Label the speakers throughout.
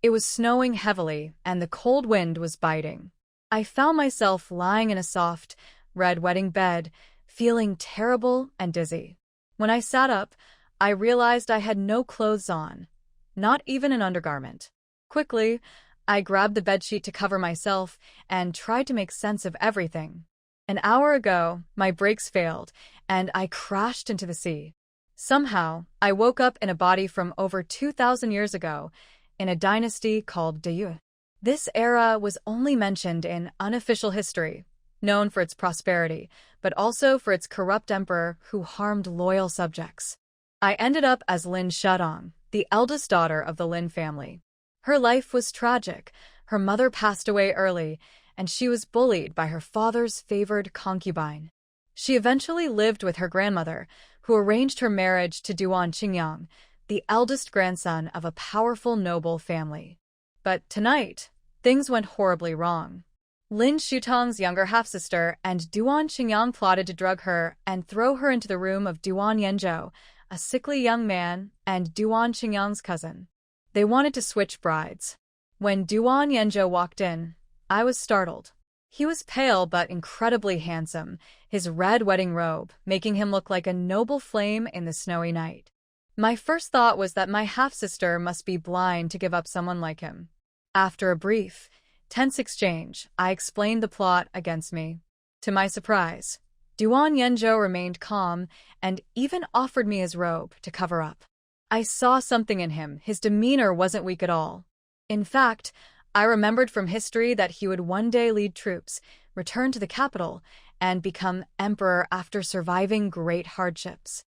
Speaker 1: It was snowing heavily, and the cold wind was biting. I found myself lying in a soft, red wedding bed, feeling terrible and dizzy. When I sat up, I realized I had no clothes on, not even an undergarment. Quickly, I grabbed the bedsheet to cover myself and tried to make sense of everything. An hour ago, my brakes failed, and I crashed into the sea. Somehow, I woke up in a body from over 2,000 years ago, in a dynasty called Dayu. This era was only mentioned in unofficial history, known for its prosperity, but also for its corrupt emperor who harmed loyal subjects. I ended up as Lin Shudong, the eldest daughter of the Lin family. Her life was tragic. Her mother passed away early, and she was bullied by her father's favored concubine. She eventually lived with her grandmother, who arranged her marriage to Duan Qingyang, the eldest grandson of a powerful noble family. But tonight, things went horribly wrong. Lin Shutong's younger half-sister and Duan Qingyang plotted to drug her and throw her into the room of Duan Yenzhou, a sickly young man, and Duan Qingyang's cousin. They wanted to switch brides. When Duan Yenzhou walked in, I was startled. He was pale but incredibly handsome, his red wedding robe making him look like a noble flame in the snowy night. My first thought was that my half-sister must be blind to give up someone like him. After a brief, tense exchange, I explained the plot against me. To my surprise, Duan Yenzhou remained calm and even offered me his robe to cover up. I saw something in him. His demeanor wasn't weak at all. In fact, I remembered from history that he would one day lead troops, return to the capital, and become emperor after surviving great hardships.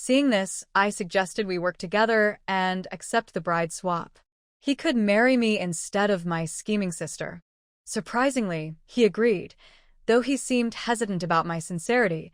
Speaker 1: Seeing this, I suggested we work together and accept the bride swap. He could marry me instead of my scheming sister. Surprisingly, he agreed, though he seemed hesitant about my sincerity,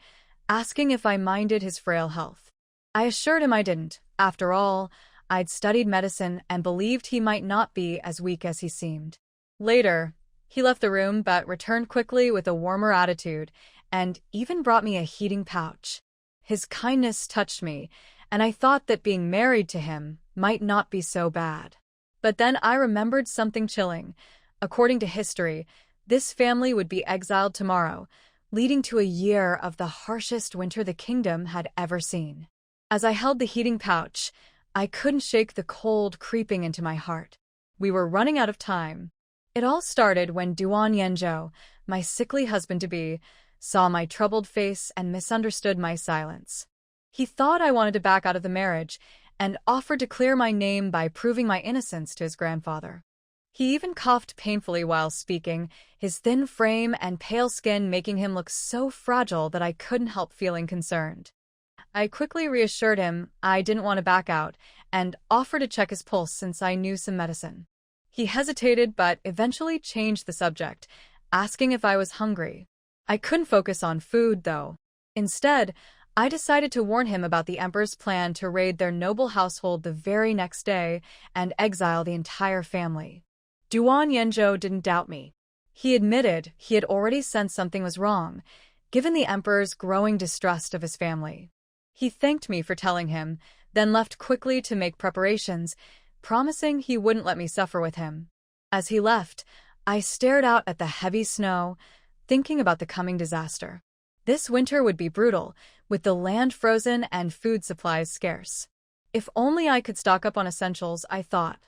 Speaker 1: asking if I minded his frail health. I assured him I didn't. After all, I'd studied medicine and believed he might not be as weak as he seemed. Later, he left the room but returned quickly with a warmer attitude and even brought me a heating pouch. His kindness touched me, and I thought that being married to him might not be so bad. But then I remembered something chilling. According to history, this family would be exiled tomorrow, leading to a year of the harshest winter the kingdom had ever seen. As I held the heating pouch, I couldn't shake the cold creeping into my heart. We were running out of time. It all started when Duan Yenzhou, my sickly husband-to-be, saw my troubled face and misunderstood my silence. He thought I wanted to back out of the marriage and offered to clear my name by proving my innocence to his grandfather. He even coughed painfully while speaking, his thin frame and pale skin making him look so fragile that I couldn't help feeling concerned. I quickly reassured him I didn't want to back out and offered to check his pulse since I knew some medicine. He hesitated but eventually changed the subject, asking if I was hungry. I couldn't focus on food, though. Instead, I decided to warn him about the emperor's plan to raid their noble household the very next day and exile the entire family. Duan Yenzhou didn't doubt me. He admitted he had already sensed something was wrong, given the emperor's growing distrust of his family. He thanked me for telling him, then left quickly to make preparations, promising he wouldn't let me suffer with him. As he left, I stared out at the heavy snow, thinking about the coming disaster. This winter would be brutal, with the land frozen and food supplies scarce. If only I could stock up on essentials, I thought.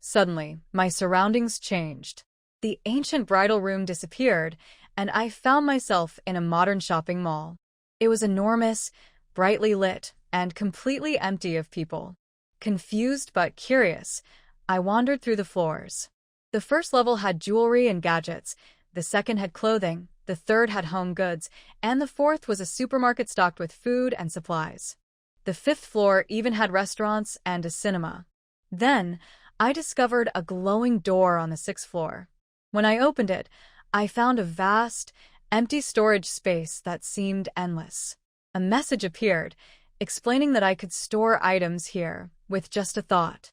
Speaker 1: Suddenly, my surroundings changed. The ancient bridal room disappeared, and I found myself in a modern shopping mall. It was enormous, brightly lit, and completely empty of people. Confused but curious, I wandered through the floors. The first level had jewelry and gadgets, the second had clothing, the third had home goods, and the fourth was a supermarket stocked with food and supplies. The fifth floor even had restaurants and a cinema. Then, I discovered a glowing door on the sixth floor. When I opened it, I found a vast, empty storage space that seemed endless. A message appeared, explaining that I could store items here with just a thought.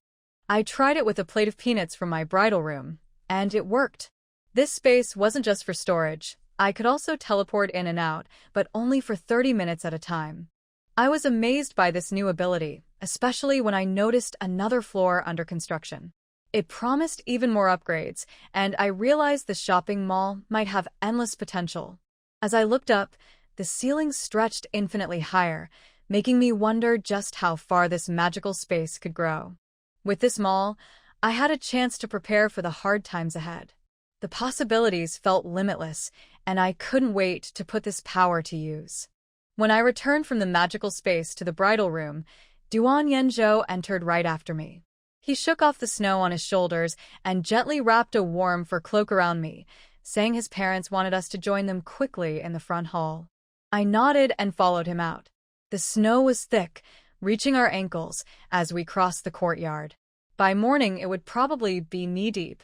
Speaker 1: I tried it with a plate of peanuts from my bridal room, and it worked. This space wasn't just for storage. I could also teleport in and out, but only for 30 minutes at a time. I was amazed by this new ability, especially when I noticed another floor under construction. It promised even more upgrades, and I realized the shopping mall might have endless potential. As I looked up, the ceiling stretched infinitely higher, making me wonder just how far this magical space could grow. With this mall, I had a chance to prepare for the hard times ahead. The possibilities felt limitless, and I couldn't wait to put this power to use. When I returned from the magical space to the bridal room, Duan Yenzhou entered right after me. He shook off the snow on his shoulders and gently wrapped a warm fur cloak around me, saying his parents wanted us to join them quickly in the front hall. I nodded and followed him out. The snow was thick, reaching our ankles as we crossed the courtyard. By morning, it would probably be knee-deep.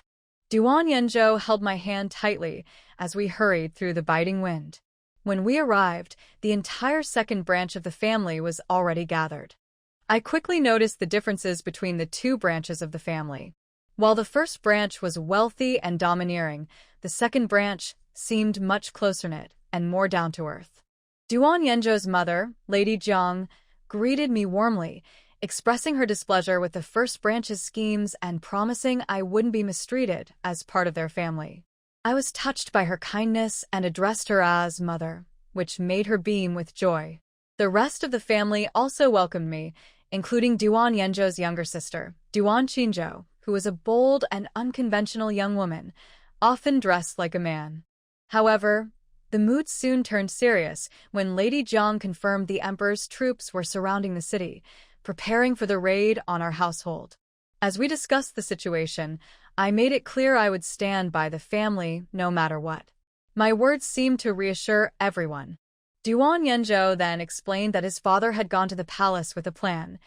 Speaker 1: Duan Yenzhou held my hand tightly as we hurried through the biting wind. When we arrived, the entire second branch of the family was already gathered. I quickly noticed the differences between the two branches of the family. While the first branch was wealthy and domineering, the second branch seemed much closer-knit and more down-to-earth. Duan Yenzhou's mother, Lady Jiang, greeted me warmly, expressing her displeasure with the first branch's schemes and promising I wouldn't be mistreated as part of their family. I was touched by her kindness and addressed her as mother, which made her beam with joy. The rest of the family also welcomed me, including Duan Yenzhou's younger sister, Duan Qinzhou, who was a bold and unconventional young woman, often dressed like a man. However, the mood soon turned serious when Lady Jiang confirmed the emperor's troops were surrounding the city, preparing for the raid on our household. As we discussed the situation, I made it clear I would stand by the family no matter what. My words seemed to reassure everyone. Duan Yenzhou then explained that his father had gone to the palace with a plan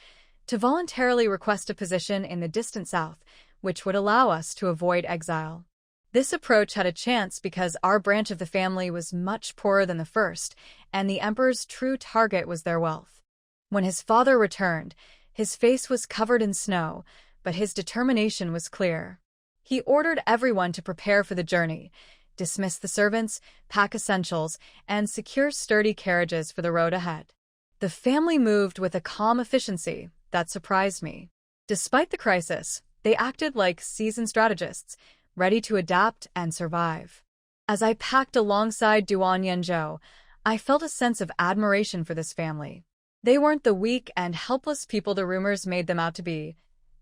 Speaker 1: to voluntarily request a position in the distant south, which would allow us to avoid exile. This approach had a chance because our branch of the family was much poorer than the first, and the emperor's true target was their wealth. When his father returned, his face was covered in snow, but his determination was clear. He ordered everyone to prepare for the journey, dismiss the servants, pack essentials, and secure sturdy carriages for the road ahead. The family moved with a calm efficiency that surprised me. Despite the crisis, they acted like seasoned strategists, ready to adapt and survive. As I packed alongside Duan Yenzhou, I felt a sense of admiration for this family. They weren't the weak and helpless people the rumors made them out to be.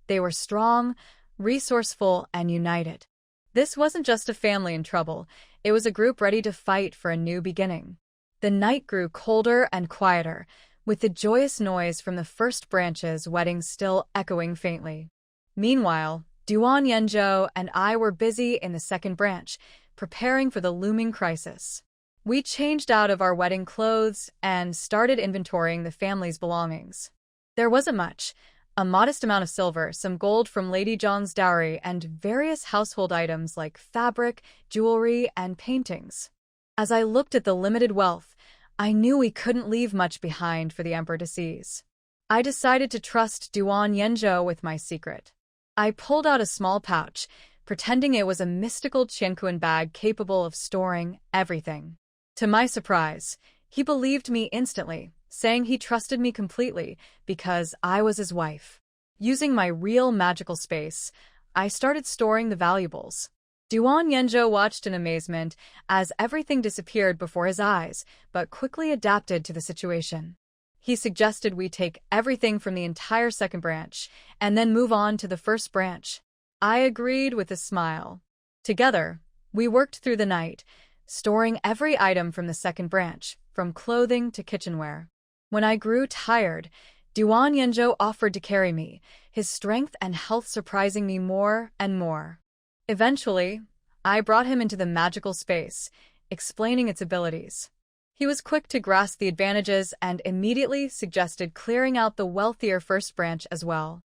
Speaker 1: They were strong, resourceful, and united. This wasn't just a family in trouble, it was a group ready to fight for a new beginning. The night grew colder and quieter, with the joyous noise from the first branch's wedding still echoing faintly. Meanwhile, Duan Yenzhou and I were busy in the second branch, preparing for the looming crisis. We changed out of our wedding clothes and started inventorying the family's belongings. There wasn't much. A modest amount of silver, some gold from Lady Jiang's dowry, and various household items like fabric, jewelry, and paintings. As I looked at the limited wealth, I knew we couldn't leave much behind for the emperor to seize. I decided to trust Duan Yenzhou with my secret. I pulled out a small pouch, pretending it was a mystical Qianquan bag capable of storing everything. To my surprise, he believed me instantly, saying he trusted me completely because I was his wife. Using my real magical space, I started storing the valuables. Duan Yenzhou watched in amazement as everything disappeared before his eyes, but quickly adapted to the situation. He suggested we take everything from the entire second branch and then move on to the first branch. I agreed with a smile. Together, we worked through the night, storing every item from the second branch, from clothing to kitchenware. When I grew tired, Duan Yenzhou offered to carry me, his strength and health surprising me more and more. Eventually, I brought him into the magical space, explaining its abilities. He was quick to grasp the advantages and immediately suggested clearing out the wealthier first branch as well.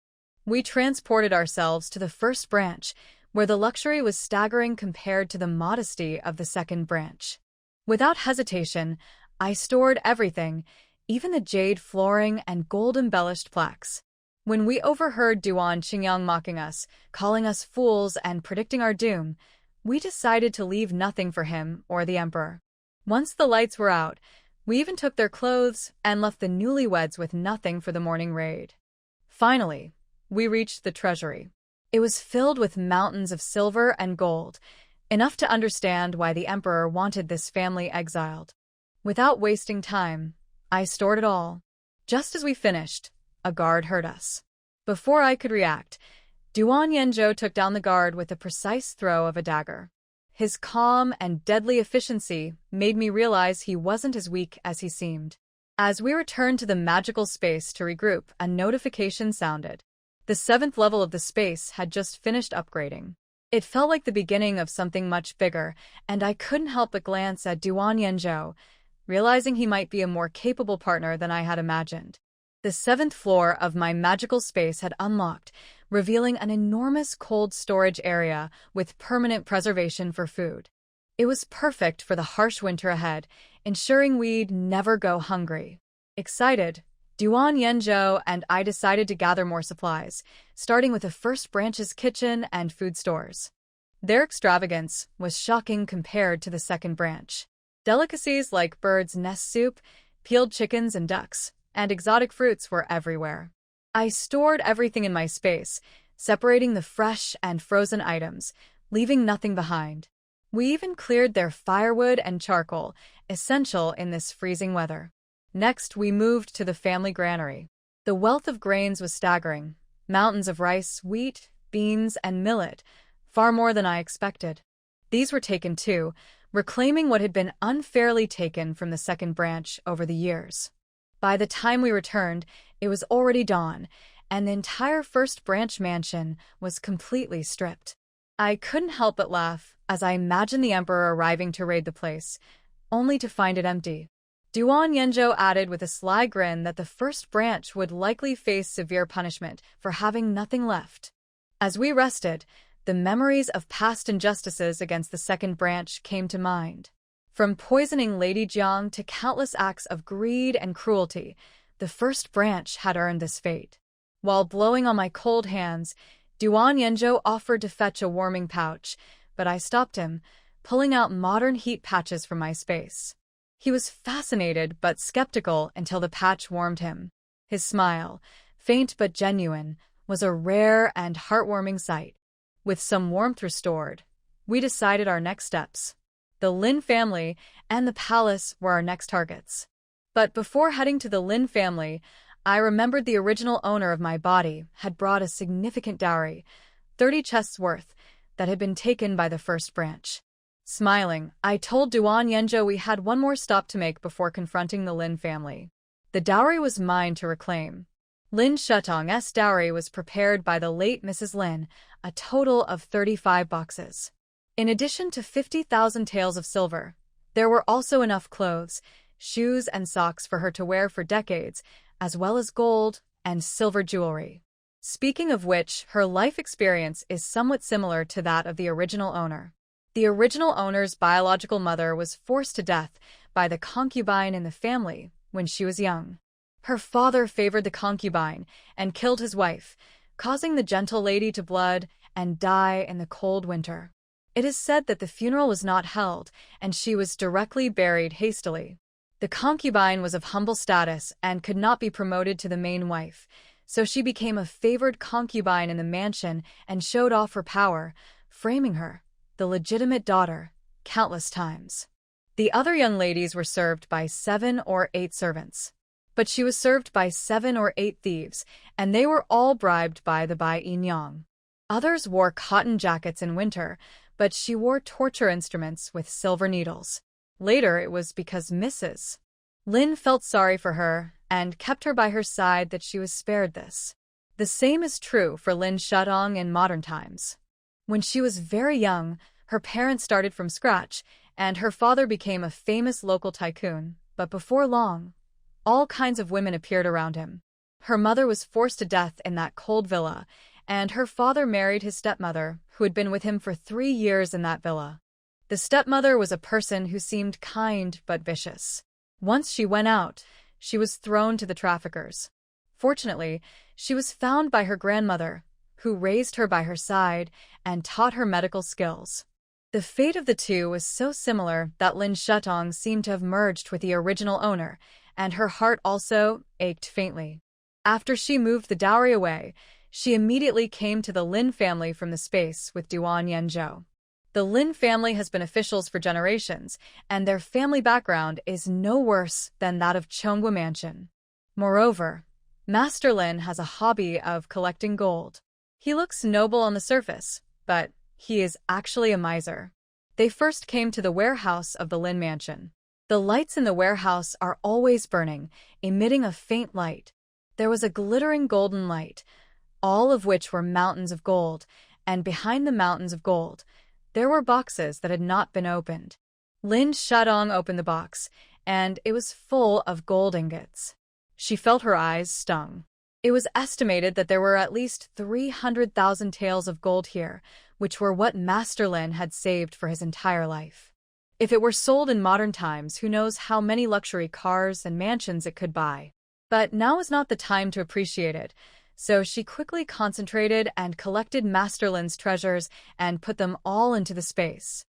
Speaker 1: We transported ourselves to the first branch, where the luxury was staggering compared to the modesty of the second branch. Without hesitation, I stored everything, even the jade flooring and gold-embellished plaques. When we overheard Duan Qingyang mocking us, calling us fools and predicting our doom, we decided to leave nothing for him or the emperor. Once the lights were out, we even took their clothes and left the newlyweds with nothing for the morning raid. Finally, we reached the treasury. It was filled with mountains of silver and gold, enough to understand why the emperor wanted this family exiled. Without wasting time, I stored it all. Just as we finished, a guard heard us. Before I could react, Duan Yanzhou took down the guard with the precise throw of a dagger. His calm and deadly efficiency made me realize he wasn't as weak as he seemed. As we returned to the magical space to regroup, a notification sounded. The 7th level of the space had just finished upgrading. It felt like the beginning of something much bigger, and I couldn't help but glance at Duan Yanzhou, realizing he might be a more capable partner than I had imagined. The 7th floor of my magical space had unlocked, revealing an enormous cold storage area with permanent preservation for food. It was perfect for the harsh winter ahead, ensuring we'd never go hungry. Excited, Duan Yanzhou and I decided to gather more supplies, starting with the first branch's kitchen and food stores. Their extravagance was shocking compared to the second branch. Delicacies like bird's nest soup, peeled chickens and ducks, and exotic fruits were everywhere. I stored everything in my space, separating the fresh and frozen items, leaving nothing behind. We even cleared their firewood and charcoal, essential in this freezing weather. Next, we moved to the family granary. The wealth of grains was staggering. Mountains of rice, wheat, beans, and millet, far more than I expected. These were taken too, reclaiming what had been unfairly taken from the second branch over the years. By the time we returned, it was already dawn, and the entire first branch mansion was completely stripped. I couldn't help but laugh as I imagined the emperor arriving to raid the place, only to find it empty. Duan Yanzhou added with a sly grin that the first branch would likely face severe punishment for having nothing left. As we rested, the memories of past injustices against the second branch came to mind. From poisoning Lady Jiang to countless acts of greed and cruelty, the first branch had earned this fate. While blowing on my cold hands, Duan Yanzhou offered to fetch a warming pouch, but I stopped him, pulling out modern heat patches from my space. He was fascinated but skeptical until the patch warmed him. His smile, faint but genuine, was a rare and heartwarming sight. With some warmth restored, we decided our next steps. The Lin family and the palace were our next targets. But before heading to the Lin family, I remembered the original owner of my body had brought a significant dowry, 30 chests worth, that had been taken by the first branch. Smiling, I told Duan Yanzhou we had one more stop to make before confronting the Lin family. The dowry was mine to reclaim. Lin Shutong's dowry was prepared by the late Mrs. Lin, a total of 35 boxes. In addition to 50,000 taels of silver, there were also enough clothes, shoes, and socks for her to wear for decades, as well as gold and silver jewelry. Speaking of which, her life experience is somewhat similar to that of the original owner. The original owner's biological mother was forced to death by the concubine in the family when she was young. Her father favored the concubine and killed his wife, causing the gentle lady to blood and die in the cold winter. It is said that the funeral was not held, and she was directly buried hastily. The concubine was of humble status and could not be promoted to the main wife, so she became a favored concubine in the mansion and showed off her power, framing her, the legitimate daughter, countless times. The other young ladies were served by 7 or 8 servants. But she was served by 7 or 8 thieves, and they were all bribed by the Bai Yinyang. Others wore cotton jackets in winter, but she wore torture instruments with silver needles. Later, it was because Mrs. Lin felt sorry for her and kept her by her side that she was spared this. The same is true for Lin Shutong in modern times. When she was very young, her parents started from scratch, and her father became a famous local tycoon, but before long, all kinds of women appeared around him. Her mother was forced to death in that cold villa, and her father married his stepmother, who had been with him for 3 years in that villa. The stepmother was a person who seemed kind but vicious. Once she went out, she was thrown to the traffickers. Fortunately, she was found by her grandmother, who raised her by her side and taught her medical skills. The fate of the two was so similar that Lin Shutong seemed to have merged with the original owner, and her heart also ached faintly. After she moved the dowry away, she immediately came to the Lin family from the space with Duan Yenzhou. The Lin family has been officials for generations, and their family background is no worse than that of Chongwu Mansion. Moreover, Master Lin has a hobby of collecting gold. He looks noble on the surface, but he is actually a miser. They first came to the warehouse of the Lin Mansion. The lights in the warehouse are always burning, emitting a faint light. There was a glittering golden light, all of which were mountains of gold, and behind the mountains of gold, there were boxes that had not been opened. Lin Shadong opened the box, and it was full of gold ingots. She felt her eyes stung. It was estimated that there were at least 300,000 taels of gold here, which were what Master Lin had saved for his entire life. If it were sold in modern times, who knows how many luxury cars and mansions it could buy. But now was not the time to appreciate it, so she quickly concentrated and collected Master Lin's treasures and put them all into the space.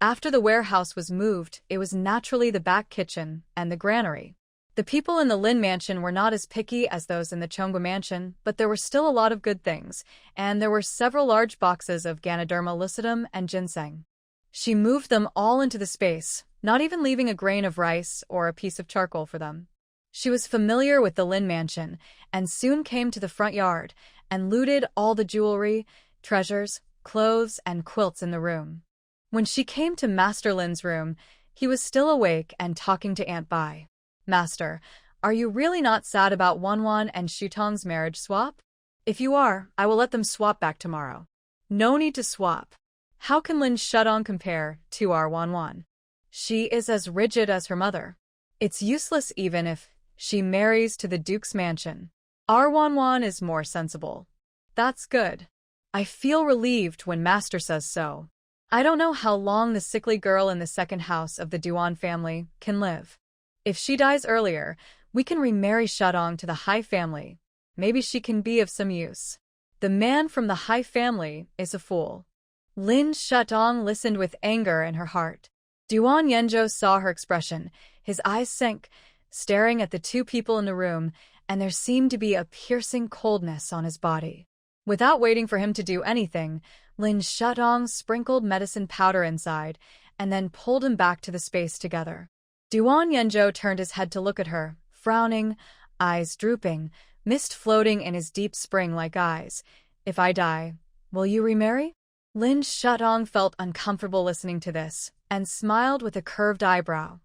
Speaker 1: After the warehouse was moved, it was naturally the back kitchen and the granary. The people in the Lin Mansion were not as picky as those in the Chongwu Mansion, but there were still a lot of good things, and there were several large boxes of Ganoderma lucidum and ginseng. She moved them all into the space, not even leaving a grain of rice or a piece of charcoal for them. She was familiar with the Lin Mansion, and soon came to the front yard and looted all the jewelry, treasures, clothes, and quilts in the room. When she came to Master Lin's room, he was still awake and talking to Aunt Bai. "Master, are you really not sad about Wanwan and Shutong's marriage swap? If you are, I will let them swap back tomorrow." "No need to swap. How can Lin Shudong compare to our Wanwan? She is as rigid as her mother. It's useless even if she marries to the Duke's mansion. Our Wanwan is more sensible." "That's good. I feel relieved when Master says so. I don't know how long the sickly girl in the second house of the Duan family can live. If she dies earlier, we can remarry Shadong to the Hai family. Maybe she can be of some use. The man from the Hai family is a fool." Lin Shadong listened with anger in her heart. Duan Yenzhou saw her expression. His eyes sank, staring at the two people in the room, and there seemed to be a piercing coldness on his body. Without waiting for him to do anything, Lin Shadong sprinkled medicine powder inside, and then pulled him back to the space together. Duan Yenzhou turned his head to look at her, frowning, eyes drooping, mist floating in his deep spring-like eyes. "If I die, will you remarry?" Lin Shadong felt uncomfortable listening to this, and smiled with a curved eyebrow.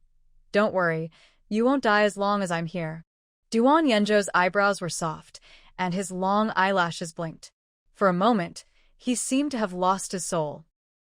Speaker 1: "Don't worry, you won't die as long as I'm here." Duan Yenzhou's eyebrows were soft, and his long eyelashes blinked. For a moment, he seemed to have lost his soul.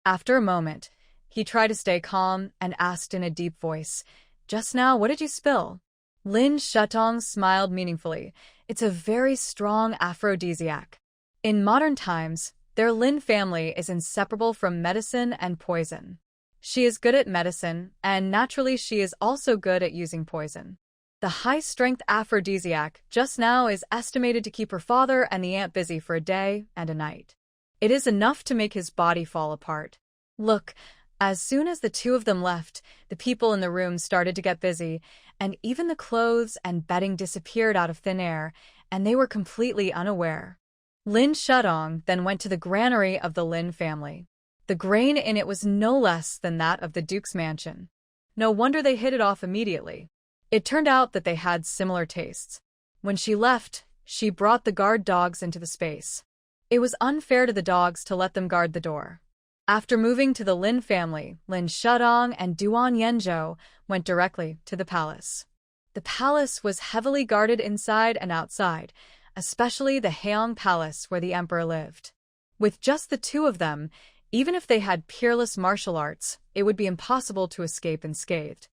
Speaker 1: After a moment, he tried to stay calm and asked in a deep voice, "Just now, what did you spill?" Lin Shadong smiled meaningfully. "It's a very strong aphrodisiac. In modern times, their Lin family is inseparable from medicine and poison. She is good at medicine, and naturally she is also good at using poison. The high-strength aphrodisiac just now is estimated to keep her father and the aunt busy for a day and a night. It is enough to make his body fall apart. Look, as soon as the two of them left, the people in the room started to get busy, and even the clothes and bedding disappeared out of thin air, and they were completely unaware." Lin Shadong then went to the granary of the Lin family. The grain in it was no less than that of the Duke's mansion. No wonder they hit it off immediately. It turned out that they had similar tastes. When she left, she brought the guard dogs into the space. It was unfair to the dogs to let them guard the door. After moving to the Lin family, Lin Shadong and Duan Yenzhou went directly to the palace. The palace was heavily guarded inside and outside, especially the Heong Palace where the emperor lived. With just the two of them, even if they had peerless martial arts, it would be impossible to escape unscathed.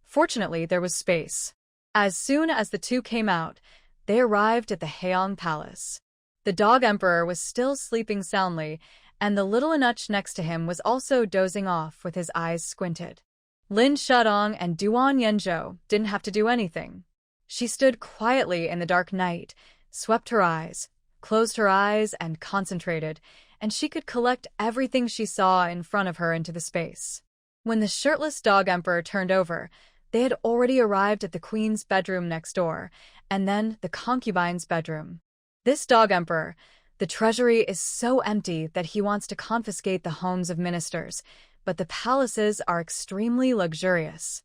Speaker 1: Fortunately, there was space. As soon as the two came out, they arrived at the Heong Palace. The dog emperor was still sleeping soundly, and the little eunuch next to him was also dozing off with his eyes squinted. Lin Shadong and Duan Yenzhou didn't have to do anything. She stood quietly in the dark night, swept her eyes, closed her eyes, and concentrated, and she could collect everything she saw in front of her into the space. When the shirtless dog emperor turned over, they had already arrived at the queen's bedroom next door, and then the concubine's bedroom. This dog emperor, The treasury is so empty that he wants to confiscate the homes of ministers, but the palaces are extremely luxurious.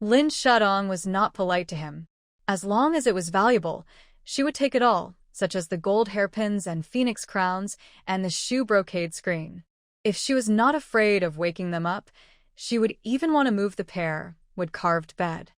Speaker 1: Lin Shadong was not polite to him. As long as it was valuable, she would take it all, such as the gold hairpins and phoenix crowns and the shoe brocade screen. If she was not afraid of waking them up, she would even want to move the pair with carved bed.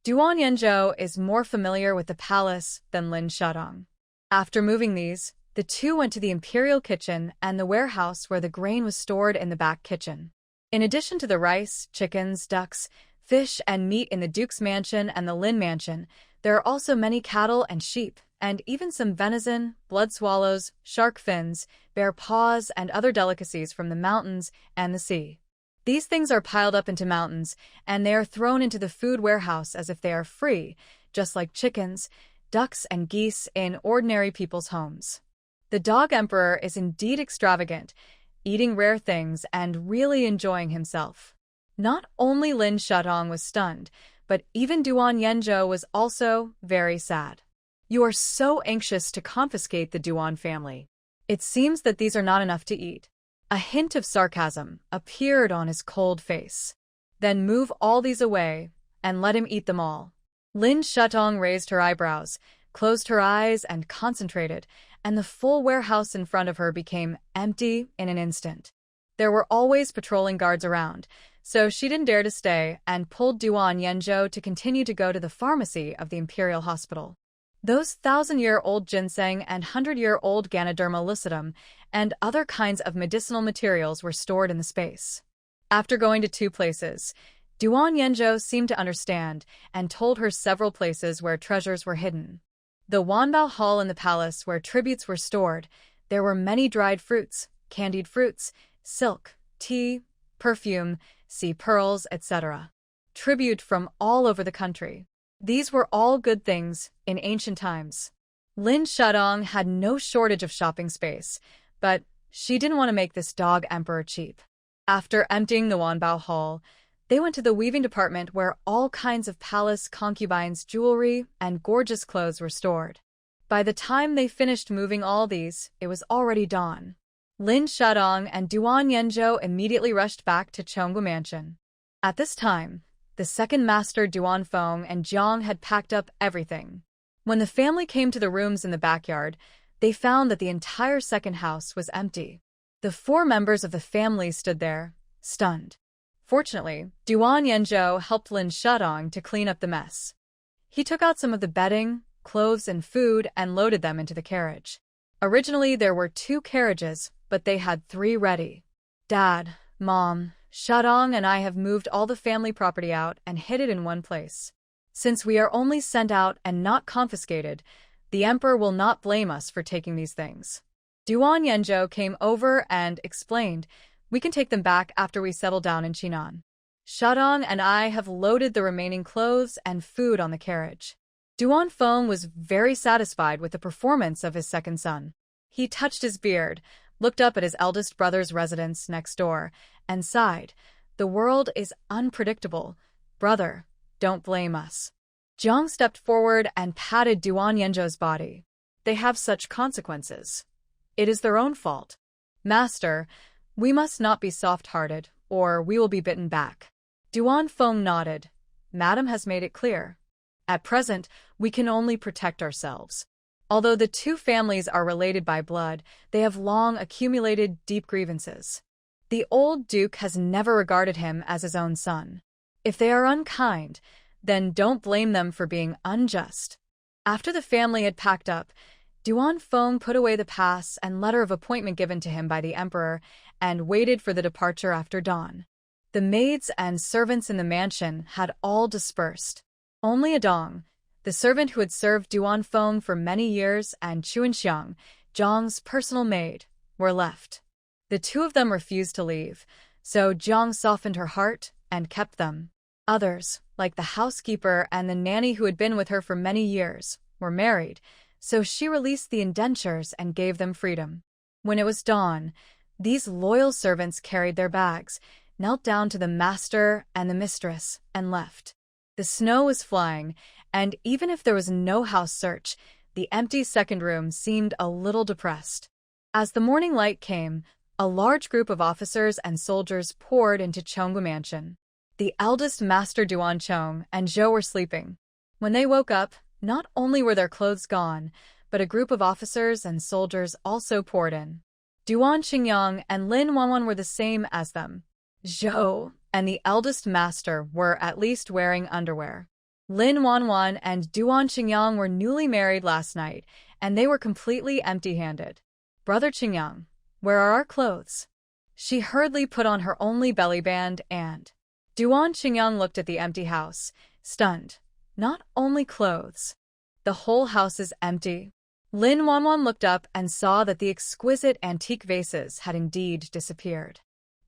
Speaker 1: Duan Yenzhou is more familiar with the palace than Lin Shadong. After moving these, the two went to the imperial kitchen and the warehouse where the grain was stored in the back kitchen. In addition to the rice, chickens, ducks, fish, and meat in the Duke's mansion and the Lin mansion, there are also many cattle and sheep, and even some venison, blood swallows, shark fins, bear paws, and other delicacies from the mountains and the sea. These things are piled up into mountains, and they are thrown into the food warehouse as if they are free, just like chickens, ducks, and geese in ordinary people's homes. The dog emperor is indeed extravagant, eating rare things and really enjoying himself. Not only Lin Shadong was stunned, but even Duan Yenzhou was also very sad. You are so anxious to confiscate the Duan family. It seems that these are not enough to eat. A hint of sarcasm appeared on his cold face. Then move all these away and let him eat them all. Lin Shadong raised her eyebrows, closed her eyes, and concentrated, and the full warehouse in front of her became empty in an instant. There were always patrolling guards around, so she didn't dare to stay and pulled Duan Yenzhou to continue to go to the pharmacy of the Imperial Hospital. Those 1,000-year-old ginseng and 100-year-old Ganoderma lucidum and other kinds of medicinal materials were stored in the space. After going to 2 places, Duan Yenzhou seemed to understand and told her several places where treasures were hidden. The Wanbao Hall in the palace where tributes were stored, there were many dried fruits, candied fruits, silk, tea, perfume, sea pearls, etc. Tribute from all over the country. These were all good things in ancient times. Lin Shadong had no shortage of shopping space, but she didn't want to make this dog emperor cheap. After emptying the Wanbao Hall, they went to the weaving department where all kinds of palace concubines' jewelry and gorgeous clothes were stored. By the time they finished moving all these, it was already dawn. Lin Shadong and Duan Yenzhou immediately rushed back to Chonggu Mansion. At this time, the second master Duan Feng and Jiang had packed up everything. When the family came to the rooms in the backyard, they found that the entire second house was empty. The 4 members of the family stood there, stunned. Fortunately, Duan Yenzhou helped Lin Shadong to clean up the mess. He took out some of the bedding, clothes, and food and loaded them into the carriage. Originally, there were 2 carriages, but they had 3 ready. Dad, Mom, Shadong and I have moved all the family property out and hid it in one place. Since we are only sent out and not confiscated, the emperor will not blame us for taking these things. Duan Yenzhou came over and explained, we can take them back after we settle down in Chinan. Shadong and I have loaded the remaining clothes and food on the carriage. Duan Feng was very satisfied with the performance of his second son. He touched his beard, looked up at his eldest brother's residence next door, and sighed. The world is unpredictable. Brother, don't blame us. Jiang stepped forward and patted Duan Yenzhou's body. They have such consequences. It is their own fault. Master, we must not be soft-hearted, or we will be bitten back. Duan Feng nodded. Madam has made it clear. At present, we can only protect ourselves. Although the 2 families are related by blood, they have long accumulated deep grievances. The old duke has never regarded him as his own son. If they are unkind, then don't blame them for being unjust. After the family had packed up, Duan Feng put away the pass and letter of appointment given to him by the emperor and waited for the departure after dawn. The maids and servants in the mansion had all dispersed. Only Adong, the servant who had served Duan Feng for many years, and Chuanxiang, Zhang's personal maid, were left. The 2 of them refused to leave, so Jiang softened her heart and kept them. Others, like the housekeeper and the nanny who had been with her for many years, were married, so she released the indentures and gave them freedom. When it was dawn, these loyal servants carried their bags, knelt down to the master and the mistress, and left. The snow was flying, and even if there was no house search, the empty second room seemed a little depressed. As the morning light came, a large group of officers and soldiers poured into Cheonggu Mansion. The eldest Master Duan Chong and Zhou were sleeping. When they woke up, not only were their clothes gone, but a group of officers and soldiers also poured in. Duan Qingyang and Lin Wanwan were the same as them. Zhou and the eldest master were at least wearing underwear. Lin Wanwan and Duan Qingyang were newly married last night, and they were completely empty-handed. Brother Qingyang, where are our clothes? She hurriedly put on her only belly band and... Duan Qingyang looked at the empty house, stunned. Not only clothes. The whole house is empty. Lin Wanwan looked up and saw that the exquisite antique vases had indeed disappeared.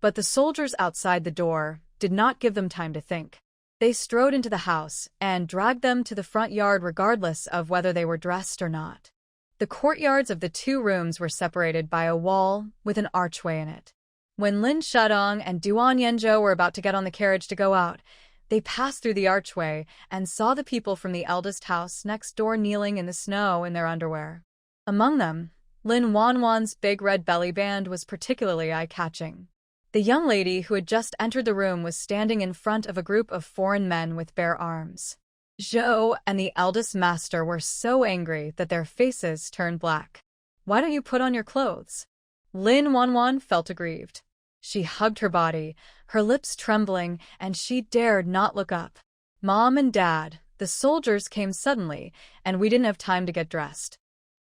Speaker 1: But the soldiers outside the door did not give them time to think. They strode into the house and dragged them to the front yard regardless of whether they were dressed or not. The courtyards of the two rooms were separated by a wall with an archway in it. When Lin Shadong and Duan Yanzhou were about to get on the carriage to go out, they passed through the archway and saw the people from the eldest house next door kneeling in the snow in their underwear. Among them, Lin Wanwan's big red belly band was particularly eye-catching. The young lady who had just entered the room was standing in front of a group of foreign men with bare arms. Zhou and the eldest master were so angry that their faces turned black. "Why don't you put on your clothes?" Lin Wanwan felt aggrieved. She hugged her body, her lips trembling, and she dared not look up. "Mom and Dad, the soldiers came suddenly, and we didn't have time to get dressed."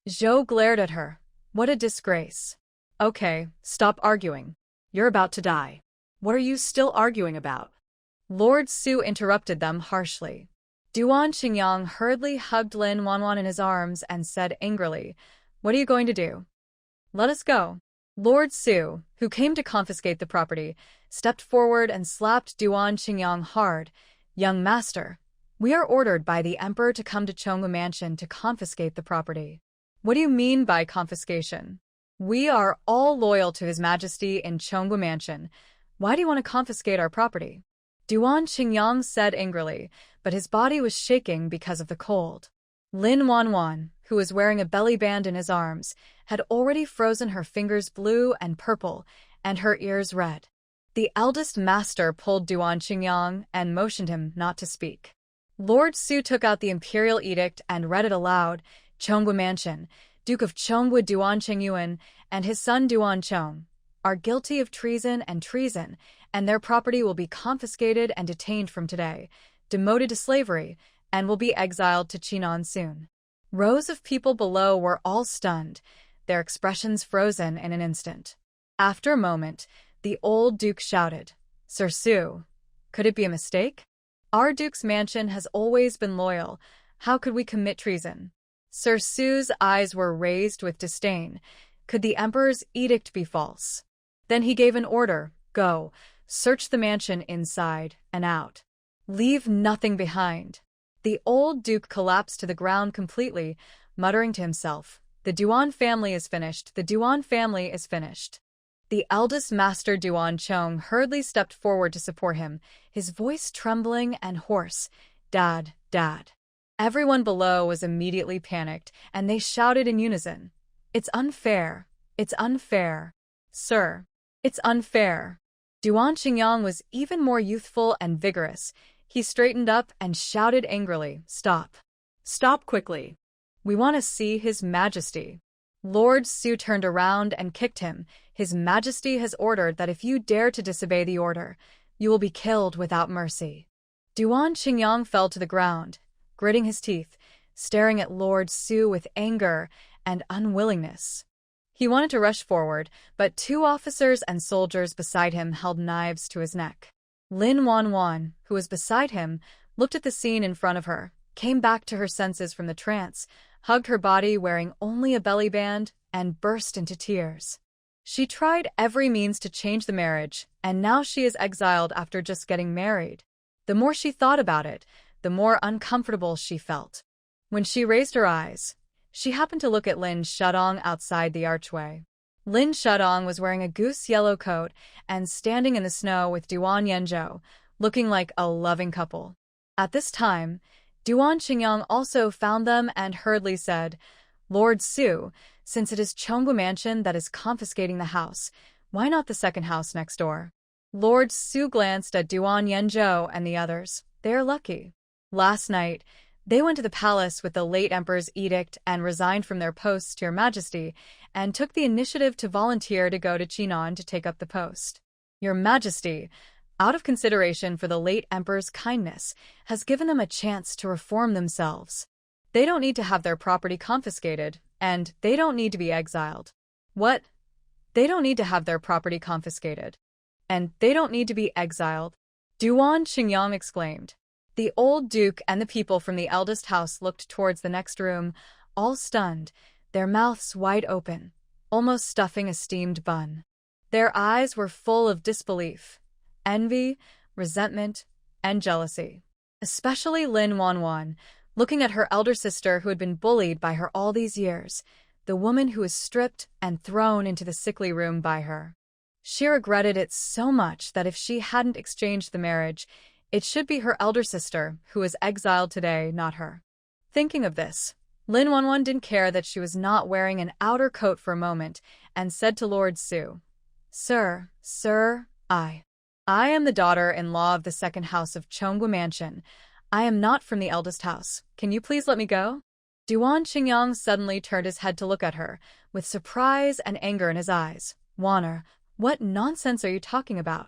Speaker 1: Zhou glared at her. "What a disgrace." "Okay, stop arguing. You're about to die. What are you still arguing about?" Lord Su interrupted them harshly. Duan Qingyang hurriedly hugged Lin Wanwan in his arms and said angrily, "What are you going to do? Let us go." Lord Su, who came to confiscate the property, stepped forward and slapped Duan Qingyang hard. "Young master, we are ordered by the emperor to come to Cheonggu Mansion to confiscate the property." "What do you mean by confiscation?" "We are all loyal to His Majesty in Cheonggu Mansion. Why do you want to confiscate our property?" Duan Qingyang said angrily, but his body was shaking because of the cold. Lin Wanwan, who was wearing a belly band in his arms, had already frozen her fingers blue and purple, and her ears red. The eldest master pulled Duan Qingyang and motioned him not to speak. Lord Su took out the imperial edict and read it aloud. "Cheonggu Mansion, Duke of Cheonggu Duan Chengyuan and his son Duan Chong are guilty of treason, and their property will be confiscated and detained from today, demoted to slavery, and will be exiled to Chinan soon." Rows of people below were all stunned, their expressions frozen in an instant. After a moment, the old duke shouted, "Sir Su, could it be a mistake? Our duke's mansion has always been loyal. How could we commit treason?" Sir Su's eyes were raised with disdain. Could the emperor's edict be false? Then he gave an order, "Go, search the mansion inside and out. Leave nothing behind." The old duke collapsed to the ground completely, muttering to himself, "The Duan family is finished, the Duan family is finished." The eldest master Duan Chong hurriedly stepped forward to support him, his voice trembling and hoarse, "Dad, Dad." Everyone below was immediately panicked, and they shouted in unison, "It's unfair, it's unfair. Sir, it's unfair." Duan Qingyang was even more youthful and vigorous. He straightened up and shouted angrily, "Stop. Stop quickly. We want to see His Majesty." Lord Su turned around and kicked him. "His Majesty has ordered that if you dare to disobey the order, you will be killed without mercy." Duan Qingyang fell to the ground, gritting his teeth, staring at Lord Su with anger and unwillingness. He wanted to rush forward, but two officers and soldiers beside him held knives to his neck. Lin Wanwan, who was beside him, looked at the scene in front of her, came back to her senses from the trance, hugged her body wearing only a belly band, and burst into tears. She tried every means to change the marriage, and now she is exiled after just getting married. The more she thought about it, the more uncomfortable she felt. When she raised her eyes, she happened to look at Lin Shadong outside the archway. Lin Shadong was wearing a goose yellow coat and standing in the snow with Duan Yanzhou, looking like a loving couple. At this time, Duan Qingyang also found them and hurriedly said, "Lord Su, Since it is Cheongbu Mansion that is confiscating the house, why not the second house next door? Lord Su glanced at Duan Yenzhou and the others. They are lucky. Last night, they went to the palace with the late emperor's edict and resigned from their posts to your majesty, and took the initiative to volunteer to go to Chinon to take up the post. Your majesty, out of consideration for the late emperor's kindness, has given them a chance to reform themselves. They don't need to have their property confiscated, and they don't need to be exiled. What? They don't need to have their property confiscated. And they don't need to be exiled? Duan Xingyang exclaimed. The old duke and the people from the eldest house looked towards the next room, all stunned, their mouths wide open, almost stuffing a steamed bun. Their eyes were full of disbelief, envy, resentment, and jealousy. Especially Lin Wanwan, looking at her elder sister who had been bullied by her all these years, the woman who was stripped and thrown into the sickly room by her. She regretted it so much that if she hadn't exchanged the marriage, it should be her elder sister who was exiled today, not her. Thinking of this, Lin Wanwan didn't care that she was not wearing an outer coat for a moment, and said to Lord Su, Sir, I am the daughter-in-law of the second house of Cheongbu Mansion. I am not from the eldest house. Can you please let me go? Duan Xingyang suddenly turned his head to look at her, with surprise and anger in his eyes. Wanner, what nonsense are you talking about?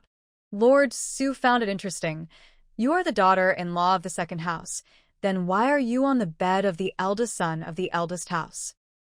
Speaker 1: Lord Su found it interesting. You are the daughter-in-law of the second house. Then why are you on the bed of the eldest son of the eldest house?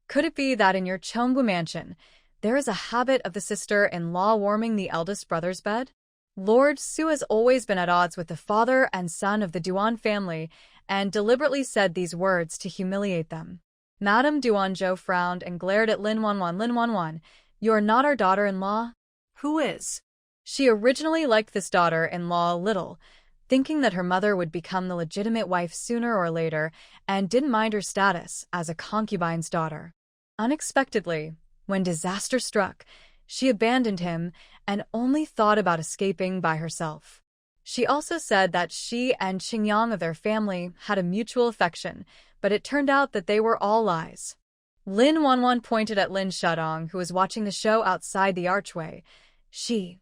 Speaker 1: Could it be that in your Cheongbu Mansion, there is a habit of the sister-in-law warming the eldest brother's bed? Lord Su has always been at odds with the father and son of the Duan family, and deliberately said these words to humiliate them. Madame Duanzhou frowned and glared at Lin Wanwan. Lin Wanwan, you are not our daughter-in-law? Who is? She originally liked this daughter-in-law a little, thinking that her mother would become the legitimate wife sooner or later, and didn't mind her status as a concubine's daughter. Unexpectedly, when disaster struck, she abandoned him and only thought about escaping by herself. She also said that she and Xingyang of their family had a mutual affection, but it turned out that they were all lies. Lin Wanwan pointed at Lin Shudong, who was watching the show outside the archway. She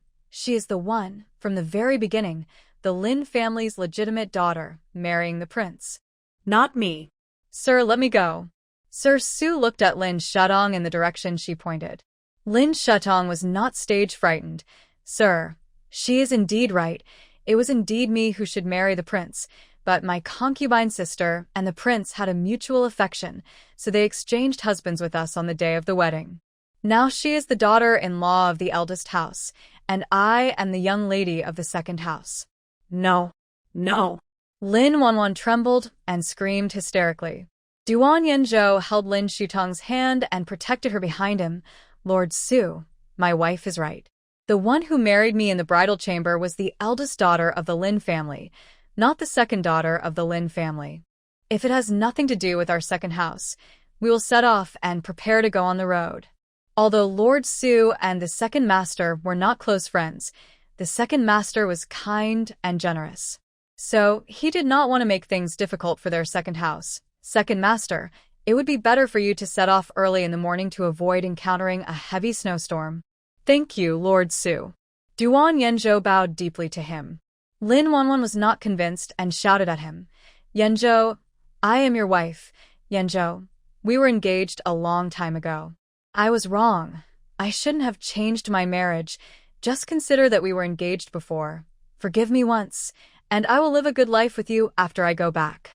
Speaker 1: is the one, from the very beginning, the Lin family's legitimate daughter, marrying the prince. Not me. Sir, let me go. Sir Su looked at Lin Shudong in the direction she pointed. Lin Shudong was not stage frightened. Sir, she is indeed right. It was indeed me who should marry the prince, but my concubine sister and the prince had a mutual affection, so they exchanged husbands with us on the day of the wedding. Now she is the daughter-in-law of the eldest house, and I am the young lady of the second house. No. Lin Wanwan trembled and screamed hysterically. Duan Yenzhou held Lin Shutong's hand and protected her behind him. Lord Su, my wife is right. The one who married me in the bridal chamber was the eldest daughter of the Lin family, not the second daughter of the Lin family. If it has nothing to do with our second house, we will set off and prepare to go on the road. Although Lord Su and the second master were not close friends, the second master was kind and generous. So he did not want to make things difficult for their second house. Second master, it would be better for you to set off early in the morning to avoid encountering a heavy snowstorm. Thank you, Lord Su. Duan Yenzhou bowed deeply to him. Lin Wanwan was not convinced and shouted at him. Yenzhou, I am your wife. Yenzhou, we were engaged a long time ago. I was wrong. I shouldn't have changed my marriage. Just consider that we were engaged before. Forgive me once, and I will live a good life with you after I go back.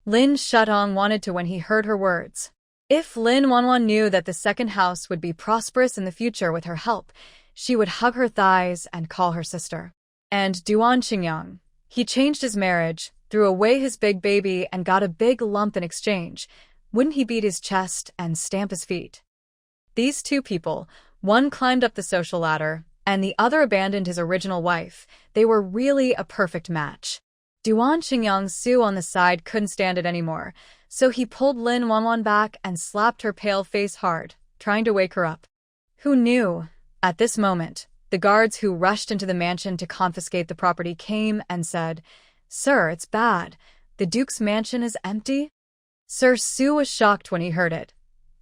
Speaker 1: Lin Shudong wanted to when he heard her words. If Lin Wanwan knew that the second house would be prosperous in the future with her help, she would hug her thighs and call her sister. And Duan Xingyang, he changed his marriage, threw away his big baby and got a big lump in exchange. Wouldn't he beat his chest and stamp his feet? These two people, one climbed up the social ladder, and the other abandoned his original wife. They were really a perfect match. Duan Xingyang's Su on the side couldn't stand it anymore, so he pulled Lin Wanwan back and slapped her pale face hard, trying to wake her up. Who knew? At this moment, the guards who rushed into the mansion to confiscate the property came and said, Sir, it's bad. The Duke's mansion is empty? Sir Su was shocked when he heard it.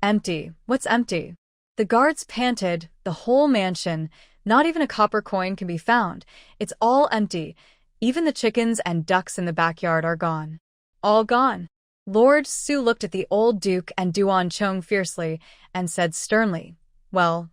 Speaker 1: Empty. What's empty? The guards panted. The whole mansion. Not even a copper coin can be found. It's all empty. Even the chickens and ducks in the backyard are gone. All gone. Lord Su looked at the old duke and Duan Chong fiercely and said sternly, "Well,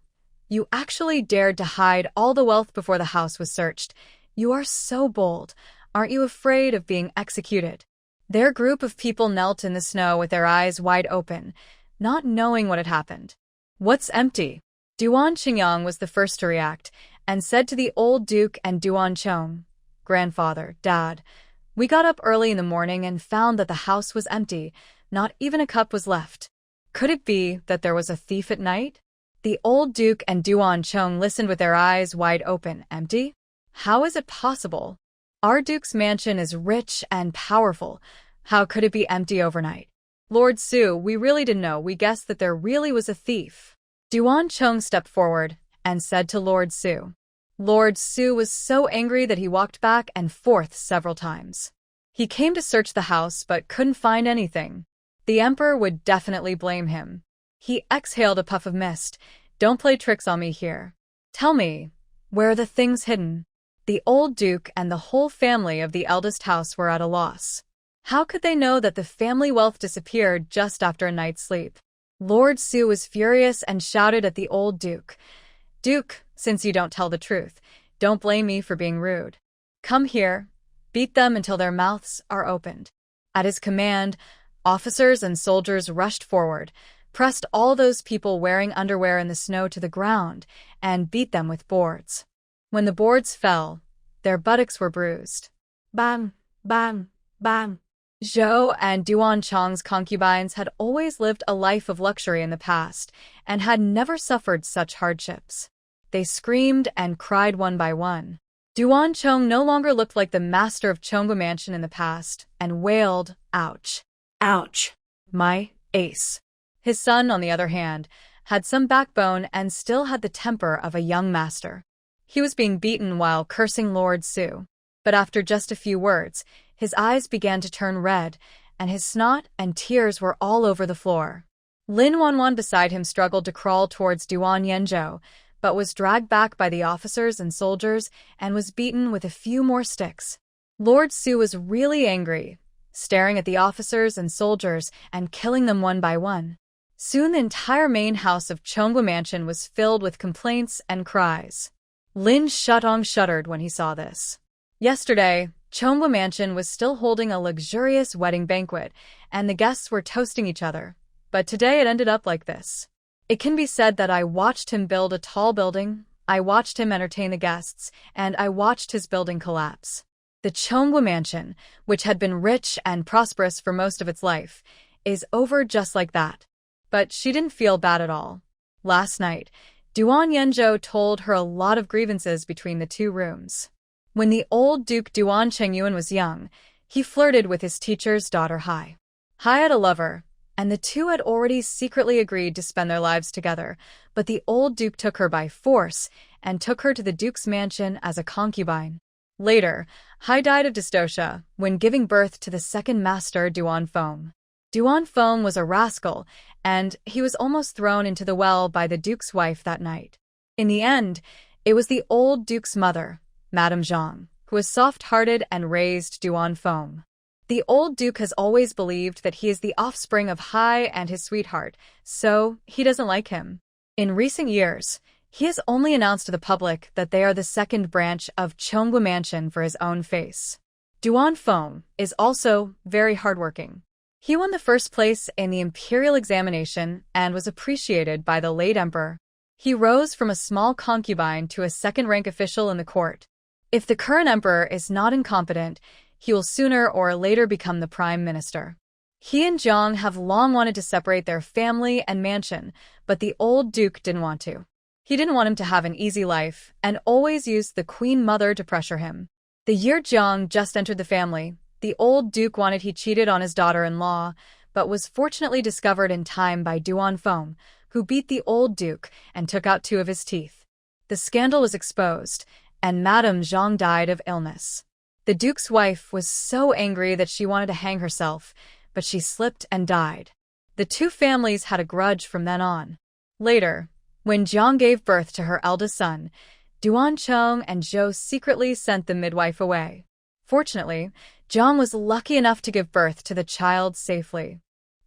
Speaker 1: you actually dared to hide all the wealth before the house was searched. You are so bold. Aren't you afraid of being executed?" Their group of people knelt in the snow with their eyes wide open, not knowing what had happened. "What's empty?" Duan Qingyang was the first to react and said to the old duke and Duan Chong, "Grandfather, Dad, we got up early in the morning and found that the house was empty. Not even a cup was left. Could it be that there was a thief at night?" The old duke and Duan Chong listened with their eyes wide open. "Empty? How is it possible? Our duke's mansion is rich and powerful. How could it be empty overnight?" "Lord Su, we really didn't know. We guessed that there really was a thief." Duan Chong stepped forward and said to Lord Su. Lord Su was so angry that he walked back and forth several times. He came to search the house but couldn't find anything. The emperor would definitely blame him. He exhaled a puff of mist. "Don't play tricks on me here. Tell me, where are the things hidden?" The old duke and the whole family of the eldest house were at a loss. How could they know that the family wealth disappeared just after a night's sleep? Lord Su was furious and shouted at the old duke, "Duke, since you don't tell the truth, don't blame me for being rude. Come here, beat them until their mouths are opened." At his command, officers and soldiers rushed forward, pressed all those people wearing underwear in the snow to the ground, and beat them with boards. When the boards fell, their buttocks were bruised. Bang, bang, bang. Zhou and Duan Chong's concubines had always lived a life of luxury in the past and had never suffered such hardships. They screamed and cried one by one. Duan Chong no longer looked like the master of Chonggu Mansion in the past and wailed, "Ouch. Ouch. My ace." His son, on the other hand, had some backbone and still had the temper of a young master. He was being beaten while cursing Lord Su. But after just a few words, his eyes began to turn red, and his snot and tears were all over the floor. Lin Wanwan beside him struggled to crawl towards Duan Yenzhou, but was dragged back by the officers and soldiers and was beaten with a few more sticks. Lord Su was really angry, staring at the officers and soldiers and killing them one by one. Soon the entire main house of Chongwu Mansion was filled with complaints and cries. Lin Shutong shuddered when he saw this. Yesterday, Chongwu Mansion was still holding a luxurious wedding banquet, and the guests were toasting each other. But today it ended up like this. It can be said that I watched him build a tall building, I watched him entertain the guests, and I watched his building collapse. The Chongwu Mansion, which had been rich and prosperous for most of its life, is over just like that. But she didn't feel bad at all. Last night, Duan Yenzhou told her a lot of grievances between the two rooms. When the old Duke Duan Chengyuan was young, he flirted with his teacher's daughter Hai. Hai had a lover, and the two had already secretly agreed to spend their lives together, but the old duke took her by force and took her to the duke's mansion as a concubine. Later, Hai died of dystocia when giving birth to the second master Duan Feng. Duan Feng was a rascal, and he was almost thrown into the well by the duke's wife that night. In the end, it was the old duke's mother, Madame Zhang, who was soft-hearted and raised Duan Feng. The old duke has always believed that he is the offspring of Hai and his sweetheart, so he doesn't like him. In recent years, he has only announced to the public that they are the second branch of Chongwu Mansion for his own face. Duan Feng is also very hardworking. He won the first place in the imperial examination and was appreciated by the late emperor. He rose from a small concubine to a second-rank official in the court. If the current emperor is not incompetent, he will sooner or later become the prime minister. He and Zhang have long wanted to separate their family and mansion, but the old duke didn't want to. He didn't want him to have an easy life and always used the queen mother to pressure him. The year Zhang just entered the family, the old duke wanted he cheated on his daughter-in-law, but was fortunately discovered in time by Duan Feng, who beat the old duke and took out 2 of his teeth. The scandal was exposed, and Madame Zhang died of illness. The duke's wife was so angry that she wanted to hang herself, but she slipped and died. The two families had a grudge from then on. Later, when Jiang gave birth to her eldest son, Duan Cheng and Zhou secretly sent the midwife away. Fortunately, Jiang was lucky enough to give birth to the child safely.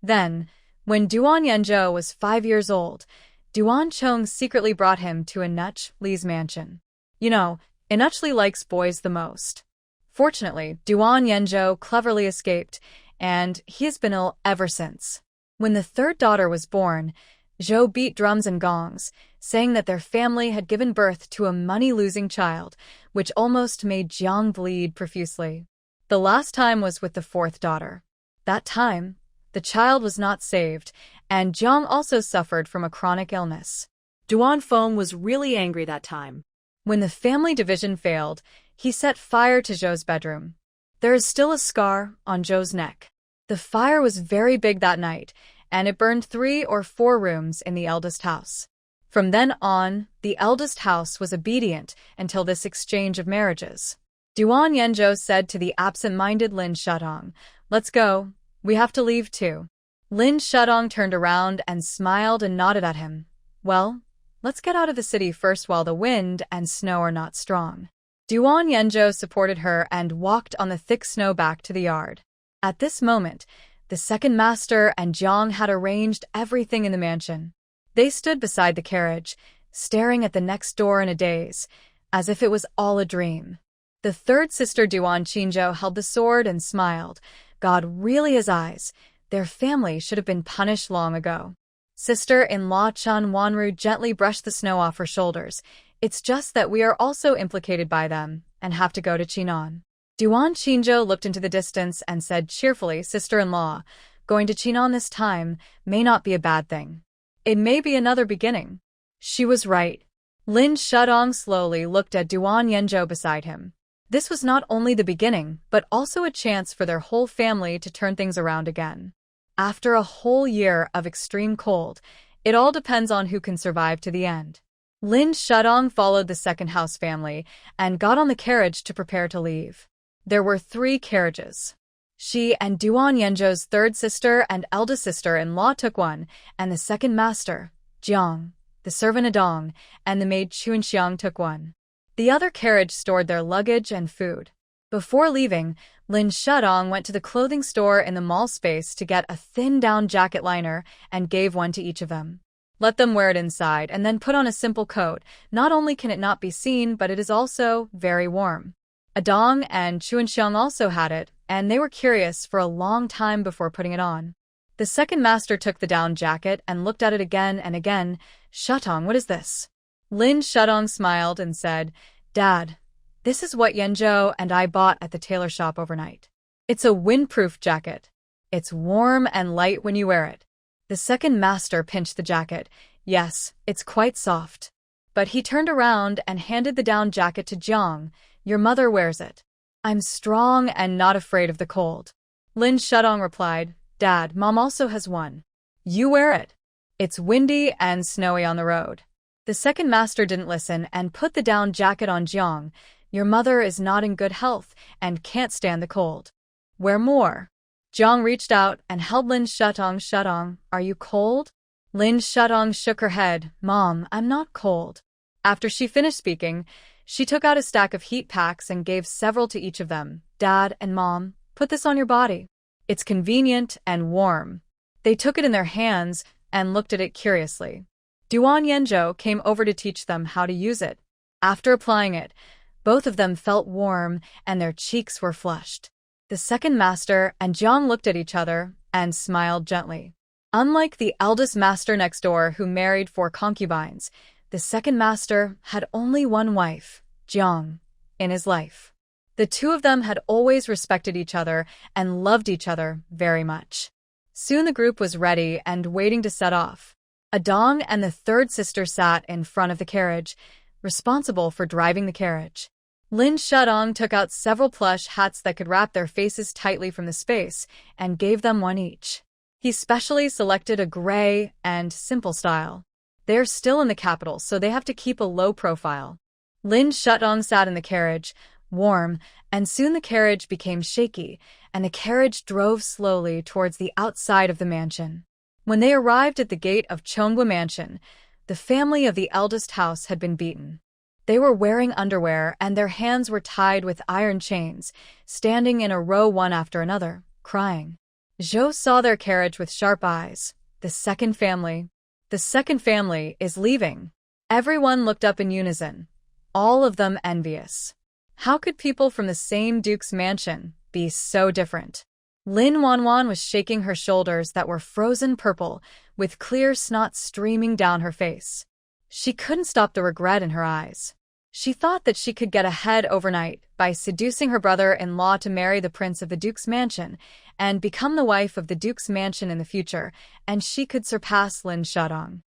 Speaker 1: Then, when Duan Yanzhou was 5 years old, Duan Cheng secretly brought him to Inuch Li's mansion. You know, Inuch Li likes boys the most. Fortunately, Duan Yanzhou cleverly escaped, and he has been ill ever since. When the third daughter was born, Zhou beat drums and gongs, saying that their family had given birth to a money-losing child, which almost made Jiang bleed profusely. The last time was with the fourth daughter. That time, the child was not saved, and Jiang also suffered from a chronic illness.
Speaker 2: Duan Feng was really angry that time.
Speaker 1: When the family division failed, he set fire to Zhou's bedroom. There is still a scar on Zhou's neck. The fire was very big that night, and it burned 3 or 4 rooms in the eldest house. From then on, the eldest house was obedient until this exchange of marriages. Duan Yanzhou said to the absent-minded Lin Shudong, "Let's go. We have to leave too." Lin Shudong turned around and smiled and nodded at him. "Well, let's get out of the city first while the wind and snow are not strong." Duan Yanzhou supported her and walked on the thick snow back to the yard. At this moment, the second master and Jiang had arranged everything in the mansion. They stood beside the carriage, staring at the next door in a daze, as if it was all a dream. The third sister Duan Qinzhou held the sword and smiled. God really has eyes. Their family should have been punished long ago. Sister-in-law Chen Wanru gently brushed the snow off her shoulders. "It's just that we are also implicated by them and have to go to Chinon." Duan Qinzhou looked into the distance and said cheerfully, "Sister-in-law, going to Chinon this time may not be a bad thing. It may be another beginning." She was right. Lin Shudong slowly looked at Duan Yanzhou beside him. This was not only the beginning, but also a chance for their whole family to turn things around again. After a whole year of extreme cold, it all depends on who can survive to the end. Lin Shudong followed the second house family and got on the carriage to prepare to leave. There were 3 carriages. She and Duan Yanzhou's third sister and eldest sister-in-law took one, and the second master, Jiang, the servant Adong, and the maid Chunxiang took one. The other carriage stored their luggage and food. Before leaving, Lin Shudong went to the clothing store in the mall space to get a thin down jacket liner and gave one to each of them. Let them wear it inside and then put on a simple coat. Not only can it not be seen, but it is also very warm. Adong and Chunxiang also had it, and they were curious for a long time before putting it on. The second master took the down jacket and looked at it again and again. "Shutong, what is this?" Lin Shudong smiled and said, "Dad, this is what Yanzhou and I bought at the tailor shop overnight. It's a windproof jacket. It's warm and light when you wear it." The second master pinched the jacket. "Yes, it's quite soft." But he turned around and handed the down jacket to Jiang. "Your mother wears it. I'm strong and not afraid of the cold." Lin Shudong replied, "Dad, Mom also has one. You wear it. It's windy and snowy on the road." The second master didn't listen and put the down jacket on Jiang. "Your mother is not in good health and can't stand the cold. Wear more." Jiang reached out and held Lin Shudong. "Shudong, are you cold?" Lin Shudong shook her head. "Mom, I'm not cold." After she finished speaking, she took out a stack of heat packs and gave several to each of them. "Dad and Mom, put this on your body. It's convenient and warm." They took it in their hands and looked at it curiously. Duan Yanzhou came over to teach them how to use it. After applying it, both of them felt warm and their cheeks were flushed. The second master and Jiang looked at each other and smiled gently. Unlike the eldest master next door who married 4 concubines, the second master had only one wife, Jiang, in his life. The two of them had always respected each other and loved each other very much. Soon the group was ready and waiting to set off. Adong and the third sister sat in front of the carriage, responsible for driving the carriage. Lin Shudong took out several plush hats that could wrap their faces tightly from the space and gave them one each. He specially selected a gray and simple style. They're still in the capital, so they have to keep a low profile. Lin Shudong sat in the carriage, warm, and soon the carriage became shaky, and the carriage drove slowly towards the outside of the mansion. When they arrived at the gate of Chonghua Mansion, the family of the eldest house had been beaten. They were wearing underwear and their hands were tied with iron chains, standing in a row one after another, crying. Zhou saw their carriage with sharp eyes. The second family. The second family is leaving. Everyone looked up in unison, all of them envious. How could people from the same duke's mansion be so different? Lin Wanwan was shaking her shoulders that were frozen purple, with clear snot streaming down her face. She couldn't stop the regret in her eyes. She thought that she could get ahead overnight by seducing her brother-in-law to marry the prince of the duke's mansion and become the wife of the duke's mansion in the future, and she could surpass Lin Shadong.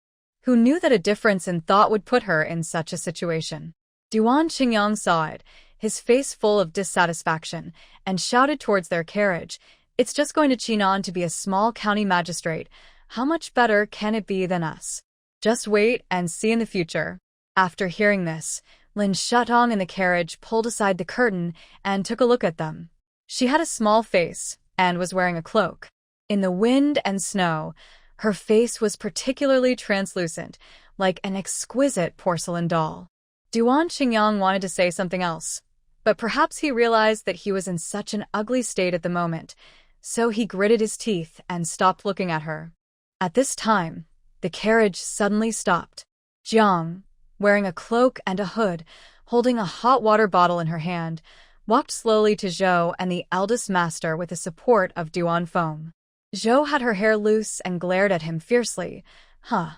Speaker 1: Who knew that a difference in thought would put her in such a situation? Duan Qingyang saw it, his face full of dissatisfaction, and shouted towards their carriage, "It's just going to Chinon to be a small county magistrate. How much better can it be than us? Just wait and see in the future." After hearing this, Lin Shadong in the carriage pulled aside the curtain and took a look at them. She had a small face and was wearing a cloak. In the wind and snow, her face was particularly translucent, like an exquisite porcelain doll. Duan Qingyang wanted to say something else, but perhaps he realized that he was in such an ugly state at the moment, so he gritted his teeth and stopped looking at her. At this time, the carriage suddenly stopped. Jiang, wearing a cloak and a hood, holding a hot water bottle in her hand, walked slowly to Zhou and the eldest master with the support of Duan Feng. Zhou had her hair loose and glared at him fiercely. "Huh?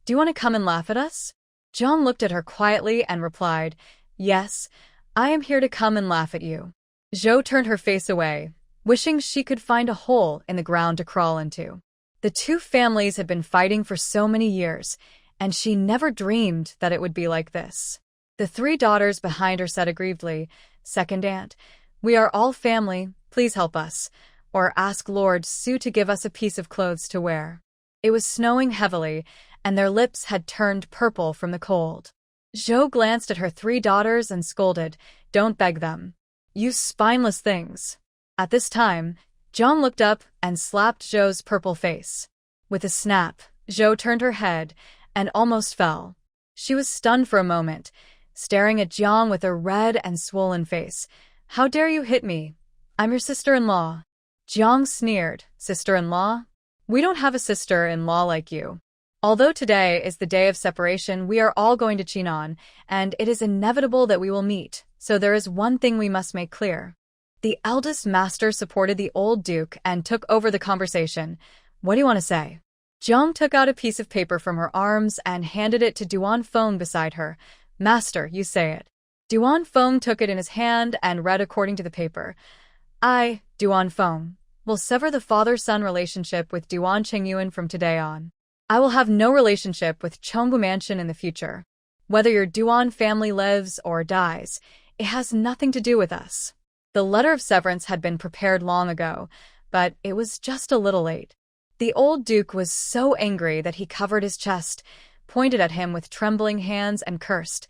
Speaker 1: Do you want to come and laugh at us?" Jiang looked at her quietly and replied, "Yes, I am here to come and laugh at you." Zhou turned her face away, wishing she could find a hole in the ground to crawl into. The two families had been fighting for so many years, and she never dreamed that it would be like this. The three daughters behind her said aggrievedly, "Second aunt, we are all family, please help us, or ask Lord Su to give us a piece of clothes to wear." It was snowing heavily, and their lips had turned purple from the cold. Zhou glanced at her three daughters and scolded, "Don't beg them. You spineless things." At this time, Jiang looked up and slapped Zhou's purple face. With a snap, Zhou turned her head and almost fell. She was stunned for a moment, staring at Jiang with a red and swollen face. "How dare you hit me? I'm your sister-in-law." Jiang sneered, "Sister-in-law? We don't have a sister-in-law like you. Although today is the day of separation, we are all going to Chinon, and it is inevitable that we will meet, so there is one thing we must make clear." The eldest master supported the old duke and took over the conversation. "What do you want to say?" Jiang took out a piece of paper from her arms and handed it to Duan Feng beside her. "Master, you say it." Duan Feng took it in his hand and read according to the paper. "I, Duan Feng, will sever the father-son relationship with Duan Chengyuan from today on. I will have no relationship with Chonghua Mansion in the future. Whether your Duan family lives or dies, it has nothing to do with us." The letter of severance had been prepared long ago, but it was just a little late. The old duke was so angry that he covered his chest, pointed at him with trembling hands and cursed,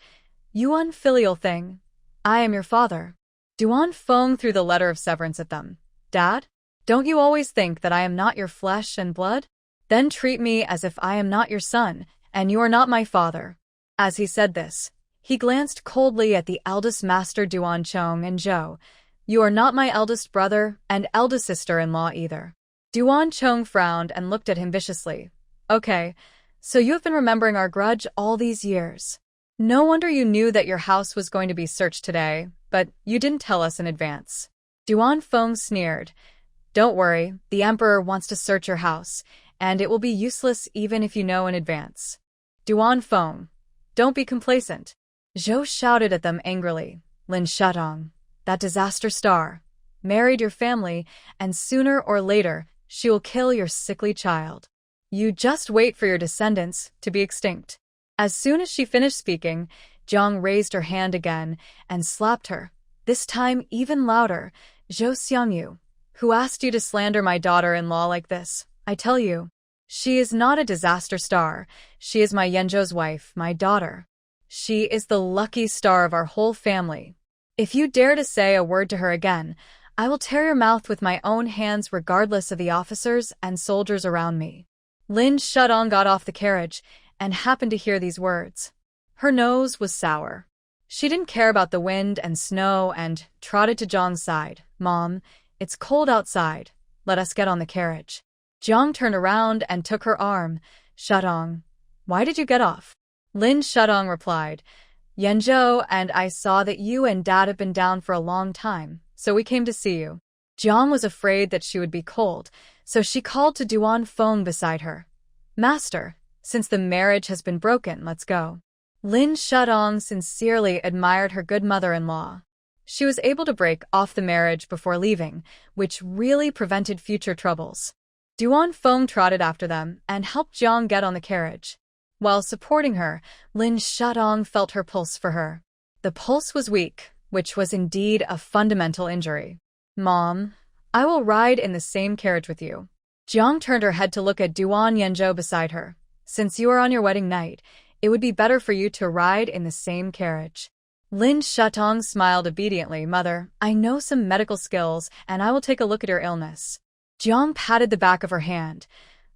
Speaker 1: "You unfilial thing! I am your father." Duan Feng threw the letter of severance at them. "Dad? Don't you always think that I am not your flesh and blood? Then treat me as if I am not your son, and you are not my father." As he said this, he glanced coldly at the eldest master Duan Chong and Zhou. "You are not my eldest brother and eldest sister-in-law either." Duan Chong frowned and looked at him viciously. "Okay, so you have been remembering our grudge all these years. No wonder you knew that your house was going to be searched today, but you didn't tell us in advance." Duan Feng sneered. "Don't worry, the emperor wants to search your house, and it will be useless even if you know in advance." "Duan Feng, don't be complacent." Zhou shouted at them angrily. "Lin Shadong, that disaster star, married your family, and sooner or later she will kill your sickly child. You just wait for your descendants to be extinct." As soon as she finished speaking, Jiang raised her hand again and slapped her, this time even louder. "Zhou Xiangyu, who asked you to slander my daughter-in-law like this? I tell you, she is not a disaster star. She is my Yanzhou's wife, my daughter. She is the lucky star of our whole family. If you dare to say a word to her again, I will tear your mouth with my own hands regardless of the officers and soldiers around me." Lin Shudong got off the carriage and happened to hear these words. Her nose was sour. She didn't care about the wind and snow and trotted to Zhang's side. Mom, it's cold outside. Let us get on the carriage. Zhang turned around and took her arm. Shudong, why did you get off? Lin Shudong replied, Yanzhou and I saw that you and Dad have been down for a long time, so we came to see you. Jiang was afraid that she would be cold, so she called to Duan Feng beside her. Master, since the marriage has been broken, let's go. Lin Shudong sincerely admired her good mother-in-law. She was able to break off the marriage before leaving, which really prevented future troubles. Duan Feng trotted after them and helped Jiang get on the carriage. While supporting her, Lin Shudong felt her pulse for her. The pulse was weak, which was indeed a fundamental injury. Mom, I will ride in the same carriage with you. Jiang turned her head to look at Duan Yanzhou beside her. Since you are on your wedding night, it would be better for you to ride in the same carriage. Lin Shudong smiled obediently. Mother, I know some medical skills, and I will take a look at your illness. Jiang patted the back of her hand.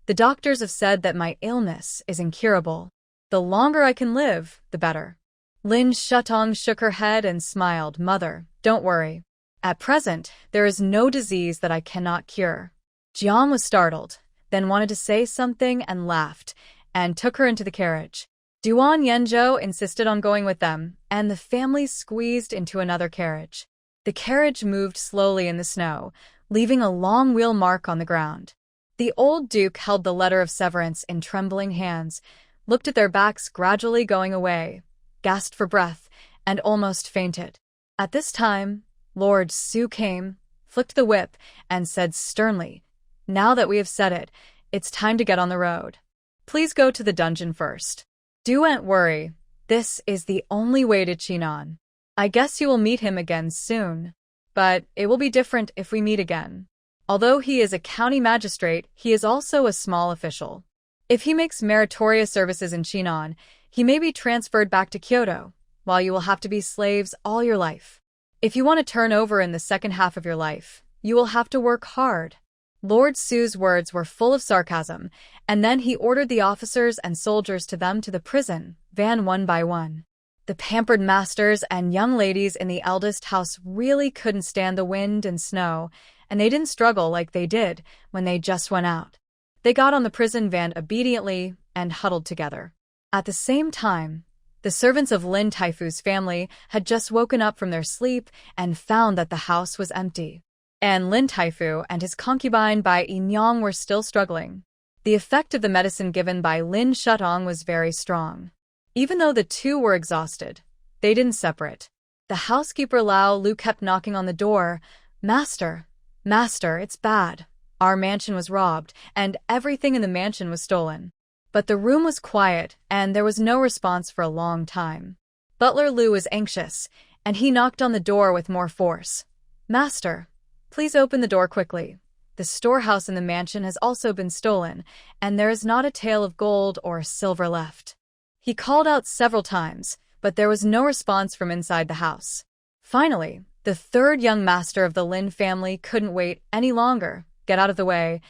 Speaker 1: The doctors have said that my illness is incurable. The longer I can live, the better. Lin Shudong shook her head and smiled. Mother, don't worry. At present, there is no disease that I cannot cure. Jiang was startled, then wanted to say something and laughed, and took her into the carriage. Duan Yanzhou insisted on going with them, and the family squeezed into another carriage. The carriage moved slowly in the snow, leaving a long wheel mark on the ground. The old duke held the letter of severance in trembling hands, looked at their backs gradually going away, gasped for breath, and almost fainted. At this time, Lord Su came, flicked the whip, and said sternly, Now that we have said it, it's time to get on the road. Please go to the dungeon first. Don't worry, this is the only way to Chinon. I guess you will meet him again soon. But it will be different if we meet again. Although he is a county magistrate, he is also a small official. If he makes meritorious services in Chinon, he may be transferred back to Kyoto, while you will have to be slaves all your life. If you want to turn over in the second half of your life, you will have to work hard. Lord Su's words were full of sarcasm, and then he ordered the officers and soldiers to the prison van one by one. The pampered masters and young ladies in the eldest house really couldn't stand the wind and snow, and they didn't struggle like they did when they just went out. They got on the prison van obediently and huddled together. At the same time, the servants of Lin Taifu's family had just woken up from their sleep and found that the house was empty. And Lin Taifu and his concubine Bai Yinyang were still struggling. The effect of the medicine given by Lin Shudong was very strong. Even though the two were exhausted, they didn't separate. The housekeeper Lao Lu kept knocking on the door. Master, it's bad. Our mansion was robbed, and everything in the mansion was stolen. But the room was quiet, and there was no response for a long time. Butler Lu was anxious, and he knocked on the door with more force. Master, please open the door quickly. The storehouse in the mansion has also been stolen, and there is not a tael of gold or silver left. He called out several times, but there was no response from inside the house. Finally, the third young master of the Lin family couldn't wait any longer. Get out of the way,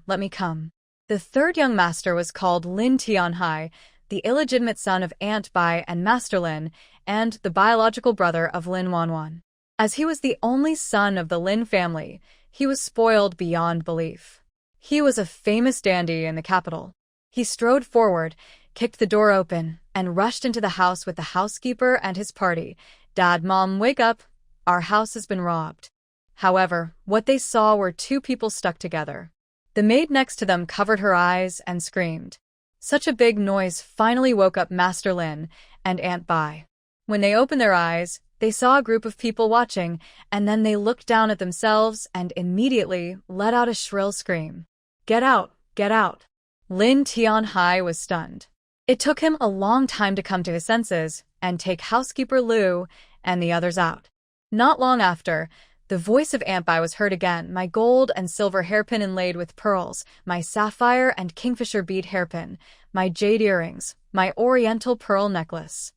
Speaker 1: let me come. The third young master was called Lin Tianhai, the illegitimate son of Aunt Bai and Master Lin, and the biological brother of Lin Wanwan. As he was the only son of the Lin family, he was spoiled beyond belief. He was a famous dandy in the capital. He strode forward, kicked the door open, and rushed into the house with the housekeeper and his party. Dad, Mom, wake up. Our house has been robbed. However, what they saw were two people stuck together. The maid next to them covered her eyes and screamed. Such a big noise finally woke up Master Lin and Aunt Bai. When they opened their eyes, they saw a group of people watching, and then they looked down at themselves and immediately let out a shrill scream. Get out, get out. Lin Tianhai was stunned. It took him a long time to come to his senses and take housekeeper Lu and the others out. Not long after, the voice of Aunt Bai was heard again. My gold and silver hairpin inlaid with pearls, my sapphire and kingfisher bead hairpin, my jade earrings, my oriental pearl necklace.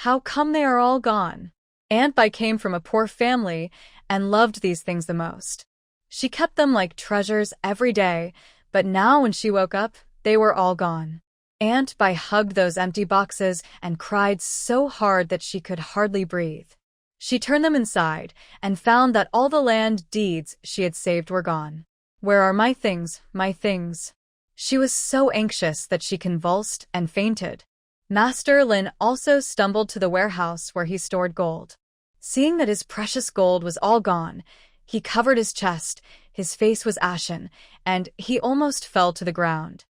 Speaker 1: How come they are all gone? Aunt Bai came from a poor family and loved these things the most. She kept them like treasures every day, But now when she woke up, they were all gone. Aunt Bai hugged those empty boxes and cried so hard that she could hardly breathe. She turned them inside and found that all the land deeds she had saved were gone. "Where are my things, my things?" She was so anxious that she convulsed and fainted. Master Lin also stumbled to the warehouse where he stored gold. Seeing that his precious gold was all gone, he covered his chest, his face was ashen, and he almost fell to the ground.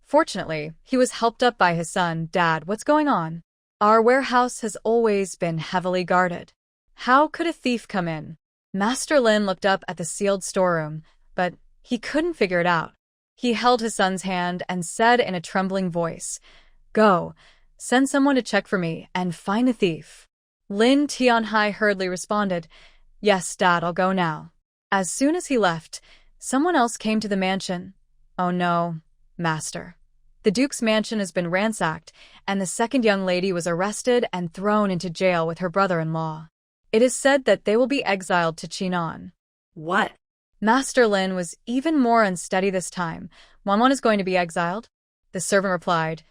Speaker 1: Fortunately, he was helped up by his son. "Dad, what's going on? Our warehouse has always been heavily guarded. How could a thief come in?" Master Lin looked up at the sealed storeroom, but he couldn't figure it out. He held his son's hand and said in a trembling voice, "Go, send someone to check for me and find the thief." Lin Tianhai hurriedly responded, "Yes, Dad, I'll go now." As soon as he left, someone else came to the mansion. "Oh no, Master. The Duke's mansion has been ransacked, and the second young lady was arrested and thrown into jail with her brother-in-law. It is said that they will be exiled to Chinon."
Speaker 2: What?
Speaker 1: Master Lin was even more unsteady this time. "Wanwan is going to be exiled?" The servant replied,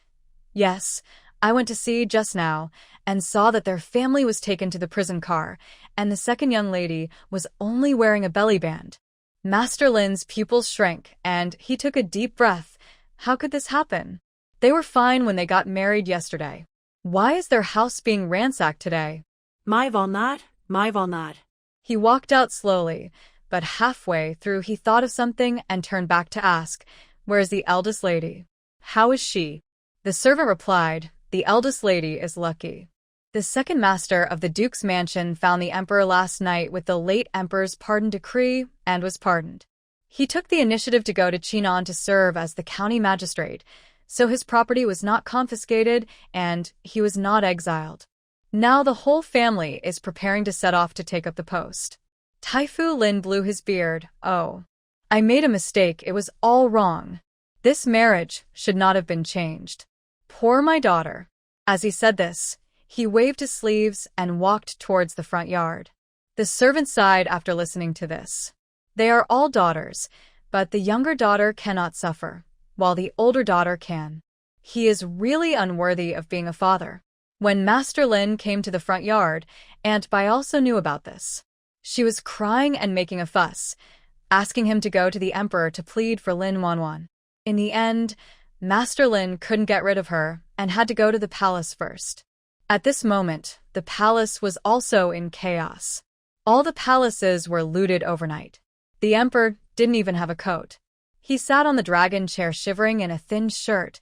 Speaker 1: "Yes, I went to see just now and saw that their family was taken to the prison car, and the second young lady was only wearing a belly band." Master Lin's pupils shrank, and he took a deep breath. How could this happen? They were fine when they got married yesterday. Why is their house being ransacked today?
Speaker 2: My valnat, my valnat.
Speaker 1: He walked out slowly, but halfway through he thought of something and turned back to ask, "Where is the eldest lady? How is she?" The servant replied, "The eldest lady is lucky." The second master of the Duke's mansion found the emperor last night with the late emperor's pardon decree and was pardoned. He took the initiative to go to Chinon to serve as the county magistrate, so his property was not confiscated and he was not exiled. Now the whole family is preparing to set off to take up the post. Taifu Lin blew his beard. "Oh, I made a mistake. It was all wrong. This marriage should not have been changed. Poor my daughter." As he said this, he waved his sleeves and walked towards the front yard. The servant sighed after listening to this. They are all daughters, but the younger daughter cannot suffer, while the older daughter can. He is really unworthy of being a father. When Master Lin came to the front yard, Aunt Bai also knew about this. She was crying and making a fuss, asking him to go to the emperor to plead for Lin Wanwan. In the end, Master Lin couldn't get rid of her and had to go to the palace first. At this moment, the palace was also in chaos. All the palaces were looted overnight. The emperor didn't even have a coat. He sat on the dragon chair shivering in a thin shirt.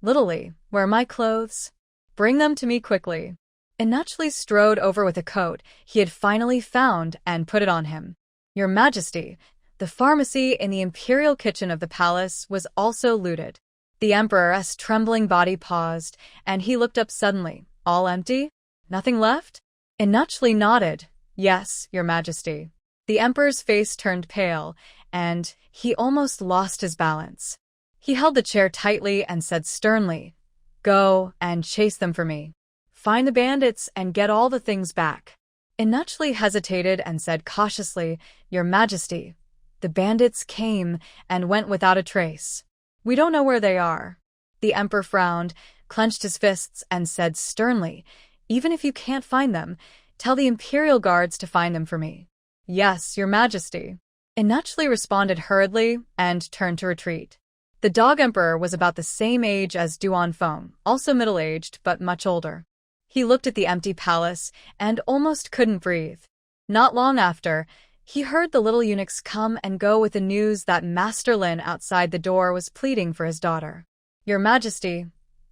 Speaker 1: "Littlely, where are my clothes? Bring them to me quickly." Inuchli strode over with a coat he had finally found and put it on him. "Your Majesty, the pharmacy in the imperial kitchen of the palace was also looted." The emperor's trembling body paused, and he looked up suddenly. "All empty? Nothing left?" Inuchli nodded. "Yes, Your Majesty." The emperor's face turned pale, and he almost lost his balance. He held the chair tightly and said sternly, "Go and chase them for me. Find the bandits and get all the things back." Inuchli hesitated and said cautiously, "Your Majesty, the bandits came and went without a trace. We don't know where they are." The emperor frowned, clenched his fists, and said sternly, "Even if you can't find them, tell the imperial guards to find them for me." "Yes, Your Majesty." Inuchli responded hurriedly and turned to retreat. The dog emperor was about the same age as Duan Feng, also middle-aged but much older. He looked at the empty palace and almost couldn't breathe. Not long after, he heard the little eunuchs come and go with the news that Master Lin outside the door was pleading for his daughter. "Your Majesty,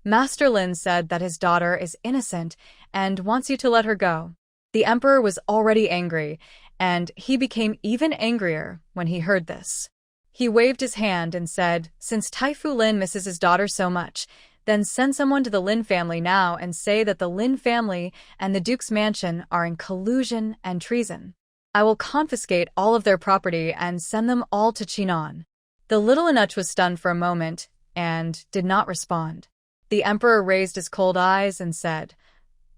Speaker 1: Master Lin said that his daughter is innocent and wants you to let her go." The emperor was already angry, and he became even angrier when he heard this. He waved his hand and said, "Since Taifu Lin misses his daughter so much, then send someone to the Lin family now and say that the Lin family and the Duke's mansion are in collusion and treason. I will confiscate all of their property and send them all to Chinon." The little Inuch was stunned for a moment and did not respond. The emperor raised his cold eyes and said,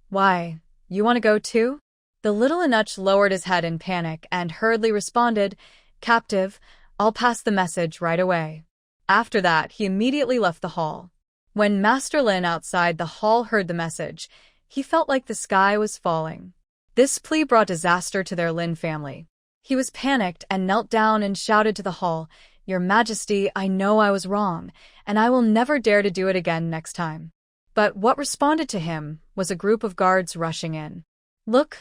Speaker 1: "Why, you want to go too?" The little Inuch lowered his head in panic and hurriedly responded, "Captive, I'll pass the message right away." After that, he immediately left the hall. When Master Lin outside the hall heard the message, he felt like the sky was falling. This plea brought disaster to their Lin family. He was panicked and knelt down and shouted to the hall, "Your Majesty, I know I was wrong, and I will never dare to do it again next time." But what responded to him was a group of guards rushing in. Look,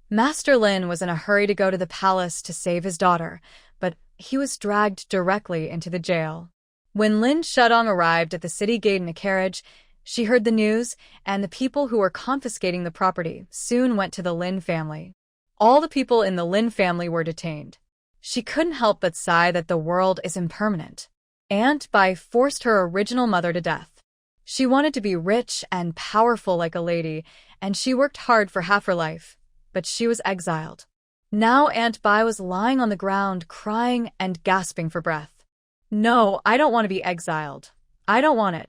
Speaker 1: Master Lin was in a hurry to go to the palace to save his daughter, but he was dragged directly into the jail. When Lin Shudong arrived at the city gate in a carriage, she heard the news, and the people who were confiscating the property soon went to the Lin family. All the people in the Lin family were detained. She couldn't help but sigh that the world is impermanent. Aunt Bai forced her original mother to death. She wanted to be rich and powerful like a lady, and she worked hard for half her life, but she was exiled. Now Aunt Bai was lying on the ground, crying and gasping for breath. No, I don't want to be exiled. I don't want it.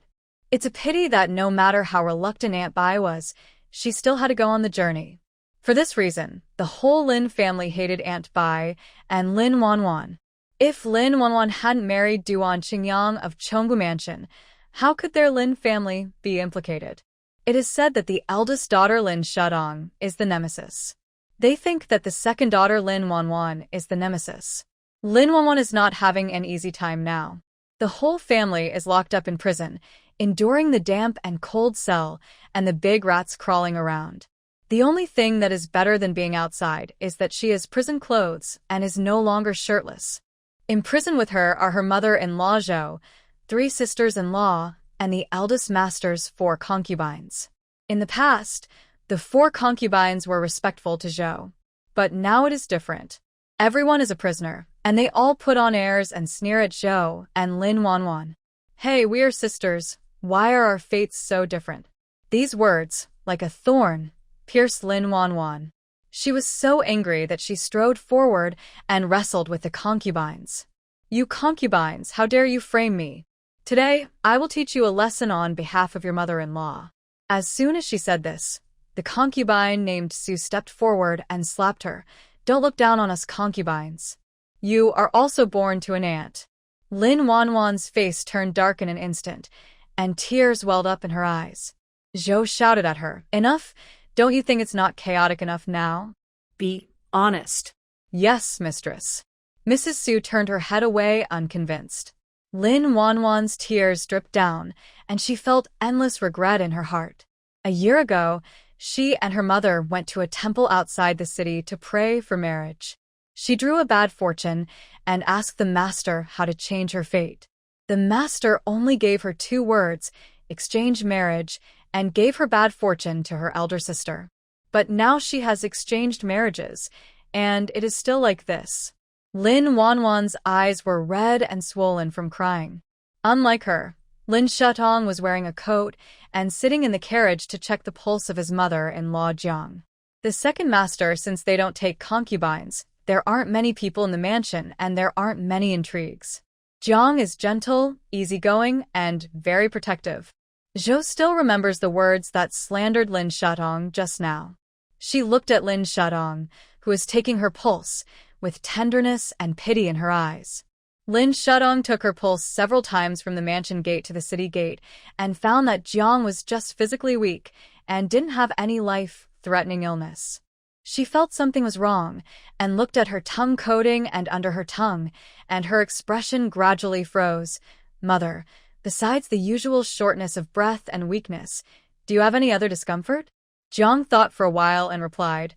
Speaker 1: It's a pity that no matter how reluctant Aunt Bai was, she still had to go on the journey. For this reason, the whole Lin family hated Aunt Bai and Lin Wanwan. If Lin Wanwan hadn't married Duan Qingyang of Chenggu Mansion, how could their Lin family be implicated? It is said that the eldest daughter Lin Shudong is the nemesis. They think that the second daughter Lin Wanwan is the nemesis. Lin Wanwan is not having an easy time now. The whole family is locked up in prison, enduring the damp and cold cell and the big rats crawling around. The only thing that is better than being outside is that she has prison clothes and is no longer shirtless. In prison with her are her mother-in-law Zhou, 3 sisters-in-law, and the eldest master's 4 concubines. In the past, the 4 concubines were respectful to Zhou. But now it is different. Everyone is a prisoner, and they all put on airs and sneer at Zhou and Lin Wanwan. Hey, we are sisters. Why are our fates so different? These words, like a thorn, pierced Lin Wanwan. She was so angry that she strode forward and wrestled with the concubines. You concubines, how dare you frame me? Today, I will teach you a lesson on behalf of your mother-in-law. As soon as she said this, the concubine named Su stepped forward and slapped her. Don't look down on us concubines. You are also born to an aunt. Lin Wanwan's face turned dark in an instant, and tears welled up in her eyes. Zhou shouted at her, "Enough? Don't you think it's not chaotic enough now?"
Speaker 2: Be honest.
Speaker 1: Yes, mistress. Mrs. Su turned her head away, unconvinced. Lin Wanwan's tears dripped down, and she felt endless regret in her heart. A year ago, she and her mother went to a temple outside the city to pray for marriage. She drew a bad fortune and asked the master how to change her fate. The master only gave her 2 words, exchange marriage, and gave her bad fortune to her elder sister. But now she has exchanged marriages, and it is still like this. Lin Wanwan's eyes were red and swollen from crying. Unlike her, Lin Shutong was wearing a coat and sitting in the carriage to check the pulse of his mother-in-law Jiang. The second master, since they don't take concubines, there aren't many people in the mansion and there aren't many intrigues. Jiang is gentle, easygoing, and very protective. Zhou still remembers the words that slandered Lin Shutong just now. She looked at Lin Shutong, who was taking her pulse, with tenderness and pity in her eyes. Lin Shudong took her pulse several times from the mansion gate to the city gate and found that Jiang was just physically weak and didn't have any life-threatening illness. She felt something was wrong and looked at her tongue coating and under her tongue, and her expression gradually froze. "Mother, besides the usual shortness of breath and weakness, do you have any other discomfort?" Jiang thought for a while and replied,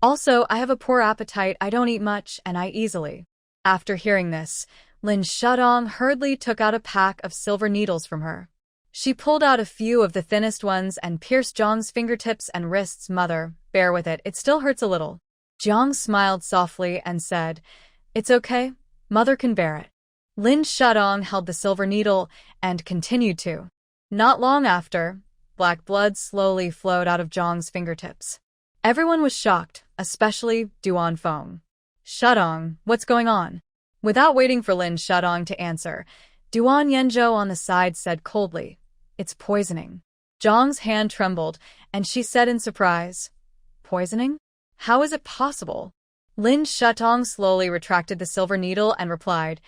Speaker 1: "Also, I have a poor appetite, I don't eat much, and I easily." After hearing this, Lin Shudong hurriedly took out a pack of silver needles from her. She pulled out a few of the thinnest ones and pierced Jiang's fingertips and wrists. "Mother, bear with it, it still hurts a little." Jiang smiled softly and said, "It's okay, Mother can bear it." Lin Shudong held the silver needle and continued to. Not long after, black blood slowly flowed out of Jiang's fingertips. Everyone was shocked, especially Duan Feng. "Shudong, what's going on?" Without waiting for Lin Shudong to answer, Duan Yanzhou on the side said coldly, "It's poisoning." Jiang's hand trembled, and she said in surprise, "Poisoning? How is it possible?" Lin Shudong slowly retracted the silver needle and replied,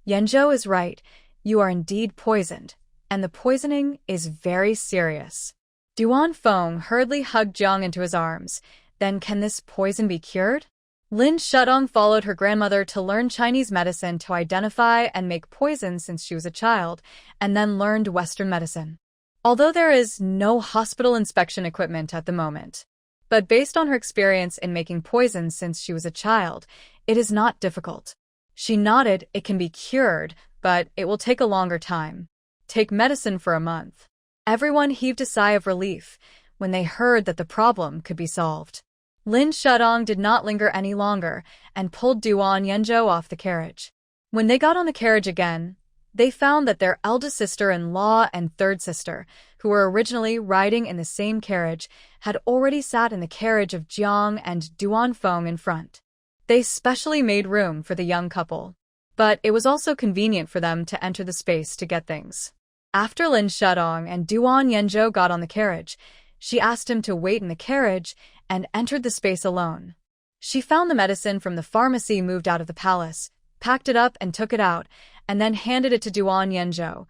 Speaker 1: "Yanzhou is right. You are indeed poisoned, and the poisoning is very serious. Duan Feng hurriedly hugged Jiang into his arms. Then can this poison be cured? Lin Shudong followed her grandmother to learn Chinese medicine to identify and make poison since she was a child, and then learned Western medicine. Although there is no hospital inspection equipment at the moment, but based on her experience in making poison since she was a child, it is not difficult. She nodded. It can be cured, but it will take a longer time. Take medicine for a month. Everyone heaved a sigh of relief when they heard that the problem could be solved. Lin Shudong did not linger any longer and pulled Duan Yenzhou off the carriage. When they got on the carriage again, they found that their eldest sister-in-law and third sister, who were originally riding in the same carriage, had already sat in the carriage of Jiang and Duan Feng in front. They specially made room for the young couple, but it was also convenient for them to enter the space to get things. After Lin Shudong and Duan Yenzhou got on the carriage, she asked him to wait in the carriage and entered the space alone. She found the medicine from the pharmacy moved out of the palace, packed it up and took it out, and then handed it to Duan Yenzhou.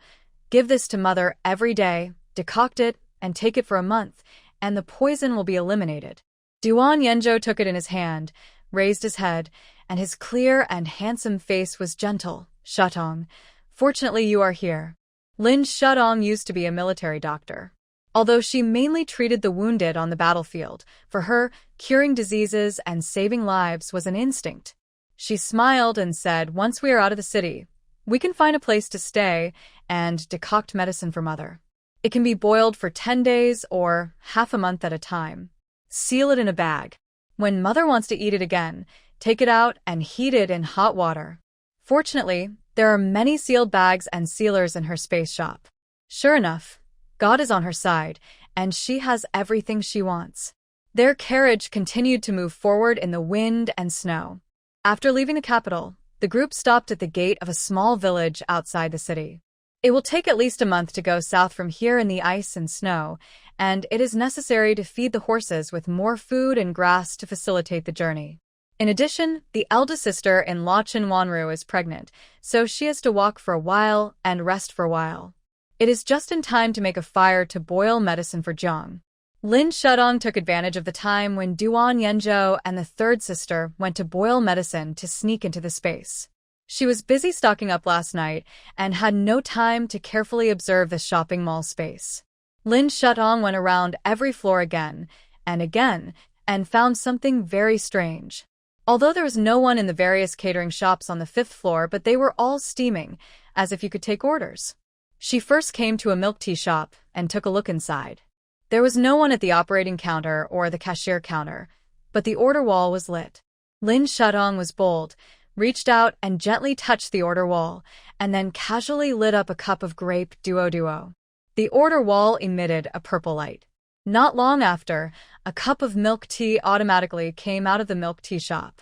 Speaker 1: Give this to mother every day, decoct it, and take it for a month, and the poison will be eliminated. Duan Yenzhou took it in his hand, raised his head, and his clear and handsome face was gentle. Shutong, fortunately you are here. Lin Shudong used to be a military doctor. Although she mainly treated the wounded on the battlefield, for her, curing diseases and saving lives was an instinct. She smiled and said, once we are out of the city, we can find a place to stay and decoct medicine for mother. It can be boiled for 10 days or half a month at a time. Seal it in a bag. When mother wants to eat it again, take it out and heat it in hot water. Fortunately, there are many sealed bags and sealers in her space shop. Sure enough, God is on her side, and she has everything she wants. Their carriage continued to move forward in the wind and snow. After leaving the capital, the group stopped at the gate of a small village outside the city. It will take at least a month to go south from here in the ice and snow, and it is necessary to feed the horses with more food and grass to facilitate the journey. In addition, the eldest sister-in-law Chen Wanru is pregnant, so she has to walk for a while and rest for a while. It is just in time to make a fire to boil medicine for Jiang. Lin Shudong took advantage of the time when Duan Yenzhou and the third sister went to boil medicine to sneak into the space. She was busy stocking up last night and had no time to carefully observe the shopping mall space. Lin Shudong went around every floor again and found something very strange. Although there was no one in the various catering shops on the 5th floor, but they were all steaming, as if you could take orders. She first came to a milk tea shop and took a look inside. There was no one at the operating counter or the cashier counter, but the order wall was lit. Lin Shudong was bold, reached out and gently touched the order wall, and then casually lit up a cup of grape duo. The order wall emitted a purple light. Not long after, a cup of milk tea automatically came out of the milk tea shop.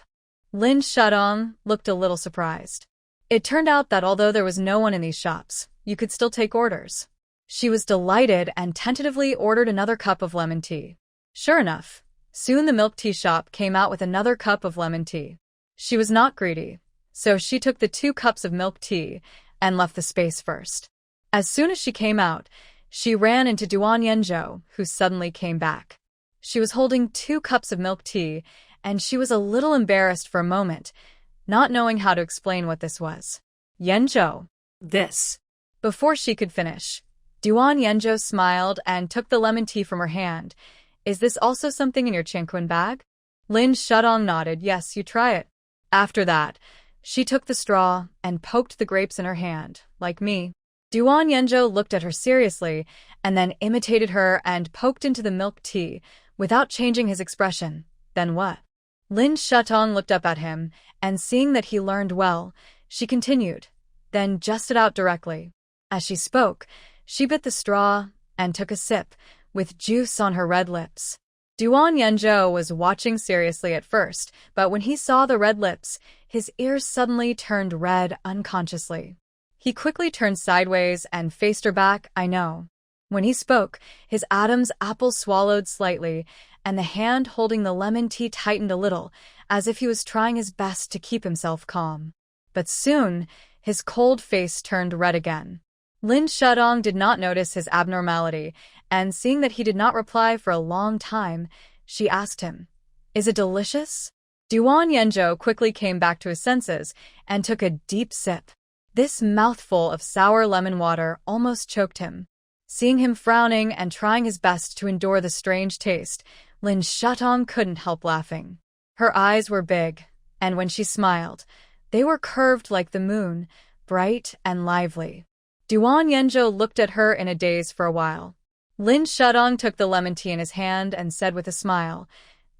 Speaker 1: Lin Shudong looked a little surprised. It turned out that although there was no one in these shops, you could still take orders. She was delighted and tentatively ordered another cup of lemon tea. Sure enough, soon the milk tea shop came out with another cup of lemon tea. She was not greedy, so she took the 2 cups of milk tea and left the space first. As soon as she came out, she ran into Duan Yenzhou, who suddenly came back. She was holding 2 cups of milk tea, and she was a little embarrassed for a moment, not knowing how to explain what this was. Yenzhou.
Speaker 2: This.
Speaker 1: Before she could finish, Duan Yenzhou smiled and took the lemon tea from her hand. Is this also something in your Qianquan bag? Lin Shudong nodded. Yes, you try it. After that, she took the straw and poked the grapes in her hand, like me. Duan Yenzhou looked at her seriously and then imitated her and poked into the milk tea without changing his expression. Then what? Lin Shudong looked up at him, and seeing that he learned well, she continued, then just it out directly. As she spoke, she bit the straw and took a sip, with juice on her red lips. Duan Yenzhou was watching seriously at first, but when he saw the red lips, his ears suddenly turned red unconsciously. He quickly turned sideways and faced her back. I know. When he spoke, his Adam's apple swallowed slightly, and the hand holding the lemon tea tightened a little, as if he was trying his best to keep himself calm. But soon, His cold face turned red again. Lin Shudong did not notice his abnormality, and seeing that he did not reply for a long time, she asked him, "Is it delicious?" Duan Yanzhou quickly came back to his senses and took a deep sip. This mouthful of sour lemon water almost choked him. Seeing him frowning and trying his best to endure the strange taste, Lin Shudong couldn't help laughing. Her eyes were big, and when she smiled, they were curved like the moon, bright and lively. Duan Yanzhou looked at her in a daze for a while. Lin Shudong took the lemon tea in his hand and said with a smile,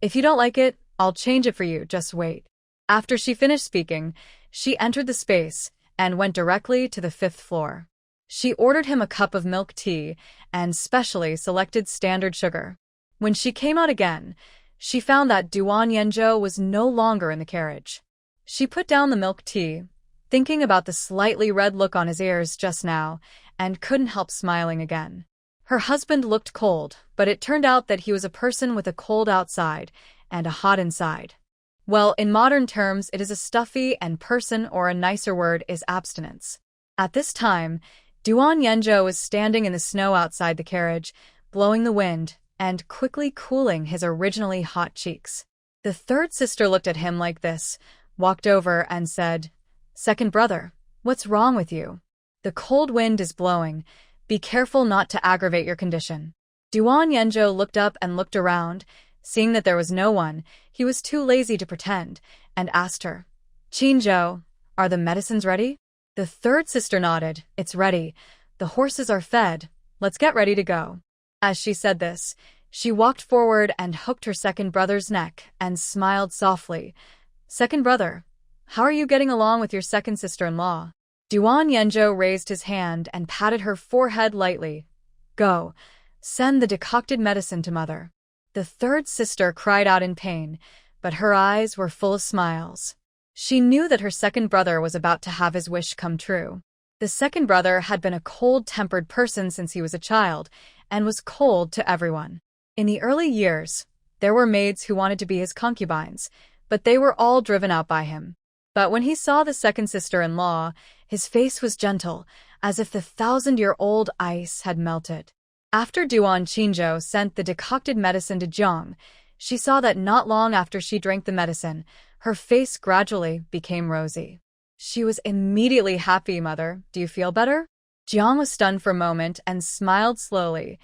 Speaker 1: "If you don't like it, I'll change it for you, just wait." After she finished speaking, she entered the space and went directly to the 5th floor. She ordered him a cup of milk tea and specially selected standard sugar. When she came out again, she found that Duan Yanzhou was no longer in the carriage. She put down the milk tea, thinking about the slightly red look on his ears just now, and couldn't help smiling again. Her husband looked cold, but it turned out that he was a person with a cold outside and a hot inside. Well, in modern terms, it is a stuffy and person, or a nicer word is abstinence. At this time, Duan Yanzhou was standing in the snow outside the carriage, blowing the wind and quickly cooling his originally hot cheeks. The third sister looked at him like this, walked over and said, "Second brother, what's wrong with you? The cold wind is blowing. Be careful not to aggravate your condition." Duan Yanzhou looked up and looked around. Seeing that there was no one, he was too lazy to pretend, and asked her, "Qinzhou, are the medicines ready?" The third sister nodded. "It's ready. The horses are fed. Let's get ready to go." As she said this, she walked forward and hooked her second brother's neck and smiled softly. "Second brother, how are you getting along with your second sister-in-law?" Duan Yanzhou raised his hand and patted her forehead lightly. "Go, send the decocted medicine to mother." The third sister cried out in pain, but her eyes were full of smiles. She knew that her second brother was about to have his wish come true. The second brother had been a cold-tempered person since he was a child, and was cold to everyone. In the early years, there were maids who wanted to be his concubines, but they were all driven out by him. But when he saw the second sister-in-law, his face was gentle, as if the 1,000-year-old ice had melted. After Duan Qinzhou sent the decocted medicine to Jiang, she saw that not long after she drank the medicine, her face gradually became rosy. She was immediately happy. "Mother, do you feel better?" Jiang was stunned for a moment and smiled slowly.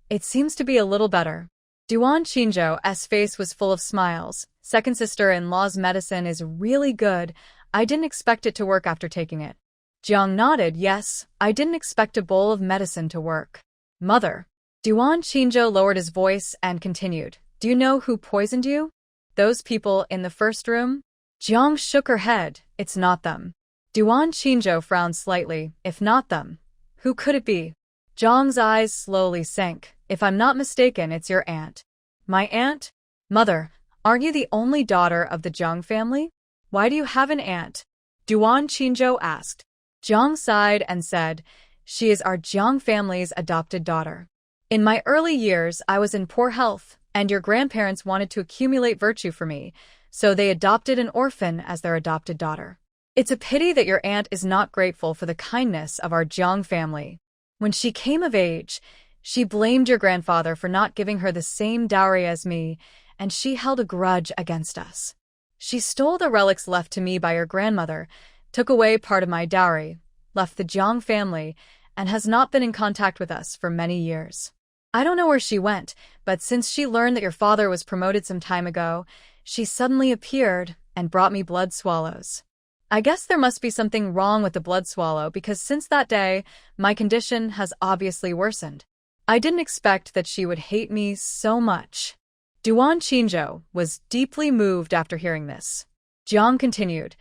Speaker 1: "It seems to be a little better." Duan Qinzhou's face was full of smiles. "Second sister-in-law's medicine is really good. I didn't expect it to work after taking it." Jiang nodded. "Yes, I didn't expect a bowl of medicine to work." "Mother." Duan Qinzhou lowered his voice and continued, "Do you know who poisoned you? Those people in the first room?" Jiang shook her head. "It's not them." Duan Qinzhou frowned slightly. "If not them, who could it be?" Jiang's eyes slowly sank. "If I'm not mistaken, it's your aunt." "My aunt?" "Mother, aren't you the only daughter of the Jiang family? Why do you have an aunt?" Duan Qinzhou asked. Jiang sighed and said, "She is our Jiang family's adopted daughter. In my early years, I was in poor health, and your grandparents wanted to accumulate virtue for me, so they adopted an orphan as their adopted daughter. It's a pity that your aunt is not grateful for the kindness of our Jiang family. When she came of age, she blamed your grandfather for not giving her the same dowry as me, and she held a grudge against us. She stole the relics left to me by your grandmother, took away part of my dowry, left the Jiang family, and has not been in contact with us for many years. I don't know where she went, but since she learned that your father was promoted some time ago, she suddenly appeared and brought me blood swallows. I guess there must be something wrong with the blood swallow, because since that day, my condition has obviously worsened. I didn't expect that she would hate me so much." Duan Qinzhou was deeply moved after hearing this. Jiang continued,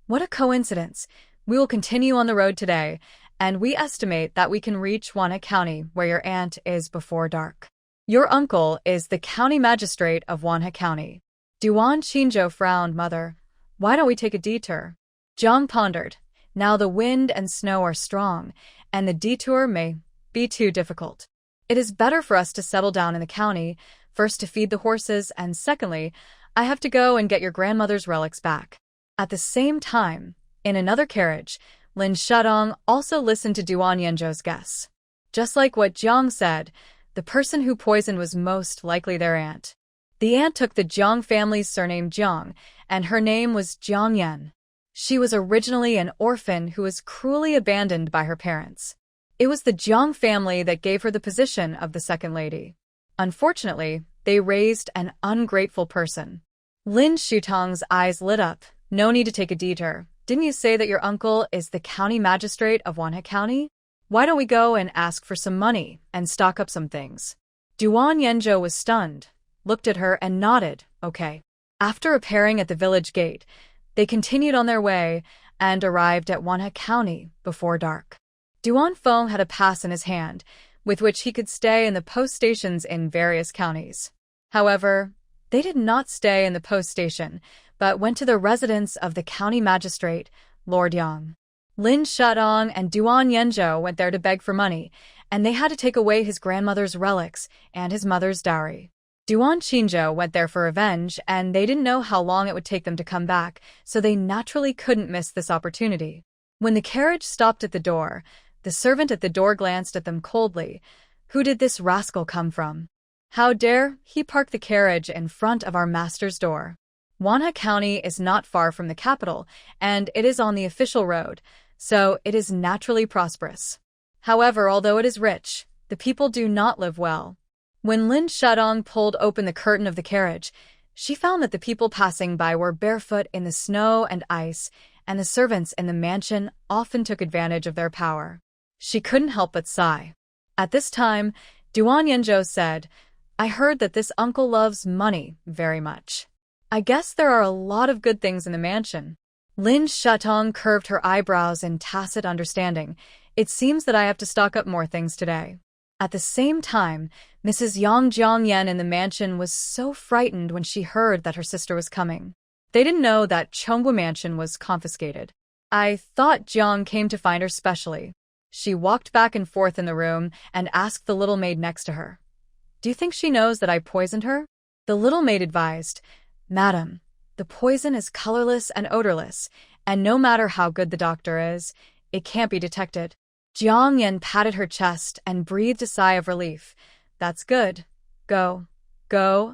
Speaker 1: "What a coincidence. We will continue on the road today, and we estimate that we can reach Wanhe County, where your aunt is, before dark. Your uncle is the county magistrate of Wanhe County." Duan Qinzhou frowned. "Mother, why don't we take a detour?" Jiang pondered. Now the wind and snow are strong, and the detour may be too difficult. It is better for us to settle down in the county, first to feed the horses, and secondly, I have to go and get your grandmother's relics back. At the same time, in another carriage, Lin Shudong also listened to Duan Yanzhou's guess. Just like what Jiang said, the person who poisoned was most likely their aunt. The aunt took the Jiang family's surname Jiang, and her name was Jiang Yan. She was originally an orphan who was cruelly abandoned by her parents. It was the Jiang family that gave her the position of the second lady. Unfortunately, they raised an ungrateful person. Lin Shutong's eyes lit up. No need to take a detour. Didn't you say that your uncle is the county magistrate of Wanhe County? Why don't we go and ask for some money and stock up some things? Duan Yanzhou was stunned, looked at her and nodded, okay. After appearing at the village gate, they continued on their way and arrived at Wanhe County before dark. Duan Feng had a pass in his hand, with which he could stay in the post stations in various counties. However, they did not stay in the post station, but went to the residence of the county magistrate, Lord Yang. Lin Shudong and Duan Yanzhou went there to beg for money, and they had to take away his grandmother's relics and his mother's dowry. Duan Qinzhou went there for revenge, and they didn't know how long it would take them to come back, so they naturally couldn't miss this opportunity. When the carriage stopped at the door, the servant at the door glanced at them coldly. Who did this rascal come from? How dare he park the carriage in front of our master's door? Wanhe County is not far from the capital, and it is on the official road, so it is naturally prosperous. However, although it is rich, the people do not live well. When Lin Shudong pulled open the curtain of the carriage, she found that the people passing by were barefoot in the snow and ice, and the servants in the mansion often took advantage of their power. She couldn't help but sigh. At this time, Duan Yanzhou said, I heard that this uncle loves money very much. I guess there are a lot of good things in the mansion. Lin Shutong curved her eyebrows in tacit understanding. It seems that I have to stock up more things today. At the same time, Mrs. Yang Jiangyan in the mansion was so frightened when she heard that her sister was coming. They didn't know that Chongwu Mansion was confiscated. I thought Jiang came to find her specially. She walked back and forth in the room and asked the little maid next to her. Do you think she knows that I poisoned her? The little maid advised, Madam, the poison is colorless and odorless, and no matter how good the doctor is, it can't be detected. Jiang Yan patted her chest and breathed a sigh of relief. That's good. Go,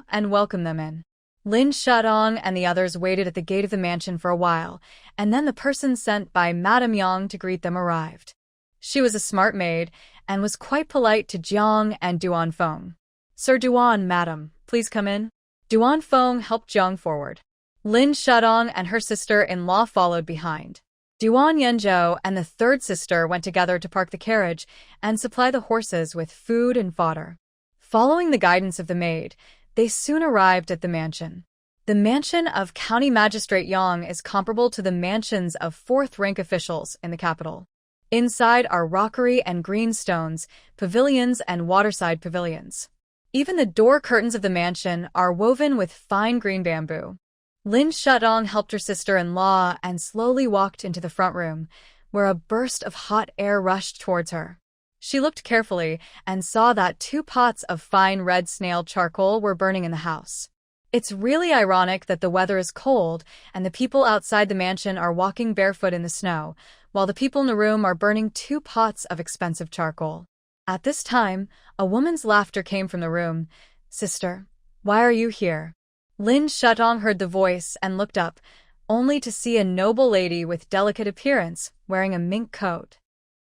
Speaker 1: and welcome them in. Lin Shudong and the others waited at the gate of the mansion for a while, and then the person sent by Madame Yang to greet them arrived. She was a smart maid and was quite polite to Jiang and Duan Feng. Sir Duan, madam, please come in. Duan Feng helped Jiang forward. Lin Shudong and her sister-in-law followed behind. Duan Yanzhou and the third sister went together to park the carriage and supply the horses with food and fodder. Following the guidance of the maid, they soon arrived at the mansion. The mansion of County Magistrate Yang is comparable to the mansions of fourth-rank officials in the capital. Inside are rockery and green stones, pavilions and waterside pavilions. Even the door curtains of the mansion are woven with fine green bamboo. Lin Shudong helped her sister-in-law and slowly walked into the front room, where a burst of hot air rushed towards her. She looked carefully and saw that 2 pots of fine red snail charcoal were burning in the house. It's really ironic that the weather is cold and the people outside the mansion are walking barefoot in the snow, while the people in the room are burning 2 pots of expensive charcoal. At this time, a woman's laughter came from the room. Sister, why are you here? Lin Shudong heard the voice and looked up, only to see a noble lady with delicate appearance wearing a mink coat.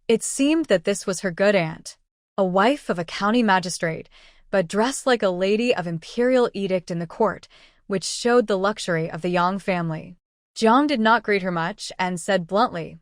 Speaker 1: It seemed that this was her good aunt, a wife of a county magistrate, but dressed like a lady of imperial edict in the court, which showed the luxury of the Yang family. Jiang did not greet her much and said bluntly,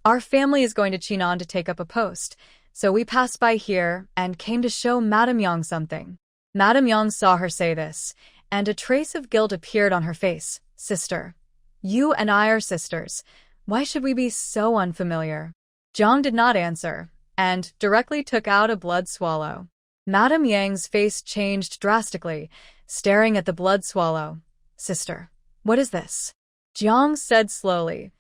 Speaker 1: Our family is going to Chinan to take up a post, so we passed by here and came to show Madame Yang something. Madame Yang saw her say this, and a trace of guilt appeared on her face. Sister, you and I are sisters. Why should we be so unfamiliar? Jiang did not answer, and directly took out a blood swallow. Madame Yang's face changed drastically, staring at the blood swallow. Sister, what is this? Jiang said slowly,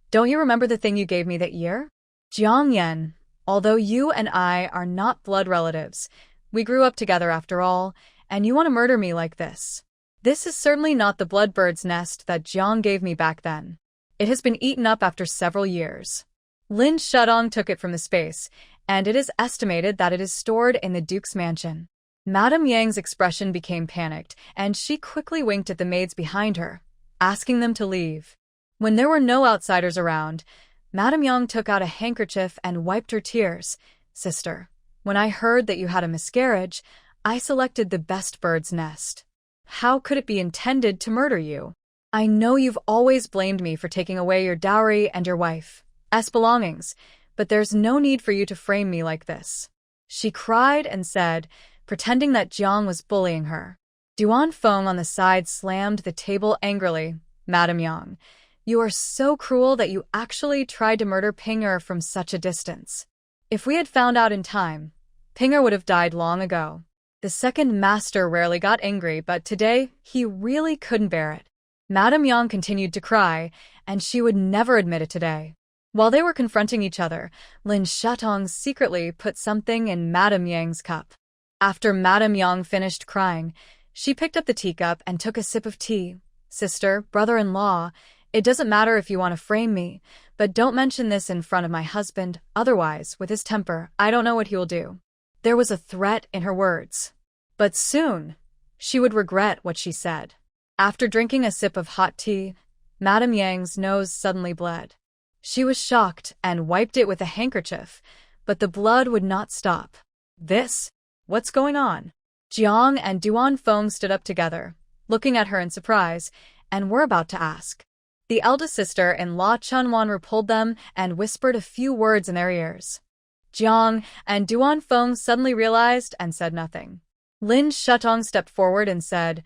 Speaker 1: Don't you remember the thing you gave me that year? Jiang Yan, although you and I are not blood relatives, we grew up together after all, and you want to murder me like this. This is certainly not the bloodbird's nest that Jiang gave me back then. It has been eaten up after several years. Lin Shudong took it from the space, and it is estimated that it is stored in the Duke's mansion. Madame Yang's expression became panicked, and she quickly winked at the maids behind her, asking them to leave. When there were no outsiders around, Madame Yang took out a handkerchief and wiped her tears. "Sister, when I heard that you had a miscarriage, I selected the best bird's nest. How could it be intended to murder you? I know you've always blamed me for taking away your dowry and your wife's belongings, but there's no need for you to frame me like this," she cried and said, pretending that Jiang was bullying her. Duan Feng on the side slammed the table angrily. "Madame Yang, you are so cruel that you actually tried to murder Pinger from such a distance. If we had found out in time, Pinger would have died long ago." The second master rarely got angry, but today he really couldn't bear it. Madame Yang continued to cry, and she would never admit it today. While they were confronting each other, Lin Shudong secretly put something in Madame Yang's cup. After Madame Yang finished crying, she picked up the teacup and took a sip of tea. "Sister, brother-in-law, it doesn't matter if you want to frame me, but don't mention this in front of my husband, otherwise, with his temper, I don't know what he will do." There was a threat in her words. But soon, she would regret what she said. After drinking a sip of hot tea, Madame Yang's nose suddenly bled. She was shocked and wiped it with a handkerchief, but the blood would not stop. What's going on?" Jiang and Duan Feng stood up together, looking at her in surprise, and were about to ask. The eldest sister-in-law Chunwan repelled them and whispered a few words in their ears. Jiang and Duan Feng suddenly realized and said nothing. Lin Shudong stepped forward and said,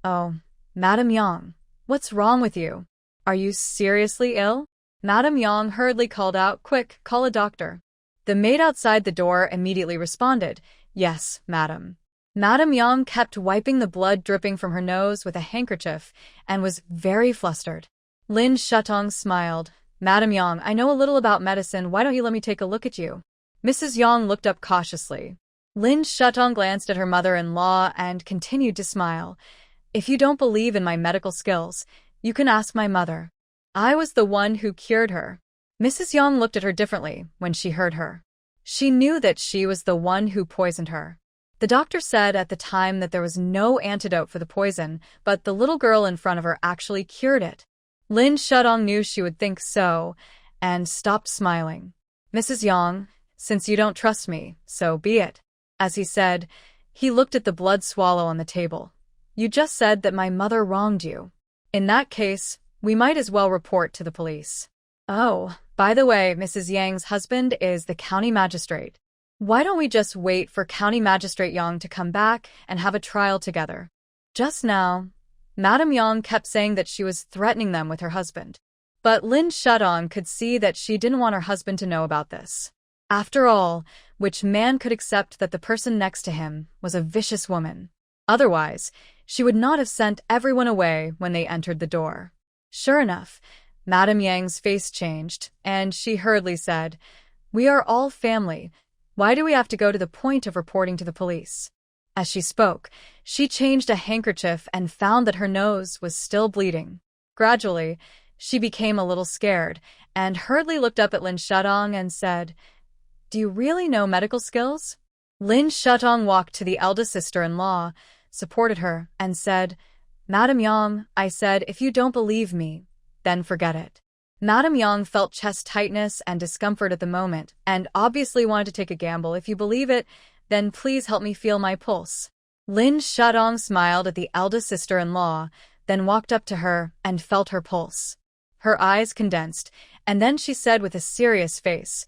Speaker 1: "Oh, Madame Yang, what's wrong with you? Are you seriously ill?" Madame Yang hurriedly called out, "Quick, call a doctor." The maid outside the door immediately responded, "Yes, madam." Madame Yang kept wiping the blood dripping from her nose with a handkerchief and was very flustered. Lin Shudong smiled. "Madame Yang, I know a little about medicine, why don't you let me take a look at you?" Mrs. Yang looked up cautiously. Lin Shudong glanced at her mother-in-law and continued to smile. "If you don't believe in my medical skills, you can ask my mother. I was the one who cured her." Mrs. Yang looked at her differently when she heard her. She knew that she was the one who poisoned her. The doctor said at the time that there was no antidote for the poison, but the little girl in front of her actually cured it. Lin Shudong knew she would think so, and stopped smiling. "Mrs. Yang, since you don't trust me, so be it." As he said, he looked at the blood swallow on the table. "You just said that my mother wronged you. In that case, we might as well report to the police. Oh, by the way, Mrs. Yang's husband is the county magistrate. Why don't we just wait for County Magistrate Yang to come back and have a trial together?" Just now, Madame Yang kept saying that she was threatening them with her husband. But Lin Shudong could see that she didn't want her husband to know about this. After all, which man could accept that the person next to him was a vicious woman? Otherwise, she would not have sent everyone away when they entered the door. Sure enough, Madame Yang's face changed, and she hurriedly said, "We are all family. Why do we have to go to the point of reporting to the police?" As she spoke, she changed a handkerchief and found that her nose was still bleeding. Gradually, she became a little scared, and hurriedly looked up at Lin Shudong and said, "Do you really know medical skills?" Lin Shudong walked to the eldest sister-in-law, supported her, and said, "Madame Yang, I said, if you don't believe me, then forget it." Madame Yang felt chest tightness and discomfort at the moment, and obviously wanted to take a gamble. "If you believe it, then please help me feel my pulse." Lin Shudong smiled at the eldest sister-in-law, then walked up to her and felt her pulse. Her eyes condensed, and then she said with a serious face,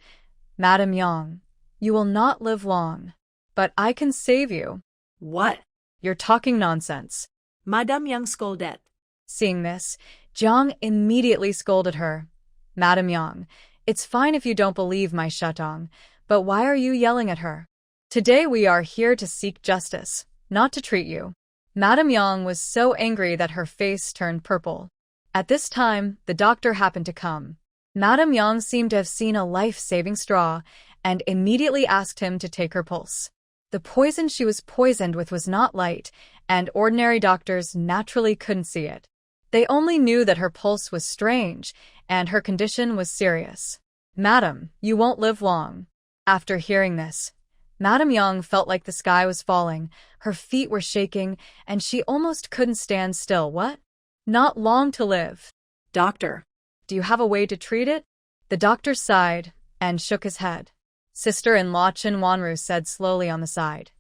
Speaker 1: "Madame Yang, you will not live long, but I can save you."
Speaker 2: "What?"
Speaker 1: "You're talking nonsense."
Speaker 2: Madame Yang scolded.
Speaker 1: Seeing this, Jiang immediately scolded her. "Madame Yang, it's fine if you don't believe my Shudong, but why are you yelling at her? Today we are here to seek justice, not to treat you." Madame Yang was so angry that her face turned purple. At this time, the doctor happened to come. Madame Yang seemed to have seen a life-saving straw, and immediately asked him to take her pulse. The poison she was poisoned with was not light, and ordinary doctors naturally couldn't see it. They only knew that her pulse was strange, and her condition was serious. Madam, you won't live long. After hearing this, Madame Yang felt like the sky was falling, her feet were shaking, and she almost couldn't stand still. What? Not long to live.
Speaker 2: Doctor.
Speaker 1: Do you have a way to treat it? The doctor sighed and shook his head. Sister-in-law Chen Wanru said slowly on the side.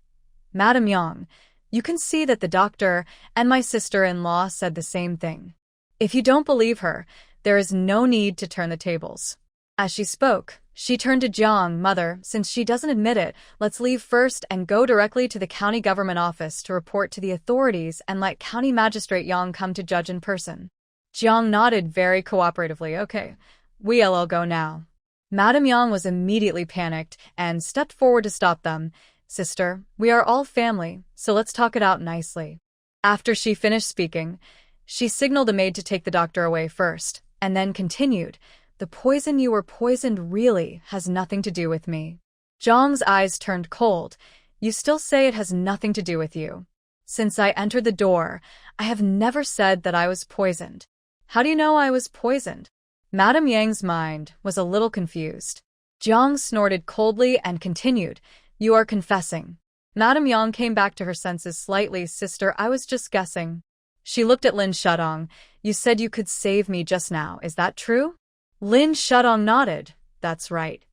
Speaker 1: Madame Yang, you can see that the doctor and my sister-in-law said the same thing. If you don't believe her, there is no need to turn the tables. As she spoke, she turned to Jiang. Mother, since she doesn't admit it, let's leave first and go directly to the county government office to report to the authorities and let County Magistrate Yang come to judge in person. Jiang nodded very cooperatively. Okay, we'll go now. Madame Yang was immediately panicked and stepped forward to stop them. Sister, we are all family, so let's talk it out nicely. After she finished speaking, she signaled a maid to take the doctor away first, and then continued. The poison you were poisoned really has nothing to do with me. Zhang's eyes turned cold. You still say it has nothing to do with you. Since I entered the door, I have never said that I was poisoned. How do you know I was poisoned? Madame Yang's mind was a little confused. Zhang snorted coldly and continued. You are confessing. Madame Yang came back to her senses slightly. Sister, I was just guessing. She looked at Lin Shudong. You said you could save me just now, is that true? Lin Shudong nodded. That's right.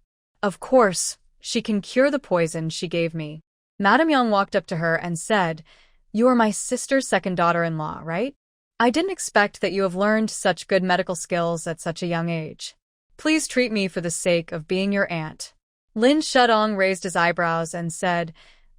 Speaker 1: Of course, she can cure the poison she gave me. Madame Yang walked up to her and said, You are my sister's second daughter-in-law, right? I didn't expect that you have learned such good medical skills at such a young age. Please treat me for the sake of being your aunt. Lin Shudong raised his eyebrows and said,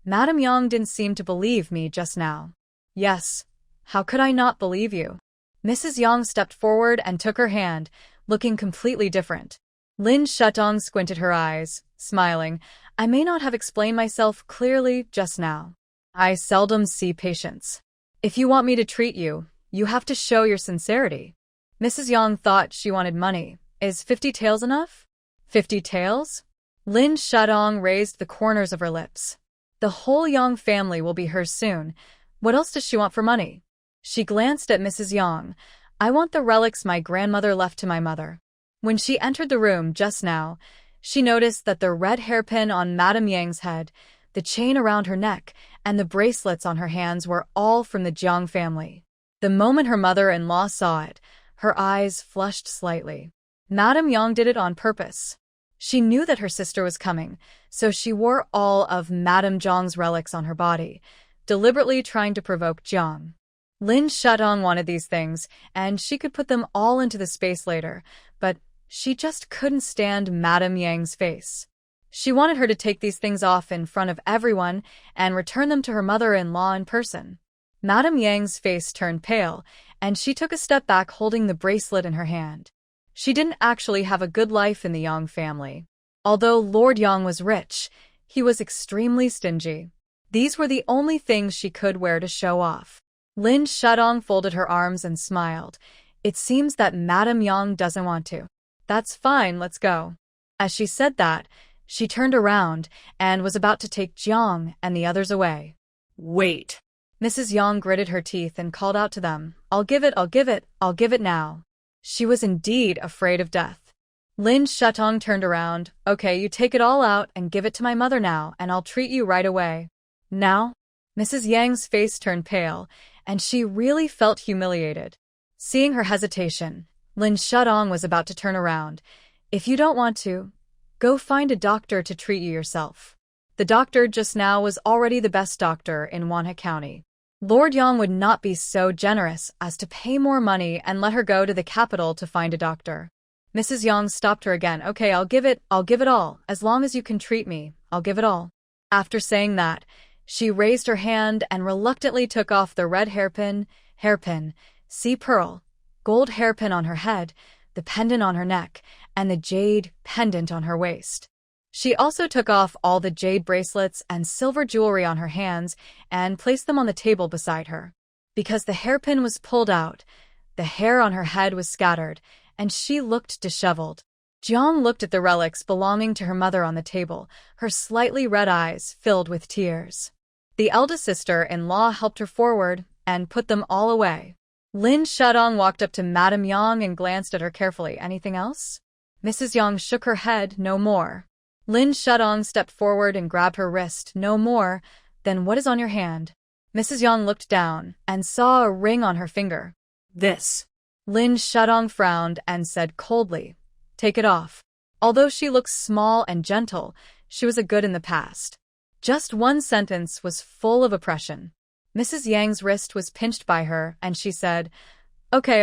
Speaker 1: Madame Yang didn't seem to believe me just now. Yes, how could I not believe you? Mrs. Yang stepped forward and took her hand, looking completely different. Lin Shudong squinted her eyes, smiling. I may not have explained myself clearly just now. I seldom see patients. If you want me to treat you, you have to show your sincerity. Mrs. Yang thought she wanted money. Is 50 taels enough? 50 taels? Lin Shudong raised the corners of her lips. The whole Yang family will be hers soon. What else does she want for money? She glanced at Mrs. Yang. I want the relics my grandmother left to my mother. When she entered the room just now, she noticed that the red hairpin on Madame Yang's head, the chain around her neck, and the bracelets on her hands were all from the Jiang family. The moment her mother-in-law saw it, her eyes flushed slightly. Madame Yang did it on purpose. She knew that her sister was coming, so she wore all of Madame Jiang's relics on her body, deliberately trying to provoke Jiang. Lin Shudong wanted these things, and she could put them all into the space later, but she just couldn't stand Madame Yang's face. She wanted her to take these things off in front of everyone and return them to her mother-in-law in person. Madame Yang's face turned pale, and she took a step back holding the bracelet in her hand. She didn't actually have a good life in the Yang family. Although Lord Yang was rich, he was extremely stingy. These were the only things she could wear to show off. Lin Shudong folded her arms and smiled. It seems that Madame Yang doesn't want to. That's fine, let's go. As she said that, she turned around and was about to take Jiang and the others away.
Speaker 2: Wait.
Speaker 1: Mrs. Yang gritted her teeth and called out to them, I'll give it, I'll give it, I'll give it now. She was indeed afraid of death. Lin Shudong turned around. Okay, you take it all out and give it to my mother now, and I'll treat you right away. Now? Mrs. Yang's face turned pale, and she really felt humiliated. Seeing her hesitation, Lin Shudong was about to turn around. If you don't want to, go find a doctor to treat you yourself. The doctor just now was already the best doctor in Wanha County. Lord Yang would not be so generous as to pay more money and let her go to the capital to find a doctor. Mrs. Yang stopped her again. Okay, I'll give it all. As long as you can treat me, I'll give it all. After saying that, she raised her hand and reluctantly took off the red hairpin, sea pearl, gold hairpin on her head, the pendant on her neck, and the jade pendant on her waist. She also took off all the jade bracelets and silver jewelry on her hands and placed them on the table beside her. Because the hairpin was pulled out, the hair on her head was scattered, and she looked disheveled. Jiang looked at the relics belonging to her mother on the table, her slightly red eyes filled with tears. The eldest sister-in-law helped her forward and put them all away. Lin Shudong walked up to Madame Yang and glanced at her carefully. Anything else? Mrs. Yang shook her head, no more. Lin Shudong stepped forward and grabbed her wrist, no more. Then what is on your hand? Mrs. Yang looked down and saw a ring on her finger.
Speaker 2: This.
Speaker 1: Lin Shudong frowned and said coldly, take it off. Although she looked small and gentle, she was a good in the past. Just one sentence was full of oppression. Mrs. Yang's wrist was pinched by her, and she said, okay,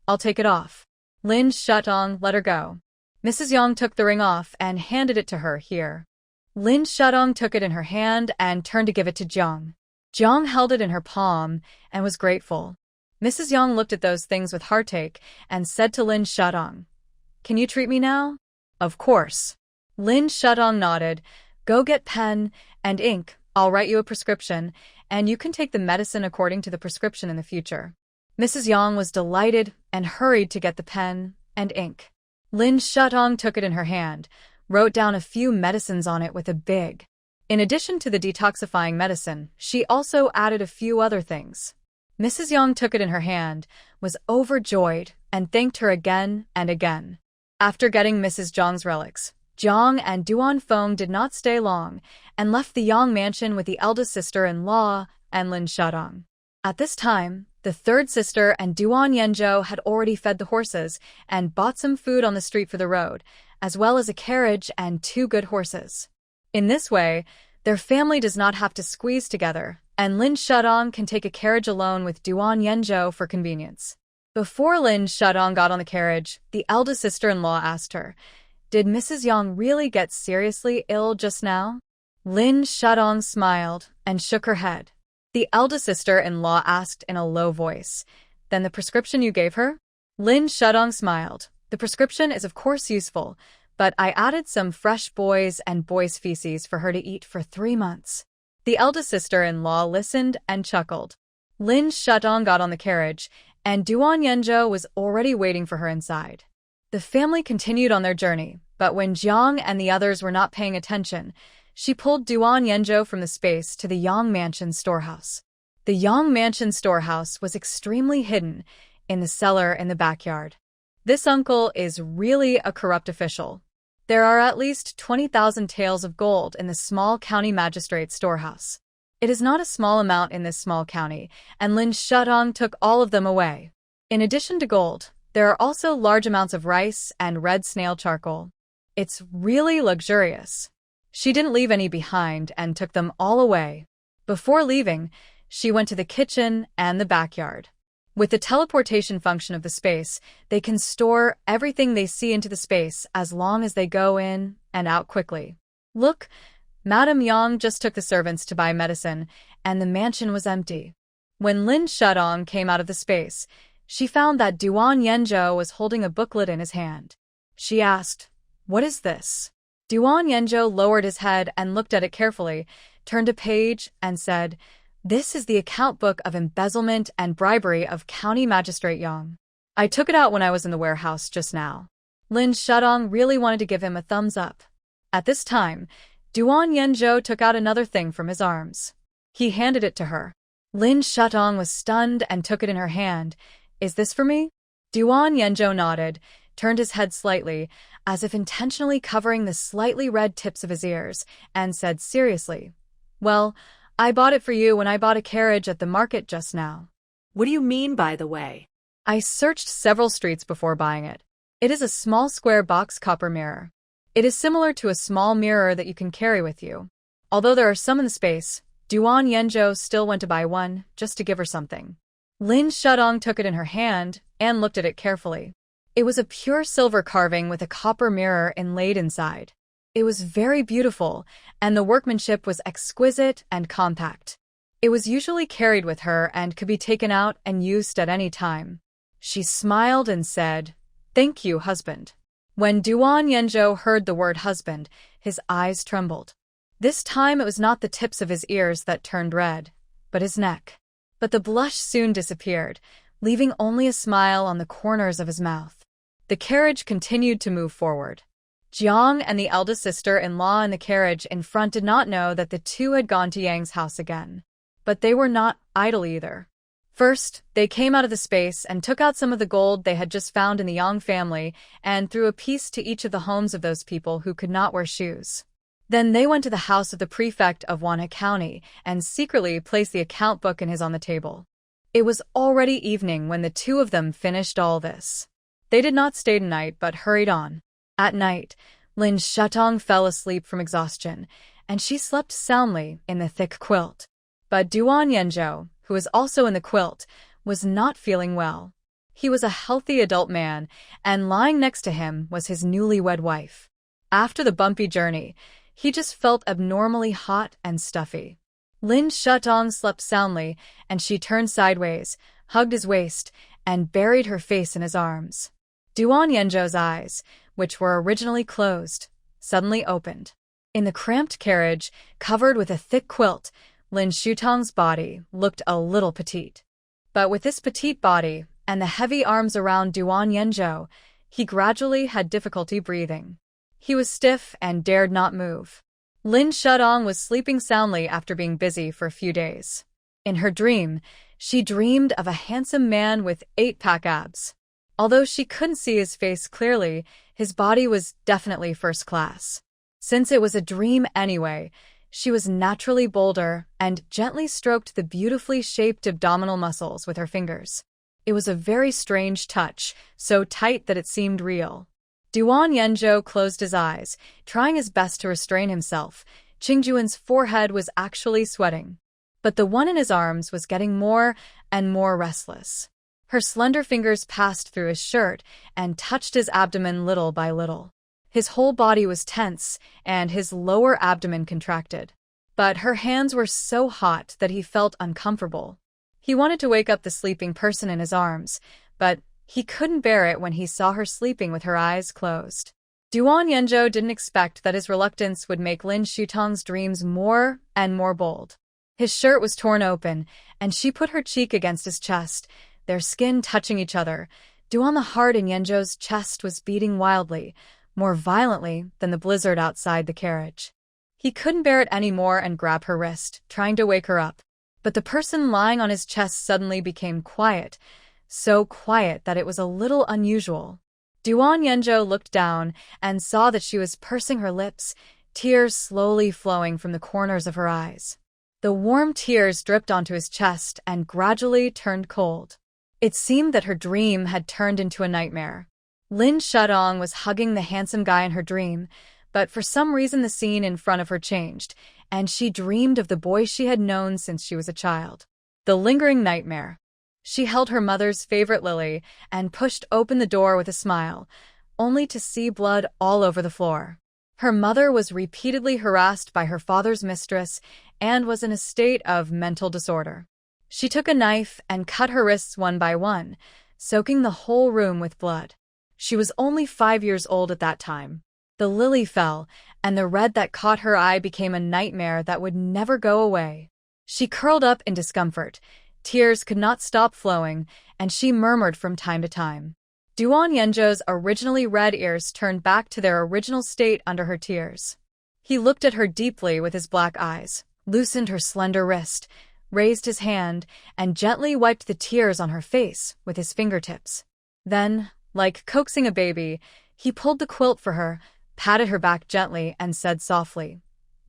Speaker 1: I'll take it off. Lin Shudong let her go. Mrs. Yang took the ring off and handed it to her, here. Lin Shudong took it in her hand and turned to give it to Jiang. Jiang held it in her palm and was grateful. Mrs. Yang looked at those things with heartache and said to Lin Shudong, can you treat me now? Of course. Lin Shudong nodded. Go get pen and ink, I'll write you a prescription, and you can take the medicine according to the prescription in the future. Mrs. Yang was delighted and hurried to get the pen and ink. Lin Shudong took it in her hand, wrote down a few medicines on it with a big. In addition to the detoxifying medicine, she also added a few other things. Mrs. Yang took it in her hand, was overjoyed, and thanked her again and again. After getting Mrs. Zhang's relics, Jiang and Duan Feng did not stay long, and left the Yang mansion with the eldest sister-in-law and Lin Shudong. At this time, the third sister and Duan Yenzhou had already fed the horses and bought some food on the street for the road, as well as a carriage and 2 good horses. In this way, their family does not have to squeeze together, and Lin Shudong can take a carriage alone with Duan Yenzhou for convenience. Before Lin Shudong got on the carriage, the eldest sister-in-law asked her, did Mrs. Yang really get seriously ill just now? Lin Shudong smiled and shook her head. The eldest sister-in-law asked in a low voice, then the prescription you gave her? Lin Shudong smiled. The prescription is of course useful, but I added some fresh boys and boys' feces for her to eat for 3 months. The eldest sister-in-law listened and chuckled. Lin Shudong got on the carriage, and Duan Yenzhou was already waiting for her inside. The family continued on their journey, but when Jiang and the others were not paying attention, she pulled Duan Yenzhou from the space to the Yang Mansion storehouse. The Yang Mansion storehouse was extremely hidden in the cellar in the backyard. This uncle is really a corrupt official. There are at least 20,000 taels of gold in the small county magistrate's storehouse. It is not a small amount in this small county, and Lin Shudong took all of them away. In addition to gold, there are also large amounts of rice and red snail charcoal. It's really luxurious. She didn't leave any behind and took them all away. Before leaving, she went to the kitchen and the backyard. With the teleportation function of the space, they can store everything they see into the space as long as they go in and out quickly. Look, Madame Yang just took the servants to buy medicine, and the mansion was empty. When Lin Shudong came out of the space, she found that Duan Yenzhou was holding a booklet in his hand. She asked, what is this? Duan Yenzhou lowered his head and looked at it carefully, turned a page, and said, this is the account book of embezzlement and bribery of County Magistrate Yang. I took it out when I was in the warehouse just now. Lin Shudong really wanted to give him a thumbs up. At this time, Duan Yenzhou took out another thing from his arms. He handed it to her. Lin Shudong was stunned and took it in her hand. Is this for me? Duan Yenzhou nodded, turned his head slightly, as if intentionally covering the slightly red tips of his ears, and said seriously, well, I bought it for you when I bought a carriage at the market just now.
Speaker 2: What do you mean, by the way?
Speaker 1: I searched several streets before buying it. It is a small square box copper mirror. It is similar to a small mirror that you can carry with you. Although there are some in the space, Duan Yenzhou still went to buy one, just to give her something. Lin Shudong took it in her hand and looked at it carefully. It was a pure silver carving with a copper mirror inlaid inside. It was very beautiful, and the workmanship was exquisite and compact. It was usually carried with her and could be taken out and used at any time. She smiled and said, thank you, husband. When Duan Yenzhou heard the word husband, his eyes trembled. This time it was not the tips of his ears that turned red, but his neck. But the blush soon disappeared, leaving only a smile on the corners of his mouth. The carriage continued to move forward. Jiang and the eldest sister-in-law in the carriage in front did not know that the two had gone to Yang's house again. But they were not idle either. First, they came out of the space and took out some of the gold they had just found in the Yang family and threw a piece to each of the homes of those people who could not wear shoes. Then they went to the house of the prefect of Wanha County and secretly placed the account book in his on the table. It was already evening when the two of them finished all this. They did not stay the night but hurried on. At night, Lin Shutong fell asleep from exhaustion, and she slept soundly in the thick quilt. But Duan Yanzhou, who was also in the quilt, was not feeling well. He was a healthy adult man, and lying next to him was his newlywed wife. After the bumpy journey, he just felt abnormally hot and stuffy. Lin Shutong slept soundly, and she turned sideways, hugged his waist, and buried her face in his arms. Duan Yanzhou's eyes, which were originally closed, suddenly opened. In the cramped carriage, covered with a thick quilt, Lin Shutong's body looked a little petite. But with this petite body and the heavy arms around Duan Yanzhou, he gradually had difficulty breathing. He was stiff and dared not move. Lin Shutong was sleeping soundly after being busy for a few days. In her dream, she dreamed of a handsome man with 8-pack abs. Although she couldn't see his face clearly, his body was definitely first class. Since it was a dream anyway, she was naturally bolder and gently stroked the beautifully shaped abdominal muscles with her fingers. It was a very strange touch, so tight that it seemed real. Duan Yanzhou closed his eyes, trying his best to restrain himself. Qingjuan's forehead was actually sweating. But the one in his arms was getting more and more restless. Her slender fingers passed through his shirt and touched his abdomen little by little. His whole body was tense, and his lower abdomen contracted. But her hands were so hot that he felt uncomfortable. He wanted to wake up the sleeping person in his arms, but he couldn't bear it when he saw her sleeping with her eyes closed. Duan Yanzhou didn't expect that his reluctance would make Lin Shutong's dreams more and more bold. His shirt was torn open, and she put her cheek against his chest, their skin touching each other. Duan, the heart in Yanzhou's chest was beating wildly, more violently than the blizzard outside the carriage. He couldn't bear it anymore and grabbed her wrist, trying to wake her up. But the person lying on his chest suddenly became quiet, so quiet that it was a little unusual. Duan Yanzhou looked down and saw that she was pursing her lips, tears slowly flowing from the corners of her eyes. The warm tears dripped onto his chest and gradually turned cold. It seemed that her dream had turned into a nightmare. Lin Shutong was hugging the handsome guy in her dream, but for some reason the scene in front of her changed, and she dreamed of the boy she had known since she was a child. The lingering nightmare. She held her mother's favorite lily and pushed open the door with a smile, only to see blood all over the floor. Her mother was repeatedly harassed by her father's mistress and was in a state of mental disorder. She took a knife and cut her wrists one by one, soaking the whole room with blood. She was only 5 years old at that time. The lily fell, and the red that caught her eye became a nightmare that would never go away. She curled up in discomfort. Tears could not stop flowing, and she murmured from time to time. Duan Yanzhou's originally red ears turned back to their original state under her tears. He looked at her deeply with his black eyes, loosened her slender wrist, raised his hand, and gently wiped the tears on her face with his fingertips. Then, like coaxing a baby, he pulled the quilt for her, patted her back gently, and said softly,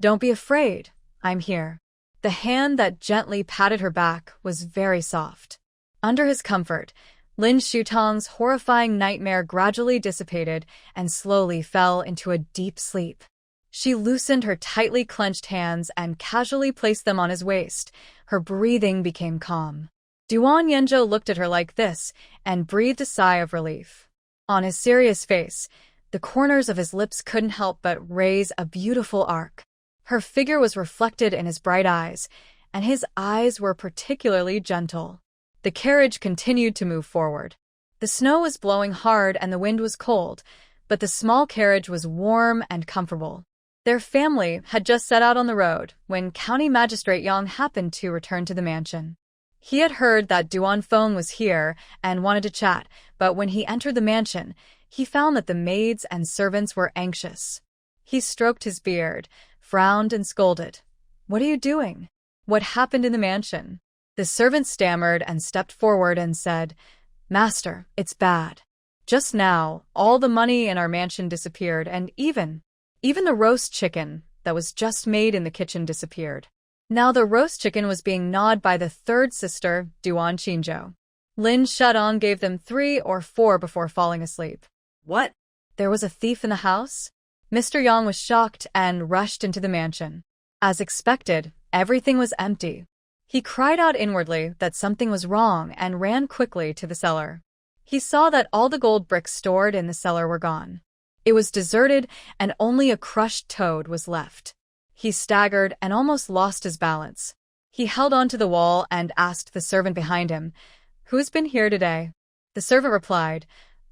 Speaker 1: "Don't be afraid, I'm here." The hand that gently patted her back was very soft. Under his comfort, Lin Shutong's horrifying nightmare gradually dissipated and slowly fell into a deep sleep. She loosened her tightly clenched hands and casually placed them on his waist. Her breathing became calm. Duan Yanzhou looked at her like this and breathed a sigh of relief. On his serious face, the corners of his lips couldn't help but raise a beautiful arc. Her figure was reflected in his bright eyes, and his eyes were particularly gentle. The carriage continued to move forward. The snow was blowing hard and the wind was cold, but the small carriage was warm and comfortable. Their family had just set out on the road when County Magistrate Yang happened to return to the mansion. He had heard that Duan Feng was here and wanted to chat, but when he entered the mansion, he found that the maids and servants were anxious. He stroked his beard, frowned, and scolded. "What are you doing? What happened in the mansion?" The servant stammered and stepped forward and said, "Master, it's bad. Just now, all the money in our mansion disappeared, and even the roast chicken that was just made in the kitchen disappeared." Now the roast chicken was being gnawed by the third sister, Duan Qingzhou. Lin Shudong gave them 3 or 4 before falling asleep.
Speaker 2: What?
Speaker 1: There was a thief in the house? Mr. Yang was shocked and rushed into the mansion. As expected, everything was empty. He cried out inwardly that something was wrong and ran quickly to the cellar. He saw that all the gold bricks stored in the cellar were gone. It was deserted and only a crushed toad was left. He staggered and almost lost his balance. He held onto the wall and asked the servant behind him, "Who's been here today?" The servant replied,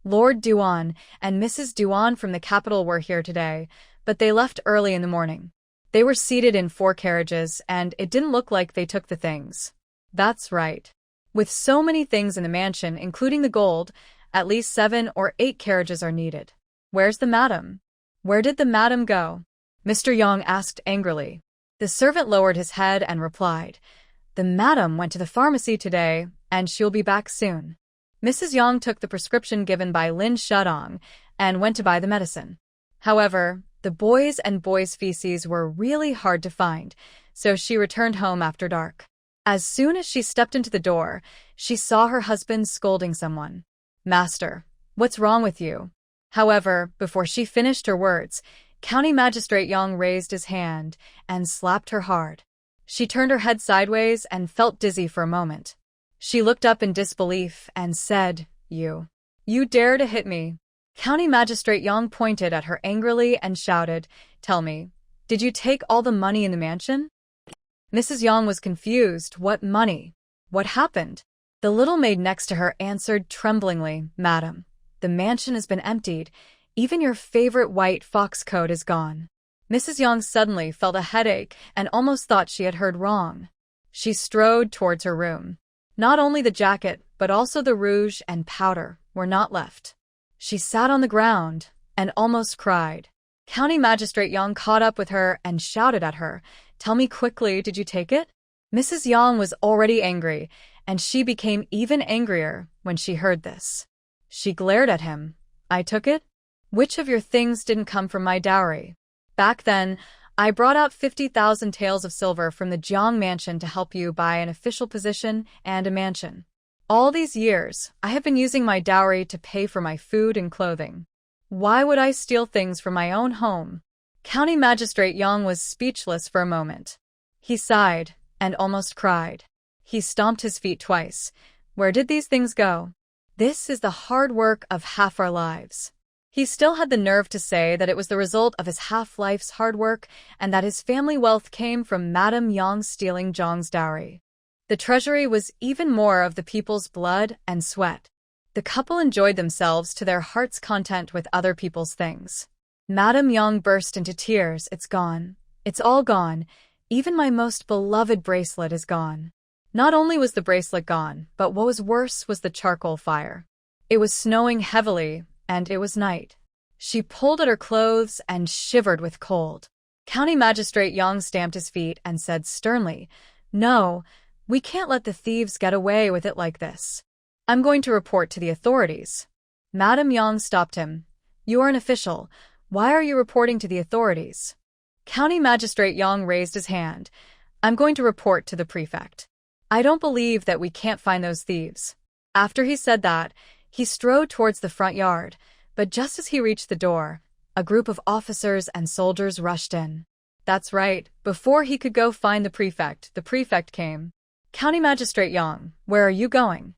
Speaker 1: "Lord Duan and Mrs. Duan from the capital were here today, but they left early in the morning. They were seated in 4 carriages, and it didn't look like they took the things." That's right. With so many things in the mansion, including the gold, at least 7 or 8 carriages are needed. Where's the madam? Where did the madam go? Mr. Yang asked angrily. The servant lowered his head and replied, "The madam went to the pharmacy today, and she'll be back soon." Mrs. Yang took the prescription given by Lin Shudong and went to buy the medicine. However, the boys and boys' feces were really hard to find, so she returned home after dark. As soon as she stepped into the door, she saw her husband scolding someone. "Master, what's wrong with you?" However, before she finished her words, County Magistrate Yang raised his hand and slapped her hard. She turned her head sideways and felt dizzy for a moment. She looked up in disbelief and said, You dare to hit me?" County Magistrate Yang pointed at her angrily and shouted, "Tell me, did you take all the money in the mansion?" Mrs. Yang was confused. What money? What happened? The little maid next to her answered tremblingly, "Madam, the mansion has been emptied. Even your favorite white fox coat is gone." Mrs. Yang suddenly felt a headache and almost thought she had heard wrong. She strode towards her room. Not only the jacket, but also the rouge and powder were not left. She sat on the ground and almost cried. County Magistrate Yang caught up with her and shouted at her, "Tell me quickly, did you take it?" Mrs. Yang was already angry, and she became even angrier when she heard this. She glared at him. "I took it? Which of your things didn't come from my dowry? Back then, I brought out 50,000 taels of silver from the Jiang mansion to help you buy an official position and a mansion. All these years, I have been using my dowry to pay for my food and clothing. Why would I steal things from my own home?" County Magistrate Yang was speechless for a moment. He sighed and almost cried. He stomped his feet twice. Where did these things go? This is the hard work of half our lives. He still had the nerve to say that it was the result of his half-life's hard work and that his family wealth came from Madame Yang stealing Zhang's dowry. The treasury was even more of the people's blood and sweat. The couple enjoyed themselves to their heart's content with other people's things. Madame Yang burst into tears. "It's gone. It's all gone. Even my most beloved bracelet is gone." Not only was the bracelet gone, but what was worse was the charcoal fire. It was snowing heavily, and it was night. She pulled at her clothes and shivered with cold. County Magistrate Yang stamped his feet and said sternly, "No, we can't let the thieves get away with it like this. I'm going to report to the authorities." Madame Yang stopped him. "You are an official. Why are you reporting to the authorities?" County Magistrate Yang raised his hand. "I'm going to report to the prefect. I don't believe that we can't find those thieves." After he said that, he strode towards the front yard, but just as he reached the door, a group of officers and soldiers rushed in. That's right, before he could go find the prefect came. "County Magistrate Yang, where are you going?"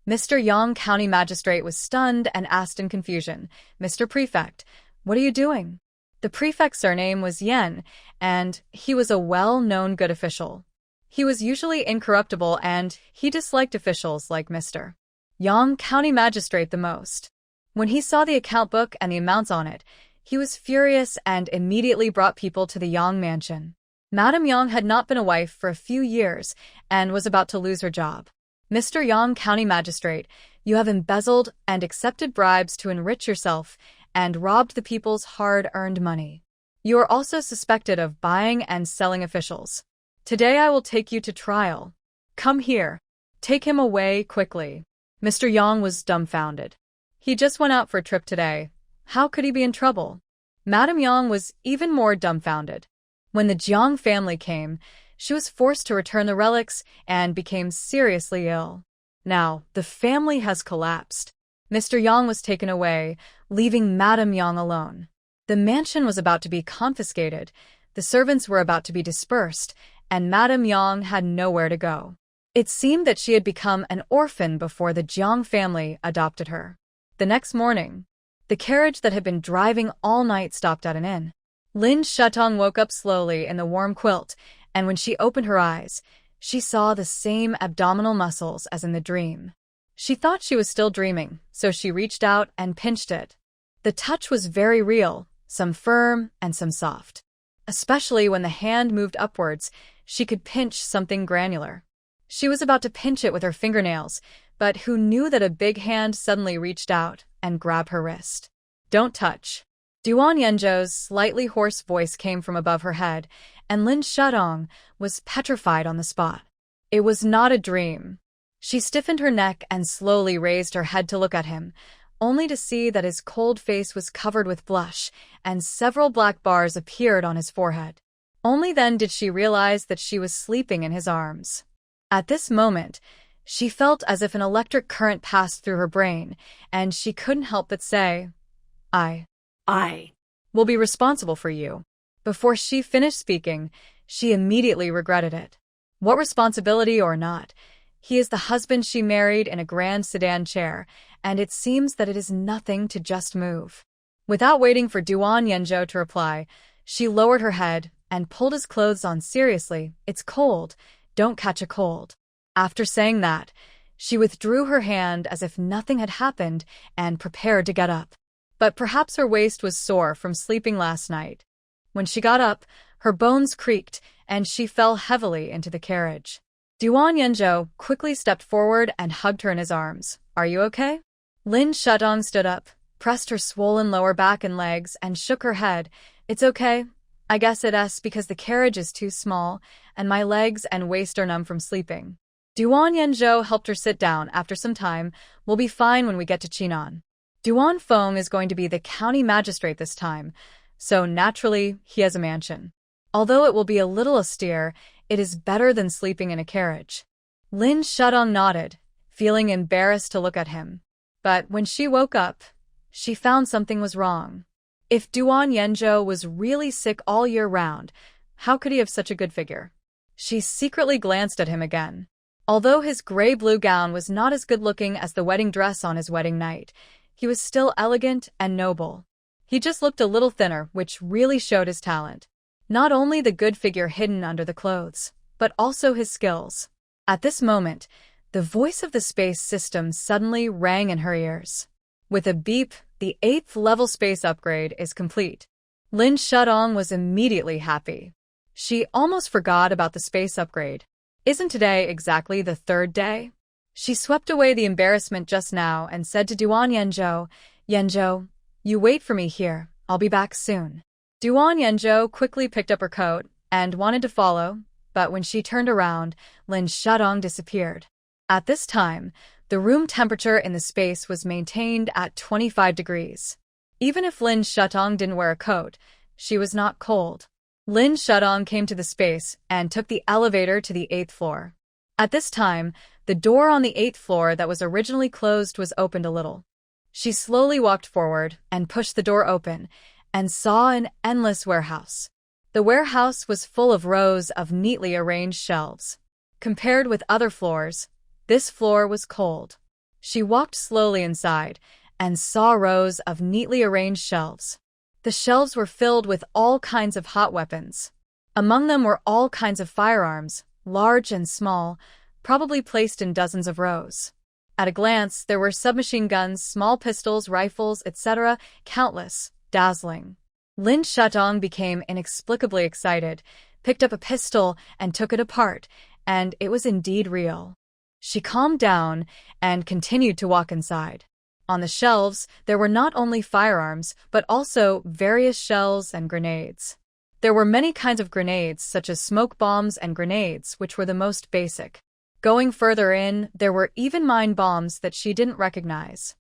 Speaker 1: Mr. Yang, County Magistrate, was stunned and asked in confusion, "Mr. Prefect, what are you doing?" The prefect's surname was Yen, and he was a well-known good official. He was usually incorruptible, and he disliked officials like Mr. Yang, County Magistrate, the most. When he saw the account book and the amounts on it, he was furious and immediately brought people to the Yang mansion. Madame Yang had not been a wife for a few years and was about to lose her job. "Mr. Yang, County Magistrate, you have embezzled and accepted bribes to enrich yourself and robbed the people's hard-earned money. You are also suspected of buying and selling officials. Today I will take you to trial. Come here. Take him away quickly. Mr. Yang was dumbfounded. He just went out for a trip today. How could he be in trouble? Madame Yang was even more dumbfounded. When the Jiang family came, she was forced to return the relics and became seriously ill. Now, the family has collapsed. Mr. Yang was taken away, leaving Madame Yang alone. The mansion was about to be confiscated, the servants were about to be dispersed, and Madame Yang had nowhere to go. It seemed that she had become an orphan before the Jiang family adopted her. The next morning, the carriage that had been driving all night stopped at an inn. Lin Shutong woke up slowly in the warm quilt, and when she opened her eyes, she saw the same abdominal muscles as in the dream. She thought she was still dreaming, so she reached out and pinched it. The touch was very real, some firm and some soft. Especially when the hand moved upwards, she could pinch something granular. She was about to pinch it with her fingernails, but who knew that a big hand suddenly reached out and grabbed her wrist. Don't touch. Duan Yenzhou's slightly hoarse voice came from above her head, and Lin Shutong was petrified on the spot. It was not a dream. She stiffened her neck and slowly raised her head to look at him, only to see that his cold face was covered with blush, and several black bars appeared on his forehead. Only then did she realize that she was sleeping in his arms. At this moment, she felt as if an electric current passed through her brain, and she couldn't help but say, I will be responsible for you. Before she finished speaking, she immediately regretted it. What responsibility or not, he is the husband she married in a grand sedan chair, and it seems that it is nothing to just move. Without waiting for Duan Yenzhou to reply, she lowered her head and pulled his clothes on seriously. It's cold. Don't catch a cold. After saying that, she withdrew her hand as if nothing had happened and prepared to get up. But perhaps her waist was sore from sleeping last night. When she got up, her bones creaked and she fell heavily into the carriage. Duan Yenzhou quickly stepped forward and hugged her in his arms. Are you okay? Lin Shutong stood up, pressed her swollen lower back and legs, and shook her head. It's okay. I guess it's because the carriage is too small, and my legs and waist are numb from sleeping. Duan Yenzhou helped her sit down. After some time, we'll be fine when we get to Chinan. Duan Feng is going to be the county magistrate this time, so naturally he has a mansion. Although it will be a little austere, it is better than sleeping in a carriage. Lin Shutong nodded, feeling embarrassed to look at him. But when she woke up, she found something was wrong. If Duan Yenzhou was really sick all year round, how could he have such a good figure? She secretly glanced at him again. Although his gray-blue gown was not as good-looking as the wedding dress on his wedding night, he was still elegant and noble. He just looked a little thinner, which really showed his talent. Not only the good figure hidden under the clothes, but also his skills. At this moment, the voice of the space system suddenly rang in her ears. With a beep, the 8th level space upgrade is complete. Lin Shutong was immediately happy. She almost forgot about the space upgrade. Isn't today exactly the 3rd day? She swept away the embarrassment just now and said to Duan Yenzhou, Yenzhou, you wait for me here. I'll be back soon. Duan Yenzhou quickly picked up her coat and wanted to follow, but when she turned around, Lin Shutong disappeared. At this time, the room temperature in the space was maintained at 25 degrees. Even if Lin Shutong didn't wear a coat, she was not cold. Lin Shutong came to the space and took the elevator to the 8th floor. At this time, the door on the 8th floor that was originally closed was opened a little. She slowly walked forward and pushed the door open and saw an endless warehouse. The warehouse was full of rows of neatly arranged shelves. Compared with other floors, this floor was cold. She walked slowly inside and saw rows of neatly arranged shelves. The shelves were filled with all kinds of hot weapons. Among them were all kinds of firearms, large and small, probably placed in dozens of rows. At a glance, there were submachine guns, small pistols, rifles, etc., countless, dazzling. Lin Shutong became inexplicably excited, picked up a pistol and took it apart, and it was indeed real. She calmed down and continued to walk inside. On the shelves, there were not only firearms, but also various shells and grenades. There were many kinds of grenades, such as smoke bombs and grenades, which were the most basic. Going further in, there were even mine bombs that she didn't recognize.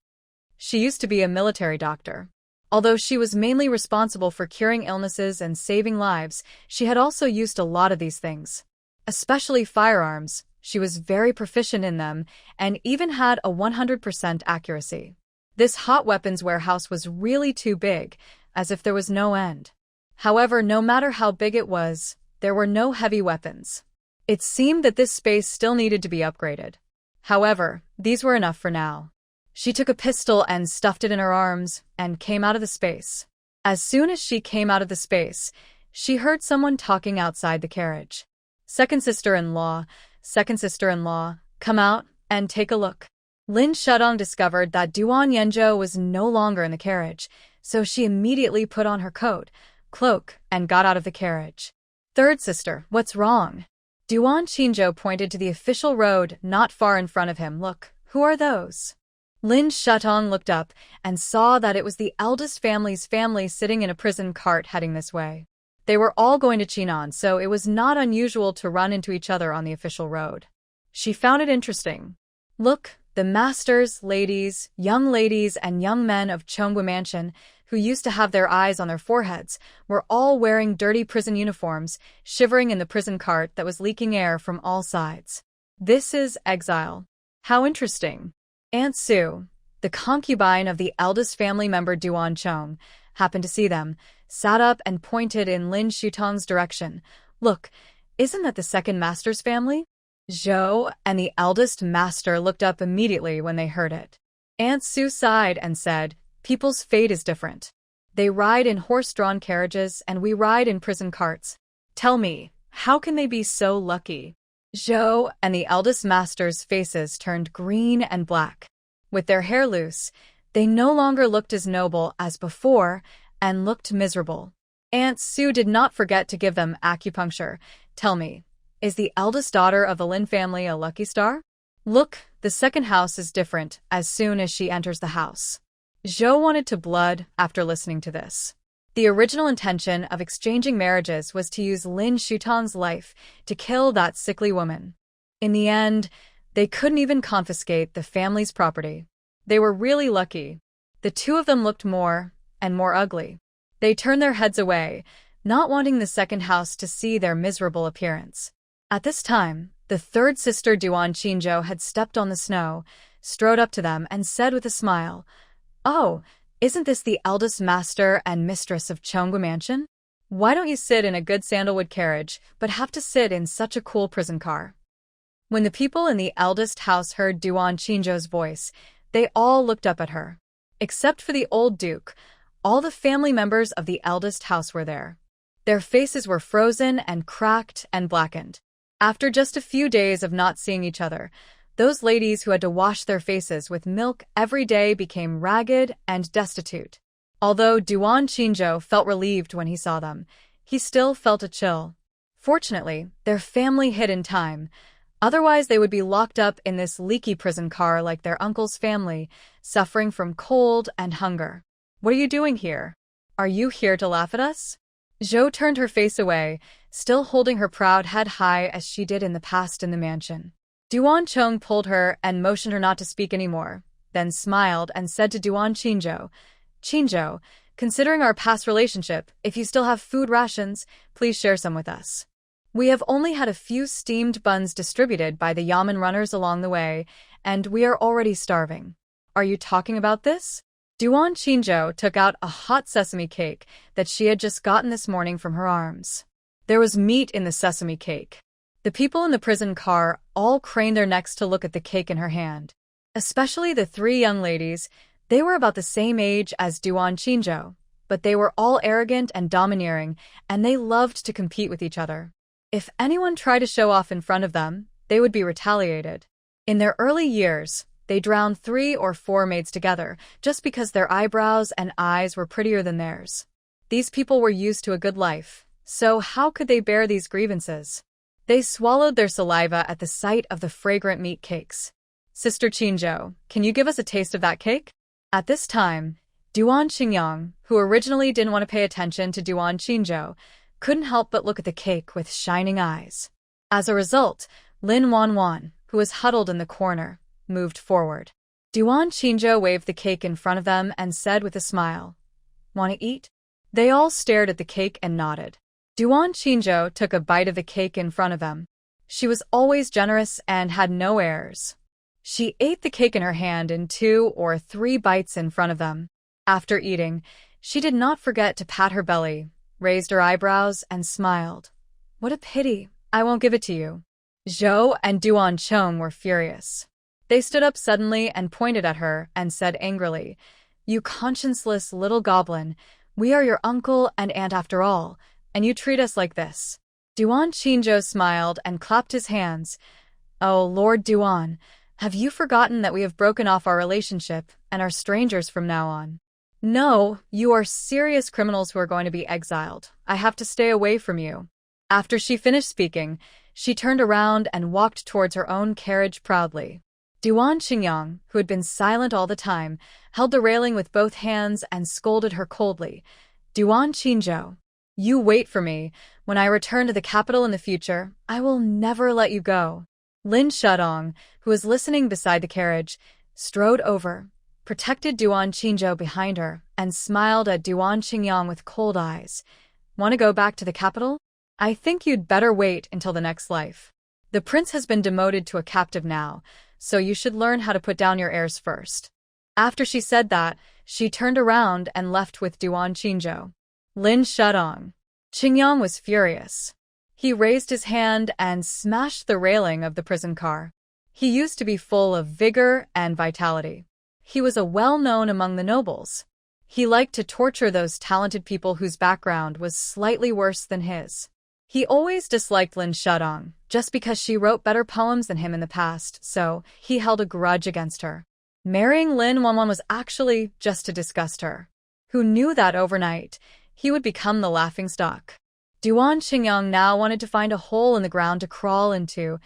Speaker 1: She used to be a military doctor. Although she was mainly responsible for curing illnesses and saving lives, she had also used a lot of these things. Especially firearms, she was very proficient in them and even had a 100% accuracy. This hot weapons warehouse was really too big, as if there was no end. However, no matter how big it was, there were no heavy weapons. It seemed that this space still needed to be upgraded. However, these were enough for now. She took a pistol and stuffed it in her arms and came out of the space. As soon as she came out of the space, she heard someone talking outside the carriage. Second sister-in-law, come out and take a look. Lin Shudong discovered that Duan Yenjo was no longer in the carriage, so she immediately put on her coat, cloak, and got out of the carriage. Third sister, what's wrong? Duan Qinzhou pointed to the official road not far in front of him. Look, who are those? Lin Shutong looked up and saw that it was the eldest family's family sitting in a prison cart heading this way. They were all going to Chinan, so it was not unusual to run into each other on the official road. She found it interesting. Look, the masters, ladies, and young men of Chongwu Mansion, who used to have their eyes on their foreheads, were all wearing dirty prison uniforms, shivering in the prison cart that was leaking air from all sides. This is Exiled. How interesting. Aunt Sue, the concubine of the eldest family member Duan Chong, happened to see them, sat up and pointed in Lin Shutong's direction. Look, isn't that the second master's family? Zhou and the eldest master looked up immediately when they heard it. Aunt Sue sighed and said, people's fate is different. They ride in horse-drawn carriages and we ride in prison carts. Tell me, how can they be so lucky? Zhou and the eldest master's faces turned green and black. With their hair loose, they no longer looked as noble as before and looked miserable. Aunt Sue did not forget to give them acupuncture. Tell me, is the eldest daughter of the Lin family a lucky star? Look, the second house is different as soon as she enters the house. Zhou wanted to blood after listening to this. The original intention of exchanging marriages was to use Lin Shutong's life to kill that sickly woman. In the end, they couldn't even confiscate the family's property. They were really lucky. The two of them looked more and more ugly. They turned their heads away, not wanting the second house to see their miserable appearance. At this time, the third sister Duan Qinzhou had stepped on the snow, strode up to them, and said with a smile, "Oh, isn't this the eldest master and mistress of Chongwu Mansion? Why don't you sit in a good sandalwood carriage, but have to sit in such a cool prison car?" When the people in the eldest house heard Duan Qinzhou's voice, they all looked up at her. Except for the old duke, all the family members of the eldest house were there. Their faces were frozen and cracked and blackened. After just a few days of not seeing each other, those ladies who had to wash their faces with milk every day became ragged and destitute. Although Duan Qinzhou felt relieved when he saw them, he still felt a chill. Fortunately, their family hid in time. Otherwise, they would be locked up in this leaky prison car like their uncle's family, suffering from cold and hunger. What are you doing here? Are you here to laugh at us? Zhou turned her face away, still holding her proud head high as she did in the past in the mansion. Duan Chong pulled her and motioned her not to speak anymore, then smiled and said to Duan Qinzhou, "Qinzhou, considering our past relationship, if you still have food rations, please share some with us. We have only had a few steamed buns distributed by the yamen runners along the way, and we are already starving. Are you talking about this?" Duan Qinzhou took out a hot sesame cake that she had just gotten this morning from her arms. There was meat in the sesame cake. The people in the prison car all craned their necks to look at the cake in her hand. Especially the three young ladies. They were about the same age as Duan Qinzhou, but they were all arrogant and domineering, and they loved to compete with each other. If anyone tried to show off in front of them, they would be retaliated. In their early years, they drowned 3 or 4 maids together just because their eyebrows and eyes were prettier than theirs. These people were used to a good life, so how could they bear these grievances? They swallowed their saliva at the sight of the fragrant meat cakes. "Sister Qinzhou, can you give us a taste of that cake?" At this time, Duan Xingyang, who originally didn't want to pay attention to Duan Qinzhou, couldn't help but look at the cake with shining eyes. As a result, Lin Wanwan, who was huddled in the corner, moved forward. Duan Qingzhou waved the cake in front of them and said with a smile, "Want to eat?" They all stared at the cake and nodded. Duan Qingzhou took a bite of the cake in front of them. She was always generous and had no airs. She ate the cake in her hand in 2 or 3 bites in front of them. After eating, she did not forget to pat her belly, raised her eyebrows, and smiled. "What a pity, I won't give it to you." Zhou and Duan Chong were furious. They stood up suddenly and pointed at her and said angrily, "You conscienceless little goblin, we are your uncle and aunt after all, and you treat us like this." Duan Qingzhou smiled and clapped his hands. "Oh, Lord Duan, have you forgotten that we have broken off our relationship and are strangers from now on? No, you are serious criminals who are going to be exiled. I have to stay away from you." After she finished speaking, she turned around and walked towards her own carriage proudly. Duan Qingyang, who had been silent all the time, held the railing with both hands and scolded her coldly. "Duan Qingzhou, you wait for me. When I return to the capital in the future, I will never let you go." Lin Shudong, who was listening beside the carriage, strode over, protected Duan Qingzhou behind her, and smiled at Duan Qingyang with cold eyes. "Want to go back to the capital? I think you'd better wait until the next life. The prince has been demoted to a captive now, so you should learn how to put down your airs first." After she said that, she turned around and left with Duan Qingzhou. Lin Shudong. Qingyang was furious. He raised his hand and smashed the railing of the prison car. He used to be full of vigor and vitality. He was well-known among the nobles. He liked to torture those talented people whose background was slightly worse than his. He always disliked Lin Shudong, just because she wrote better poems than him in the past, so he held a grudge against her. Marrying Lin Wanwan was actually just to disgust her. Who knew that overnight, he would become the laughingstock? Duan Qingyang now wanted to find a hole in the ground to crawl into,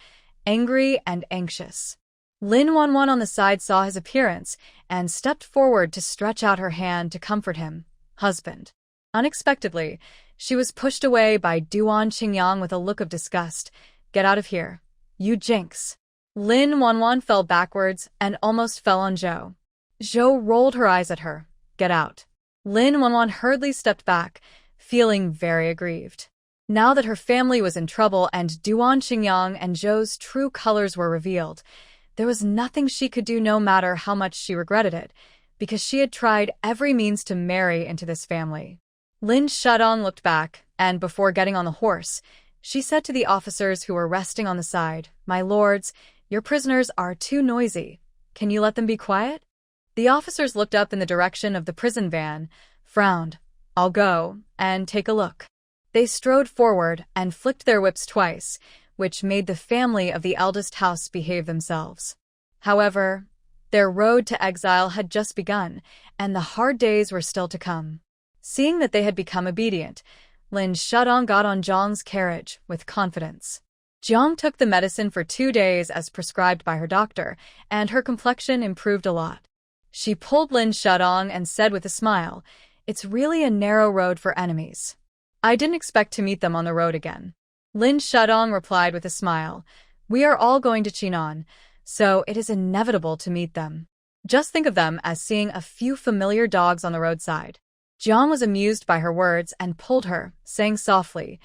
Speaker 1: angry and anxious. Lin Wanwan on the side saw his appearance and stepped forward to stretch out her hand to comfort him. "Husband." Unexpectedly, she was pushed away by Duan Qingyang with a look of disgust. "Get out of here. You jinx." Lin Wanwan fell backwards and almost fell on Zhou. Zhou rolled her eyes at her. "Get out." Lin Wanwan hurriedly stepped back, feeling very aggrieved. Now that her family was in trouble and Duan Qingyang and Zhou's true colors were revealed, there was nothing she could do no matter how much she regretted it, because she had tried every means to marry into this family. Lin Shudong looked back, and before getting on the horse, she said to the officers who were resting on the side, "My lords, your prisoners are too noisy. Can you let them be quiet?" The officers looked up in the direction of the prison van, frowned. "I'll go and take a look." They strode forward and flicked their whips twice, which made the family of the eldest house behave themselves. However, their road to exile had just begun, and the hard days were still to come. Seeing that they had become obedient, Lin Shudong got on Zhang's carriage with confidence. Zhang took the medicine for 2 days as prescribed by her doctor, and her complexion improved a lot. She pulled Lin Shudong and said with a smile, "It's really a narrow road for enemies. I didn't expect to meet them on the road again." Lin Shudong replied with a smile, "We are all going to Chinon, so it is inevitable to meet them. Just think of them as seeing a few familiar dogs on the roadside." Zhang was amused by her words and pulled her, saying softly,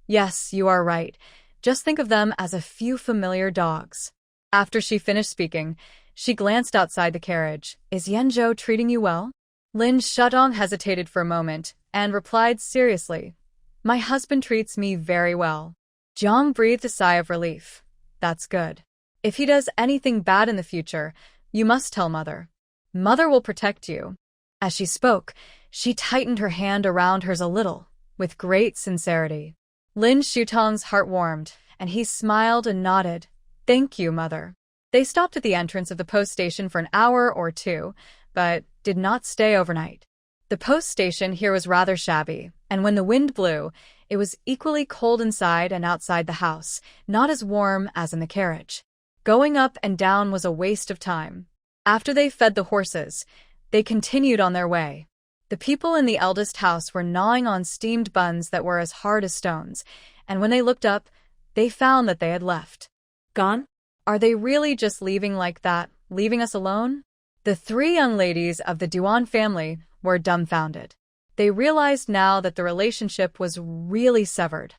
Speaker 1: "Yes, you are right. Just think of them as a few familiar dogs." After she finished speaking, she glanced outside the carriage. "Is Yanzhou treating you well?" Lin Shudong hesitated for a moment and replied seriously, "My husband treats me very well." Zhang breathed a sigh of relief. "That's good. If he does anything bad in the future, you must tell Mother. Mother will protect you." As she spoke, she tightened her hand around hers a little, with great sincerity. Lin Shutong's heart warmed, and he smiled and nodded. "Thank you, Mother." They stopped at the entrance of the post station for an hour or 2, but did not stay overnight. The post station here was rather shabby, and when the wind blew, it was equally cold inside and outside the house, not as warm as in the carriage. Going up and down was a waste of time. After they fed the horses, they continued on their way. The people in the eldest house were gnawing on steamed buns that were as hard as stones, and when they looked up, they found that they had left.
Speaker 2: Gone?
Speaker 1: Are they really just leaving like that, leaving us alone? The three young ladies of the Duan family were dumbfounded. They realized now that the relationship was really severed.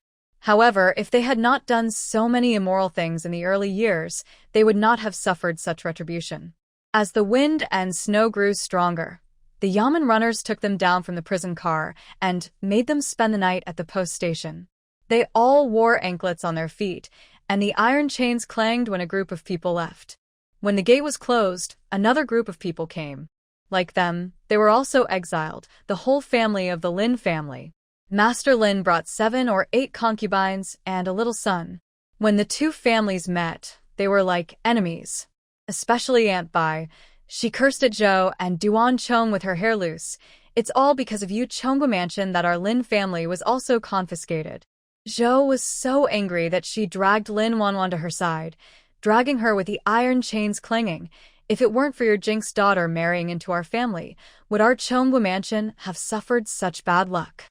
Speaker 1: However, if they had not done so many immoral things in the early years, they would not have suffered such retribution. As the wind and snow grew stronger, the Yamen runners took them down from the prison car and made them spend the night at the post station. They all wore anklets on their feet, and the iron chains clanged when a group of people left. When the gate was closed, another group of people came. Like them, they were also exiled, the whole family of the Lin family. Master Lin brought 7 or 8 concubines and a little son. When the two families met, they were like enemies. Especially Aunt Bai. She cursed at Zhou and Duan Chong with her hair loose. It's all because of you Chongba mansion that our Lin family was also confiscated. Zhou was so angry that she dragged Lin Wanwan to her side, dragging her with the iron chains clanging. If it weren't for your Jinx daughter marrying into our family, would our Chongba mansion have suffered such bad luck?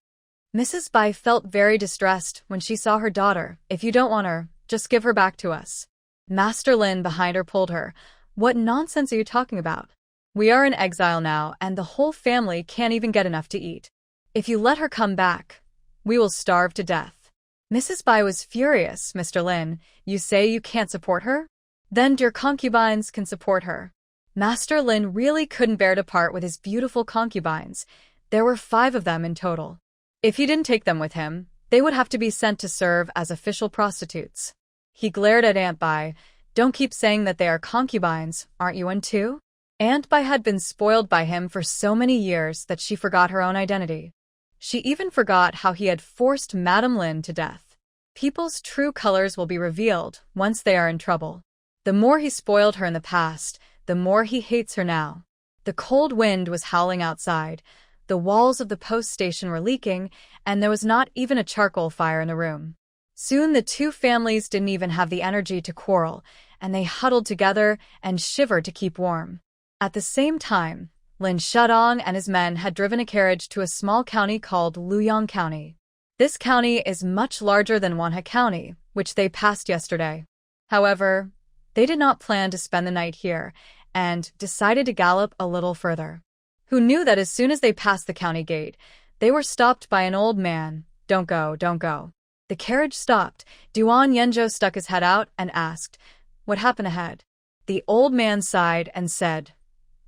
Speaker 1: Mrs. Bai felt very distressed when she saw her daughter. If you don't want her, just give her back to us. Master Lin behind her pulled her. What nonsense are you talking about? We are in exile now, and the whole family can't even get enough to eat. If you let her come back, we will starve to death. Mrs. Bai was furious. Mr. Lin, you say you can't support her? Then your concubines can support her. Master Lin really couldn't bear to part with his beautiful concubines. There were 5 of them in total. If he didn't take them with him, they would have to be sent to serve as official prostitutes. He glared at Aunt Bai. Don't keep saying that they are concubines, aren't you one too? Aunt Bai had been spoiled by him for so many years that she forgot her own identity. She even forgot how he had forced Madame Lin to death. People's true colors will be revealed once they are in trouble. The more he spoiled her in the past, the more he hates her now. The cold wind was howling outside. The walls of the post station were leaking, and there was not even a charcoal fire in the room. Soon the two families didn't even have the energy to quarrel, and they huddled together and shivered to keep warm. At the same time, Lin Shudong and his men had driven a carriage to a small county called Luyang County. This county is much larger than Wanha County, which they passed yesterday. However, they did not plan to spend the night here, and decided to gallop a little further. Who knew that as soon as they passed the county gate, they were stopped by an old man. Don't go, don't go. The carriage stopped. Duan Yenzhou stuck his head out and asked, what happened ahead? The old man sighed and said,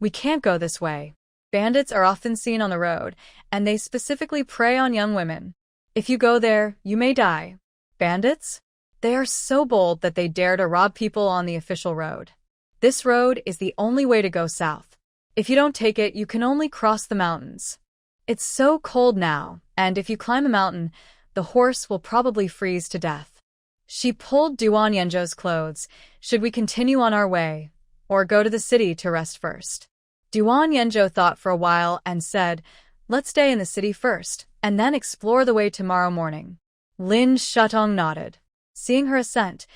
Speaker 1: we can't go this way. Bandits are often seen on the road, and they specifically prey on young women. If you go there, you may die. Bandits? They are so bold that they dare to rob people on the official road. This road is the only way to go south. If you don't take it, you can only cross the mountains. It's so cold now, and if you climb a mountain, the horse will probably freeze to death. She pulled Duan Yenzhou's clothes. Should we continue on our way, or go to the city to rest first? Duan Yenzhou thought for a while and said, let's stay in the city first, and then explore the way tomorrow morning. Lin Shutong nodded. Seeing her assent,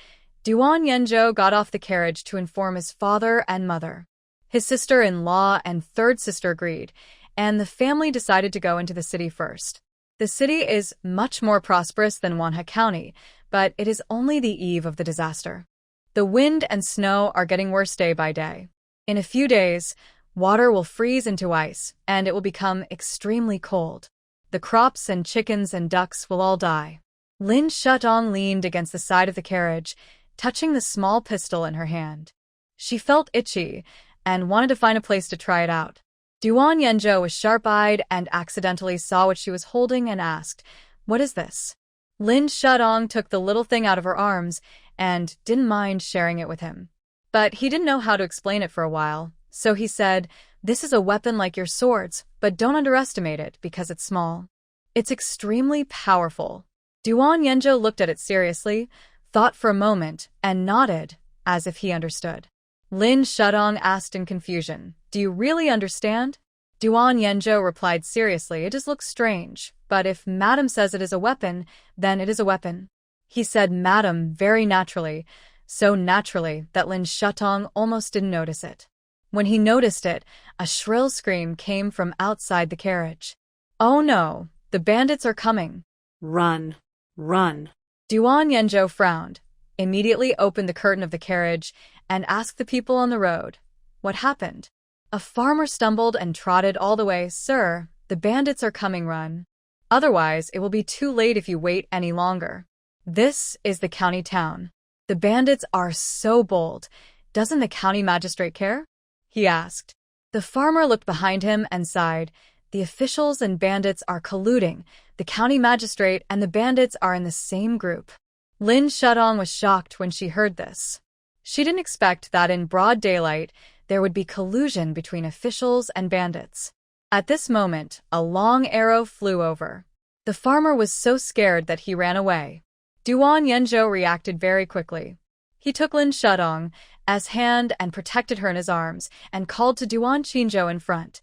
Speaker 1: Duan Yenzhou got off the carriage to inform his father and mother. His sister-in-law and third sister agreed, and the family decided to go into the city first. The city is much more prosperous than Wanha County, but it is only the eve of the disaster. The wind and snow are getting worse day by day. In a few days, water will freeze into ice, and it will become extremely cold. The crops and chickens and ducks will all die. Lin Shutong leaned against the side of the carriage, touching the small pistol in her hand. She felt itchy and wanted to find a place to try it out. Duan Yenzhou was sharp-eyed and accidentally saw what she was holding and asked, what is this? Lin Shutong took the little thing out of her arms and didn't mind sharing it with him. But he didn't know how to explain it for a while, so he said, this is a weapon like your swords, but don't underestimate it because it's small. It's extremely powerful. Duan Yenzhou looked at it seriously, thought for a moment, and nodded, as if he understood. Lin Shutong asked in confusion, do you really understand? Duan Yenzhou replied seriously, it just looks strange, but if Madam says it is a weapon, then it is a weapon. He said Madam very naturally, so naturally that Lin Shutong almost didn't notice it. When he noticed it, a shrill scream came from outside the carriage. Oh no, the bandits are coming.
Speaker 2: Run, run.
Speaker 1: Duan Yenzhou frowned. immediately opened the curtain of the carriage and asked the people on the road, "What happened?" A farmer stumbled and trotted all the way, "Sir, the bandits are coming, run. Otherwise, it will be too late if you wait any longer." This is the county town. The bandits are so bold. Doesn't the county magistrate care? He asked. The farmer looked behind him and sighed. The officials and bandits are colluding. The county magistrate and the bandits are in the same group. Lin Shudong was shocked when she heard this. She didn't expect that in broad daylight there would be collusion between officials and bandits. At this moment, a long arrow flew over. The farmer was so scared that he ran away. Duan Yanzhou reacted very quickly. He took Lin Shudong as hand and protected her in his arms and called to Duan Qinzhou in front.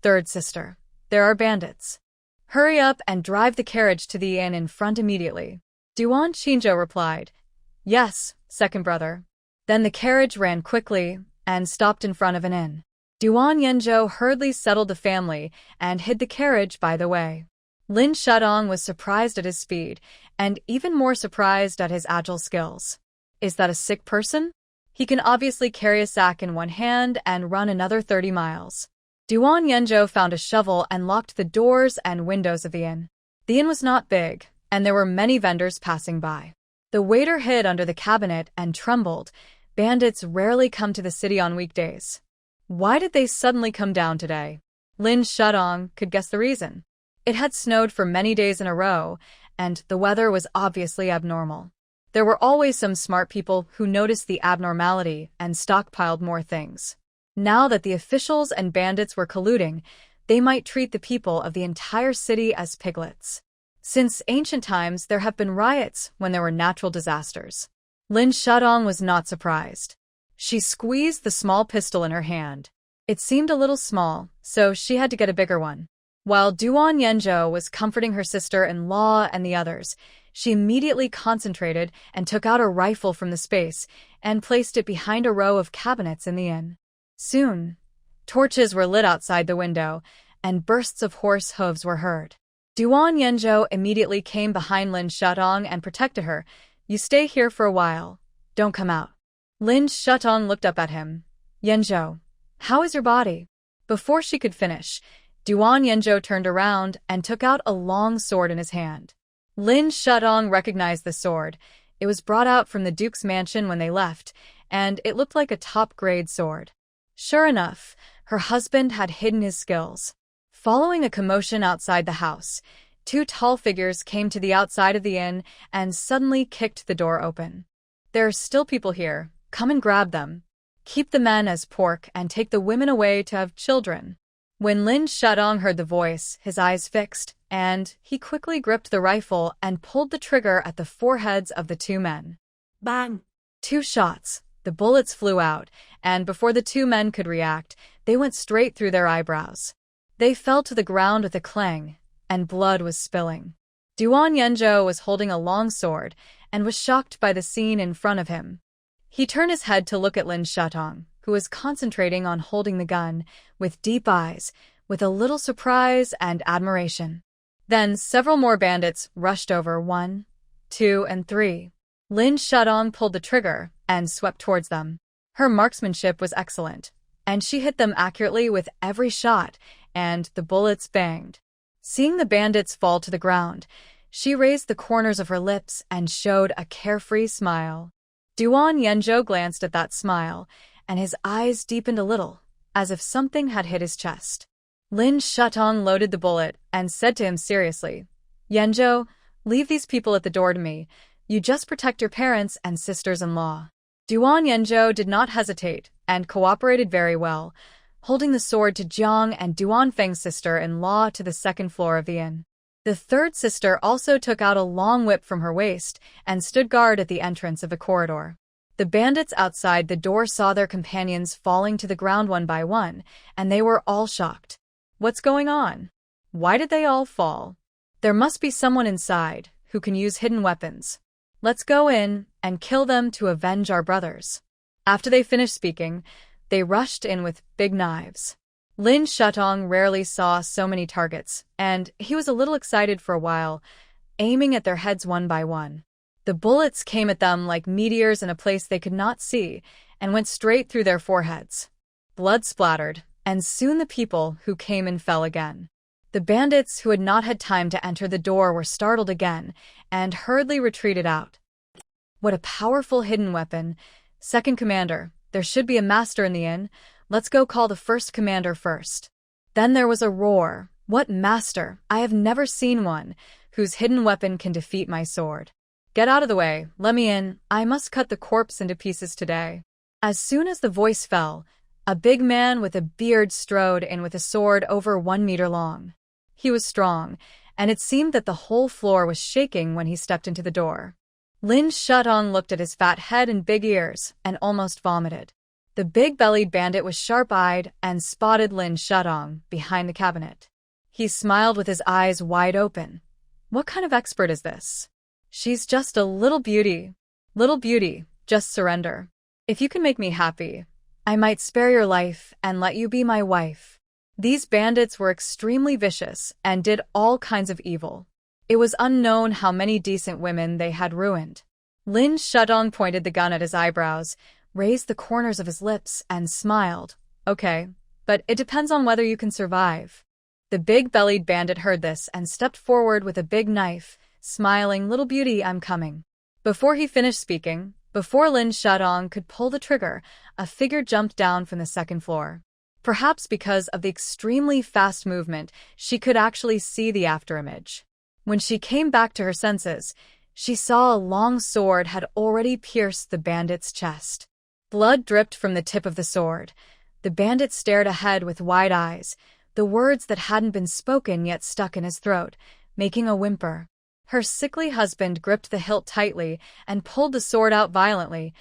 Speaker 1: "Third sister, there are bandits. Hurry up and drive the carriage to the inn in front immediately." Duan Qinzhou replied, "Yes, second brother." Then the carriage ran quickly and stopped in front of an inn. Duan Yanzhou hurriedly settled the family and hid the carriage by the way. Lin Shudong was surprised at his speed, and even more surprised at his agile skills. Is that a sick person? He can obviously carry a sack in one hand and run another 30 miles. Duan Yanzhou found a shovel and locked the doors and windows of the inn. The inn was not big, and there were many vendors passing by. The waiter hid under the cabinet and trembled. Bandits rarely come to the city on weekdays. Why did they suddenly come down today? Lin Shudong could guess the reason. It had snowed for many days in a row, and the weather was obviously abnormal. There were always some smart people who noticed the abnormality and stockpiled more things. Now that the officials and bandits were colluding, they might treat the people of the entire city as piglets. Since ancient times, there have been riots when there were natural disasters. Lin Shudong was not surprised. She squeezed the small pistol in her hand. It seemed a little small, so she had to get a bigger one. While Duan Yanzhou was comforting her sister-in-law and the others, she immediately concentrated and took out a rifle from the space and placed it behind a row of cabinets in the inn. Soon, torches were lit outside the window, and bursts of horse hooves were heard. Duan Yanzhou immediately came behind Lin Shudong and protected her. "You stay here for a while. Don't come out." Lin Shudong looked up at him. "Yanzhou, how is your body?" Before she could finish, Duan Yanzhou turned around and took out a long sword in his hand. Lin Shudong recognized the sword. It was brought out from the Duke's mansion when they left, and it looked like a top-grade sword. Sure enough, her husband had hidden his skills. Following a commotion outside the house, two tall figures came to the outside of the inn and suddenly kicked the door open. "There are still people here. Come and grab them. Keep the men as pork and take the women away to have children." When Lin Shudong heard the voice, his eyes fixed, and he quickly gripped the rifle and pulled the trigger at the foreheads of the two men.
Speaker 2: Bang!
Speaker 1: 2 shots. The bullets flew out, and before the two men could react, they went straight through their eyebrows. They fell to the ground with a clang, and blood was spilling. Duan Yanzhou was holding a long sword and was shocked by the scene in front of him. He turned his head to look at Lin Shudong, who was concentrating on holding the gun, with deep eyes, with a little surprise and admiration. Then several more bandits rushed over 1, 2, and 3. Lin Shudong pulled the trigger and swept towards them. Her marksmanship was excellent, and she hit them accurately with every shot, and the bullets banged. Seeing the bandits fall to the ground, she raised the corners of her lips and showed a carefree smile. Duan Yanzhou glanced at that smile, and his eyes deepened a little, as if something had hit his chest. Lin Shudong loaded the bullet and said to him seriously, "Yanzhou, leave these people at the door to me. You just protect your parents and sisters-in-law." Duan Yanzhou did not hesitate and cooperated very well, holding the sword to Jiang and Duan Feng's sister-in-law to the second floor of the inn. The third sister also took out a long whip from her waist and stood guard at the entrance of the corridor. The bandits outside the door saw their companions falling to the ground one by one, and they were all shocked. What's going on? Why did they all fall? There must be someone inside who can use hidden weapons. Let's go in and kill them to avenge our brothers. After they finished speaking, they rushed in with big knives. Lin Shudong rarely saw so many targets, and he was a little excited for a while, aiming at their heads one by one. The bullets came at them like meteors in a place they could not see and went straight through their foreheads. Blood splattered, and soon the people who came in fell again. The bandits who had not had time to enter the door were startled again and hurriedly retreated out. What a powerful hidden weapon. Second commander, there should be a master in the inn. Let's go call the first commander first. Then there was a roar. What master? I have never seen one whose hidden weapon can defeat my sword. Get out of the way, let me in, I must cut the corpse into pieces today. As soon as the voice fell, a big man with a beard strode in with a sword over 1 meter long. He was strong, and it seemed that the whole floor was shaking when he stepped into the door. Lin Shutong looked at his fat head and big ears, and almost vomited. The big-bellied bandit was sharp-eyed and spotted Lin Shutong behind the cabinet. He smiled with his eyes wide open. What kind of expert is this? She's just a little beauty. Little beauty, just surrender. If you can make me happy, I might spare your life and let you be my wife. These bandits were extremely vicious and did all kinds of evil. It was unknown how many decent women they had ruined. Lin Shutong pointed the gun at his eyebrows, raised the corners of his lips, and smiled. Okay, but it depends on whether you can survive. The big-bellied bandit heard this and stepped forward with a big knife, smiling, little beauty, I'm coming. Before he finished speaking, before Lin Shutong could pull the trigger, a figure jumped down from the second floor. Perhaps because of the extremely fast movement, she could actually see the afterimage. When she came back to her senses, she saw a long sword had already pierced the bandit's chest. Blood dripped from the tip of the sword. The bandit stared ahead with wide eyes, the words that hadn't been spoken yet stuck in his throat, making a whimper. Her sickly husband gripped the hilt tightly and pulled the sword out violently.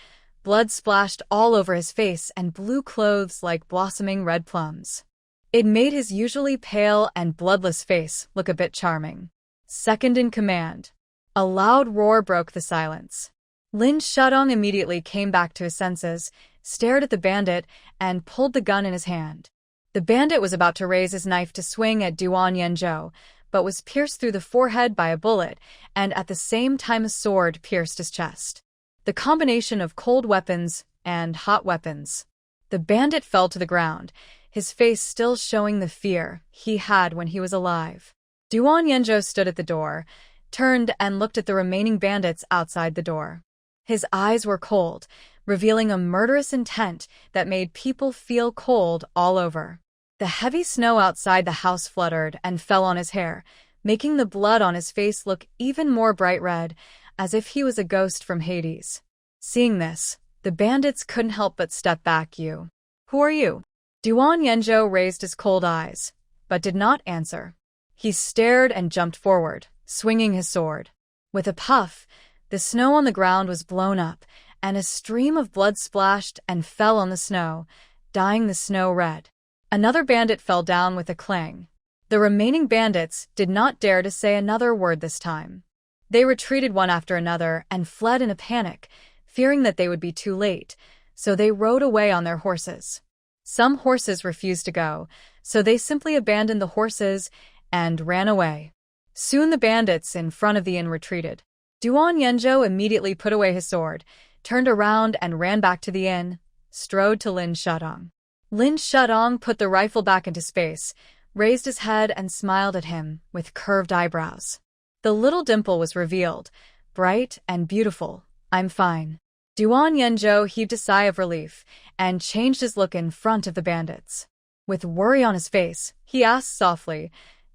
Speaker 1: Blood splashed all over his face and blue clothes like blossoming red plums. It made his usually pale and bloodless face look a bit charming. Second in command. A loud roar broke the silence. Lin Shutong immediately came back to his senses, stared at the bandit, and pulled the gun in his hand. The bandit was about to raise his knife to swing at Duan Yenzhou, but was pierced through the forehead by a bullet, and at the same time a sword pierced his chest. The combination of cold weapons and hot weapons. The bandit fell to the ground, his face still showing the fear he had when he was alive. Duan Yenzhou stood at the door, turned and looked at the remaining bandits outside the door. His eyes were cold, revealing a murderous intent that made people feel cold all over. The heavy snow outside the house fluttered and fell on his hair, making the blood on his face look even more bright red, as if he was a ghost from Hades. Seeing this, the bandits couldn't help but step back. You. Who are you? Duan Yenzhou raised his cold eyes, but did not answer. He stared and jumped forward, swinging his sword. With a puff, the snow on the ground was blown up, and a stream of blood splashed and fell on the snow, dyeing the snow red. Another bandit fell down with a clang. The remaining bandits did not dare to say another word this time. They retreated one after another and fled in a panic, fearing that they would be too late, so they rode away on their horses. Some horses refused to go, so they simply abandoned the horses and ran away. Soon the bandits in front of the inn retreated. Duan Yenzhou immediately put away his sword, turned around and ran back to the inn, strode to Lin Shutong. Lin Shutong put the rifle back into space, raised his head and smiled at him with curved eyebrows. The little dimple was revealed, bright and beautiful. I'm fine. Duan Yenzhou heaved a sigh of relief and changed his look in front of the bandits. With worry on his face, he asked softly,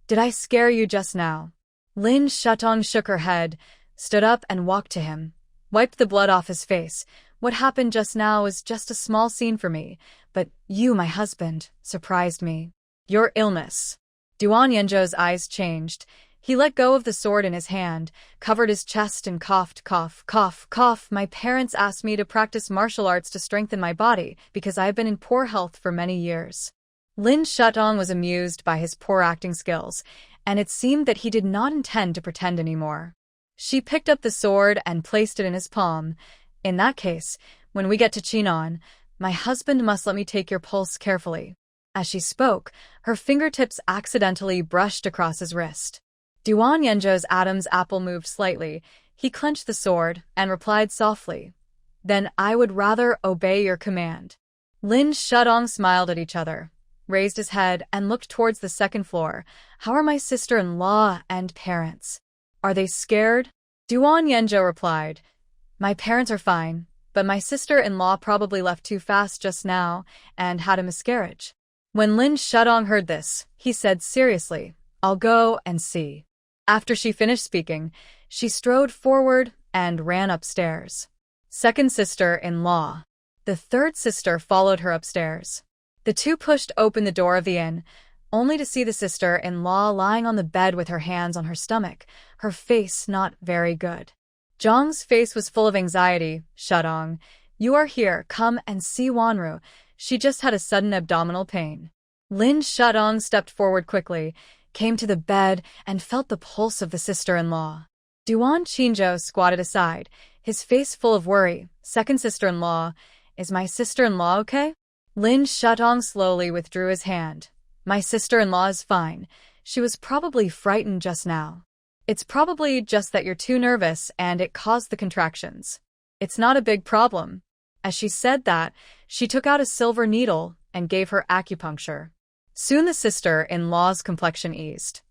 Speaker 1: Did I scare you just now? Lin Shutong shook her head, stood up and walked to him, wiped the blood off his face. What happened just now was just a small scene for me, but you, my husband, surprised me. Your illness. Duan Yenzhou's eyes changed. He let go of the sword in his hand, covered his chest and coughed, cough, cough, cough. My parents asked me to practice martial arts to strengthen my body because I have been in poor health for many years. Lin Shutong was amused by his poor acting skills, and it seemed that he did not intend to pretend anymore. She picked up the sword and placed it in his palm. In that case, when we get to Chinon, my husband must let me take your pulse carefully. As she spoke, her fingertips accidentally brushed across his wrist. Duan Yenzhou's Adam's apple moved slightly. He clenched the sword and replied softly, "Then I would rather obey your command." Lin Shudong smiled at each other, raised his head, and looked towards the second floor. "How are my sister-in-law and parents? Are they scared?" Duan Yenjo replied, "My parents are fine, but my sister-in-law probably left too fast just now and had a miscarriage." When Lin Shudong heard this, he said seriously, "I'll go and see." After she finished speaking, she strode forward and ran upstairs. Second sister-in-law. The third sister followed her upstairs. The two pushed open the door of the inn, only to see the sister-in-law lying on the bed with her hands on her stomach, her face not very good. Zhang's face was full of anxiety. "Shudong, you are here. Come and see Wanru. She just had a sudden abdominal pain." Lin Shudong stepped forward quickly, came to the bed, and felt the pulse of the sister-in-law. Duan Qingzhou squatted aside, his face full of worry. "Second sister-in-law, is my sister-in-law okay?" Lin Shudong slowly withdrew his hand. "My sister-in-law is fine. She was probably frightened just now. It's probably just that you're too nervous and it caused the contractions. It's not a big problem." As she said that, she took out a silver needle and gave her acupuncture. Soon the sister-in-law's complexion eased.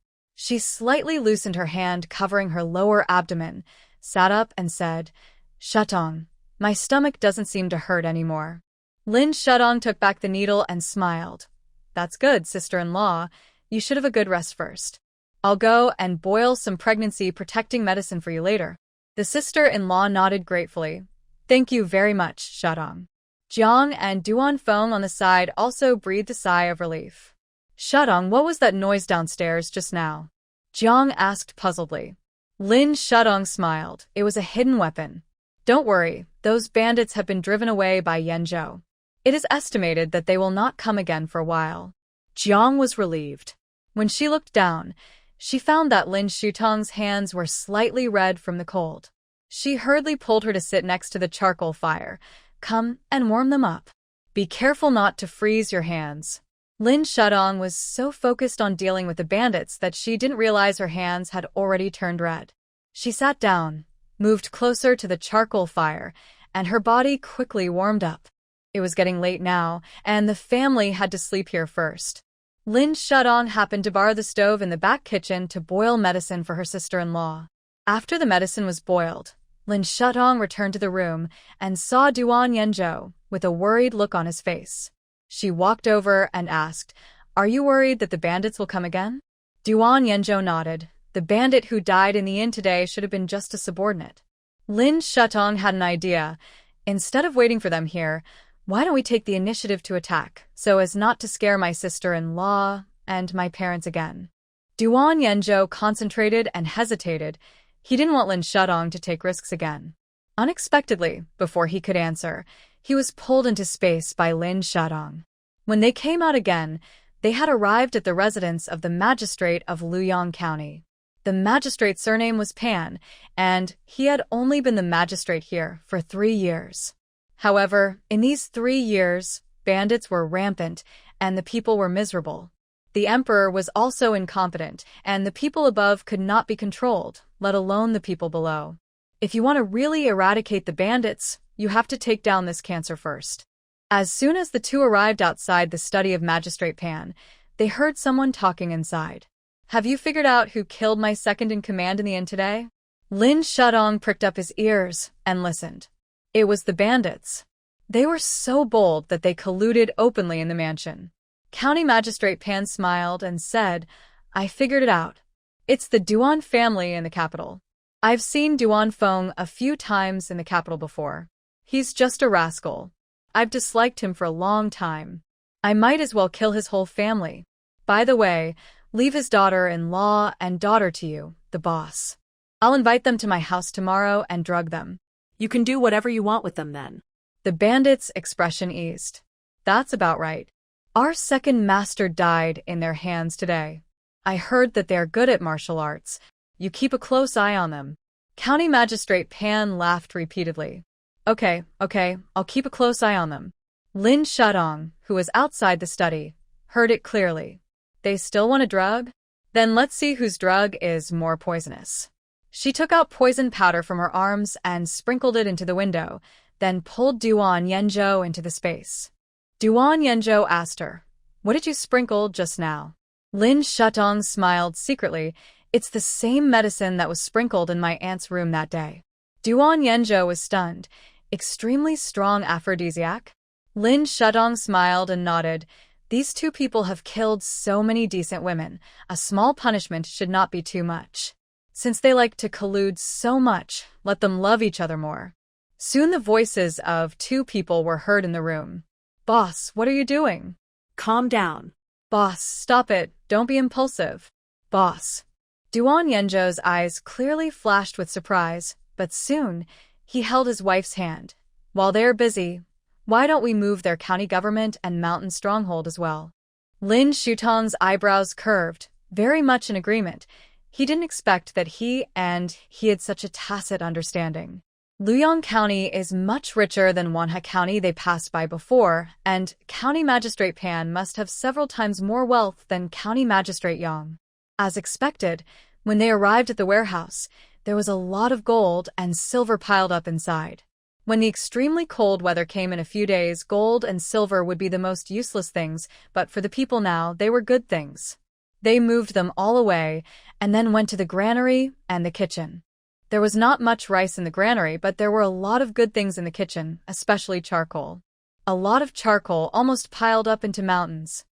Speaker 1: She slightly loosened her hand covering her lower abdomen, sat up and said, "Shudong, my stomach doesn't seem to hurt anymore." Lin Shudong took back the needle and smiled. "That's good, sister-in-law. You should have a good rest first. I'll go and boil some pregnancy-protecting medicine for you later." The sister-in-law nodded gratefully. "Thank you very much, Shudong." Jiang and Duan Feng on the side also breathed a sigh of relief. "Shudong, what was that noise downstairs just now?" Jiang asked puzzledly. Lin Shudong smiled. "It was a hidden weapon. Don't worry, those bandits have been driven away by Yenzhou. It is estimated that they will not come again for a while." Jiang was relieved. When she looked down, she found that Lin Shutong's hands were slightly red from the cold. She hurriedly pulled her to sit next to the charcoal fire. "Come and warm them up. Be careful not to freeze your hands." Lin Shudong was so focused on dealing with the bandits that she didn't realize her hands had already turned red. She sat down, moved closer to the charcoal fire, and her body quickly warmed up. It was getting late now, and the family had to sleep here first. Lin Shudong happened to borrow the stove in the back kitchen to boil medicine for her sister-in-law. After the medicine was boiled, Lin Shudong returned to the room and saw Duan Yenzhou with a worried look on his face. She walked over and asked, "Are you worried that the bandits will come again?" Duan Yenzhou nodded. "The bandit who died in the inn today should have been just a subordinate." Lin Shudong had an idea. "Instead of waiting for them here, why don't we take the initiative to attack, so as not to scare my sister-in-law and my parents again?" Duan Yenzhou concentrated and hesitated. He didn't want Lin Shudong to take risks again. Unexpectedly, before he could answer, he was pulled into space by Lin Shudong. When they came out again, they had arrived at the residence of the magistrate of Luyang County. The magistrate's surname was Pan, and he had only been the magistrate here for 3 years. However, in these 3 years, bandits were rampant, and the people were miserable. The emperor was also incompetent, and the people above could not be controlled, let alone the people below. If you want to really eradicate the bandits, you have to take down this cancer first. As soon as the two arrived outside the study of Magistrate Pan, they heard someone talking inside. "Have you figured out who killed my second-in-command in the inn today?" Lin Shudong pricked up his ears and listened. It was the bandits. They were so bold that they colluded openly in the mansion. County Magistrate Pan smiled and said, "I figured it out. It's the Duan family in the capital. I've seen Duan Feng a few times in the capital before. He's just a rascal. I've disliked him for a long time. I might as well kill his whole family. By the way, leave his daughter-in-law and daughter to you, the boss. I'll invite them to my house tomorrow and drug them."
Speaker 2: You can do whatever you want with them then.
Speaker 1: The bandits' expression eased. "That's about right. Our second master died in their hands today. I heard that they're good at martial arts. You keep a close eye on them." County Magistrate Pan laughed repeatedly. Okay, I'll keep a close eye on them." Lin Shudong, who was outside the study, heard it clearly. "They still want a drug? Then let's see whose drug is more poisonous." She took out poison powder from her arms and sprinkled it into the window, then pulled Duan Yenjo into the space. Duan Yenjo asked her, "What did you sprinkle just now?" Lin Shutong smiled secretly. "It's the same medicine that was sprinkled in my aunt's room that day." Duan Yenjo was stunned. "Extremely strong aphrodisiac?" Lin Shutong smiled and nodded. "These two people have killed so many decent women. A small punishment should not be too much. Since they like to collude so much, let them love each other more." Soon the voices of two people were heard in the room. "Boss, what are you doing?"
Speaker 2: Calm down.
Speaker 1: "Boss, stop it. Don't be impulsive." "Boss." Duan Yenjo's eyes clearly flashed with surprise, but soon he held his wife's hand. "While they're busy, why don't we move their county government and mountain stronghold as well?" Lin Shutong's eyebrows curved, very much in agreement. He didn't expect that he had such a tacit understanding. Luyang County is much richer than Wanha County they passed by before, and County Magistrate Pan must have several times more wealth than County Magistrate Yang. As expected, when they arrived at the warehouse, there was a lot of gold and silver piled up inside. When the extremely cold weather came in a few days, gold and silver would be the most useless things, but for the people now, they were good things. They moved them all away, and then went to the granary and the kitchen. There was not much rice in the granary, but there were a lot of good things in the kitchen, especially charcoal. A lot of charcoal almost piled up into mountains.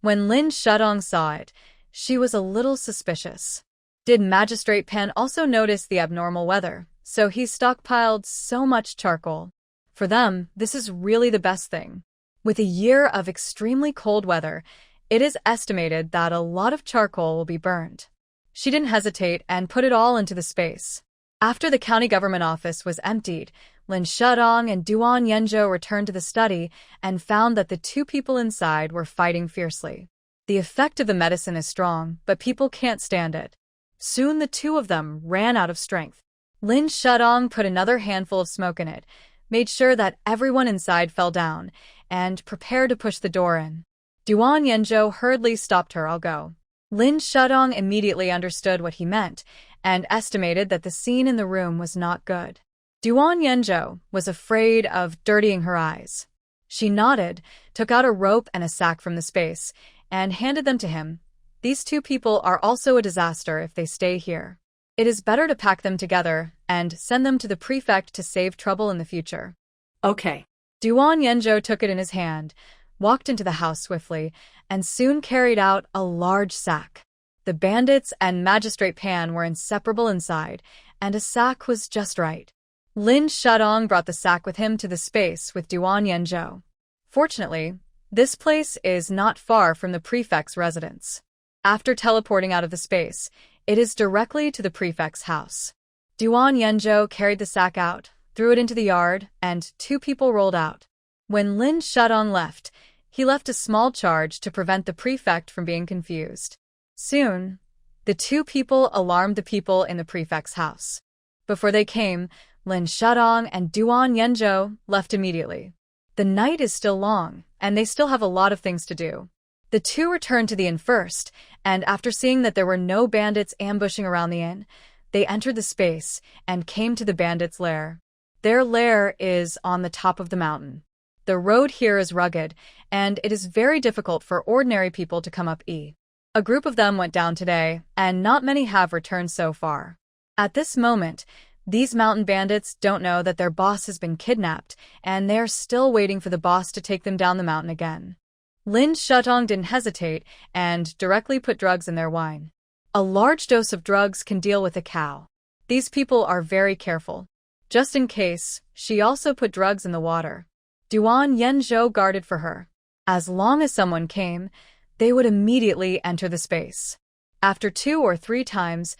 Speaker 1: When Lin Shutong saw it, she was a little suspicious. Did Magistrate Pan also notice the abnormal weather, so he stockpiled so much charcoal? For them, this is really the best thing. With a year of extremely cold weather, it is estimated that a lot of charcoal will be burned. She didn't hesitate and put it all into the space. After the county government office was emptied, Lin Shutong and Duan Yenjo returned to the study and found that the two people inside were fighting fiercely. The effect of the medicine is strong, but people can't stand it. Soon the two of them ran out of strength. Lin Shutong put another handful of smoke in it, made sure that everyone inside fell down, and prepared to push the door in. Duan Yenjo hurriedly stopped her. "I'll go." Lin Shutong immediately understood what he meant and estimated that the scene in the room was not good. Duan Yenjo was afraid of dirtying her eyes. She nodded, took out a rope and a sack from the space, and handed them to him. "These two people are also a disaster if they stay here. It is better to pack them together and send them to the prefect to save trouble in the future."
Speaker 2: Okay.
Speaker 1: Duan Yenjo took it in his hand, walked into the house swiftly, and soon carried out a large sack. The bandits and Magistrate Pan were inseparable inside, and a sack was just right. Lin Shutong brought the sack with him to the space with Duan Yenjo. Fortunately, this place is not far from the prefect's residence. After teleporting out of the space, it is directly to the prefect's house. Duan Yenjo carried the sack out, threw it into the yard, and two people rolled out. When Lin Shutong left, he left a small charge to prevent the prefect from being confused. Soon, the two people alarmed the people in the prefect's house. Before they came, Lin Shutong and Duan Yenjo left immediately. The night is still long, and they still have a lot of things to do. The two returned to the inn first, and after seeing that there were no bandits ambushing around the inn, they entered the space and came to the bandits' lair. Their lair is on the top of the mountain. The road here is rugged, and it is very difficult for ordinary people to come up. A group of them went down today, and not many have returned so far. At this moment, these mountain bandits don't know that their boss has been kidnapped, and they're still waiting for the boss to take them down the mountain again. Lin Shutong didn't hesitate and directly put drugs in their wine. A large dose of drugs can deal with a cow. These people are very careful. Just in case, she also put drugs in the water. Duan Yenjo guarded for her. As long as someone came, they would immediately enter the space. After 2 or 3 times,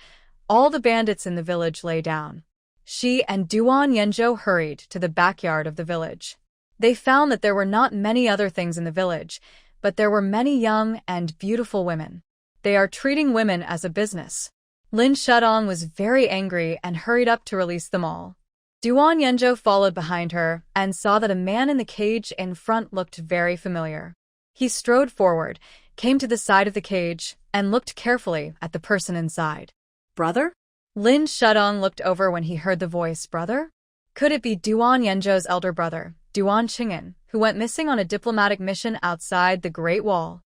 Speaker 1: all the bandits in the village lay down. She and Duan Yenjo hurried to the backyard of the village. They found that there were not many other things in the village, but there were many young and beautiful women. They are treating women as a business. Lin Shutong was very angry and hurried up to release them all. Duan Yenjo followed behind her and saw that a man in the cage in front looked very familiar. He strode forward, came to the side of the cage, and looked carefully at the person inside.
Speaker 2: Brother?
Speaker 1: Lin Shudong looked over when he heard the voice, brother? Could it be Duan Yanzhou's elder brother, Duan Qing'an, who went missing on a diplomatic mission outside the Great Wall?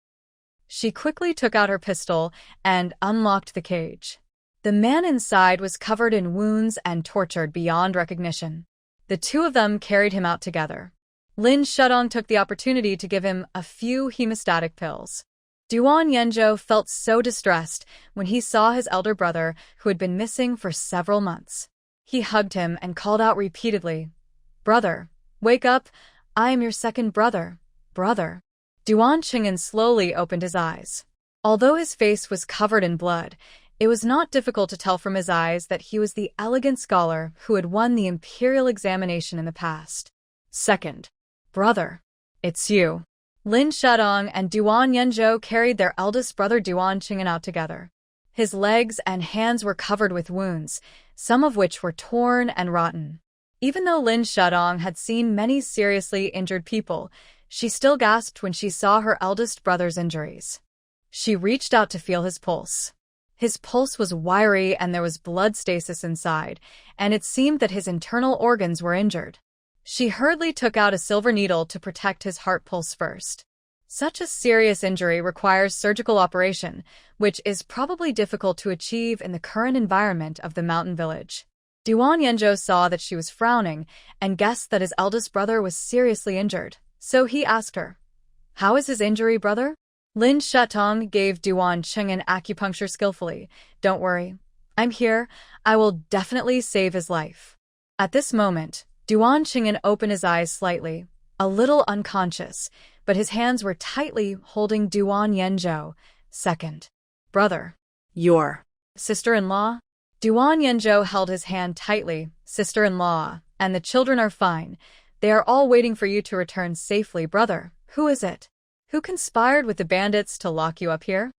Speaker 1: She quickly took out her pistol and unlocked the cage. The man inside was covered in wounds and tortured beyond recognition. The two of them carried him out together. Lin Shudong took the opportunity to give him a few hemostatic pills. Duan Yanzhou felt so distressed when he saw his elder brother, who had been missing for several months. He hugged him and called out repeatedly, "Brother, wake up! I am your second brother, brother." Duan Qing'an slowly opened his eyes. Although his face was covered in blood, it was not difficult to tell from his eyes that he was the elegant scholar who had won the imperial examination in the past. "Second brother, it's you." Lin Shudong and Duan Yanzhou carried their eldest brother Duan Qing'an out together. His legs and hands were covered with wounds, some of which were torn and rotten. Even though Lin Shudong had seen many seriously injured people, she still gasped when she saw her eldest brother's injuries. She reached out to feel his pulse. His pulse was wiry and there was blood stasis inside, and it seemed that his internal organs were injured. She hurriedly took out a silver needle to protect his heart pulse first. Such a serious injury requires surgical operation, which is probably difficult to achieve in the current environment of the mountain village. Duan Yanzhou saw that she was frowning and guessed that his eldest brother was seriously injured, so he asked her, "How is his injury, brother?" Lin Shudong gave Duan Qing'an acupuncture skillfully. "Don't worry. I'm here. I will definitely save his life." At this moment, Duan Qing'an opened his eyes slightly, a little unconscious, but his hands were tightly holding Duan Yanzhou. "Second brother,
Speaker 2: Your
Speaker 1: sister-in-law?" Duan Yanzhou held his hand tightly. "Sister-in-law, and the children are fine. They are all waiting for you to return safely, brother. Who is it? Who conspired with the bandits to lock you up here?"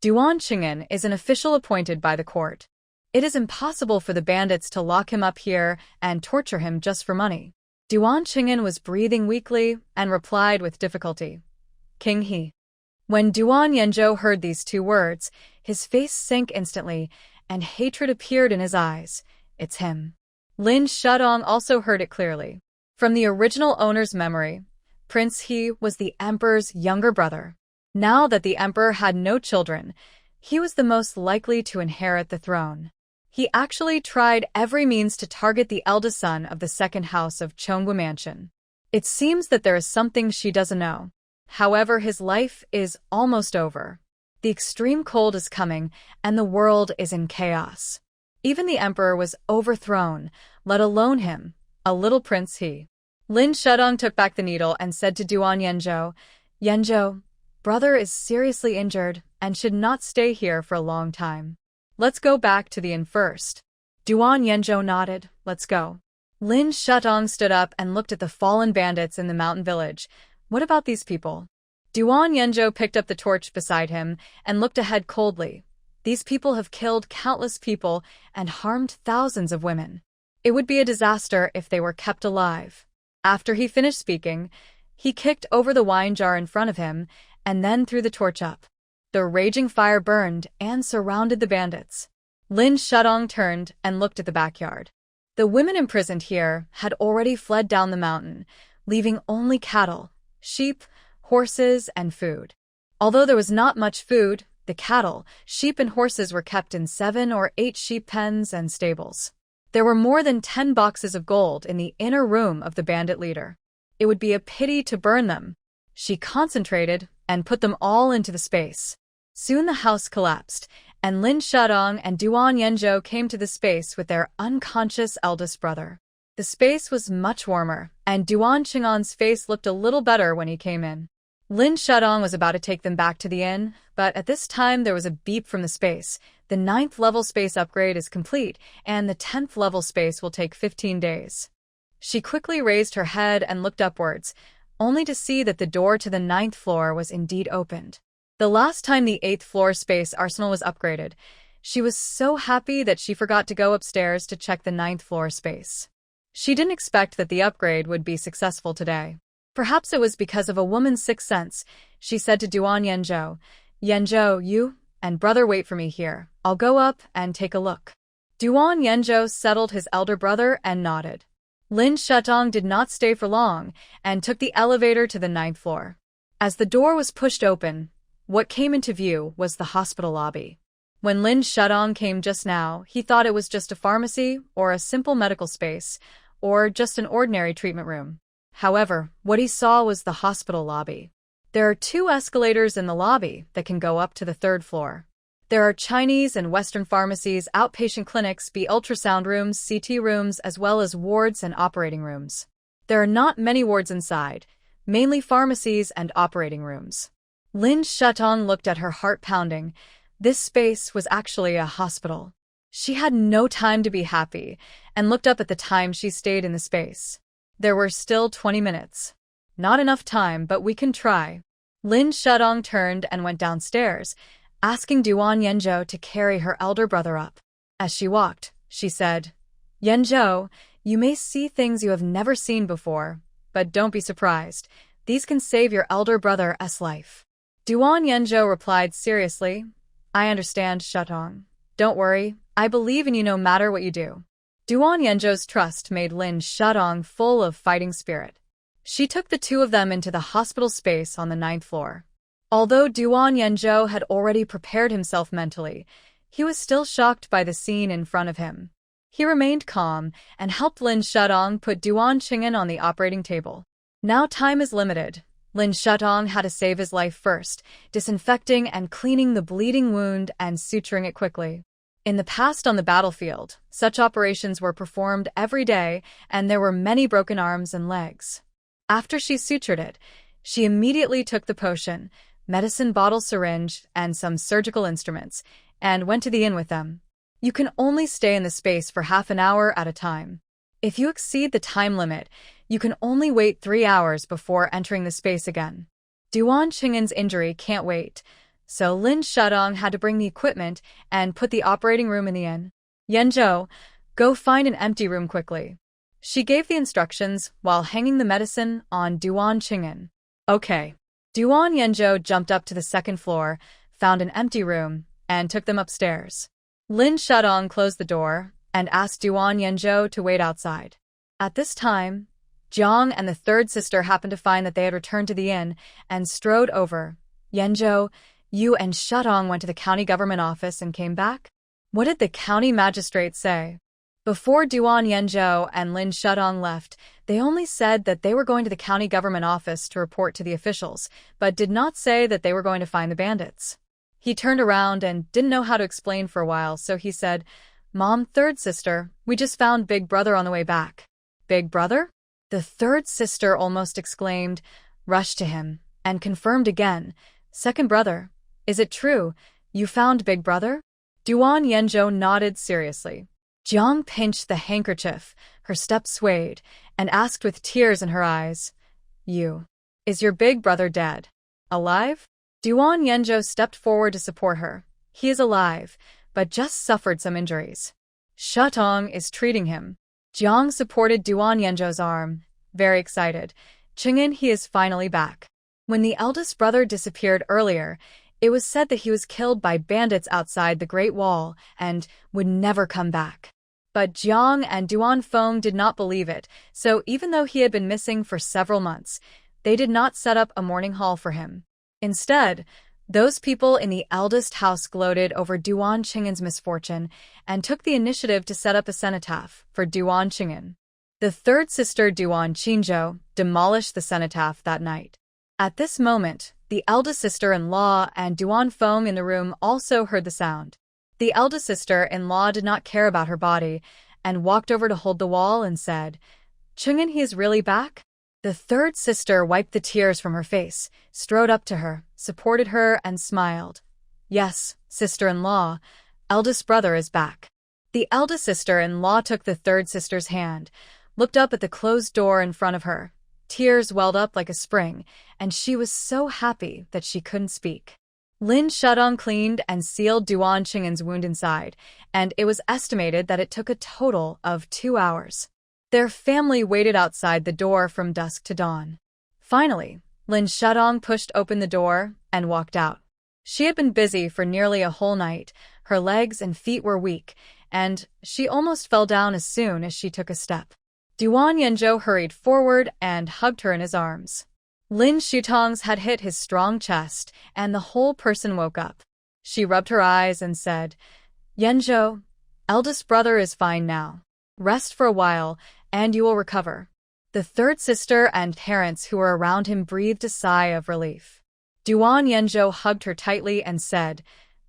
Speaker 1: Duan Qing'an is an official appointed by the court. It is impossible for the bandits to lock him up here and torture him just for money. Duan Qing'an was breathing weakly and replied with difficulty, "King He." When Duan Yanzhou heard these two words, his face sank instantly, and hatred appeared in his eyes. "It's him." Lin Shudong also heard it clearly. From the original owner's memory, Prince He was the emperor's younger brother. Now that the emperor had no children, he was the most likely to inherit the throne. He actually tried every means to target the eldest son of the second house of Chongwu Mansion. It seems that there is something she doesn't know. However, his life is almost over. The extreme cold is coming, and the world is in chaos. Even the emperor was overthrown, let alone him, a little Prince He. Lin Shudong took back the needle and said to Duan Yanzhou, "Yanzhou, brother is seriously injured and should not stay here for a long time. Let's go back to the inn first." Duan Yanzhou nodded. "Let's go." Lin Shudong stood up and looked at the fallen bandits in the mountain village. "What about these people?" Duan Yanzhou picked up the torch beside him and looked ahead coldly. "These people have killed countless people and harmed thousands of women. It would be a disaster if they were kept alive." After he finished speaking, he kicked over the wine jar in front of him and then threw the torch up. The raging fire burned and surrounded the bandits. Lin Shudong turned and looked at the backyard. The women imprisoned here had already fled down the mountain, leaving only cattle, sheep, horses, and food. Although there was not much food, the cattle, sheep, and horses were kept in 7 or 8 sheep pens and stables. There were more than 10 boxes of gold in the inner room of the bandit leader. It would be a pity to burn them. She concentrated and put them all into the space. Soon the house collapsed, and Lin Shudong and Duan Yanzhou came to the space with their unconscious eldest brother. The space was much warmer, and Duan Qing'an's face looked a little better when he came in. Lin Shudong was about to take them back to the inn, but at this time there was a beep from the space. The 9th level space upgrade is complete, and the 10th level space will take 15 days. She quickly raised her head and looked upwards, only to see that the door to the 9th floor was indeed opened. The last time the 8th floor space arsenal was upgraded, she was so happy that she forgot to go upstairs to check the 9th floor space. She didn't expect that the upgrade would be successful today. Perhaps it was because of a woman's sixth sense. She said to Duan Yanzhou, "Yanzhou, you and brother wait for me here. I'll go up and take a look." Duan Yanzhou settled his elder brother and nodded. Lin Shutong did not stay for long and took the elevator to the 9th floor. As the door was pushed open, what came into view was the hospital lobby. When Lin Shutong came just now, he thought it was just a pharmacy or a simple medical space or just an ordinary treatment room. However, what he saw was the hospital lobby. There are 2 escalators in the lobby that can go up to the 3rd floor. There are Chinese and Western pharmacies, outpatient clinics, ultrasound rooms, CT rooms, as well as wards and operating rooms. There are not many wards inside, mainly pharmacies and operating rooms. Lin Shutong looked at her, heart pounding. This space was actually a hospital. She had no time to be happy and looked up at the time she stayed in the space. There were still 20 minutes. Not enough time, but we can try. Lin Shutong turned and went downstairs, asking Duan Yanzhou to carry her elder brother up. As she walked, she said, "Yanzhou, you may see things you have never seen before, but don't be surprised. These can save your elder brother's life." Duan Yanzhou replied seriously, "I understand, Shutong. Don't worry, I believe in you no matter what you do." Duan Yanzhou's trust made Lin Shutong full of fighting spirit. She took the 2 of them into the hospital space on the 9th floor. Although Duan Yanzhou had already prepared himself mentally, he was still shocked by the scene in front of him. He remained calm and helped Lin Shutong put Duan Qing'an on the operating table. Now time is limited. Lin Shutong had to save his life first, disinfecting and cleaning the bleeding wound and suturing it quickly. In the past on the battlefield, such operations were performed every day, and there were many broken arms and legs. After she sutured it, she immediately took the potion, medicine bottle, syringe, and some surgical instruments, and went to the inn with them. You can only stay in the space for half an hour at a time. If you exceed the time limit, you can only wait 3 hours before entering the space again. Duan Qing'an's injury can't wait, so Lin Shutong had to bring the equipment and put the operating room in the inn. "Yanzhou, go find an empty room quickly." She gave the instructions while hanging the medicine on Duan Qing'an. "Okay." Duan Yanzhou jumped up to the 2nd floor, found an empty room, and took them upstairs. Lin Shutong closed the door and asked Duan Yanzhou to wait outside. At this time, Jiang and the 3rd sister happened to find that they had returned to the inn and strode over. "Yanzhou, you and Shutong went to the county government office and came back? What did the county magistrate say?" Before Duan Yanzhou and Lin Shutong left, they only said that they were going to the county government office to report to the officials, but did not say that they were going to find the bandits. He turned around and didn't know how to explain for a while, so he said, "Mom, 3rd sister, we just found Big Brother on the way back." "Big Brother?" The 3rd sister almost exclaimed, rushed to him, and confirmed again, "Second brother, is it true? You found Big Brother?" Duan Yanzhou nodded seriously. Jiang pinched the handkerchief, her step swayed, and asked with tears in her eyes, Is your big brother dead? Alive?" Duan Yanzhou stepped forward to support her. "He is alive, but just suffered some injuries. Shutong is treating him." Jiang supported Duan Yanzhou's arm, very excited. "Qing'an, he is finally back." When the eldest brother disappeared earlier, it was said that he was killed by bandits outside the Great Wall and would never come back. But Jiang and Duan Feng did not believe it, so even though he had been missing for several months, they did not set up a mourning hall for him. Instead, those people in the eldest house gloated over Duan Qing'an's misfortune and took the initiative to set up a cenotaph for Duan Qing'an. The 3rd sister, Duan Qingzhou, demolished the cenotaph that night. At this moment, the eldest sister-in-law and Duan Feng in the room also heard the sound. The eldest sister-in-law did not care about her body and walked over to hold the wall and said, "Qing'an, he is really back?" The 3rd sister wiped the tears from her face, strode up to her, supported her, and smiled. "Yes, sister-in-law, eldest brother is back." The eldest sister-in-law took the 3rd sister's hand, looked up at the closed door in front of her. Tears welled up like a spring, and she was so happy that she couldn't speak. Lin Shutong cleaned and sealed Duan Qing'an's wound inside, and it was estimated that it took a total of 2 hours. Their family waited outside the door from dusk to dawn. Finally, Lin Shutong pushed open the door and walked out. She had been busy for nearly a whole night, her legs and feet were weak, and she almost fell down as soon as she took a step. Duan Yanzhou hurried forward and hugged her in his arms. Lin Shutong's had hit his strong chest, and the whole person woke up. She rubbed her eyes and said, "Yanzhou, eldest brother is fine now. Rest for a while, and you will recover." The third sister and parents who were around him breathed a sigh of relief. Duan Yanzhou hugged her tightly and said,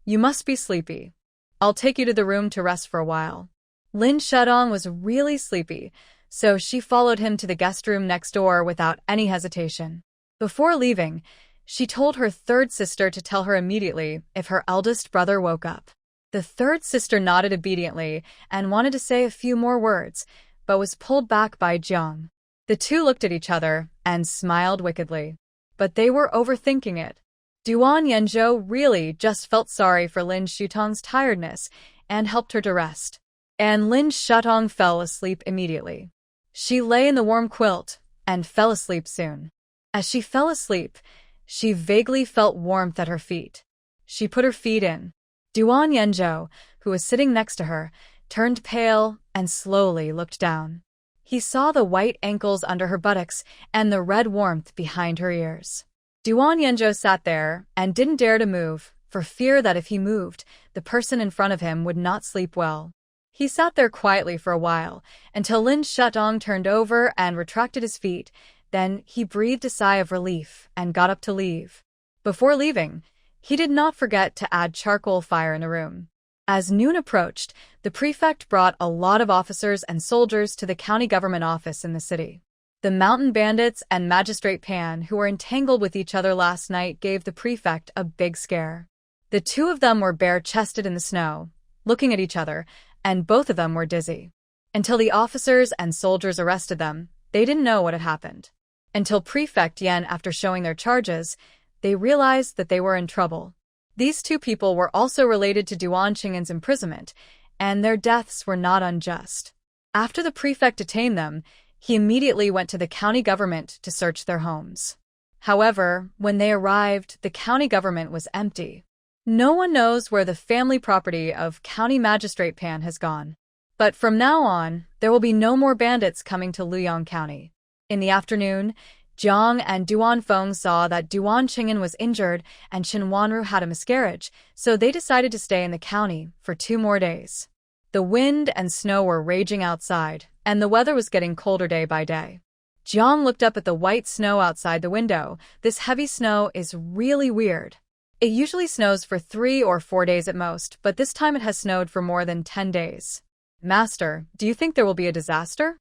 Speaker 1: "You must be sleepy. I'll take you to the room to rest for a while." Lin Shutong was really sleepy, so she followed him to the guest room next door without any hesitation. Before leaving, she told her third sister to tell her immediately if her eldest brother woke up. The third sister nodded obediently and wanted to say a few more words, but was pulled back by Jiang. The two looked at each other and smiled wickedly. But they were overthinking it. Duan Yanzhou really just felt sorry for Lin Shutong's tiredness and helped her to rest. And Lin Shutong fell asleep immediately. She lay in the warm quilt and fell asleep soon. As she fell asleep, she vaguely felt warmth at her feet. She put her feet in. Duan Yanzhou, who was sitting next to her, turned pale and slowly looked down. He saw the white ankles under her buttocks and the red warmth behind her ears. Duan Yanzhou sat there and didn't dare to move, for fear that if he moved, the person in front of him would not sleep well. He sat there quietly for a while, until Lin Shutong turned over and retracted his feet. Then he breathed a sigh of relief and got up to leave. Before leaving, he did not forget to add charcoal fire in the room. As noon approached, the prefect brought a lot of officers and soldiers to the county government office in the city. The mountain bandits and Magistrate Pan, who were entangled with each other last night, gave the prefect a big scare. The two of them were bare-chested in the snow, looking at each other, and both of them were dizzy. Until the officers and soldiers arrested them, they didn't know what had happened. Until Prefect Yan, after showing their charges, they realized that they were in trouble. These two people were also related to Duan Qing'an's imprisonment, and their deaths were not unjust. After the prefect detained them, he immediately went to the county government to search their homes. However, when they arrived, the county government was empty. No one knows where the family property of County Magistrate Pan has gone. But from now on, there will be no more bandits coming to Luyang County. In the afternoon, Jiang and Duan Feng saw that Duan Qing'an was injured and Chen Wanru had a miscarriage, so they decided to stay in the county for 2 more days. The wind and snow were raging outside, and the weather was getting colder day by day. Jiang looked up at the white snow outside the window. This heavy snow is really weird. It usually snows for 3 or 4 days at most, but this time it has snowed for more than 10 days. "Master, do you think there will be a disaster?"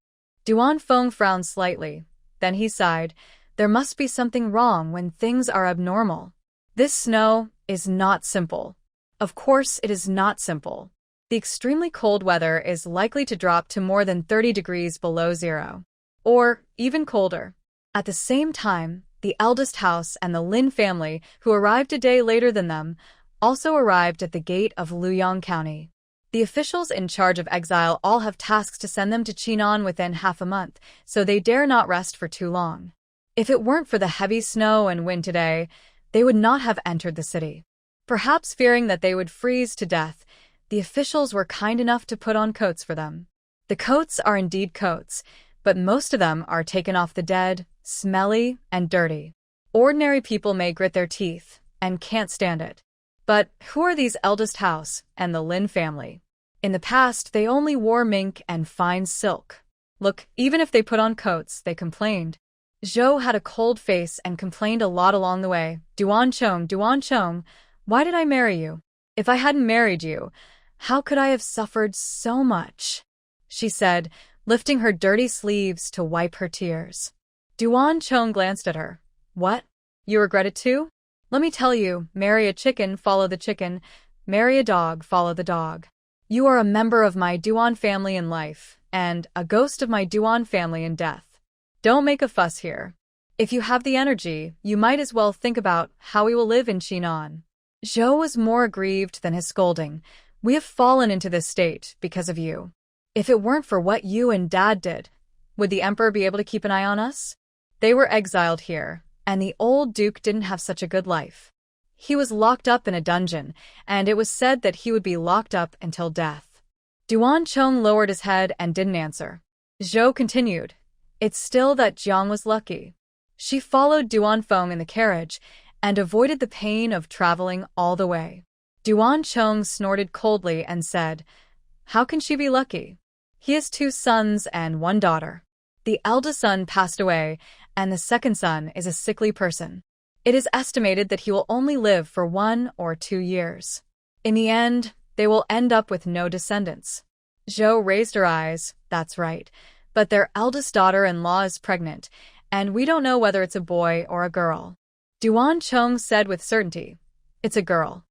Speaker 1: Duan Feng frowned slightly. Then he sighed. There must be something wrong when things are abnormal. This snow is not simple. Of course it is not simple. The extremely cold weather is likely to drop to more than 30 degrees below zero. Or even colder. At the same time, the eldest house and the Lin family, who arrived a day later than them, also arrived at the gate of Luyang County. The officials in charge of exile all have tasks to send them to Chinon within half a month, so they dare not rest for too long. If it weren't for the heavy snow and wind today, they would not have entered the city. Perhaps fearing that they would freeze to death, the officials were kind enough to put on coats for them. The coats are indeed coats, but most of them are taken off the dead, smelly, and dirty. Ordinary people may grit their teeth and can't stand it. But who are these eldest house and the Lin family? In the past, they only wore mink and fine silk. Look, even if they put on coats, they complained. Zhou had a cold face and complained a lot along the way. Duan Chong, why did I marry you? If I hadn't married you, how could I have suffered so much? She said, lifting her dirty sleeves to wipe her tears. Duan Chong glanced at her. What? You regret it too? Let me tell you, marry a chicken, follow the chicken. Marry a dog, follow the dog. You are a member of my Duan family in life, and a ghost of my Duan family in death. Don't make a fuss here. If you have the energy, you might as well think about how we will live in Chinon. Zhou was more aggrieved than his scolding. We have fallen into this state because of you. If it weren't for what you and Dad did, would the Emperor be able to keep an eye on us? They were exiled here, and the old Duke didn't have such a good life. He was locked up in a dungeon, and it was said that he would be locked up until death. Duan Chong lowered his head and didn't answer. Zhou continued. It's still that Jiang was lucky. She followed Duan Feng in the carriage and avoided the pain of traveling all the way. Duan Chong snorted coldly and said, How can she be lucky? He has 2 sons and 1 daughter. The eldest son passed away, and the second son is a sickly person. It is estimated that he will only live for 1 or 2 years. In the end, they will end up with no descendants. Zhou raised her eyes. That's right. But their eldest daughter-in-law is pregnant, and we don't know whether it's a boy or a girl. Duan Chong said with certainty, It's a girl.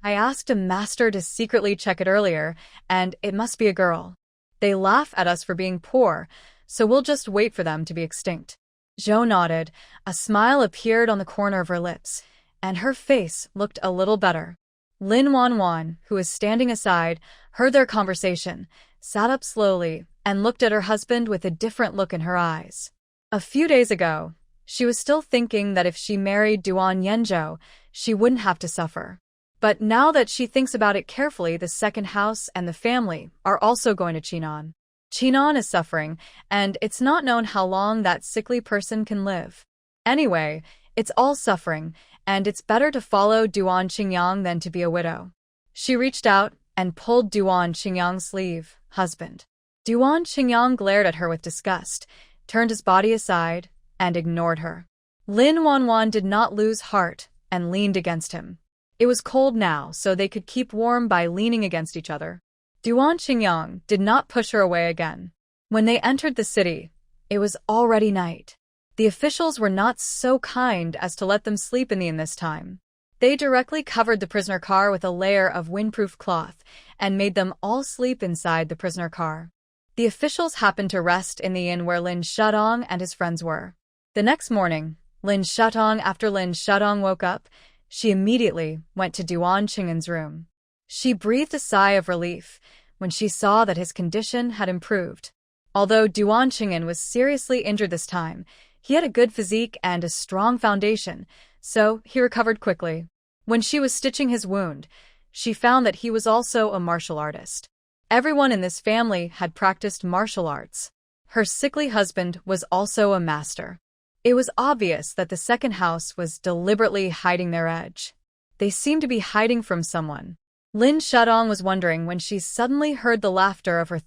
Speaker 1: I asked a master to secretly check it earlier, and it must be a girl. They laugh at us for being poor, so we'll just wait for them to be extinct. Zhou nodded. A smile appeared on the corner of her lips, and her face looked a little better. Lin Wanwan, who was standing aside, heard their conversation, sat up slowly, and looked at her husband with a different look in her eyes. A few days ago, she was still thinking that if she married Duan Yenzhou, she wouldn't have to suffer. But now that she thinks about it carefully, the second house and the family are also going to Chinon. Chinon is suffering, and it's not known how long that sickly person can live. Anyway, it's all suffering, and it's better to follow Duan Qingyang than to be a widow. She reached out and pulled Duan Qingyang's sleeve. Husband. Duan Qingyang glared at her with disgust, turned his body aside, and ignored her. Lin Wanwan did not lose heart and leaned against him. It was cold now, so they could keep warm by leaning against each other. Duan Qingyang did not push her away again. When they entered the city, it was already night. The officials were not so kind as to let them sleep in the inn this time. They directly covered the prisoner car with a layer of windproof cloth and made them all sleep inside the prisoner car. The officials happened to rest in the inn where Lin Shudong and his friends were. The next morning, after Lin Shudong woke up, she immediately went to Duan Qingyang's room. She breathed a sigh of relief when she saw that his condition had improved. Although Duan Qingyang was seriously injured this time, he had a good physique and a strong foundation, so he recovered quickly. When she was stitching his wound, she found that he was also a martial artist. Everyone in this family had practiced martial arts. Her sickly husband was also a master. It was obvious that the second house was deliberately hiding their edge. They seemed to be hiding from someone. Lin Shudong was wondering when she suddenly heard the laughter of her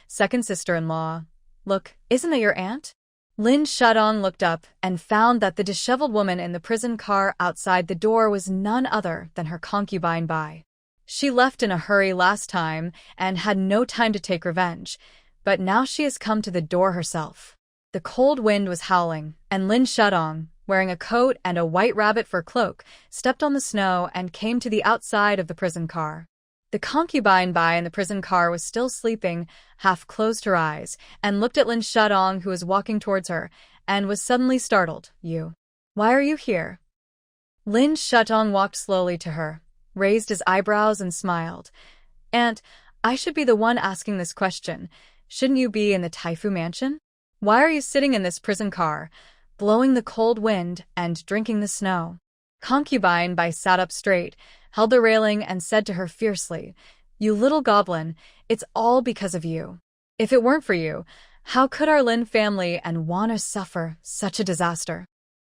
Speaker 1: second sister-in-law. Look, isn't that your aunt? Lin Shudong looked up and found that the disheveled woman in the prison car outside the door was none other than her concubine Bai. She left in a hurry last time and had no time to take revenge, but now she has come to the door herself. The cold wind was howling, and Lin Shudong, wearing a coat and a white rabbit fur cloak, stepped on the snow and came to the outside of the prison car. The concubine Bai in the prison car was still sleeping, half closed her eyes, and looked at Lin Shudong, who was walking towards her, and was suddenly startled. You? Why are you here? Lin Shudong walked slowly to her, raised his eyebrows and smiled. Aunt, I should be the one asking this question. Shouldn't you be in the Taifu mansion? Why are you sitting in this prison car, blowing the cold wind and drinking the snow? Concubine Bai sat up straight, held the railing and said to her fiercely, You little goblin, it's all because of you. If it weren't for you, how could our Lin family and Wana suffer such a disaster?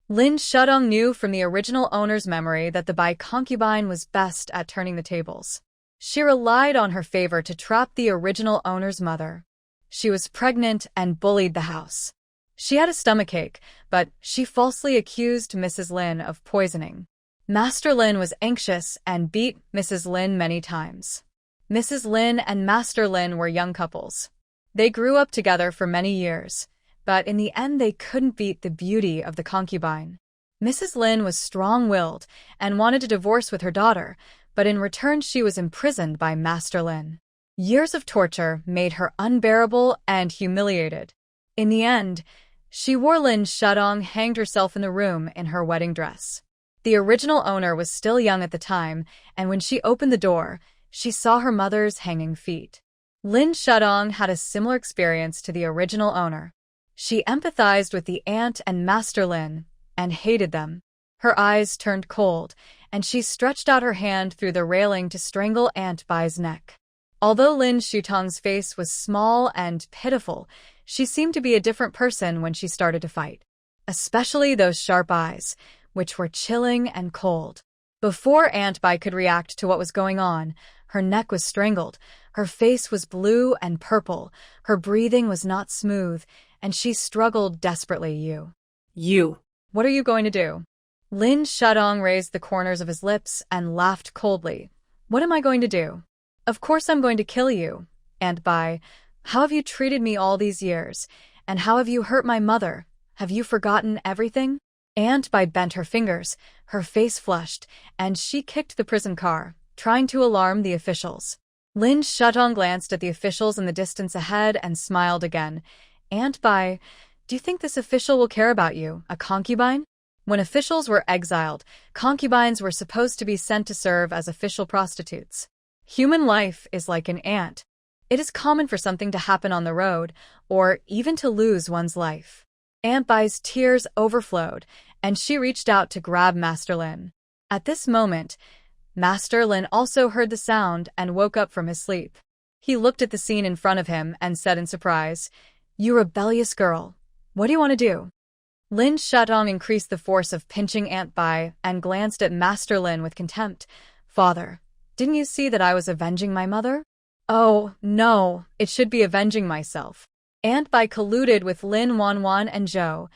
Speaker 1: Lin Shudong knew from the original owner's memory that the Bai concubine was best at turning the tables. She relied on her favor to trap the original owner's mother. She was pregnant and bullied the house. She had a stomachache, but she falsely accused Mrs. Lin of poisoning. Master Lin was anxious and beat Mrs. Lin many times. Mrs. Lin and Master Lin were young couples. They grew up together for many years, but in the end they couldn't beat the beauty of the concubine. Mrs. Lin was strong-willed and wanted a divorce with her daughter, but in return she was imprisoned by Master Lin. Years of torture made her unbearable and humiliated. In the end, she wore Lin Shudong hanged herself in the room in her wedding dress. The original owner was still young at the time, and when she opened the door, she saw her mother's hanging feet. Lin Shudong had a similar experience to the original owner. She empathized with the aunt and Master Lin, and hated them. Her eyes turned cold, and she stretched out her hand through the railing to strangle Aunt Bai's neck. Although Lin Shutong's face was small and pitiful, she seemed to be a different person when she started to fight. Especially those sharp eyes, which were chilling and cold. Before Aunt Bai could react to what was going on, her neck was strangled, her face was blue and purple, her breathing was not smooth, and she struggled desperately.
Speaker 2: You.
Speaker 1: What are you going to do? Lin Shutong raised the corners of his lips and laughed coldly. What am I going to do? Of course I'm going to kill you, Aunt Bai. How have you treated me all these years? And how have you hurt my mother? Have you forgotten everything? Aunt Bai bent her fingers, her face flushed, and she kicked the prison car, trying to alarm the officials. Lin Shutong glanced at the officials in the distance ahead and smiled again. Aunt Bai, do you think this official will care about you, a concubine? When officials were exiled, concubines were supposed to be sent to serve as official prostitutes. Human life is like an ant. It is common for something to happen on the road, or even to lose one's life. Aunt Bai's tears overflowed, and she reached out to grab Master Lin. At this moment, Master Lin also heard the sound and woke up from his sleep. He looked at the scene in front of him and said in surprise, "You rebellious girl, what do you want to do?" Lin Shutong increased the force of pinching Aunt Bai and glanced at Master Lin with contempt. "Father, didn't you see that I was avenging my mother?" "Oh, no, it should be avenging myself." Aunt Bai colluded with Lin Wanwan and Zhou,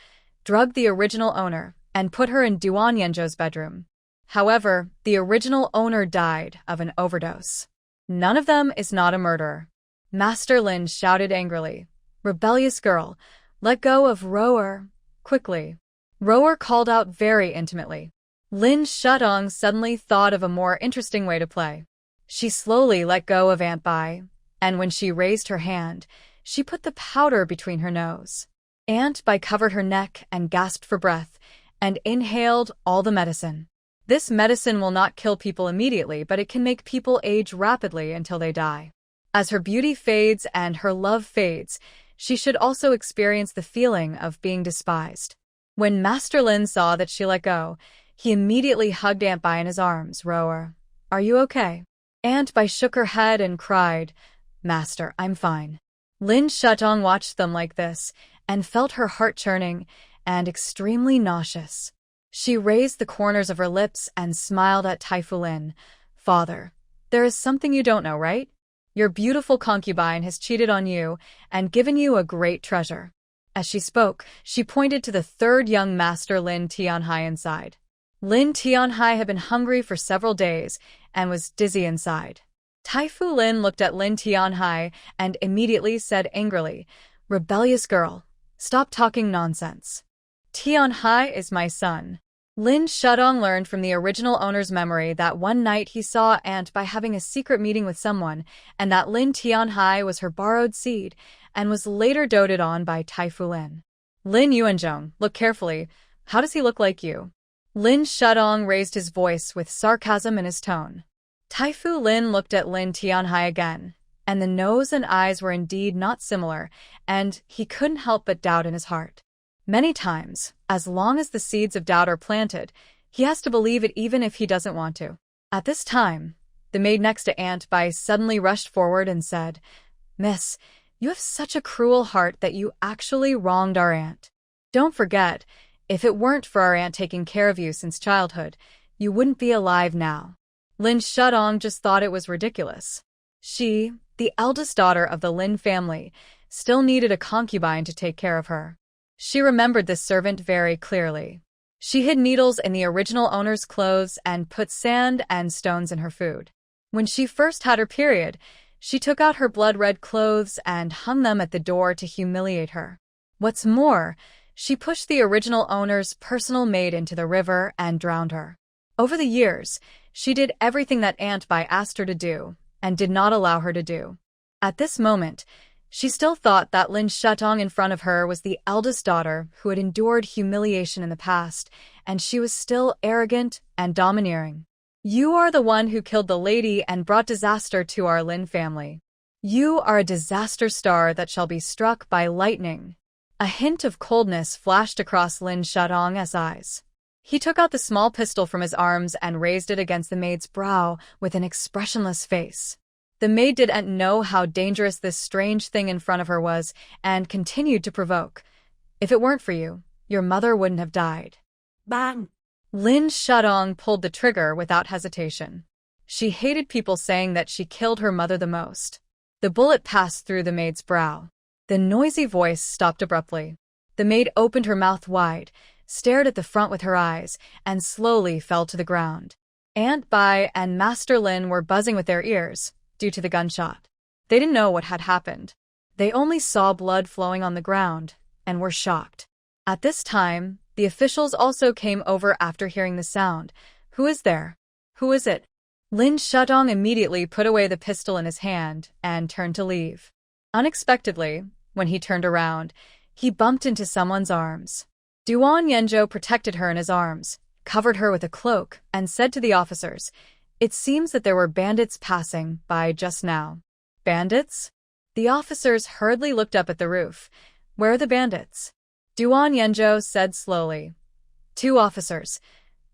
Speaker 1: drugged the original owner, and put her in Duan Yanzhou's bedroom. However, the original owner died of an overdose. None of them is not a murderer. Master Lin shouted angrily, "Rebellious girl, let go of Rower, quickly." Rower called out very intimately. Lin Shutong suddenly thought of a more interesting way to play. She slowly let go of Aunt Bai, and when she raised her hand, she put the powder between her nose. Aunt Bai covered her neck and gasped for breath, and inhaled all the medicine. This medicine will not kill people immediately, but it can make people age rapidly until they die. As her beauty fades and her love fades, she should also experience the feeling of being despised. When Master Lin saw that she let go, he immediately hugged Aunt Bai in his arms. "Rower, are you okay?" Aunt Bai shook her head and cried, "Master, I'm fine." Lin Shutong watched them like this and felt her heart churning and extremely nauseous. She raised the corners of her lips and smiled at Taifu Lin. "Father, there is something you don't know, right? Your beautiful concubine has cheated on you and given you a great treasure." As she spoke, she pointed to the third young master Lin Tianhai inside. Lin Tianhai had been hungry for several days and was dizzy inside. Taifu Lin looked at Lin Tianhai and immediately said angrily, "Rebellious girl, stop talking nonsense. Tianhai is my son." Lin Shutong learned from the original owner's memory that one night he saw Aunt Bai having a secret meeting with someone, and that Lin Tianhai was her borrowed seed, and was later doted on by Taifu Lin. "Lin Yuanzhong, look carefully. How does he look like you?" Lin Shutong raised his voice with sarcasm in his tone. Taifu Lin looked at Lin Tianhai again, and the nose and eyes were indeed not similar, and he couldn't help but doubt in his heart. Many times, as long as the seeds of doubt are planted, he has to believe it even if he doesn't want to. At this time, the maid next to Aunt Bai suddenly rushed forward and said, "Miss, you have such a cruel heart that you actually wronged our aunt. Don't forget, if it weren't for our aunt taking care of you since childhood, you wouldn't be alive now." Lin Shutong just thought it was ridiculous. She, the eldest daughter of the Lin family, still needed a concubine to take care of her. She remembered this servant very clearly. She hid needles in the original owner's clothes and put sand and stones in her food. When she first had her period, she took out her blood-red clothes and hung them at the door to humiliate her. What's more, she pushed the original owner's personal maid into the river and drowned her. Over the years, she did everything that Aunt Bai asked her to do, and did not allow her to do. At this moment, she still thought that Lin Shutong in front of her was the eldest daughter who had endured humiliation in the past, and she was still arrogant and domineering. "You are the one who killed the lady and brought disaster to our Lin family. You are a disaster star that shall be struck by lightning." A hint of coldness flashed across Lin Shutong's eyes. He took out the small pistol from his arms and raised it against the maid's brow with an expressionless face. The maid didn't know how dangerous this strange thing in front of her was and continued to provoke. If it weren't for you, your mother wouldn't have died.
Speaker 2: Bang!
Speaker 1: Lin Shadong pulled the trigger without hesitation. She hated people saying that she killed her mother the most. The bullet passed through the maid's brow. The noisy voice stopped abruptly. The maid opened her mouth wide, stared at the front with her eyes, and slowly fell to the ground. Aunt Bai and Master Lin were buzzing with their ears, due to the gunshot. They didn't know what had happened. They only saw blood flowing on the ground, and were shocked. At this time, the officials also came over after hearing the sound. Who is there? Who is it? Lin Shadong immediately put away the pistol in his hand and turned to leave. Unexpectedly, when he turned around, he bumped into someone's arms. Duan Yenjo protected her in his arms, covered her with a cloak, and said to the officers, "It seems that there were bandits passing by just now." Bandits? The officers hurriedly looked up at the roof. Where are the bandits? Duan Yenjo said slowly. 2 officers.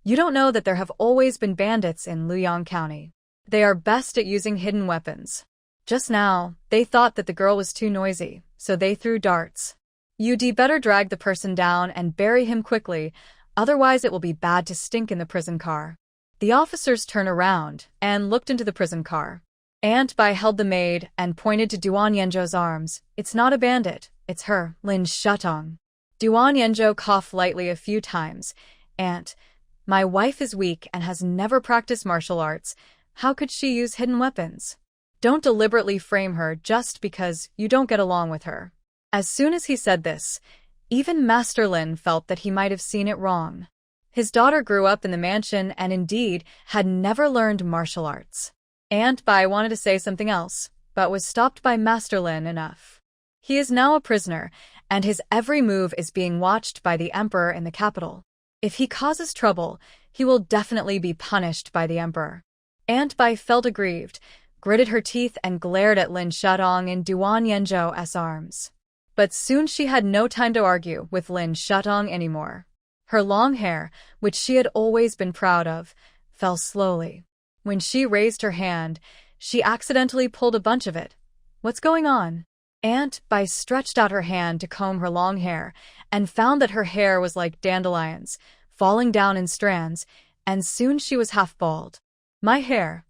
Speaker 1: You don't know that there have always been bandits in Luoyang County. They are best at using hidden weapons. Just now, they thought that the girl was too noisy, so they threw darts. You'd better drag the person down and bury him quickly, otherwise it will be bad to stink in the prison car. The officers turned around and looked into the prison car. Aunt Bai held the maid and pointed to Duan Yenjo's arms. It's not a bandit, it's her, Lin Shutong. Duan Yenjo coughed lightly a few times. Aunt, my wife is weak and has never practiced martial arts. How could she use hidden weapons? Don't deliberately frame her just because you don't get along with her. As soon as he said this, even Master Lin felt that he might have seen it wrong. His daughter grew up in the mansion and indeed had never learned martial arts. Aunt Bai wanted to say something else, but was stopped by Master Lin enough. He is now a prisoner, and his every move is being watched by the Emperor in the capital. If he causes trouble, he will definitely be punished by the Emperor. Aunt Bai felt aggrieved, gritted her teeth and glared at Lin Shadong in Duan Yenjo's arms. But soon she had no time to argue with Lin Shadong anymore. Her long hair, which she had always been proud of, fell slowly. When she raised her hand, she accidentally pulled a bunch of it. What's going on? Aunt Bai stretched out her hand to comb her long hair and found that her hair was like dandelions, falling down in strands, and soon she was half bald. My hair.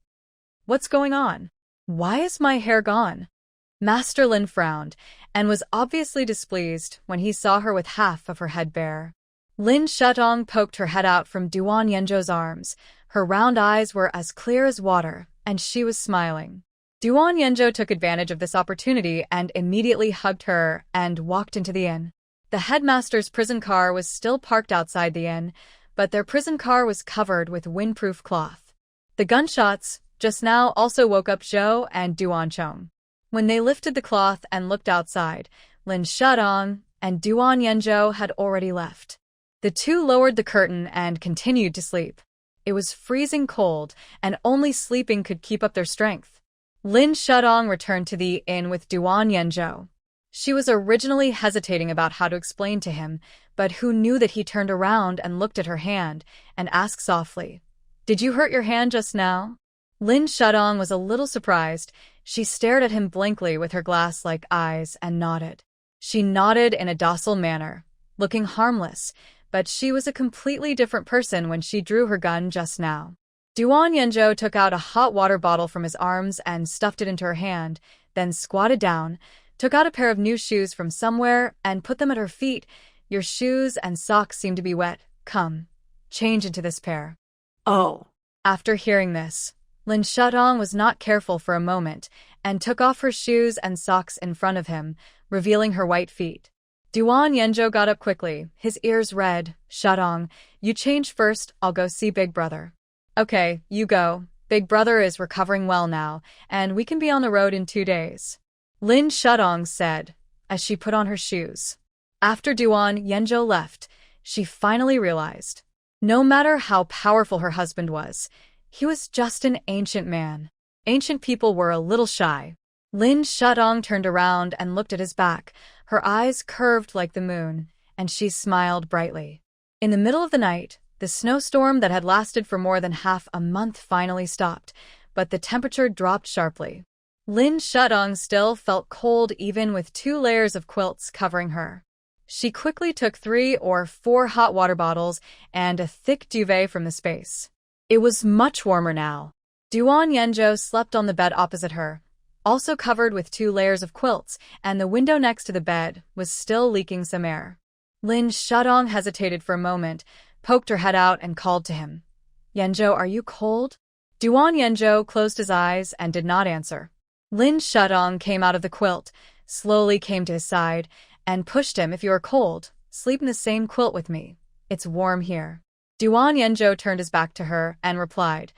Speaker 1: What's going on? Why is my hair gone? Master Lin frowned and was obviously displeased when he saw her with half of her head bare. Lin Shadong poked her head out from Duan Yenjo's arms. Her round eyes were as clear as water, and she was smiling. Duan Yenjo took advantage of this opportunity and immediately hugged her and walked into the inn. The headmaster's prison car was still parked outside the inn, but their prison car was covered with windproof cloth. The gunshots just now also woke up Zhou and Duan Chong. When they lifted the cloth and looked outside, Lin Shadong and Duan Yenjo had already left. The two lowered the curtain and continued to sleep. It was freezing cold, and only sleeping could keep up their strength. Lin Shadong returned to the inn with Duan Yenjo. She was originally hesitating about how to explain to him, but who knew that he turned around and looked at her hand and asked softly, "Did you hurt your hand just now?" Lin Shadong was a little surprised. She stared at him blankly with her glass-like eyes and nodded. She nodded in a docile manner, looking harmless, but she was a completely different person when she drew her gun just now. Duan Yenjo took out a hot water bottle from his arms and stuffed it into her hand, then squatted down, took out a pair of new shoes from somewhere and put them at her feet. "Your shoes and socks seem to be wet. Come, change into this pair."
Speaker 2: Oh.
Speaker 1: After hearing this, Lin Shadong was not careful for a moment and took off her shoes and socks in front of him, revealing her white feet. Duan Yenjo got up quickly, his ears red. "Shadong, you change first, I'll go see Big Brother." "Okay, you go. Big Brother is recovering well now, and we can be on the road in 2 days." Lin Shadong said, as she put on her shoes. After Duan Yenjo left, she finally realized. No matter how powerful her husband was, he was just an ancient man. Ancient people were a little shy. Lin Shadong turned around and looked at his back, her eyes curved like the moon, and she smiled brightly. In the middle of the night, the snowstorm that had lasted for more than half a month finally stopped, but the temperature dropped sharply. Lin Shudong still felt cold even with 2 layers of quilts covering her. She quickly took 3 or 4 hot water bottles and a thick duvet from the space. It was much warmer now. Duan Yenjo slept on the bed opposite her, also covered with 2 layers of quilts, and the window next to the bed was still leaking some air. Lin Shudong hesitated for a moment, poked her head out and called to him. Yenjo, are you cold? Duan Yenjo closed his eyes and did not answer. Lin Shudong came out of the quilt, slowly came to his side, and pushed him. If you are cold, sleep in the same quilt with me. It's warm here. Duan Yenjo turned his back to her and replied,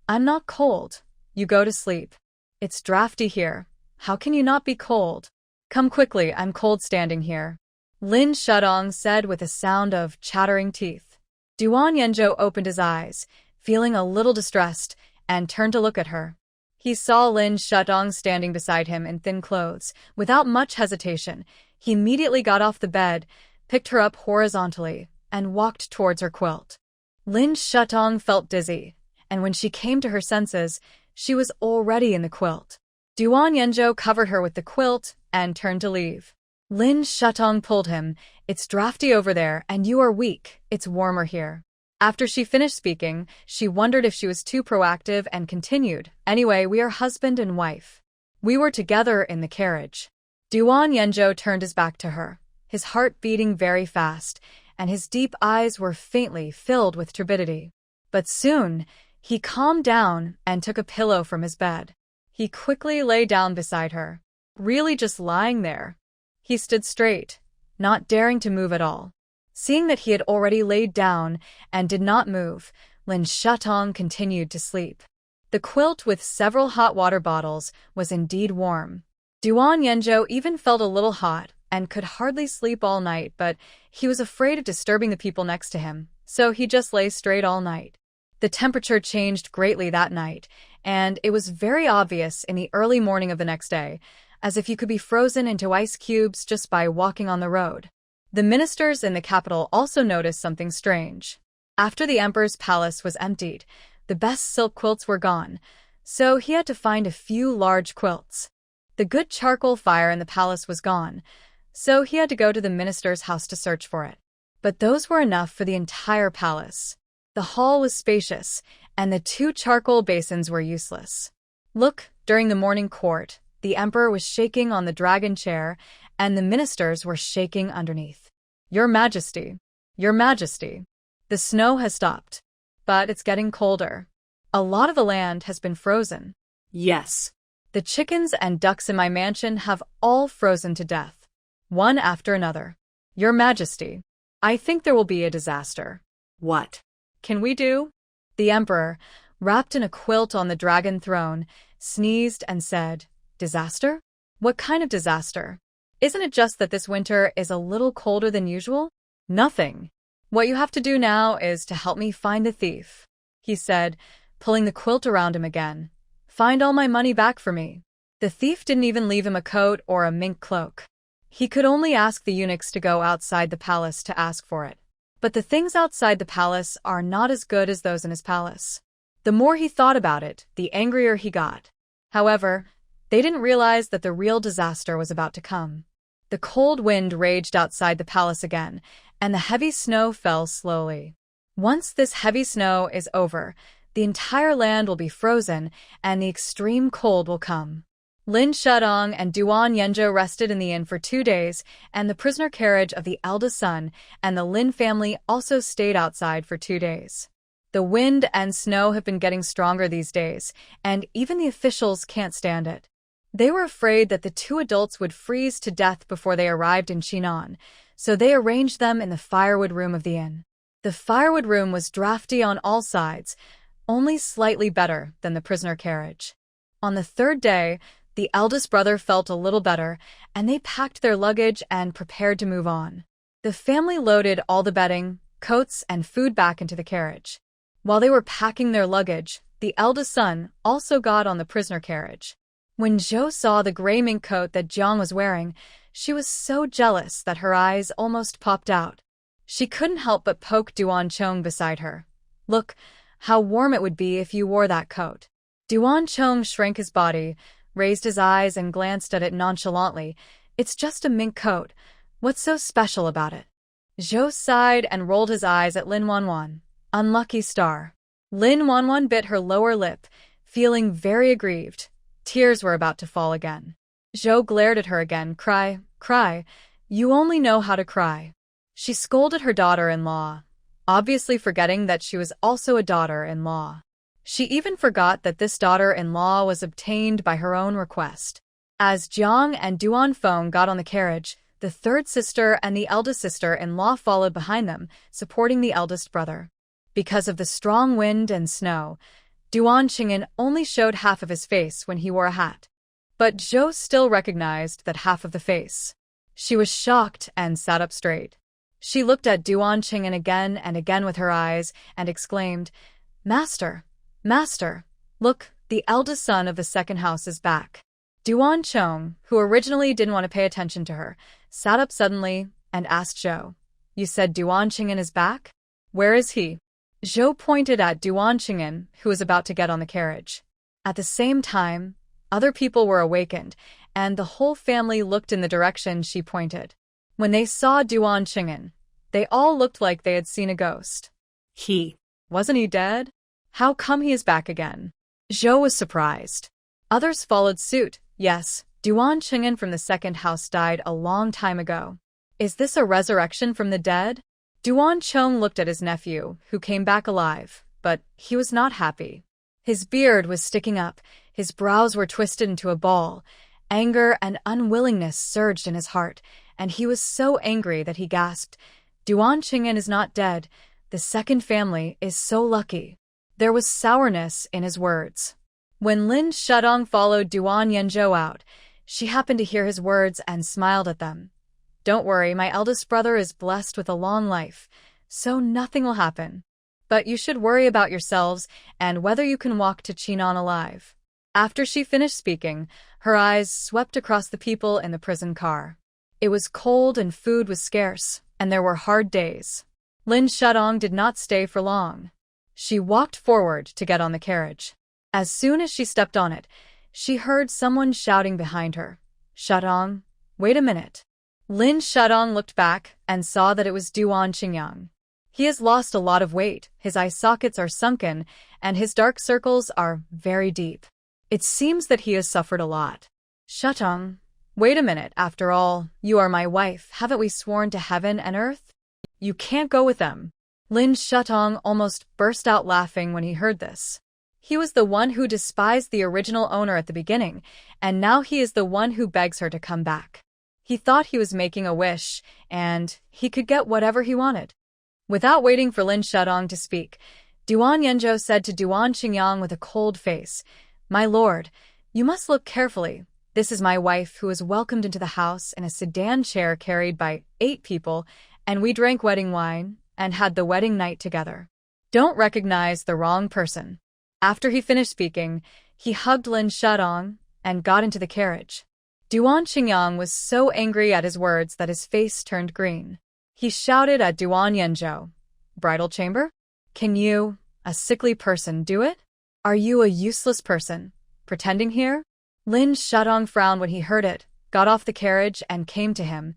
Speaker 1: I'm not cold. You go to sleep. It's drafty here. How can you not be cold? Come quickly, I'm cold standing here. Lin Shudong said with a sound of chattering teeth. Duan Yenjo opened his eyes, feeling a little distressed, and turned to look at her. He saw Lin Shudong standing beside him in thin clothes. Without much hesitation, he immediately got off the bed, picked her up horizontally, and walked towards her quilt. Lin Shudong felt dizzy, and when she came to her senses, she was already in the quilt. Duan Yenjo covered her with the quilt and turned to leave. Lin Shudong pulled him. It's drafty over there, and you are weak. It's warmer here. After she finished speaking, she wondered if she was too proactive and continued, Anyway, we are husband and wife. We were together in the carriage. Duan Yenjo turned his back to her, his heart beating very fast, and his deep eyes were faintly filled with turbidity. But soon, he calmed down and took a pillow from his bed. He quickly lay down beside her, really just lying there. He stood straight, not daring to move at all. Seeing that he had already laid down and did not move, Lin Shudong continued to sleep. The quilt with several hot water bottles was indeed warm. Duan Yenjo even felt a little hot and could hardly sleep all night, but he was afraid of disturbing the people next to him, so he just lay straight all night. The temperature changed greatly that night, and it was very obvious in the early morning of the next day, as if you could be frozen into ice cubes just by walking on the road. The ministers in the capital also noticed something strange. After the emperor's palace was emptied, the best silk quilts were gone, so he had to find a few large quilts. The good charcoal fire in the palace was gone, so he had to go to the minister's house to search for it. But those were enough for the entire palace. The hall was spacious, and the 2 charcoal basins were useless. Look, during the morning court, the emperor was shaking on the dragon chair, and the ministers were shaking underneath. Your Majesty, Your Majesty, the snow has stopped, but it's getting colder. A lot of the land has been frozen.
Speaker 2: Yes.
Speaker 1: The chickens and ducks in my mansion have all frozen to death, one after another. Your Majesty, I think there will be a disaster.
Speaker 2: What
Speaker 1: can we do? The emperor, wrapped in a quilt on the dragon throne, sneezed and said, Disaster? What kind of disaster? Isn't it just that this winter is a little colder than usual? Nothing. What you have to do now is to help me find the thief, he said, pulling the quilt around him again. Find all my money back for me. The thief didn't even leave him a coat or a mink cloak. He could only ask the eunuchs to go outside the palace to ask for it. But the things outside the palace are not as good as those in his palace. The more he thought about it, the angrier he got. However, they didn't realize that the real disaster was about to come. The cold wind raged outside the palace again, and the heavy snow fell slowly. Once this heavy snow is over, the entire land will be frozen, and the extreme cold will come. Lin Shudong and Duan Yenjo rested in the inn for 2 days, and the prisoner carriage of the eldest son and the Lin family also stayed outside for 2 days. The wind and snow have been getting stronger these days, and even the officials can't stand it. They were afraid that the 2 adults would freeze to death before they arrived in Chinon, so they arranged them in the firewood room of the inn. The firewood room was drafty on all sides, only slightly better than the prisoner carriage. On the 3rd day, the eldest brother felt a little better, and they packed their luggage and prepared to move on. The family loaded all the bedding, coats, and food back into the carriage. While they were packing their luggage, the eldest son also got on the prisoner carriage. When Zhou saw the gray mink coat that Jiang was wearing, she was so jealous that her eyes almost popped out. She couldn't help but poke Duan Chong beside her. Look, how warm it would be if you wore that coat. Duan Chong shrank his body, raised his eyes and glanced at it nonchalantly. It's just a mink coat. What's so special about it? Zhou sighed and rolled his eyes at Lin Wanwan. Unlucky star. Lin Wanwan bit her lower lip, feeling very aggrieved. Tears were about to fall again. Zhou glared at her again. Cry, cry. You only know how to cry. She scolded her daughter-in-law, obviously forgetting that she was also a daughter-in-law. She even forgot that this daughter-in-law was obtained by her own request. As Jiang and Duan Feng got on the carriage, the third sister and the eldest sister-in-law followed behind them, supporting the eldest brother. Because of the strong wind and snow, Duan Qing'an only showed half of his face when he wore a hat. But Zhou still recognized that half of the face. She was shocked and sat up straight. She looked at Duan Qing'an again and again with her eyes and exclaimed, Master, Master, look, the eldest son of the second house is back. Duan Chong, who originally didn't want to pay attention to her, sat up suddenly and asked Zhou, You said Duan Qing'an is back? Where is he? Zhou pointed at Duan Qing'an, who was about to get on the carriage. At the same time, other people were awakened, and the whole family looked in the direction she pointed. When they saw Duan Qing'an, they all looked like they had seen a ghost. Wasn't he dead? How come he is back again? Zhou was surprised. Others followed suit. Yes, Duan Qing'an from the second house died a long time ago. Is this a resurrection from the dead? Duan Chong looked at his nephew, who came back alive, but he was not happy. His beard was sticking up, his brows were twisted into a ball. Anger and unwillingness surged in his heart, and he was so angry that he gasped, Duan Qing'an is not dead. The second family is so lucky. There was sourness in his words. When Lin Shudong followed Duan Yenzhou out, she happened to hear his words and smiled at them. Don't worry, my eldest brother is blessed with a long life, so nothing will happen. But you should worry about yourselves and whether you can walk to Chinon alive. After she finished speaking, her eyes swept across the people in the prison car. It was cold and food was scarce, and there were hard days. Lin Shudong did not stay for long. She walked forward to get on the carriage. As soon as she stepped on it, she heard someone shouting behind her. Shudong, wait a minute. Lin Shudong looked back and saw that it was Duan Qingyang. He has lost a lot of weight, his eye sockets are sunken, and his dark circles are very deep. It seems that he has suffered a lot. Shudong, wait a minute, after all, you are my wife, haven't we sworn to heaven and earth? You can't go with them. Lin Shudong almost burst out laughing when he heard this. He was the one who despised the original owner at the beginning, and now he is the one who begs her to come back. He thought he was making a wish, and he could get whatever he wanted. Without waiting for Lin Shudong to speak, Duan Yenzhou said to Duan Qingyang with a cold face, My lord, you must look carefully. This is my wife who was welcomed into the house in a sedan chair carried by 8 people, and we drank wedding wine and had the wedding night together. Don't recognize the wrong person. After he finished speaking, he hugged Lin Shudong and got into the carriage. Duan Qingyang was so angry at his words that his face turned green. He shouted at Duan Yenzhou, Bridal chamber? Can you, a sickly person, do it? Are you a useless person, pretending here? Lin Shudong frowned when he heard it, got off the carriage and came to him.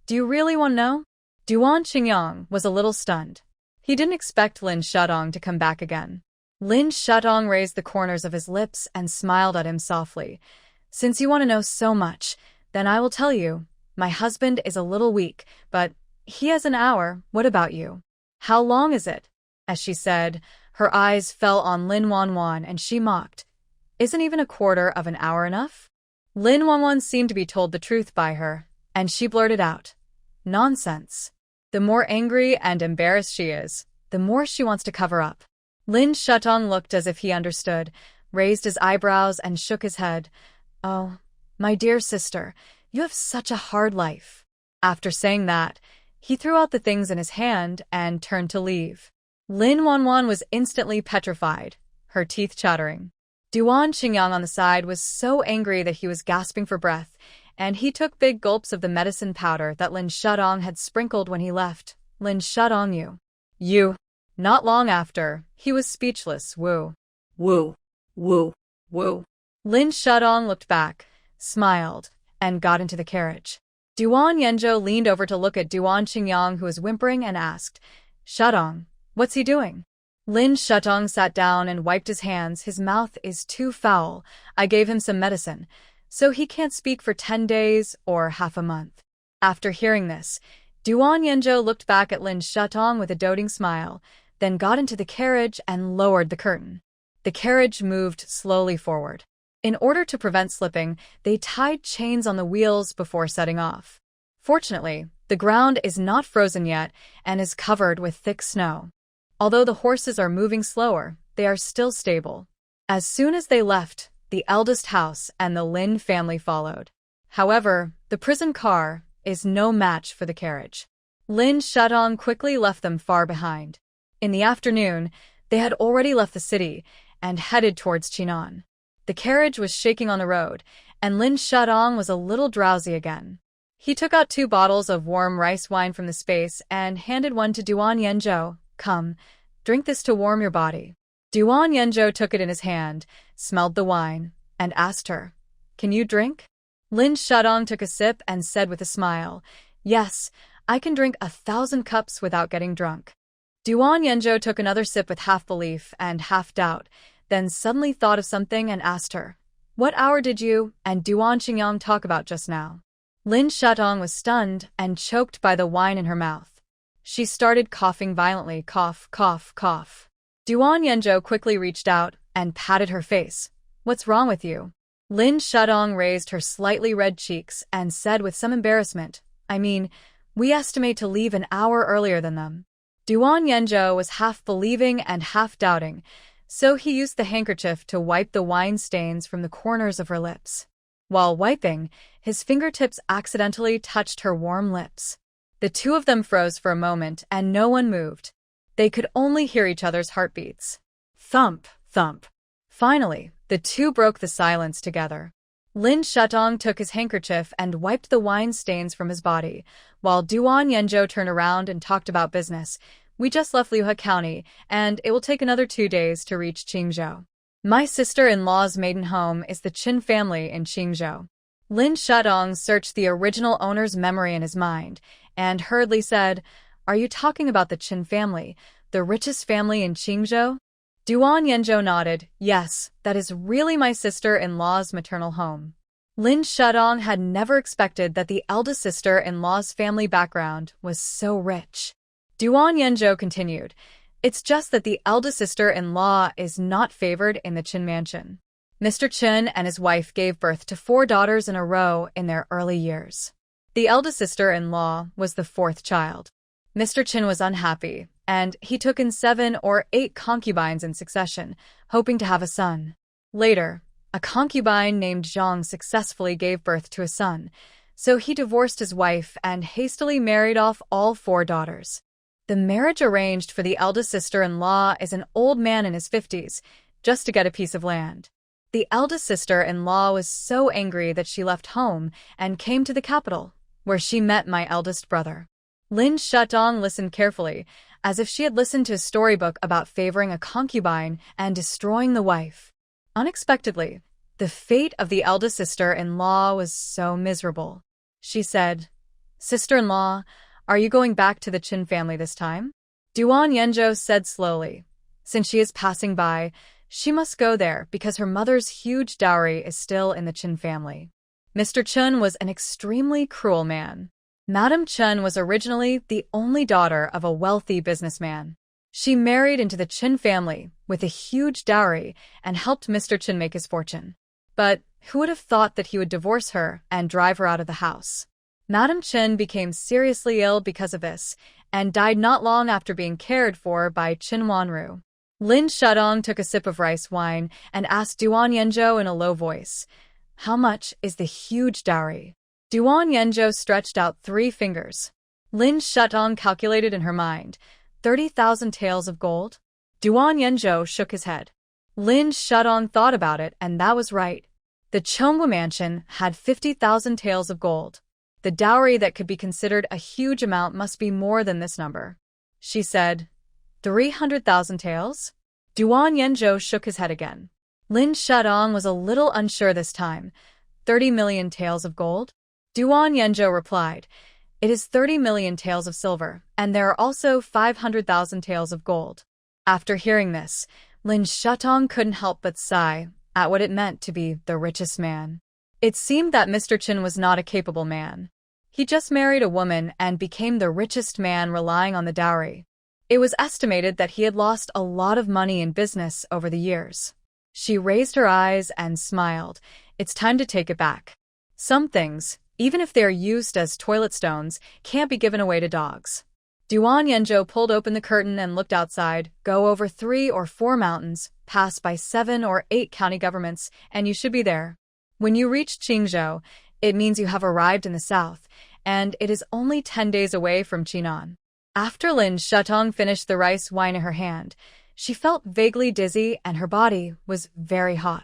Speaker 1: Do you really want to know? Duan Qingyang was a little stunned. He didn't expect Lin Shudong to come back again. Lin Shudong raised the corners of his lips and smiled at him softly. Since you want to know so much, then I will tell you. My husband is a little weak, but he has an hour. What about you? How long is it? As she said, her eyes fell on Lin Wanwan and she mocked. Isn't even a quarter of an hour enough? Lin Wanwan seemed to be told the truth by her, and she blurted out, Nonsense. The more angry and embarrassed she is, the more she wants to cover up. Lin Shudong looked as if he understood, raised his eyebrows and shook his head. Oh, my dear sister, you have such a hard life. After saying that, he threw out the things in his hand and turned to leave. Lin Wanwan was instantly petrified, her teeth chattering. Duan Qingyang on the side was so angry that he was gasping for breath, and he took big gulps of the medicine powder that Lin Shudong had sprinkled when he left. Lin Shudong, you. Not long after, he was speechless. Woo.
Speaker 2: Woo. Woo. Woo.
Speaker 1: Lin Shudong looked back, smiled, and got into the carriage. Duan Yenzhou leaned over to look at Duan Qingyang, who was whimpering, and asked, Shudong, what's he doing? Lin Shudong sat down and wiped his hands. His mouth is too foul. I gave him some medicine, so he can't speak for 10 days or half a month. After hearing this, Duan Yenzhou looked back at Lin Shudong with a doting smile, then got into the carriage and lowered the curtain. The carriage moved slowly forward. In order to prevent slipping, they tied chains on the wheels before setting off. Fortunately, the ground is not frozen yet and is covered with thick snow. Although the horses are moving slower, they are still stable. As soon as they left, the eldest house and the Lin family followed. However, the prison car is no match for the carriage. Lin Shudong quickly left them far behind. In the afternoon, they had already left the city and headed towards Chinan. The carriage was shaking on the road, and Lin Shudong was a little drowsy again. He took out 2 bottles of warm rice wine from the space and handed one to Duan Yenzhou. Come, drink this to warm your body. Duan Yenzhou took it in his hand, smelled the wine, and asked her, Can you drink? Lin Shudong took a sip and said with a smile, Yes, I can drink 1,000 cups without getting drunk. Duan Yenzhou took another sip with half belief and half doubt, then suddenly thought of something and asked her, What hour did you and Duan Qingyang talk about just now? Lin Shudong was stunned and choked by the wine in her mouth. She started coughing violently, cough, cough, cough. Duan Yenzhou quickly reached out and patted her face. What's wrong with you? Lin Shudong raised her slightly red cheeks and said with some embarrassment, we estimate to leave an hour earlier than them. Duan Yenzhou was half believing and half doubting, so he used the handkerchief to wipe the wine stains from the corners of her lips. While wiping, his fingertips accidentally touched her warm lips. The 2 of them froze for a moment and no one moved. They could only hear each other's heartbeats. Thump, thump. Finally, the 2 broke the silence together. Lin Shudong took his handkerchief and wiped the wine stains from his body, while Duan Yenzhou turned around and talked about business. We just left Liuhe County, and it will take another 2 days to reach Qingzhou. My sister-in-law's maiden home is the Qin family in Qingzhou. Lin Shudong searched the original owner's memory in his mind, and hurriedly said, Are you talking about the Qin family, the richest family in Qingzhou? Duan Yenzhou nodded. Yes, that is really my sister-in-law's maternal home. Lin Shudong had never expected that the eldest sister-in-law's family background was so rich. Duan Yenzhou continued, It's just that the eldest sister-in-law is not favored in the Qin mansion. Mr. Qin and his wife gave birth to 4 daughters in a row in their early years. The eldest sister-in-law was the 4th child. Mr. Qin was unhappy, and he took in 7 or 8 concubines in succession, hoping to have a son. Later, a concubine named Zhang successfully gave birth to a son, so he divorced his wife and hastily married off all 4 daughters. The marriage arranged for the eldest sister-in-law is an old man in his 50s, just to get a piece of land. The eldest sister-in-law was so angry that she left home and came to the capital, where she met my eldest brother. Lin Shudong listened carefully, as if she had listened to a storybook about favoring a concubine and destroying the wife. Unexpectedly, the fate of the eldest sister-in-law was so miserable. She said, Sister-in-law, are you going back to the Qin family this time? Duan Yenzhou said slowly, Since she is passing by, she must go there because her mother's huge dowry is still in the Qin family. Mr. Qin was an extremely cruel man. Madame Qin was originally the only daughter of a wealthy businessman. She married into the Qin family with a huge dowry and helped Mr. Qin make his fortune. But who would have thought that he would divorce her and drive her out of the house? Madame Qin became seriously ill because of this and died not long after being cared for by Qin Wanru. Lin Shudong took a sip of rice wine and asked Duan Yenzhou in a low voice, How much is the huge dowry? Duan Yenzhou stretched out 3 fingers. Lin Shudong calculated in her mind, 30,000 taels of gold? Duan Yenzhou shook his head. Lin Shudong thought about it, and that was right. The Chongwu mansion had 50,000 taels of gold. The dowry that could be considered a huge amount must be more than this number. She said, 300,000 taels? Duan Yenzhou shook his head again. Lin Shudong was a little unsure this time. 30 million taels of gold? Duan Yanzhou replied, "It is 30 million taels of silver, and there are also 500,000 taels of gold." After hearing this, Lin Shutong couldn't help but sigh at what it meant to be the richest man. It seemed that Mr. Chen was not a capable man. He just married a woman and became the richest man relying on the dowry. It was estimated that he had lost a lot of money in business over the years. She raised her eyes and smiled. It's time to take it back. Some things, even if they are used as toilet stones, can't be given away to dogs. Duan Yanzhou pulled open the curtain and looked outside. Go over 3 or 4 mountains, pass by 7 or 8 county governments, and you should be there. When you reach Qingzhou, it means you have arrived in the south, and it is only 10 days away from Chinan. After Lin Shutong finished the rice wine in her hand, she felt vaguely dizzy and her body was very hot.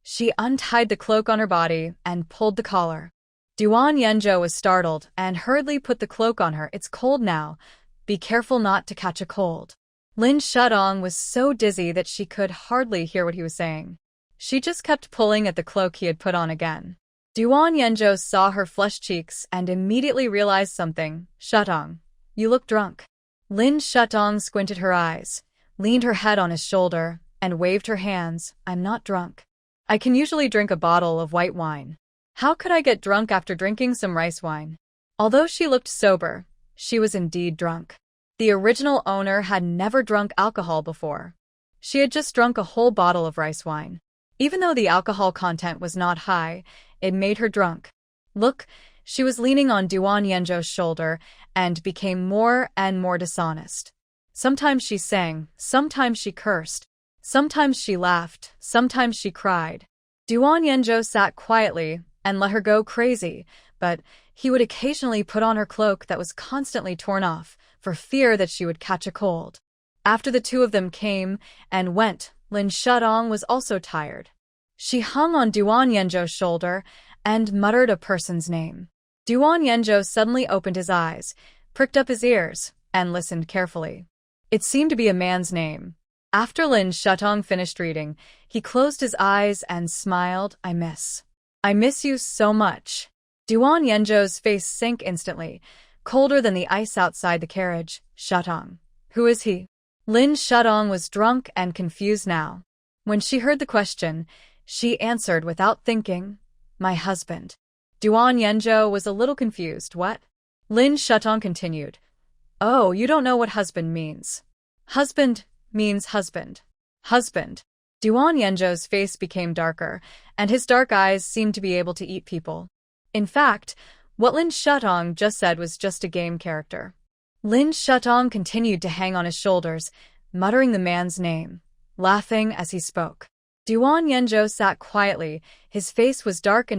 Speaker 1: She untied the cloak on her body and pulled the collar. Duan Yanzhou was startled and hurriedly put the cloak on her. It's cold now. Be careful not to catch a cold. Lin Shutong was so dizzy that she could hardly hear what he was saying. She just kept pulling at the cloak he had put on again. Duan Yanzhou saw her flushed cheeks and immediately realized something. Shutong, you look drunk. Lin Shutong squinted her eyes, leaned her head on his shoulder, and waved her hands. I'm not drunk. I can usually drink a bottle of white wine. How could I get drunk after drinking some rice wine? Although she looked sober, she was indeed drunk. The original owner had never drunk alcohol before. She had just drunk a whole bottle of rice wine. Even though the alcohol content was not high, it made her drunk. Look, she was leaning on Duan Yanzhou's shoulder and became more and more dishonest. Sometimes she sang, sometimes she cursed, sometimes she laughed, sometimes she cried. Duan Yanzhou sat quietly and let her go crazy, but he would occasionally put on her cloak that was constantly torn off, for fear that she would catch a cold. After the two of them came and went, Lin Shutong was also tired. She hung on Duan Yanzhou's shoulder and muttered a person's name. Duan Yanzhou suddenly opened his eyes, pricked up his ears, and listened carefully. It seemed to be a man's name. After Lin Shutong finished reading, he closed his eyes and smiled. I miss you so much. Duan Yanzhou's face sank instantly, colder than the ice outside the carriage. Shutong. Who is he? Lin Shutong was drunk and confused now. When she heard the question, she answered without thinking, my husband. Duan Yanzhou was a little confused. What? Lin Shutong continued. Oh, you don't know what husband means. Husband means husband. Husband. Duan Yanzhou's face became darker, and his dark eyes seemed to be able to eat people. In fact, what Lin Shutong just said was just a game character. Lin Shutong continued to hang on his shoulders, muttering the man's name, laughing as he spoke. Duan Yanzhou sat quietly. His face was dark,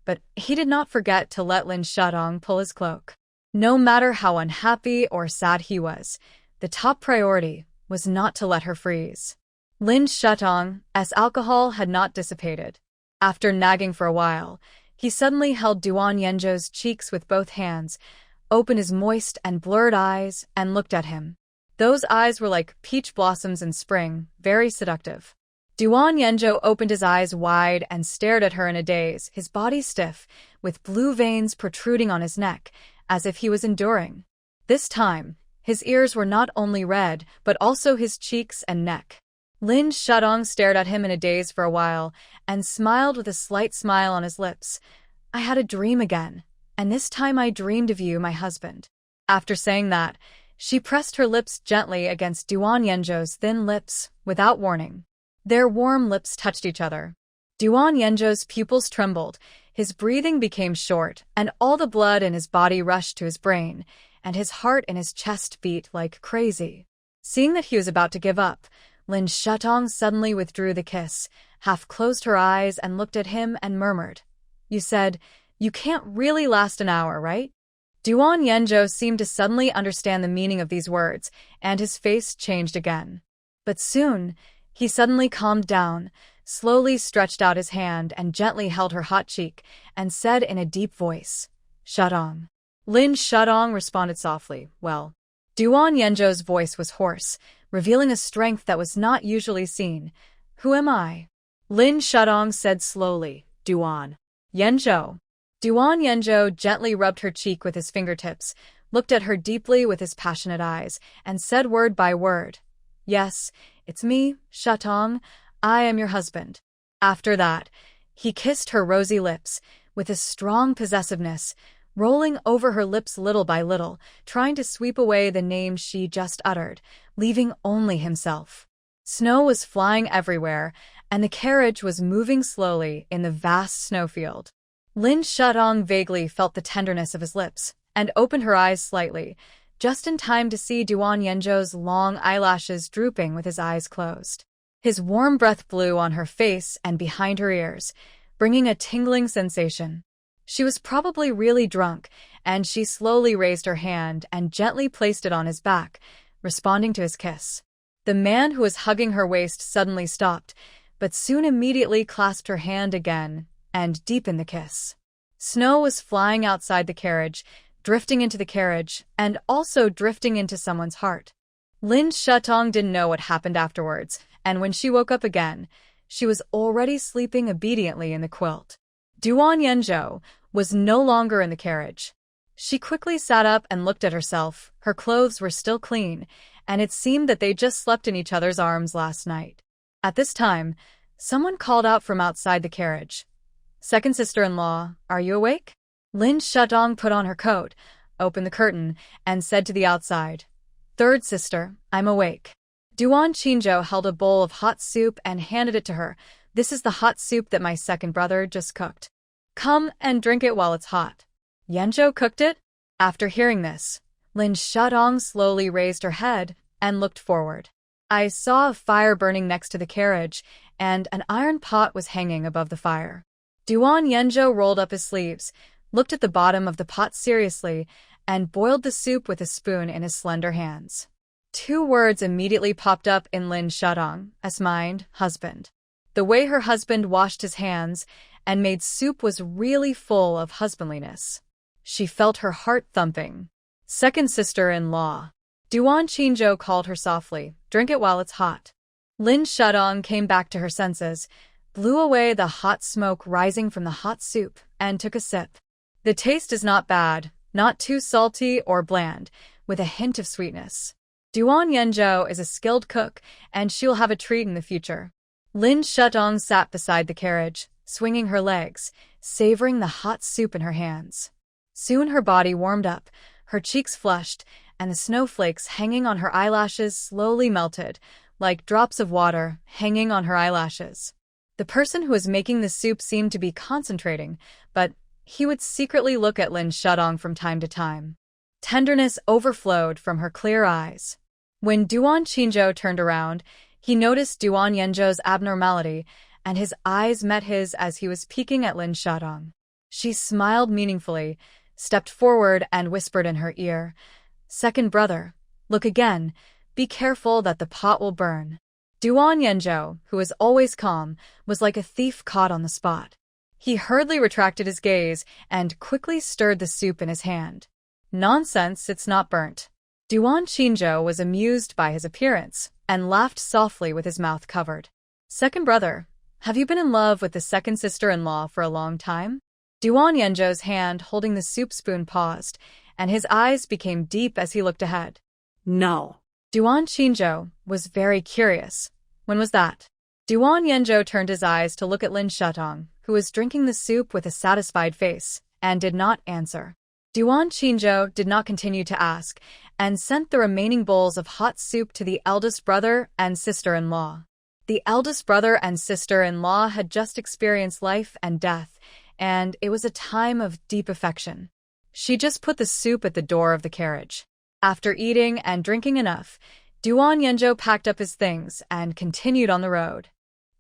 Speaker 1: but he did not forget to let Lin Shutong pull his cloak. No matter how unhappy or sad he was, the top priority was not to let her freeze. Lin Shutong, as alcohol had not dissipated. After nagging for a while, he suddenly held Duan Yanzhou's cheeks with both hands, opened his moist and blurred eyes, and looked at him. Those eyes were like peach blossoms in spring, very seductive. Duan Yanzhou opened his eyes wide and stared at her in a daze, his body stiff, with blue veins protruding on his neck, as if he was enduring. This time, his ears were not only red, but also his cheeks and neck. Lin Shutong stared at him in a daze for a while, and smiled with a slight smile on his lips. I had a dream again, and this time I dreamed of you, my husband. After saying that, she pressed her lips gently against Duan Yanzhou's thin lips, without warning. Their warm lips touched each other. Duan Yanzhou's pupils trembled, his breathing became short, and all the blood in his body rushed to his brain, and his heart in his chest beat like crazy. Seeing that he was about to give up, Lin Shutong suddenly withdrew the kiss, half closed her eyes and looked at him and murmured, You said, you can't really last an hour, right? Duan Yanzhou seemed to suddenly understand the meaning of these words, and his face changed again. But soon, he suddenly calmed down, slowly stretched out his hand and gently held her hot cheek, and said in a deep voice, Shutong. Lin Shutong responded softly, Well. Duan Yanzhou's voice was hoarse, revealing a strength that was not usually seen. Who am I? Lin Shudong said slowly, Duan Yanzhou. Duan Yanzhou gently rubbed her cheek with his fingertips, looked at her deeply with his passionate eyes, and said word by word, Yes, it's me, Shutong. I am your husband. After that, he kissed her rosy lips, with a strong possessiveness, rolling over her lips little by little, trying to sweep away the name she just uttered, leaving only himself. Snow was flying everywhere, and the carriage was moving slowly in the vast snowfield. Lin Shudong vaguely felt the tenderness of his lips, and opened her eyes slightly, just in time to see Duan Yanzhou's long eyelashes drooping with his eyes closed. His warm breath blew on her face and behind her ears, bringing a tingling sensation. She was probably really drunk, and she slowly raised her hand and gently placed it on his back, responding to his kiss. The man who was hugging her waist suddenly stopped, but soon immediately clasped her hand again and deepened the kiss. Snow was flying outside the carriage, drifting into the carriage, and also drifting into someone's heart. Lin Shutong didn't know what happened afterwards, and when she woke up again, she was already sleeping obediently in the quilt. Duan Yanzhou was no longer in the carriage. She quickly sat up and looked at herself. Her clothes were still clean, and it seemed that they just slept in each other's arms last night. At this time, someone called out from outside the carriage. Second sister-in-law, are you awake? Lin Shudong put on her coat, opened the curtain, and said to the outside, Third sister, I'm awake. Duan Qingzhou held a bowl of hot soup and handed it to her. This is the hot soup that my second brother just cooked. Come and drink it while it's hot. Yanzhou cooked it? After hearing this, Lin Shudong slowly raised her head and looked forward. I saw a fire burning next to the carriage, and an iron pot was hanging above the fire. Duan Yanzhou rolled up his sleeves, looked at the bottom of the pot seriously, and boiled the soup with a spoon in his slender hands. Two words immediately popped up in Lin Shudong's mind, husband. The way her husband washed his hands and made soup was really full of husbandliness. She felt her heart thumping. Second sister-in-law. Duan Qingzhou called her softly, drink it while it's hot. Lin Shudong came back to her senses, blew away the hot smoke rising from the hot soup, and took a sip. The taste is not bad, not too salty or bland, with a hint of sweetness. Duan Yanzhou is a skilled cook, and she'll have a treat in the future. Lin Shudong sat beside the carriage, swinging her legs, savoring the hot soup in her hands. Soon her body warmed up, her cheeks flushed, and the snowflakes hanging on her eyelashes slowly melted, like drops of water hanging on her eyelashes. The person who was making the soup seemed to be concentrating, but he would secretly look at Lin Shudong from time to time. Tenderness overflowed from her clear eyes. When Duan Qingzhou turned around, he noticed Duan Yanzhou's abnormality, and his eyes met his as he was peeking at Lin Shudong. She smiled meaningfully, stepped forward and whispered in her ear, Second brother, look again, be careful that the pot will burn. Duan Yanzhou, who was always calm, was like a thief caught on the spot. He hurriedly retracted his gaze and quickly stirred the soup in his hand. Nonsense, it's not burnt. Duan Qingzhou was amused by his appearance and laughed softly with his mouth covered. Second brother, have you been in love with the second sister-in-law for a long time? Duan Yanzhou's hand holding the soup spoon paused, and his eyes became deep as he looked ahead.
Speaker 2: No.
Speaker 1: Duan Qingzhou was very curious. When was that? Duan Yanzhou turned his eyes to look at Lin Shudong, who was drinking the soup with a satisfied face, and did not answer. Duan Qingzhou did not continue to ask, and sent the remaining bowls of hot soup to the eldest brother and sister-in-law. The eldest brother and sister-in-law had just experienced life and death, and it was a time of deep affection. She just put the soup at the door of the carriage. After eating and drinking enough, Duan Yanzhou packed up his things and continued on the road.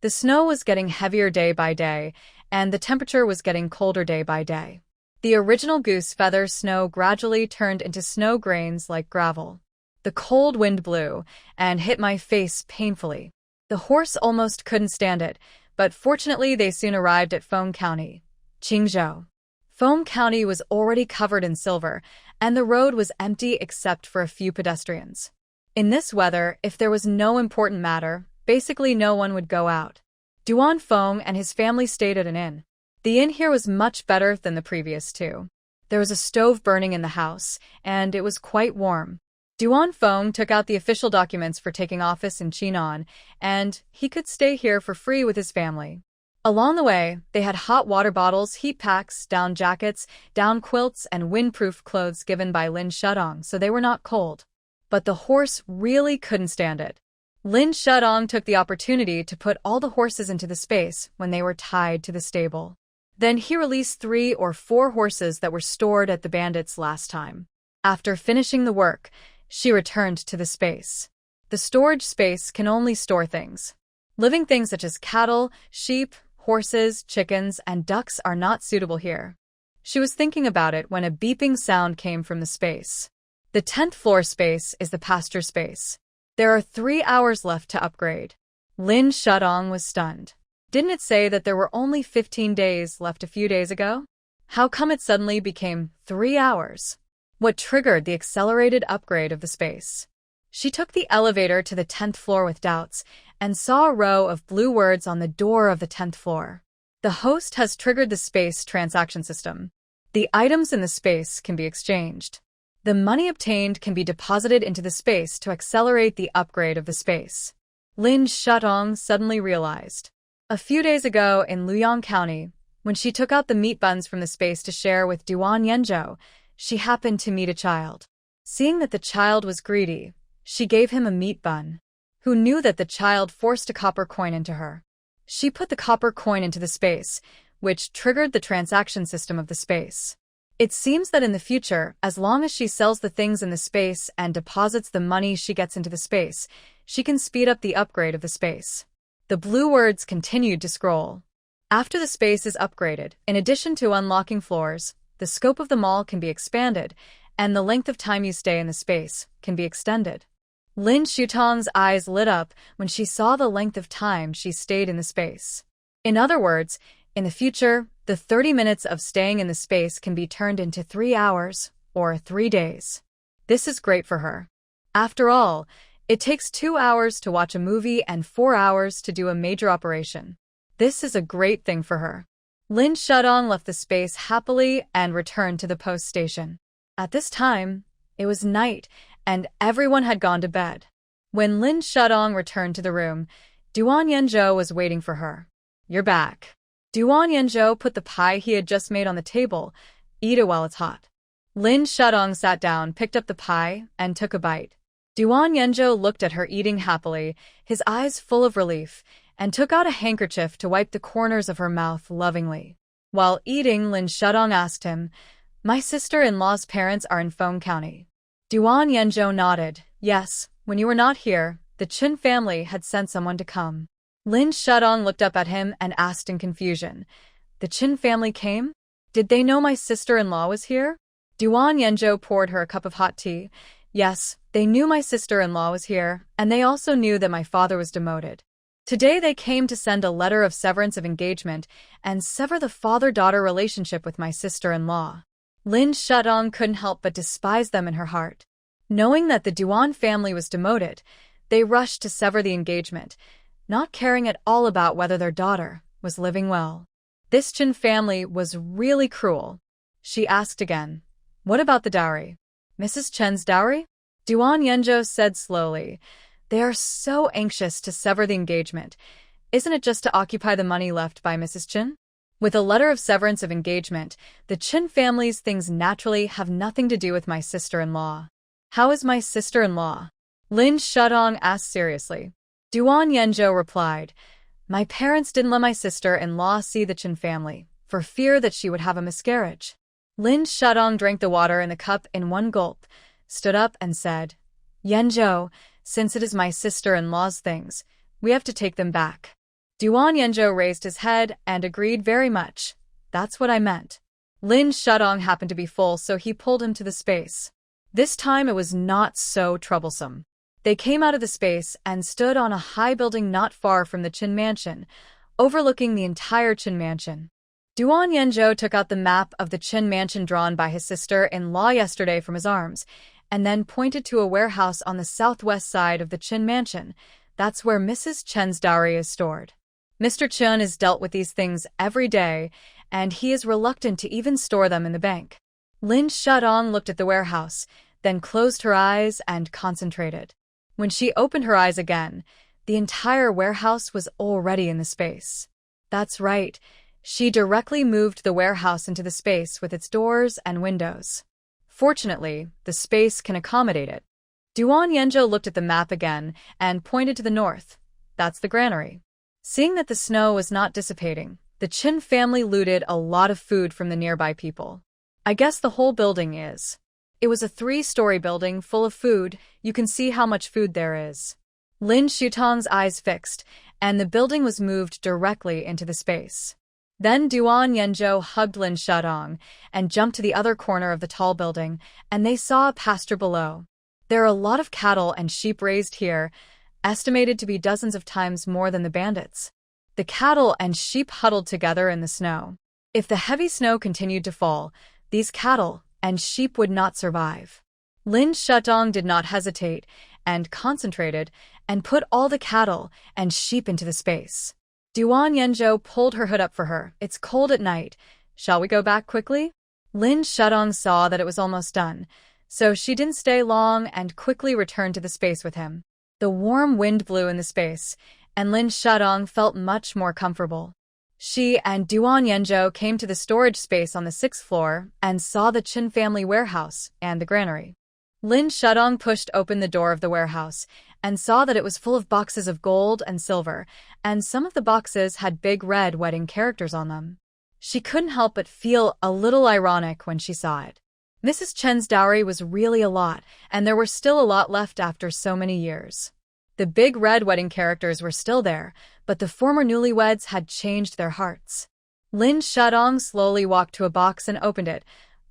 Speaker 1: The snow was getting heavier day by day, and the temperature was getting colder day by day. The original goose feather snow gradually turned into snow grains like gravel. The cold wind blew and hit my face painfully. The horse almost couldn't stand it, but fortunately they soon arrived at Feng County, Qingzhou. Feng County was already covered in silver, and the road was empty except for a few pedestrians. In this weather, if there was no important matter, basically no one would go out. Duan Feng and his family stayed at an inn. The inn here was much better than the previous two. There was a stove burning in the house, and it was quite warm. Duan Feng took out the official documents for taking office in Chinon, and he could stay here for free with his family. Along the way, they had hot water bottles, heat packs, down jackets, down quilts, and windproof clothes given by Lin Shudong, so they were not cold. But the horse really couldn't stand it. Lin Shudong took the opportunity to put all the horses into the space when they were tied to the stable. Then he released 3 or 4 horses that were stored at the bandits last time. After finishing the work, she returned to the space. The storage space can only store things. Living things such as cattle, sheep, horses, chickens, and ducks are not suitable here. She was thinking about it when a beeping sound came from the space. The 10th floor space is the pasture space. There are 3 hours left to upgrade. Lin Shudong was stunned. Didn't it say that there were only 15 days left a few days ago? How come it suddenly became 3 hours? What triggered the accelerated upgrade of the space? She took the elevator to the 10th floor with doubts and saw a row of blue words on the door of the 10th floor. The host has triggered the space transaction system. The items in the space can be exchanged. The money obtained can be deposited into the space to accelerate the upgrade of the space. Lin Shudong suddenly realized. A few days ago in Luoyang County, when she took out the meat buns from the space to share with Duan Yenzhou, she happened to meet a child. Seeing that the child was greedy, she gave him a meat bun. Who knew that the child forced a copper coin into her? She put the copper coin into the space, which triggered the transaction system of the space. It seems that in the future, as long as she sells the things in the space and deposits the money she gets into the space, she can speed up the upgrade of the space. The blue words continued to scroll. After the space is upgraded, in addition to unlocking floors, the scope of the mall can be expanded, and the length of time you stay in the space can be extended. Lin Shudong's eyes lit up when she saw the length of time she stayed in the space. In other words, in the future, the 30 minutes of staying in the space can be turned into 3 hours, or 3 days. This is great for her. After all, it takes 2 hours to watch a movie and 4 hours to do a major operation. This is a great thing for her. Lin Shudong left the space happily and returned to the post station. At this time, it was night, and everyone had gone to bed. When Lin Shudong returned to the room, Duan Yenzhou was waiting for her. "You're back." Duan Yenzhou put the pie he had just made on the table. "Eat it while it's hot." Lin Shudong sat down, picked up the pie, and took a bite. Duan Yenzhou looked at her eating happily, his eyes full of relief, and took out a handkerchief to wipe the corners of her mouth lovingly. While eating, Lin Shudong asked him, "My sister-in-law's parents are in Feng County." Duan Yenzhou nodded. "Yes, when you were not here, the Chen family had sent someone to come." Lin Shudong looked up at him and asked in confusion, "The Chen family came? Did they know my sister-in-law was here?" Duan Yenzhou poured her a cup of hot tea. "Yes, they knew my sister-in-law was here, and they also knew that my father was demoted. Today they came to send a letter of severance of engagement and sever the father-daughter relationship with my sister-in-law." Lin Shudong couldn't help but despise them in her heart. Knowing that the Duan family was demoted, they rushed to sever the engagement, not caring at all about whether their daughter was living well. This Chen family was really cruel. She asked again, "What about the dowry? Mrs. Chen's dowry?" Duan Yenzhou said slowly, "They are so anxious to sever the engagement. Isn't it just to occupy the money left by Mrs. Chen? With a letter of severance of engagement, the Chen family's things naturally have nothing to do with my sister-in-law." "How is my sister-in-law?" Lin Shudong asked seriously. Duan Yenzhou replied, "My parents didn't let my sister-in-law see the Chen family, for fear that she would have a miscarriage." Lin Shudong drank the water in the cup in one gulp, stood up and said, "Yenzhou, since it is my sister-in-law's things, we have to take them back." Duan Yenzhou raised his head and agreed very much. "That's what I meant." Lin Shudong happened to be full, so he pulled him to the space. This time it was not so troublesome. They came out of the space and stood on a high building not far from the Qin Mansion, overlooking the entire Qin Mansion. Duan Yenzhou took out the map of the Qin Mansion drawn by his sister-in-law yesterday from his arms, and then pointed to a warehouse on the southwest side of the Qin Mansion. "That's where Mrs. Chen's dowry is stored." Mr. Chun is dealt with these things every day, and he is reluctant to even store them in the bank. Lin Shudong looked at the warehouse, then closed her eyes and concentrated. When she opened her eyes again, the entire warehouse was already in the space. That's right, she directly moved the warehouse into the space with its doors and windows. Fortunately, the space can accommodate it. Duan Yenjo looked at the map again and pointed to the north. That's the granary. Seeing that the snow was not dissipating, the Chin family looted a lot of food from the nearby people. I guess the whole building is. It was a 3-story building full of food. You can see how much food there is. Lin Shutong's eyes fixed, and the building was moved directly into the space. Then Duan Yenjo hugged Lin Shudong and jumped to the other corner of the tall building, and they saw a pasture below. There are a lot of cattle and sheep raised here, estimated to be dozens of times more than the bandits. The cattle and sheep huddled together in the snow. If the heavy snow continued to fall, these cattle and sheep would not survive. Lin Shudong did not hesitate and concentrated and put all the cattle and sheep into the space. Duan Yenjo pulled her hood up for her. It's cold at night. Shall we go back quickly? Lin Shudong saw that it was almost done, so she didn't stay long and quickly returned to the space with him. The warm wind blew in the space, and Lin Shudong felt much more comfortable. She and Duan Yenjo came to the storage space on the 6th floor and saw the Chin family warehouse and the granary. Lin Shudong pushed open the door of the warehouse and saw that it was full of boxes of gold and silver, and some of the boxes had big red wedding characters on them. She couldn't help but feel a little ironic when she saw it. Mrs. Chen's dowry was really a lot, and there were still a lot left after so many years. The big red wedding characters were still there, but the former newlyweds had changed their hearts. Lin Shudong slowly walked to a box and opened it,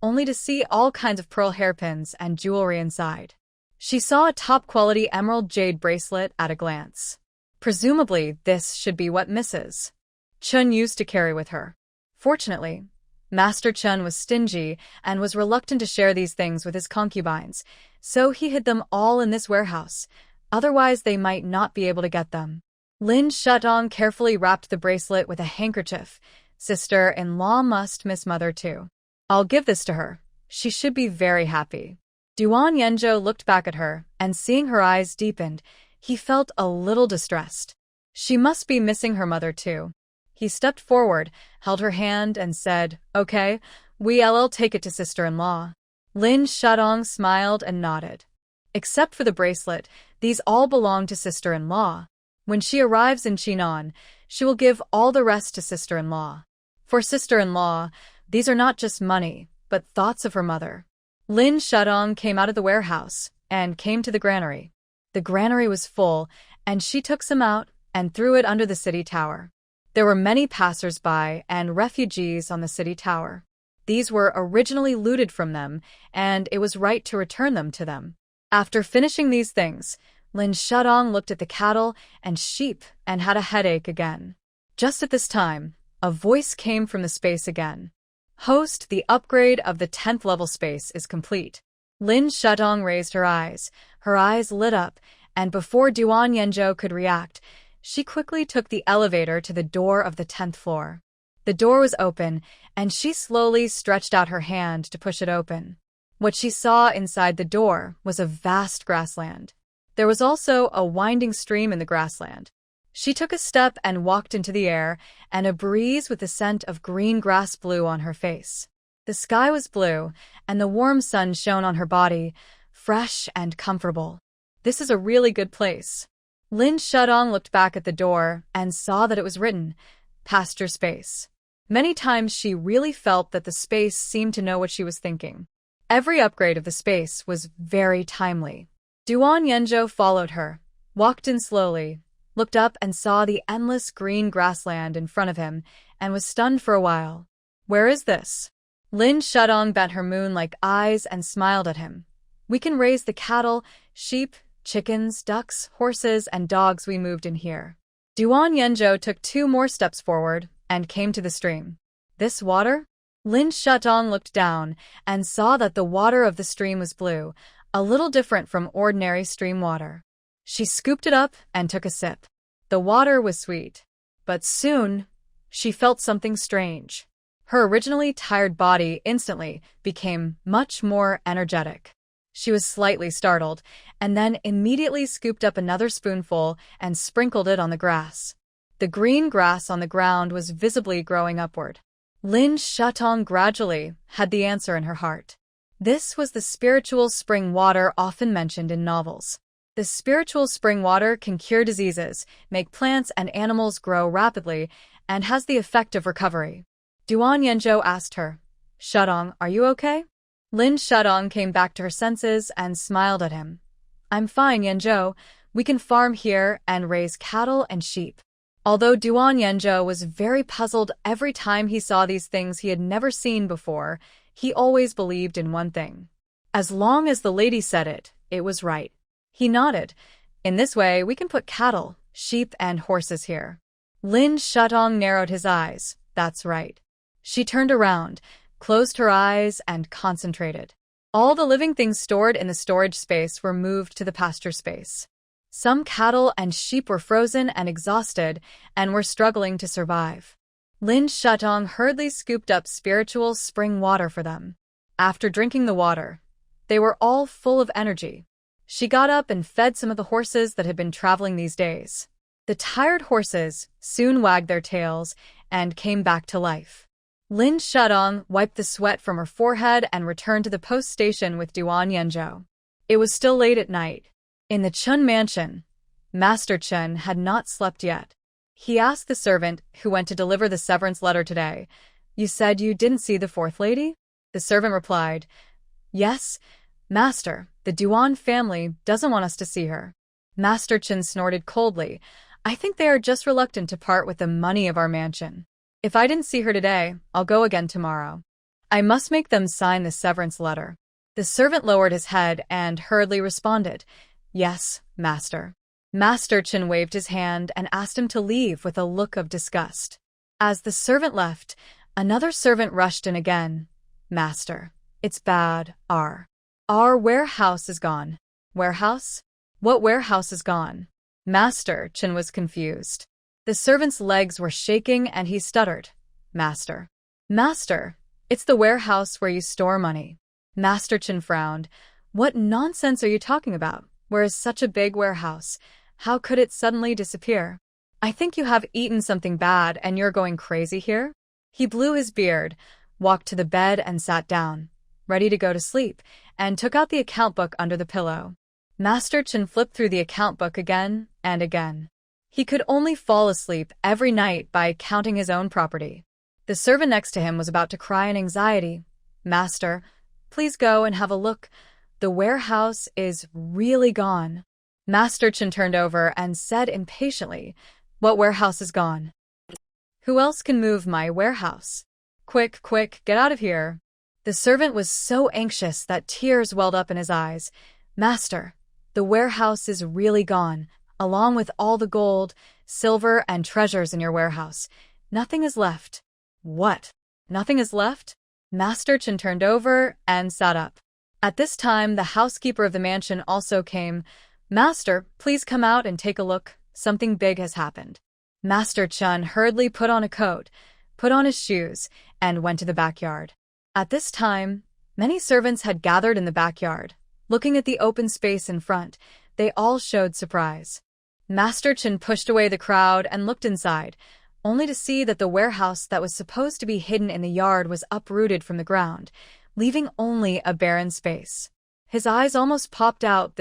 Speaker 1: only to see all kinds of pearl hairpins and jewelry inside. She saw a top-quality emerald jade bracelet at a glance. Presumably, this should be what Mrs. Chun used to carry with her. Fortunately, Master Chun was stingy and was reluctant to share these things with his concubines, so he hid them all in this warehouse. Otherwise, they might not be able to get them. Lin Shudong carefully wrapped the bracelet with a handkerchief. Sister-in-law must miss mother too. I'll give this to her. She should be very happy. Duan Yenjo looked back at her, and seeing her eyes deepened, he felt a little distressed. She must be missing her mother too. He stepped forward, held her hand, and said, "Okay, we'll take it to sister-in-law." Lin Shudong smiled and nodded. Except for the bracelet, these all belong to sister-in-law. When she arrives in Chinon, she will give all the rest to sister-in-law. For sister-in-law, these are not just money, but thoughts of her mother. Lin Shudong came out of the warehouse and came to the granary. The granary was full, and she took some out and threw it under the city tower. There were many passers-by and refugees on the city tower. These were originally looted from them, and it was right to return them to them. After finishing these things, Lin Shudong looked at the cattle and sheep and had a headache again. Just at this time, a voice came from the space again. "Host, the upgrade of the 10th level space is complete." Lin Shudong raised her eyes lit up, and before Duan Yenjo could react, she quickly took the elevator to the door of the 10th floor. The door was open, and she slowly stretched out her hand to push it open. What she saw inside the door was a vast grassland. There was also a winding stream in the grassland. She took a step and walked into the air, and a breeze with the scent of green grass blew on her face. The sky was blue, and the warm sun shone on her body, fresh and comfortable. This is a really good place. Lin Shudong looked back at the door and saw that it was written, "Pasture Space." Many times she really felt that the space seemed to know what she was thinking. Every upgrade of the space was very timely. Duan Yenjo followed her, walked in slowly, looked up and saw the endless green grassland in front of him, and was stunned for a while. "Where is this?" Lin Shudong bent her moon-like eyes and smiled at him. "We can raise the cattle, sheep, chickens, ducks, horses, and dogs we moved in here." Duan Yenjo took 2 more steps forward and came to the stream. "This water?" Lin Shudong looked down and saw that the water of the stream was blue, a little different from ordinary stream water. She scooped it up and took a sip. The water was sweet. But soon, she felt something strange. Her originally tired body instantly became much more energetic. She was slightly startled, and then immediately scooped up another spoonful and sprinkled it on the grass. The green grass on the ground was visibly growing upward. Lin Shatong gradually had the answer in her heart. This was the spiritual spring water often mentioned in novels. The spiritual spring water can cure diseases, make plants and animals grow rapidly, and has the effect of recovery. Duan Yanzhou asked her, "Shutong, are you okay?" Lin Shutong came back to her senses and smiled at him. "I'm fine, Yanzhou. We can farm here and raise cattle and sheep." Although Duan Yanzhou was very puzzled every time he saw these things he had never seen before, he always believed in one thing. As long as the lady said it, it was right. He nodded. "In this way, we can put cattle, sheep, and horses here." Lin Shutong narrowed his eyes. "That's right." She turned around, closed her eyes, and concentrated. All the living things stored in the storage space were moved to the pasture space. Some cattle and sheep were frozen and exhausted and were struggling to survive. Lin Shutong hurriedly scooped up spiritual spring water for them. After drinking the water, they were all full of energy. She got up and fed some of the horses that had been traveling these days. The tired horses soon wagged their tails and came back to life. Lin Shutong wiped the sweat from her forehead and returned to the post station with Duan Yanzhou. It was still late at night. In the Chun mansion, Master Chun had not slept yet. He asked the servant who went to deliver the severance letter today, "You said you didn't see the fourth lady?" The servant replied, "Yes, Master, the Duan family doesn't want us to see her." Master Chun snorted coldly. "I think they are just reluctant to part with the money of our mansion. If I didn't see her today, I'll go again tomorrow. I must make them sign the severance letter." The servant lowered his head and hurriedly responded, "Yes, Master." Master Chun waved his hand and asked him to leave with a look of disgust. As the servant left, another servant rushed in again. "Master, it's bad. Our warehouse is gone." "Warehouse? What warehouse is gone?" Master Chun was confused. The servant's legs were shaking and he stuttered, "Master. Master, it's the warehouse where you store money." Master Chun frowned. "What nonsense are you talking about? Where is such a big warehouse? How could it suddenly disappear? I think you have eaten something bad and you're going crazy here." He blew his beard, walked to the bed and sat down, ready to go to sleep, and took out the account book under the pillow. Master Chun flipped through the account book again and again. He could only fall asleep every night by counting his own property. The servant next to him was about to cry in anxiety. "Master, please go and have a look. The warehouse is really gone." Master Chun turned over and said impatiently, "What warehouse is gone? Who else can move my warehouse? Quick, quick, get out of here." The servant was so anxious that tears welled up in his eyes. "Master, the warehouse is really gone, along with all the gold, silver, and treasures in your warehouse. Nothing is left." "What? Nothing is left?" Master Chun turned over and sat up. At this time, the housekeeper of the mansion also came. "Master, please come out and take a look. Something big has happened." Master Chun hurriedly put on a coat, put on his shoes, and went to the backyard. At this time, many servants had gathered in the backyard. Looking at the open space in front, they all showed surprise. Master Chun pushed away the crowd and looked inside, only to see that the warehouse that was supposed to be hidden in the yard was uprooted from the ground, leaving only a barren space. His eyes almost popped out.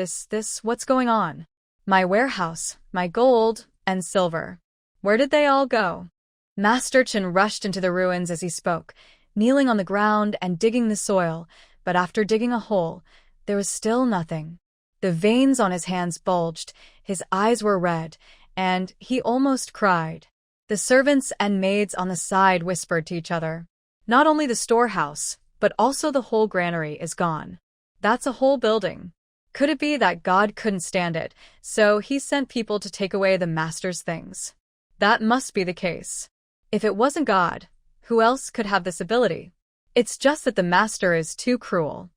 Speaker 1: What's going on? My warehouse, my gold and silver. Where did they all go?" Master Chun rushed into the ruins as he spoke, kneeling on the ground and digging the soil, but after digging a hole, there was still nothing. The veins on his hands bulged, his eyes were red, and he almost cried. The servants and maids on the side whispered to each other, "Not only the storehouse, but also the whole granary is gone. That's a whole building. Could it be that God couldn't stand it, so he sent people to take away the master's things? That must be the case. If it wasn't God, who else could have this ability? It's just that the master is too cruel.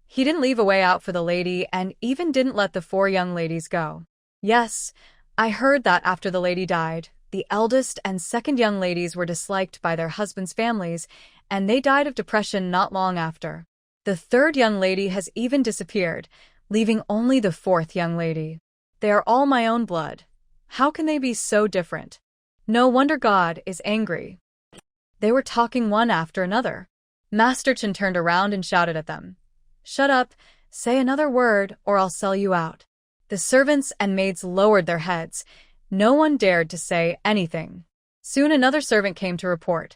Speaker 1: He didn't leave a way out for the lady and even didn't let the 4 young ladies go." "Yes, I heard that after the lady died, The eldest and second young ladies were disliked by their husbands' families, and they died of depression not long after. The third young lady has even disappeared, leaving only the fourth young lady. They are all my own blood. How can they be so different? No wonder God is angry. They were talking one after another. Master Chen turned around and shouted at them. Shut up, say another word, or I'll sell you out. The servants and maids lowered their heads. No one dared to say anything. Soon another servant came to report.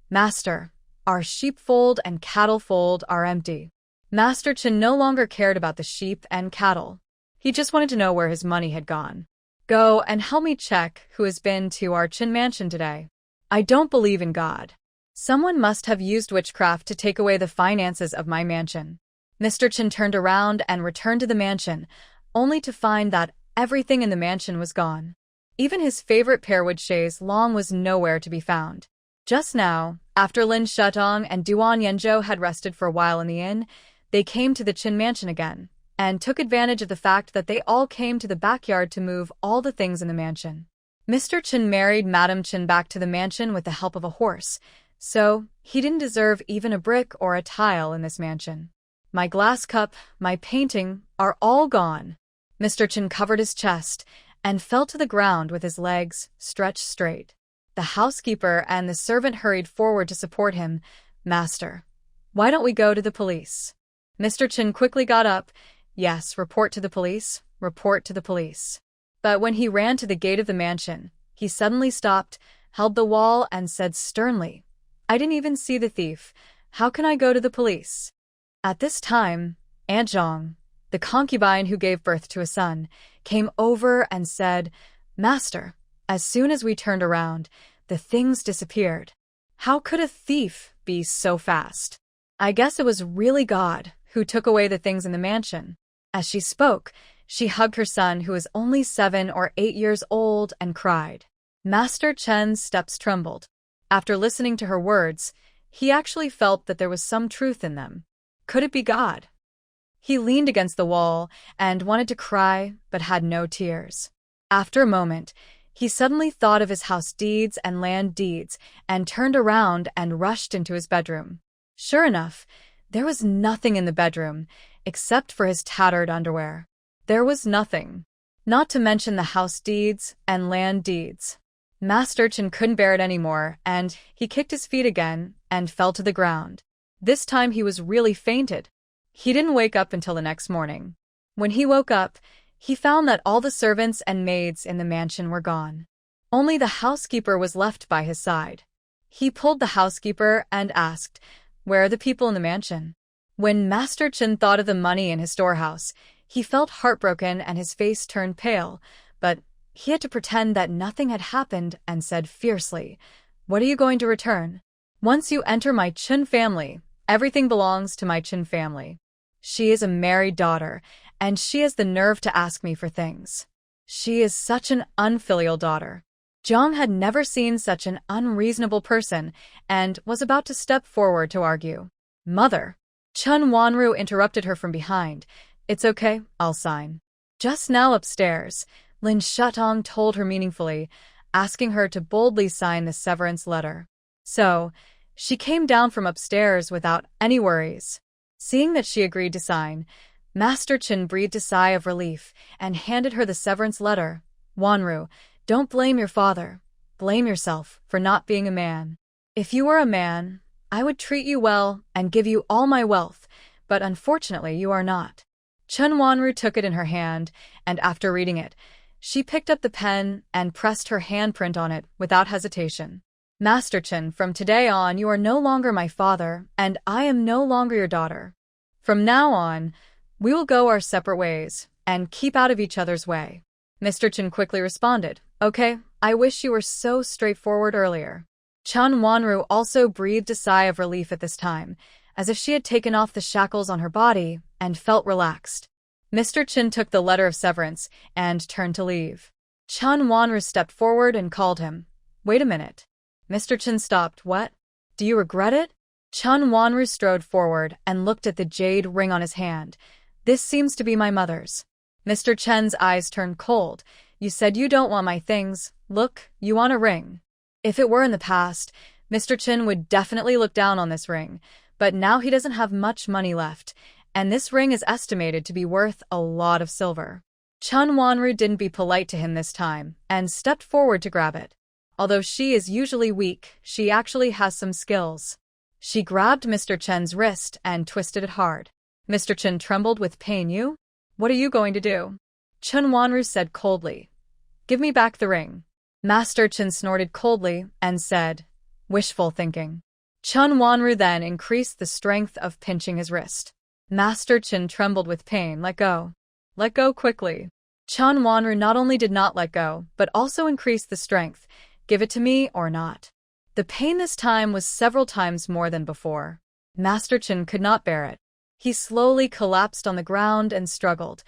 Speaker 1: Master, our sheepfold and cattlefold are empty. Master Chen no longer cared about the sheep and cattle. He just wanted to know where his money had gone. Go and help me check who has been to our Chen mansion today. I don't believe in God. Someone must have used witchcraft to take away the finances of my mansion. Mr. Chen turned around and returned to the mansion, only to find that everything in the mansion was gone. Even his favorite pearwood chaise longue was nowhere to be found. Just now, after Lin Shutong and Duan Yenzhou had rested for a while in the inn, they came to the Qin mansion again, and took advantage of the fact that they all came to the backyard to move all the things in the mansion. Mr. Qin married Madam Qin back to the mansion with the help of a horse, so he didn't deserve even a brick or a tile in this mansion. My glass cup, my painting, are all gone. Mr. Qin covered his chest and fell to the ground with his legs stretched straight. The housekeeper and the servant hurried forward to support him. Master, why don't we go to the police? Mr. Qin quickly got up. Yes, report to the police, report to the police. But when he ran to the gate of the mansion, he suddenly stopped, held the wall, and said sternly, I didn't even see the thief. How can I go to the police? At this time, Aunt Zhang, the concubine who gave birth to a son, came over and said, Master, as soon as we turned around, the things disappeared. How could a thief be so fast? I guess it was really God who took away the things in the mansion. As she spoke, she hugged her son, who was only 7 or 8 years old, and cried. Master Chen's steps trembled. After listening to her words, he actually felt that there was some truth in them. Could it be God? He leaned against the wall and wanted to cry, but had no tears. After a moment, he suddenly thought of his house deeds and land deeds and turned around and rushed into his bedroom. Sure enough, there was nothing in the bedroom except for his tattered underwear. There was nothing, not to mention the house deeds and land deeds. Master Chen couldn't bear it anymore, and he kicked his feet again and fell to the ground. This time he was really fainted. He didn't wake up until the next morning. When he woke up, he found that all the servants and maids in the mansion were gone. Only the housekeeper was left by his side. He pulled the housekeeper and asked, Where are the people in the mansion? When Master Chen thought of the money in his storehouse, he felt heartbroken and his face turned pale, but he had to pretend that nothing had happened and said fiercely, What are you going to return? Once you enter my Chen family, everything belongs to my Chen family. She is a married daughter, and she has the nerve to ask me for things. She is such an unfilial daughter. Zhang had never seen such an unreasonable person and was about to step forward to argue. Mother! Chen Wanru interrupted her from behind. It's okay, I'll sign. Just now upstairs, Lin Shutong told her meaningfully, asking her to boldly sign the severance letter. So, she came down from upstairs without any worries. Seeing that she agreed to sign, Master Chen breathed a sigh of relief and handed her the severance letter. Wanru, don't blame your father. Blame yourself for not being a man. If you were a man, I would treat you well and give you all my wealth, but unfortunately you are not. Chen Wanru took it in her hand, and after reading it, she picked up the pen and pressed her handprint on it without hesitation. Master Chen, from today on you are no longer my father, and I am no longer your daughter. From now on, we will go our separate ways and keep out of each other's way. Mr. Chen quickly responded, Okay, I wish you were so straightforward earlier. Chen Wanru also breathed a sigh of relief at this time, as if she had taken off the shackles on her body and felt relaxed. Mr. Chen took the letter of severance and turned to leave. Chen Wanru stepped forward and called him. Wait a minute. Mr. Chen stopped. What? Do you regret it? Chen Wanru strode forward and looked at the jade ring on his hand. This seems to be my mother's. Mr. Chen's eyes turned cold. You said you don't want my things. Look, you want a ring. If it were in the past, Mr. Chin would definitely look down on this ring, but now he doesn't have much money left, and this ring is estimated to be worth a lot of silver. Chun Wanru didn't be polite to him this time, and stepped forward to grab it. Although she is usually weak, she actually has some skills. She grabbed Mr. Chen's wrist and twisted it hard. Mr. Chen trembled with pain. You? What are you going to do? Chun Wanru said coldly. Give me back the ring. Master Chen snorted coldly and said, wishful thinking. Chun Wanru then increased the strength of pinching his wrist. Master Chen trembled with pain. Let go. Let go quickly. Chun Wanru not only did not let go, but also increased the strength. Give it to me or not. The pain this time was several times more than before. Master Chen could not bear it. He slowly collapsed on the ground and struggled.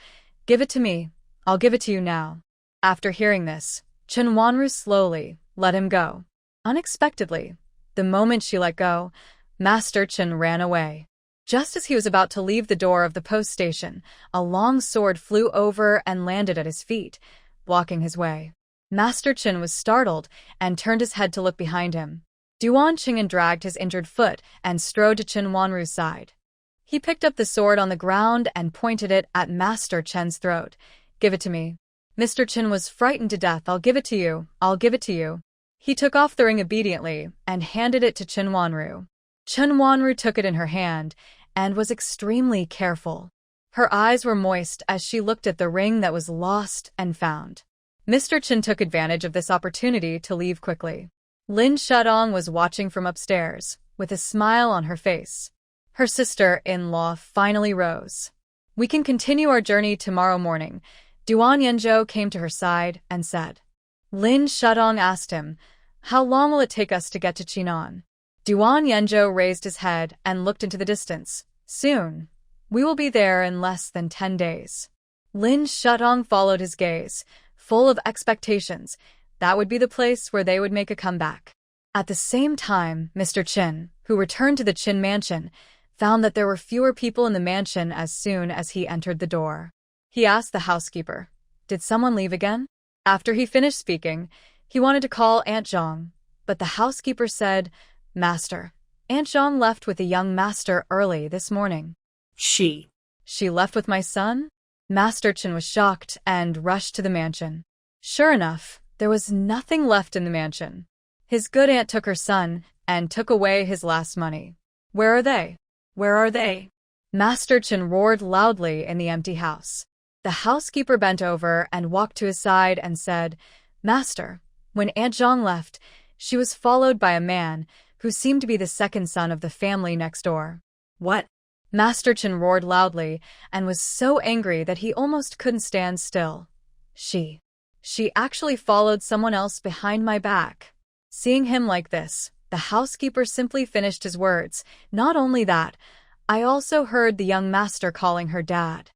Speaker 1: Give it to me. I'll give it to you now. After hearing this, Chun Wanru slowly let him go. Unexpectedly, the moment she let go, Master Chen ran away. Just as he was about to leave the door of the post station, a long sword flew over and landed at his feet, blocking his way. Master Chen was startled and turned his head to look behind him. Duan Qing'an dragged his injured foot and strode to Chun Wanru's side. He picked up the sword on the ground and pointed it at Master Chen's throat. Give it to me. Mr. Chen was frightened to death. I'll give it to you. I'll give it to you. He took off the ring obediently and handed it to Chun Wanru. Chun Wanru took it in her hand and was extremely careful. Her eyes were moist as she looked at the ring that was lost and found. Mr. Chen took advantage of this opportunity to leave quickly. Lin Shudong was watching from upstairs, with a smile on her face. Her sister-in-law finally rose. We can continue our journey tomorrow morning. Duan Yanzhou came to her side and said. Lin Shudong asked him, how long will it take us to get to Chinan? Duan Yanzhou raised his head and looked into the distance. Soon. We will be there in less than 10 days. Lin Shudong followed his gaze, full of expectations. That would be the place where they would make a comeback. At the same time, Mr. Qin, who returned to the Qin mansion, found that there were fewer people in the mansion as soon as he entered the door. He asked the housekeeper, did someone leave again? After he finished speaking, he wanted to call Aunt Zhang, but the housekeeper said, Master, Aunt Zhang left with the young master early this morning.
Speaker 2: She
Speaker 1: left with my son? Master Qin was shocked and rushed to the mansion. Sure enough, there was nothing left in the mansion. His good aunt took her son and took away his last money. Where are they? Where are they? Master Qin roared loudly in the empty house. The housekeeper bent over and walked to his side and said, Master, when Aunt Zhang left, she was followed by a man who seemed to be the second son of the family next door.
Speaker 2: What?
Speaker 1: Master Qin roared loudly and was so angry that he almost couldn't stand still. She actually followed someone else behind my back. Seeing him like this, the housekeeper simply finished his words. Not only that, I also heard the young master calling her dad.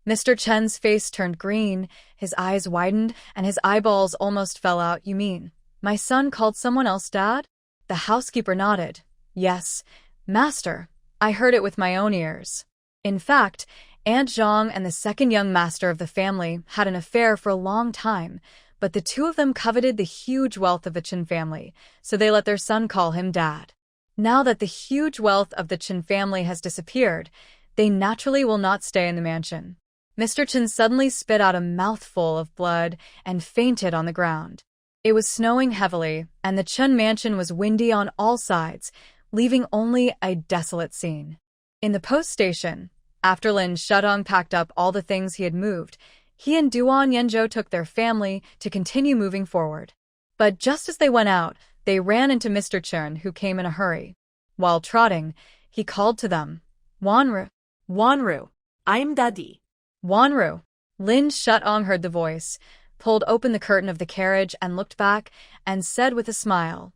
Speaker 1: Mr. Chen's face turned green, his eyes widened, and his eyeballs almost fell out. You mean, my son called someone else dad? The housekeeper nodded. Yes, master, I heard it with my own ears. In fact, Aunt Zhang and the second young master of the family had an affair for a long time, but the two of them coveted the huge wealth of the Qin family, so they let their son call him dad. Now that the huge wealth of the Qin family has disappeared, they naturally will not stay in the mansion. Mr. Qin suddenly spit out a mouthful of blood and fainted on the ground. It was snowing heavily, and the Qin mansion was windy on all sides, leaving only a desolate scene. In the post station, after Lin Shudong packed up all the things he had moved, he and Duan Yanzhou took their family to continue moving forward. But just as they went out, they ran into Mr. Chen, who came in a hurry. While trotting, he called to them, Wanru.
Speaker 2: Wanru, I am Daddy.
Speaker 1: Wanru. Lin Shudong heard the voice, pulled open the curtain of the carriage and looked back, and said with a smile,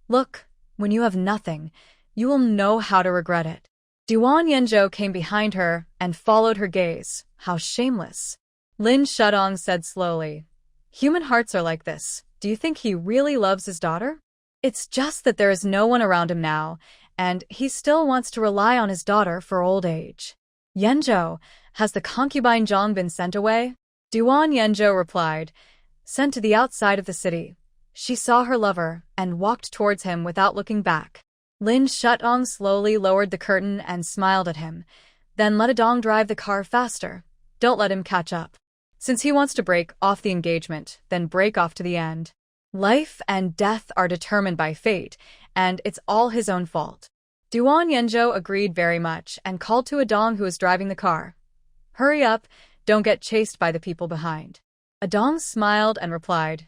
Speaker 1: Look, when you have nothing, you will know how to regret it. Duan Yanzhou came behind her and followed her gaze. How shameless. Lin Shudong said slowly, Human hearts are like this. Do you think he really loves his daughter? It's just that there is no one around him now, and he still wants to rely on his daughter for old age. Yanzhou, has the concubine Zhang been sent away? Duan Yanzhou replied, Sent to the outside of the city. She saw her lover and walked towards him without looking back. Lin Shutong slowly lowered the curtain and smiled at him, then let Adong drive the car faster. Don't let him catch up. Since he wants to break off the engagement, then break off to the end. Life and death are determined by fate, and it's all his own fault. Duan Yanzhou agreed very much and called to Adong who was driving the car. Hurry up, don't get chased by the people behind. Adong smiled and replied,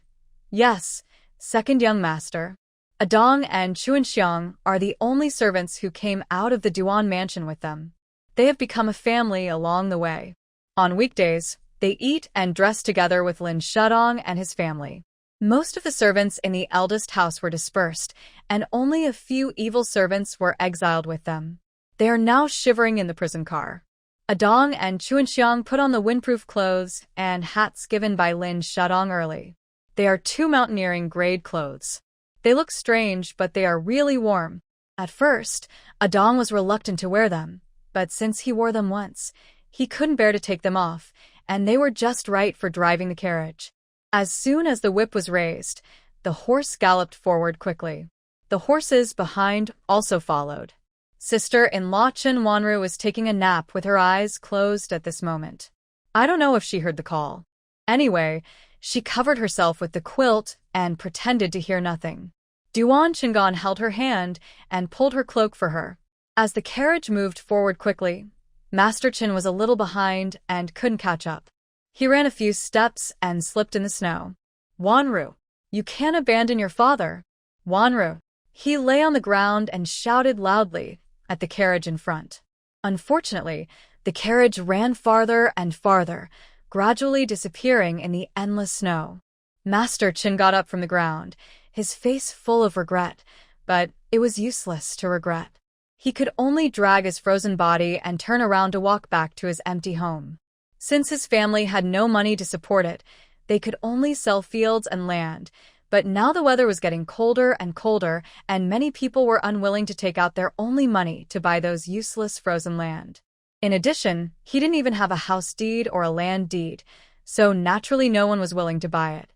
Speaker 1: Yes, second young master. Adong and Chuanxiang are the only servants who came out of the Duan mansion with them. They have become a family along the way. On weekdays, they eat and dress together with Lin Shutong and his family. Most of the servants in the eldest house were dispersed, and only a few evil servants were exiled with them. They are now shivering in the prison car. Adong and Chuanxiang put on the windproof clothes and hats given by Lin Shutong early. They are two mountaineering-grade clothes. They look strange, but they are really warm. At first, Adong was reluctant to wear them, but since he wore them once, he couldn't bear to take them off, and they were just right for driving the carriage. As soon as the whip was raised, the horse galloped forward quickly. The horses behind also followed. Sister-in-law Chen Wanru was taking a nap with her eyes closed at this moment. I don't know if she heard the call. Anyway, she covered herself with the quilt and pretended to hear nothing. Duan Chingon held her hand and pulled her cloak for her. As the carriage moved forward quickly, Master Chen was a little behind and couldn't catch up. He ran a few steps and slipped in the snow. Wanru, you can't abandon your father. Wanru. He lay on the ground and shouted loudly at the carriage in front. Unfortunately, the carriage ran farther and farther, gradually disappearing in the endless snow. Master Chen got up from the ground, his face full of regret, but it was useless to regret. He could only drag his frozen body and turn around to walk back to his empty home. Since his family had no money to support it, they could only sell fields and land, but now the weather was getting colder and colder, and many people were unwilling to take out their only money to buy those useless frozen land. In addition, he didn't even have a house deed or a land deed, so naturally no one was willing to buy it.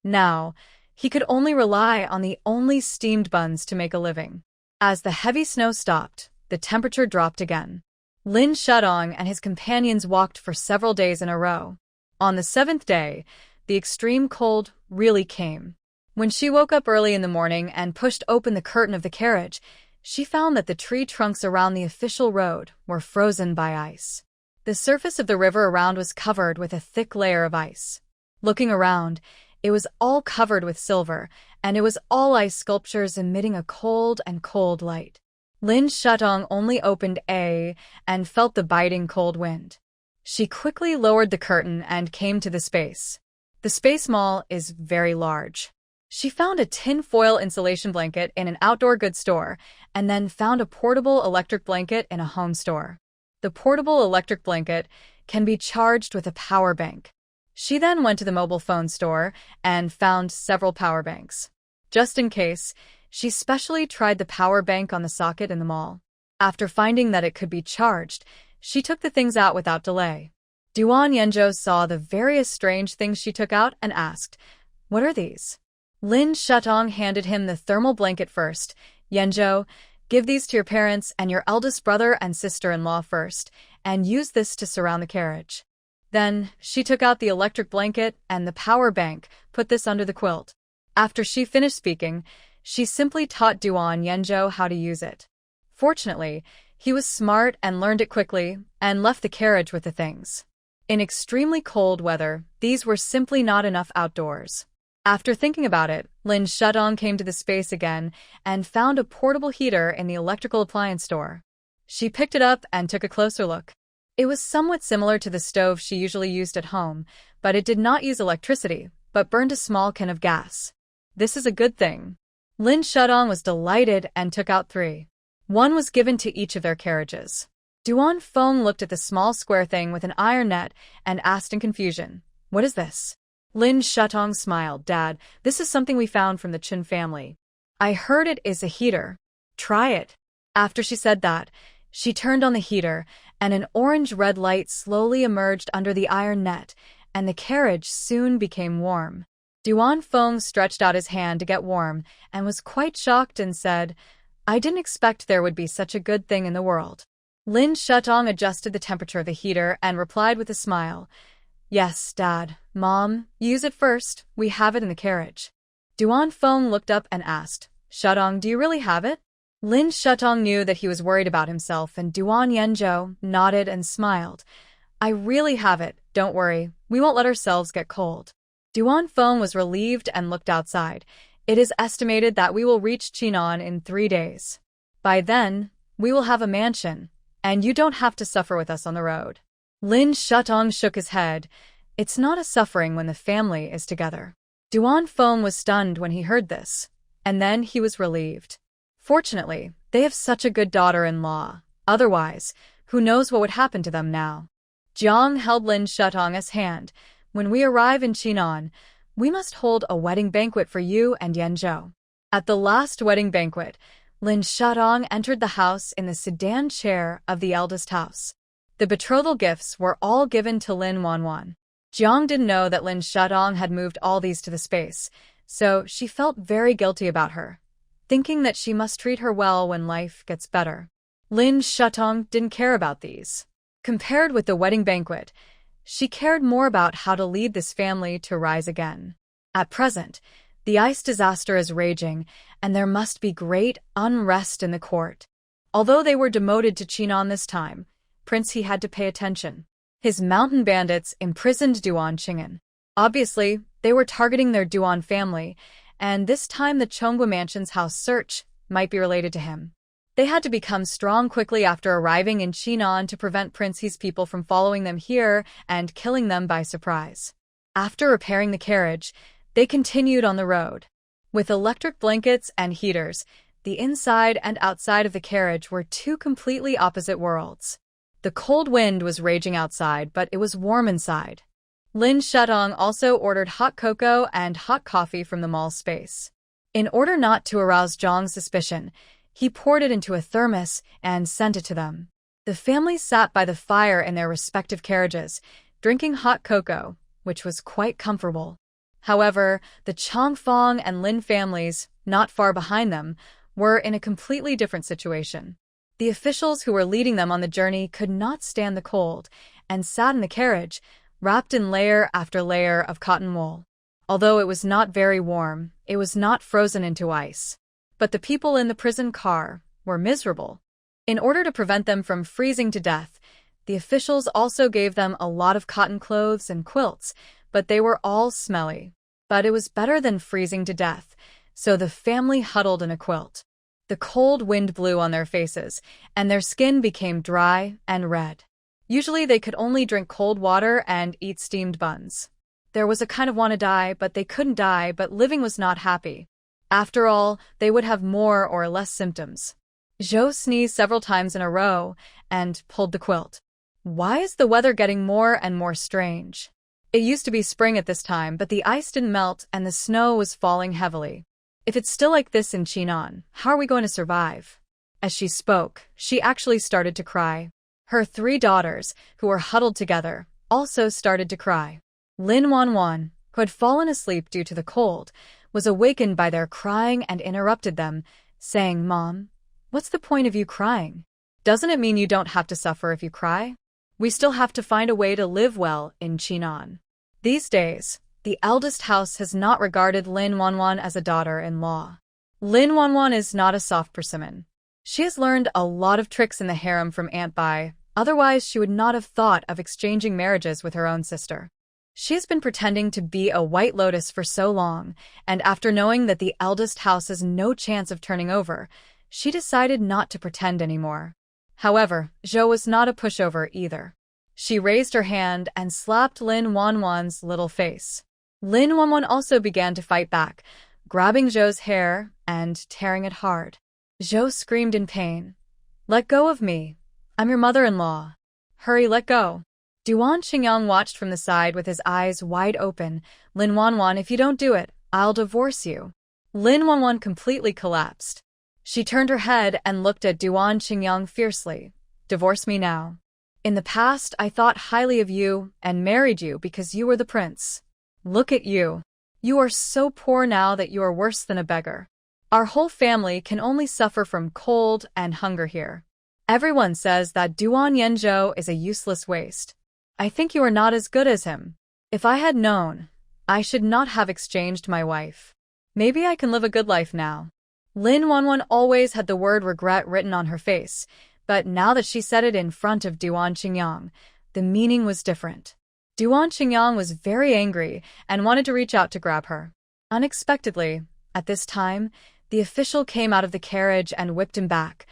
Speaker 1: Now, he could only rely on the only steamed buns to make a living. As the heavy snow stopped, the temperature dropped again. Lin Shutong and his companions walked for several days in a row. On the seventh day, the extreme cold really came. When she woke up early in the morning and pushed open the curtain of the carriage, she found that the tree trunks around the official road were frozen by ice. The surface of the river around was covered with a thick layer of ice. Looking around, it was all covered with silver, and it was all ice sculptures emitting a cold and cold light. Lin Shutong only opened and felt the biting cold wind. She quickly lowered the curtain and came to the space. The space mall is very large. She found a tin-foil insulation blanket in an outdoor goods store, and then found a portable electric blanket in a home store. The portable electric blanket can be charged with a power bank. She then went to the mobile phone store and found several power banks. Just in case, she specially tried the power bank on the socket in the mall. After finding that it could be charged, she took the things out without delay. Duan Yanzhou saw the various strange things she took out and asked, "What are these?" Lin Shutong handed him the thermal blanket first. "Yanzhou, give these to your parents and your eldest brother and sister-in-law first, and use this to surround the carriage." Then, she took out the electric blanket and the power bank, put this under the quilt. After she finished speaking, she simply taught Duan Yanzhou how to use it. Fortunately, he was smart and learned it quickly, and left the carriage with the things. In extremely cold weather, these were simply not enough outdoors. After thinking about it, Lin Shutong came to the space again and found a portable heater in the electrical appliance store. She picked it up and took a closer look. It was somewhat similar to the stove she usually used at home, but it did not use electricity, but burned a small can of gas. This is a good thing. Lin Shutong was delighted and took out 3. One was given to each of their carriages. Duan Feng looked at the small square thing with an iron net and asked in confusion, "What is this?" Lin Shutong smiled. "Dad, this is something we found from the Chen family. I heard it is a heater. Try it." After she said that, she turned on the heater, and an orange-red light slowly emerged under the iron net, and the carriage soon became warm. Duan Feng stretched out his hand to get warm and was quite shocked and said, I didn't expect there would be such a good thing in the world. Lin Shutong adjusted the temperature of the heater and replied with a smile, Yes, Dad. Mom, use it first. We have it in the carriage. Duan Feng looked up and asked, Shutong, do you really have it? Lin Shutong knew that he was worried about himself, and Duan Yenzhou nodded and smiled. I really have it. Don't worry. We won't let ourselves get cold. Duan Feng was relieved and looked outside. It is estimated that we will reach Chinon in 3 days. By then, we will have a mansion, and you don't have to suffer with us on the road. Lin Shutong shook his head. It's not a suffering when the family is together. Duan Feng was stunned when he heard this, and then he was relieved. Fortunately, they have such a good daughter-in-law. Otherwise, who knows what would happen to them now. Jiang held Lin Shutong's hand. When we arrive in Chinon, we must hold a wedding banquet for you and Yenzhou. At the last wedding banquet, Lin Shutong entered the house in the sedan chair of the eldest house. The betrothal gifts were all given to Lin Wanwan. Jiang didn't know that Lin Shutong had moved all these to the space, so she felt very guilty about her, thinking that she must treat her well when life gets better. Lin Shutong didn't care about these. Compared with the wedding banquet, she cared more about how to lead this family to rise again. At present, the ice disaster is raging, and there must be great unrest in the court. Although they were demoted to Chinon this time, Prince He had to pay attention. His mountain bandits imprisoned Duan Qing'an. Obviously, they were targeting their Duan family, and this time the Chongqua Mansion's house search might be related to him. They had to become strong quickly after arriving in Chinon to prevent Prince He's people from following them here and killing them by surprise. After repairing the carriage, they continued on the road. With electric blankets and heaters, the inside and outside of the carriage were two completely opposite worlds. The cold wind was raging outside, but it was warm inside. Lin Shutong also ordered hot cocoa and hot coffee from the mall space. In order not to arouse Zhang's suspicion, he poured it into a thermos and sent it to them. The family sat by the fire in their respective carriages, drinking hot cocoa, which was quite comfortable. However, the Chongfang and Lin families, not far behind them, were in a completely different situation. The officials who were leading them on the journey could not stand the cold and sat in the carriage, wrapped in layer after layer of cotton wool. Although it was not very warm, it was not frozen into ice. But the people in the prison car were miserable. In order to prevent them from freezing to death, the officials also gave them a lot of cotton clothes and quilts, but they were all smelly. But it was better than freezing to death, so the family huddled in a quilt. The cold wind blew on their faces, and their skin became dry and red. Usually they could only drink cold water and eat steamed buns. There was a kind of want to die, but they couldn't die, but living was not happy. After all, they would have more or less symptoms. Zhou sneezed several times in a row and pulled the quilt. Why is the weather getting more and more strange? It used to be spring at this time, but the ice didn't melt and the snow was falling heavily. If it's still like this in Chinon, how are we going to survive? As she spoke, she actually started to cry. Her 3 daughters, who were huddled together, also started to cry. Lin Wanwan, who had fallen asleep due to the cold, was awakened by their crying and interrupted them, saying, Mom, what's the point of you crying? Doesn't it mean you don't have to suffer if you cry? We still have to find a way to live well in Chinon. These days, the eldest house has not regarded Lin Wanwan as a daughter-in-law. Lin Wanwan is not a soft persimmon. She has learned a lot of tricks in the harem from Aunt Bai, otherwise she would not have thought of exchanging marriages with her own sister. She has been pretending to be a White Lotus for so long, and after knowing that the eldest house has no chance of turning over, she decided not to pretend anymore. However, Zhou was not a pushover either. She raised her hand and slapped Lin Wanwan's little face. Lin Wanwan also began to fight back, grabbing Zhou's hair and tearing it hard. Zhou screamed in pain. Let go of me. I'm your mother-in-law. Hurry, let go. Duan Qingyang watched from the side with his eyes wide open. Lin Wanwan, if you don't do it, I'll divorce you. Lin Wanwan completely collapsed. She turned her head and looked at Duan Qingyang fiercely. Divorce me now. In the past, I thought highly of you and married you because you were the prince. Look at you. You are so poor now that you are worse than a beggar. Our whole family can only suffer from cold and hunger here. Everyone says that Duan Yanzhou is a useless waste. I think you are not as good as him. If I had known, I should not have exchanged my wife. Maybe I can live a good life now. Lin Wanwan always had the word regret written on her face, but now that she said it in front of Duan Qingyang, the meaning was different. Duan Qingyang was very angry and wanted to reach out to grab her. Unexpectedly, at this time, the official came out of the carriage and whipped him back.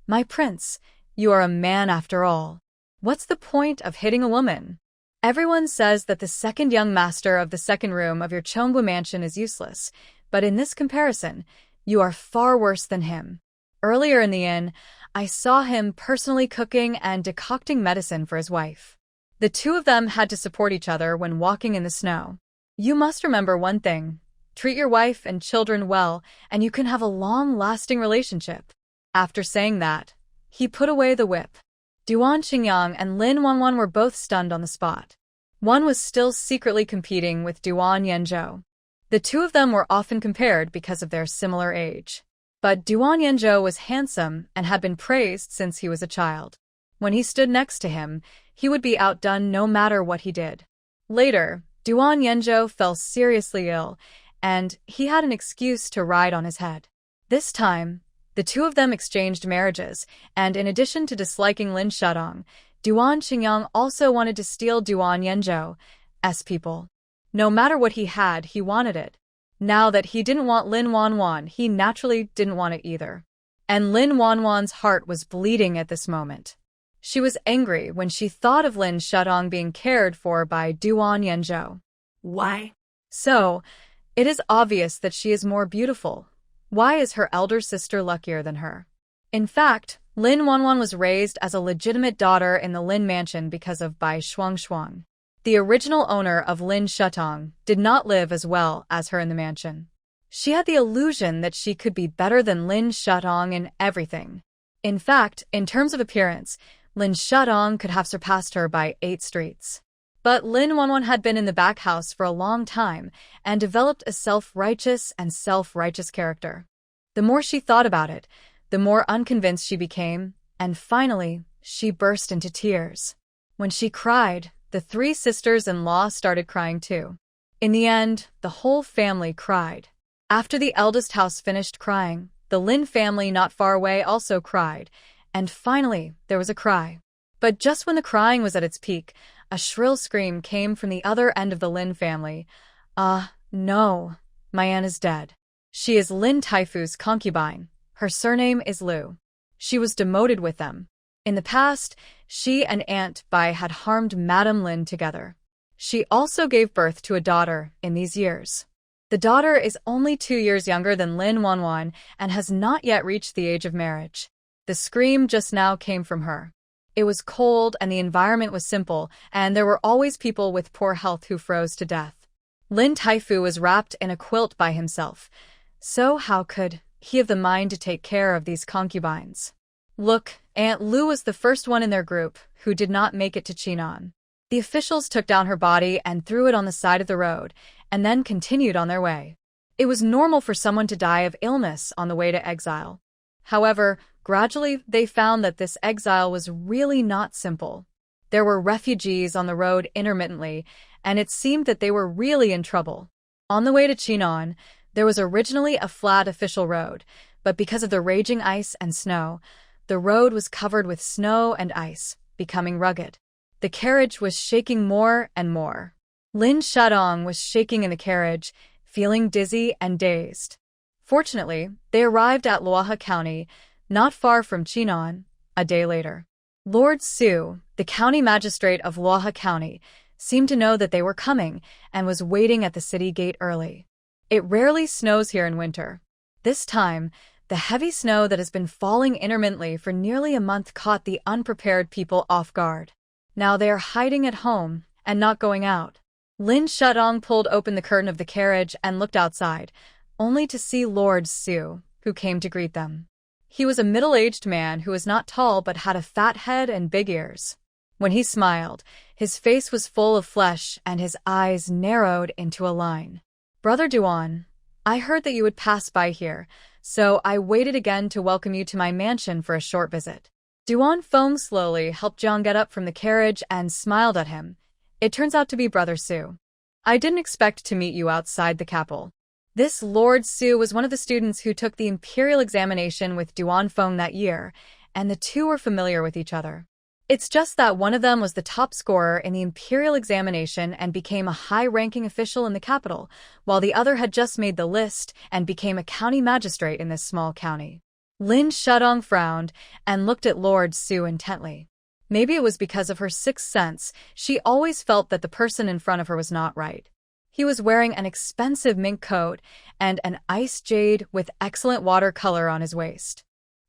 Speaker 1: My prince, you are a man after all. What's the point of hitting a woman? Everyone says that the second young master of the second room of your Chongbu mansion is useless, but in this comparison, you are far worse than him. Earlier in the inn, I saw him personally cooking and decocting medicine for his wife. The two of them had to support each other when walking in the snow. You must remember one thing. Treat your wife and children well, and you can have a long-lasting relationship. After saying that, he put away the whip. Duan Qingyang and Lin Wanwan were both stunned on the spot. One was still secretly competing with Duan Yanzhou. The two of them were often compared because of their similar age. But Duan Yanzhou was handsome and had been praised since he was a child. When he stood next to him, he would be outdone no matter what he did. Later, Duan Yanzhou fell seriously ill, and he had an excuse to ride on his head. This time, the two of them exchanged marriages, and in addition to disliking Lin Shudong, Duan Qingyang also wanted to steal Duan Yanzhou's people. No matter what he had, he wanted it. Now that he didn't want Lin Wanwan, he naturally didn't want it either. And Lin Wanwan's heart was bleeding at this moment. She was angry when she thought of Lin Shudong being cared for by Duan Yanzhou.
Speaker 2: Why?
Speaker 1: So, it is obvious that she is more beautiful. Why is her elder sister luckier than her? In fact, Lin Wanwan was raised as a legitimate daughter in the Lin mansion because of Bai Shuangshuang. The original owner of Lin Shutong did not live as well as her in the mansion. She had the illusion that she could be better than Lin Shutong in everything. In fact, in terms of appearance, Lin Shutong could have surpassed her by 8 streets. But Lin Wanwan had been in the back house for a long time and developed a self-righteous character. The more she thought about it, the more unconvinced she became, and finally, she burst into tears. When she cried, the 3 sisters-in-law started crying too. In the end, the whole family cried. After the eldest house finished crying, the Lin family not far away also cried, and finally, there was a cry. But just when the crying was at its peak, a shrill scream came from the other end of the Lin family. No, my aunt is dead. She is Lin Taifu's concubine. Her surname is Liu. She was demoted with them. In the past, she and Aunt Bai had harmed Madame Lin together. She also gave birth to a daughter in these years. The daughter is only 2 years younger than Lin Wanwan and has not yet reached the age of marriage. The scream just now came from her. It was cold and the environment was simple, and there were always people with poor health who froze to death. Lin Taifu was wrapped in a quilt by himself. So how could he have the mind to take care of these concubines? Look, Aunt Lu was the first one in their group who did not make it to Chinon. The officials took down her body and threw it on the side of the road, and then continued on their way. It was normal for someone to die of illness on the way to exile. However, gradually they found that this exile was really not simple. There were refugees on the road intermittently, and it seemed that they were really in trouble. On the way to Chinon, there was originally a flat official road, but because of the raging ice and snow, the road was covered with snow and ice, becoming rugged. The carriage was shaking more and more. Lin Shudong was shaking in the carriage, feeling dizzy and dazed. Fortunately, they arrived at Luoha County, not far from Chinon, a day later. Lord Su, the county magistrate of Luoha County, seemed to know that they were coming and was waiting at the city gate early. It rarely snows here in winter. This time, the heavy snow that has been falling intermittently for nearly a month caught the unprepared people off guard. Now they are hiding at home and not going out. Lin Shudong pulled open the curtain of the carriage and looked outside, only to see Lord Su, who came to greet them. He was a middle-aged man who was not tall but had a fat head and big ears. When he smiled, his face was full of flesh and his eyes narrowed into a line. Brother Duan, I heard that you would pass by here, so I waited again to welcome you to my mansion for a short visit. Duan Feng slowly helped Jiang get up from the carriage and smiled at him. It turns out to be Brother Su. I didn't expect to meet you outside the capital. This Lord Su was one of the students who took the imperial examination with Duan Feng that year, and the two were familiar with each other. It's just that one of them was the top scorer in the imperial examination and became a high-ranking official in the capital, while the other had just made the list and became a county magistrate in this small county. Lin Shudong frowned and looked at Lord Su intently. Maybe it was because of her sixth sense, she always felt that the person in front of her was not right. He was wearing an expensive mink coat and an ice jade with excellent watercolor on his waist.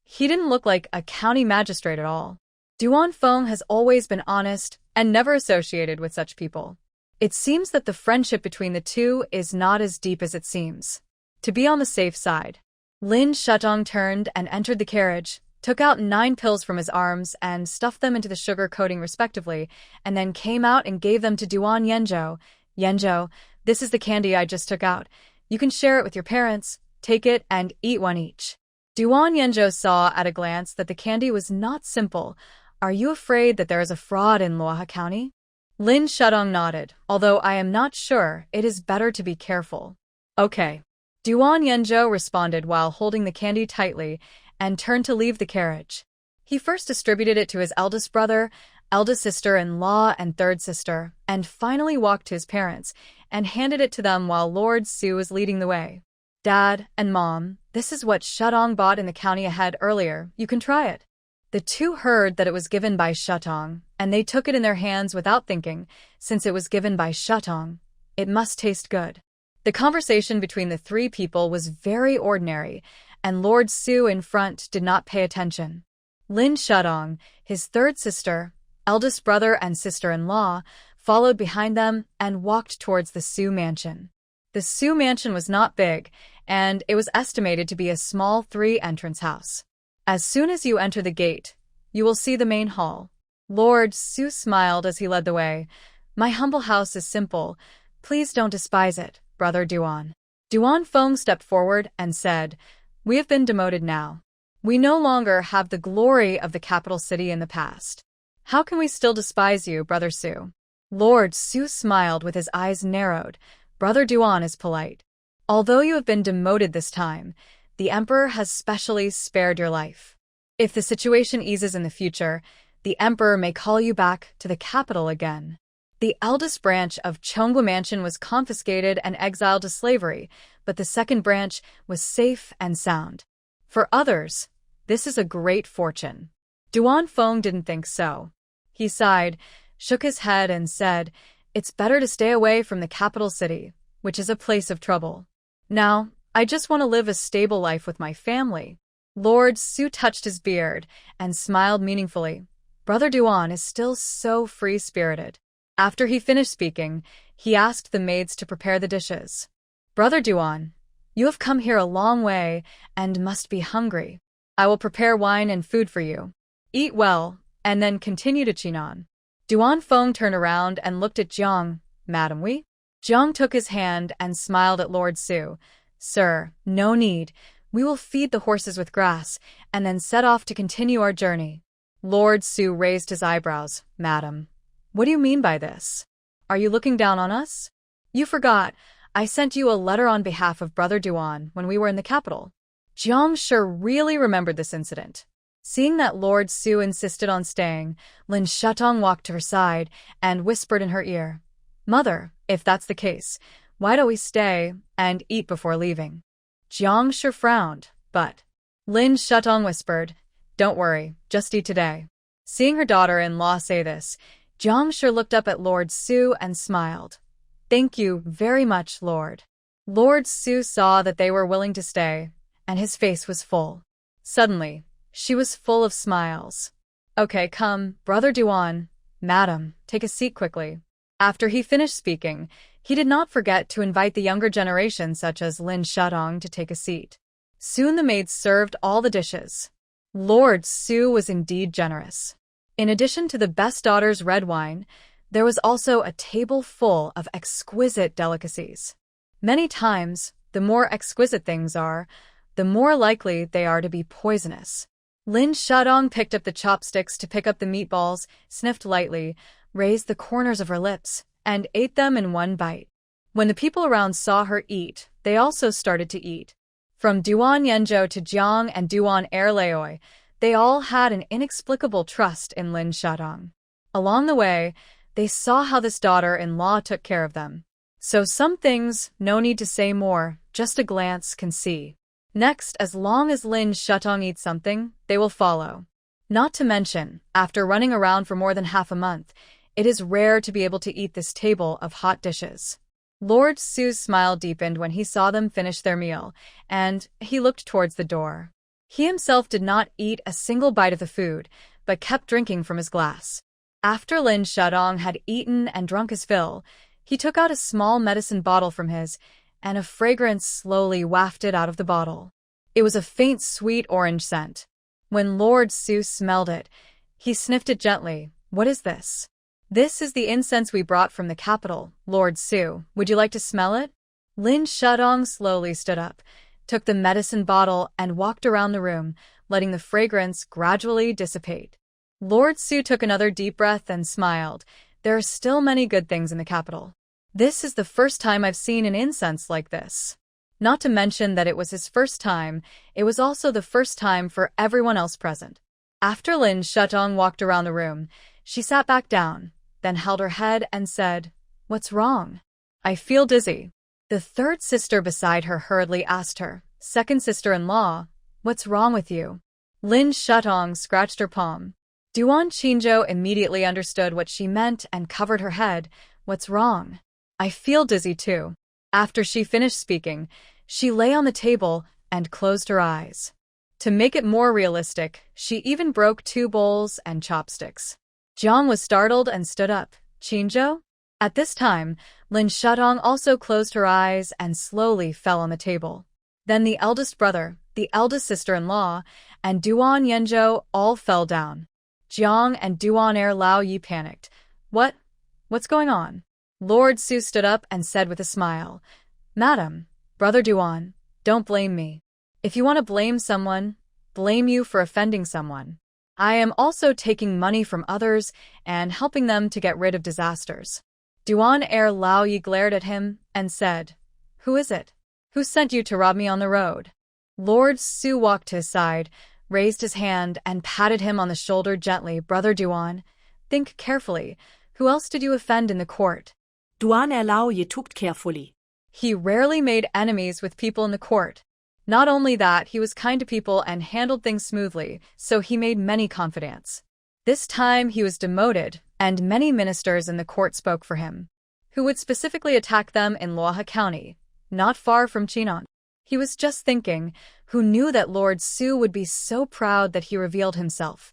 Speaker 1: He didn't look like a county magistrate at all. Duan Feng has always been honest and never associated with such people. It seems that the friendship between the two is not as deep as it seems. To be on the safe side, Lin Shudong turned and entered the carriage, took out 9 pills from his arms and stuffed them into the sugar coating respectively, and then came out and gave them to Duan Yanzhou. Yanzhou, this is the candy I just took out. You can share it with your parents. Take it and eat one each. Duan Yanzhou saw at a glance that the candy was not simple. Are you afraid that there is a fraud in Luoha County? Lin Shudong nodded, although I am not sure, it is better to be careful. Okay. Duan Yanzhou responded while holding the candy tightly and turned to leave the carriage. He first distributed it to his eldest brother, eldest sister-in-law, and third sister, and finally walked to his parents and handed it to them while Lord Su was leading the way. Dad and Mom, this is what Shudong bought in the county ahead earlier. You can try it. The two heard that it was given by Shutong, and they took it in their hands without thinking. Since it was given by Shutong, it must taste good. The conversation between the three people was very ordinary, and Lord Su in front did not pay attention. Lin Shudong, his third sister, eldest brother and sister-in-law, followed behind them and walked towards the Su mansion. The Su mansion was not big, and it was estimated to be a small 3-entrance house. As soon as you enter the gate, you will see the main hall. Lord Su smiled as he led the way. My humble house is simple. Please don't despise it, Brother Duan. Duan Feng stepped forward and said, We have been demoted now. We no longer have the glory of the capital city in the past. How can we still despise you, Brother Su? Lord Su smiled with his eyes narrowed. Brother Duan is polite. Although you have been demoted this time, the Emperor has specially spared your life. If the situation eases in the future, the Emperor may call you back to the capital again. The eldest branch of Chonggu Mansion was confiscated and exiled to slavery, but the second branch was safe and sound. For others, this is a great fortune. Duan Feng didn't think so. He sighed, shook his head and said, It's better to stay away from the capital city, which is a place of trouble. Now, I just want to live a stable life with my family. Lord Su touched his beard and smiled meaningfully. Brother Duan is still so free-spirited. After he finished speaking, he asked the maids to prepare the dishes. Brother Duan, you have come here a long way and must be hungry. I will prepare wine and food for you. Eat well, and then continue to Chinan. Duan Feng turned around and looked at Jiang. Madam Wei? Jiang took his hand and smiled at Lord Su. Sir, no need. We will feed the horses with grass, and then set off to continue our journey. Lord Su raised his eyebrows. Madam, what do you mean by this? Are you looking down on us? You forgot. I sent you a letter on behalf of Brother Duan when we were in the capital. Jiang sure really remembered this incident. Seeing that Lord Su insisted on staying, Lin Shutong walked to her side and whispered in her ear, Mother, if that's the case, why don't we stay and eat before leaving? Jiang sure frowned, but Lin Shutong whispered, Don't worry, just eat today. Seeing her daughter-in-law say this, Jiang sure looked up at Lord Su and smiled. Thank you very much, Lord. Lord Su saw that they were willing to stay, and his face was full. Suddenly, she was full of smiles. Okay, come, Brother Duan. Madam, take a seat quickly. After he finished speaking, he did not forget to invite the younger generation such as Lin Shudong to take a seat. Soon the maids served all the dishes. Lord Su was indeed generous. In addition to the best daughter's red wine, there was also a table full of exquisite delicacies. Many times, the more exquisite things are, the more likely they are to be poisonous. Lin Shadong picked up the chopsticks to pick up the meatballs, sniffed lightly, raised the corners of her lips, and ate them in one bite. When the people around saw her eat, they also started to eat. From Duan Yenzhou to Jiang and Duan Erlaoi, they all had an inexplicable trust in Lin Shadong. Along the way, they saw how this daughter-in-law took care of them. So some things, no need to say more, just a glance can see. Next, as long as Lin Shadong eats something, they will follow. Not to mention, after running around for more than half a month, it is rare to be able to eat this table of hot dishes. Lord Su's smile deepened when he saw them finish their meal, and he looked towards the door. He himself did not eat a single bite of the food, but kept drinking from his glass. After Lin Shadong had eaten and drunk his fill, he took out a small medicine bottle from his, and a fragrance slowly wafted out of the bottle. It was a faint sweet orange scent. When Lord Su smelled it, he sniffed it gently. "What is this?" "This is the incense we brought from the capital, Lord Su. Would you like to smell it?" Lin Shadong slowly stood up, took the medicine bottle and walked around the room, letting the fragrance gradually dissipate. Lord Su took another deep breath and smiled. There are still many good things in the capital. This is the first time I've seen an incense like this. Not to mention that it was his first time, it was also the first time for everyone else present. After Lin Shadong walked around the room, she sat back down, then held her head and said, "What's wrong?" "I feel dizzy." The third sister beside her hurriedly asked her, "Second sister-in-law, what's wrong with you?" Lin Shadong scratched her palm. Duan Qingzhou immediately understood what she meant and covered her head. "What's wrong?" "I feel dizzy too." After she finished speaking, she lay on the table and closed her eyes. To make it more realistic, she even broke 2 bowls and chopsticks. Jiang was startled and stood up. "Qingzhou?" At this time, Lin Shadong also closed her eyes and slowly fell on the table. Then the eldest brother, the eldest sister-in-law, and Duan Yenzhou all fell down. Jiang and Duan Erlaoi panicked. What's going on?" Lord Su stood up and said with a smile, "Madam, Brother Duan, don't blame me. If you want to blame someone, blame you for offending someone. I am also taking money from others and helping them to get rid of disasters." Duan Erlaoi glared at him and said, "Who is it? Who sent you to rob me on the road?" Lord Su walked to his side, raised his hand and patted him on the shoulder gently. "Brother Duan, think carefully. Who else did you offend in the court?"
Speaker 2: Duan Erlaoi took carefully.
Speaker 1: He rarely made enemies with people in the court. Not only that, he was kind to people and handled things smoothly, so he made many confidants. This time he was demoted, and many ministers in the court spoke for him, who would specifically attack them in Luohe County, not far from Chinon. He was just thinking, who knew that Lord Su would be so proud that he revealed himself.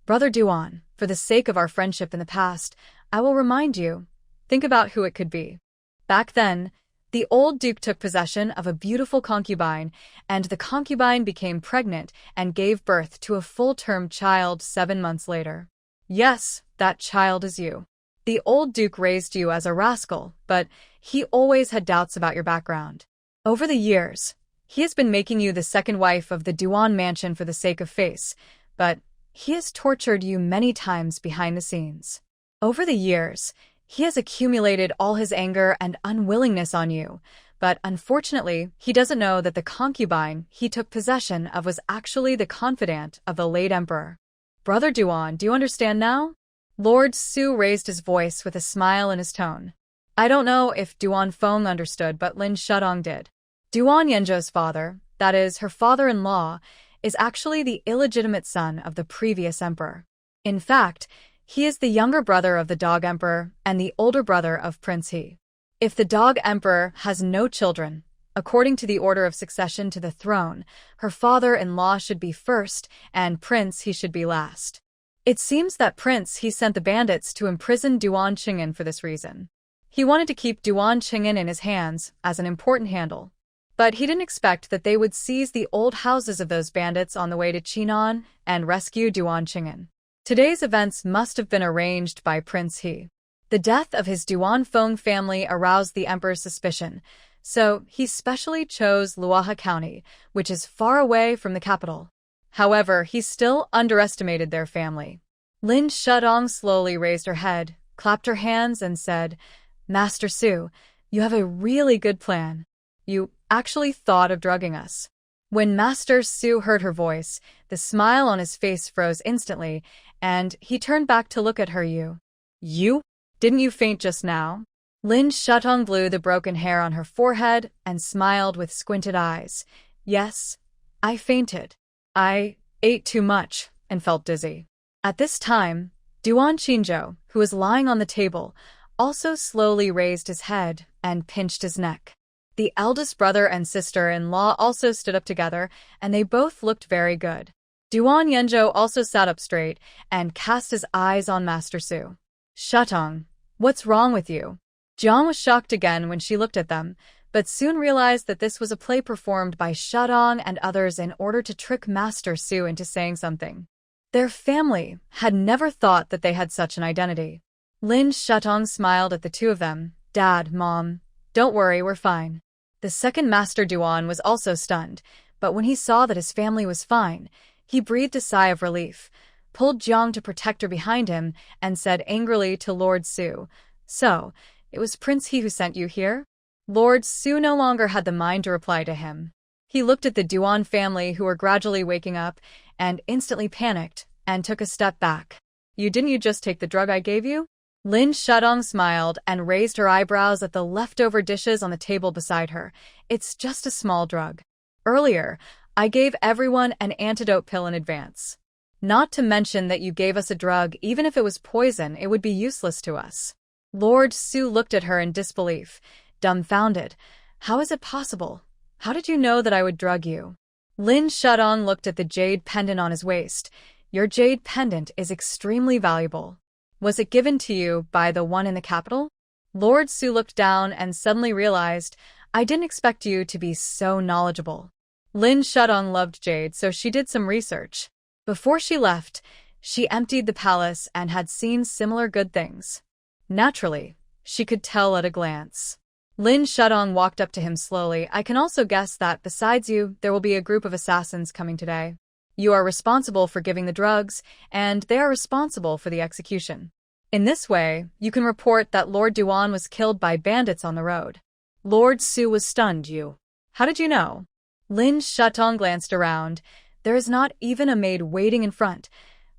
Speaker 1: "Brother Duan, for the sake of our friendship in the past, I will remind you. Think about who it could be." Back then, the old duke took possession of a beautiful concubine, and the concubine became pregnant and gave birth to a full-term child 7 months later. Yes, that child is you. The old duke raised you as a rascal, but he always had doubts about your background. Over the years, he has been making you the second wife of the Duan mansion for the sake of face, but he has tortured you many times behind the scenes. Over the years, he has accumulated all his anger and unwillingness on you, but unfortunately, he doesn't know that the concubine he took possession of was actually the confidant of the late emperor. "Brother Duan, do you understand now?" Lord Su raised his voice with a smile in his tone. I don't know if Duan Feng understood, but Lin Shadong did. Duan Yenzhou's father, that is, her father-in-law, is actually the illegitimate son of the previous emperor. In fact, he is the younger brother of the Dog Emperor and the older brother of Prince He. If the Dog Emperor has no children, according to the order of succession to the throne, her father-in-law should be first and Prince He should be last. It seems that Prince He sent the bandits to imprison Duan Qing'an for this reason. He wanted to keep Duan Qing'an in his hands as an important handle. But he didn't expect that they would seize the old houses of those bandits on the way to Chinon and rescue Duan Qing'an. Today's events must have been arranged by Prince He. The death of his Duan Feng family aroused the emperor's suspicion, so he specially chose Luoha County, which is far away from the capital. However, he still underestimated their family. Lin Shudong slowly raised her head, clapped her hands, and said, "Master Su, you have a really good plan. You actually thought of drugging us." When Master Su heard her voice, the smile on his face froze instantly, and he turned back to look at her. You? Didn't you faint just now?" Lin Shutong blew the broken hair on her forehead and smiled with squinted eyes. "Yes, I fainted. I ate too much and felt dizzy." At this time, Duan Qinzhou, who was lying on the table, also slowly raised his head and pinched his neck. The eldest brother and sister-in-law also stood up together, and they both looked very good. Duan Yenzhou also sat up straight and cast his eyes on Master Su. "Shutong, what's wrong with you?" Jiang was shocked again when she looked at them, but soon realized that this was a play performed by Shutong and others in order to trick Master Su into saying something. Their family had never thought that they had such an identity. Lin Shutong smiled at the two of them. "Dad, Mom, don't worry, we're fine." The second Master Duan was also stunned, but when he saw that his family was fine, he breathed a sigh of relief, pulled Jiang to protect her behind him, and said angrily to Lord Su, "So, it was Prince He who sent you here?" Lord Su no longer had the mind to reply to him. He looked at the Duan family who were gradually waking up and instantly panicked and took a step back. Didn't you just take the drug I gave you?" Lin Shudong smiled and raised her eyebrows at the leftover dishes on the table beside her. "It's just a small drug. Earlier, I gave everyone an antidote pill in advance. Not to mention that you gave us a drug. Even if it was poison, it would be useless to us." Lord Su looked at her in disbelief, dumbfounded. "How is it possible? How did you know that I would drug you?" Lin Shudong looked at the jade pendant on his waist. "Your jade pendant is extremely valuable. Was it given to you by the one in the capital?" Lord Su looked down and suddenly realized, "I didn't expect you to be so knowledgeable." Lin Shudong loved jade, so she did some research. Before she left, she emptied the palace and had seen similar good things. Naturally, she could tell at a glance. Lin Shudong walked up to him slowly. "I can also guess that, besides you, there will be a group of assassins coming today. You are responsible for giving the drugs, and they are responsible for the execution. In this way, you can report that Lord Duan was killed by bandits on the road." Lord Su was stunned. How did you know?" Lin Shutong glanced around. "There is not even a maid waiting in front.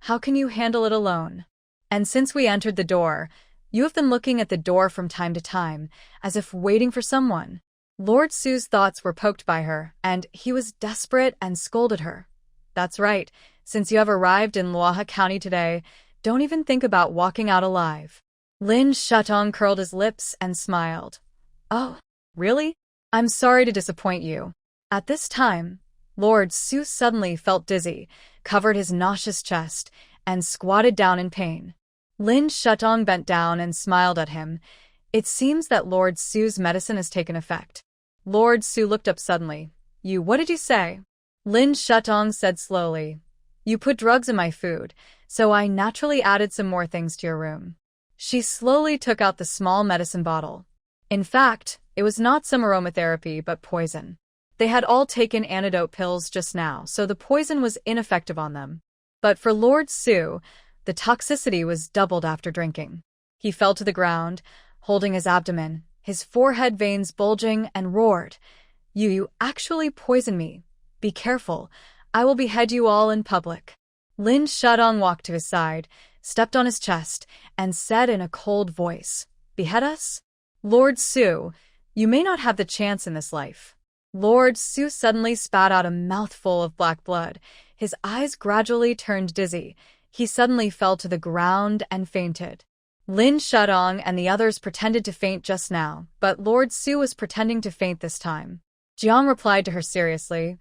Speaker 1: How can you handle it alone? And since we entered the door, you have been looking at the door from time to time, as if waiting for someone." Lord Su's thoughts were poked by her, and he was desperate and scolded her. "That's right. Since you have arrived in Luoha County today, don't even think about walking out alive." Lin Shutong curled his lips and smiled. "Oh, really? I'm sorry to disappoint you." At this time, Lord Su suddenly felt dizzy, covered his nauseous chest, and squatted down in pain. Lin Shutong bent down and smiled at him. "It seems that Lord Su's medicine has taken effect." Lord Su looked up suddenly. What did you say?" Lin Shutong said slowly, "You put drugs in my food, so I naturally added some more things to your room." She slowly took out the small medicine bottle. In fact, it was not some aromatherapy but poison. They had all taken antidote pills just now, so the poison was ineffective on them. But for Lord Su, the toxicity was doubled after drinking. He fell to the ground, holding his abdomen, his forehead veins bulging, and roared, You actually poisoned me. Be careful. I will behead you all in public." Lin Shudong walked to his side, stepped on his chest, and said in a cold voice, "Behead us? Lord Su, you may not have the chance in this life." Lord Su suddenly spat out a mouthful of black blood. His eyes gradually turned dizzy. He suddenly fell to the ground and fainted. Lin Shudong and the others pretended to faint just now, but Lord Su was pretending to faint this time. Jiang replied to her seriously,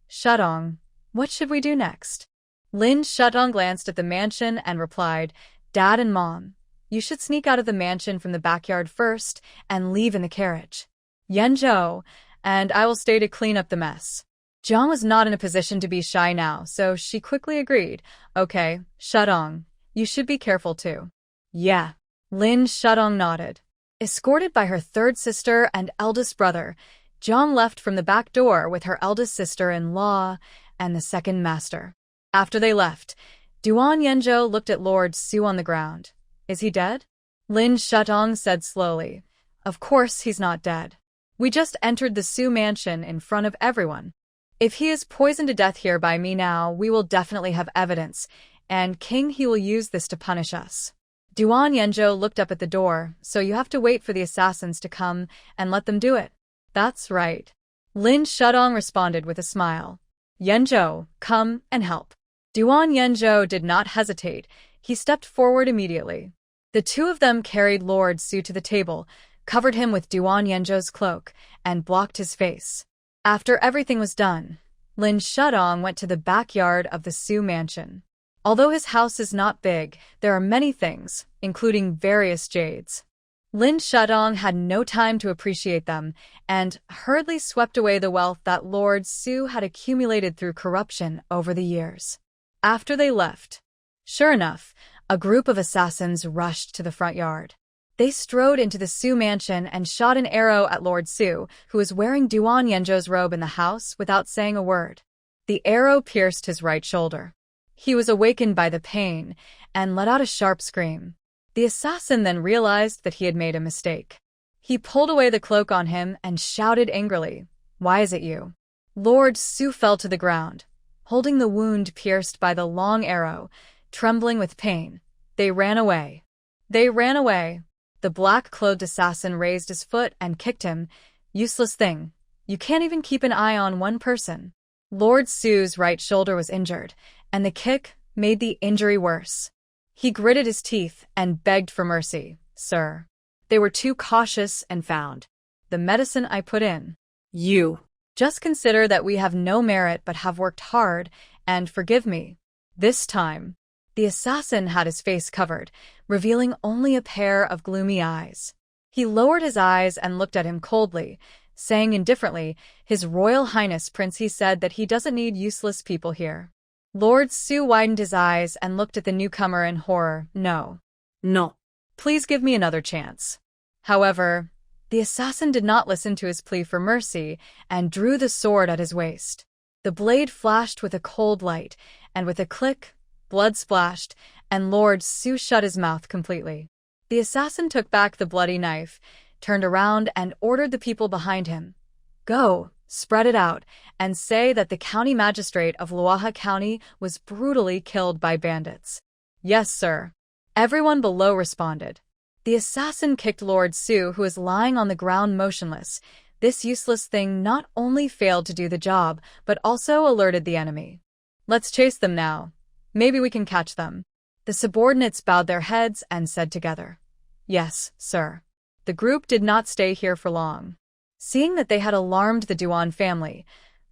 Speaker 1: "Shudong, what should we do next?" Lin Shudong glanced at the mansion and replied, "Dad and Mom, you should sneak out of the mansion from the backyard first and leave in the carriage. Yenzhou, and I will stay to clean up the mess." Jiang was not in a position to be shy now, so she quickly agreed. "Okay, Shudong, you should be careful too." "Yeah." Lin Shudong nodded. Escorted by her third sister and eldest brother, Jiang left from the back door with her eldest sister-in-law and the second master. After they left, Duan Yanzhou looked at Lord Su on the ground. Is he dead? Lin Shutong said slowly. Of course he's not dead. We just entered the Su mansion in front of everyone. If he is poisoned to death here by me now, we will definitely have evidence, and King He will use this to punish us. Duan Yanzhou looked up at the door, so you have to wait for the assassins to come and let them do it. That's right. Lin Shutong responded with a smile. Yanzhou, come and help. Duan Yanzhou did not hesitate. He stepped forward immediately. The two of them carried Lord Su to the table, covered him with Duan Yanzhou's cloak, and blocked his face. After everything was done, Lin Shutong went to the backyard of the Su mansion. Although his house is not big, there are many things, including various jades. Lin Shutong had no time to appreciate them, and hurriedly swept away the wealth that Lord Su had accumulated through corruption over the years. After they left, sure enough, a group of assassins rushed to the front yard. They strode into the Su mansion and shot an arrow at Lord Su, who was wearing Duan Yanzhou's robe in the house without saying a word. The arrow pierced his right shoulder. He was awakened by the pain and let out a sharp scream. The assassin then realized that he had made a mistake. He pulled away the cloak on him and shouted angrily, "Why is it you?" Lord Su fell to the ground, holding the wound pierced by the long arrow, trembling with pain. They ran away. They ran away. The black-clothed assassin raised his foot and kicked him. Useless thing. You can't even keep an eye on one person. Lord Su's right shoulder was injured, and the kick made the injury worse. He gritted his teeth and begged for mercy. Sir. They were too cautious and found the medicine I put in. You. Just consider that we have no merit but have worked hard, and forgive me. This time. The assassin had his face covered, revealing only a pair of gloomy eyes. He lowered his eyes and looked at him coldly, saying indifferently, His Royal Highness Prince, he said that he doesn't need useless people here. Lord Su widened his eyes and looked at the newcomer in horror. No. No. Please give me another chance. However, the assassin did not listen to his plea for mercy and drew the sword at his waist. The blade flashed with a cold light, and with a click, blood splashed, and Lord Su shut his mouth completely. The assassin took back the bloody knife, turned around and ordered the people behind him. Go, spread it out, and say that the county magistrate of Luoha County was brutally killed by bandits. Yes, sir. Everyone below responded. The assassin kicked Lord Su, who was lying on the ground motionless. This useless thing not only failed to do the job, but also alerted the enemy. Let's chase them now. Maybe we can catch them. The subordinates bowed their heads and said together, Yes, sir. The group did not stay here for long. Seeing that they had alarmed the Duan family,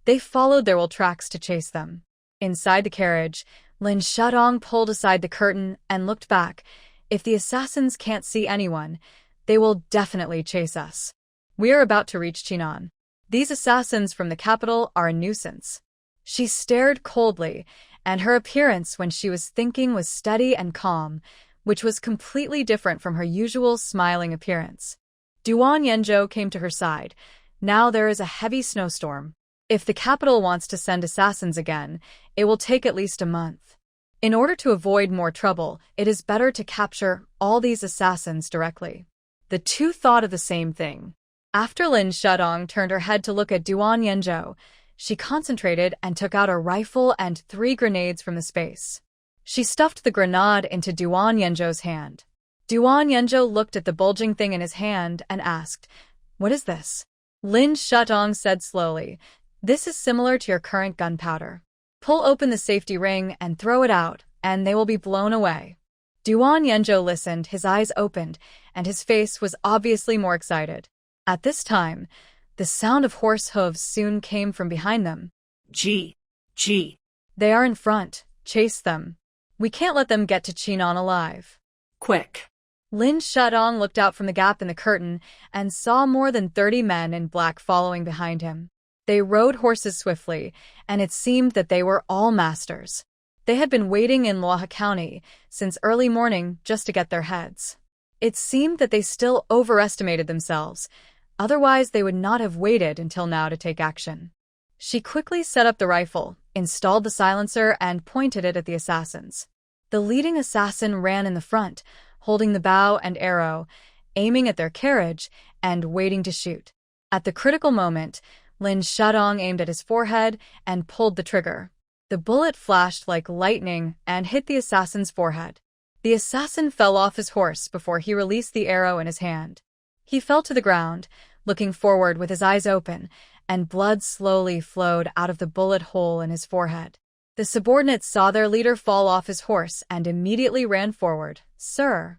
Speaker 1: they followed their old tracks to chase them. Inside the carriage, Lin Shutong pulled aside the curtain and looked back. If the assassins can't see anyone, they will definitely chase us. We are about to reach Chinan. These assassins from the capital are a nuisance. She stared coldly, and her appearance when she was thinking was steady and calm, which was completely different from her usual smiling appearance. Duan Yanzhou came to her side. Now there is a heavy snowstorm. If the capital wants to send assassins again, it will take at least a month. In order to avoid more trouble, it is better to capture all these assassins directly. The two thought of the same thing. After Lin Shutong turned her head to look at Duan Yanzhou, she concentrated and took out a rifle and 3 grenades from the space. She stuffed the grenade into Duan Yanzhou's hand. Duan Yanzhou looked at the bulging thing in his hand and asked, What is this? Lin Shutong said slowly, This is similar to your current gunpowder. Pull open the safety ring and throw it out, and they will be blown away. Duan Yanzhou listened, his eyes opened, and his face was obviously more excited. At this time, the sound of horse hooves soon came from behind them.
Speaker 2: Gee.
Speaker 1: They are in front. Chase them. We can't let them get to Chinan alive.
Speaker 2: Quick.
Speaker 1: Lin Shutong looked out from the gap in the curtain and saw more than 30 men in black following behind him. They rode horses swiftly, and it seemed that they were all masters. They had been waiting in Luoha County since early morning just to get their heads. It seemed that they still overestimated themselves, otherwise they would not have waited until now to take action. She quickly set up the rifle, installed the silencer, and pointed it at the assassins. The leading assassin ran in the front, holding the bow and arrow, aiming at their carriage and waiting to shoot. At the critical moment, Lin Shadong aimed at his forehead and pulled the trigger. The bullet flashed like lightning and hit the assassin's forehead. The assassin fell off his horse before he released the arrow in his hand. He fell to the ground, looking forward with his eyes open, and blood slowly flowed out of the bullet hole in his forehead. The subordinates saw their leader fall off his horse and immediately ran forward. "Sir!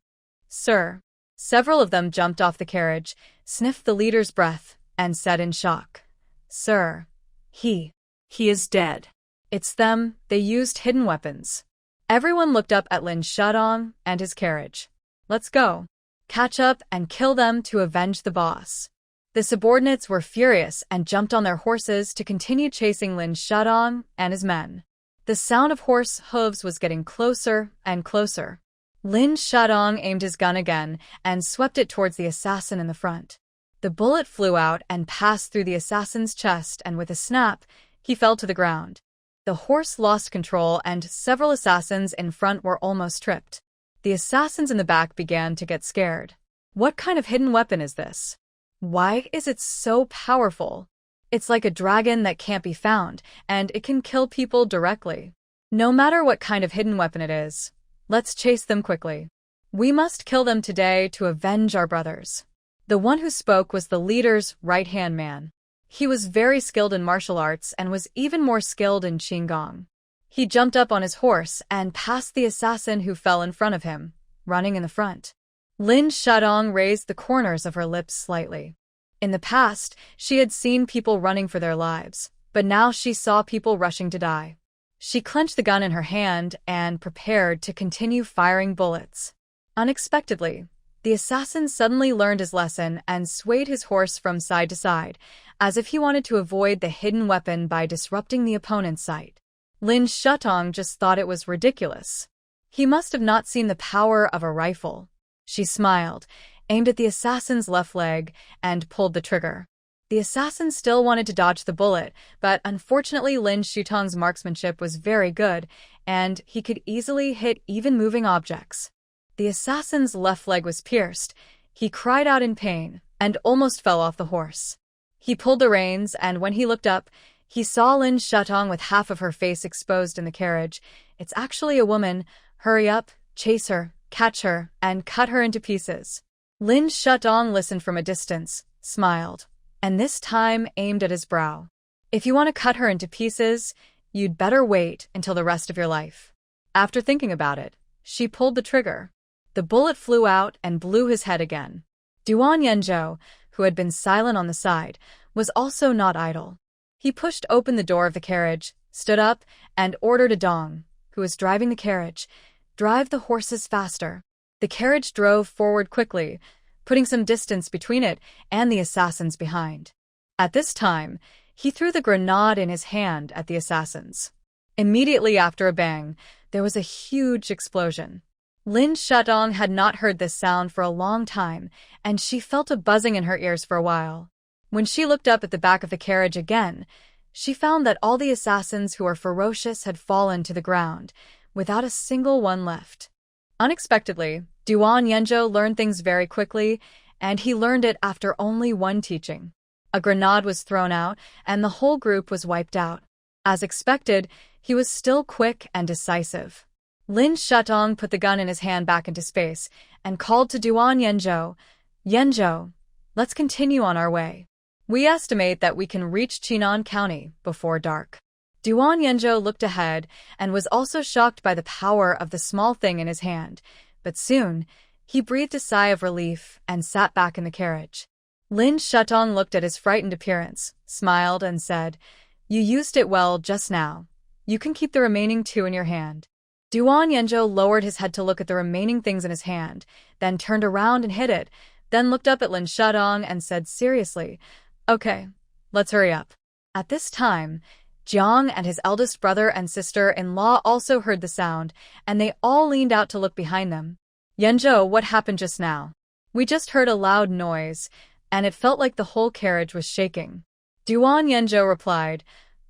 Speaker 1: Sir!" Several of them jumped off the carriage, sniffed the leader's breath, and said in shock, "Sir, he
Speaker 2: is dead."
Speaker 1: It's them, they used hidden weapons. Everyone looked up at Lin Shadong and his carriage. "Let's go. Catch up and kill them to avenge the boss." The subordinates were furious and jumped on their horses to continue chasing Lin Shadong and his men. The sound of horse hooves was getting closer and closer. Lin Shadong aimed his gun again and swept it towards the assassin in the front. The bullet flew out and passed through the assassin's chest, and with a snap, he fell to the ground. The horse lost control and several assassins in front were almost tripped. The assassins in the back began to get scared. What kind of hidden weapon is this? Why is it so powerful? It's like a dragon that can't be found, and it can kill people directly. No matter what kind of hidden weapon it is, let's chase them quickly. We must kill them today to avenge our brothers. The one who spoke was the leader's right-hand man. He was very skilled in martial arts and was even more skilled in Qigong. He jumped up on his horse and passed the assassin who fell in front of him, running in the front. Lin Shadong raised the corners of her lips slightly. In the past, she had seen people running for their lives, but now she saw people rushing to die. She clenched the gun in her hand and prepared to continue firing bullets. Unexpectedly, the assassin suddenly learned his lesson and swayed his horse from side to side, as if he wanted to avoid the hidden weapon by disrupting the opponent's sight. Lin Shadong just thought it was ridiculous. He must have not seen the power of a rifle. She smiled, aimed at the assassin's left leg, and pulled the trigger. The assassin still wanted to dodge the bullet, but unfortunately Lin Shadong's marksmanship was very good, and he could easily hit even moving objects. The assassin's left leg was pierced. He cried out in pain and almost fell off the horse. He pulled the reins, and when he looked up, he saw Lin Shadong with half of her face exposed in the carriage. "It's actually a woman. Hurry up, chase her, catch her, and cut her into pieces." Lin Shadong listened from a distance, smiled, and this time aimed at his brow. "If you want to cut her into pieces, you'd better wait until the rest of your life." After thinking about it, she pulled the trigger. The bullet flew out and blew his head again. Duan Yanzhou, who had been silent on the side, was also not idle. He pushed open the door of the carriage, stood up, and ordered a dong, who was driving the carriage, drive the horses faster. The carriage drove forward quickly, putting some distance between it and the assassins behind. At this time, he threw the grenade in his hand at the assassins. Immediately after a bang, there was a huge explosion. Lin Shadong had not heard this sound for a long time, and she felt a buzzing in her ears for a while. When she looked up at the back of the carriage again, she found that all the assassins who were ferocious had fallen to the ground, without a single one left. Unexpectedly, Duan Yanzhou learned things very quickly, and he learned it after only one teaching. A grenade was thrown out, and the whole group was wiped out. As expected, he was still quick and decisive. Lin Shadong put the gun in his hand back into space and called to Duan Yanzhou, "Yanzhou, let's continue on our way. We estimate that we can reach Chinan County before dark." Duan Yanzhou looked ahead and was also shocked by the power of the small thing in his hand, but soon he breathed a sigh of relief and sat back in the carriage. Lin Shadong looked at his frightened appearance, smiled, and said, "You used it well just now. You can keep the remaining two in your hand." Duan Yanzhou lowered his head to look at the remaining things in his hand, then turned around and hid it, then looked up at Lin Shadong and said seriously, "Okay, let's hurry up." At this time, Jiang and his eldest brother and sister-in-law also heard the sound, and they all leaned out to look behind them. Yanzhou, what happened just now? We just heard a loud noise, and it felt like the whole carriage was shaking. Duan Yanzhou replied,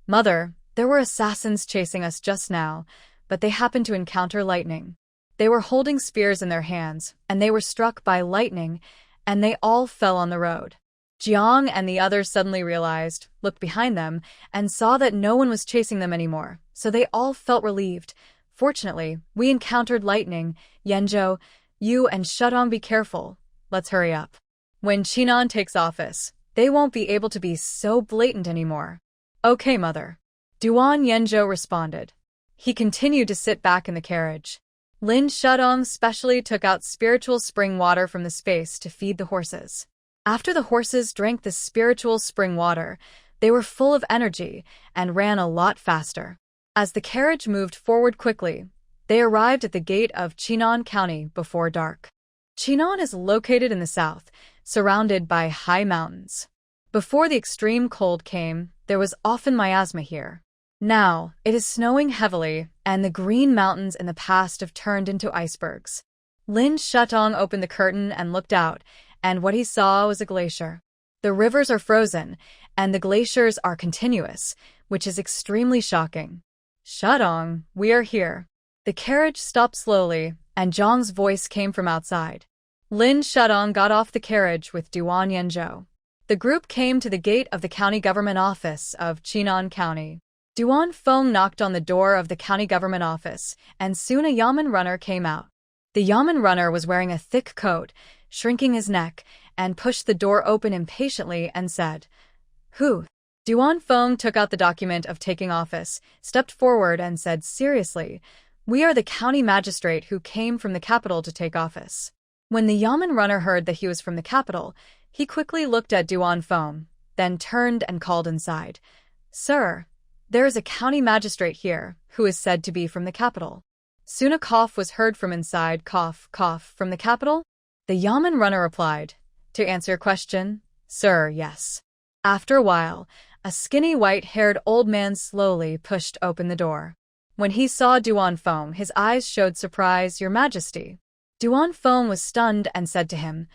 Speaker 1: Mother, there were assassins chasing us just now, but they happened to encounter lightning. They were holding spears in their hands, and they were struck by lightning, and they all fell on the road. Jiang and the others suddenly realized, looked behind them, and saw that no one was chasing them anymore, so they all felt relieved. Fortunately, we encountered lightning. Yanzhou, you and Shudong, be careful. Let's hurry up. When Qinan takes office, they won't be able to be so blatant anymore. Okay, Mother. Duan Yanzhou responded. He continued to sit back in the carriage. Lin Shudong specially took out spiritual spring water from the space to feed the horses. After the horses drank the spiritual spring water, they were full of energy and ran a lot faster. As the carriage moved forward quickly, they arrived at the gate of Qinan County before dark. Qinan is located in the south, surrounded by high mountains. Before the extreme cold came, there was often miasma here. Now, it is snowing heavily, and the green mountains in the past have turned into icebergs. Lin Shutong opened the curtain and looked out, and what he saw was a glacier. The rivers are frozen, and the glaciers are continuous, which is extremely shocking. Shutong, we are here. The carriage stopped slowly, and Zhang's voice came from outside. Lin Shutong got off the carriage with Duan Yanzhou. The group came to the gate of the county government office of Qinan County. Duan Feng knocked on the door of the county government office, and soon a yamen runner came out. The yamen runner was wearing a thick coat, shrinking his neck, and pushed the door open impatiently and said, Who? Duan Feng took out the document of taking office, stepped forward and said seriously, We are the county magistrate who came from the capital to take office. When the yamen runner heard that he was from the capital, he quickly looked at Duan Feng, then turned and called inside, Sir, there is a county magistrate here, who is said to be from the capital. Soon a cough was heard from inside. Cough, cough, from the capital? The yamen runner replied, To answer your question, sir, yes. After a while, a skinny white-haired old man slowly pushed open the door. When he saw Duan Feng, his eyes showed surprise. Your Majesty. Duan Feng was stunned and said to him,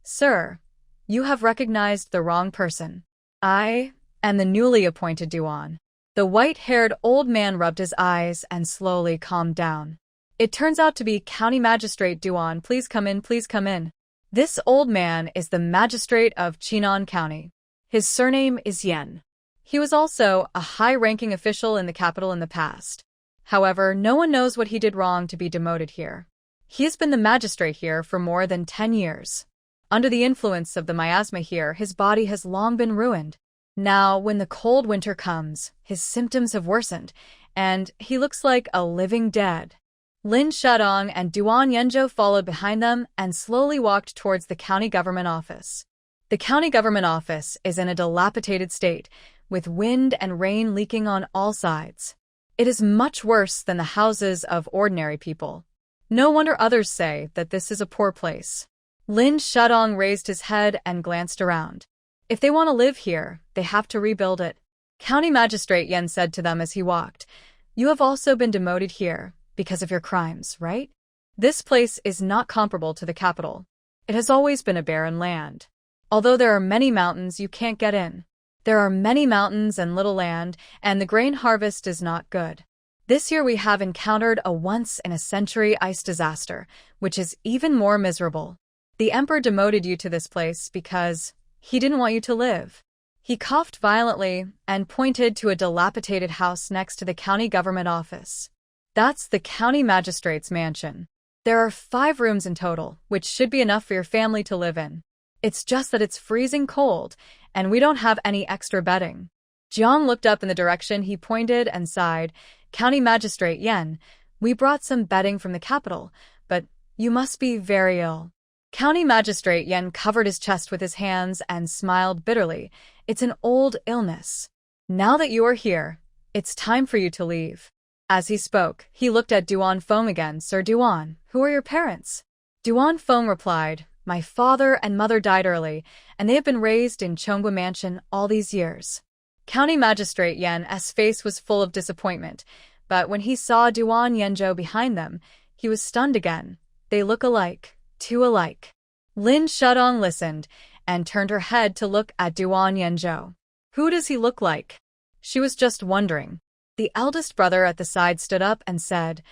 Speaker 1: Sir, you have recognized the wrong person. I am the newly appointed Duan. The white-haired old man rubbed his eyes and slowly calmed down. It turns out to be County Magistrate Duan. Please come in, please come in. This old man is the magistrate of Qinan County. His surname is Yen. He was also a high-ranking official in the capital in the past. However, no one knows what he did wrong to be demoted here. He has been the magistrate here for more than 10 years. Under the influence of the miasma here, his body has long been ruined. Now, when the cold winter comes, his symptoms have worsened, and he looks like a living dead. Lin Shudong and Duan Yanzhou followed behind them and slowly walked towards the county government office. The county government office is in a dilapidated state, with wind and rain leaking on all sides. It is much worse than the houses of ordinary people. No wonder others say that this is a poor place. Lin Shudong raised his head and glanced around. If they want to live here, they have to rebuild it. County Magistrate Yen said to them as he walked, You have also been demoted here because of your crimes, right? This place is not comparable to the capital. It has always been a barren land. Although there are many mountains, you can't get in. There are many mountains and little land, and the grain harvest is not good. This year we have encountered a once-in-a-century ice disaster, which is even more miserable. The emperor demoted you to this place because he didn't want you to live. He coughed violently and pointed to a dilapidated house next to the county government office. That's the county magistrate's mansion. There are 5 rooms in total, which should be enough for your family to live in. It's just that it's freezing cold, and we don't have any extra bedding. Jiang looked up in the direction he pointed and sighed, County Magistrate Yen, we brought some bedding from the capital, but you must be very ill. County Magistrate Yen covered his chest with his hands and smiled bitterly. It's an old illness. Now that you are here, it's time for you to leave. As he spoke, he looked at Duan Feng again. Sir Duan, who are your parents? Duan Feng replied, My father and mother died early, and they have been raised in Chongqua Mansion all these years. County Magistrate Yen's face was full of disappointment, but when he saw Duan Yanzhou behind them, he was stunned again. They look alike, too alike. Lin Shudong listened and turned her head to look at Duan Yanzhou. Who does he look like? She was just wondering. The eldest brother at the side stood up and said,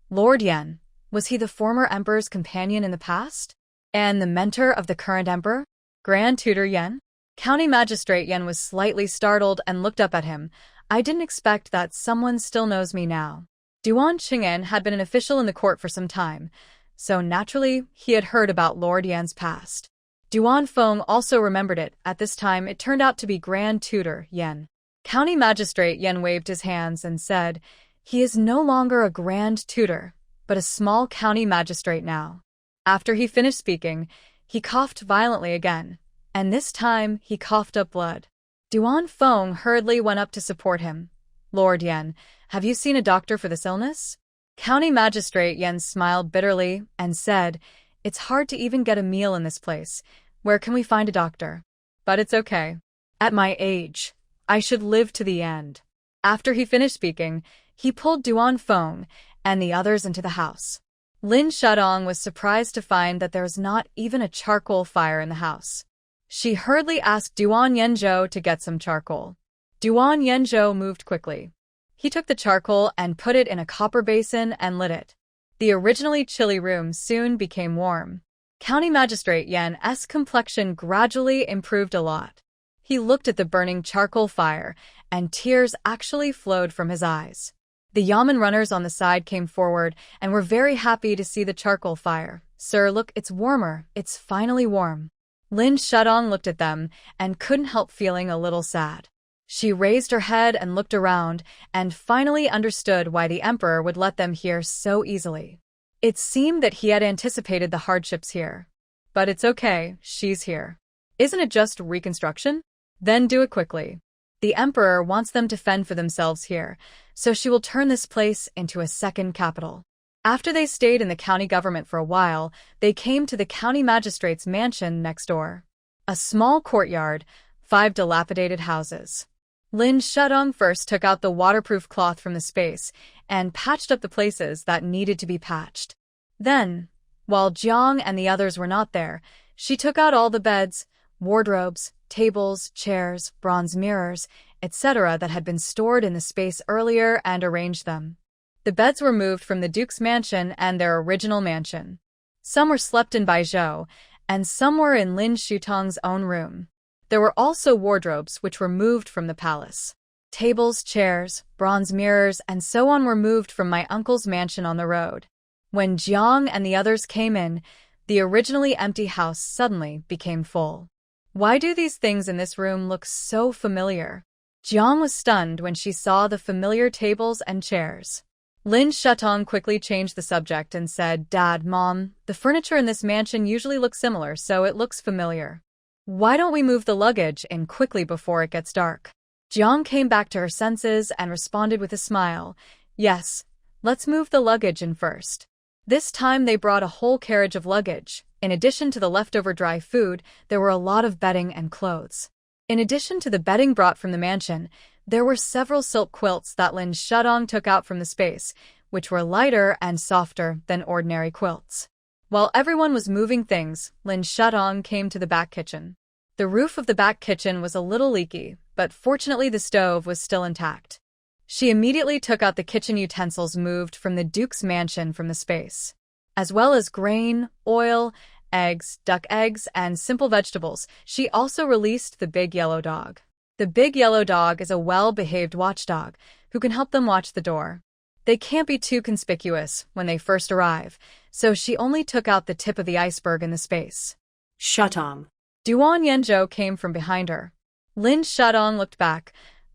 Speaker 1: Lord Yan, was he the former emperor's companion in the past? And the mentor of the current emperor? Grand Tutor Yan? County Magistrate Yan was slightly startled and looked up at him. I didn't expect that someone still knows me now. Duan Qing'an had been an official in the court for some time, so naturally he had heard about Lord Yan's past. Duan Feng also remembered it. At this time it turned out to be Grand Tutor Yan. County Magistrate Yan waved his hands and said, he is no longer a Grand Tutor, but a small county magistrate now. After he finished speaking, he coughed violently again, and this time he coughed up blood. Duan Feng hurriedly went up to support him. Lord Yan, have you seen a doctor for this illness? County Magistrate Yan smiled bitterly and said, it's hard to even get a meal in this place. Where can we find a doctor? But it's okay. At my age, I should live to the end. After he finished speaking, he pulled Duan Feng and the others into the house. Lin Shudong was surprised to find that there was not even a charcoal fire in the house. She hurriedly asked Duan Yanzhou to get some charcoal. Duan Yanzhou moved quickly. He took the charcoal and put it in a copper basin and lit it. The originally chilly room soon became warm. County Magistrate Yan's complexion gradually improved a lot. He looked at the burning charcoal fire, and tears actually flowed from his eyes. The yamen runners on the side came forward and were very happy to see the charcoal fire. Sir, look, it's warmer. It's finally warm. Lin Shudong looked at them and couldn't help feeling a little sad. She raised her head and looked around and finally understood why the emperor would let them here so easily. It seemed that he had anticipated the hardships here. But it's okay, she's here. Isn't it just reconstruction? Then do it quickly. The emperor wants them to fend for themselves here, so she will turn this place into a second capital. After they stayed in the county government for a while, they came to the county magistrate's mansion next door. A small courtyard, 5 dilapidated houses. Lin Shudong first took out the waterproof cloth from the space and patched up the places that needed to be patched. Then, while Jiang and the others were not there, she took out all the beds, wardrobes, tables, chairs, bronze mirrors, etc. that had been stored in the space earlier and arranged them. The beds were moved from the Duke's mansion and their original mansion. Some were slept in by Zhou, and some were in Lin Shutong's own room. There were also wardrobes which were moved from the palace. Tables, chairs, bronze mirrors, and so on were moved from my uncle's mansion on the road. When Jiang and the others came in, the originally empty house suddenly became full. Why do these things in this room look so familiar? Jiang was stunned when she saw the familiar tables and chairs. Lin Shutong quickly changed the subject and said, Dad, Mom, the furniture in this mansion usually looks similar, so it looks familiar. Why don't we move the luggage in quickly before it gets dark? Jiang came back to her senses and responded with a smile. Yes, let's move the luggage in first. This time they brought a whole carriage of luggage. In addition to the leftover dry food, there were a lot of bedding and clothes. In addition to the bedding brought from the mansion, there were several silk quilts that Lin Shudong took out from the space, which were lighter and softer than ordinary quilts. While everyone was moving things, Lin Shudong came to the back kitchen. The roof of the back kitchen was a little leaky, but fortunately the stove was still intact. She immediately took out the kitchen utensils moved from the Duke's mansion from the space, as well as grain, oil, eggs, duck eggs, and simple vegetables. She also released the big yellow dog. The big yellow dog is a well-behaved watchdog who can help them watch the door. They can't be too conspicuous when they first arrive, so she only took out the tip of the iceberg in the space.
Speaker 2: Shutong.
Speaker 1: Duan Yanzhou came from behind her. Lin Shudong looked back,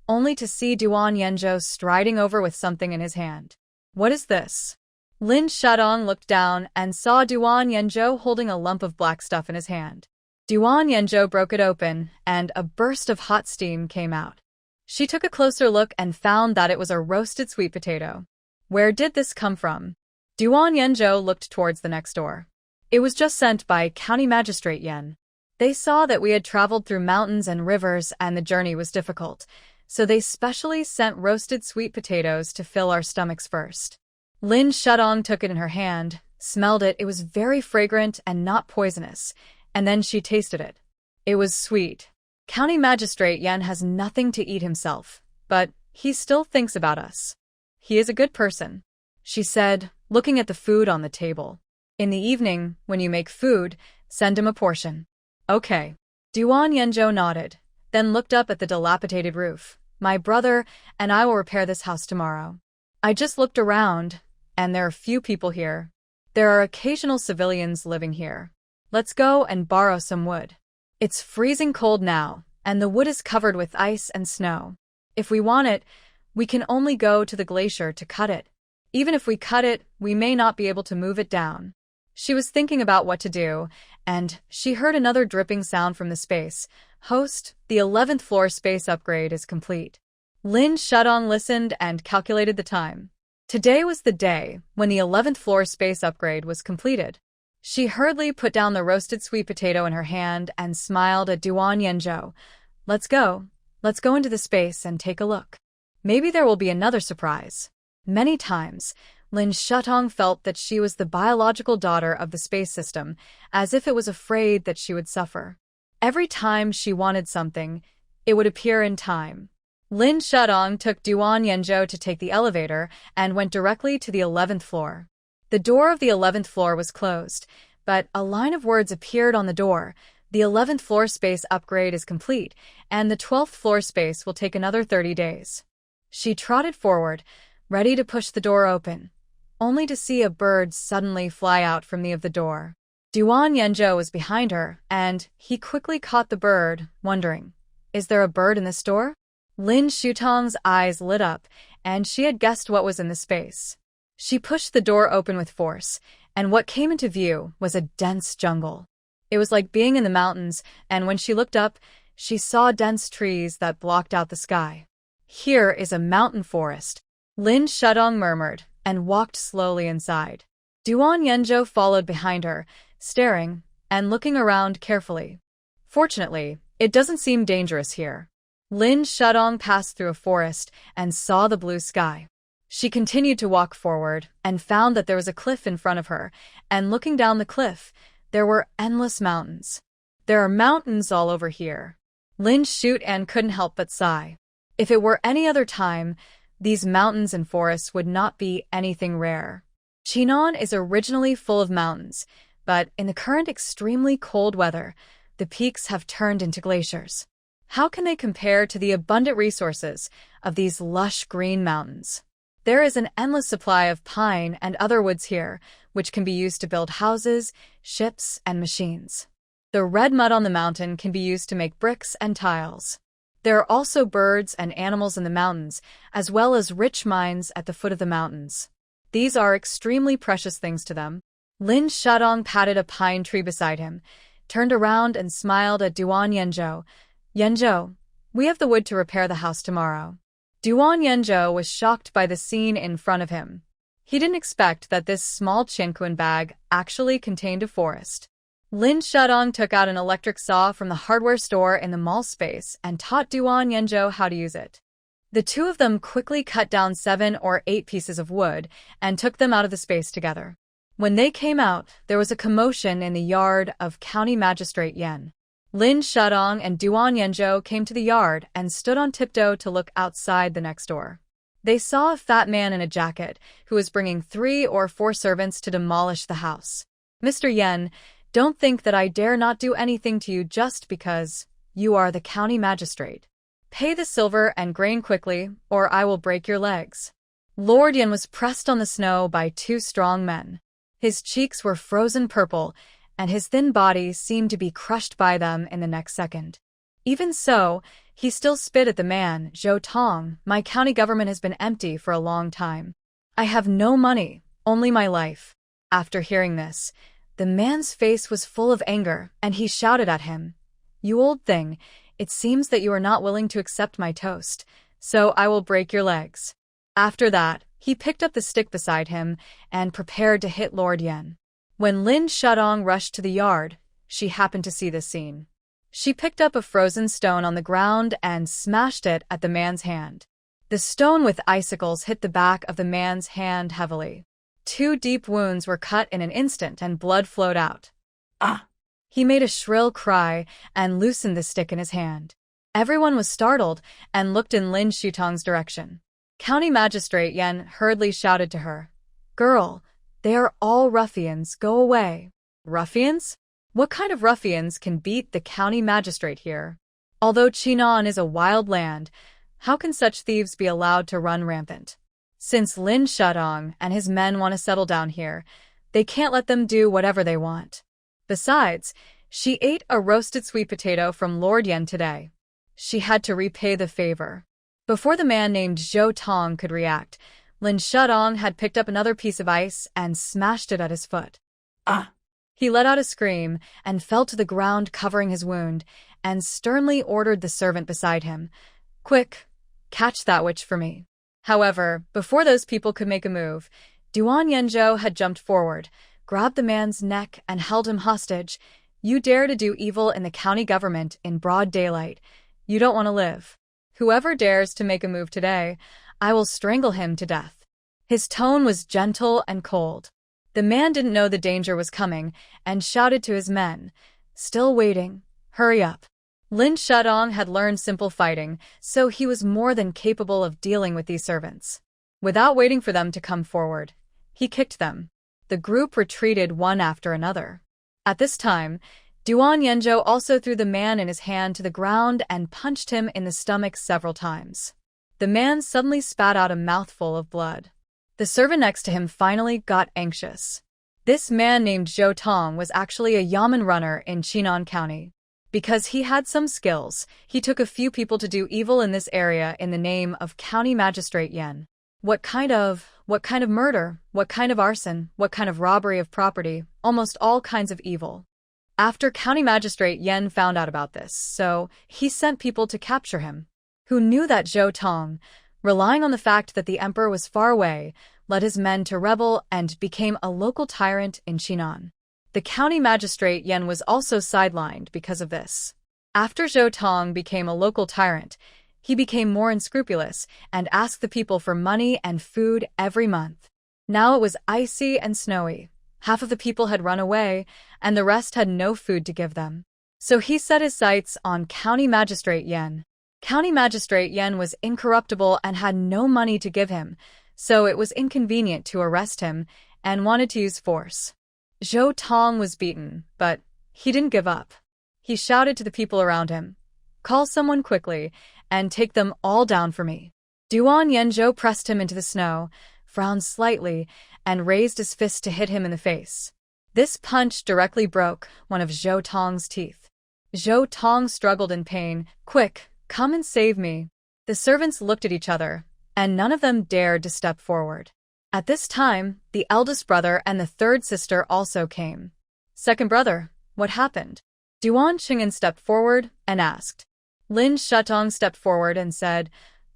Speaker 1: only to see Duan Yanzhou striding over with something in his hand. What is this? Lin Shudong looked down and saw Duan Yanzhou holding a lump of black stuff in his hand. Duan Yanzhou broke it open, and a burst of hot steam came out. She took a closer look and found that it was a roasted sweet potato. Where did this come from? Duan Yanzhou looked towards the next door. It was just sent by County Magistrate Yan. They saw that we had traveled through mountains and rivers and the journey was difficult, so they specially sent roasted sweet potatoes to fill our stomachs first. Lin Shudong took it in her hand, smelled it. It was very fragrant and not poisonous, and then she tasted it. It was sweet. County Magistrate Yen has nothing to eat himself, but he still thinks about us. He is a good person, she said, looking at the food on the table. In the evening, when you make food, send him a portion. Okay. Duan Yenjo nodded, then looked up at the dilapidated roof. My brother and I will repair this house tomorrow. I just looked around, and there are few people here. There are occasional civilians living here. Let's go and borrow some wood. It's freezing cold now, and the wood is covered with ice and snow. If we want it, we can only go to the glacier to cut it. Even if we cut it, we may not be able to move it down. She was thinking about what to do, and she heard another dripping sound from the space. Host, the 11th floor space upgrade is complete. Lin Shudong listened and calculated the time. Today was the day when the 11th floor space upgrade was completed. She hurriedly put down the roasted sweet potato in her hand and smiled at Duan Yenjo. Let's go. Let's go into the space and take a look. Maybe there will be another surprise. Many times, Lin Shutong felt that she was the biological daughter of the space system, as if it was afraid that she would suffer. Every time she wanted something, it would appear in time. Lin Shutong took Duan Yenjo to take the elevator and went directly to the 11th floor. The door of the 11th floor was closed, but a line of words appeared on the door. The 11th floor space upgrade is complete, and the 12th floor space will take another 30 days. She trotted forward, ready to push the door open, only to see a bird suddenly fly out from the door. Duan Yenjo was behind her, and he quickly caught the bird, wondering, is there a bird in this door? Lin Shutong's eyes lit up, and she had guessed what was in the space. She pushed the door open with force, and what came into view was a dense jungle. It was like being in the mountains, and when she looked up, she saw dense trees that blocked out the sky. Here is a mountain forest, Lin Shudong murmured, and walked slowly inside. Duan Yenjo followed behind her, staring and looking around carefully. Fortunately, it doesn't seem dangerous here. Lin Shudong passed through a forest and saw the blue sky. She continued to walk forward and found that there was a cliff in front of her, and looking down the cliff, there were endless mountains. There are mountains all over here. Lin Shut-an couldn't help but sigh. If it were any other time, these mountains and forests would not be anything rare. Chinon is originally full of mountains, but in the current extremely cold weather, the peaks have turned into glaciers. How can they compare to the abundant resources of these lush green mountains? There is an endless supply of pine and other woods here, which can be used to build houses, ships, and machines. The red mud on the mountain can be used to make bricks and tiles. There are also birds and animals in the mountains, as well as rich mines at the foot of the mountains. These are extremely precious things to them. Lin Shudong patted a pine tree beside him, turned around and smiled at Duan Yenjo. Yenjo, we have the wood to repair the house tomorrow. Duan Yenjo was shocked by the scene in front of him. He didn't expect that this small chinquan bag actually contained a forest. Lin Shudong took out an electric saw from the hardware store in the mall space and taught Duan Yenjo how to use it. The two of them quickly cut down 7 or 8 pieces of wood and took them out of the space together. When they came out, there was a commotion in the yard of County Magistrate Yen. Lin Shudong and Duan Yenjo came to the yard and stood on tiptoe to look outside the next door. They saw a fat man in a jacket who was bringing 3 or 4 servants to demolish the house. Mr. Yen, don't think that I dare not do anything to you just because you are the county magistrate. Pay the silver and grain quickly, or I will break your legs. Lord Yen was pressed on the snow by 2 strong men. His cheeks were frozen purple, and his thin body seemed to be crushed by them in the next second. Even so, he still spit at the man. Zhou Tong, my county government has been empty for a long time. I have no money, only my life. After hearing this, the man's face was full of anger, and he shouted at him, You old thing, it seems that you are not willing to accept my toast, so I will break your legs. After that, he picked up the stick beside him and prepared to hit Lord Yen. When Lin Shudong rushed to the yard, she happened to see this scene. She picked up a frozen stone on the ground and smashed it at the man's hand. The stone with icicles hit the back of the man's hand heavily. 2 deep wounds were cut in an instant and blood flowed out.
Speaker 2: Ah!
Speaker 1: He made a shrill cry and loosened the stick in his hand. Everyone was startled and looked in Lin Shutong's direction. County Magistrate Yen hurriedly shouted to her, "Girl, they are all ruffians, go away." Ruffians? What kind of ruffians can beat the county magistrate here? Although Chinon is a wild land, how can such thieves be allowed to run rampant? Since Lin Shutong and his men want to settle down here, they can't let them do whatever they want. Besides, she ate a roasted sweet potato from Lord Yen today. She had to repay the favor. Before the man named Zhou Tong could react, Lin Shutong had picked up another piece of ice and smashed it at his foot.
Speaker 2: Ah!
Speaker 1: He let out a scream and fell to the ground covering his wound and sternly ordered the servant beside him, "Quick, catch that witch for me." However, before those people could make a move, Duan Yenzhou had jumped forward, grabbed the man's neck and held him hostage. "You dare to do evil in the county government in broad daylight. You don't want to live. Whoever dares to make a move today, I will strangle him to death." His tone was gentle and cold. The man didn't know the danger was coming and shouted to his men, "Still waiting, hurry up." Lin Shutong had learned simple fighting, so he was more than capable of dealing with these servants. Without waiting for them to come forward, he kicked them. The group retreated one after another. At this time, Duan Yenzhou also threw the man in his hand to the ground and punched him in the stomach several times. The man suddenly spat out a mouthful of blood. The servant next to him finally got anxious. This man named Zhou Tong was actually a yamen runner in Chinon County. Because he had some skills, he took a few people to do evil in this area in the name of County Magistrate Yen. What kind of murder, what kind of arson, what kind of robbery of property, almost all kinds of evil. After County Magistrate Yen found out about this, so he sent people to capture him. Who knew that Zhou Tong, relying on the fact that the emperor was far away, led his men to rebel and became a local tyrant in Chinon. The county magistrate Yen was also sidelined because of this. After Zhou Tong became a local tyrant, he became more unscrupulous and asked the people for money and food every month. Now it was icy and snowy. Half of the people had run away, and the rest had no food to give them. So he set his sights on County Magistrate Yen. County Magistrate Yen was incorruptible and had no money to give him, so it was inconvenient to arrest him and wanted to use force. Zhou Tong was beaten, but he didn't give up. He shouted to the people around him, "Call someone quickly and take them all down for me." Duan Yenzhou pressed him into the snow, frowned slightly, and raised his fist to hit him in the face. This punch directly broke one of Zhou Tong's teeth. Zhou Tong struggled in pain. "Quick, come and save me." The servants looked at each other, and none of them dared to step forward. At this time, the eldest brother and the third sister also came. "Second brother, what happened?" Duan Qing'an stepped forward and asked. Lin Shutong stepped forward and said,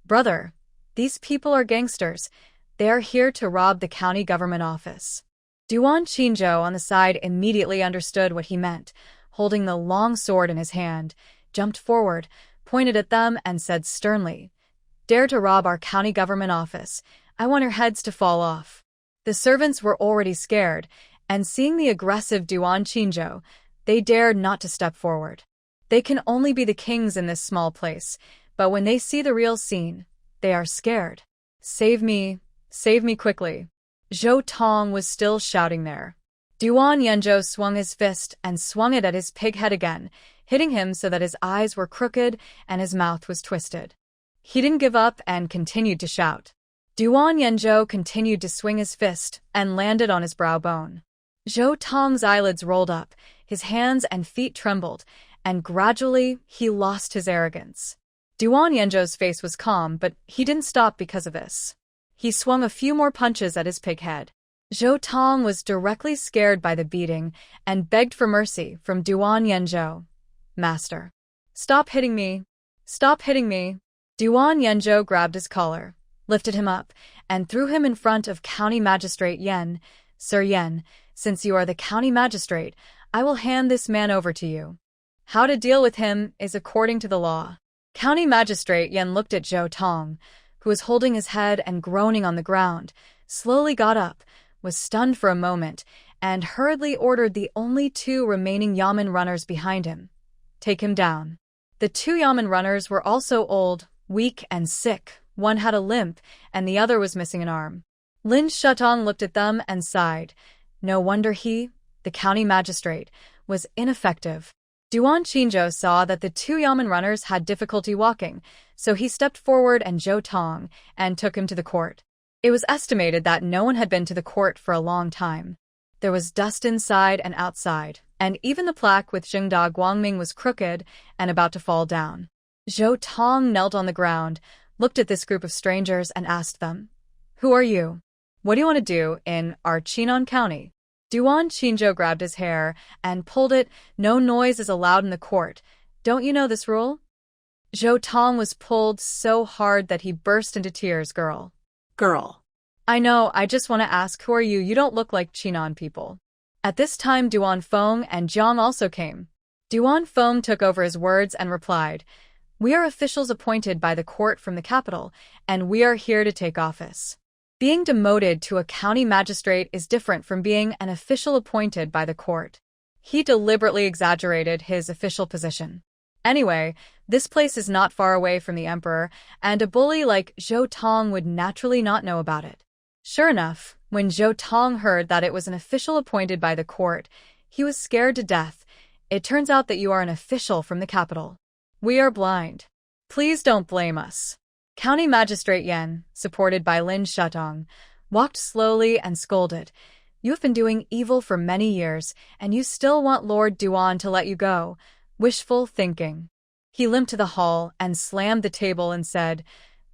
Speaker 1: "Brother, these people are gangsters. They are here to rob the county government office." Duan Qingzhou on the side immediately understood what he meant, holding the long sword in his hand, jumped forward, pointed at them and said sternly, "Dare to rob our county government office. I want your heads to fall off." The servants were already scared, and seeing the aggressive Duan Qingzhou, they dared not to step forward. They can only be the kings in this small place, but when they see the real scene, they are scared. Save me quickly." Zhou Tong was still shouting there. Duan Yenzhou swung his fist and swung it at his pig head again, hitting him so that his eyes were crooked and his mouth was twisted. He didn't give up and continued to shout. Duan Yenzhou continued to swing his fist and landed on his brow bone. Zhou Tong's eyelids rolled up, his hands and feet trembled, and gradually he lost his arrogance. Duan Yenzhou's face was calm, but he didn't stop because of this. He swung a few more punches at his pig head. Zhou Tong was directly scared by the beating and begged for mercy from Duan Yenzhou. "Master, stop hitting me. Stop hitting me." Duan Yenzhou grabbed his collar, lifted him up, and threw him in front of County Magistrate Yen. "Sir Yen, since you are the county magistrate, I will hand this man over to you. How to deal with him is according to the law." County Magistrate Yen looked at Zhou Tong, who was holding his head and groaning on the ground, slowly got up, was stunned for a moment and hurriedly ordered the only two remaining yamen runners behind him. Take him down. The two yamen runners were also old, weak, and sick. One had a limp, and the other was missing an arm. Lin Shutong looked at them and sighed. No wonder he, the county magistrate, was ineffective. Duan Qinzhou saw that the two yamen runners had difficulty walking, so he stepped forward and Zhou Tong and took him to the court. It was estimated that no one had been to the court for a long time. There was dust inside and outside, and even the plaque with Zhengda Guangming was crooked and about to fall down. Zhou Tong knelt on the ground, looked at this group of strangers and asked them, "Who are you? What do you want to do in our Chinon County?" Duan Qinzhou grabbed his hair and pulled it. No noise is allowed in the court. Don't you know this rule? Zhou Tong was pulled so hard that he burst into tears. Girl. I know, I just want to ask, who are you? You don't look like Chinon people. At this time, Duan Feng and Jiang also came. Duan Feng took over his words and replied, "We are officials appointed by the court from the capital, and we are here to take office." Being demoted to a county magistrate is different from being an official appointed by the court. He deliberately exaggerated his official position. Anyway, this place is not far away from the emperor, and a bully like Zhou Tong would naturally not know about it. Sure enough, when Zhou Tong heard that it was an official appointed by the court, he was scared to death. It turns out that you are an official from the capital. We are blind. Please don't blame us. County Magistrate Yan, supported by Lin Shutong, walked slowly and scolded. You have been doing evil for many years, and you still want Lord Duan to let you go. Wishful thinking. He limped to the hall and slammed the table and said,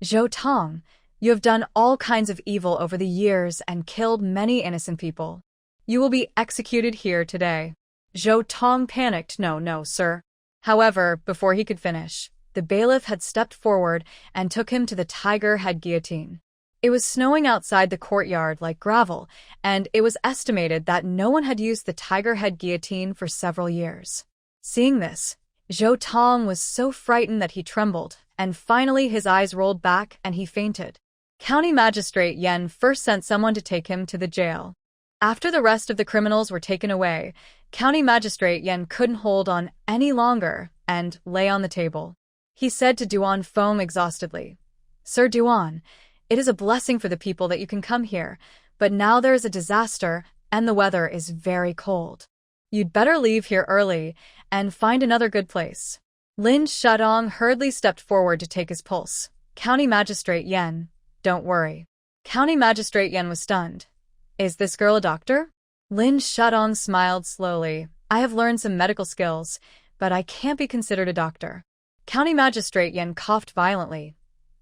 Speaker 1: Zhou Tong, you have done all kinds of evil over the years and killed many innocent people. You will be executed here today. Zhou Tong panicked. No, sir. However, before he could finish, the bailiff had stepped forward and took him to the tiger head guillotine. It was snowing outside the courtyard like gravel, and it was estimated that no one had used the tiger head guillotine for several years. Seeing this, Zhou Tong was so frightened that he trembled, and finally his eyes rolled back and he fainted. County Magistrate Yan first sent someone to take him to the jail. After the rest of the criminals were taken away, County Magistrate Yan couldn't hold on any longer and lay on the table. He said to Duan Feng exhaustedly, Sir Duan, it is a blessing for the people that you can come here, but now there is a disaster and the weather is very cold. You'd better leave here early and find another good place. Lin Shutong hurriedly stepped forward to take his pulse. County Magistrate Yan, don't worry. County Magistrate Yan was stunned. Is this girl a doctor? Lin Shutong smiled slowly. I have learned some medical skills, but I can't be considered a doctor. County Magistrate Yan coughed violently.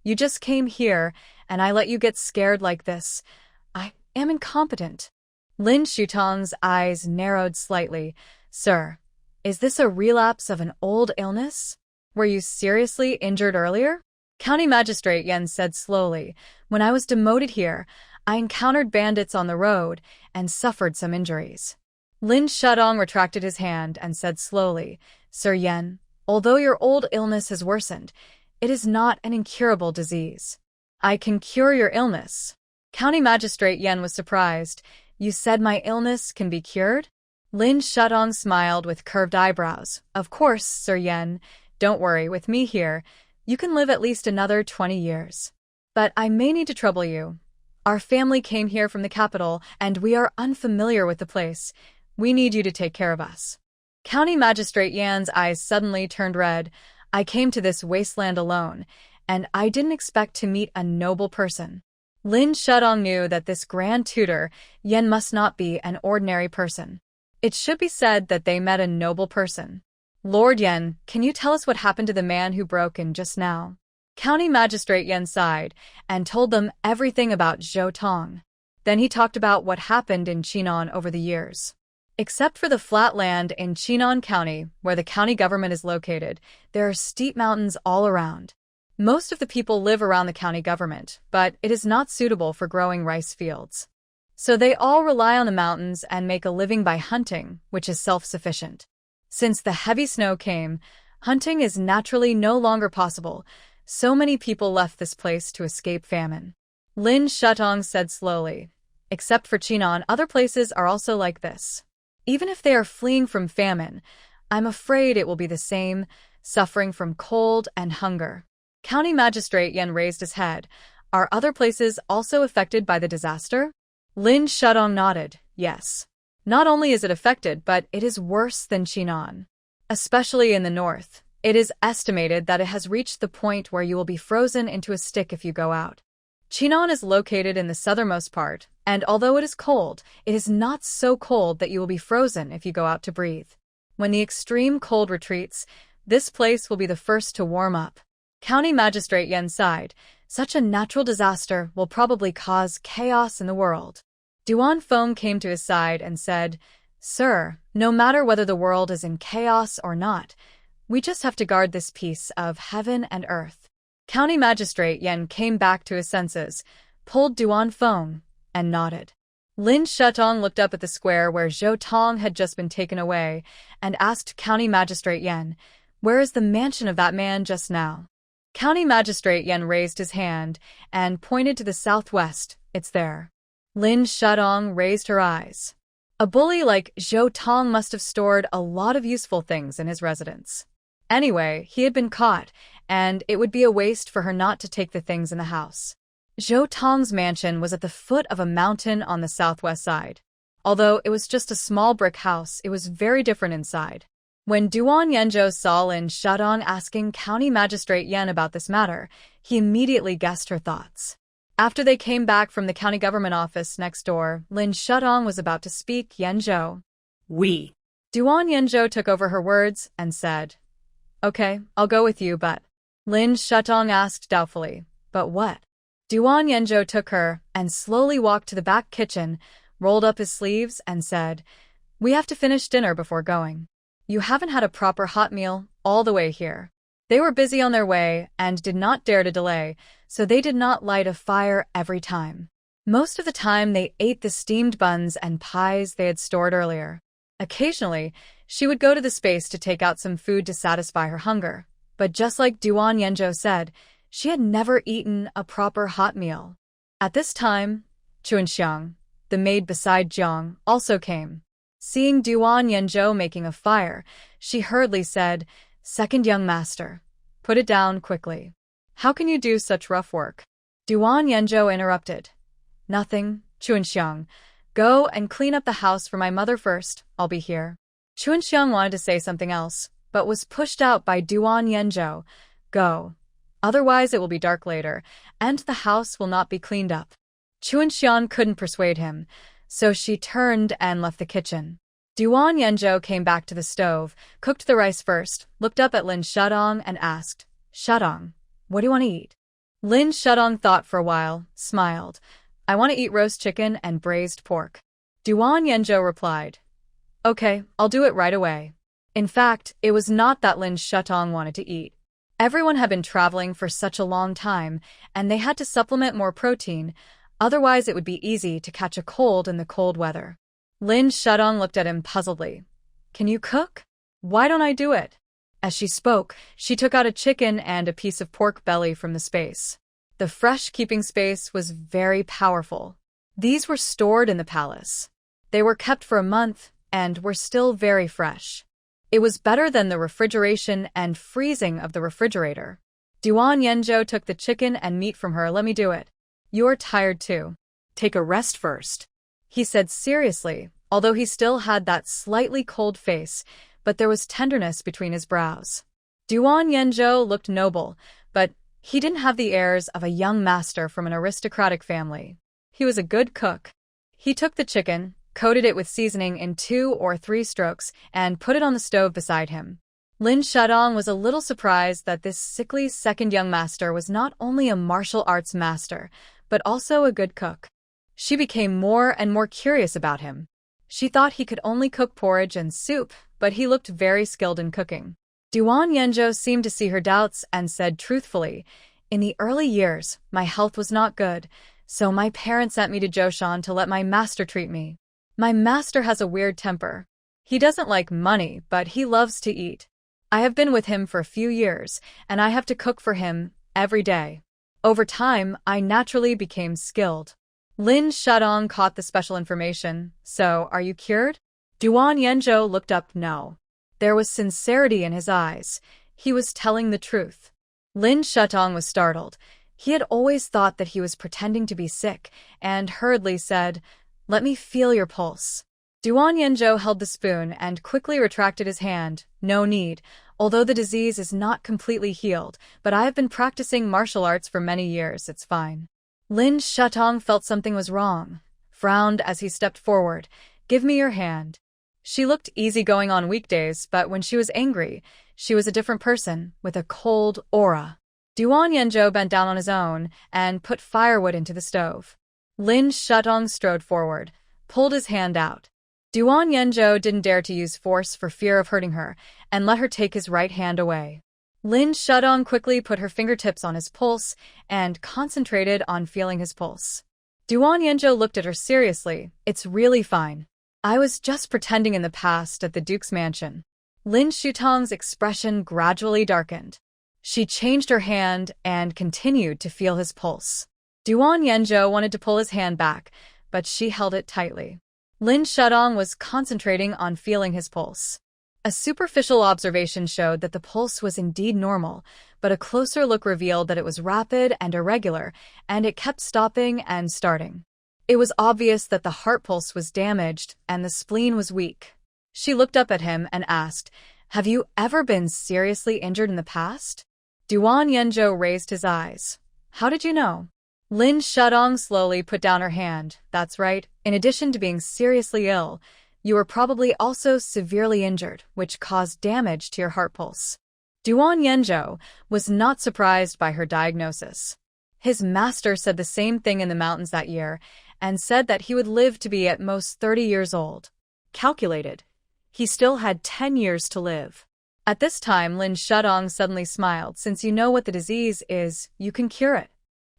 Speaker 1: You just came here, and I let you get scared like this. I am incompetent. Lin Shutong's eyes narrowed slightly. Sir, is this a relapse of an old illness? Were you seriously injured earlier? County Magistrate Yan said slowly, When I was demoted here, I encountered bandits on the road and suffered some injuries. Lin Shutong retracted his hand and said slowly, Sir Yan, although your old illness has worsened, it is not an incurable disease. I can cure your illness. County Magistrate Yan was surprised. You said my illness can be cured? Lin Shutong smiled with curved eyebrows. Of course, Sir Yan. Don't worry, with me here, you can live at least another 20 years. But I may need to trouble you. Our family came here from the capital, and we are unfamiliar with the place. We need you to take care of us. County Magistrate Yan's eyes suddenly turned red. I came to this wasteland alone, and I didn't expect to meet a noble person. Lin Shutong knew that this grand tutor, Yan, must not be an ordinary person. It should be said that they met a noble person. Lord Yan, can you tell us what happened to the man who broke in just now? County Magistrate Yan sighed and told them everything about Zhou Tong. Then he talked about what happened in Chinon over the years. Except for the flat land in Chinon County, where the county government is located, there are steep mountains all around. Most of the people live around the county government, but it is not suitable for growing rice fields. So they all rely on the mountains and make a living by hunting, which is self-sufficient. Since the heavy snow came, hunting is naturally no longer possible. So many people left this place to escape famine. Lin Shutong said slowly, Except for Chinon, other places are also like this. Even if they are fleeing from famine, I'm afraid it will be the same, suffering from cold and hunger. County Magistrate Yen raised his head. Are other places also affected by the disaster? Lin Shudong nodded, yes. Not only is it affected, but it is worse than Chinon. Especially in the north, it is estimated that it has reached the point where you will be frozen into a stick if you go out. Chinon is located in the southernmost part, and although it is cold, it is not so cold that you will be frozen if you go out to breathe. When the extreme cold retreats, this place will be the first to warm up. County Magistrate Yen sighed. Such a natural disaster will probably cause chaos in the world. Duan Feng came to his side and said, Sir, no matter whether the world is in chaos or not, we just have to guard this piece of heaven and earth. County Magistrate Yen came back to his senses, pulled Duan Feng, and nodded. Lin Shutong looked up at the square where Zhou Tong had just been taken away and asked County Magistrate Yen, Where is the mansion of that man just now? County Magistrate Yen raised his hand and pointed to the southwest. It's there. Lin Shutong raised her eyes. A bully like Zhou Tong must have stored a lot of useful things in his residence. Anyway, he had been caught, and it would be a waste for her not to take the things in the house. Zhou Tong's mansion was at the foot of a mountain on the southwest side. Although it was just a small brick house, it was very different inside. When Duan Yanzhou saw Lin Shudong asking County Magistrate Yen about this matter, he immediately guessed her thoughts. After they came back from the county government office next door, Lin Shudong was about to speak Yanzhou.
Speaker 2: Oui.
Speaker 1: Duan Yanzhou took over her words and said, Okay, I'll go with you, but... Lin Shutong asked doubtfully, But what? Duan Yanzhou took her and slowly walked to the back kitchen, rolled up his sleeves, and said, We have to finish dinner before going. You haven't had a proper hot meal all the way here. They were busy on their way and did not dare to delay, so they did not light a fire every time. Most of the time they ate the steamed buns and pies they had stored earlier. Occasionally, she would go to the space to take out some food to satisfy her hunger, but just like Duan Yanzhou said, she had never eaten a proper hot meal. At this time, Chuanxiang, the maid beside Jiang, also came. Seeing Duan Yanzhou making a fire, she hurriedly said, Second young master, put it down quickly. How can you do such rough work? Duan Yanzhou interrupted. Nothing, Chuanxiang. Go and clean up the house for my mother first, I'll be here. Chuanxiang wanted to say something else, but was pushed out by Duan Yanzhou. Go. Otherwise it will be dark later, and the house will not be cleaned up. Chuanxiang couldn't persuade him, so she turned and left the kitchen. Duan Yanzhou came back to the stove, cooked the rice first, looked up at Lin Shudong and asked, Shudong, what do you want to eat? Lin Shudong thought for a while, smiled. I want to eat roast chicken and braised pork. Duan Yanzhou replied, Okay, I'll do it right away. In fact, it was not that Lin Shutong wanted to eat. Everyone had been traveling for such a long time, and they had to supplement more protein, otherwise it would be easy to catch a cold in the cold weather. Lin Shudong looked at him puzzledly. Can you cook? Why don't I do it? As she spoke, she took out a chicken and a piece of pork belly from the space. The fresh keeping space was very powerful. These were stored in the palace. They were kept for a month and were still very fresh. It was better than the refrigeration and freezing of the refrigerator. Duan Yanzhou took the chicken and meat from her. Let me do it. You're tired too. Take a rest first, he said seriously, although he still had that slightly cold face, but there was tenderness between his brows. Duan Yanzhou looked noble, but he didn't have the airs of a young master from an aristocratic family. He was a good cook. He took the chicken, coated it with seasoning in 2 or 3 strokes, and put it on the stove beside him. Lin Shudong was a little surprised that this sickly second young master was not only a martial arts master, but also a good cook. She became more and more curious about him. She thought he could only cook porridge and soup, but he looked very skilled in cooking. Duan Yanzhou seemed to see her doubts and said truthfully, In the early years, my health was not good, so my parents sent me to Zhoushan to let my master treat me. My master has a weird temper. He doesn't like money, but he loves to eat. I have been with him for a few years, and I have to cook for him every day. Over time, I naturally became skilled. Lin Shudong caught the special information. So, are you cured? Duan Yanzhou looked up. No. There was sincerity in his eyes. He was telling the truth. Lin Shudong was startled. He had always thought that he was pretending to be sick, and hurriedly said, "Let me feel your pulse." Duan Yanzhou held the spoon and quickly retracted his hand. "No need. Although the disease is not completely healed, but I have been practicing martial arts for many years, it's fine." Lin Shudong felt something was wrong, frowned as he stepped forward. "Give me your hand." She looked easygoing on weekdays, but when she was angry, she was a different person, with a cold aura. Duan Yanzhou bent down on his own and put firewood into the stove. Lin Shudong strode forward, pulled his hand out. Duan Yanzhou didn't dare to use force for fear of hurting her, and let her take his right hand away. Lin Shudong quickly put her fingertips on his pulse and concentrated on feeling his pulse. Duan Yanzhou looked at her seriously. "It's really fine. I was just pretending in the past at the Duke's mansion." Lin Shudong's expression gradually darkened. She changed her hand and continued to feel his pulse. Duan Yanzhou wanted to pull his hand back, but she held it tightly. Lin Shudong was concentrating on feeling his pulse. A superficial observation showed that the pulse was indeed normal, but a closer look revealed that it was rapid and irregular, and it kept stopping and starting. It was obvious that the heart pulse was damaged and the spleen was weak. She looked up at him and asked, "Have you ever been seriously injured in the past?" Duan Yanzhou raised his eyes. "How did you know?" Lin Shudong slowly put down her hand. "That's right. In addition to being seriously ill, you were probably also severely injured, which caused damage to your heart pulse." Duan Yanzhou was not surprised by her diagnosis. His master said the same thing in the mountains that year, and said that he would live to be at most 30 years old. Calculated. He still had 10 years to live. At this time, Lin Shudong suddenly smiled. "Since you know what the disease is, you can cure it.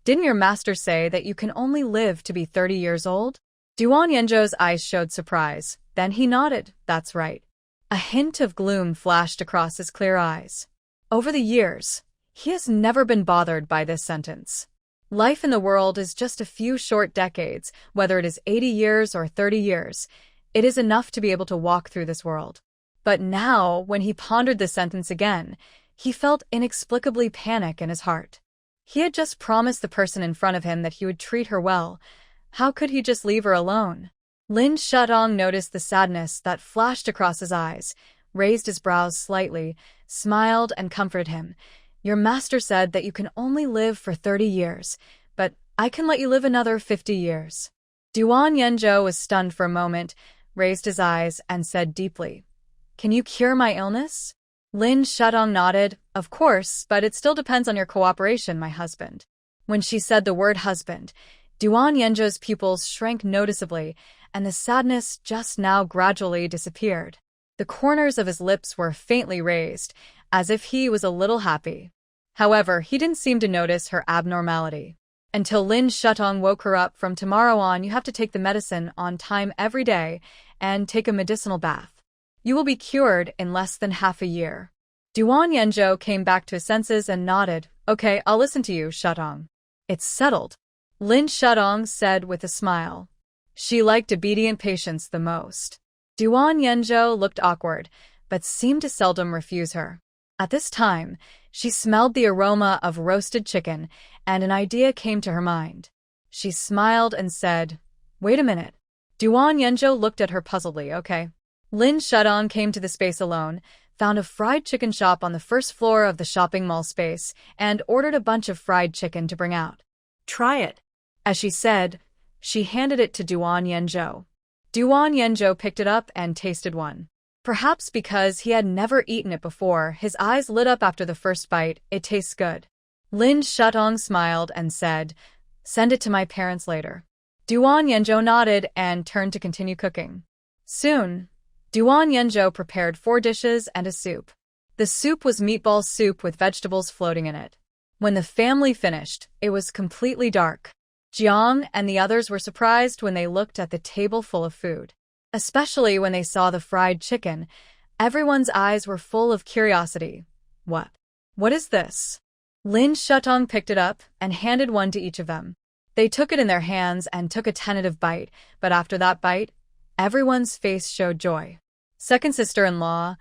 Speaker 1: Didn't your master say that you can only live to be 30 years old?" Duan Yanzhou's eyes showed surprise. Then he nodded. "That's right." A hint of gloom flashed across his clear eyes. Over the years, he has never been bothered by this sentence. Life in the world is just a few short decades, whether it is 80 years or 30 years. It is enough to be able to walk through this world. But now, when he pondered the sentence again, he felt inexplicably panic in his heart. He had just promised the person in front of him that he would treat her well. How could he just leave her alone? Lin Shudong noticed the sadness that flashed across his eyes, raised his brows slightly, smiled and comforted him. "Your master said that you can only live for 30 years, but I can let you live another 50 years. Duan Yanzhou was stunned for a moment, raised his eyes, and said deeply, "Can you cure my illness?" Lin Shudong nodded. "Of course, but it still depends on your cooperation, my husband." When she said the word husband, Duan Yanzhou's pupils shrank noticeably, and the sadness just now gradually disappeared. The corners of his lips were faintly raised, as if he was a little happy. However, he didn't seem to notice her abnormality. Until Lin Shudong woke her up. "From tomorrow on, you have to take the medicine on time every day and take a medicinal bath. You will be cured in less than half a year." Duan Yanzhou came back to his senses and nodded. "Okay, I'll listen to you, Shudong." "It's settled," Lin Shudong said with a smile. She liked obedient patients the most. Duan Yanzhou looked awkward, but seemed to seldom refuse her. At this time, she smelled the aroma of roasted chicken, and an idea came to her mind. She smiled and said, "Wait a minute." Duan Yanzhou looked at her puzzledly. "Okay." Lin Shudong came to the space alone, found a fried chicken shop on the first floor of the shopping mall space, and ordered a bunch of fried chicken to bring out. "Try it." As she said, she handed it to Duan Yanzhou. Duan Yanzhou picked it up and tasted one. Perhaps because he had never eaten it before, his eyes lit up after the first bite. "It tastes good." Lin Shudong smiled and said, "Send it to my parents later." Duan Yanzhou nodded and turned to continue cooking. Soon, Duan Yanzhou prepared 4 dishes and a soup. The soup was meatball soup with vegetables floating in it. When the family finished, it was completely dark. Jiang and the others were surprised when they looked at the table full of food. Especially when they saw the fried chicken, everyone's eyes were full of curiosity. What is this?" Lin Shudong picked it up and handed one to each of them. They took it in their hands and took a tentative bite, but after that bite, everyone's face showed joy. Second sister-in-law,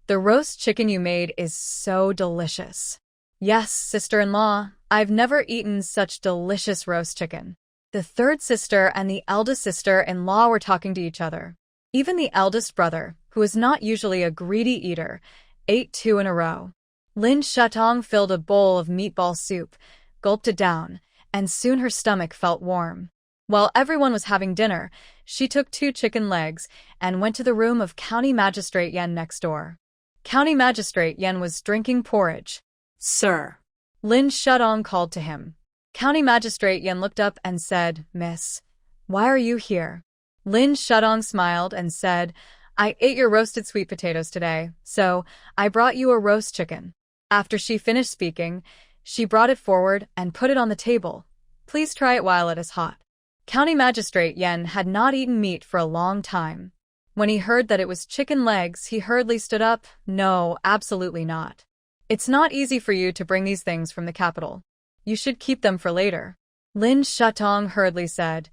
Speaker 1: the roast chicken you made is so delicious. Yes, sister-in-law, I've never eaten such delicious roast chicken. The third sister and the eldest sister-in-law were talking to each other. Even the eldest brother, who is not usually a greedy eater, ate 2 in a row. Lin Shatong filled a bowl of meatball soup, gulped it down, and soon her stomach felt warm. While everyone was having dinner, she took 2 chicken legs and went to the room of County Magistrate Yen next door. County Magistrate Yen was drinking porridge.
Speaker 2: Sir.
Speaker 1: Lin Shatong called to him. County Magistrate Yen looked up and said, Miss, why are you here? Lin Shatong smiled and said, I ate your roasted sweet potatoes today, so I brought you a roast chicken. After she finished speaking, she brought it forward and put it on the table. Please try it while it is hot. County Magistrate Yen had not eaten meat for a long time. When he heard that it was chicken legs, he hurriedly stood up. No, absolutely not. It's not easy for you to bring these things from the capital. You should keep them for later. Lin Shatong hurriedly said,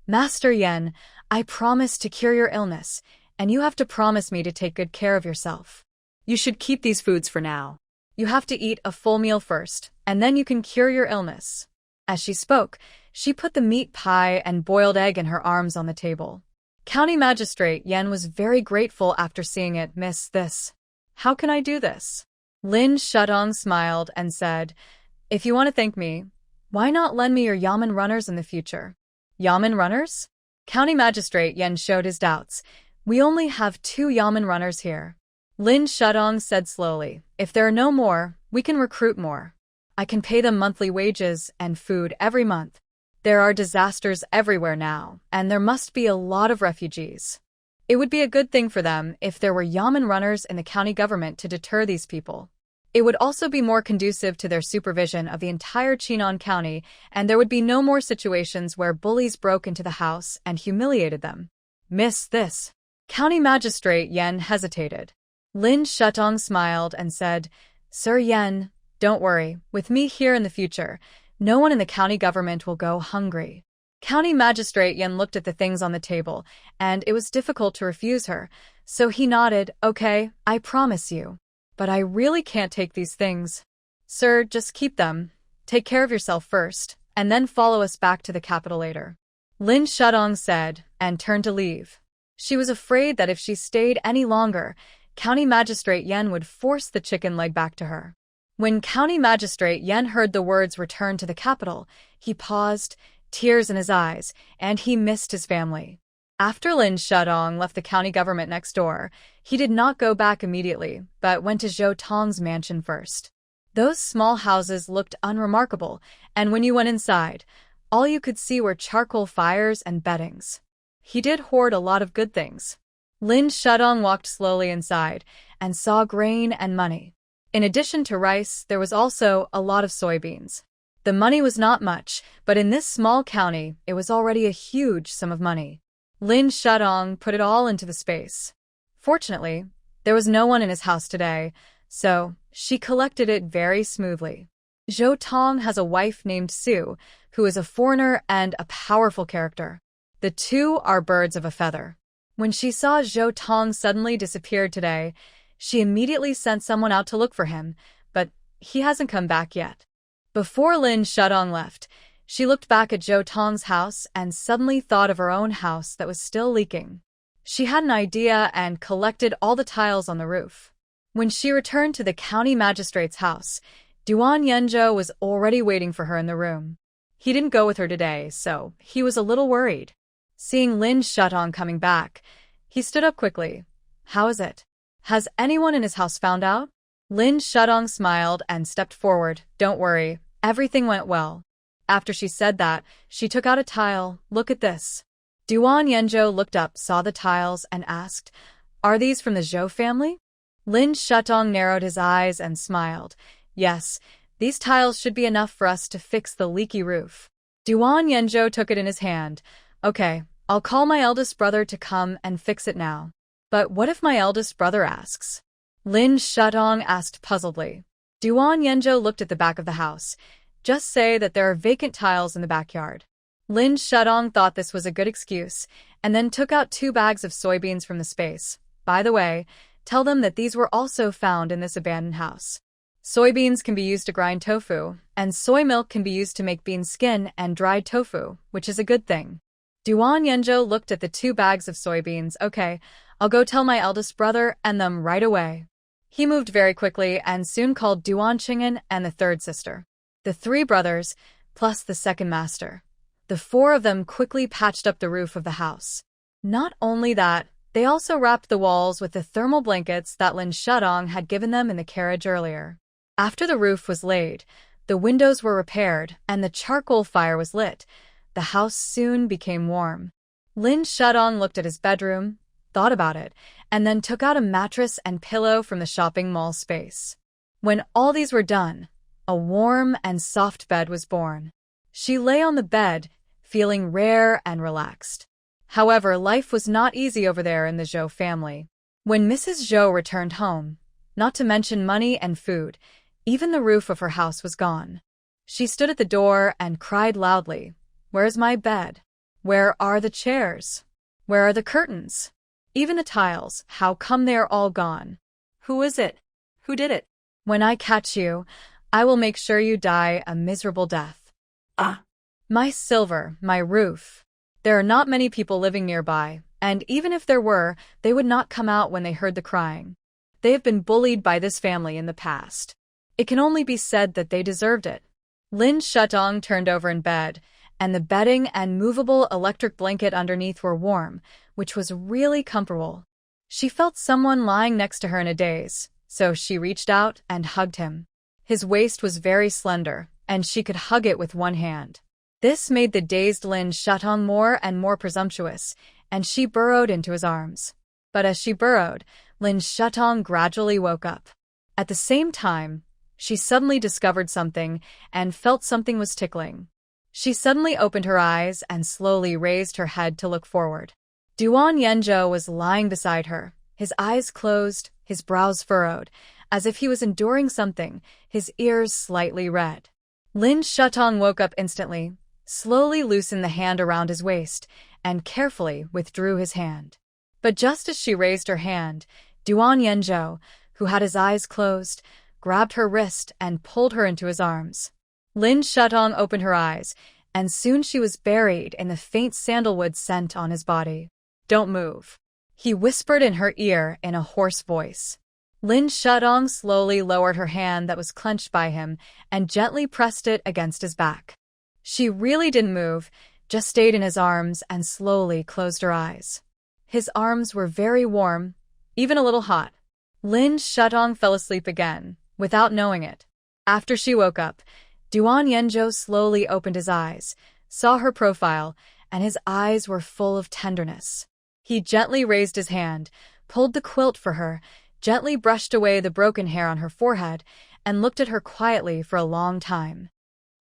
Speaker 1: Master Yen, I promise to cure your illness, and you have to promise me to take good care of yourself. You should keep these foods for now. You have to eat a full meal first, and then you can cure your illness. As she spoke, she put the meat pie and boiled egg in her arms on the table. County Magistrate Yen was very grateful after seeing it. Miss this. How can I do this? Lin Shatong smiled and said, If you want to thank me, why not lend me your yamen runners in the future? Yamen runners? County Magistrate Yen showed his doubts. We only have 2 yamen runners here. Lin Shatong said slowly, If there are no more, we can recruit more. I can pay them monthly wages and food every month. There are disasters everywhere now, and there must be a lot of refugees. It would be a good thing for them if there were yamen runners in the county government to deter these people. It would also be more conducive to their supervision of the entire Chinon County, and there would be no more situations where bullies broke into the house and humiliated them. Miss this. County Magistrate Yen hesitated. Lin Shatong smiled and said, Sir Yen, don't worry, with me here in the future, no one in the county government will go hungry. County Magistrate Yen looked at the things on the table, and it was difficult to refuse her, so he nodded, Okay, I promise you. But I really can't take these things. Sir, just keep them. Take care of yourself first, and then follow us back to the capital later. Lin Shatong said, and turned to leave. She was afraid that if she stayed any longer, County Magistrate Yen would force the chicken leg back to her. When County Magistrate Yen heard the words return to the capital, he paused, tears in his eyes, and he missed his family. After Lin Shatong left the county government next door, he did not go back immediately, but went to Zhou Tong's mansion first. Those small houses looked unremarkable, and when you went inside, all you could see were charcoal fires and beddings. He did hoard a lot of good things. Lin Shatong walked slowly inside and saw grain and money. In addition to rice, there was also a lot of soybeans. The money was not much, but in this small county, it was already a huge sum of money. Lin Shatong put it all into the space. Fortunately, there was no one in his house today, so she collected it very smoothly. Zhou Tong has a wife named Su, who is a foreigner and a powerful character. The two are birds of a feather. When she saw Zhou Tong suddenly disappeared today, she immediately sent someone out to look for him, but he hasn't come back yet. Before Lin Shatong left, she looked back at Zhou Tong's house and suddenly thought of her own house that was still leaking. She had an idea and collected all the tiles on the roof. When she returned to the county magistrate's house, Duan Yenzhou was already waiting for her in the room. He didn't go with her today, so he was a little worried. Seeing Lin Shatong coming back, he stood up quickly. How is it? Has anyone in his house found out? Lin Shatong smiled and stepped forward. Don't worry, everything went well. After she said that, she took out a tile. Look at this. Duan Yenzhou looked up, saw the tiles, and asked, Are these from the Zhou family? Lin Shatong narrowed his eyes and smiled. Yes, these tiles should be enough for us to fix the leaky roof. Duan Yenzhou took it in his hand. Okay, I'll call my eldest brother to come and fix it now. But what if my eldest brother asks? Lin Shatong asked puzzledly. Duan Yenzhou looked at the back of the house. Just say that there are vacant tiles in the backyard. Lin Shudong thought this was a good excuse, and then took out 2 bags of soybeans from the space. By the way, tell them that these were also found in this abandoned house. Soybeans can be used to grind tofu, and soy milk can be used to make bean skin and dried tofu, which is a good thing. Duan Yenjo looked at the 2 bags of soybeans. Okay, I'll go tell my eldest brother and them right away. He moved very quickly and soon called Duan Qing'an and the 3rd sister. The 3 brothers, plus the 2nd master. The 4 of them quickly patched up the roof of the house. Not only that, they also wrapped the walls with the thermal blankets that Lin Shudong had given them in the carriage earlier. After the roof was laid, the windows were repaired, and the charcoal fire was lit. The house soon became warm. Lin Shudong looked at his bedroom, thought about it, and then took out a mattress and pillow from the shopping mall space. When all these were done, a warm and soft bed was born. She lay on the bed, feeling rare and relaxed. However, life was not easy over there in the Zhou family. When Mrs. Zhou returned home, not to mention money and food, even the roof of her house was gone. She stood at the door and cried loudly, "Where's my bed? Where are the chairs? Where are the curtains? Even the tiles, how come they are all gone? Who is it? Who did it? When I catch you, I will make sure you die a miserable death."
Speaker 2: Ah,
Speaker 1: My silver, my roof. There are not many people living nearby, and even if there were, they would not come out when they heard the crying. They have been bullied by this family in the past. It can only be said that they deserved it. Lin Shudong turned over in bed, and the bedding and movable electric blanket underneath were warm, which was really comfortable. She felt someone lying next to her in a daze, so she reached out and hugged him. His waist was very slender, and she could hug it with one hand. This made the dazed Lin Shudong more and more presumptuous, and she burrowed into his arms. But as she burrowed, Lin Shudong gradually woke up. At the same time, she suddenly discovered something and felt something was tickling. She suddenly opened her eyes and slowly raised her head to look forward. Duan Yenjo was lying beside her, his eyes closed, his brows furrowed, as if he was enduring something, his ears slightly red. Lin Shudong woke up instantly, slowly loosened the hand around his waist, and carefully withdrew his hand. But just as she raised her hand, Duan Yenjo, who had his eyes closed, grabbed her wrist and pulled her into his arms. Lin Shudong opened her eyes, and soon she was buried in the faint sandalwood scent on his body. "Don't move," he whispered in her ear in a hoarse voice. Lin Shudong slowly lowered her hand that was clenched by him and gently pressed it against his back. She really didn't move, just stayed in his arms and slowly closed her eyes. His arms were very warm, even a little hot. Lin Shudong fell asleep again, without knowing it. After she woke up, Duan Yenjo slowly opened his eyes, saw her profile, and his eyes were full of tenderness. He gently raised his hand, pulled the quilt for her, gently brushed away the broken hair on her forehead, and looked at her quietly for a long time.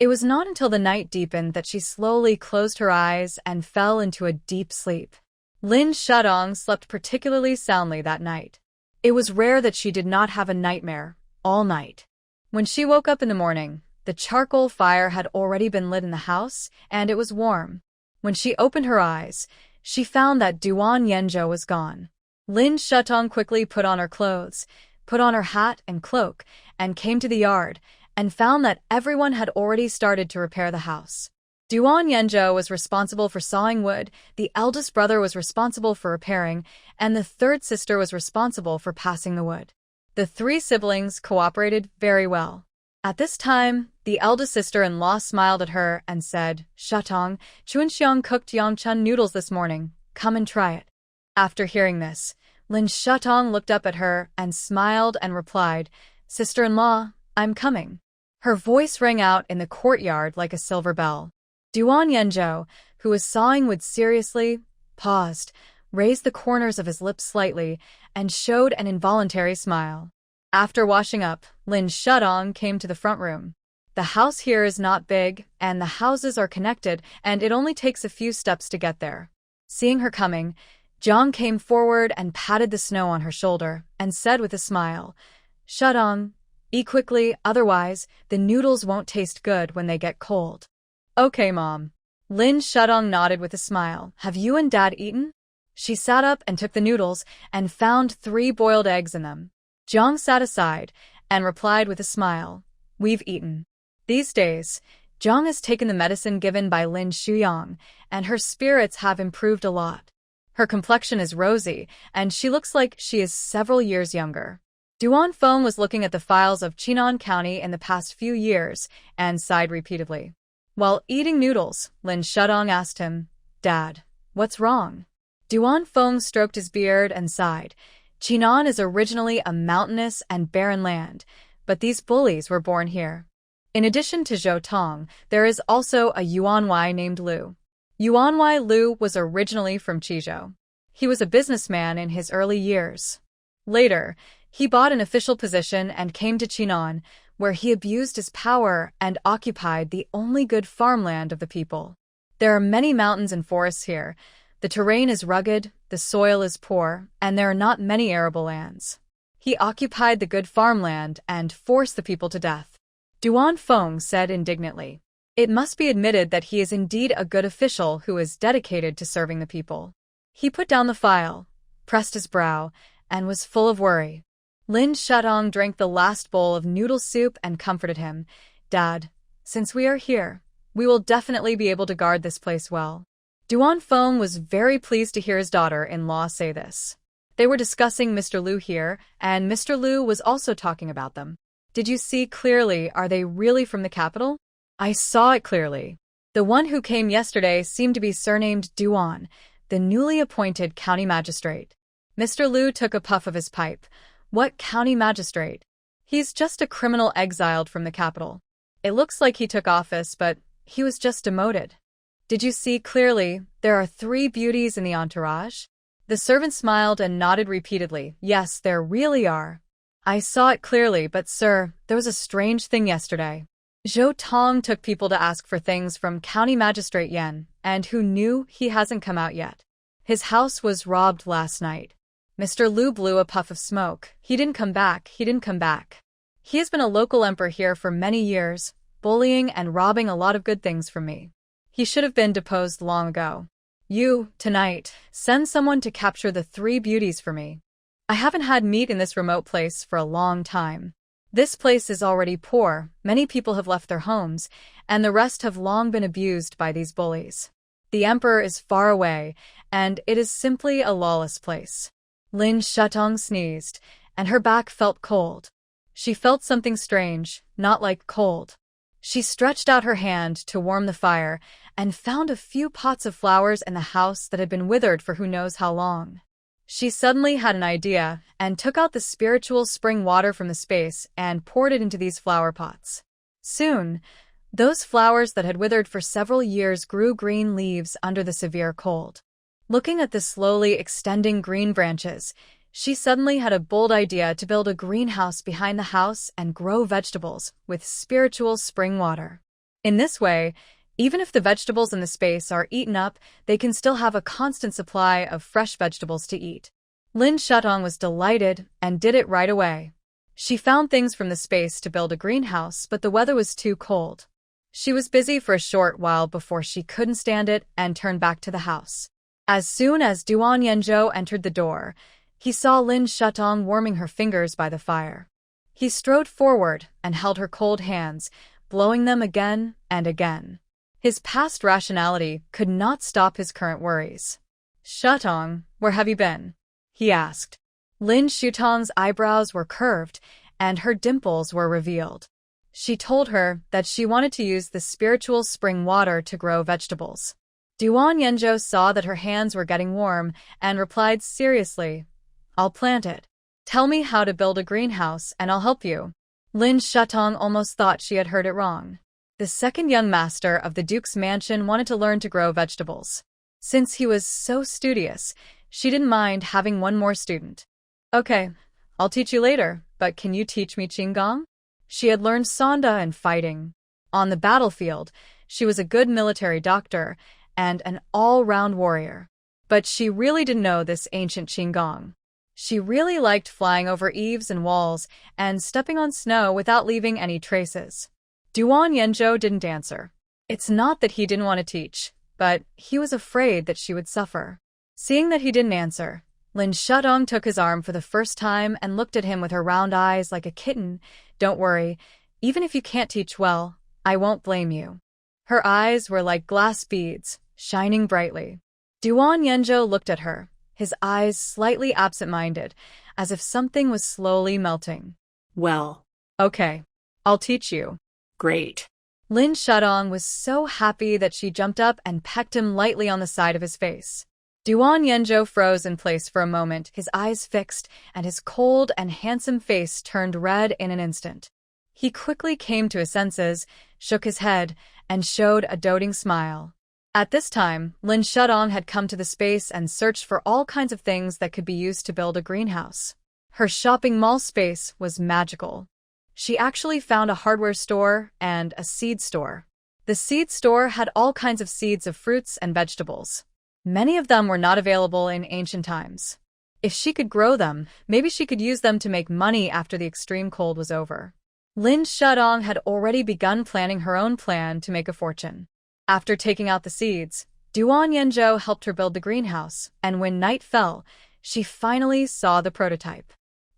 Speaker 1: It was not until the night deepened that she slowly closed her eyes and fell into a deep sleep. Lin Shudong slept particularly soundly that night. It was rare that she did not have a nightmare all night. When she woke up in the morning, the charcoal fire had already been lit in the house, and it was warm. When she opened her eyes, she found that Duan Yenjo was gone. Lin Shudong quickly put on her clothes, put on her hat and cloak, and came to the yard, and found that everyone had already started to repair the house. Duan Yenjo was responsible for sawing wood, the eldest brother was responsible for repairing, and the 3rd sister was responsible for passing the wood. The 3 siblings cooperated very well. At this time, the eldest sister-in-law smiled at her and said, "Shutong, Chuanxiang cooked Yangchun noodles this morning. Come and try it." After hearing this, Lin Shutong looked up at her and smiled and replied, "Sister-in-law, I'm coming." Her voice rang out in the courtyard like a silver bell. Duan Yenjo, who was sawing wood seriously, paused, raised the corners of his lips slightly, and showed an involuntary smile. After washing up, Lin Shudong came to the front room. The house here is not big, and the houses are connected, and it only takes a few steps to get there. Seeing her coming, Jiang came forward and patted the snow on her shoulder, and said with a smile, "Shudong, eat quickly, otherwise the noodles won't taste good when they get cold." "Okay, Mom." Lin Shudong nodded with a smile. Have you and Dad eaten? She sat up and took the noodles and found 3 boiled eggs in them. Jiang sat aside and replied with a smile. We've eaten. These days, Jiang has taken the medicine given by Lin Shuyang, and her spirits have improved a lot. Her complexion is rosy, and she looks like she is several years younger. Duan Feng was looking at the files of Chinan County in the past few years and sighed repeatedly. While eating noodles, Lin Shudong asked him, Dad, what's wrong? Duan Feng stroked his beard and sighed. Chinan is originally a mountainous and barren land, but these bullies were born here. In addition to Zhou Tong, there is also a Yuanwei named Lu. Yuanwei Lu was originally from Qizhou. He was a businessman in his early years. Later, he bought an official position and came to Chinan, where he abused his power and occupied the only good farmland of the people. There are many mountains and forests here. The terrain is rugged, the soil is poor, and there are not many arable lands. He occupied the good farmland and forced the people to death. Duan Feng said indignantly. It must be admitted that he is indeed a good official who is dedicated to serving the people. He put down the file, pressed his brow, and was full of worry. Lin Shudong drank the last bowl of noodle soup and comforted him. Dad, since we are here, we will definitely be able to guard this place well. Duan Feng was very pleased to hear his daughter-in-law say this. They were discussing Mr. Lu here, and Mr. Lu was also talking about them. Did you see clearly, are they really from the capital? I saw it clearly. The one who came yesterday seemed to be surnamed Duan, the newly appointed county magistrate. Mr. Lu took a puff of his pipe. What county magistrate? He's just a criminal exiled from the capital. It looks like he took office, but he was just demoted. Did you see clearly, there are 3 beauties in the entourage? The servant smiled and nodded repeatedly. Yes, there really are. I saw it clearly, but sir, there was a strange thing yesterday. Zhou Tong took people to ask for things from County Magistrate Yan, and who knew he hasn't come out yet. His house was robbed last night. Mr. Lu blew a puff of smoke. He didn't come back. He has been a local emperor here for many years, bullying and robbing a lot of good things from me. He should have been deposed long ago. You, tonight, send someone to capture the 3 beauties for me. I haven't had meat in this remote place for a long time. This place is already poor, many people have left their homes, and the rest have long been abused by these bullies. The emperor is far away, and it is simply a lawless place. Lin Shudong sneezed, and her back felt cold. She felt something strange, not like cold. She stretched out her hand to warm the fire, and found a few pots of flowers in the house that had been withered for who knows how long. She suddenly had an idea, and took out the spiritual spring water from the space and poured it into these flower pots. Soon, those flowers that had withered for several years grew green leaves under the severe cold. Looking at the slowly extending green branches, she suddenly had a bold idea to build a greenhouse behind the house and grow vegetables with spiritual spring water. In this way, even if the vegetables in the space are eaten up, they can still have a constant supply of fresh vegetables to eat. Lin Shudong was delighted and did it right away. She found things from the space to build a greenhouse, but the weather was too cold. She was busy for a short while before she couldn't stand it and turned back to the house. As soon as Duan Yenzhou entered the door, he saw Lin Shudong warming her fingers by the fire. He strode forward and held her cold hands, blowing them again and again. His past rationality could not stop his current worries. Shudong, where have you been? He asked. Lin Shudong's eyebrows were curved, and her dimples were revealed. She told her that she wanted to use the spiritual spring water to grow vegetables. Duan Yenzhou saw that her hands were getting warm and replied seriously, I'll plant it. Tell me how to build a greenhouse and I'll help you. Lin Shudong almost thought she had heard it wrong. The second young master of the Duke's mansion wanted to learn to grow vegetables. Since he was so studious, she didn't mind having one more student. Okay, I'll teach you later, but can you teach me Qinggong? She had learned Sonda and fighting. On the battlefield, she was a good military doctor and an all-round warrior. But she really didn't know this ancient Qinggong. She really liked flying over eaves and walls and stepping on snow without leaving any traces. Duan Yenzhou didn't answer. It's not that he didn't want to teach, but he was afraid that she would suffer. Seeing that he didn't answer, Lin Shudong took his arm for the first time and looked at him with her round eyes like a kitten. Don't worry, even if you can't teach well, I won't blame you. Her eyes were like glass beads, shining brightly. Duan Yenjo looked at her, his eyes slightly absent-minded, as if something was slowly melting.
Speaker 2: Well.
Speaker 1: Okay, I'll teach you.
Speaker 2: Great.
Speaker 1: Lin Shudong was so happy that she jumped up and pecked him lightly on the side of his face. Duan Yenjo froze in place for a moment, his eyes fixed, and his cold and handsome face turned red in an instant. He quickly came to his senses, shook his head, and showed a doting smile. At this time, Lin Shudong had come to the space and searched for all kinds of things that could be used to build a greenhouse. Her shopping mall space was magical. She actually found a hardware store and a seed store. The seed store had all kinds of seeds of fruits and vegetables. Many of them were not available in ancient times. If she could grow them, maybe she could use them to make money after the extreme cold was over. Lin Shudong had already begun planning her own plan to make a fortune. After taking out the seeds, Duan Yenjo helped her build the greenhouse, and when night fell, she finally saw the prototype.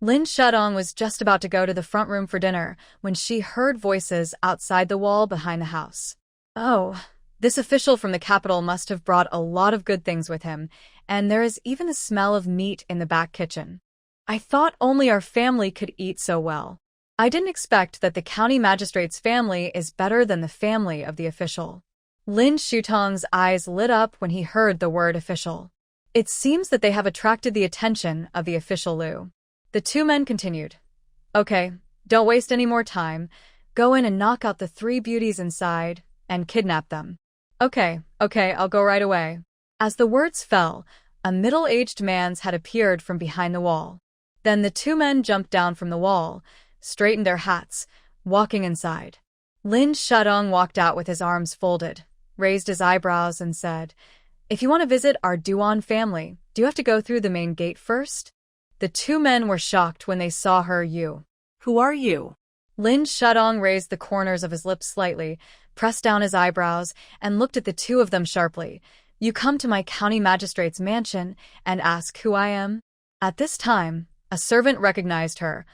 Speaker 1: Lin Shudong was just about to go to the front room for dinner when she heard voices outside the wall behind the house. Oh, this official from the capital must have brought a lot of good things with him, and there is even the smell of meat in the back kitchen. I thought only our family could eat so well. I didn't expect that the county magistrate's family is better than the family of the official. Lin Shutong's eyes lit up when he heard the word official. It seems that they have attracted the attention of the official Lu. The two men continued. Okay, don't waste any more time. Go in and knock out the three beauties inside and kidnap them. Okay, I'll go right away. As the words fell, a middle-aged man's head appeared from behind the wall. Then the two men jumped down from the wall, straightened their hats, walking inside. Lin Shudong walked out with his arms folded, raised his eyebrows and said, If you want to visit our Duan family, do you have to go through the main gate first? The two men were shocked when they saw her. You.
Speaker 2: Who are you?
Speaker 1: Lin Shudong raised the corners of his lips slightly, pressed down his eyebrows, and looked at the two of them sharply. You come to my county magistrate's mansion and ask who I am? At this time, a servant recognized her.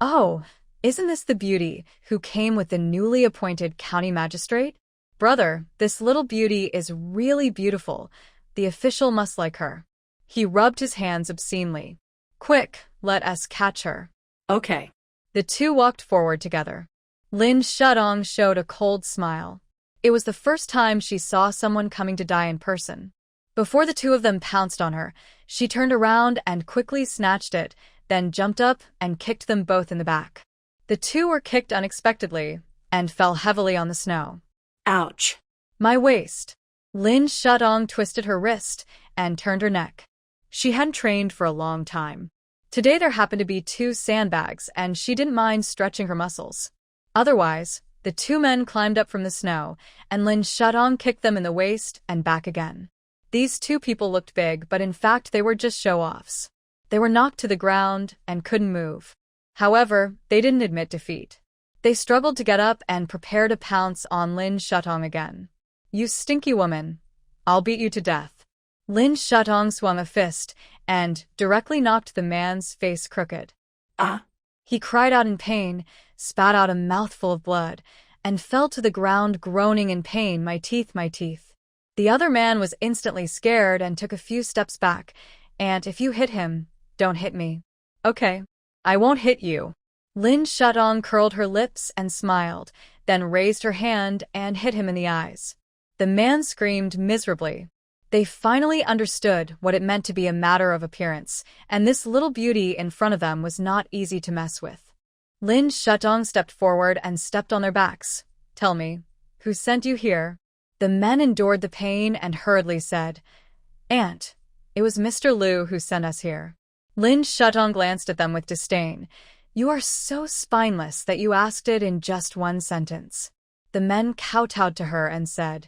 Speaker 1: Oh, isn't this the beauty who came with the newly appointed county magistrate? Brother, this little beauty is really beautiful. The official must like her. He rubbed his hands obscenely. Quick, let us catch her.
Speaker 2: Okay.
Speaker 1: The two walked forward together. Lin Shudong showed a cold smile. It was the first time she saw someone coming to die in person. Before the two of them pounced on her, she turned around and quickly snatched it, then jumped up and kicked them both in the back. The two were kicked unexpectedly and fell heavily on the snow.
Speaker 2: Ouch.
Speaker 1: My waist. Lin Shudong twisted her wrist and turned her neck. She hadn't trained for a long time. Today there happened to be two sandbags, and she didn't mind stretching her muscles. Otherwise, the two men climbed up from the snow, and Lin Shudong kicked them in the waist and back again. These two people looked big, but in fact they were just show-offs. They were knocked to the ground and couldn't move. However, they didn't admit defeat. They struggled to get up and prepare to pounce on Lin Shudong again. You stinky woman. I'll beat you to death. Lin Shudong swung a fist and directly knocked the man's face crooked.
Speaker 2: Ah!
Speaker 1: He cried out in pain, spat out a mouthful of blood, and fell to the ground groaning in pain. My teeth, my teeth. The other man was instantly scared and took a few steps back. And if you hit him, don't hit me. Okay, I won't hit you. Lin Shudong curled her lips and smiled, then raised her hand and hit him in the eyes. The man screamed miserably. They finally understood what it meant to be a matter of appearance, and this little beauty in front of them was not easy to mess with. Lin Shudong stepped forward and stepped on their backs. Tell me, who sent you here? The men endured the pain and hurriedly said, Aunt, it was Mr. Lu who sent us here. Lin Shudong glanced at them with disdain. You are so spineless that you asked it in just one sentence. The men kowtowed to her and said,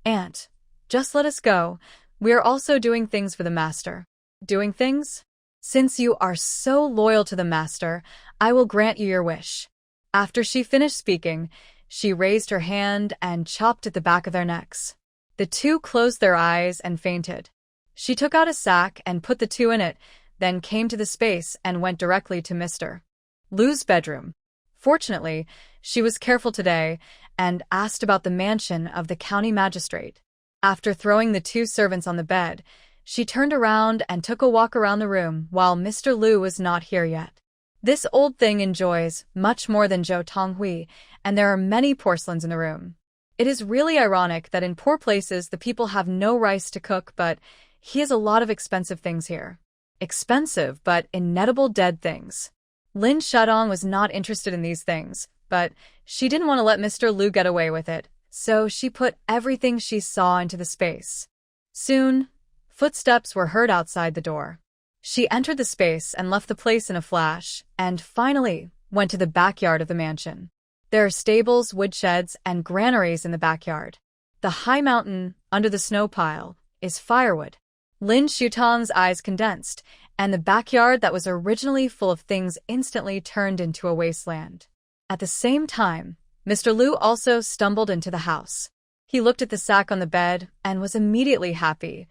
Speaker 1: Aunt, just let us go. We are also doing things for the master. Doing things? Since you are so loyal to the master, I will grant you your wish. After she finished speaking, She raised her hand and chopped at the back of their necks. The two closed their eyes and fainted. She took out a sack and put the two in it, then came to the space and went directly to Mr. Lu's bedroom. Fortunately, she was careful today and asked about the mansion of the county magistrate. After throwing the two servants on the bed, she turned around and took a walk around the room while Mr. Lu was not here yet. This old thing enjoys much more than Zhou Tonghui, and there are many porcelains in the room. It is really ironic that in poor places the people have no rice to cook, but he has a lot of expensive things here. Expensive, but inedible dead things. Lin Shudong was not interested in these things, but she didn't want to let Mr. Lu get away with it, so she put everything she saw into the space. Soon, footsteps were heard outside the door. She entered the space and left the place in a flash, and finally went to the backyard of the mansion. There are stables, woodsheds, and granaries in the backyard. The high mountain, under the snow pile, is firewood. Lin Shutong's eyes condensed, and the backyard that was originally full of things instantly turned into a wasteland. At the same time, Mr. Lu also stumbled into the house. He looked at the sack on the bed and was immediately happy.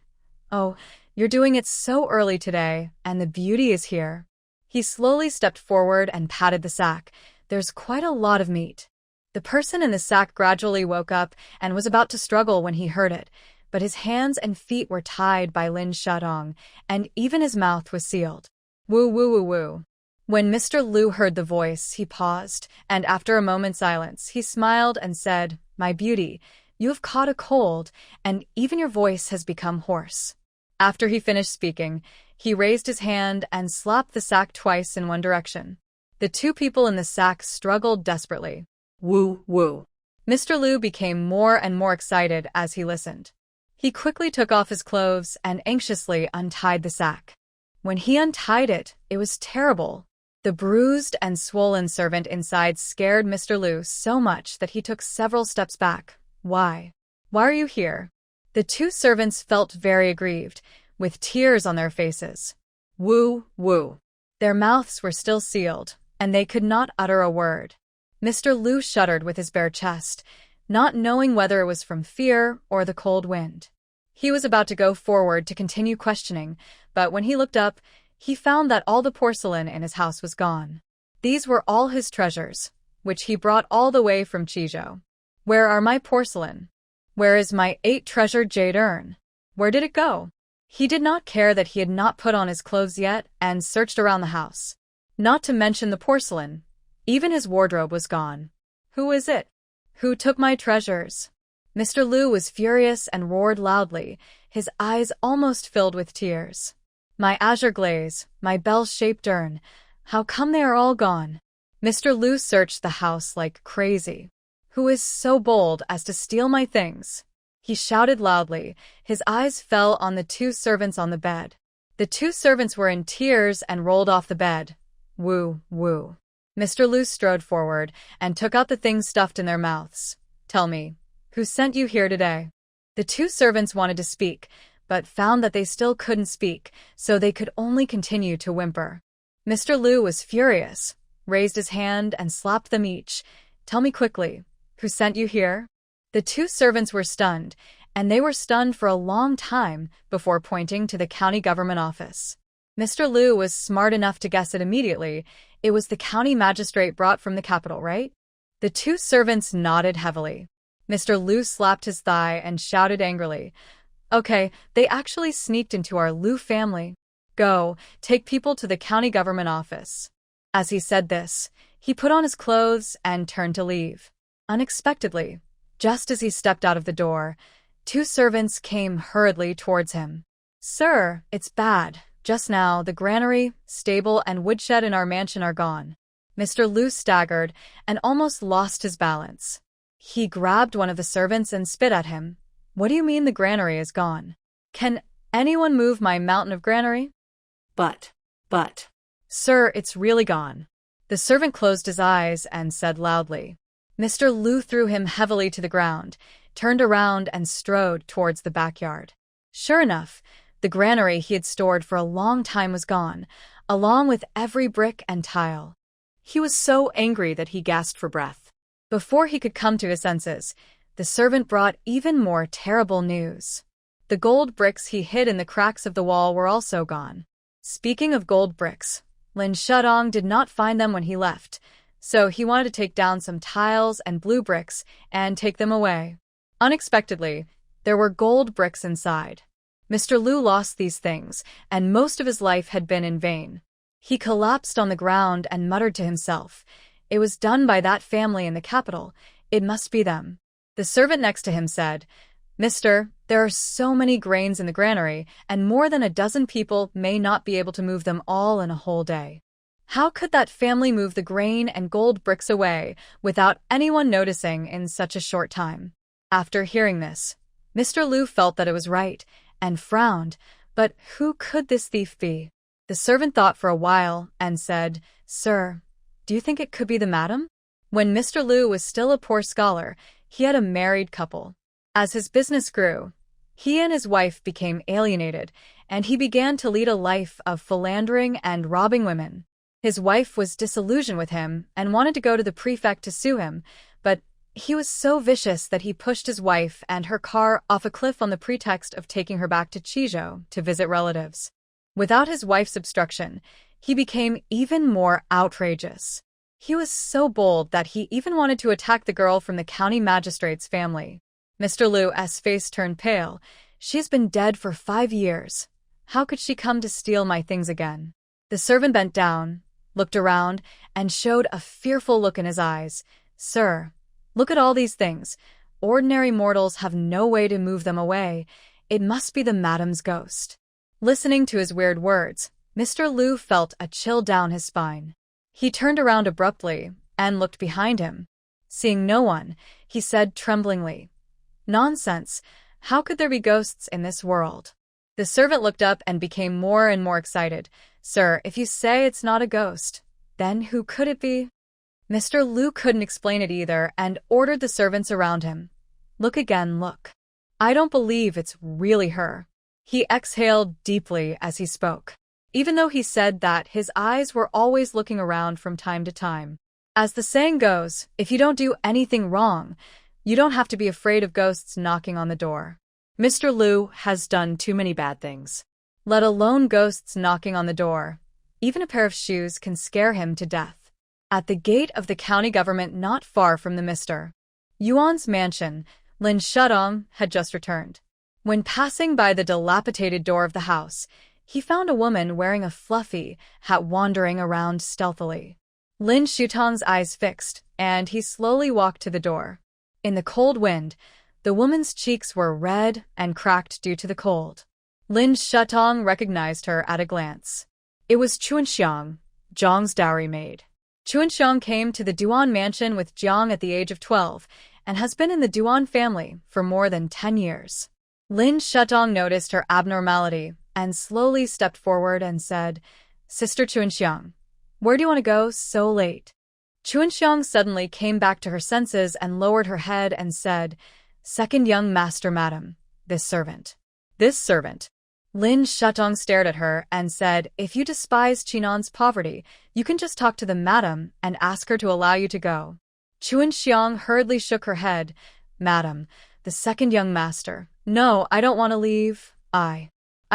Speaker 1: "Oh, you're doing it so early today, and the beauty is here." He slowly stepped forward and patted the sack. There's quite a lot of meat. The person in the sack gradually woke up and was about to struggle when he heard it, but his hands and feet were tied by Lin Shudong, and even his mouth was sealed. Woo woo woo woo. When Mr. Lu heard the voice, he paused, and after a moment's silence, he smiled and said, "My beauty, you have caught a cold, and even your voice has become hoarse." After he finished speaking, he raised his hand and slapped the sack twice in one direction. The two people in the sack struggled desperately. Woo woo. Mr. Lu became more and more excited as he listened. He quickly took off his clothes and anxiously untied the sack. When he untied it, it was terrible. The bruised and swollen servant inside scared Mr. Lu so much that he took several steps back. Why? Why are you here? The two servants felt very aggrieved, with tears on their faces. Woo woo. Their mouths were still sealed, and they could not utter a word. Mr. Lu shuddered with his bare chest, not knowing whether it was from fear or the cold wind. He was about to go forward to continue questioning, but when he looked up, he found that all the porcelain in his house was gone. These were all his treasures, which he brought all the way from Chizhou. Where are my porcelain? Where is my 8-treasured jade urn? Where did it go? He did not care that he had not put on his clothes yet and searched around the house. Not to mention the porcelain. Even his wardrobe was gone. Who is it? Who took my treasures? Mr. Lu was furious and roared loudly, his eyes almost filled with tears. My azure glaze, my bell-shaped urn, how come they are all gone? Mr. Lu searched the house like crazy. Who is so bold as to steal my things? He shouted loudly. His eyes fell on the two servants on the bed. The two servants were in tears and rolled off the bed. Woo, woo. Mr. Lu strode forward and took out the things stuffed in their mouths. Tell me, who sent you here today? The two servants wanted to speak, but found that they still couldn't speak, so they could only continue to whimper. Mr. Lu was furious, raised his hand and slapped them each. Tell me quickly, who sent you here? The two servants were stunned, and they were stunned for a long time before pointing to the county government office. Mr. Lu was smart enough to guess it immediately. It was the county magistrate brought from the capital, right? The two servants nodded heavily. Mr. Lu slapped his thigh and shouted angrily, "Okay, they actually sneaked into our Lu family. Go, take people to the county government office." As he said this, he put on his clothes and turned to leave. Unexpectedly, just as he stepped out of the door, two servants came hurriedly towards him. "Sir, it's bad. Just now, the granary, stable, and woodshed in our mansion are gone." Mr. Lu staggered and almost lost his balance. He grabbed one of the servants and spit at him. "What do you mean the granary is gone? Can anyone move my mountain of granary?"
Speaker 2: But.
Speaker 1: "Sir, it's really gone." The servant closed his eyes and said loudly. Mr. Lu threw him heavily to the ground, turned around and strode towards the backyard. Sure enough, the granary he had stored for a long time was gone, along with every brick and tile. He was so angry that he gasped for breath. Before he could come to his senses, the servant brought even more terrible news. The gold bricks he hid in the cracks of the wall were also gone. Speaking of gold bricks, Lin Shudong did not find them when he left, so he wanted to take down some tiles and blue bricks and take them away. Unexpectedly, there were gold bricks inside. Mr. Liu lost these things, and most of his life had been in vain. He collapsed on the ground and muttered to himself, "It was done by that family in the capital. It must be them." The servant next to him said, "Mister, there are so many grains in the granary, and more than a dozen people may not be able to move them all in a whole day. How could that family move the grain and gold bricks away without anyone noticing in such a short time?" After hearing this, Mr. Liu felt that it was right and frowned, but who could this thief be? The servant thought for a while and said, "Sir, do you think it could be the madam?" When Mr. Liu was still a poor scholar, he had a married couple. As his business grew, he and his wife became alienated, and he began to lead a life of philandering and robbing women. His wife was disillusioned with him and wanted to go to the prefect to sue him, but he was so vicious that he pushed his wife and her car off a cliff on the pretext of taking her back to Chizhou to visit relatives. Without his wife's obstruction, he became even more outrageous. He was so bold that he even wanted to attack the girl from the county magistrate's family. Mr. Liu's face turned pale. "She's been dead for 5 years. How could she come to steal my things again?" The servant bent down, looked around, and showed a fearful look in his eyes. "Sir, look at all these things. Ordinary mortals have no way to move them away. It must be the madam's ghost." Listening to his weird words, Mr. Liu felt a chill down his spine. He turned around abruptly and looked behind him. Seeing no one, he said tremblingly, "Nonsense. How could there be ghosts in this world?" The servant looked up and became more and more excited. "Sir, if you say it's not a ghost, then who could it be?" Mr. Liu couldn't explain it either and ordered the servants around him. "Look again, look. I don't believe it's really her." He exhaled deeply as he spoke, even though he said that his eyes were always looking around from time to time. As the saying goes, if you don't do anything wrong, you don't have to be afraid of ghosts knocking on the door. Mr. Liu has done too many bad things, let alone ghosts knocking on the door. Even a pair of shoes can scare him to death. At the gate of the county government not far from the Mr. Yuan's mansion, Lin Shudong had just returned. When passing by the dilapidated door of the house, he found a woman wearing a fluffy hat wandering around stealthily. Lin Shudong's eyes fixed, and he slowly walked to the door. In the cold wind, the woman's cheeks were red and cracked due to the cold. Lin Shudong recognized her at a glance. It was Chuanxiang, Zhang's dowry maid. Chuanxiang came to the Duan mansion with Zhang at the age of 12 and has been in the Duan family for more than 10 years. Lin Shudong noticed her abnormality and slowly stepped forward and said, "Sister Chuanxiang, where do you want to go so late?" Chuanxiang suddenly came back to her senses and lowered her head and said, "Second young master, madam, this servant." "This servant?" Lin Shudong stared at her and said, "If you despise Chinan's poverty, you can just talk to the madam and ask her to allow you to go." Chuanxiang hurriedly shook her head. "Madam, the second young master. No, I don't want to leave. I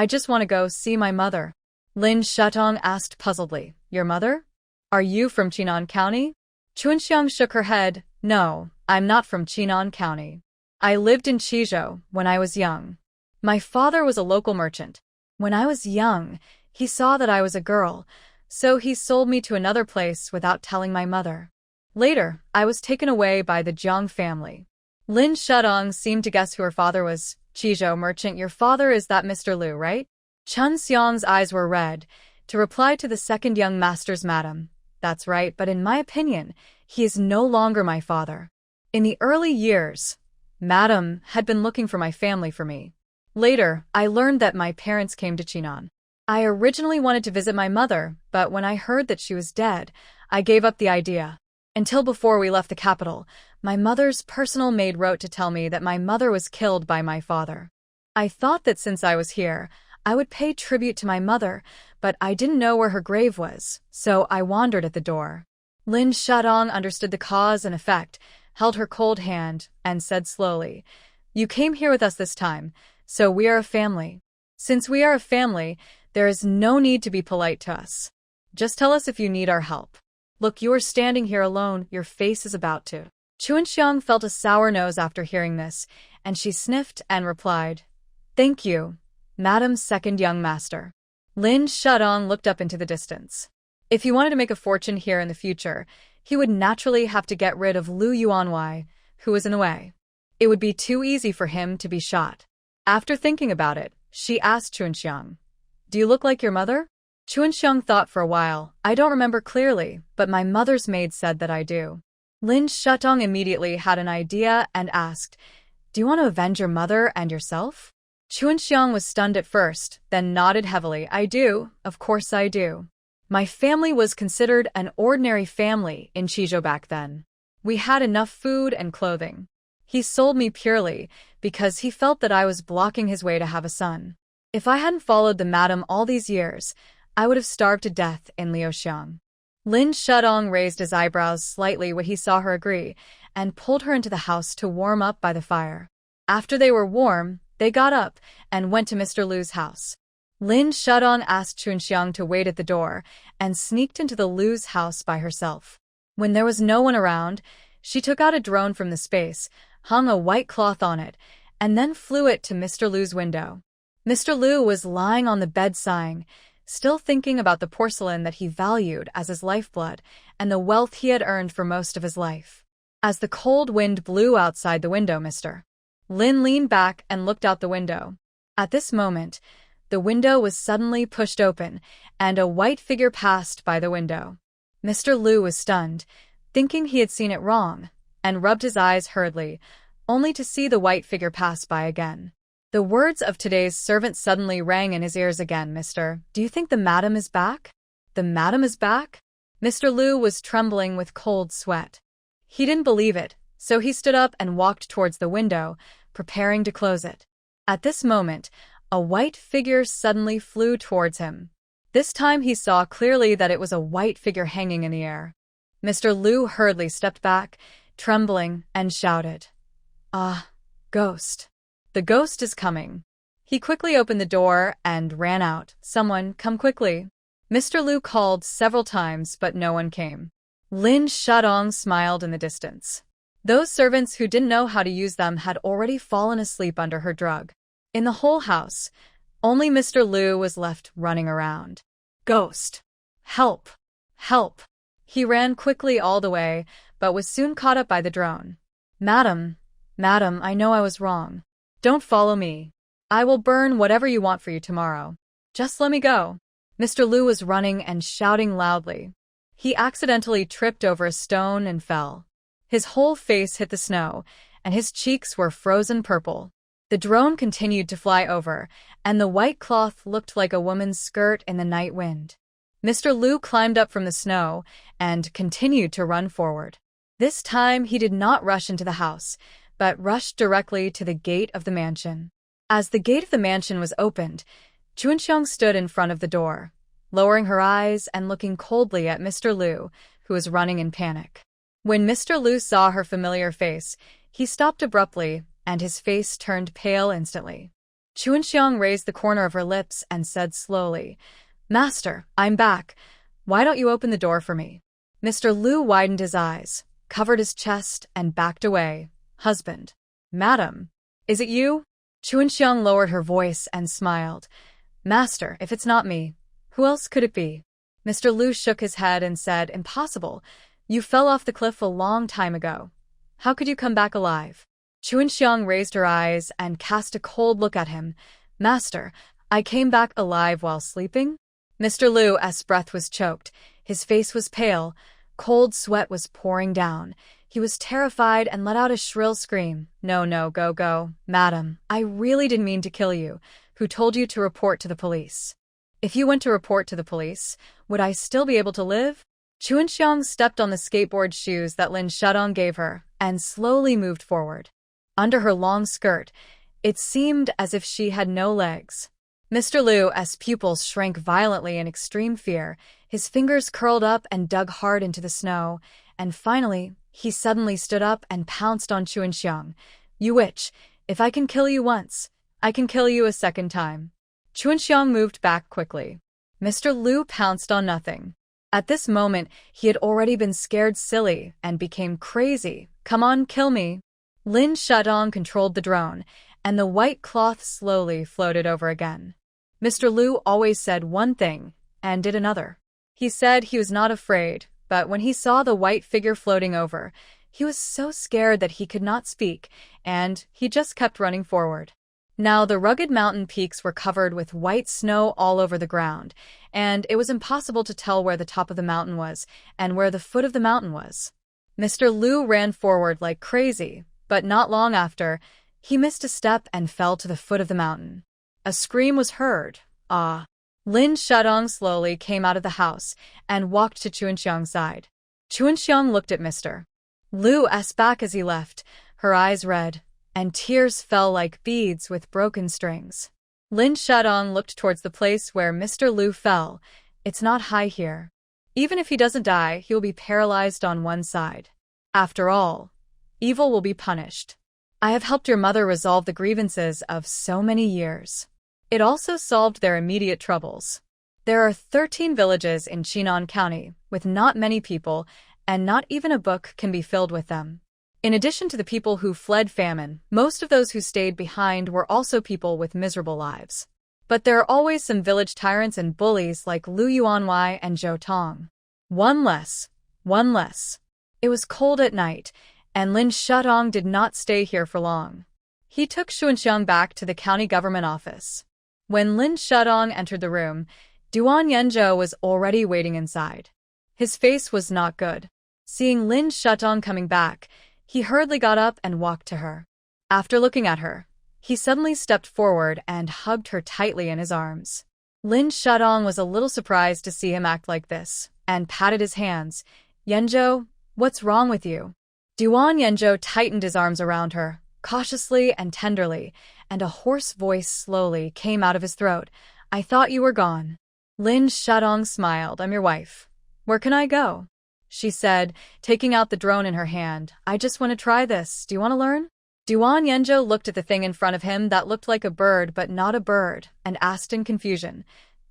Speaker 1: just want to go see my mother." Lin Shudong asked puzzledly, "Your mother? Are you from Chinan County?" Chuanxiang shook her head. "No, I'm not from Chinan County. I lived in Chizhou when I was young. My father was a local merchant. When I was young, he saw that I was a girl, so he sold me to another place without telling my mother. Later, I was taken away by the Jiang family." Lin Shudong seemed to guess who her father was. "Chizhou merchant, your father is that Mr. Liu, right?" Chun Xiang's eyes were red. To reply to the second young master's madam, "That's right, but in my opinion, he is no longer my father. In the early years, madam had been looking for my family for me. Later, I learned that my parents came to Chinan. I originally wanted to visit my mother, but when I heard that she was dead, I gave up the idea. Until before we left the capital, my mother's personal maid wrote to tell me that my mother was killed by my father. I thought that since I was here, I would pay tribute to my mother, but I didn't know where her grave was, so I wandered at the door." Lin Shudong understood the cause and effect. held her cold hand, and said slowly, "You came here with us this time, so we are a family. Since we are a family, there is no need to be polite to us. Just tell us if you need our help. Look, you are standing here alone, your face is about to." Chuanxiang felt a sour nose after hearing this, and she sniffed and replied, "Thank you, Madam's second young master." Lin Shudong looked up into the distance. If he wanted to make a fortune here in the future, he would naturally have to get rid of Lu Yuanwei, who was in the way. It would be too easy for him to be shot. After thinking about it, she asked Chuanxiang, "Do you look like your mother?" Chuanxiang thought for a while. "I don't remember clearly, but my mother's maid said that I do." Lin Shudong immediately had an idea and asked, "Do you want to avenge your mother and yourself?" Chuanxiang was stunned at first, then nodded heavily. "I do, of course I do. My family was considered an ordinary family in Qizhou back then. We had enough food and clothing. He sold me purely because he felt that I was blocking his way to have a son. If I hadn't followed the madam all these years, I would have starved to death in Liuxiang." Lin Shudong raised his eyebrows slightly when he saw her agree, and pulled her into the house to warm up by the fire. After they were warm, they got up and went to Mr. Lu's house. Lin Shudong asked Chuanxiang to wait at the door, and sneaked into the Lu's house by herself. When there was no one around, she took out a drone from the space, hung a white cloth on it, and then flew it to Mr. Lu's window. Mr. Lu was lying on the bed sighing, still thinking about the porcelain that he valued as his lifeblood and the wealth he had earned for most of his life. As the cold wind blew outside the window, Mr. Lin leaned back and looked out the window. At this moment, the window was suddenly pushed open, and a white figure passed by the window. Mr. Lu was stunned, thinking he had seen it wrong, and rubbed his eyes hurriedly, only to see the white figure pass by again. The words of today's servant suddenly rang in his ears again. "Mister, do you think the madam is back? The madam is back?" Mr. Lu was trembling with cold sweat. He didn't believe it, so he stood up and walked towards the window, preparing to close it. At this moment, a white figure suddenly flew towards him. This time he saw clearly that it was a white figure hanging in the air. Mr. Lu hurriedly stepped back, trembling, and shouted, "Ah, ghost. The ghost is coming." He quickly opened the door and ran out. "Someone, come quickly." Mr. Lu called several times, but no one came. Lin Shudong smiled in the distance. Those servants who didn't know how to use them had already fallen asleep under her drug. In the whole house, only Mr. Lu was left running around. "Ghost! Help! Help!" He ran quickly all the way, but was soon caught up by the drone. Madam, I know I was wrong. Don't follow me. I will burn whatever you want for you tomorrow. Just let me go." Mr. Lu was running and shouting loudly. He accidentally tripped over a stone and fell. His whole face hit the snow, and his cheeks were frozen purple. The drone continued to fly over, and the white cloth looked like a woman's skirt in the night wind. Mr. Lu climbed up from the snow and continued to run forward. This time he did not rush into the house, but rushed directly to the gate of the mansion. As the gate of the mansion was opened, Chuanxiang stood in front of the door, lowering her eyes and looking coldly at Mr. Lu, who was running in panic. When Mr. Lu saw her familiar face, he stopped abruptly, and his face turned pale instantly. Chuanxiang raised the corner of her lips and said slowly, "Master, I'm back. Why don't you open the door for me?" Mr. Lu widened his eyes, covered his chest, and backed away. "Husband. Madam. Is it you?" Chuanxiang lowered her voice and smiled. "Master, if it's not me, who else could it be?" Mr. Lu shook his head and said, "Impossible. You fell off the cliff a long time ago. How could you come back alive?" Chuanxiang raised her eyes and cast a cold look at him. "Master, I came back alive while sleeping?" Mr. Lu's breath was choked. His face was pale. Cold sweat was pouring down. He was terrified and let out a shrill scream. No, go, madam. I really didn't mean to kill you. Who told you to report to the police?" "If you went to report to the police, would I still be able to live?" Chuanxiang stepped on the skateboard shoes that Lin Shudong gave her and slowly moved forward. Under her long skirt, it seemed as if she had no legs. Mr. Lu's pupils shrank violently in extreme fear. His fingers curled up and dug hard into the snow, and finally, He suddenly stood up and pounced on Chuanxiang. You witch, if I can kill you once, I can kill you a second time. Chuanxiang moved back quickly. Mr. Liu pounced on nothing. At this moment, he had already been scared silly and became crazy. Come on, kill me. Lin Shudong controlled the drone, and the white cloth slowly floated over again. Mr. Liu always said one thing and did another. He said he was not afraid, but when he saw the white figure floating over, he was so scared that he could not speak, and he just kept running forward. Now the rugged mountain peaks were covered with white snow all over the ground, and it was impossible to tell where the top of the mountain was and where the foot of the mountain was. Mr. Liu ran forward like crazy, but not long after, he missed a step and fell to the foot of the mountain. A scream was heard. Ah! Lin Shudong slowly came out of the house and walked to Chuanxiang's side. Chuanxiang looked at Mr. Liu's back as he left, her eyes red, and tears fell like beads with broken strings. Lin Shudong looked towards the place where Mr. Liu fell. It's not high here. Even if he doesn't die, he will be paralyzed on one side. After all, evil will be punished. I have helped your mother resolve the grievances of so many years. It also solved their immediate troubles. There are 13 villages in Chinan County, with not many people, and not even a book can be filled with them. In addition to the people who fled famine, most of those who stayed behind were also people with miserable lives. But there are always some village tyrants and bullies like Lu Yuanwei and Zhou Tong. One less. One less. It was cold at night, and Lin Shudong did not stay here for long. He took Xuanxiang back to the county government office. When Lin Shudong entered the room, Duan Yenzhou was already waiting inside. His face was not good. Seeing Lin Shudong coming back, he hurriedly got up and walked to her. After looking at her, he suddenly stepped forward and hugged her tightly in his arms. Lin Shudong was a little surprised to see him act like this, and patted his hands. Yenzhou, what's wrong with you? Duan Yenzhou tightened his arms around her, cautiously and tenderly, and a hoarse voice slowly came out of his throat. I thought you were gone. Lin Shudong smiled. I'm your wife. Where can I go? She said, taking out the drone in her hand. I just want to try this. Do you want to learn? Duan Yenzhou looked at the thing in front of him that looked like a bird but not a bird, and asked in confusion,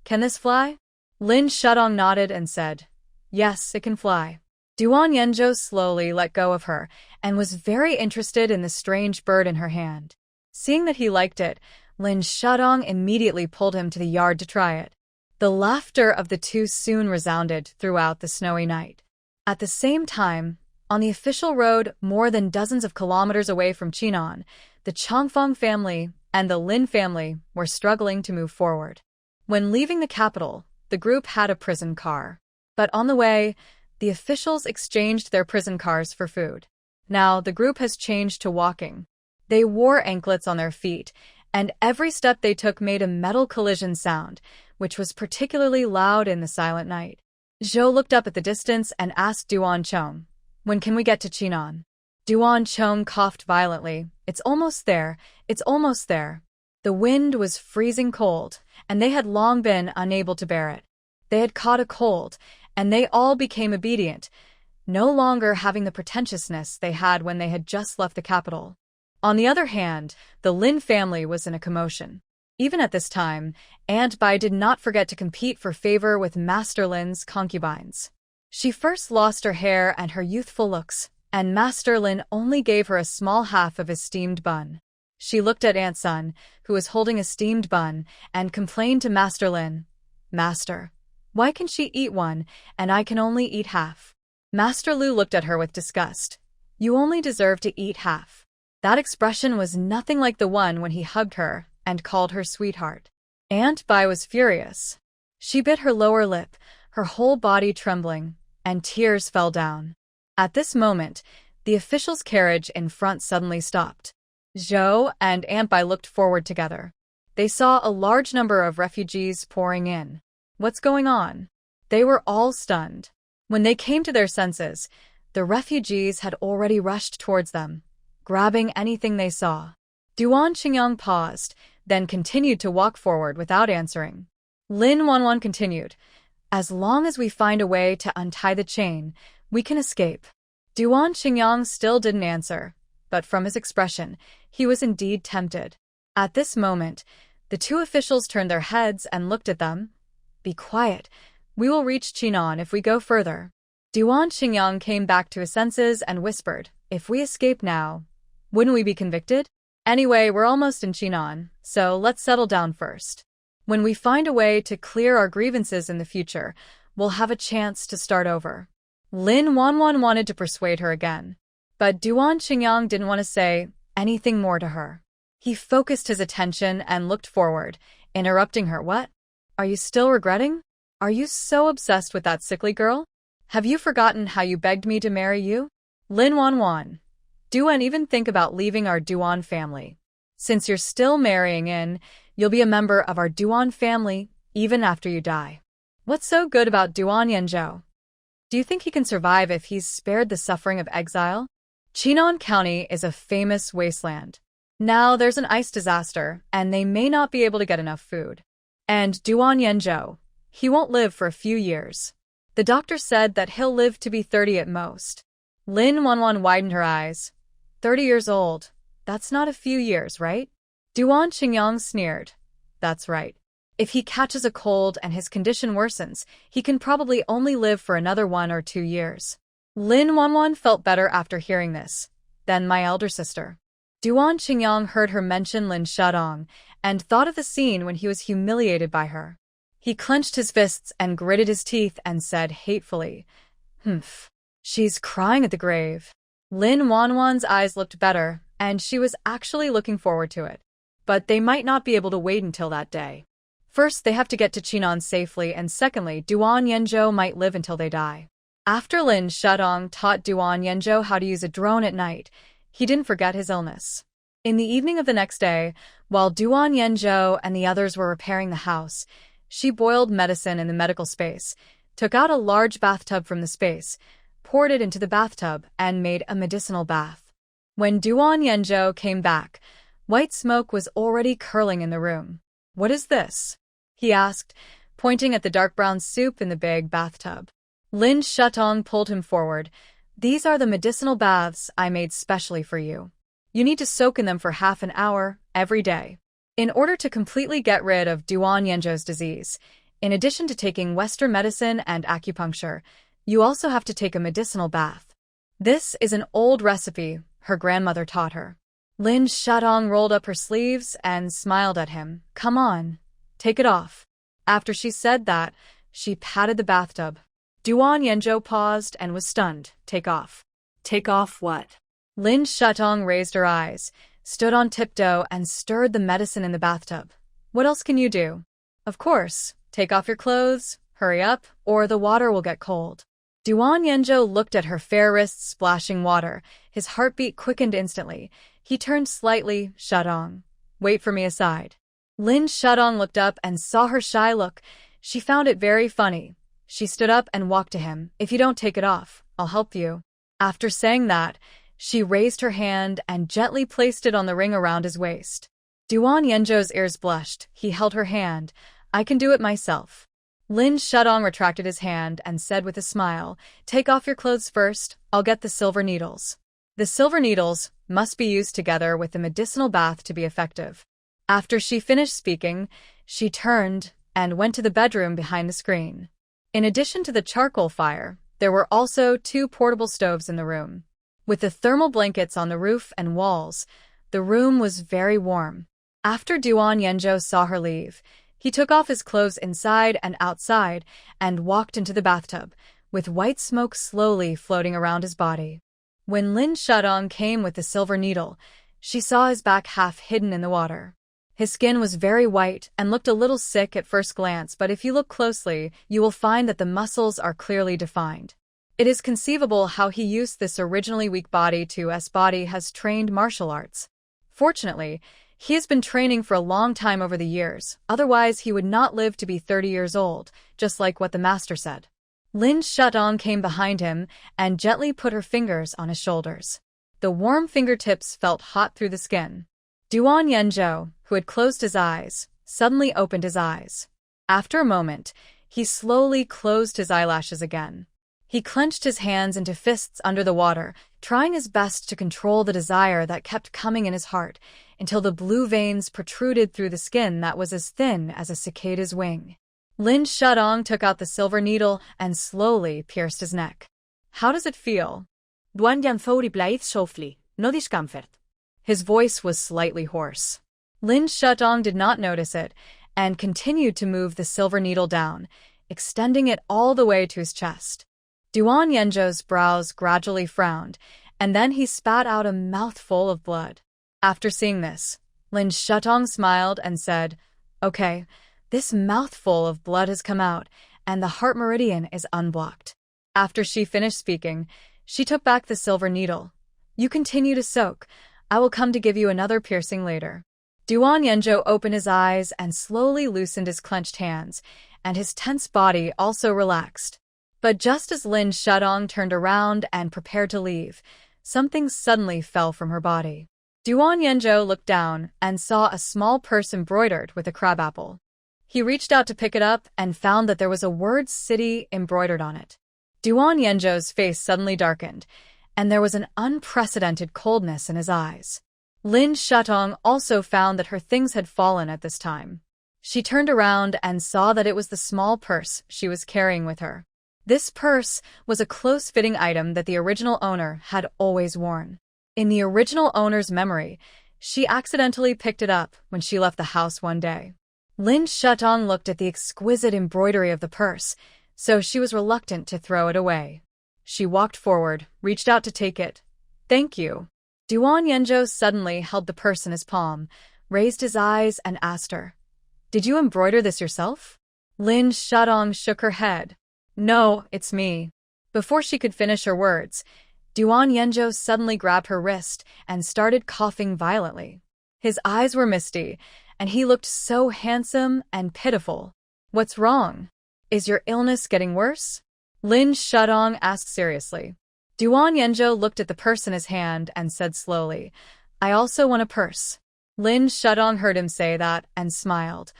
Speaker 1: Can this fly? Lin Shudong nodded and said, Yes, it can fly. Duan Yenzhou slowly let go of her and was very interested in the strange bird in her hand. Seeing that he liked it, Lin Shudong immediately pulled him to the yard to try it. The laughter of the two soon resounded throughout the snowy night. At the same time, on the official road more than dozens of kilometers away from Chinan, the Changfeng family and the Lin family were struggling to move forward. When leaving the capital, the group had a prison car. But on the way, the officials exchanged their prison cars for food. Now, the group has changed to walking. They wore anklets on their feet, and every step they took made a metal collision sound, which was particularly loud in the silent night. Zhou looked up at the distance and asked Duan Chong, When can we get to Chinan? Duan Chong coughed violently. It's almost there. It's almost there. The wind was freezing cold, and they had long been unable to bear it. They had caught a cold, and they all became obedient, no longer having the pretentiousness they had when they had just left the capital. On the other hand, the Lin family was in a commotion. Even at this time, Aunt Bai did not forget to compete for favor with Master Lin's concubines. She first lost her hair and her youthful looks, and Master Lin only gave her a small half of his steamed bun. She looked at Aunt Sun, who was holding a steamed bun, and complained to Master Lin, Master, why can she eat one, and I can only eat half? Master Lu looked at her with disgust. You only deserve to eat half. That expression was nothing like the one when he hugged her and called her sweetheart. Aunt Bai was furious. She bit her lower lip, her whole body trembling, and tears fell down. At this moment, the official's carriage in front suddenly stopped. Zhou and Aunt Bai looked forward together. They saw a large number of refugees pouring in. What's going on? They were all stunned. When they came to their senses, the refugees had already rushed towards them, grabbing anything they saw. Duan Qingyang paused, then continued to walk forward without answering. Lin Wanwan continued, As long as we find a way to untie the chain, we can escape. Duan Xingyang still didn't answer, but from his expression, he was indeed tempted. At this moment, the two officials turned their heads and looked at them. Be quiet. We will reach Chinon if we go further. Duan Xingyang came back to his senses and whispered, if we escape now, wouldn't we be convicted? Anyway, we're almost in Chinon, so let's settle down first. When we find a way to clear our grievances in the future, we'll have a chance to start over. Lin Wanwan wanted to persuade her again, but Duan Xingyang didn't want to say anything more to her. He focused his attention and looked forward, interrupting her. What? Are you still regretting? Are you so obsessed with that sickly girl? Have you forgotten how you begged me to marry you? Lin Wanwan, Duan, even think about leaving our Duan family. Since you're still marrying in, you'll be a member of our Duan family even after you die. What's so good about Duan Yenzhou? Do you think he can survive if he's spared the suffering of exile? Chinon County is a famous wasteland. Now there's an ice disaster, and they may not be able to get enough food. And Duan Yenzhou, he won't live for a few years. The doctor said that he'll live to be 30 at most. Lin Wanwan widened her eyes. 30 years old. That's not a few years, right? Duan Xingyang sneered. That's right. If he catches a cold and his condition worsens, he can probably only live for another 1 or 2 years. Lin Wanwan felt better after hearing this. Then my elder sister. Duan Xingyang heard her mention Lin Shudong and thought of the scene when he was humiliated by her. He clenched his fists and gritted his teeth and said hatefully, "Humph. She's crying at the grave." Lin Wanwan's eyes looked better, and she was actually looking forward to it. But they might not be able to wait until that day. First, they have to get to Chinon safely, and secondly, Duan Yenzhou might live until they die. After Lin Shudong taught Duan Yenzhou how to use a drone at night, he didn't forget his illness. In the evening of the next day, while Duan Yenzhou and the others were repairing the house, she boiled medicine in the medical space, took out a large bathtub from the space, poured it into the bathtub, and made a medicinal bath. When Duan Yenzhou came back, white smoke was already curling in the room. "What is this?" he asked, pointing at the dark brown soup in the big bathtub. Lin Shutong pulled him forward. "These are the medicinal baths I made specially for you. You need to soak in them for half an hour every day. In order to completely get rid of Duan Yenzhou's disease, in addition to taking Western medicine and acupuncture, you also have to take a medicinal bath. This is an old recipe her grandmother taught her." Lin Shutong rolled up her sleeves and smiled at him. "Come on, take it off." After she said that, she patted the bathtub. Duan Yenzhou paused and was stunned. "Take off."
Speaker 2: Take off what?
Speaker 1: Lin Shutong raised her eyes, stood on tiptoe, and stirred the medicine in the bathtub. "What else can you do?" "Of course, take off your clothes, hurry up, or the water will get cold." Duan Yenzhou looked at her fair wrists splashing water. His heartbeat quickened instantly. He turned slightly. "Shutong, wait for me aside." Lin Shutong looked up and saw her shy look. She found it very funny. She stood up and walked to him. "If you don't take it off, I'll help you." After saying that, she raised her hand and gently placed it on the ring around his waist. Duan Yenzhou's ears blushed. He held her hand. "I can do it myself." Lin Shutong retracted his hand and said with a smile, "Take off your clothes first. I'll get the silver needles." The silver needles must be used together with the medicinal bath to be effective. After she finished speaking, she turned and went to the bedroom behind the screen. In addition to the charcoal fire, there were also 2 portable stoves in the room. With the thermal blankets on the roof and walls, the room was very warm. After Duan Yenzhou saw her leave, he took off his clothes inside and outside and walked into the bathtub, with white smoke slowly floating around his body. When Lin Shutong came with the silver needle, she saw his back half hidden in the water. His skin was very white and looked a little sick at first glance, but if you look closely, you will find that the muscles are clearly defined. It is conceivable how he used this originally weak body to his body has trained martial arts. Fortunately, he has been training for a long time over the years, otherwise he would not live to be 30 years old, just like what the master said. Lin Shutong came behind him and gently put her fingers on his shoulders. The warm fingertips felt hot through the skin. Duan Yenzhou, who had closed his eyes, suddenly opened his eyes. After a moment, he slowly closed his eyelashes again. He clenched his hands into fists under the water, trying his best to control the desire that kept coming in his heart, until the blue veins protruded through the skin that was as thin as a cicada's wing. Lin Shudong took out the silver needle and slowly pierced his neck. How does it feel?
Speaker 2: Duan Yanfo replied softly, no discomfort.
Speaker 1: His voice was slightly hoarse. Lin Shudong did not notice it, and continued to move the silver needle down, extending it all the way to his chest. Duan Yanzhou's brows gradually frowned, and then he spat out a mouthful of blood. After seeing this, Lin Shudong smiled and said, "Okay, this mouthful of blood has come out, and the heart meridian is unblocked." After she finished speaking, she took back the silver needle. "You continue to soak. I will come to give you another piercing later." Duan Yanzhou opened his eyes and slowly loosened his clenched hands, and his tense body also relaxed. But just as Lin Shudong turned around and prepared to leave, something suddenly fell from her body. Duan Yanzhou looked down and saw a small purse embroidered with a crabapple. He reached out to pick it up and found that there was a word "city" embroidered on it. Duan Yanzhou's face suddenly darkened, and there was an unprecedented coldness in his eyes. Lin Shudong also found that her things had fallen at this time. She turned around and saw that it was the small purse she was carrying with her. This purse was a close-fitting item that the original owner had always worn. In the original owner's memory, she accidentally picked it up when she left the house one day. Lin Shudong looked at the exquisite embroidery of the purse, so she was reluctant to throw it away. She walked forward, reached out to take it. "Thank you." Duan Yanzhou suddenly held the purse in his palm, raised his eyes, and asked her, "Did you embroider this yourself?" Lin Shudong shook her head. "No, it's me." Before she could finish her words, Duan Yanzhou suddenly grabbed her wrist and started coughing violently. His eyes were misty, and he looked so handsome and pitiful. "What's wrong? Is your illness getting worse?" Lin Shudong asked seriously. Duan Yanzhou looked at the purse in his hand and said slowly, "I also want a purse." Lin Shudong heard him say that and smiled.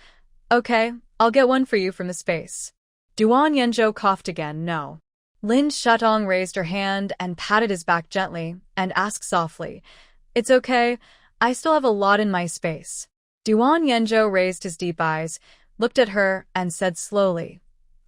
Speaker 1: "Okay, I'll get one for you from the space." Duan Yanzhou coughed again, "No." Lin Shudong raised her hand and patted his back gently and asked softly, "It's okay, I still have a lot in my space." Duan Yanzhou raised his deep eyes, looked at her, and said slowly,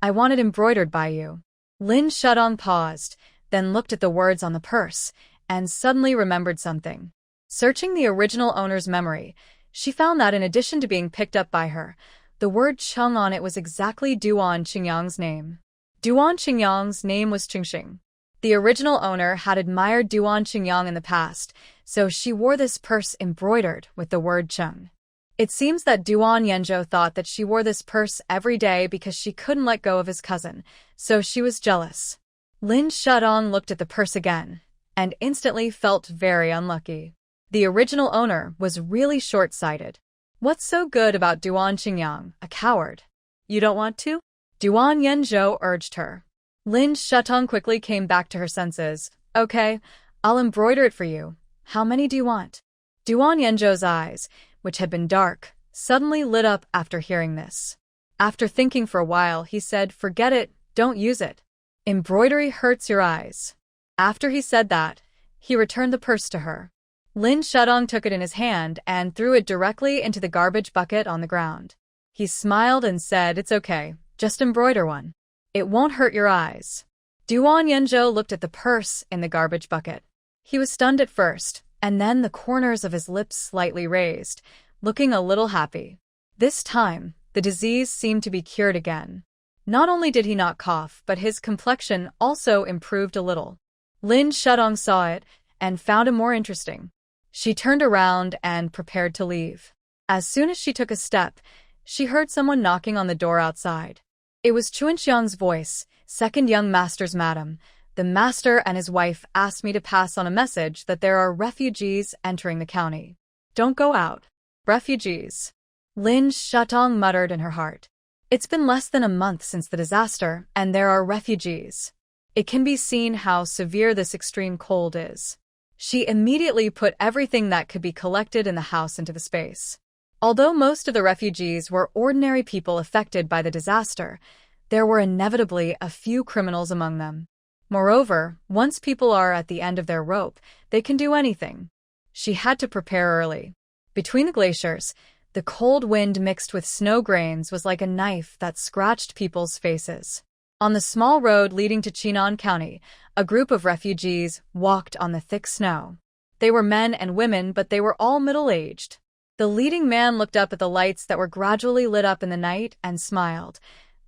Speaker 1: "I want it embroidered by you." Lin Shudong paused, then looked at the words on the purse, and suddenly remembered something. Searching the original owner's memory, she found that in addition to being picked up by her, the word Chung on it was exactly Duan Qingyang's name. Duan Qingyang's name was Qingxing. The original owner had admired Duan Qingyang in the past, so she wore this purse embroidered with the word Chung. It seems that Duan Yanzhou thought that she wore this purse every day because she couldn't let go of his cousin, so she was jealous. Lin Shudong looked at the purse again, and instantly felt very unlucky. The original owner was really short-sighted. What's so good about Duan Qingyang, a coward? You don't want to? Duan Yanzhou urged her. Lin Shudong quickly came back to her senses. "Okay, I'll embroider it for you. How many do you want?" Duan Yanzhou's eyes, which had been dark, suddenly lit up after hearing this. After thinking for a while, he said, "Forget it, don't use it. Embroidery hurts your eyes." After he said that, he returned the purse to her. Lin Shudong took it in his hand and threw it directly into the garbage bucket on the ground. He smiled and said, "It's okay, just embroider one. It won't hurt your eyes." Duan Yanzhou looked at the purse in the garbage bucket. He was stunned at first, and then the corners of his lips slightly raised, looking a little happy. This time, the disease seemed to be cured again. Not only did he not cough, but his complexion also improved a little. Lin Shudong saw it and found it more interesting. She turned around and prepared to leave. As soon as she took a step, she heard someone knocking on the door outside. It was Chuanxiang's voice, "Second young master's madam. The master and his wife asked me to pass on a message that there are refugees entering the county. Don't go out." Refugees. Lin Shudong muttered in her heart. It's been less than a month since the disaster, and there are refugees. It can be seen how severe this extreme cold is. She immediately put everything that could be collected in the house into the space. Although most of the refugees were ordinary people affected by the disaster, there were inevitably a few criminals among them. Moreover, once people are at the end of their rope, they can do anything. She had to prepare early. Between the glaciers, the cold wind mixed with snow grains was like a knife that scratched people's faces. On the small road leading to Chinon County, a group of refugees walked on the thick snow. They were men and women, but they were all middle-aged. The leading man looked up at the lights that were gradually lit up in the night and smiled.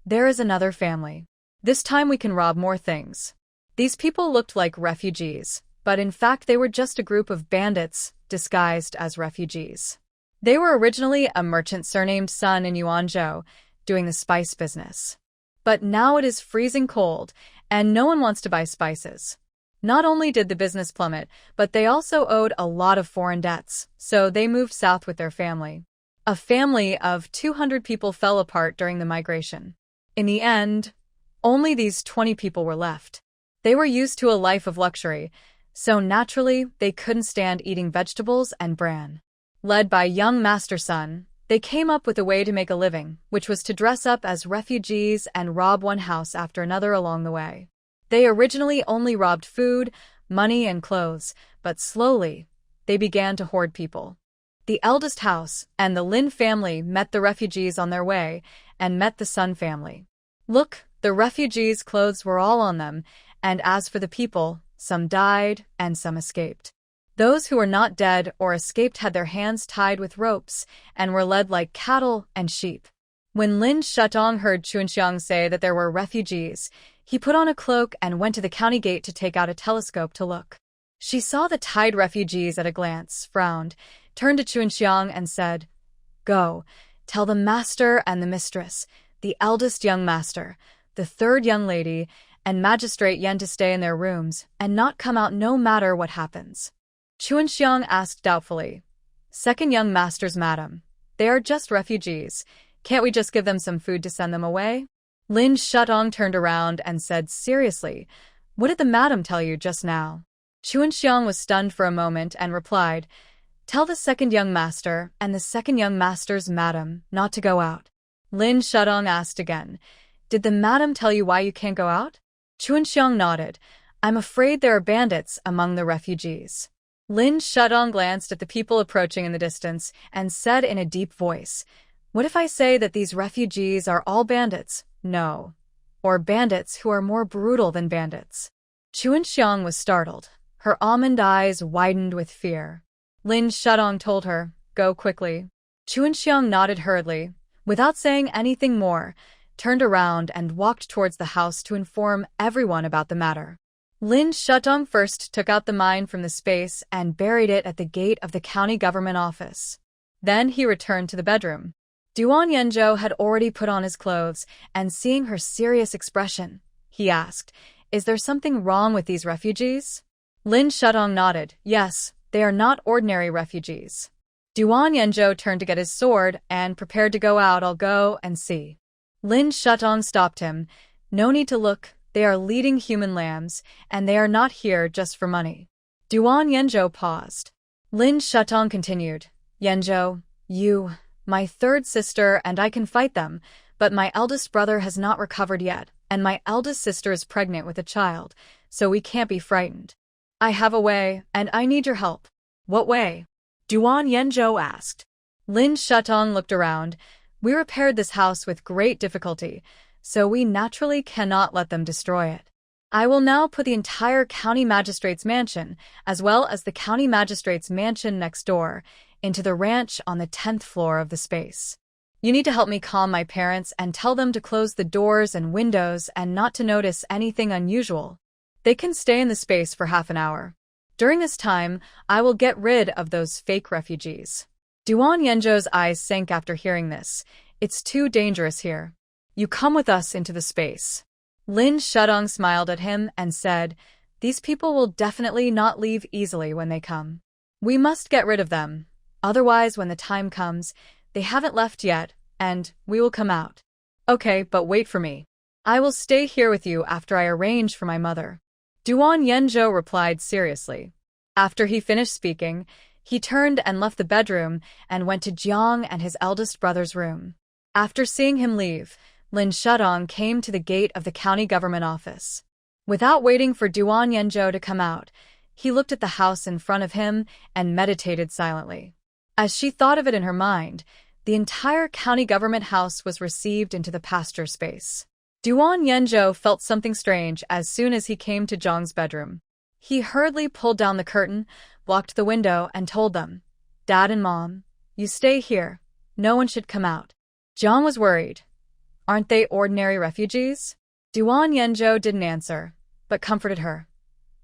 Speaker 1: There is another family. This time we can rob more things. These people looked like refugees, but in fact they were just a group of bandits disguised as refugees. They were originally a merchant surnamed Sun in Yuanzhou, doing the spice business. But now it is freezing cold, and no one wants to buy spices. Not only did the business plummet, but they also owed a lot of foreign debts, so they moved south with their family. A family of 200 people fell apart during the migration. In the end, only these 20 people were left. They were used to a life of luxury, so naturally they couldn't stand eating vegetables and bran. Led by young Master Sun, they came up with a way to make a living, which was to dress up as refugees and rob one house after another along the way. They originally only robbed food, money, and clothes, but slowly, they began to hoard people. The eldest house and the Lin family met the refugees on their way and met the Sun family. Look, the refugees' clothes were all on them, and as for the people, some died and some escaped. Those who were not dead or escaped had their hands tied with ropes and were led like cattle and sheep. When Lin Shutong heard Chunxiang say that there were refugees, he put on a cloak and went to the county gate to take out a telescope to look. She saw the tied refugees at a glance, frowned, turned to Chunxiang and said, "Go, tell the master and the mistress, the eldest young master, the third young lady, and Magistrate Yen to stay in their rooms and not come out no matter what happens." Chunxiang asked doubtfully, "Second young masters, madam, they are just refugees. Can't we just give them some food to send them away?" Lin Shutong turned around and said seriously, "What did the madam tell you just now?" Chunxiang was stunned for a moment and replied, "Tell the second young master and the second young master's madam not to go out." Lin Shutong asked again, "Did the madam tell you why you can't go out?" Chunxiang nodded, "I'm afraid there are bandits among the refugees." Lin Shutong glanced at the people approaching in the distance and said in a deep voice, "What if I say that these refugees are all bandits? No. Or bandits who are more brutal than bandits." Chunxiang was startled. Her almond eyes widened with fear. Lin Shutong told her, "Go quickly." Chunxiang nodded hurriedly, without saying anything more, turned around and walked towards the house to inform everyone about the matter. Lin Shutong first took out the mine from the space and buried it at the gate of the county government office. Then he returned to the bedroom. Duan Yenzhou had already put on his clothes, and seeing her serious expression, he asked, "Is there something wrong with these refugees?" Lin Shutong nodded, "Yes, they are not ordinary refugees." Duan Yenzhou turned to get his sword and prepared to go out. "I'll go and see." Lin Shutong stopped him. "No need to look. They are leading human lambs, and they are not here just for money." Duan Yenzhou paused. Lin Shutong continued, "Yenzhou, you, my third sister, and I can fight them, but my eldest brother has not recovered yet, and my eldest sister is pregnant with a child, so we can't be frightened. I have a way, and I need your help." "What way?" Duan Yenzhou asked. Lin Shutong looked around. "We repaired this house with great difficulty, so we naturally cannot let them destroy it. I will now put the entire county magistrate's mansion, as well as the county magistrate's mansion next door, into the ranch on the 10th floor of the space. You need to help me calm my parents and tell them to close the doors and windows and not to notice anything unusual. They can stay in the space for half an hour. During this time, I will get rid of those fake refugees." Duan Yenzhou's eyes sank after hearing this. "It's too dangerous here. You come with us into the space." Lin Shutong smiled at him and said, "These people will definitely not leave easily when they come. We must get rid of them. Otherwise, when the time comes, they haven't left yet, and we will come out." "Okay, but wait for me. I will stay here with you after I arrange for my mother." Duan Yenzhou replied seriously. After he finished speaking, he turned and left the bedroom and went to Jiang and his eldest brother's room. After seeing him leave, Lin Shutong came to the gate of the county government office. Without waiting for Duan Yenjo to come out, he looked at the house in front of him and meditated silently. As she thought of it in her mind, the entire county government house was received into the pasture space. Duan Yenjo felt something strange as soon as he came to Zhang's bedroom. He hurriedly pulled down the curtain, blocked the window, and told them, "Dad and Mom, you stay here. No one should come out." Zhang was worried. Aren't they ordinary refugees? Duan Yenjo didn't answer, but comforted her.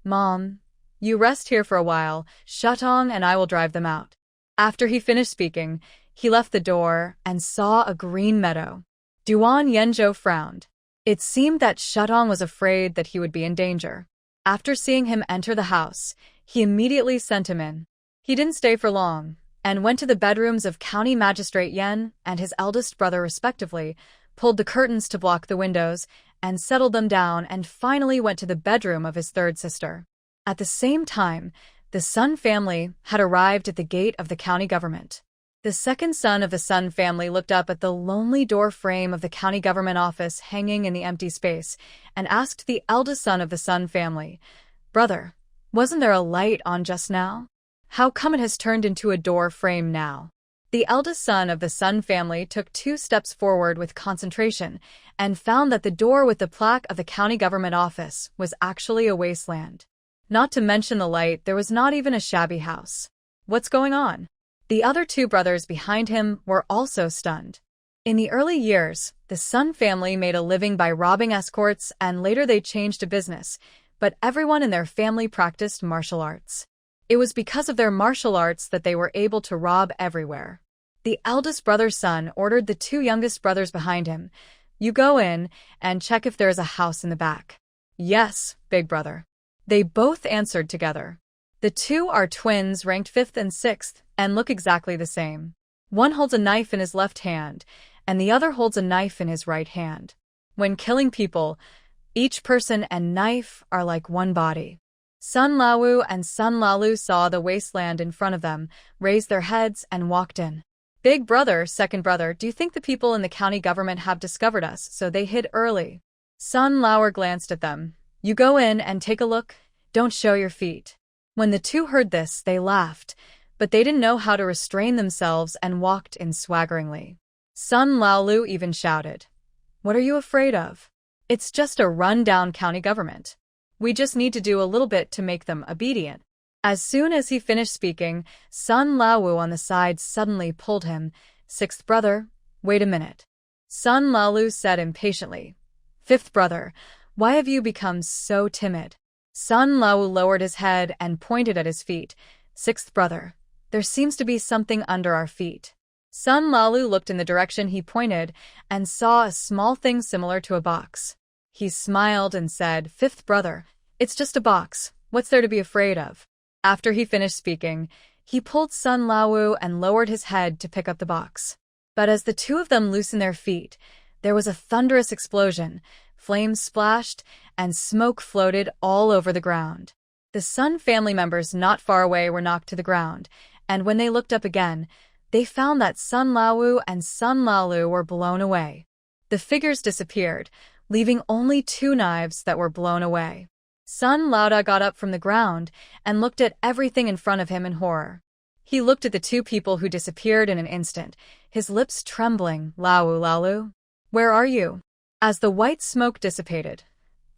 Speaker 1: "Mom, you rest here for a while. Shatong and I will drive them out." After he finished speaking, he left the door and saw a green meadow. Duan Yenjo frowned. It seemed that Shatong was afraid that he would be in danger. After seeing him enter the house, he immediately sent him in. He didn't stay for long, and went to the bedrooms of County Magistrate Yen and his eldest brother respectively, pulled the curtains to block the windows, and settled them down, and finally went to the bedroom of his third sister. At the same time, the Sun family had arrived at the gate of the county government. The second son of the Sun family looked up at the lonely door frame of the county government office hanging in the empty space and asked the eldest son of the Sun family, "Brother, wasn't there a light on just now? How come it has turned into a door frame now?" The eldest son of the Sun family took 2 steps forward with concentration and found that the door with the plaque of the county government office was actually a wasteland. Not to mention the light, there was not even a shabby house. What's going on? The other 2 brothers behind him were also stunned. In the early years, the Sun family made a living by robbing escorts, and later they changed to business, but everyone in their family practiced martial arts. It was because of their martial arts that they were able to rob everywhere. The eldest brother's son ordered the 2 youngest brothers behind him, "You go in and check if there is a house in the back." "Yes, big brother." They both answered together. The 2 are twins ranked 5th and 6th and look exactly the same. One holds a knife in his left hand, and the other holds a knife in his right hand. When killing people, each person and knife are like one body. Sun Lawu and Sun Lalu saw the wasteland in front of them, raised their heads, and walked in. "Big brother, second brother, do you think the people in the county government have discovered us, so they hid early?" Sun Lauer glanced at them. "You go in and take a look. Don't show your feet." When the 2 heard this, they laughed, but they didn't know how to restrain themselves and walked in swaggeringly. Sun Laolu even shouted, "What are you afraid of? It's just a run-down county government. We just need to do a little bit to make them obedient." As soon as he finished speaking, Sun Lawu on the side suddenly pulled him. "Sixth brother, wait a minute." Sun Lalu said impatiently, "Fifth brother, why have you become so timid?" Sun Lawu lowered his head and pointed at his feet. "Sixth brother, there seems to be something under our feet." Sun Lalu looked in the direction he pointed and saw a small thing similar to a box. He smiled and said, "Fifth brother, it's just a box. What's there to be afraid of?" After he finished speaking, he pulled Sun Lawu and lowered his head to pick up the box. But as the 2 of them loosened their feet, there was a thunderous explosion. Flames splashed, and smoke floated all over the ground. The Sun family members not far away were knocked to the ground, and when they looked up again, they found that Sun Lawu and Sun Lalu were blown away. The figures disappeared, leaving only 2 knives that were blown away. Sun Lauda got up from the ground and looked at everything in front of him in horror. He looked at the 2 people who disappeared in an instant, his lips trembling. "Lawu Lalu, where are you?" As the white smoke dissipated,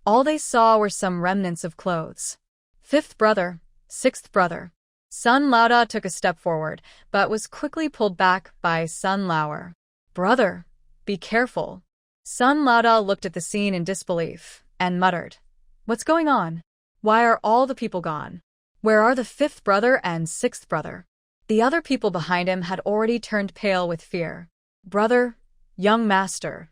Speaker 1: all they saw were some remnants of clothes. "Fifth brother, sixth brother." Sun Lauda took a step forward, but was quickly pulled back by Sun Lauer. "Brother, be careful." Sun Lauda looked at the scene in disbelief and muttered, "What's going on? Why are all the people gone? Where are the 5th brother and 6th brother?" The other people behind him had already turned pale with fear. "Brother, young master,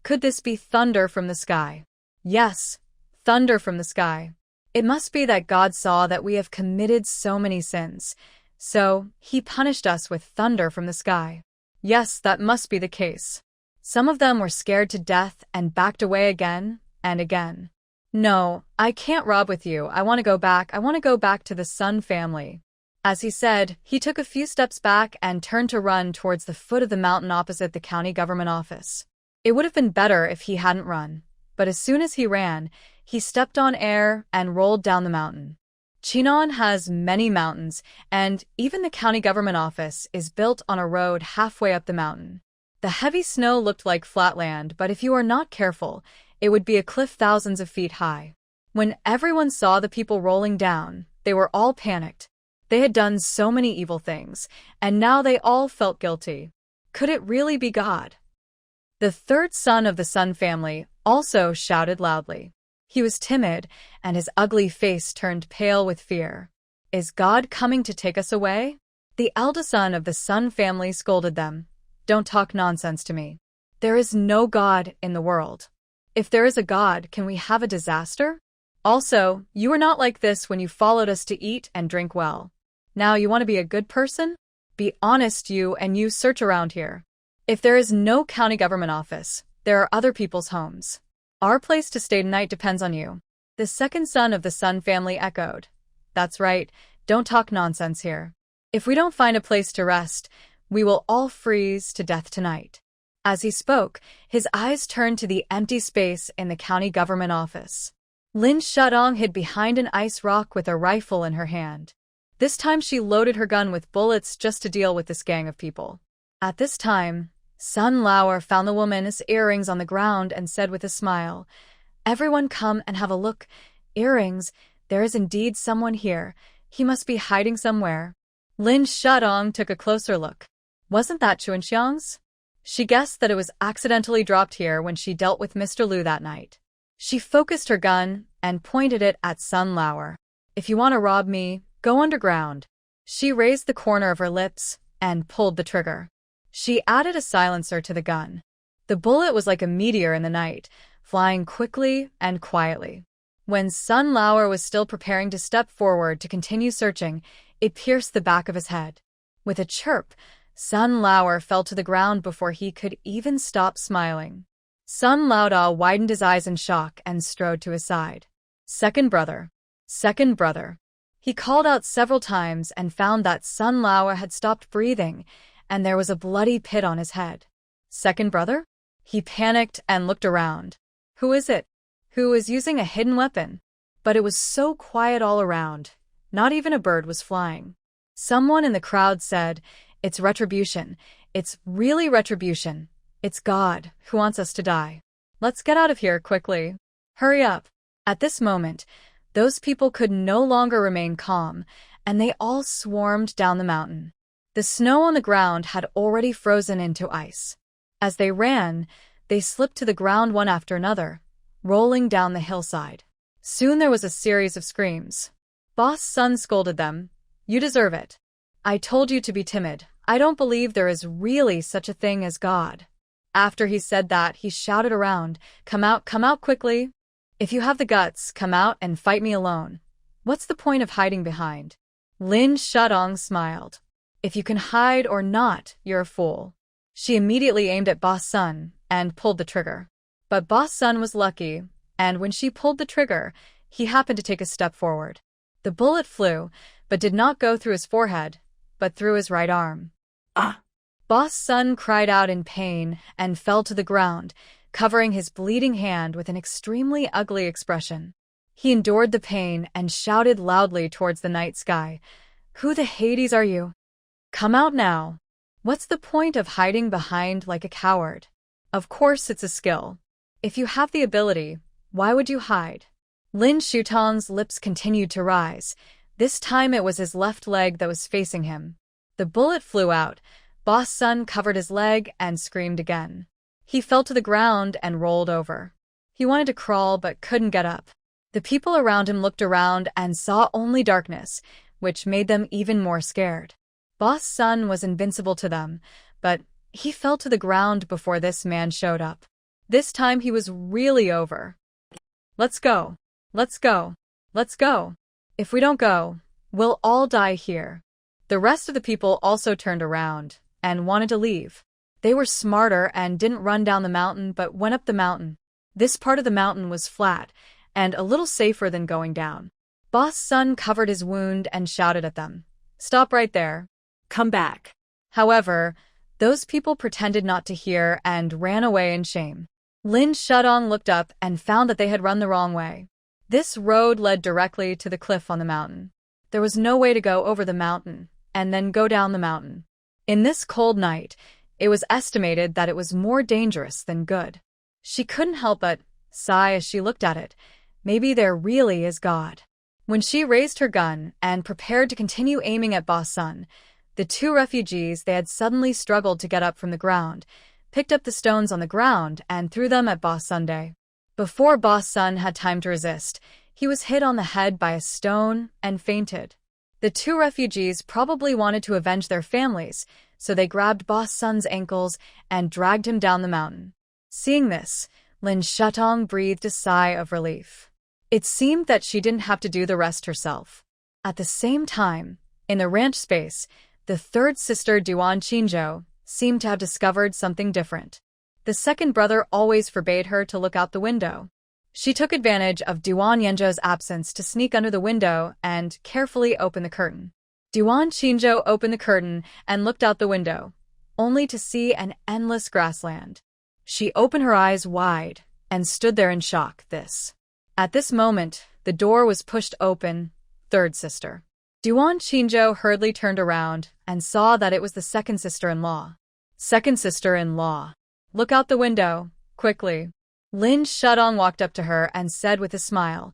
Speaker 1: could this be thunder from the sky?" "Yes, thunder from the sky. It must be that God saw that we have committed so many sins, so he punished us with thunder from the sky." "Yes, that must be the case." Some of them were scared to death and backed away again and again. "No, I can't rob with you. I want to go back. I want to go back to the Sun family." As he said, he took a few steps back and turned to run towards the foot of the mountain opposite the county government office. It would have been better if he hadn't run, but as soon as he ran, He stepped on air and rolled down the mountain. Chinon has many mountains, and even the county government office is built on a road halfway up the mountain. The heavy snow looked like flat land, but if you are not careful, it would be a cliff thousands of feet high. When everyone saw the people rolling down, they were all panicked. They had done so many evil things, and now they all felt guilty. Could it really be God? The third son of the Sun family also shouted loudly. He was timid, and his ugly face turned pale with fear. Is God coming to take us away? The eldest son of the Sun family scolded them. Don't talk nonsense to me. There is no God in the world. If there is a God, can we have a disaster? Also, you were not like this when you followed us to eat and drink well. Now you want to be a good person? Be honest, you search around here. If there is no county government office, there are other people's homes. Our place to stay tonight depends on you. The second son of the Sun family echoed. That's right, don't talk nonsense here. If we don't find a place to rest, we will all freeze to death tonight. As he spoke, his eyes turned to the empty space in the county government office. Lin Shudong hid behind an ice rock with a rifle in her hand. This time she loaded her gun with bullets just to deal with this gang of people. At this time, Sun Lauer found the woman's earrings on the ground and said with a smile, Everyone come and have a look. Earrings, there is indeed someone here. He must be hiding somewhere. Lin Shudong took a closer look. Wasn't that Chuanxiang's? She guessed that it was accidentally dropped here when she dealt with Mr. Liu that night. She focused her gun and pointed it at Sun Lauer. If you want to rob me, go underground. She raised the corner of her lips and pulled the trigger. She added a silencer to the gun. The bullet was like a meteor in the night, flying quickly and quietly. When Sun Lauer was still preparing to step forward to continue searching, it pierced the back of his head. With a chirp, Sun Lauer fell to the ground before he could even stop smiling. Sun Laodao widened his eyes in shock and strode to his side. Second brother. Second brother. He called out several times and found that Sun Lauer had stopped breathing, and there was a bloody pit on his head. Second brother? He panicked and looked around. Who is it? Who is using a hidden weapon? But it was so quiet all around. Not even a bird was flying. Someone in the crowd said, It's retribution. It's really retribution. It's God who wants us to die. Let's get out of here quickly. Hurry up. At this moment, those people could no longer remain calm, and they all swarmed down the mountain. The snow on the ground had already frozen into ice. As they ran, they slipped to the ground one after another, rolling down the hillside. Soon there was a series of screams. Boss Sun scolded them. You deserve it. I told you to be timid. I don't believe there is really such a thing as God. After he said that, he shouted around, come out quickly. If you have the guts, come out and fight me alone. What's the point of hiding behind? Lin Shudong smiled. If you can hide or not, you're a fool. She immediately aimed at Boss Sun and pulled the trigger. But Boss Sun was lucky, and when she pulled the trigger, he happened to take a step forward. The bullet flew, but did not go through his forehead, but through his right arm. Ah! Boss Sun cried out in pain and fell to the ground, covering his bleeding hand with an extremely ugly expression. He endured the pain and shouted loudly towards the night sky, Who the Hades are you? Come out now. What's the point of hiding behind like a coward? Of course it's a skill. If you have the ability, why would you hide? Lin Shutong's lips continued to rise. This time it was his left leg that was facing him. The bullet flew out. Boss Sun covered his leg and screamed again. He fell to the ground and rolled over. He wanted to crawl but couldn't get up. The people around him looked around and saw only darkness, which made them even more scared. Boss Sun was invincible to them, but he fell to the ground before this man showed up. This time he was really over. Let's go. Let's go. Let's go. If we don't go, we'll all die here. The rest of the people also turned around and wanted to leave. They were smarter and didn't run down the mountain but went up the mountain. This part of the mountain was flat and a little safer than going down. Boss Sun covered his wound and shouted at them. Stop right there. Come back. However, those people pretended not to hear and ran away in shame. Lin Shudong looked up and found that they had run the wrong way. This road led directly to the cliff on the mountain. There was no way to go over the mountain and then go down the mountain. In this cold night, it was estimated that it was more dangerous than good. She couldn't help but sigh as she looked at it. Maybe there really is God. When she raised her gun and prepared to continue aiming at Boss Sun, the two refugees they had suddenly struggled to get up from the ground, picked up the stones on the ground and threw them at Boss Sunday. Before Boss Sun had time to resist, he was hit on the head by a stone and fainted. The two refugees probably wanted to avenge their families, so they grabbed Boss Sun's ankles and dragged him down the mountain. Seeing this, Lin Shutong breathed a sigh of relief. It seemed that she didn't have to do the rest herself. At the same time, in the ranch space, the third sister Duan Qinzhou seemed to have discovered something different. The second brother always forbade her to look out the window. She took advantage of Duan Yanzhou's absence to sneak under the window and carefully open the curtain. Duan Qinzhou opened the curtain and looked out the window, only to see an endless grassland. She opened her eyes wide and stood there in shock. At this moment, the door was pushed open. Third sister. Duan Qinzhou hurriedly turned around and saw that it was the second sister-in-law. Second sister-in-law. Look out the window, quickly. Lin Shutong walked up to her and said with a smile,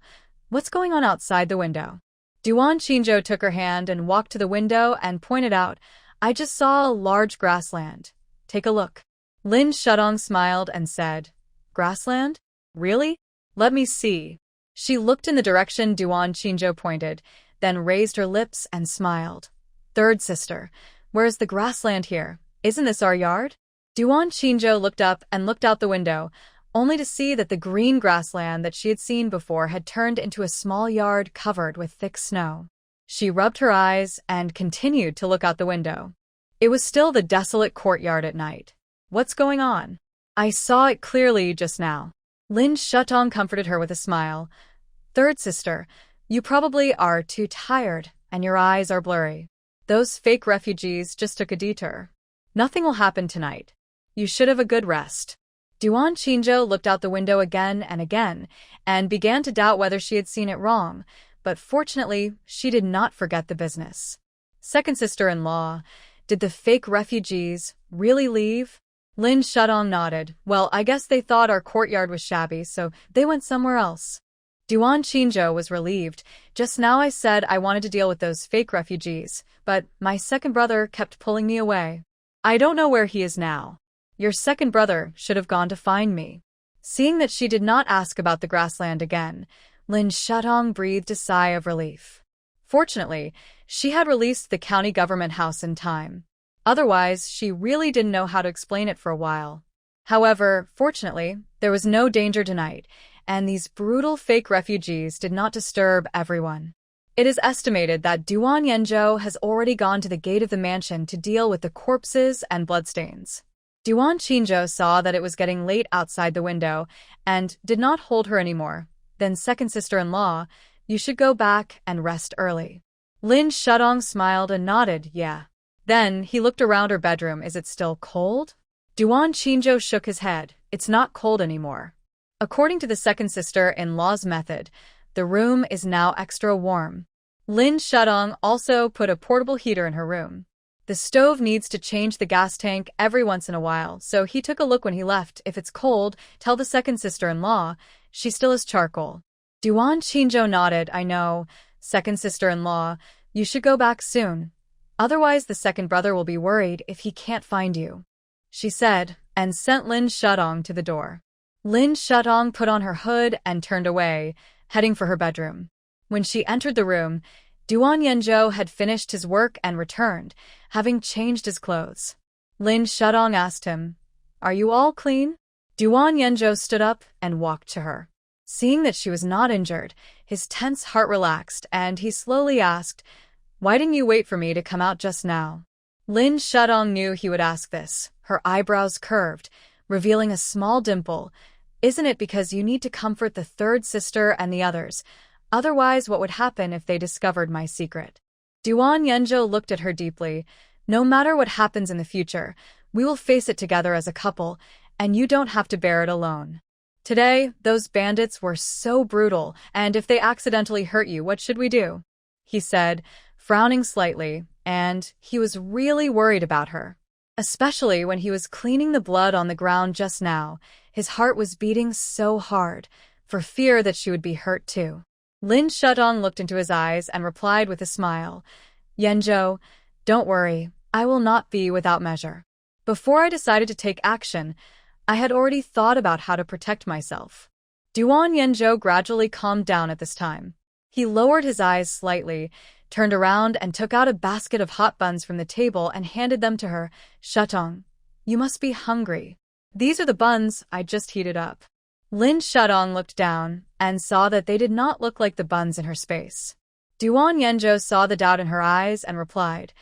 Speaker 1: "What's going on outside the window?" Duan Qinzhou took her hand and walked to the window and pointed out, "I just saw a large grassland. Take a look." Lin Shutong smiled and said, "Grassland? Really? Let me see." She looked in the direction Duan Qinzhou pointed, then raised her lips and smiled. "Third sister, where's the grassland here? Isn't this our yard?" Duan Qinzhou looked up and looked out the window, only to see that the green grassland that she had seen before had turned into a small yard covered with thick snow. She rubbed her eyes and continued to look out the window. It was still the desolate courtyard at night. "What's going on?" "I saw it clearly just now." Lin Shutong comforted her with a smile. "Third sister, you probably are too tired and your eyes are blurry. Those fake refugees just took a detour. Nothing will happen tonight. You should have a good rest." Duan Qinzhou looked out the window again and began to doubt whether she had seen it wrong, but fortunately, she did not forget the business. Second sister-in-law, did the fake refugees really leave? Lin Shutong nodded. "Well, I guess they thought our courtyard was shabby, so they went somewhere else." Duan Qinzhou was relieved. "Just now I said I wanted to deal with those fake refugees, but my second brother kept pulling me away. I don't know where he is now. Your second brother should have gone to find me." Seeing that she did not ask about the grassland again, Lin Shutong breathed a sigh of relief. Fortunately, she had released the county government house in time. Otherwise, she really didn't know how to explain it for a while. However, fortunately, there was no danger tonight, and these brutal fake refugees did not disturb everyone. It is estimated that Duan Yanzhou has already gone to the gate of the mansion to deal with the corpses and bloodstains. Duan Qinzhou saw that it was getting late outside the window and did not hold her anymore. "Then second sister-in-law, you should go back and rest early." Lin Shutong smiled and nodded, "Yeah." Then he looked around her bedroom. "Is it still cold?" Duan Qinzhou shook his head. "It's not cold anymore." According to the second sister-in-law's method, the room is now extra warm. Lin Shutong also put a portable heater in her room. The stove needs to change the gas tank every once in a while, so he took a look when he left. "If it's cold, tell the second sister-in-law. She still has charcoal." Duan Qinzhou nodded. "I know. Second sister-in-law, you should go back soon. Otherwise the second brother will be worried if he can't find you," she said, and sent Lin Shutong to the door. Lin Shutong put on her hood and turned away, heading for her bedroom. When she entered the room, Duan Yanzhou had finished his work and returned, having changed his clothes. Lin Shutong asked him, "Are you all clean?" Duan Yanzhou stood up and walked to her. Seeing that she was not injured, his tense heart relaxed, and he slowly asked, "Why didn't you wait for me to come out just now?" Lin Shutong knew he would ask this. Her eyebrows curved, revealing a small dimple. "Isn't it because you need to comfort the third sister and the others? Otherwise, what would happen if they discovered my secret?" Duan Yanzhou looked at her deeply. "No matter what happens in the future, we will face it together as a couple, and you don't have to bear it alone." Today, those bandits were so brutal, and if they accidentally hurt you, what should we do? He said, frowning slightly, and he was really worried about her. Especially when he was cleaning the blood on the ground just now, his heart was beating so hard, for fear that she would be hurt too. Lin Shudong looked into his eyes and replied with a smile, Yanzhou, don't worry, I will not be without measure. Before I decided to take action, I had already thought about how to protect myself. Duan Yanzhou gradually calmed down at this time. He lowered his eyes slightly, turned around and took out a basket of hot buns from the table and handed them to her. Shutong, you must be hungry. These are the buns I just heated up. Lin Shudong looked down and saw that they did not look like the buns in her space. Duan Yanzhou saw the doubt in her eyes and replied,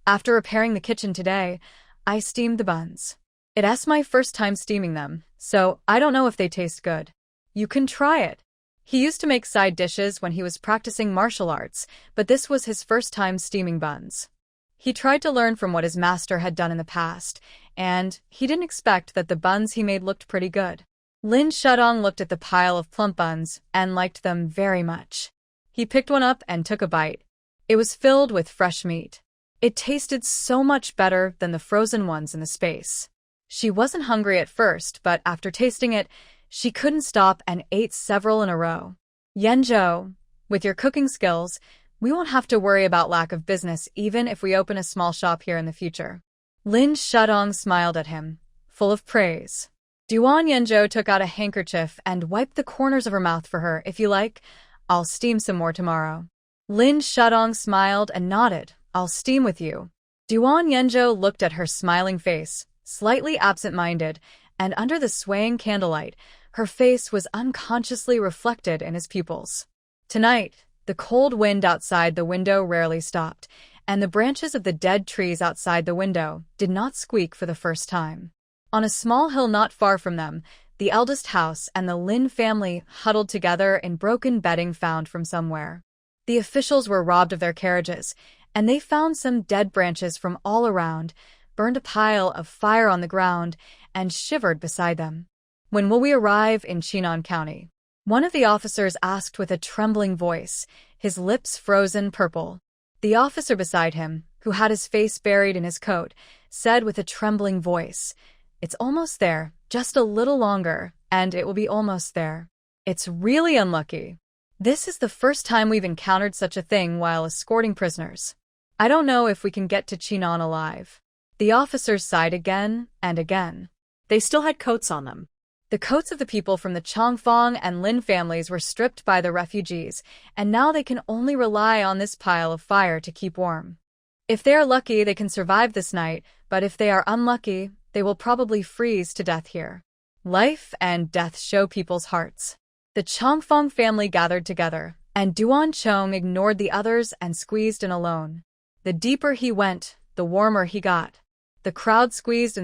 Speaker 1: after repairing the kitchen today, I steamed the buns. It's my first time steaming them, so I don't know if they taste good. You can try it. He used to make side dishes when he was practicing martial arts, but this was his first time steaming buns. He tried to learn from what his master had done in the past, and he didn't expect that the buns he made looked pretty good. Lin Shudong looked at the pile of plump buns and liked them very much. He picked one up and took a bite. It was filled with fresh meat. It tasted so much better than the frozen ones in the space. She wasn't hungry at first, but after tasting it, she couldn't stop and ate several in a row. Yanzhou, with your cooking skills, we won't have to worry about lack of business even if we open a small shop here in the future. Lin Shudong smiled at him, full of praise. Duan Yanzhou took out a handkerchief and wiped the corners of her mouth for her. If you like, I'll steam some more tomorrow. Lin Shudong smiled and nodded. I'll steam with you. Duan Yanzhou looked at her smiling face, slightly absent-minded, and under the swaying candlelight, her face was unconsciously reflected in his pupils. Tonight, the cold wind outside the window rarely stopped, and the branches of the dead trees outside the window did not squeak for the first time. On a small hill not far from them, the eldest house and the Lin family huddled together in broken bedding found from somewhere. The officials were robbed of their carriages, and they found some dead branches from all around, burned a pile of fire on the ground, and shivered beside them. When will we arrive in Chinon County? One of the officers asked with a trembling voice, his lips frozen purple. The officer beside him, who had his face buried in his coat, said with a trembling voice, It's almost there, just a little longer, and it will be almost there. It's really unlucky. This is the first time we've encountered such a thing while escorting prisoners. I don't know if we can get to Chinon alive. The officers sighed again and again.
Speaker 2: They still had coats on them.
Speaker 1: The coats of the people from the Chongfang and Lin families were stripped by the refugees, and now they can only rely on this pile of fire to keep warm. If they are lucky, they can survive this night, but if they are unlucky, they will probably freeze to death here. Life and death show people's hearts. The Chongfang family gathered together, and Duan Chong ignored the others and squeezed in alone. The deeper he went, the warmer he got. The crowd squeezed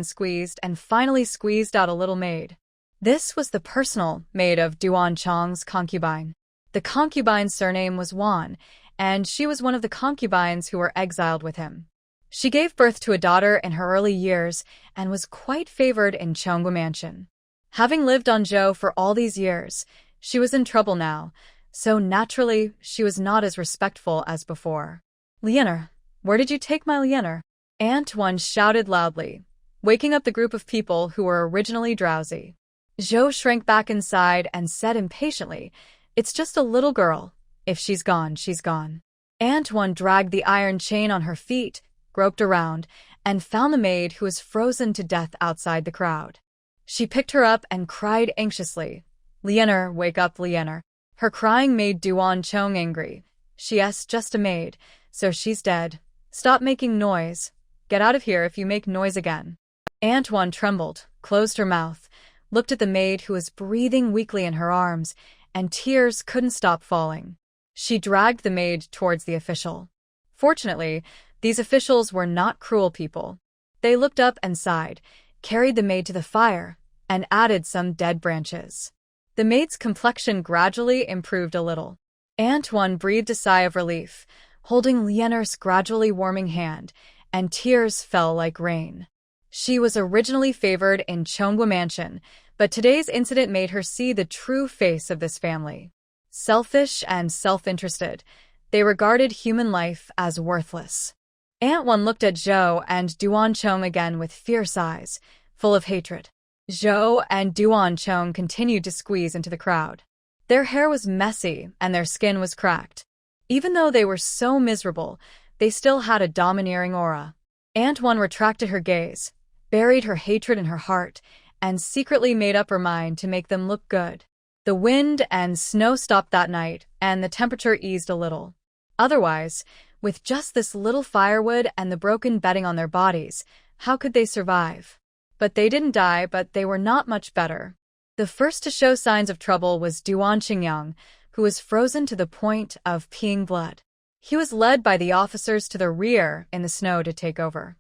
Speaker 1: and finally squeezed out a little maid. This was the personal maid of Duan Chong's concubine. The concubine's surname was Wan, and she was one of the concubines who were exiled with him. She gave birth to a daughter in her early years and was quite favored in Chongwu Mansion. Having lived on Zhou for all these years, she was in trouble now, so naturally she was not as respectful as before. Lianer, where did you take my Lianer? Antoine shouted loudly, waking up the group of people who were originally drowsy. Zhou shrank back inside and said impatiently, It's just a little girl. If she's gone, she's gone. Antoine dragged the iron chain on her feet, groped around, and found the maid who was frozen to death outside the crowd. She picked her up and cried anxiously, Lianer, wake up, Lianer. Her crying made Duan Chong angry. She's just a maid, so she's dead. Stop making noise. Get out of here if you make noise again. Antoine trembled, closed her mouth, looked at the maid who was breathing weakly in her arms, and tears couldn't stop falling. She dragged the maid towards the official. Fortunately, these officials were not cruel people. They looked up and sighed, carried the maid to the fire, and added some dead branches. The maid's complexion gradually improved a little. Antoine breathed a sigh of relief, holding Lianer's gradually warming hand, and tears fell like rain. She was originally favored in Chongwu Mansion, But today's incident made her see the true face of this family. Selfish and self-interested, they regarded human life as worthless. Aunt One looked at Zhou and Duan Chong again with fierce eyes, full of hatred. Zhou and Duan Chong continued to squeeze into the crowd. Their hair was messy and their skin was cracked. Even though they were so miserable, they still had a domineering aura. Aunt One retracted her gaze, buried her hatred in her heart, and secretly made up her mind to make them look good. The wind and snow stopped that night, and the temperature eased a little. Otherwise, with just this little firewood and the broken bedding on their bodies, how could they survive? But they didn't die, but they were not much better. The first to show signs of trouble was Duan Qingyang, who was frozen to the point of peeing blood. He was led by the officers to the rear in the snow to take over.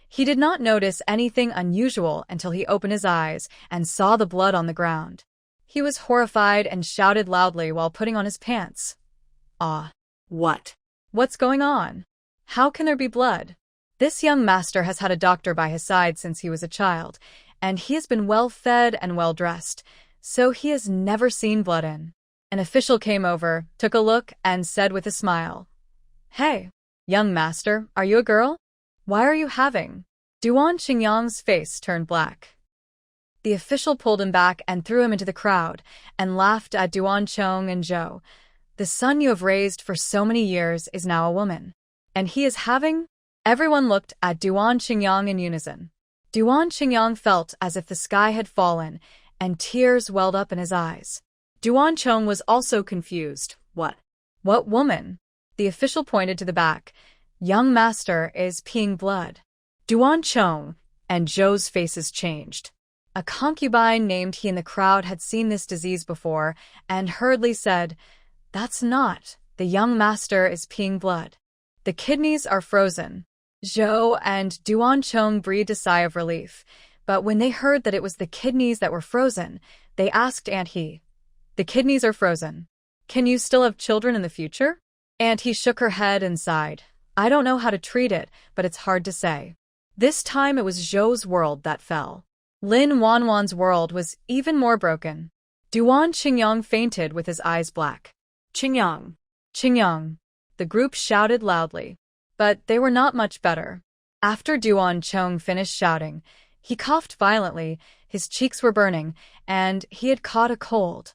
Speaker 1: He did not notice anything unusual until he opened his eyes and saw the blood on the ground. He was horrified and shouted loudly while putting on his pants. "Ah,
Speaker 2: What?
Speaker 1: what's going on? How can there be blood?" This young master has had a doctor by his side since he was a child, and he has been well-fed and well-dressed, so he has never seen blood in. An official came over, took a look, and said with a smile, "Hey, young master, are you a girl? Why are you having?" Duan Qingyang's face turned black. The official pulled him back and threw him into the crowd, and laughed at Duan Chong and Zhou. "The son you have raised for so many years is now a woman. And he is having?" Everyone looked at Duan Qingyang in unison. Duan Qingyang felt as if the sky had fallen, and tears welled up in his eyes. Duan Chong was also confused. What woman?" The official pointed to the back. "Young master is peeing blood." Duan Chong and Zhou's faces changed. A concubine named he in the crowd had seen this disease before, and hurriedly said, "That's not. The young master is peeing blood. The kidneys are frozen." Zhou and Duan Chong breathed a sigh of relief, but when they heard that it was the kidneys that were frozen, they asked Aunt He, "The kidneys are frozen. Can you still have children in the future?" Aunt He shook her head and sighed. "I don't know how to treat it, but it's hard to say." This time it was Zhou's world that fell. Lin Wanwan's world was even more broken. Duan Qingyang fainted with his eyes black.
Speaker 2: Qingyang.
Speaker 1: "Qingyang!" The group shouted loudly. But they were not much better. After Duan Chong finished shouting, he coughed violently, his cheeks were burning, and he had caught a cold.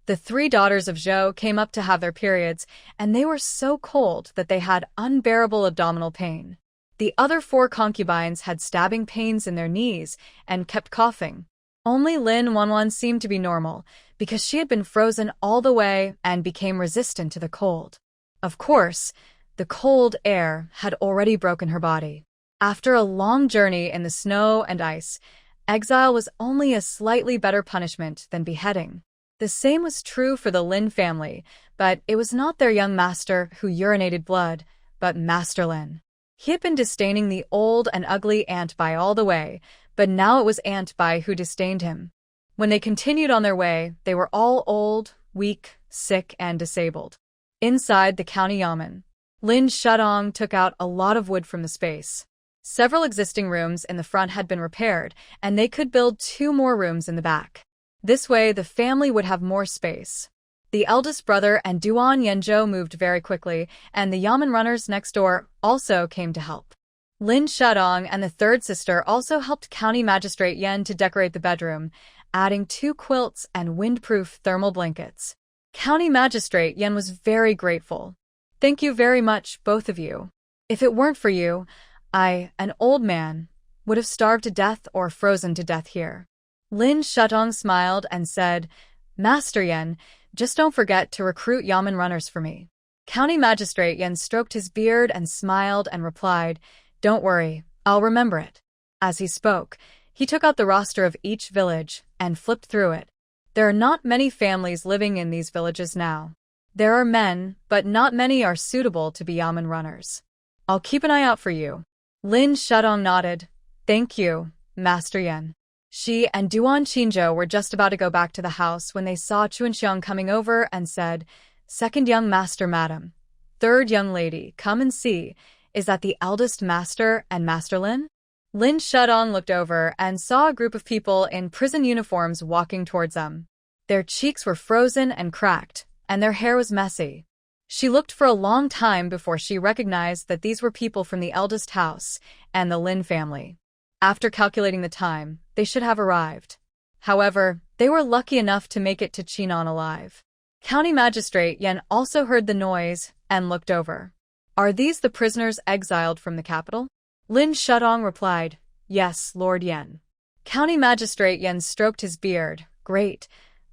Speaker 1: The 3 daughters of Zhou came up to have their periods, and they were so cold that they had unbearable abdominal pain. The other 4 concubines had stabbing pains in their knees and kept coughing. Only Lin Wanwan seemed to be normal, because she had been frozen all the way and became resistant to the cold. Of course, the cold air had already broken her body. After a long journey in the snow and ice, exile was only a slightly better punishment than beheading. The same was true for the Lin family, but it was not their young master who urinated blood, but Master Lin. He had been disdaining the old and ugly Aunt Bai all the way, but now it was Aunt Bai who disdained him. When they continued on their way, they were all old, weak, sick, and disabled. Inside the county yamen, Lin Shudong took out a lot of wood from the space. Several existing rooms in the front had been repaired, and they could build 2 more rooms in the back. This way, the family would have more space. The eldest brother and Duan Yenzhou moved very quickly, and the yamen runners next door also came to help. Lin Shudong and the 3rd sister also helped County Magistrate Yen to decorate the bedroom, adding 2 quilts and windproof thermal blankets. County Magistrate Yen was very grateful. "Thank you very much, both of you. If it weren't for you, I, an old man, would have starved to death or frozen to death here." Lin Shudong smiled and said, "Master Yen, just don't forget to recruit yamen runners for me." County Magistrate Yen stroked his beard and smiled and replied, "Don't worry, I'll remember it." As he spoke, he took out the roster of each village and flipped through it. There are not many families living in these villages now. There are men, but not many are suitable to be yamen runners. "I'll keep an eye out for you." Lin Shudong nodded. "Thank you, Master Yen." She and Duan Qinzhou were just about to go back to the house when they saw Chunxiang coming over and said, "Second young master, madam. 3rd young lady, come and see. Is that the eldest master and Master Lin?" Lin Shudong looked over and saw a group of people in prison uniforms walking towards them. Their cheeks were frozen and cracked, and their hair was messy. She looked for a long time before she recognized that these were people from the eldest house and the Lin family. After calculating the time, they should have arrived. However, they were lucky enough to make it to Chinon alive. County Magistrate Yen also heard the noise and looked over. Are these the prisoners exiled from the capital? Lin Shudong replied, Yes, Lord Yen. County Magistrate Yen stroked his beard. Great.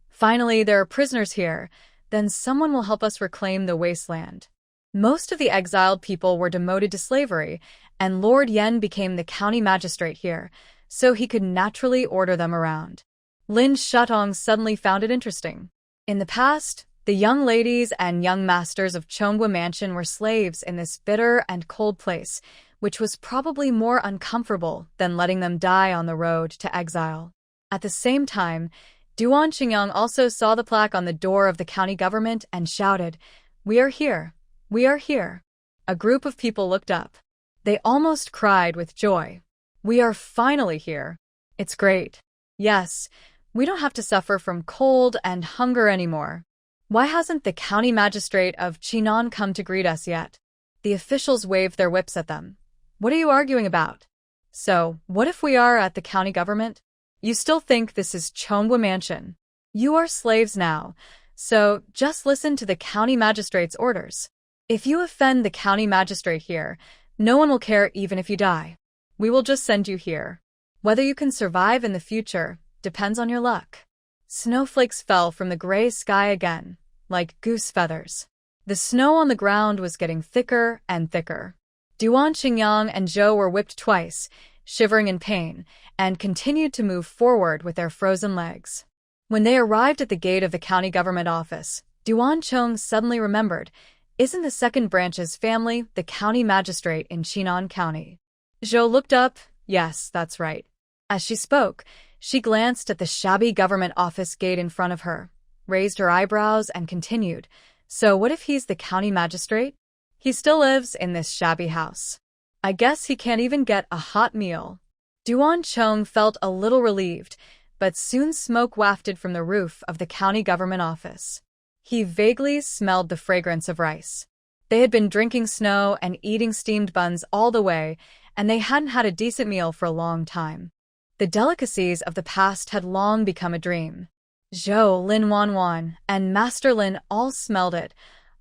Speaker 1: Finally, there are prisoners here. Then someone will help us reclaim the wasteland. Most of the exiled people were demoted to slavery, and Lord Yen became the county magistrate here, so he could naturally order them around. Lin Shudong suddenly found it interesting. In the past, the young ladies and young masters of Chonghua Mansion were slaves in this bitter and cold place, which was probably more uncomfortable than letting them die on the road to exile. At the same time, Duan Qingyang also saw the plaque on the door of the county government and shouted, We are here! We are here! A group of people looked up. They almost cried with joy. We are finally here. It's great. Yes, we don't have to suffer from cold and hunger anymore. Why hasn't the county magistrate of Chinon come to greet us yet? The officials waved their whips at them. What are you arguing about? So, what if we are at the county government? You still think this is Chonghua Mansion. You are slaves now, so just listen to the county magistrate's orders. If you offend the county magistrate here, no one will care even if you die. We will just send you here. Whether you can survive in the future depends on your luck. Snowflakes fell from the gray sky again, like goose feathers. The snow on the ground was getting thicker and thicker. Duan Qingyang and Zhou were whipped twice, shivering in pain, and continued to move forward with their frozen legs. When they arrived at the gate of the county government office, Duan Chong suddenly remembered, Isn't the second branch's family the county magistrate in Chinon County? Zhou looked up. Yes, that's right. As she spoke, she glanced at the shabby government office gate in front of her, raised her eyebrows, and continued, So what if he's the county magistrate? He still lives in this shabby house. I guess he can't even get a hot meal. Duan Chong felt a little relieved, but soon smoke wafted from the roof of the county government office. He vaguely smelled the fragrance of rice. They had been drinking snow and eating steamed buns all the way, and they hadn't had a decent meal for a long time. The delicacies of the past had long become a dream. Zhou, Lin Wanwan, and Master Lin all smelled it.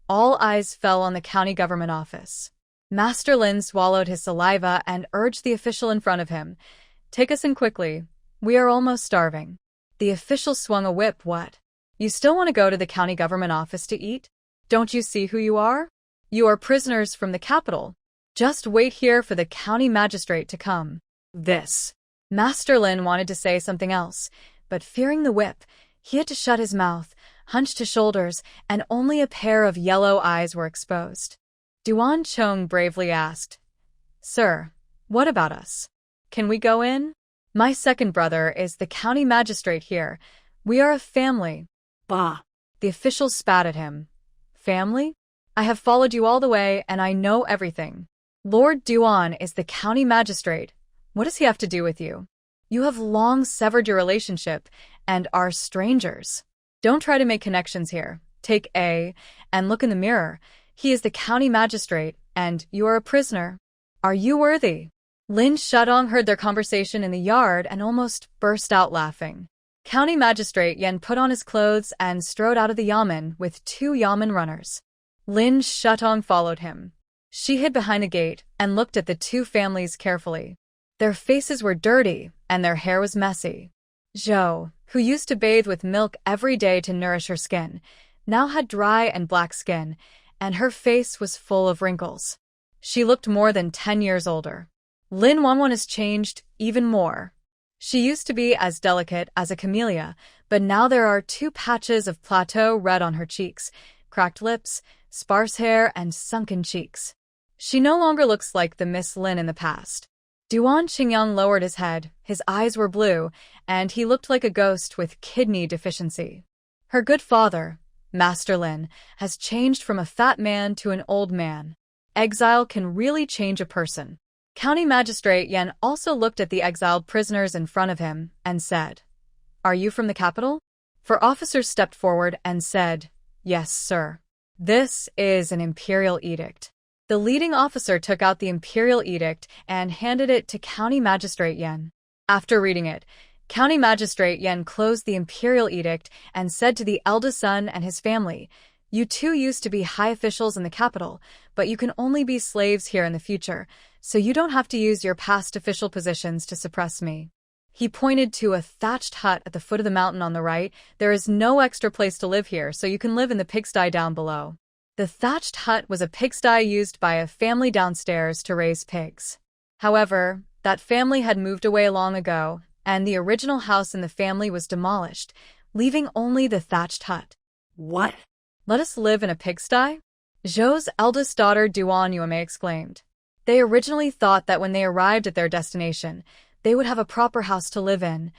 Speaker 1: All eyes fell on the county government office. Master Lin swallowed his saliva and urged the official in front of him, Take us in quickly. We are almost starving. The official swung a whip. What? You still want to go to the county government office to eat? Don't you see who you are? You are prisoners from the capital. Just wait here for the county magistrate to come. This. Master Lin wanted to say something else, but fearing the whip, he had to shut his mouth, hunched his shoulders, and only a pair of yellow eyes were exposed. Duan Chong bravely asked, Sir, what about us? Can we go in? My second brother is the county magistrate here. We are a family. Bah! The official spat at him. Family? I have followed you all the way and I know everything. Lord Duan is the county magistrate. What does he have to do with you? You have long severed your relationship and are strangers. Don't try to make connections here. Take A and look in the mirror. He is the county magistrate, and you are a prisoner. Are you worthy? Lin Shudong heard their conversation in the yard and almost burst out laughing. County Magistrate Yen put on his clothes and strode out of the yamen with 2 yamen runners. Lin Shudong followed him. She hid behind the gate and looked at the 2 families carefully. Their faces were dirty and their hair was messy. Zhou, who used to bathe with milk every day to nourish her skin, now had dry and black skin, and her face was full of wrinkles. She looked more than 10 years older. Lin Wanwan has changed even more. She used to be as delicate as a camellia, but now there are 2 patches of plateau red on her cheeks, cracked lips, sparse hair, and sunken cheeks. She no longer looks like the Miss Lin in the past. Duan Qingyang lowered his head, his eyes were blue, and he looked like a ghost with kidney deficiency. Her good father, Master Lin, has changed from a fat man to an old man. Exile can really change a person. County Magistrate Yen also looked at the exiled prisoners in front of him and said, "Are you from the capital?" Four officers stepped forward and said, "Yes, sir. This is an imperial edict." The leading officer took out the imperial edict and handed it to County Magistrate Yen. After reading it, County Magistrate Yen closed the imperial edict and said to the eldest son and his family, "You two used to be high officials in the capital, but you can only be slaves here in the future, so you don't have to use your past official positions to suppress me." He pointed to a thatched hut at the foot of the mountain on the right. "There is no extra place to live here, so you can live in the pigsty down below." The thatched hut was a pigsty used by a family downstairs to raise pigs. However, that family had moved away long ago, and the original house in the family was demolished, leaving only the thatched hut.
Speaker 2: What?
Speaker 1: "Let us live in a pigsty?" Zhou's eldest daughter Duan Yueme exclaimed. They originally thought that when they arrived at their destination, they would have a proper house to live in,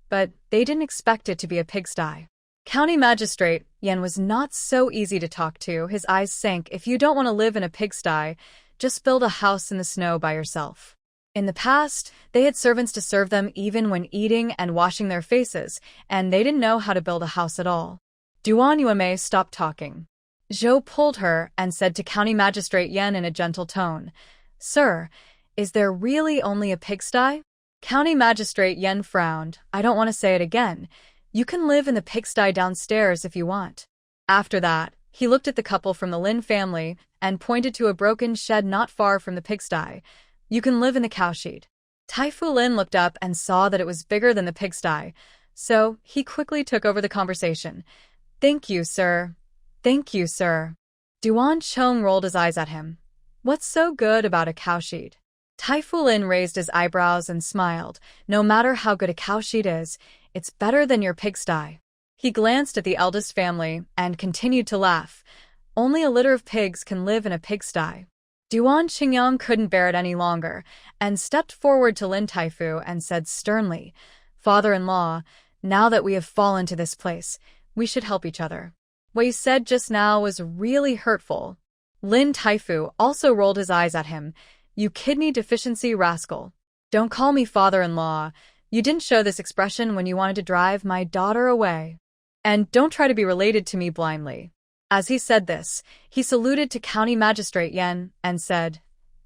Speaker 1: but they didn't expect it to be a pigsty. County Magistrate Yen was not so easy to talk to. His eyes sank. "If you don't want to live in a pigsty, just build a house in the snow by yourself." In the past, they had servants to serve them even when eating and washing their faces, and they didn't know how to build a house at all. Duan Yueme stopped talking. Zhou pulled her and said to County Magistrate Yen in a gentle tone, "Sir, is there really only a pigsty?" County Magistrate Yen frowned. "I don't want to say it again. You can live in the pigsty downstairs if you want." After that, he looked at the couple from the Lin family and pointed to a broken shed not far from the pigsty. "You can live in the cowshed." Taifu Lin looked up and saw that it was bigger than the pigsty, so he quickly took over the conversation. "Thank you, sir. Thank you, sir." Duan Chong rolled his eyes at him. "What's so good about a cowshed?" Taifu Lin raised his eyebrows and smiled. "No matter how good a cowshed is, it's better than your pigsty." He glanced at the eldest family and continued to laugh. "Only a litter of pigs can live in a pigsty." Duan Qingyang couldn't bear it any longer and stepped forward to Lin Taifu and said sternly, "Father-in-law, now that we have fallen to this place, we should help each other. What you said just now was really hurtful." Lin Taifu also rolled his eyes at him. "You kidney deficiency rascal. Don't call me father-in-law. You didn't show this expression when you wanted to drive my daughter away. And don't try to be related to me blindly." As he said this, he saluted to County Magistrate Yen and said,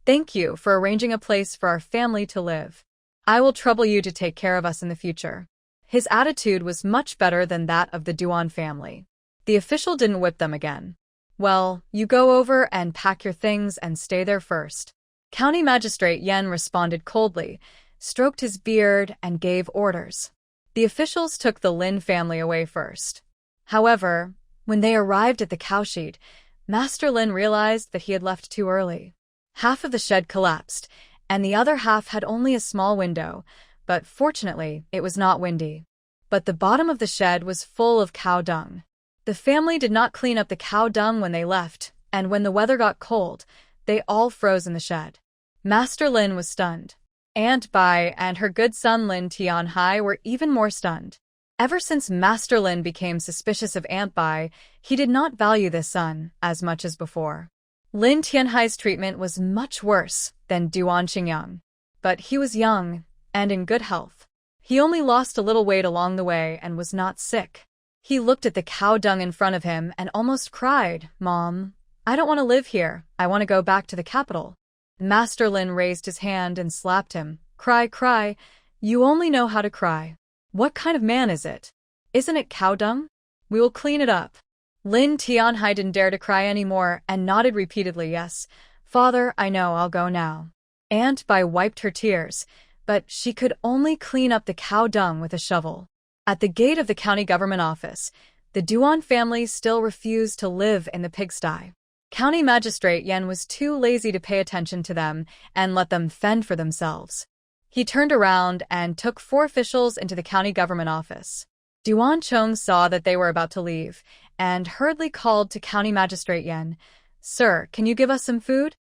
Speaker 1: "Thank you for arranging a place for our family to live. I will trouble you to take care of us in the future." His attitude was much better than that of the Duan family. The official didn't whip them again. "Well, you go over and pack your things and stay there first." County Magistrate Yen responded coldly, stroked his beard, and gave orders. The officials took the Lin family away first. However, when they arrived at the cowshed, Master Lin realized that he had left too early. Half of the shed collapsed, and the other half had only a small window, but fortunately, it was not windy. But the bottom of the shed was full of cow dung. The family did not clean up the cow dung when they left, and when the weather got cold, they all froze in the shed. Master Lin was stunned. Aunt Bai and her good son Lin Tianhai were even more stunned. Ever since Master Lin became suspicious of Aunt Bai, he did not value this son as much as before. Lin Tianhai's treatment was much worse than Duan Qingyang. But he was young and in good health. He only lost a little weight along the way and was not sick. He looked at the cow dung in front of him and almost cried, "Mom, I don't want to live here. I want to go back to the capital." Master Lin raised his hand and slapped him. "Cry, cry. You only know how to cry. What kind of man is it? Isn't it cow dung? We will clean it up." Lin Tianhai didn't dare to cry anymore and nodded repeatedly. "Yes, Father, I know, I'll go now." Aunt Bai wiped her tears, but she could only clean up the cow dung with a shovel. At the gate of the county government office, the Duan family still refused to live in the pigsty. County Magistrate Yen was too lazy to pay attention to them and let them fend for themselves. He turned around and took 4 officials into the county government office. Duan Chong saw that they were about to leave and hurriedly called to County Magistrate Yen, "Sir, can you give us some food?"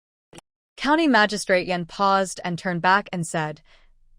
Speaker 1: County Magistrate Yen paused and turned back and said,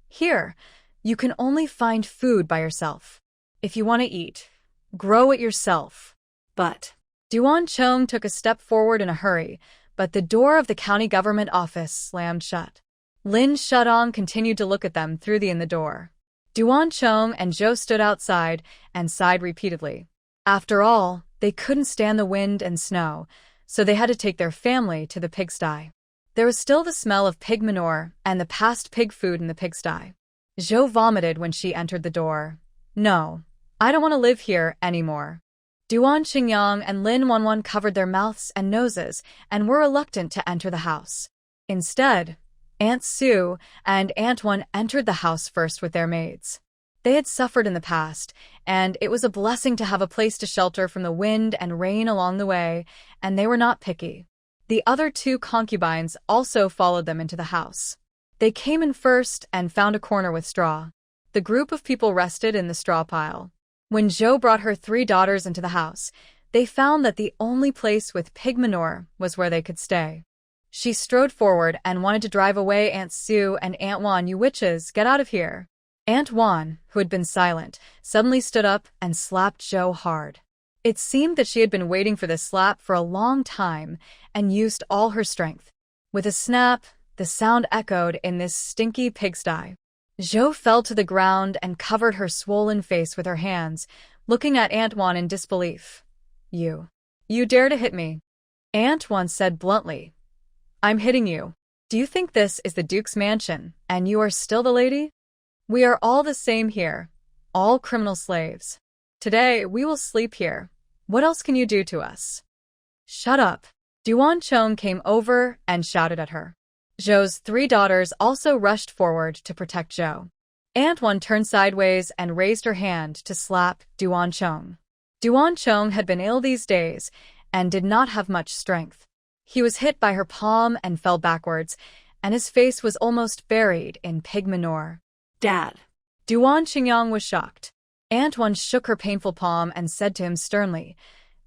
Speaker 1: "Here, you can only find food by yourself. If you want to eat, grow it yourself."
Speaker 2: But
Speaker 1: Duan Chong took a step forward in a hurry, but the door of the county government office slammed shut. Lin Shudong continued to look at them through the door. Duan Chong and Zhou stood outside and sighed repeatedly. After all, they couldn't stand the wind and snow, so they had to take their family to the pigsty. There was still the smell of pig manure and the past pig food in the pigsty. Zhou vomited when she entered the door. No, I don't want to live here anymore. Duan Qingyang and Lin Wanwan covered their mouths and noses and were reluctant to enter the house. Instead, Aunt Sue and Aunt Wan entered the house first with their maids. They had suffered in the past, and it was a blessing to have a place to shelter from the wind and rain along the way, and they were not picky. The other two concubines also followed them into the house. They came in first and found a corner with straw. The group of people rested in the straw pile. When Zhou brought her 3 daughters into the house, they found that the only place with pig manure was where they could stay. She strode forward and wanted to drive away Aunt Sue and Aunt Wan. You witches, get out of here. Aunt Wan, who had been silent, suddenly stood up and slapped Zhou hard. It seemed that she had been waiting for this slap for a long time and used all her strength. With a snap, the sound echoed in this stinky pigsty. Zhou fell to the ground and covered her swollen face with her hands, looking at Aunt Wan in disbelief. You dare to hit me? Aunt Wan said bluntly. I'm hitting you. Do you think this is the Duke's mansion, and you are still the lady? We are all the same here, all criminal slaves. Today, we will sleep here. What else can you do to us? Shut up. Duan Chong came over and shouted at her. Zhou's 3 daughters also rushed forward to protect Zhou. Aunt Wan turned sideways and raised her hand to slap Duan Chong. Duan Chong had been ill these days and did not have much strength. He was hit by her palm and fell backwards, and his face was almost buried in pig manure.
Speaker 2: Dad.
Speaker 1: Duan Qingyang was shocked. Aunt Wan shook her painful palm and said to him sternly,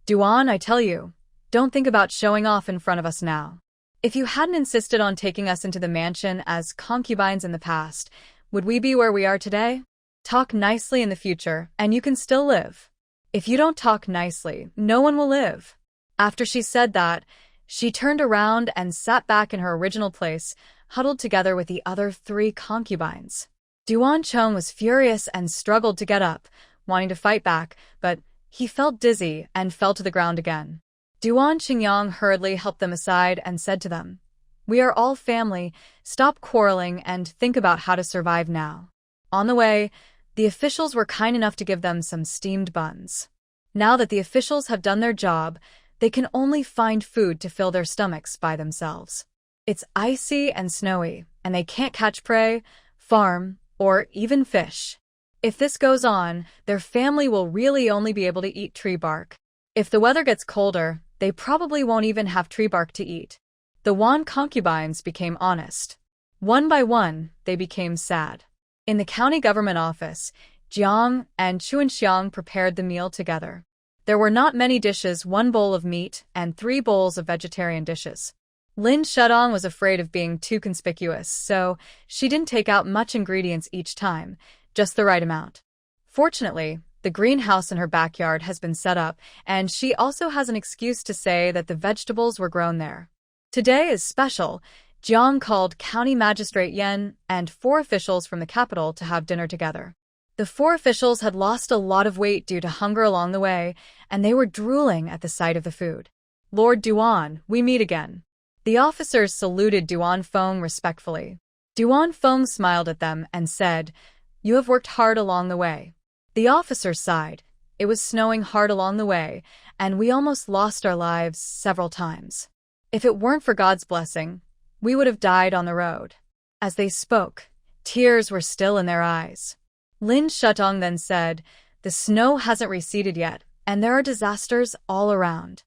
Speaker 1: Duan, I tell you, don't think about showing off in front of us now. If you hadn't insisted on taking us into the mansion as concubines in the past, would we be where we are today? Talk nicely in the future, and you can still live. If you don't talk nicely, no one will live. After she said that, she turned around and sat back in her original place, huddled together with the other 3 concubines. Duan Chong was furious and struggled to get up, wanting to fight back, but he felt dizzy and fell to the ground again. Duan Qingyang hurriedly helped them aside and said to them, We are all family, stop quarreling and think about how to survive now. On the way, the officials were kind enough to give them some steamed buns. Now that the officials have done their job, they can only find food to fill their stomachs by themselves. It's icy and snowy, and they can't catch prey, farm, or even fish. If this goes on, their family will really only be able to eat tree bark. If the weather gets colder, they probably won't even have tree bark to eat. The Wan concubines became honest. One by one, they became sad. In the county government office, Jiang and Chuanxiang prepared the meal together. There were not many dishes, 1 bowl of meat and 3 bowls of vegetarian dishes. Lin Shudong was afraid of being too conspicuous, so she didn't take out much ingredients each time, just the right amount. Fortunately, the greenhouse in her backyard has been set up, and she also has an excuse to say that the vegetables were grown there. Today is special. Jiang called County Magistrate Yan and 4 officials from the capital to have dinner together. The 4 officials had lost a lot of weight due to hunger along the way, and they were drooling at the sight of the food. Lord Duan, we meet again. The officers saluted Duan Feng respectfully. Duan Feng smiled at them and said, You have worked hard along the way. The officers sighed. It was snowing hard along the way, and we almost lost our lives several times. If it weren't for God's blessing, we would have died on the road. As they spoke, tears were still in their eyes. Lin Shutong then said, The snow hasn't receded yet, and there are disasters all around.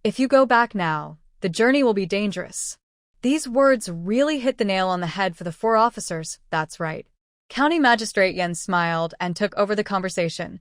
Speaker 1: If you go back now, the journey will be dangerous. These words really hit the nail on the head for the 4 officers, that's right. County Magistrate Yen smiled and took over the conversation.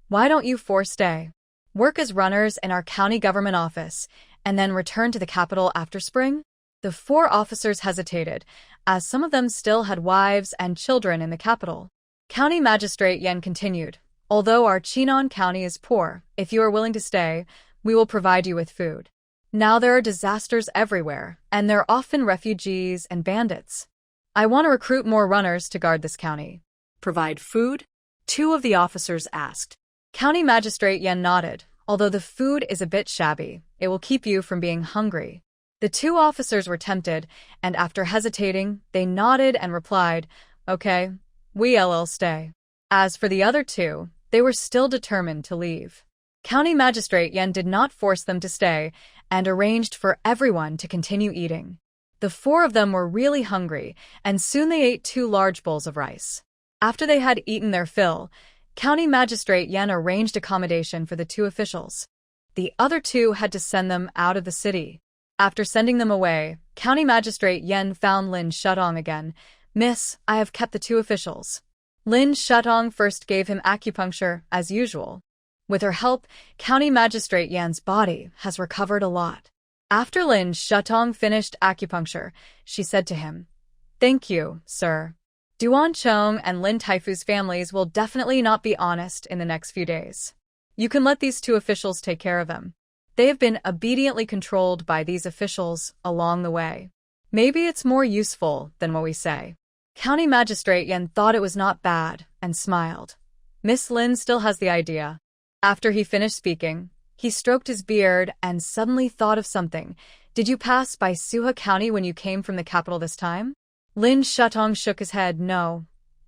Speaker 1: Why don't you 4 stay? Work as runners in our county government office, and then return to the capital after spring? The 4 officers hesitated, as some of them still had wives and children in the capital. County Magistrate Yen continued, Although our Chinon County is poor, if you are willing to stay, we will provide you with food. Now there are disasters everywhere, and there are often refugees and bandits. I want to recruit more runners to guard this county.
Speaker 2: Provide food? Two of the officers asked.
Speaker 1: County Magistrate Yen nodded. Although the food is a bit shabby, it will keep you from being hungry. The two officers were tempted, and after hesitating, they nodded and replied, Okay, we'll stay. As for the other two, they were still determined to leave. County Magistrate Yen did not force them to stay and arranged for everyone to continue eating. The four of them were really hungry, and soon they ate 2 large bowls of rice. After they had eaten their fill, County Magistrate Yen arranged accommodation for the 2 officials. The other 2 had to send them out of the city. After sending them away, County Magistrate Yen found Lin Shutong again. Miss, I have kept the 2 officials. Lin Shutong first gave him acupuncture, as usual. With her help, County Magistrate Yan's body has recovered a lot. After Lin Shutong finished acupuncture, she said to him, Thank you, sir. Duan Chong and Lin Taifu's families will definitely not be honest in the next few days. You can let these 2 officials take care of them. They have been obediently controlled by these officials along the way. Maybe it's more useful than what we say. County Magistrate Yen thought it was not bad and smiled. Miss Lin still has the idea. After he finished speaking, he stroked his beard and suddenly thought of something. Did you pass by Suha County when you came from the capital this time? Lin Shutong shook his head. No.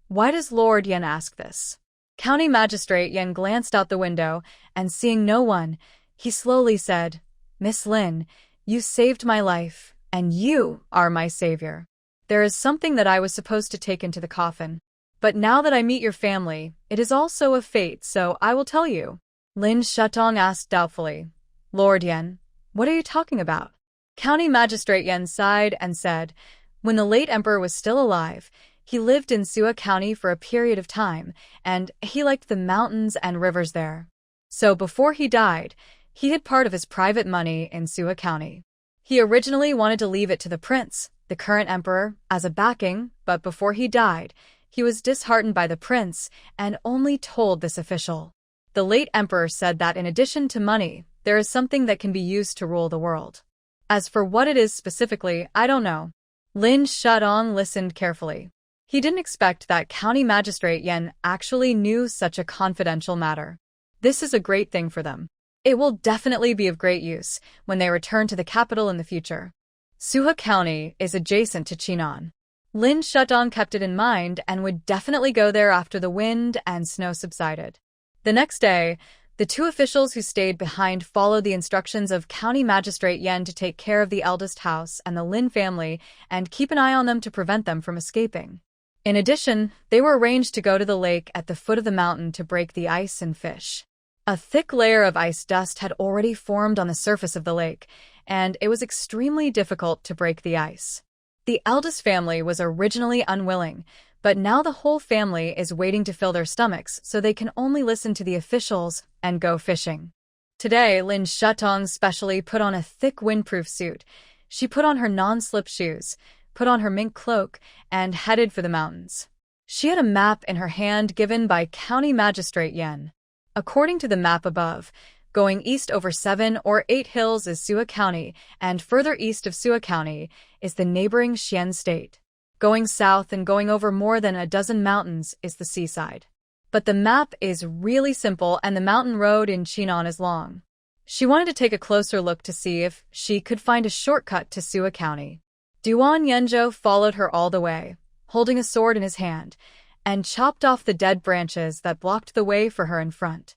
Speaker 1: Why does Lord Yen ask this? County Magistrate Yen glanced out the window, and seeing no one, he slowly said, Miss Lin, you saved my life, and you are my savior. There is something that I was supposed to take into the coffin. But now that I meet your family, it is also a fate, so I will tell you. Lin Shutong asked doubtfully, Lord Yen, what are you talking about? County Magistrate Yen sighed and said, When the late emperor was still alive, he lived in Suha County for a period of time, and he liked the mountains and rivers there. So before he died, he hid part of his private money in Suha County. He originally wanted to leave it to the prince, the current emperor, as a backing, but before he died, he was disheartened by the prince and only told this official. The late emperor said that in addition to money, there is something that can be used to rule the world. As for what it is specifically, I don't know. Lin Shutong listened carefully. He didn't expect that County Magistrate Yen actually knew such a confidential matter. This is a great thing for them. It will definitely be of great use when they return to the capital in the future. Suha County is adjacent to Chinon. Lin Shutong kept it in mind and would definitely go there after the wind and snow subsided. The next day, the 2 officials who stayed behind followed the instructions of County Magistrate Yen to take care of the eldest house and the Lin family and keep an eye on them to prevent them from escaping. In addition, they were arranged to go to the lake at the foot of the mountain to break the ice and fish. A thick layer of ice dust had already formed on the surface of the lake, and it was extremely difficult to break the ice. The eldest family was originally unwilling, but now the whole family is waiting to fill their stomachs so they can only listen to the officials and go fishing. Today, Lin Shutong specially put on a thick windproof suit. She put on her non-slip shoes, put on her mink cloak, and headed for the mountains. She had a map in her hand given by County Magistrate Yen. According to the map above, going east over 7 or 8 hills is Suha County, and further east of Suha County is the neighboring Xian state. Going south and going over more than a dozen mountains is the seaside. But the map is really simple and the mountain road in Chinon is long. She wanted to take a closer look to see if she could find a shortcut to Suha County. Duan Yenzhou followed her all the way, holding a sword in his hand, and chopped off the dead branches that blocked the way for her in front.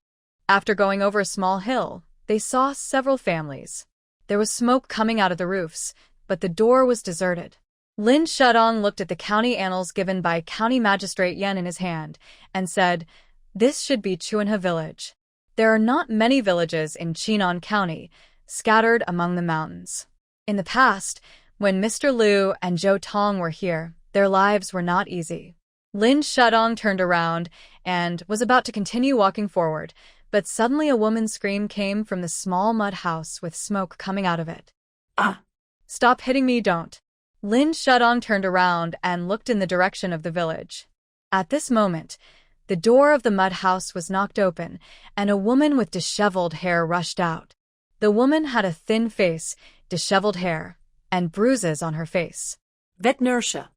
Speaker 1: After going over a small hill, they saw several families. There was smoke coming out of the roofs, but the door was deserted. Lin Shutong looked at the county annals given by County Magistrate Yen in his hand and said, This should be Chuanha village. There are not many villages in Chinon County, scattered among the mountains. In the past, when Mr. Liu and Zhou Tong were here, their lives were not easy. Lin Shutong turned around and was about to continue walking forward, but suddenly a woman's scream came from the small mud house with smoke coming out of it.
Speaker 2: Ah!
Speaker 1: Stop hitting me, don't. Lin Shutong turned around and looked in the direction of the village. At this moment, the door of the mud house was knocked open, and a woman with disheveled hair rushed out. The woman had a thin face, disheveled hair, and bruises on her face.
Speaker 2: Vetnersha.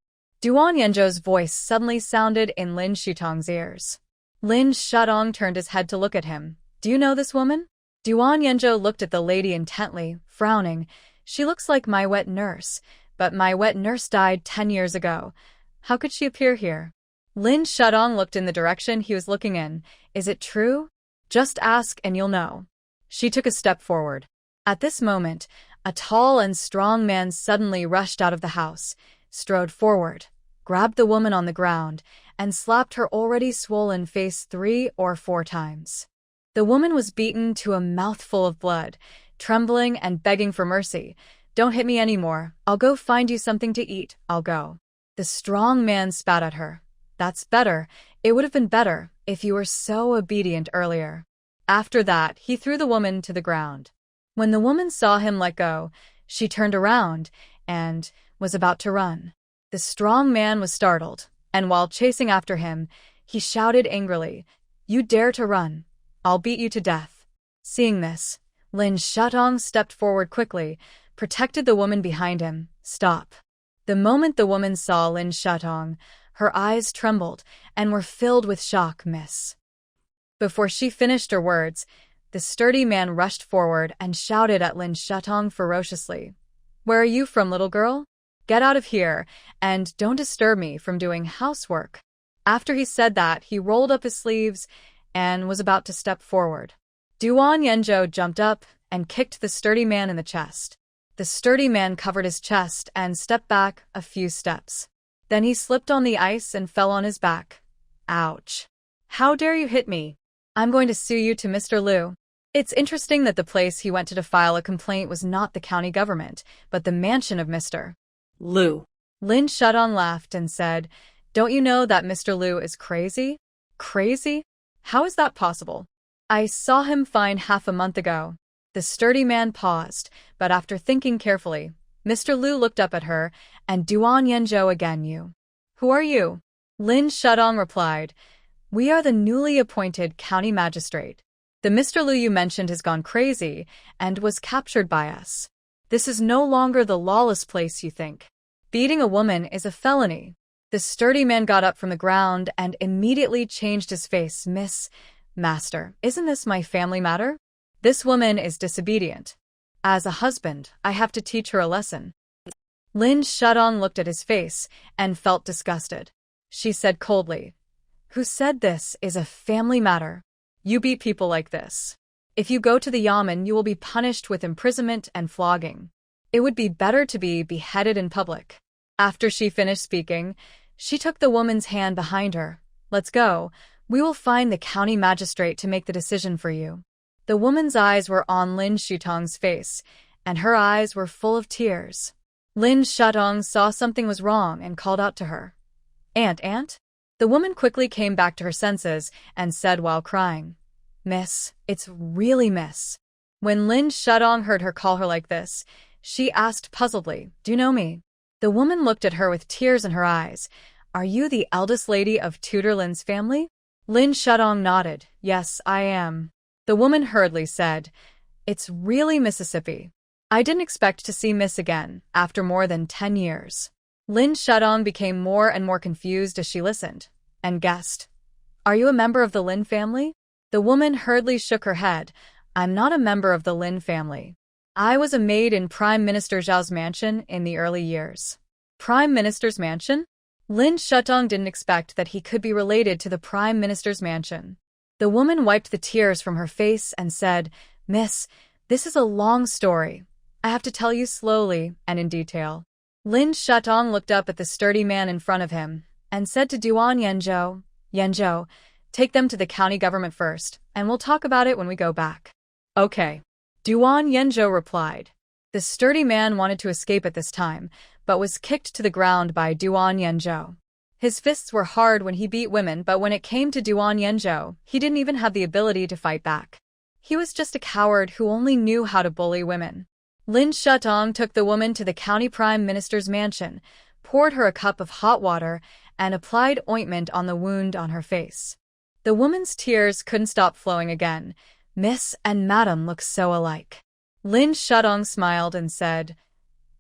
Speaker 1: Duan Yanzhou's voice suddenly sounded in Lin Shutong's ears. Lin Shutong turned his head to look at him. Do you know this woman? Duan Yanzhou looked at the lady intently, frowning. She looks like my wet nurse, but my wet nurse died 10 years ago. How could she appear here? Lin Shutong looked in the direction he was looking in. Is it true? Just ask and you'll know. She took a step forward. At this moment, a tall and strong man suddenly rushed out of the house, strode forward, grabbed the woman on the ground, and slapped her already swollen face 3 or 4 times. The woman was beaten to a mouthful of blood, trembling and begging for mercy. Don't hit me anymore. I'll go find you something to eat. I'll go. The strong man spat at her. That's better. It would have been better if you were so obedient earlier. After that, he threw the woman to the ground. When the woman saw him let go, she turned around and was about to run. The strong man was startled, and while chasing after him, he shouted angrily, You dare to run? I'll beat you to death. Seeing this, Lin Shutong stepped forward quickly, protected the woman behind him. Stop. The moment the woman saw Lin Shutong, her eyes trembled and were filled with shock, miss. Before she finished her words, the sturdy man rushed forward and shouted at Lin Shutong ferociously. Where are you from, little girl? Get out of here, and don't disturb me from doing housework. After he said that, he rolled up his sleeves and was about to step forward. Duan Yanzhou jumped up and kicked the sturdy man in the chest. The sturdy man covered his chest and stepped back a few steps. Then he slipped on the ice and fell on his back. Ouch. How dare you hit me? I'm going to sue you to Mr. Liu. It's interesting that the place he went to file a complaint was not the county government, but the mansion of Mr.
Speaker 2: Liu.
Speaker 1: Lin Shutong laughed and said, Don't you know that Mr. Liu is crazy? Crazy? How is that possible? I saw him fined half a month ago. The sturdy man paused, but after thinking carefully, Mr. Liu looked up at her, and Duan Yanzhou again. You. Who are you? Lin Shutong replied, We are the newly appointed county magistrate. The Mr. Liu you mentioned has gone crazy and was captured by us. This is no longer the lawless place you think. Beating a woman is a felony. The sturdy man got up from the ground and immediately changed his face. Master, isn't this my family matter? This woman is disobedient. As a husband, I have to teach her a lesson. Lin Shutong looked at his face and felt disgusted. She said coldly, Who said this is a family matter? You beat people like this. If you go to the yamen, you will be punished with imprisonment and flogging. It would be better to be beheaded in public. After she finished speaking, she took the woman's hand behind her. Let's go. We will find the county magistrate to make the decision for you. The woman's eyes were on Lin Shutong's face, and her eyes were full of tears. Lin Shutong saw something was wrong and called out to her. Aunt? The woman quickly came back to her senses and said while crying, Miss, it's really miss. When Lin Shutong heard her call her like this, she asked puzzledly, Do you know me? The woman looked at her with tears in her eyes. Are you the eldest lady of Tutor Lin's family? Lin Shutong nodded. Yes, I am. The woman hurriedly said, It's really Mississippi. I didn't expect to see Miss again after more than 10 years. Lin Shutong became more and more confused as she listened, and guessed, Are you a member of the Lin family? The woman hurriedly shook her head. I'm not a member of the Lin family. I was a maid in Prime Minister Zhao's mansion in the early years. Prime Minister's mansion? Lin Shutong didn't expect that he could be related to the Prime Minister's mansion. The woman wiped the tears from her face and said, Miss, this is a long story. I have to tell you slowly and in detail. Lin Shutong looked up at the sturdy man in front of him and said to Duan Yanzhou, take them to the county government first, and we'll talk about it when we go back. Okay. Duan Yanzhou replied. The sturdy man wanted to escape at this time, but was kicked to the ground by Duan Yanzhou. His fists were hard when he beat women, but when it came to Duan Yanzhou, he didn't even have the ability to fight back. He was just a coward who only knew how to bully women. Lin Shutong took the woman to the county prime minister's mansion, poured her a cup of hot water, and applied ointment on the wound on her face. The woman's tears couldn't stop flowing again. Miss and Madam look so alike. Lin Shutong smiled and said,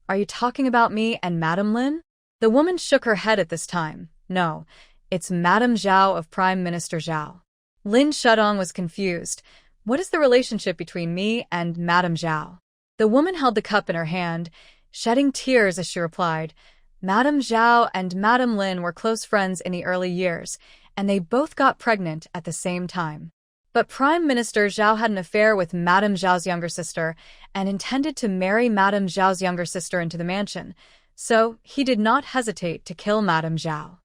Speaker 1: Are you talking about me and Madam Lin? The woman shook her head at this time. No, it's Madame Zhao of Prime Minister Zhao. Lin Shudong was confused. What is the relationship between me and Madame Zhao? The woman held the cup in her hand, shedding tears as she replied, Madame Zhao and Madame Lin were close friends in the early years, and they both got pregnant at the same time. But Prime Minister Zhao had an affair with Madame Zhao's younger sister and intended to marry Madame Zhao's younger sister into the mansion, so he did not hesitate to kill Madame Zhao.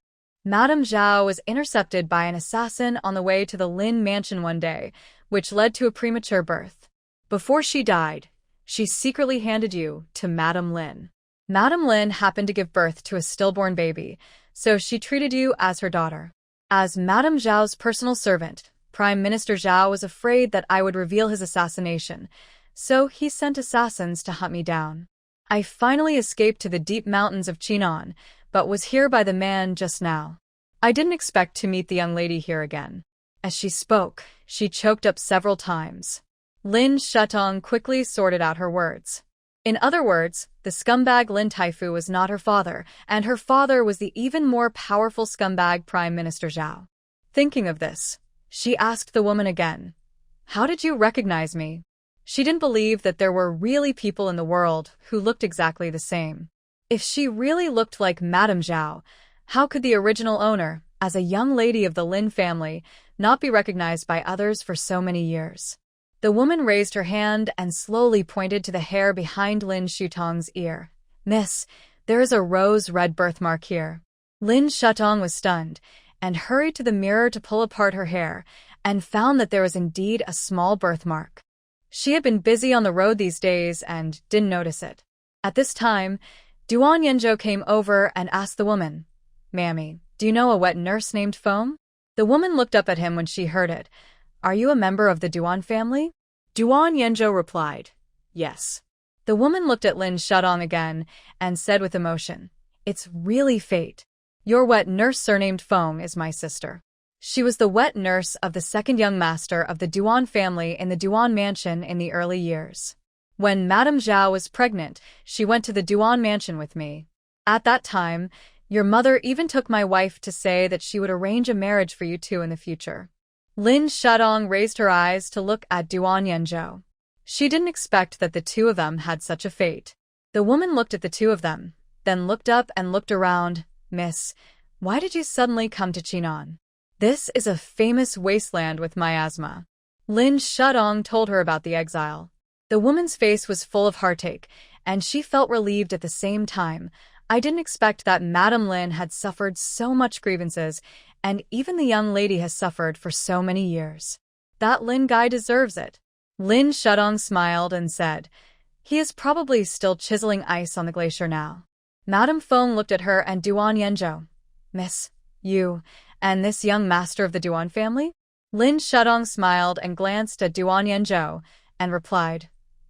Speaker 1: Madame Zhao was intercepted by an assassin on the way to the Lin mansion one day, which led to a premature birth. Before she died, she secretly handed you to Madame Lin. Madame Lin happened to give birth to a stillborn baby, so she treated you as her daughter. As Madame Zhao's personal servant, Prime Minister Zhao was afraid that I would reveal his assassination, so he sent assassins to hunt me down. I finally escaped to the deep mountains of Chinon, but was here by the man just now. I didn't expect to meet the young lady here again. As she spoke, she choked up several times. Lin Shutong quickly sorted out her words. In other words, the scumbag Lin Taifu was not her father, and her father was the even more powerful scumbag Prime Minister Zhao. Thinking of this, she asked the woman again, How did you recognize me? She didn't believe that there were really people in the world who looked exactly the same. If she really looked like Madame Zhao, how could the original owner, as a young lady of the Lin family, not be recognized by others for so many years? The woman raised her hand and slowly pointed to the hair behind Lin Shutong's ear. Miss, there is a rose-red birthmark here. Lin Shutong was stunned and hurried to the mirror to pull apart her hair and found that there was indeed a small birthmark. She had been busy on the road these days and didn't notice it. At this time, Duan Yanzhou came over and asked the woman, Mammy, do you know a wet nurse named Foam? The woman looked up at him when she heard it. Are you a member of the Duan family? Duan Yanzhou replied, Yes. The woman looked at Lin Shudong again and said with emotion, It's really fate. Your wet nurse surnamed Foam is my sister. She was the wet nurse of the second young master of the Duan family in the Duan mansion in the early years. When Madame Zhao was pregnant, she went to the Duan mansion with me. At that time, your mother even took my wife to say that she would arrange a marriage for you two in the future. Lin Shudong raised her eyes to look at Duan Yanzhou. She didn't expect that the two of them had such a fate. The woman looked at the two of them, then looked up and looked around. Miss, why did you suddenly come to Chinon? This is a famous wasteland with miasma. Lin Shudong told her about the exile. The woman's face was full of heartache, and she felt relieved at the same time. I didn't expect that Madame Lin had suffered so much grievances, and even the young lady has suffered for so many years. That Lin guy deserves it. Lin Shudong smiled and said, He is probably still chiseling ice on the glacier now. Madame Feng looked at her and Duan Yanzhou. Miss, you, and this young master of the Duan family? Lin Shudong smiled and glanced at Duan Yanzhou and replied,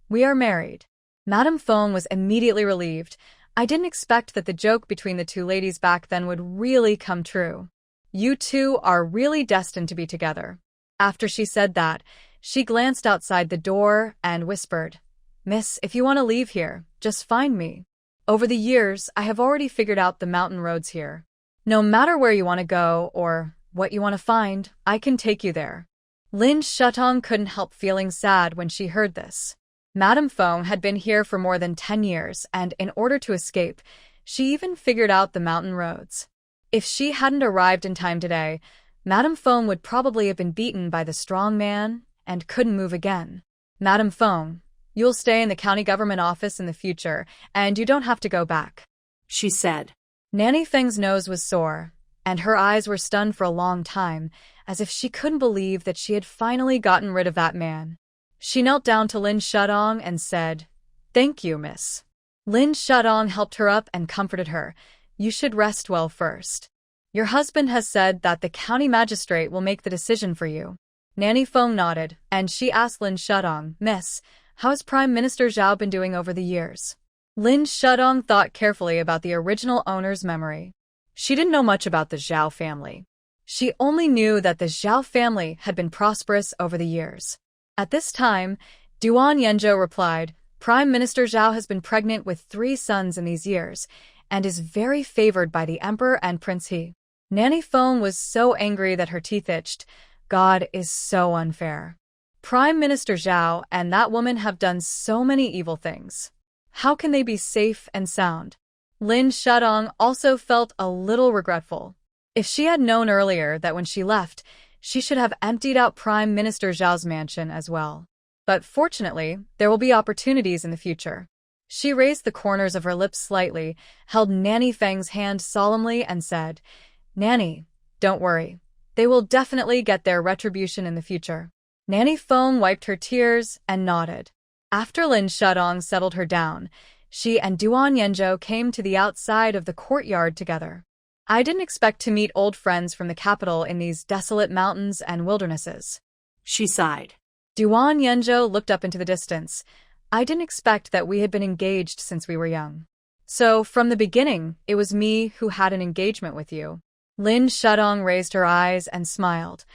Speaker 1: We are married. Madame Feng was immediately relieved. I didn't expect that the joke between the two ladies back then would really come true. You two are really destined to be together. After she said that, she glanced outside the door and whispered, Miss, if you want to leave here, just find me. Over the years, I have already figured out the mountain roads here. No matter where you want to go or what you want to find, I can take you there. Lin Shutong couldn't help feeling sad when she heard this. Madame Feng had been here for more than 10 years, and in order to escape, she even figured out the mountain roads. If she hadn't arrived in time today, Madame Feng would probably have been beaten by the strong man and couldn't move again. Madame Feng, you'll stay in the county government office in the future, and you don't have to go back,
Speaker 2: she said.
Speaker 1: Nanny Feng's nose was sore, and her eyes were stunned for a long time, as if she couldn't believe that she had finally gotten rid of that man. She knelt down to Lin Shudong and said, Thank you, miss. Lin Shudong helped her up and comforted her. You should rest well first. Your husband has said that the county magistrate will make the decision for you. Nanny Feng nodded, and she asked Lin Shudong, Miss, how has Prime Minister Zhao been doing over the years? Lin Shudong thought carefully about the original owner's memory. She didn't know much about the Zhao family. She only knew that the Zhao family had been prosperous over the years. At this time, Duan Yanzhou replied, Prime Minister Zhao has been pregnant with 3 sons in these years, and is very favored by the Emperor and Prince He. Nanny Feng was so angry that her teeth itched. God is so unfair. Prime Minister Zhao and that woman have done so many evil things. How can they be safe and sound? Lin Shudong also felt a little regretful. If she had known earlier that when she left, she should have emptied out Prime Minister Zhao's mansion as well. But fortunately, there will be opportunities in the future. She raised the corners of her lips slightly, held Nanny Feng's hand solemnly, and said, "Nanny, don't worry. They will definitely get their retribution in the future." Nanny Feng wiped her tears and nodded. After Lin Shudong settled her down, she and Duan Yanzhou came to the outside of the courtyard together. I didn't expect to meet old friends from the capital in these desolate mountains and wildernesses.
Speaker 2: She sighed.
Speaker 1: Duan Yanzhou looked up into the distance. I didn't expect that we had been engaged since we were young. So, from the beginning, it was me who had an engagement with you. Lin Shudong raised her eyes and smiled.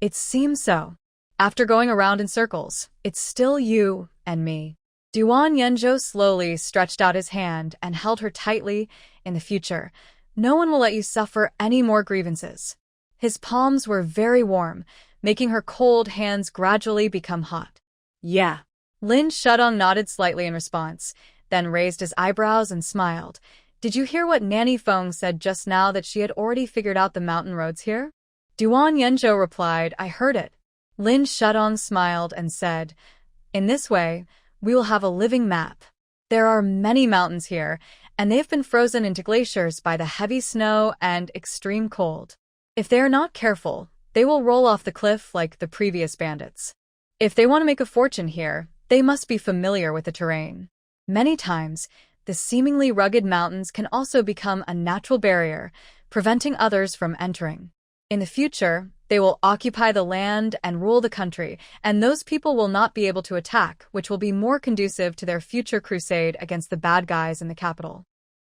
Speaker 1: It seems so. After going around in circles, it's still you and me. Duan Yanzhou slowly stretched out his hand and held her tightly. In the future, no one will let you suffer any more grievances. His palms were very warm, making her cold hands gradually become hot.
Speaker 2: Yeah.
Speaker 1: Lin Shudong nodded slightly in response, then raised his eyebrows and smiled. Did you hear what Nanny Feng said just now, that she had already figured out the mountain roads here? Duan Yanzhou replied, I heard it. Lin Shudong smiled and said, in this way, we will have a living map. There are many mountains here, and they have been frozen into glaciers by the heavy snow and extreme cold. If they are not careful, they will roll off the cliff like the previous bandits. If they want to make a fortune here, they must be familiar with the terrain. Many times, the seemingly rugged mountains can also become a natural barrier, preventing others from entering. In the future, they will occupy the land and rule the country, and those people will not be able to attack, which will be more conducive to their future crusade against the bad guys in the capital.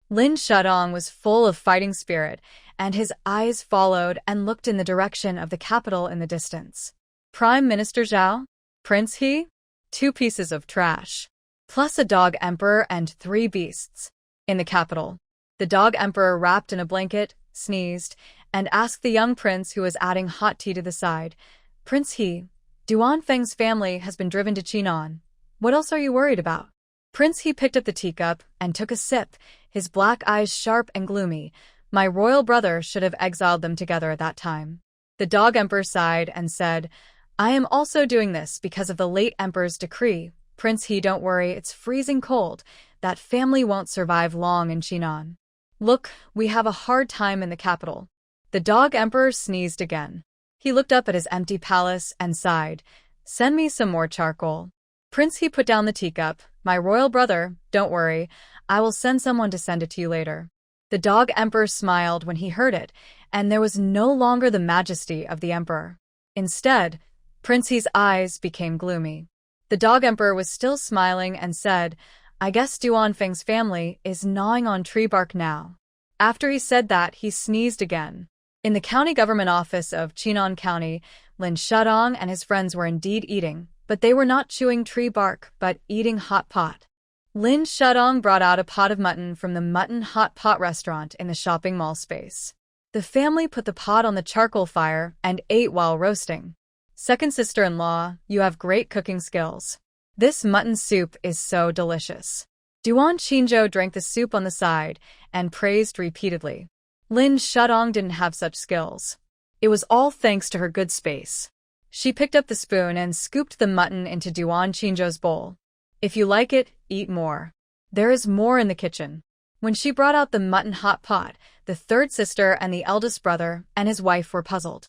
Speaker 1: Lin Shudong was full of fighting spirit, and his eyes followed and looked in the direction of the capital in the distance. Prime Minister Zhao? Prince He? 2 pieces of trash. Plus a dog emperor and 3 beasts. In the capital, the dog emperor, wrapped in a blanket, sneezed, and asked the young prince, who was adding hot tea to the side, Prince He, Duan Feng's family has been driven to Chinon. What else are you worried about? Prince He picked up the teacup and took a sip, his black eyes sharp and gloomy. My royal brother should have exiled them together at that time. The dog emperor sighed and said, I am also doing this because of the late emperor's decree. Prince He, don't worry, it's freezing cold. That family won't survive long in Chinon. Look, we have a hard time in the capital. The dog emperor sneezed again. He looked up at his empty palace and sighed. Send me some more charcoal. Prince He put down the teacup. My royal brother, don't worry, I will send someone to send it to you later. The dog emperor smiled when he heard it, and there was no longer the majesty of the emperor. Instead, Prince He's eyes became gloomy. The dog emperor was still smiling and said, I guess Duan Feng's family is gnawing on tree bark now. After he said that, he sneezed again. In the county government office of Chinon County, Lin Shudong and his friends were indeed eating, but they were not chewing tree bark, but eating hot pot. Lin Shudong brought out a pot of mutton from the mutton hot pot restaurant in the shopping mall space. The family put the pot on the charcoal fire and ate while roasting. Second sister-in-law, you have great cooking skills. This mutton soup is so delicious. Duan Qingzhou drank the soup on the side and praised repeatedly. Lin Shudong didn't have such skills. It was all thanks to her good space. She picked up the spoon and scooped the mutton into Duan Qingzhou's bowl. If you like it, eat more. There is more in the kitchen. When she brought out the mutton hot pot, the third sister and the eldest brother and his wife were puzzled.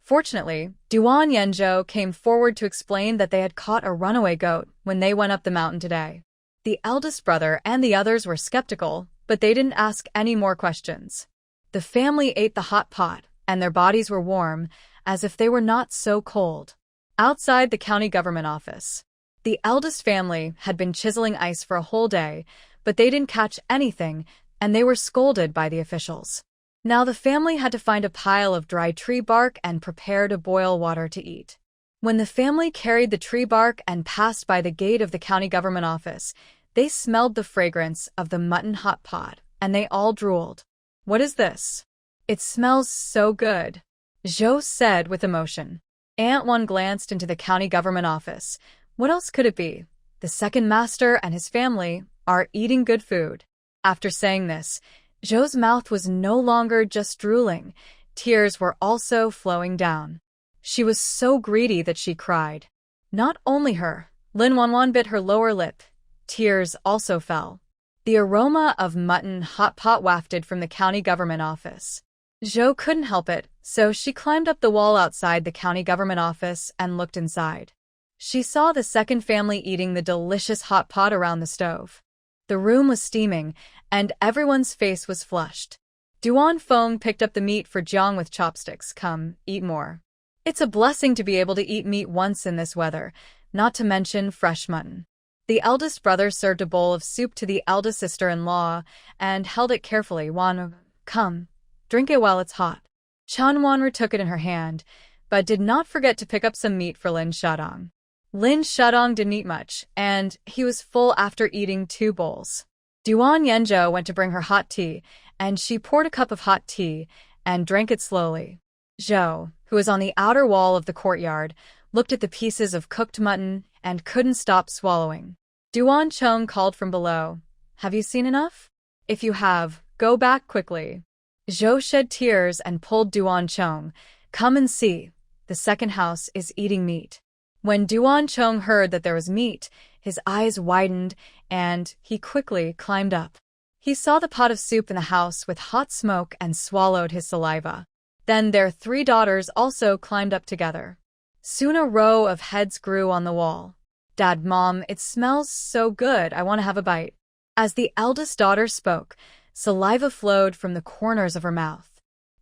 Speaker 1: Fortunately, Duan Yanzhou came forward to explain that they had caught a runaway goat when they went up the mountain today. The eldest brother and the others were skeptical, but they didn't ask any more questions. The family ate the hot pot, and their bodies were warm, as if they were not so cold. Outside the county government office, the eldest family had been chiseling ice for a whole day, but they didn't catch anything, and they were scolded by the officials. Now the family had to find a pile of dry tree bark and prepare to boil water to eat. When the family carried the tree bark and passed by the gate of the county government office, they smelled the fragrance of the mutton hot pot, and they all drooled. What is this? It smells so good, Zhou said with emotion. Aunt Wan glanced into the county government office. What else could it be? The second master and his family are eating good food. After saying this, Zhou's mouth was no longer just drooling. Tears were also flowing down. She was so greedy that she cried. Not only her, Lin Wanwan bit her lower lip. Tears also fell. The aroma of mutton hot pot wafted from the county government office. Zhou couldn't help it, so she climbed up the wall outside the county government office and looked inside. She saw the second family eating the delicious hot pot around the stove. The room was steaming, and everyone's face was flushed. Duan Feng picked up the meat for Jiang with chopsticks. Come, eat more. It's a blessing to be able to eat meat once in this weather, not to mention fresh mutton. The eldest brother served a bowl of soup to the eldest sister-in-law and held it carefully. Wan, come, drink it while it's hot. Chan Wanru took it in her hand, but did not forget to pick up some meat for Lin Shadong. Lin Shadong didn't eat much, and he was full after eating 2 bowls. Duan Yanzhou went to bring her hot tea, and she poured a cup of hot tea and drank it slowly. Zhou, who was on the outer wall of the courtyard, looked at the pieces of cooked mutton and couldn't stop swallowing. Duan Chong called from below. Have you seen enough? If you have, go back quickly. Zhou shed tears and pulled Duan Chong. Come and see. The second house is eating meat. When Duan Chong heard that there was meat, his eyes widened and he quickly climbed up. He saw the pot of soup in the house with hot smoke and swallowed his saliva. Then their 3 daughters also climbed up together. Soon a row of heads grew on the wall. Dad, Mom, it smells so good, I want to have a bite. As the eldest daughter spoke, saliva flowed from the corners of her mouth.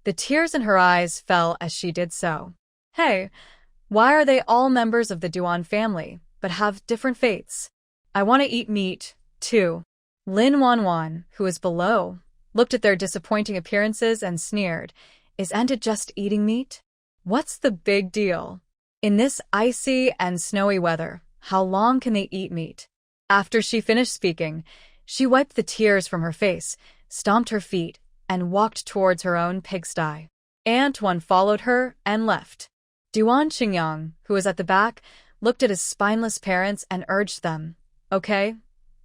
Speaker 1: The tears in her eyes fell as she did so. Hey, why are they all members of the Duan family, but have different fates? I want to eat meat, too. Lin Wanwan, who was below, looked at their disappointing appearances and sneered. Is Enta just eating meat? What's the big deal? In this icy and snowy weather, how long can they eat meat? After she finished speaking, she wiped the tears from her face, stomped her feet, and walked towards her own pigsty. Aunt Wan followed her and left. Duan Qingyang, who was at the back, looked at his spineless parents and urged them. Okay,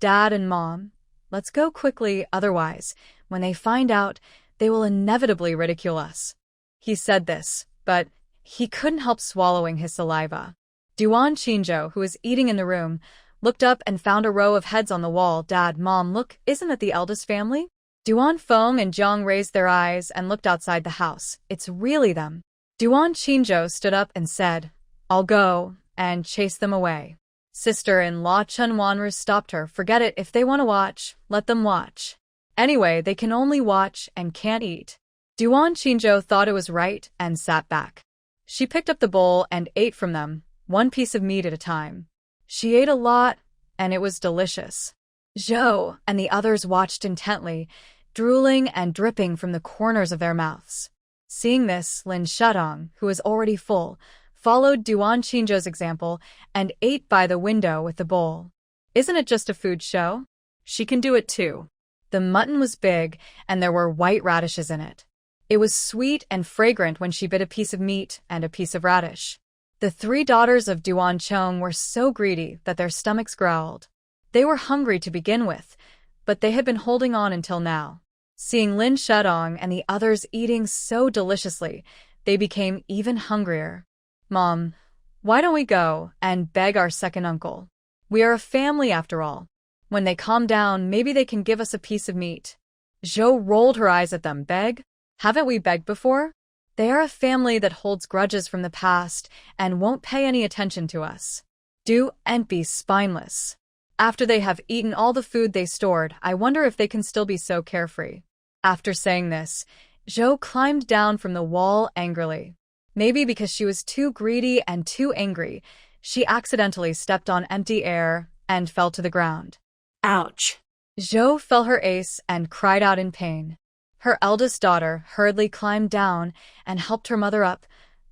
Speaker 1: Dad and Mom, let's go quickly, otherwise, when they find out, they will inevitably ridicule us. He said this, but he couldn't help swallowing his saliva. Duan Qinzhou, who was eating in the room, looked up and found a row of heads on the wall. Dad, Mom, look, isn't it the eldest family? Duan Feng and Jiang raised their eyes and looked outside the house. It's really them. Duan Qinzhou stood up and said, I'll go, and chased them away. Sister-in-law Chen Wanru stopped her. Forget it, if they want to watch, let them watch. Anyway, they can only watch and can't eat. Duan Qinzhou thought it was right and sat back. She picked up the bowl and ate from them, 1 piece of meat at a time. She ate a lot, and it was delicious. Zhou and the others watched intently, drooling and dripping from the corners of their mouths. Seeing this, Lin Shadong, who was already full, followed Duan Qinzhou's example and ate by the window with the bowl. Isn't it just a food show? She can do it too. The mutton was big, and there were white radishes in it. It was sweet and fragrant when she bit a piece of meat and a piece of radish. The 3 daughters of Duan Chong were so greedy that their stomachs growled. They were hungry to begin with, but they had been holding on until now. Seeing Lin Shadong and the others eating so deliciously, they became even hungrier. Mom, why don't we go and beg our second uncle? We are a family after all. When they calm down, maybe they can give us a piece of meat. Zhou rolled her eyes at them. Beg? Haven't we begged before? They are a family that holds grudges from the past and won't pay any attention to us. Do and be spineless. After they have eaten all the food they stored, I wonder if they can still be so carefree. After saying this, Zhou climbed down from the wall angrily. Maybe because she was too greedy and too angry, she accidentally stepped on empty air and fell to the ground.
Speaker 2: Ouch.
Speaker 1: Zhou felt her ace and cried out in pain. Her eldest daughter hurriedly climbed down and helped her mother up.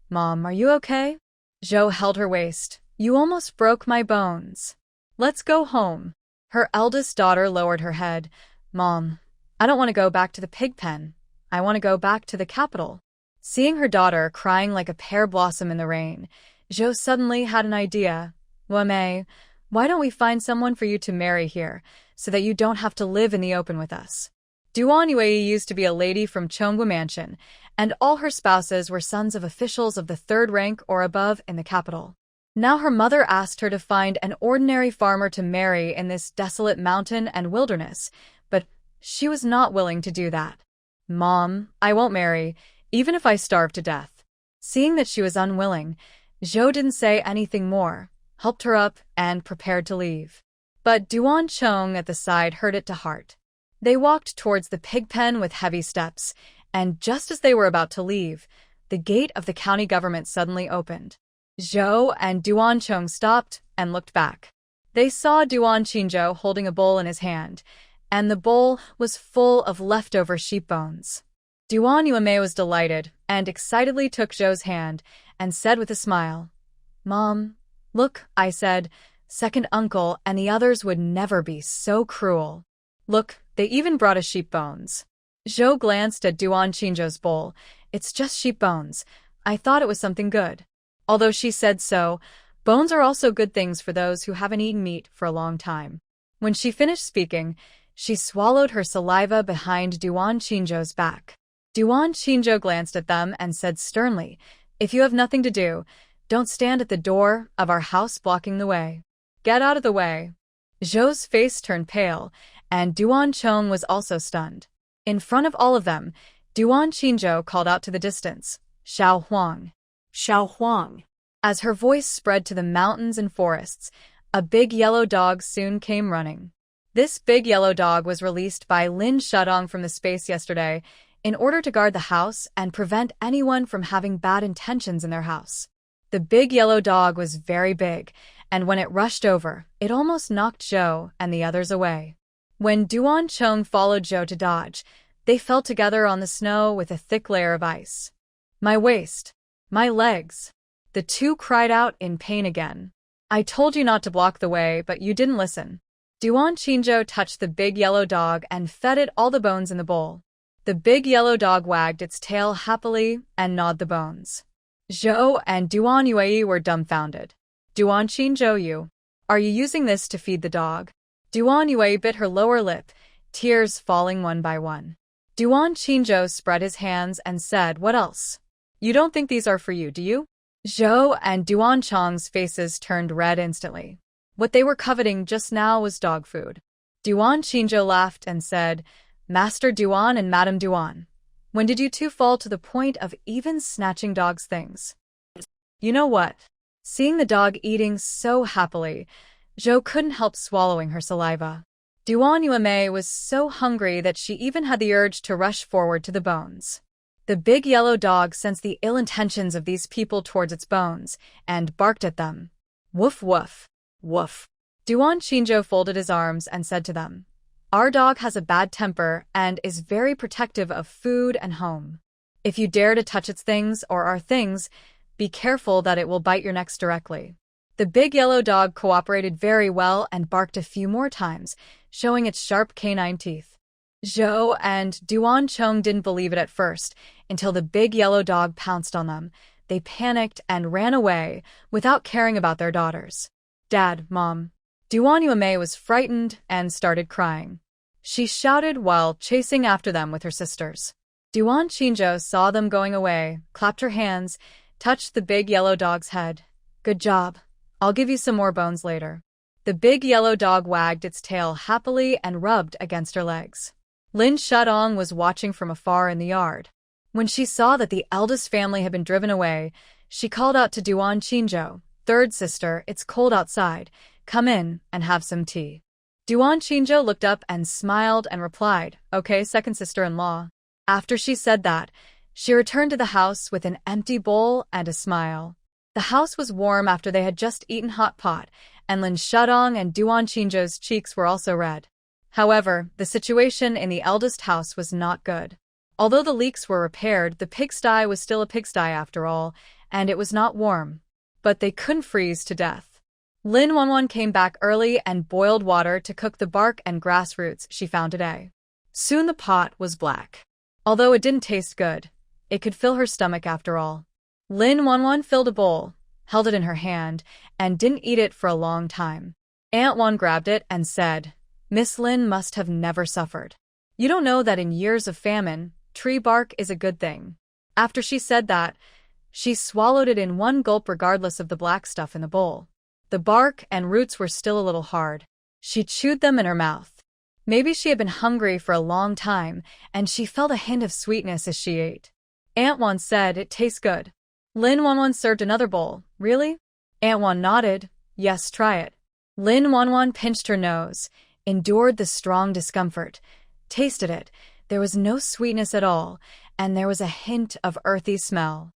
Speaker 1: Mom, are you okay? Zhou held her waist. You almost broke my bones. Let's go home. Her eldest daughter lowered her head. Mom, I don't want to go back to the pig pen. I want to go back to the capital. Seeing her daughter crying like a pear blossom in the rain, Zhou suddenly had an idea. Wei, why don't we find someone for you to marry here, so that you don't have to live in the open with us? Duan Yue used to be a lady from Chongwu Mansion, and all her spouses were sons of officials of the third rank or above in the capital. Now her mother asked her to find an ordinary farmer to marry in this desolate mountain and wilderness, but she was not willing to do that. Mom, I won't marry, even if I starve to death. Seeing that she was unwilling, Zhou didn't say anything more, helped her up, and prepared to leave. But Duan Chong at the side heard it to heart. They walked towards the pig pen with heavy steps, and just as they were about to leave, the gate of the county government suddenly opened. Zhou and Duan Chong stopped and looked back. They saw Duan Qingzhou holding a bowl in his hand, and the bowl was full of leftover sheep bones. Duan Yueme was delighted and excitedly took Zhou's hand and said with a smile, "Mom, look," I said, "second uncle and the others would never be so cruel. Look, they even brought us sheep bones." Zhou glanced at Duan Qingzhou's bowl. "It's just sheep bones. I thought it was something good." Although she said so, bones are also good things for those who haven't eaten meat for a long time. When she finished speaking, she swallowed her saliva behind Duan Qingzhou's back. Duan Qingzhou glanced at them and said sternly, "If you have nothing to do, don't stand at the door of our house blocking the way. Get out of the way." Zhou's face turned pale, and Duan Chong was also stunned. In front of all of them, Duan Qingzhou called out to the distance, "Xiao Huang."
Speaker 2: Xiao Huang.
Speaker 1: As her voice spread to the mountains and forests, a big yellow dog soon came running. This big yellow dog was released by Lin Shudong from the space yesterday in order to guard the house and prevent anyone from having bad intentions in their house. The big yellow dog was very big, and when it rushed over, it almost knocked Zhou and the others away. When Duan Chong followed Zhou to dodge, they fell together on the snow with a thick layer of ice. "My waist! My legs!" The two cried out in pain again. "I told you not to block the way, but you didn't listen." Duan Qingzhou touched the big yellow dog and fed it all the bones in the bowl. The big yellow dog wagged its tail happily and gnawed the bones. Zhou and Duan Yue were dumbfounded. "Duan Qingzhou, are you using this to feed the dog?" Duan Yue bit her lower lip, tears falling one by one. Duan Qingzhou spread his hands and said, "What else? You don't think these are for you, do you?" Zhou and Duan Chong's faces turned red instantly. What they were coveting just now was dog food. Duan Qingzhou laughed and said, "Master Duan and Madam Duan, when did you two fall to the point of even snatching dogs' things?" You know what? Seeing the dog eating so happily, Zhou couldn't help swallowing her saliva. Duan Yueme was so hungry that she even had the urge to rush forward to the bones. The big yellow dog sensed the ill intentions of these people towards its bones and barked at them. "Woof woof, woof." Duan Qingzhou folded his arms and said to them, "Our dog has a bad temper and is very protective of food and home. If you dare to touch its things or our things, be careful that it will bite your necks directly." The big yellow dog cooperated very well and barked a few more times, showing its sharp canine teeth. Zhou and Duan Chong didn't believe it at first, until the big yellow dog pounced on them. They panicked and ran away, without caring about their daughters. "Dad, Mom." Duan Yueme was frightened and started crying. She shouted while chasing after them with her sisters. Duan Qingzhou saw them going away, clapped her hands, touched the big yellow dog's head. "Good job. I'll give you some more bones later." The big yellow dog wagged its tail happily and rubbed against her legs. Lin Shudong was watching from afar in the yard. When she saw that the eldest family had been driven away, she called out to Duan Qingzhou, "Third sister, it's cold outside. Come in and have some tea." Duan Qingzhou looked up and smiled and replied, "Okay, second sister-in-law." After she said that, she returned to the house with an empty bowl and a smile. The house was warm after they had just eaten hot pot, and Lin Shudong and Duan Qingzhou's cheeks were also red. However, the situation in the eldest house was not good. Although the leaks were repaired, the pigsty was still a pigsty after all, and it was not warm. But they couldn't freeze to death. Lin Wanwan came back early and boiled water to cook the bark and grass roots she found today. Soon the pot was black. Although it didn't taste good, it could fill her stomach after all. Lin Wanwan filled a bowl, held it in her hand, and didn't eat it for a long time. Aunt Wan grabbed it and said, "Miss Lin must have never suffered. You don't know that in years of famine, tree bark is a good thing." After she said that, she swallowed it in one gulp regardless of the black stuff in the bowl. The bark and roots were still a little hard. She chewed them in her mouth. Maybe she had been hungry for a long time, and she felt a hint of sweetness as she ate. Aunt Wan said, "It tastes good." Lin Wanwan served another bowl. "Really?" Aunt Wan nodded. "Yes, try it." Lin Wanwan pinched her nose, endured the strong discomfort, tasted it. There was no sweetness at all, and there was a hint of earthy smell.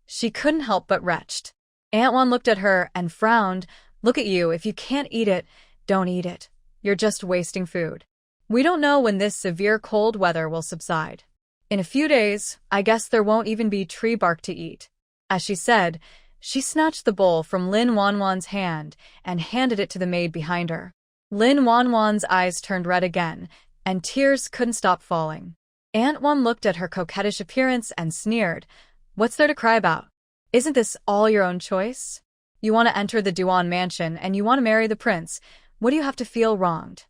Speaker 1: She couldn't help but retched. Aunt Wan looked at her and frowned. "Look at you, if you can't eat it, don't eat it. You're just wasting food. We don't know when this severe cold weather will subside. In a few days, I guess there won't even be tree bark to eat." As she said, she snatched the bowl from Lin Wanwan's hand and handed it to the maid behind her. Lin Wanwan's eyes turned red again, and tears couldn't stop falling. Aunt Wan looked at her coquettish appearance and sneered. "What's there to cry about? Isn't this all your own choice? You want to enter the Duan mansion and you want to marry the prince. What do you have to feel wronged?"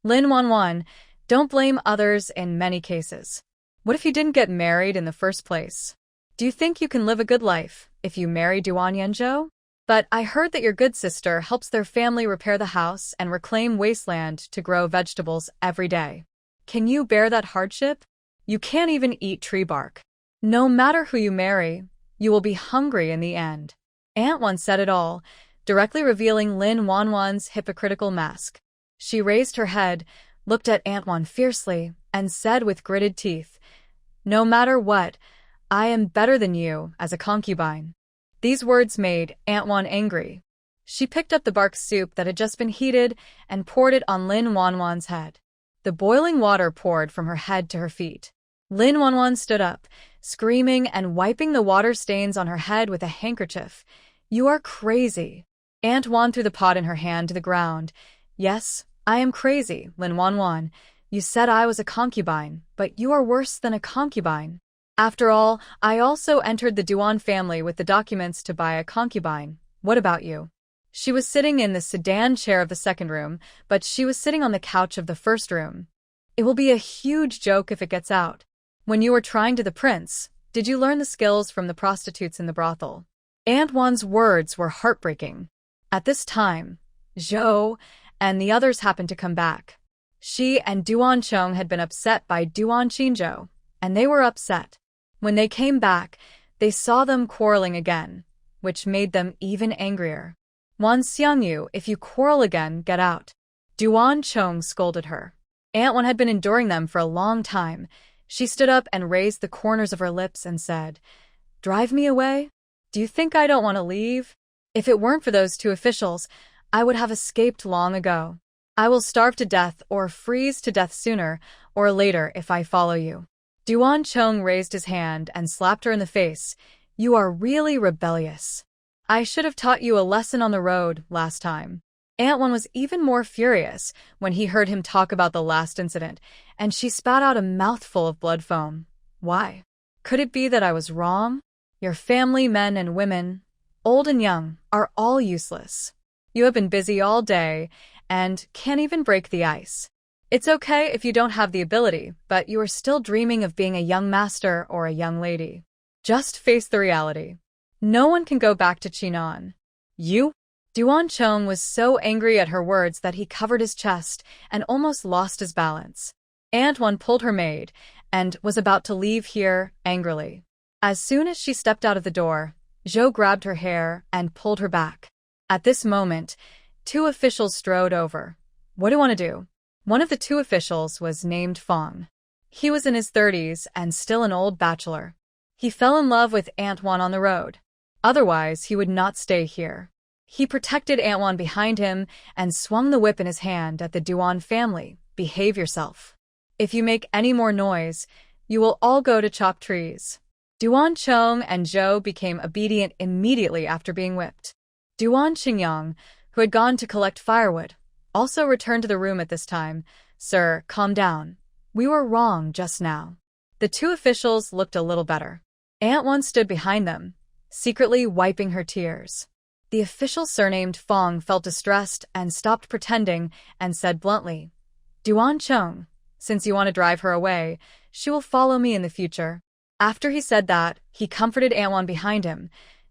Speaker 1: Lin Wanwan, don't blame others in many cases. What if you didn't get married in the first place? Do you think you can live a good life if you marry Duan Yanzhou? But I heard that your good sister helps their family repair the house and reclaim wasteland to grow vegetables every day. Can you bear that hardship? You can't even eat tree bark. No matter who you marry, you will be hungry in the end. Aunt Wan said it all, directly revealing Lin Wanwan's hypocritical mask. She raised her head, looked at Aunt Wan fiercely, and said with gritted teeth, "No matter what, I am better than you as a concubine." These words made Aunt Wan angry. She picked up the bark soup that had just been heated and poured it on Lin Wanwan's head. The boiling water poured from her head to her feet. Lin Wanwan stood up, screaming and wiping the water stains on her head with a handkerchief. "You are crazy." Aunt Wan threw the pot in her hand to the ground. "Yes, I am crazy, Lin Wanwan. You said I was a concubine, but you are worse than a concubine. After all, I also entered the Duan family with the documents to buy a concubine. What about you?" She was sitting in the sedan chair of the second room, but she was sitting on the couch of the first room. "It will be a huge joke if it gets out. When you were trying to the prince, did you learn the skills from the prostitutes in the brothel?" Aunt Wan's words were heartbreaking. At this time, Zhou and the others happened to come back. She and Duan Chong had been upset by Duan Qinzhou, and they were upset. When they came back, they saw them quarreling again, which made them even angrier. "Wan Xiangyu, if you quarrel again, get out." Duan Chong scolded her. Aunt Wan had been enduring them for a long time. She stood up and raised the corners of her lips and said, "Drive me away? Do you think I don't want to leave? If it weren't for those two officials, I would have escaped long ago. I will starve to death or freeze to death sooner or later if I follow you." Duan Chong raised his hand and slapped her in the face. "You are really rebellious. I should have taught you a lesson on the road last time." Aunt Wan was even more furious when he heard him talk about the last incident, and she spat out a mouthful of blood foam. "Why? Could it be that I was wrong? Your family, men and women, old and young, are all useless. You have been busy all day and can't even break the ice. It's okay if you don't have the ability, but you are still dreaming of being a young master or a young lady. Just face the reality. No one can go back to Chinon. You?" Duan Chong was so angry at her words that he covered his chest and almost lost his balance. Aunt Wan pulled her maid and was about to leave here angrily. As soon as she stepped out of the door, Zhou grabbed her hair and pulled her back. At this moment, two officials strode over. "What do you want to do?" One of the two officials was named Fong. He was in his 30s and still an old bachelor. He fell in love with Aunt Wan on the road. Otherwise, he would not stay here. He protected Aunt Wan behind him and swung the whip in his hand at the Duan family. "Behave yourself. If you make any more noise, you will all go to chop trees." Duan Chong and Zhou became obedient immediately after being whipped. Duan Qingyang, who had gone to collect firewood, also returned to the room at this time. "Sir, calm down. We were wrong just now. The two officials looked a little better. Aunt One stood behind them, secretly wiping her tears. The official surnamed Fong felt distressed and stopped pretending and said bluntly, Duan Chong, since you want to drive her away, she will follow me in the future. After he said that, he comforted Aunt One behind him.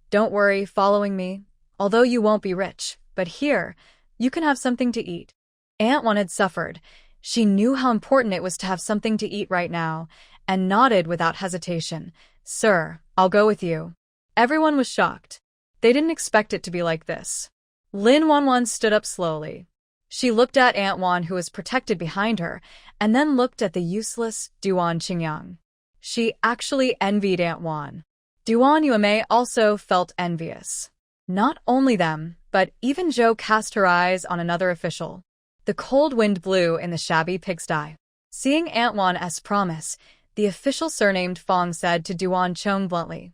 Speaker 1: Don't worry, following me. Although you won't be rich, but here, you can have something to eat. Aunt One had suffered. She knew how important it was to have something to eat right now, and nodded without hesitation. Sir, I'll go with you. Everyone was shocked. They didn't expect it to be like this. Lin Wanwan stood up slowly. She looked at Aunt Wan, who was protected behind her, and then looked at the useless Duan Qingyang. She actually envied Aunt Wan. Duan Yuemei also felt envious. Not only them, but even Zhou cast her eyes on another official. The cold wind blew in the shabby pigsty. Seeing Aunt Wan as promise, the official surnamed Fong said to Duan Chong bluntly,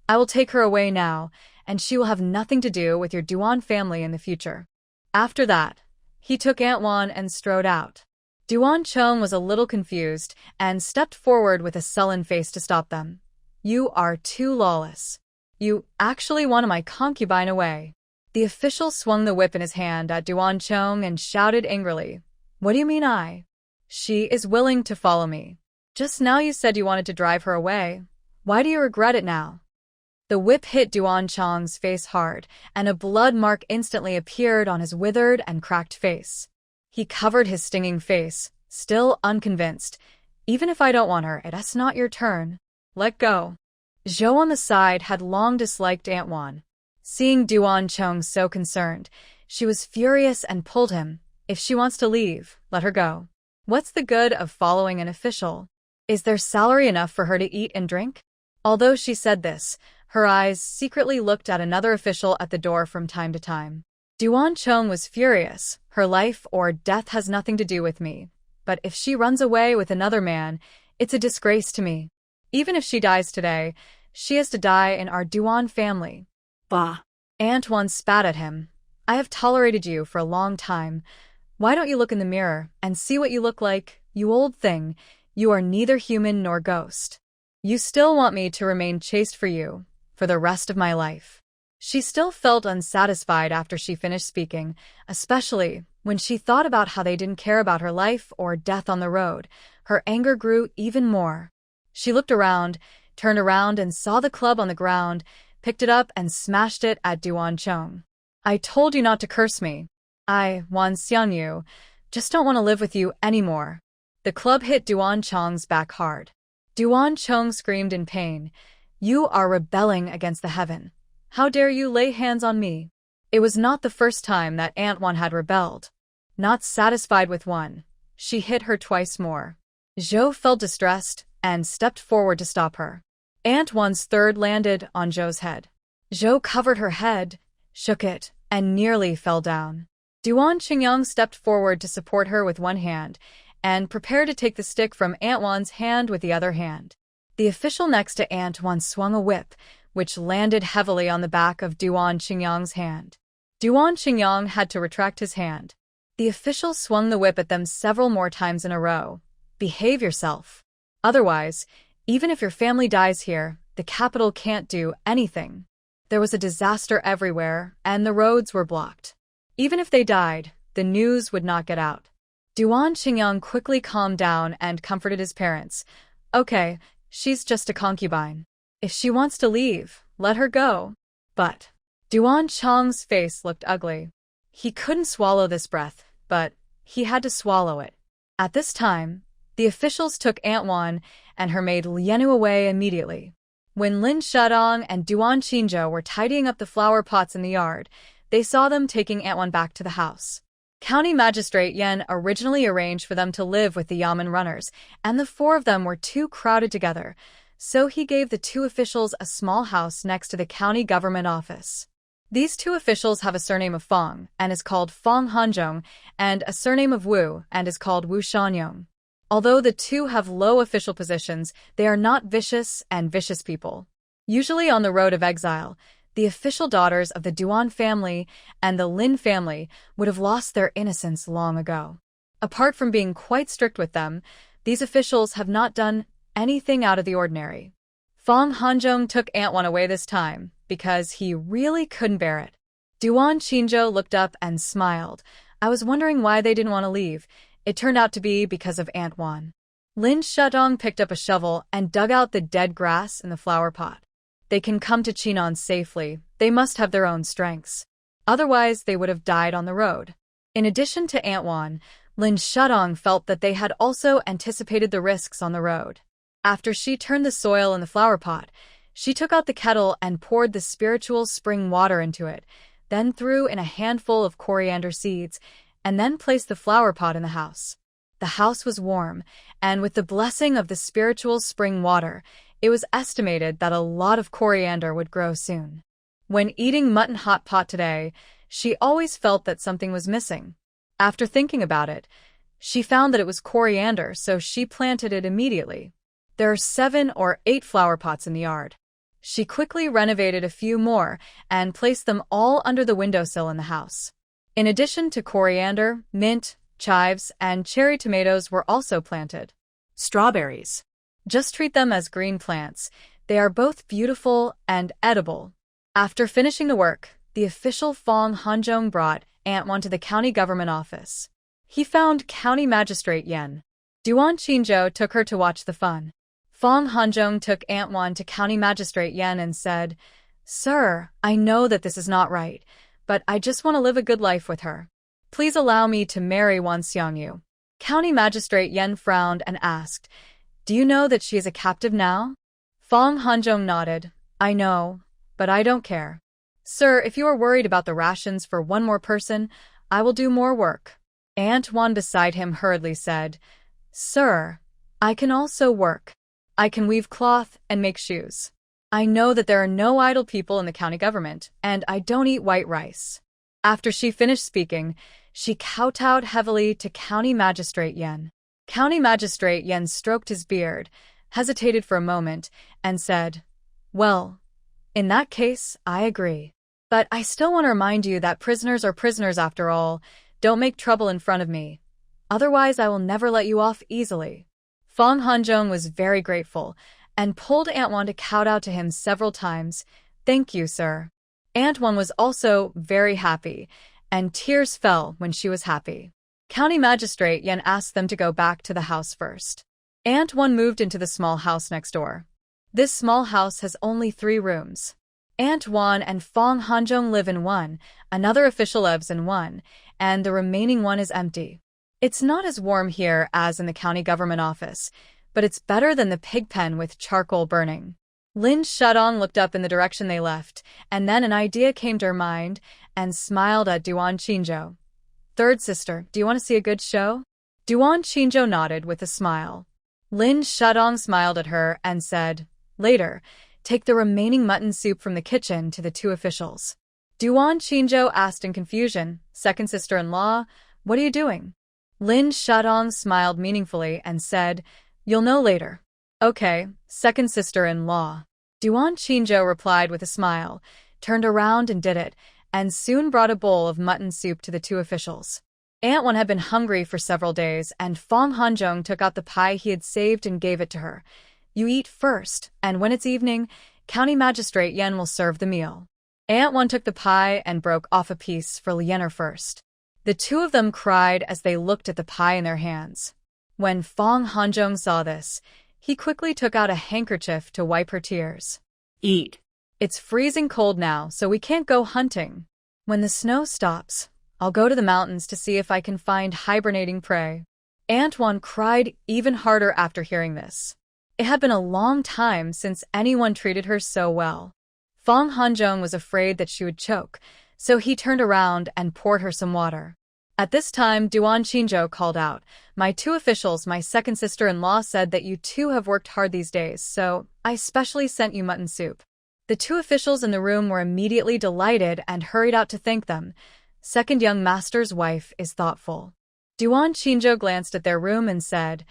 Speaker 1: I will take her away now, and she will have nothing to do with your Duan family in the future. After that, he took Aunt Wan and strode out. Duan Chong was a little confused and stepped forward with a sullen face to stop them. You are too lawless. You actually wanted my concubine away. The official swung the whip in his hand at Duan Chong and shouted angrily, What do you mean I? She is willing to follow me. Just now you said you wanted to drive her away. Why do you regret it now? The whip hit Duan Chong's face hard, and a blood mark instantly appeared on his withered and cracked face. He covered his stinging face, still unconvinced. Even if I don't want her, it's not your turn. Let go. Zhou on the side had long disliked Aunt Wan. Seeing Duan Chong so concerned, she was furious and pulled him. If she wants to leave, let her go. What's the good of following an official? Is their salary enough for her to eat and drink? Although she said this, her eyes secretly looked at another official at the door from time to time. Duan Chong was furious. Her life or death has nothing to do with me. But if she runs away with another man, it's a disgrace to me. Even if she dies today, she has to die in our Duan family. Bah. Aunt Wan spat at him. I have tolerated you for a long time. Why don't you look in the mirror and see what you look like, you old thing? You are neither human nor ghost. You still want me to remain chaste for you, for the rest of my life. She still felt unsatisfied after she finished speaking, especially when she thought about how they didn't care about her life or death on the road. Her anger grew even more. She looked around, turned around and saw the club on the ground, picked it up and smashed it at Duan Chong. I told you not to curse me. I, Wan Xiangyu, just don't want to live with you anymore. The club hit Duan Chong's back hard. Duan Chong screamed in pain. You are rebelling against the heaven. How dare you lay hands on me? It was not the first time that Aunt Wan had rebelled. Not satisfied with one, she hit her twice more. Zhou felt distressed and stepped forward to stop her. Aunt Wan's third landed on Zhou's head. Zhou covered her head, shook it, and nearly fell down. Duan Qingyang stepped forward to support her with one hand and prepared to take the stick from Aunt Wan's hand with the other hand. The official next to Aunt Wan swung a whip, which landed heavily on the back of Duan Qingyang's hand. Duan Qingyang had to retract his hand. The official swung the whip at them several more times in a row. Behave yourself. Otherwise, even if your family dies here, the capital can't do anything. There was a disaster everywhere, and the roads were blocked. Even if they died, the news would not get out. Duan Qingyang quickly calmed down and comforted his parents. Okay, she's just a concubine. If she wants to leave, let her go. But Duan Chong's face looked ugly. He couldn't swallow this breath, but he had to swallow it. At this time, the officials took Aunt Wan and her maid Lianu away immediately. When Lin Shadong and Duan Qinzhou were tidying up the flower pots in the yard, they saw them taking Aunt Wan back to the house. County Magistrate Yen originally arranged for them to live with the Yamen runners, and the four of them were too crowded together, so he gave the two officials a small house next to the county government office. These two officials have a surname of Fong, and is called Fong Hanzhong, and a surname of Wu, and is called Wu Shanyong. Although the two have low official positions, they are not vicious and vicious people. Usually on the road of exile, the official daughters of the Duan family and the Lin family would have lost their innocence long ago. Apart from being quite strict with them, These officials have not done anything out of the ordinary. Fong Hanzhong took Aunt Wan away this time, because he really couldn't bear it. Duan Qingzhou looked up and smiled. I was wondering why they didn't want to leave. It turned out to be because of Aunt Wan. Lin Shudong picked up a shovel and dug out the dead grass in the flower pot. They can come to Chinon safely. They must have their own strengths. Otherwise, they would have died on the road. In addition to Aunt Wan, Lin Shudong felt that they had also anticipated the risks on the road. After she turned the soil in the flower pot, she took out the kettle and poured the spiritual spring water into it, then threw in a handful of coriander seeds, and then placed the flower pot in the house. The house was warm, and with the blessing of the spiritual spring water, it was estimated that a lot of coriander would grow soon. When eating mutton hot pot today, she always felt that something was missing. After thinking about it, she found that it was coriander, so she planted it immediately. There are 7 or 8 flower pots in the yard. She quickly renovated a few more and placed them all under the windowsill in the house. In addition to coriander, mint, chives, and cherry tomatoes were also planted.
Speaker 2: Strawberries.
Speaker 1: Just treat them as green plants. They are both beautiful and edible. After finishing the work, the official Fong Hanzhong brought Aunt Wan to the county government office. He found County Magistrate Yen. Duan Qingzhou took her to watch the fun. Fong Hanzhong took Aunt Wan to County Magistrate Yen and said, "Sir, I know that this is not right, but I just want to live a good life with her. Please allow me to marry Wan Xiangyu." County Magistrate Yen frowned and asked, "Do you know that she is a captive now?" Fong Hanzhong nodded. "I know, but I don't care. Sir, if you are worried about the rations for one more person, I will do more work." Aunt Wan beside him hurriedly said, "Sir, I can also work. I can weave cloth and make shoes. I know that there are no idle people in the county government, and I don't eat white rice." After she finished speaking, she kowtowed heavily to County Magistrate Yen. County Magistrate Yen stroked his beard, hesitated for a moment, and said, "Well, in that case, I agree. But I still want to remind you that prisoners are prisoners after all. Don't make trouble in front of me. Otherwise, I will never let you off easily." Fong Hanzhong was very grateful and pulled Aunt Wan to kowtow to him several times. "Thank you, sir." Aunt Wan was also very happy, and tears fell when she was happy. County Magistrate Yen asked them to go back to the house first. Aunt Wan moved into the small house next door. This small house has only 3 rooms. Aunt Wan and Fong Hanzhong live in one, another official lives in one, and the remaining one is empty. It's not as warm here as in the county government office, but it's better than the pig pen with charcoal burning. Lin Shudong looked up in the direction they left, and then an idea came to her mind and smiled at Duan Qingzhou. "Third sister, do you want to see a good show?" Duan Qingzhou nodded with a smile. Lin Shudong smiled at her and said, "Later, take the remaining mutton soup from the kitchen to the 2 officials." Duan Qingzhou asked in confusion, "Second sister-in-law, what are you doing?" Lin Shudong smiled meaningfully and said, "You'll know later." "Okay, second sister-in-law." Duan Qingzhou replied with a smile, turned around and did it, and soon brought a bowl of mutton soup to the 2 officials. Aunt Wan had been hungry for several days, and Fong Hanzhong took out the pie he had saved and gave it to her. "You eat first, and when it's evening, County Magistrate Yen will serve the meal." Aunt Wan took the pie and broke off a piece for Lianer first. The 2 of them cried as they looked at the pie in their hands. When Fong Hanzhong saw this, he quickly took out a handkerchief to wipe her tears.
Speaker 2: Eat.
Speaker 1: "It's freezing cold now, so we can't go hunting. When the snow stops, I'll go to the mountains to see if I can find hibernating prey." Aunt Wan cried even harder after hearing this. It had been a long time since anyone treated her so well. Fong Hanzhong was afraid that she would choke, so he turned around and poured her some water. At this time, Duan Qingzhou called out, "My 2 officials, my second sister-in-law said that you 2 have worked hard these days, so I specially sent you mutton soup." The 2 officials in the room were immediately delighted and hurried out to thank them. Second young master's wife is thoughtful. Duan Qingzhou glanced at their room and said,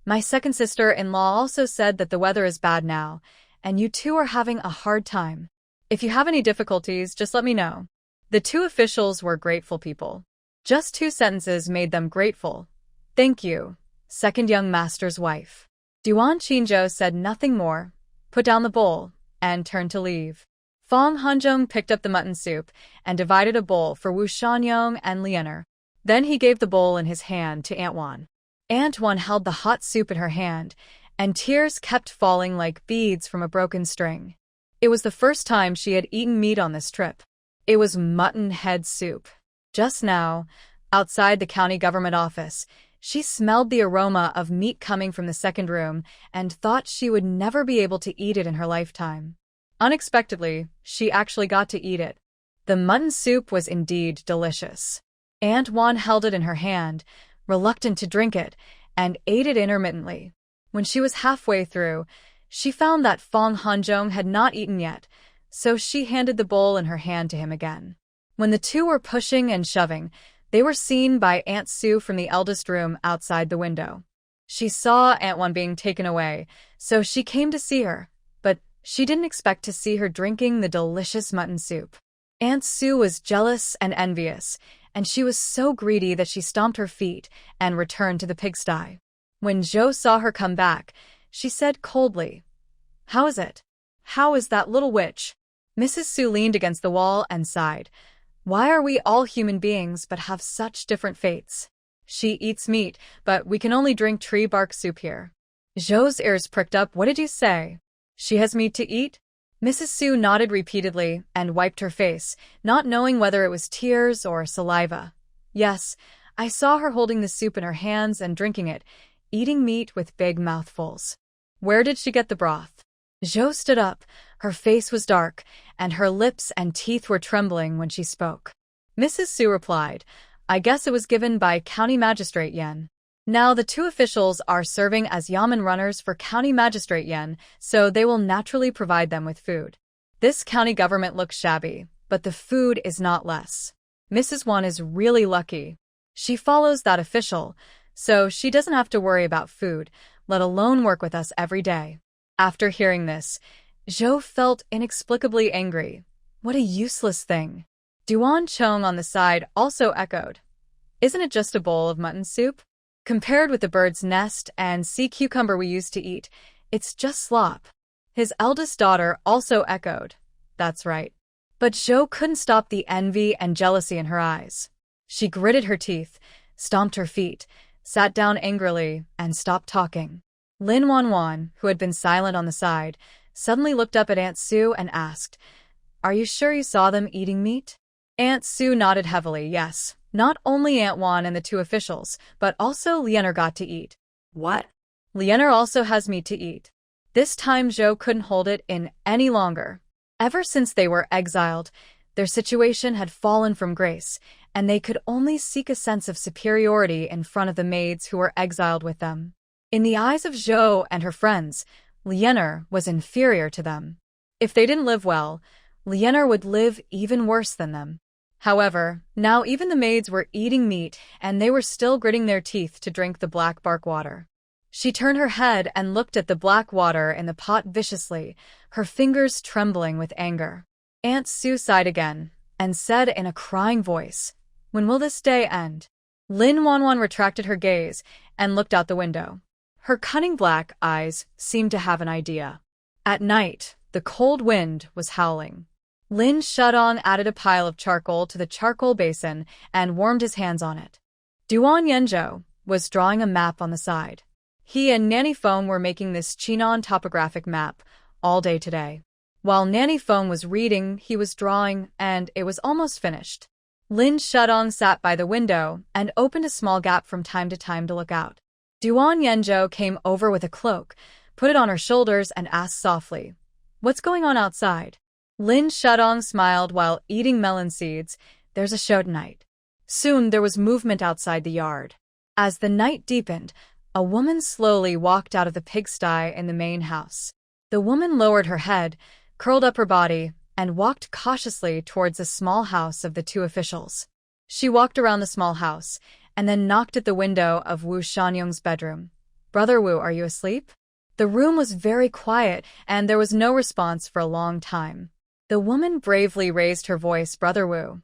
Speaker 1: "My second sister-in-law also said that the weather is bad now, and you 2 are having a hard time. If you have any difficulties, just let me know." The 2 officials were grateful people. Just 2 sentences made them grateful. "Thank you. second young master's wife. Duan Qinzhou said nothing more, put down the bowl, and turned to leave. Fong Hanzhong picked up the mutton soup and divided a bowl for Wu Shanyong and Lianer. Then he gave the bowl in his hand to Aunt Wan. Aunt Wan held the hot soup in her hand, and tears kept falling like beads from a broken string. It was the first time she had eaten meat on this trip. It was mutton head soup. Just now, outside the county government office, she smelled the aroma of meat coming from the second room and thought she would never be able to eat it in her lifetime. Unexpectedly, she actually got to eat it. The mutton soup was indeed delicious. Aunt Wan held it in her hand, reluctant to drink it, and ate it intermittently. When she was halfway through, she found that Fong Hanzhong had not eaten yet, so she handed the bowl in her hand to him again. When the two were pushing and shoving, they were seen by Aunt Sue from the eldest room outside the window. She saw Aunt Wan being taken away, so she came to see her, but she didn't expect to see her drinking the delicious mutton soup. Aunt Sue was jealous and envious, and she was so greedy that she stomped her feet and returned to the pigsty. When Zhou saw her come back, she said coldly, "How is it? How is that little witch?" Mrs. Sue leaned against the wall and sighed. "Why are we all human beings but have such different fates? She eats meat, but we can only drink tree bark soup here." Zhou's ears pricked up. "What did you say? She has meat to eat?" Mrs. Sue nodded repeatedly and wiped her face, not knowing whether it was tears or saliva. "Yes, I saw her holding the soup in her hands and drinking it, eating meat with big mouthfuls." "Where did she get the broth?" Zhou stood up. Her face was dark, and her lips and teeth were trembling when she spoke. Mrs. Sue replied, "I guess it was given by County Magistrate Yen." Now the two officials are serving as yamen runners for County Magistrate Yen, so they will naturally provide them with food. This county government looks shabby, but the food is not less. Mrs. Wan is really lucky. She follows that official, so she doesn't have to worry about food, let alone work with us every day. After hearing this, Zhou felt inexplicably angry. What a useless thing. Duan Chong on the side also echoed, "Isn't it just a bowl of mutton soup? Compared with the bird's nest and sea cucumber we used to eat, it's just slop." His eldest daughter also echoed, "That's right." But Zhou couldn't stop the envy and jealousy in her eyes. She gritted her teeth, stomped her feet, sat down angrily, and stopped talking. Lin Wanwan, who had been silent on the side, suddenly looked up at Aunt Sue and asked, "Are you sure you saw them eating meat?" Aunt Sue nodded heavily, yes. Not only Aunt Wan and the two officials, but also Lianer got to eat.
Speaker 2: What?
Speaker 1: Lianer also has meat to eat. This time Zhou couldn't hold it in any longer. Ever since they were exiled, their situation had fallen from grace, and they could only seek a sense of superiority in front of the maids who were exiled with them. In the eyes of Zhou and her friends, Lianer was inferior to them. If they didn't live well, Lianer would live even worse than them. However, now even the maids were eating meat, and they were still gritting their teeth to drink the black bark water. She turned her head and looked at the black water in the pot viciously, her fingers trembling with anger. Aunt Sue sighed again, and said in a crying voice, "When will this day end?" Lin Wanwan retracted her gaze and looked out the window. Her cunning black eyes seemed to have an idea. At night, the cold wind was howling. Lin Shudong added a pile of charcoal to the charcoal basin and warmed his hands on it. Duan Yenzhou was drawing a map on the side. He and Nanny Feng were making this Chinon topographic map all day today. While Nanny Feng was reading, he was drawing, and it was almost finished. Lin Shudong sat by the window and opened a small gap from time to time to look out. Duan Yenzhou came over with a cloak, put it on her shoulders, and asked softly, "What's going on outside?" Lin Shudong smiled while eating melon seeds. "There's a show tonight." Soon there was movement outside the yard. As the night deepened, a woman slowly walked out of the pigsty in the main house. The woman lowered her head, curled up her body, and walked cautiously towards the small house of the two officials. She walked around the small house, and then knocked at the window of Wu Shanyong's bedroom. "Brother Wu, are you asleep?" The room was very quiet, and there was no response for a long time. The woman bravely raised her voice. "Brother Wu,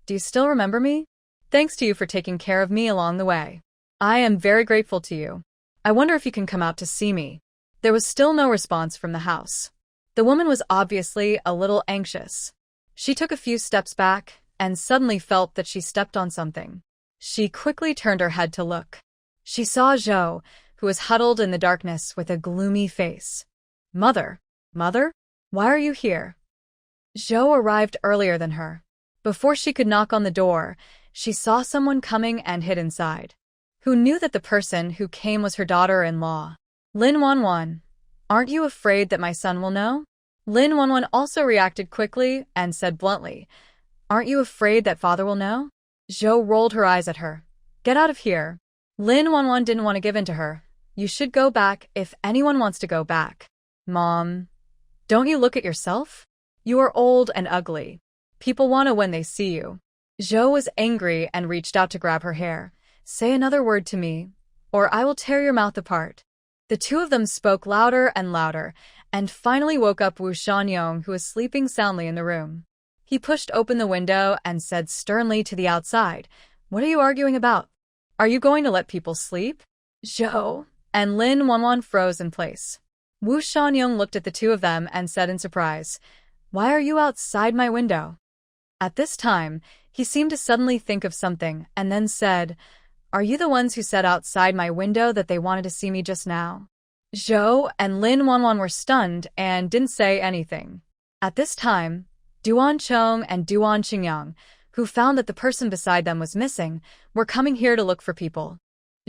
Speaker 1: do you still remember me? Thanks to you for taking care of me along the way. I am very grateful to you." I wonder if you can come out to see me. There was still no response from the house. The woman was obviously a little anxious. She took a few steps back and suddenly felt that she stepped on something. She quickly turned her head to look. She saw Zhou, who was huddled in the darkness with a gloomy face. Mother? Mother? Why are you here? Zhou arrived earlier than her. Before she could knock on the door, she saw someone coming and hid inside. Who knew that the person who came was her daughter-in-law? Lin Wanwan, aren't you afraid that my son will know? Lin Wanwan also reacted quickly and said bluntly, aren't you afraid that father will know? Zhou rolled her eyes at her. Get out of here. Lin Wanwan didn't want to give in to her. You should go back if anyone wants to go back. Mom, don't you look at yourself? You are old and ugly. People want to when they see you. Zhou was angry and reached out to grab her hair. Say another word to me, or I will tear your mouth apart. The two of them spoke louder and louder, and finally woke up Wu Shuanyong, who was sleeping soundly in the room. He pushed open the window and said sternly to the outside, what are you arguing about? Are you going to let people sleep? Zhou and Lin Wanwan froze in place. Wu Shuanyong looked at the two of them and said in surprise, why are you outside my window? At this time, he seemed to suddenly think of something and then said, are you the ones who said outside my window that they wanted to see me just now? Zhou and Lin Wanwan were stunned and didn't say anything. At this time, Duan Chong and Duan Qingyang, who found that the person beside them was missing, were coming here to look for people.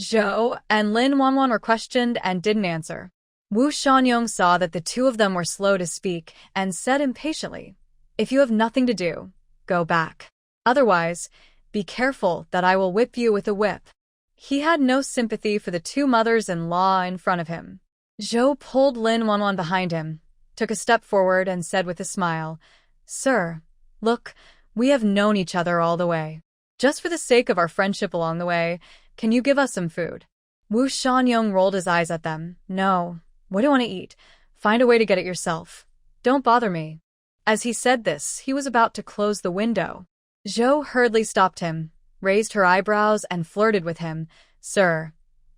Speaker 1: Zhou and Lin Wanwan were questioned and didn't answer. Wu Shuanyong saw that the two of them were slow to speak and said impatiently, if you have nothing to do, go back. Otherwise, be careful that I will whip you with a whip. He had no sympathy for the two mothers-in-law in front of him. Zhou pulled Lin Wanwan behind him, took a step forward and said with a smile, Sir, look, we have known each other all the way. Just for the sake of our friendship along the way, can you give us some food? Wu Shuanyong rolled his eyes at them. No. What do you want to eat? Find a way to get it yourself. Don't bother me. As he said this, he was about to close the window. Zhou hurriedly stopped him, raised her eyebrows and flirted with him. Sir,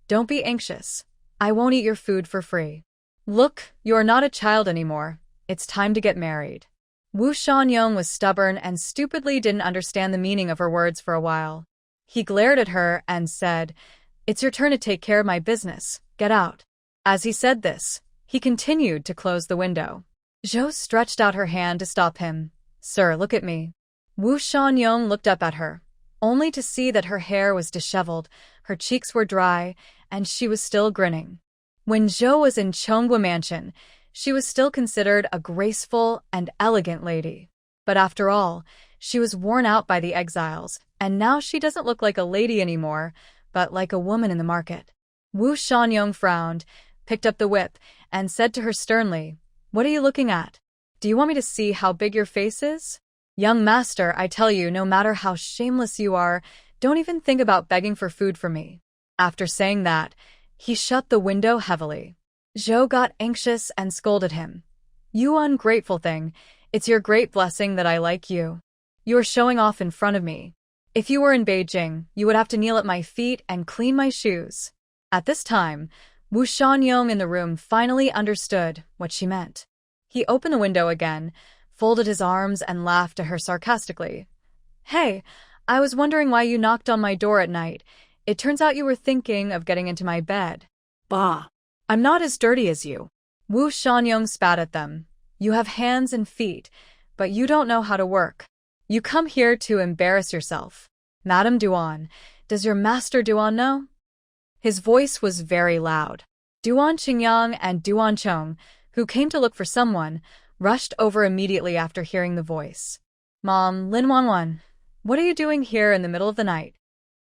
Speaker 1: don't be anxious. I won't eat your food for free. Look, you are not a child anymore. It's time to get married. Wu Shuanyong was stubborn and stupidly didn't understand the meaning of her words for a while. He glared at her and said, it's your turn to take care of my business. Get out. As he said this, he continued to close the window. Zhou stretched out her hand to stop him. Sir, look at me. Wu Shuanyong looked up at her, only to see that her hair was disheveled, her cheeks were dry, and she was still grinning. When Zhou was in Chonghua Mansion, she was still considered a graceful and elegant lady. But after all, she was worn out by the exiles, and now she doesn't look like a lady anymore, but like a woman in the market. Wu Shuanyong frowned, picked up the whip, and said to her sternly, what are you looking at? Do you want me to see how big your face is? Young master, I tell you, no matter how shameless you are, don't even think about begging for food from me. After saying that, he shut the window heavily. Zhou got anxious and scolded him. You ungrateful thing, it's your great blessing that I like you. You are showing off in front of me. If you were in Beijing, you would have to kneel at my feet and clean my shoes. At this time, Wu Shuanyong in the room finally understood what she meant. He opened the window again, folded his arms and laughed at her sarcastically. Hey, I was wondering why you knocked on my door at night. It turns out you were thinking of getting into my bed. Bah! I'm not as dirty as you. Wu Shuanyong spat at them. You have hands and feet, but you don't know how to work. You come here to embarrass yourself. Madame Duan, does your master Duan know? His voice was very loud. Duan Qingyang and Duan Chong, who came to look for someone, rushed over immediately after hearing the voice. Mom, Lin Wanwan, what are you doing here in the middle of the night?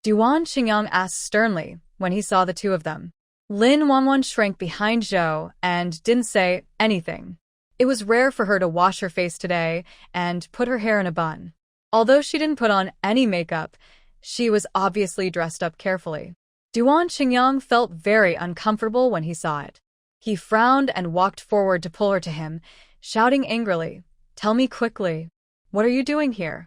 Speaker 1: Duan Qingyang asked sternly when he saw the two of them. Lin Wanwan shrank behind Zhou and didn't say anything. It was rare for her to wash her face today and put her hair in a bun. Although she didn't put on any makeup, she was obviously dressed up carefully. Duan Qingyang felt very uncomfortable when he saw it. He frowned and walked forward to pull her to him, shouting angrily, Tell me quickly. What are you doing here?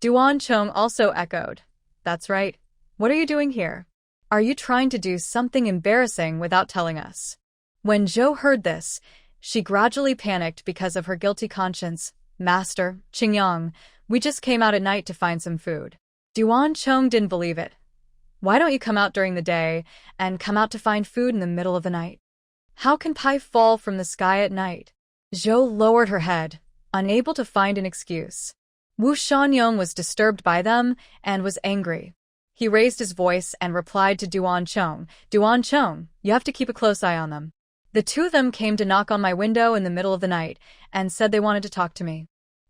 Speaker 1: Duan Chong also echoed, That's right. What are you doing here? Are you trying to do something embarrassing without telling us? When Zhou heard this, she gradually panicked because of her guilty conscience. Master, Qingyang, we just came out at night to find some food. Duan Chong didn't believe it. Why don't you come out during the day and come out to find food in the middle of the night? How can pie fall from the sky at night? Zhou lowered her head, unable to find an excuse. Wu Shanyong was disturbed by them and was angry. He raised his voice and replied to Duan Chong, Duan Chong, you have to keep a close eye on them. The two of them came to knock on my window in the middle of the night and said they wanted to talk to me.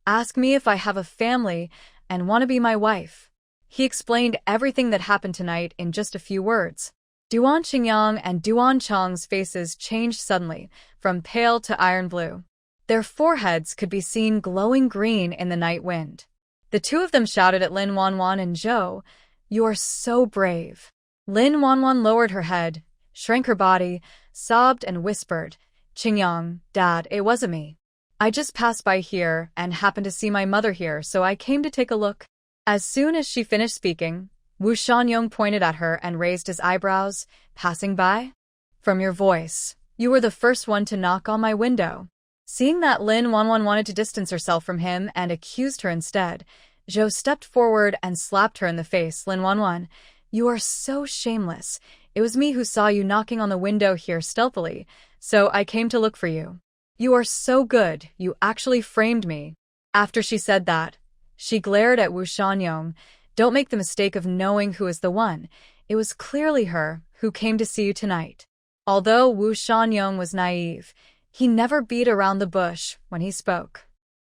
Speaker 1: Ask me if I have a family and want to be my wife. He explained everything that happened tonight in just a few words. Duan Qingyang and Duan Chong's faces changed suddenly, from pale to iron blue. Their foreheads could be seen glowing green in the night wind. The two of them shouted at Lin Wanwan and Zhou, "You are so brave." Lin Wanwan lowered her head, shrank her body, sobbed and whispered, "Qingyang, Dad, it wasn't me. I just passed by here and happened to see my mother here, so I came to take a look." As soon as she finished speaking, Wu Shanyong pointed at her and raised his eyebrows, "Passing by? From your voice, you were the first one to knock on my window." Seeing that Lin Wanwan wanted to distance herself from him and accused her instead, Zhou stepped forward and slapped her in the face. "Lin Wanwan, you are so shameless. It was me who saw you knocking on the window here stealthily, so I came to look for you. You are so good, you actually framed me." After she said that, she glared at Wu Shanyong. "Don't make the mistake of knowing who is the one. It was clearly her who came to see you tonight." Although Wu Shanyong was naive, he never beat around the bush when he spoke.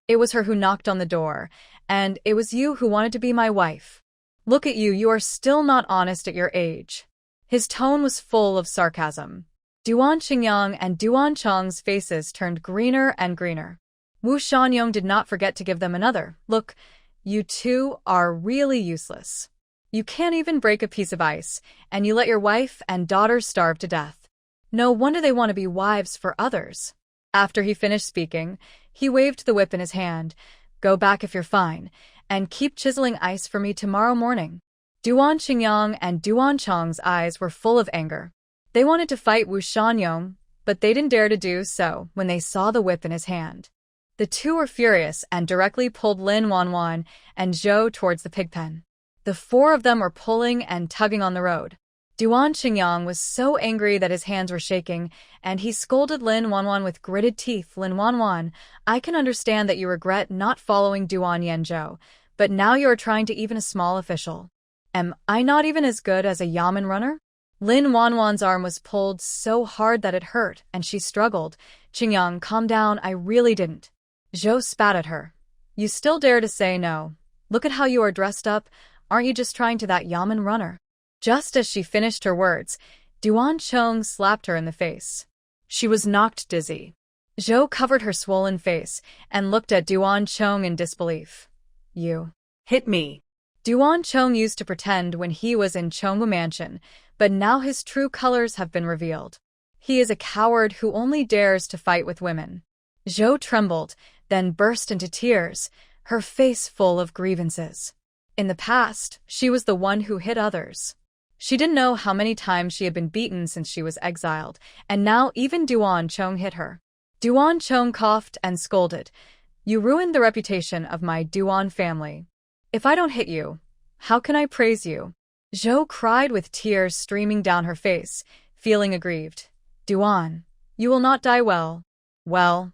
Speaker 1: "It was her who knocked on the door, and it was you who wanted to be my wife. Look at you, you are still not honest at your age." His tone was full of sarcasm. Duan Qingyang and Duan Chong's faces turned greener and greener. Wu Shanyong did not forget to give them another look. "You two are really useless. You can't even break a piece of ice, and you let your wife and daughters starve to death. No wonder they want to be wives for others." After he finished speaking, he waved the whip in his hand. "Go back if you're fine, and keep chiseling ice for me tomorrow morning." Duan Qingyang and Duan Chong's eyes were full of anger. They wanted to fight Wu Shanyong, but they didn't dare to do so when they saw the whip in his hand. The two were furious and directly pulled Lin Wanwan and Zhou towards the pigpen. The four of them were pulling and tugging on the road. Duan Qingyang was so angry that his hands were shaking, and he scolded Lin Wanwan with gritted teeth. "Lin Wanwan, I can understand that you regret not following Duan Yanzhou, but now you are trying to even a small official. Am I not even as good as a yamen runner?" Lin Wanwan's arm was pulled so hard that it hurt, and she struggled. "Qingyang, calm down, I really didn't." Zhou spat at her. "You still dare to say no? Look at how you are dressed up. Aren't you just trying to that yamen runner?" Just as she finished her words, Duan Chong slapped her in the face. She was knocked dizzy. Zhou covered her swollen face and looked at Duan Chong in disbelief. "You hit me." Duan Chong used to pretend when he was in Chongwu Mansion, but now his true colors have been revealed. He is a coward who only dares to fight with women. Zhou trembled, then burst into tears, her face full of grievances. In the past, she was the one who hit others. She didn't know how many times she had been beaten since she was exiled, and now even Duan Chong hit her. Duan Chong coughed and scolded. "You ruined the reputation of my Duan family. If I don't hit you, how can I praise you?" Zhou cried with tears streaming down her face, feeling aggrieved. "Duan, you will not die well. Well,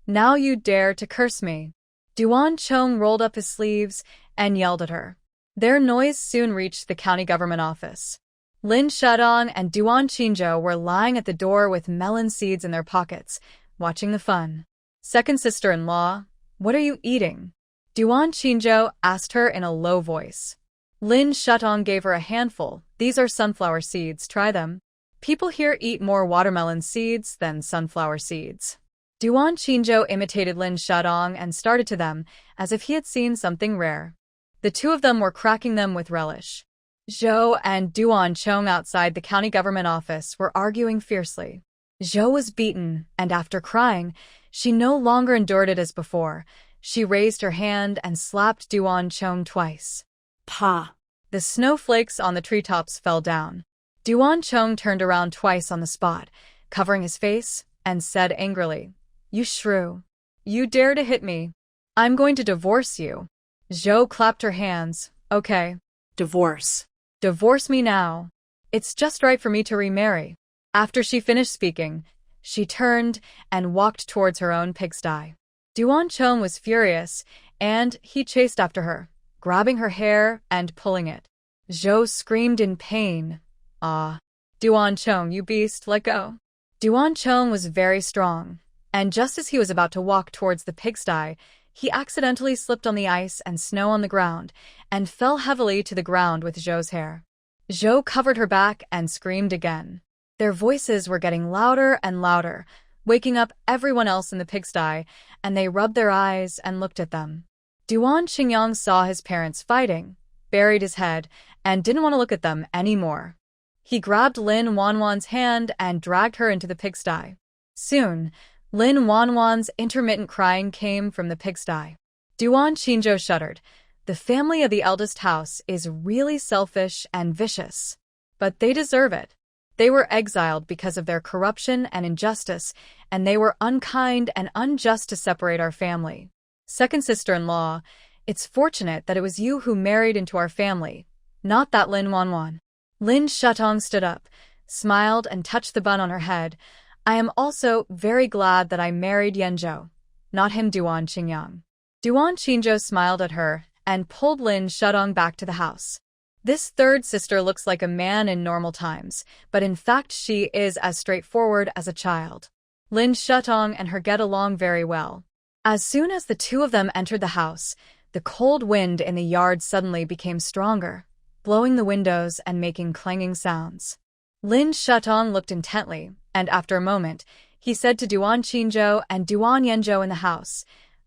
Speaker 1: now you dare to curse me." Duan Chong rolled up his sleeves and yelled at her. Their noise soon reached the county government office. Lin Shadong and Duan Qinzhou were lying at the door with melon seeds in their pockets, watching the fun. "Second sister-in-law, what are you eating?" Duan Qinzhou asked her in a low voice. Lin Shadong gave her a handful. "These are sunflower seeds, try them. People here eat more watermelon seeds than sunflower seeds." Duan Qinzhou imitated Lin Shadong and started to them as if he had seen something rare. The two of them were cracking them with relish. Zhou and Duan Chong outside the county government office were arguing fiercely. Zhou was beaten, and after crying, she no longer endured it as before. She raised her hand and slapped Duan Chong twice. Pa! The snowflakes on the treetops fell down. Duan Chong turned around twice on the spot, covering his face, and said angrily, "You shrew. You dare to hit me. I'm going to divorce you." Zhou clapped her hands. "Okay.
Speaker 2: Divorce.
Speaker 1: Divorce me now. It's just right for me to remarry." After she finished speaking, she turned and walked towards her own pigsty. Duan Chong was furious, and he chased after her, grabbing her hair and pulling it. Zhou screamed in pain. "Ah, Duan Chong, you beast, let go." Duan Chong was very strong, and just as he was about to walk towards the pigsty, he accidentally slipped on the ice and snow on the ground and fell heavily to the ground with Zhou's hair. Zhou covered her back and screamed again. Their voices were getting louder and louder, waking up everyone else in the pigsty, and they rubbed their eyes and looked at them. Duan Qingyang saw his parents fighting, buried his head, and didn't want to look at them anymore. He grabbed Lin Wanwan's hand and dragged her into the pigsty. Soon, Lin Wanwan's intermittent crying came from the pigsty. Duan Qinzhou shuddered. The family of the eldest house is really selfish and vicious. But they deserve it. They were exiled because of their corruption and injustice, and they were unkind and unjust to separate our family. Second sister-in-law, it's fortunate that it was you who married into our family, not that Lin Wanwan. Lin Shutong stood up, smiled, and touched the bun on her head. "I am also very glad that I married Yanzhou, not him." Duan Qingyang. Duan Qinzhou smiled at her and pulled Lin Shutong back to the house. This third sister looks like a man in normal times, but in fact she is as straightforward as a child. Lin Shutong and her get along very well. As soon as the two of them entered the house, the cold wind in the yard suddenly became stronger, blowing the windows and making clanging sounds. Lin Shutong looked intently, and after a moment, he said to Duan Qinzhou and Duan Yanzhou in the house,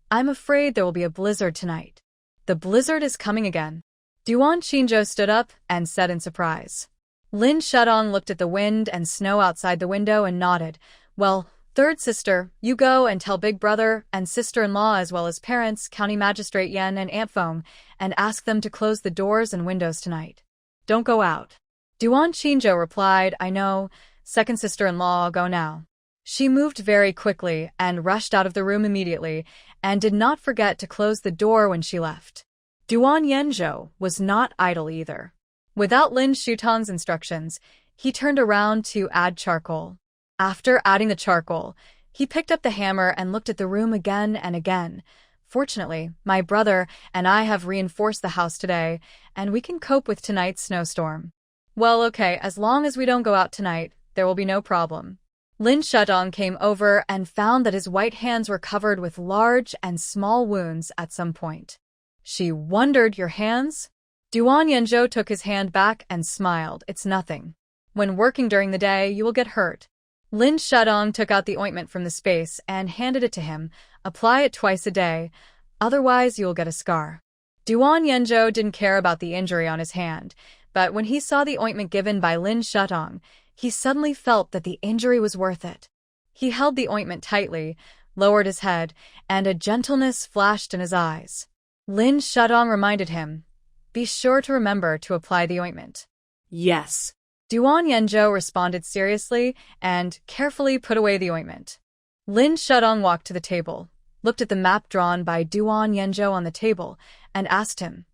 Speaker 1: "I'm afraid there will be a blizzard tonight." "The blizzard is coming again." Duan Qinzhou stood up and said in surprise. Lin Shutong looked at the wind and snow outside the window and nodded. "Well, third sister, you go and tell big brother and sister-in-law as well as parents, County Magistrate Yen and Aunt Foam, and ask them to close the doors and windows tonight. Don't go out." Duan Qinzhou replied, "I know, second sister-in-law, I'll go now." She moved very quickly and rushed out of the room immediately, and did not forget to close the door when she left. Duan Yanzhou was not idle either. Without Lin Shutong's instructions, he turned around to add charcoal. After adding the charcoal, he picked up the hammer and looked at the room again and again. "Fortunately, my brother and I have reinforced the house today, and we can cope with tonight's snowstorm." "Well, okay, as long as we don't go out tonight, there will be no problem." Lin Shutong came over and found that his white hands were covered with large and small wounds at some point. She wondered, "Your hands?" Duan Yanzhou took his hand back and smiled. "It's nothing. When working during the day, you will get hurt." Lin Shutong took out the ointment from the space and handed it to him. "Apply it twice a day, otherwise you will get a scar." Duan Yanzhou didn't care about the injury on his hand, but when he saw the ointment given by Lin Shutong, he suddenly felt that the injury was worth it. He held the ointment tightly, lowered his head, and a gentleness flashed in his eyes. Lin Shutong reminded him, "Be sure to remember to apply the ointment."
Speaker 2: "Yes."
Speaker 1: Duan Yanzhou responded seriously and carefully put away the ointment. Lin Shutong walked to the table, looked at the map drawn by Duan Yanzhou on the table, and asked him,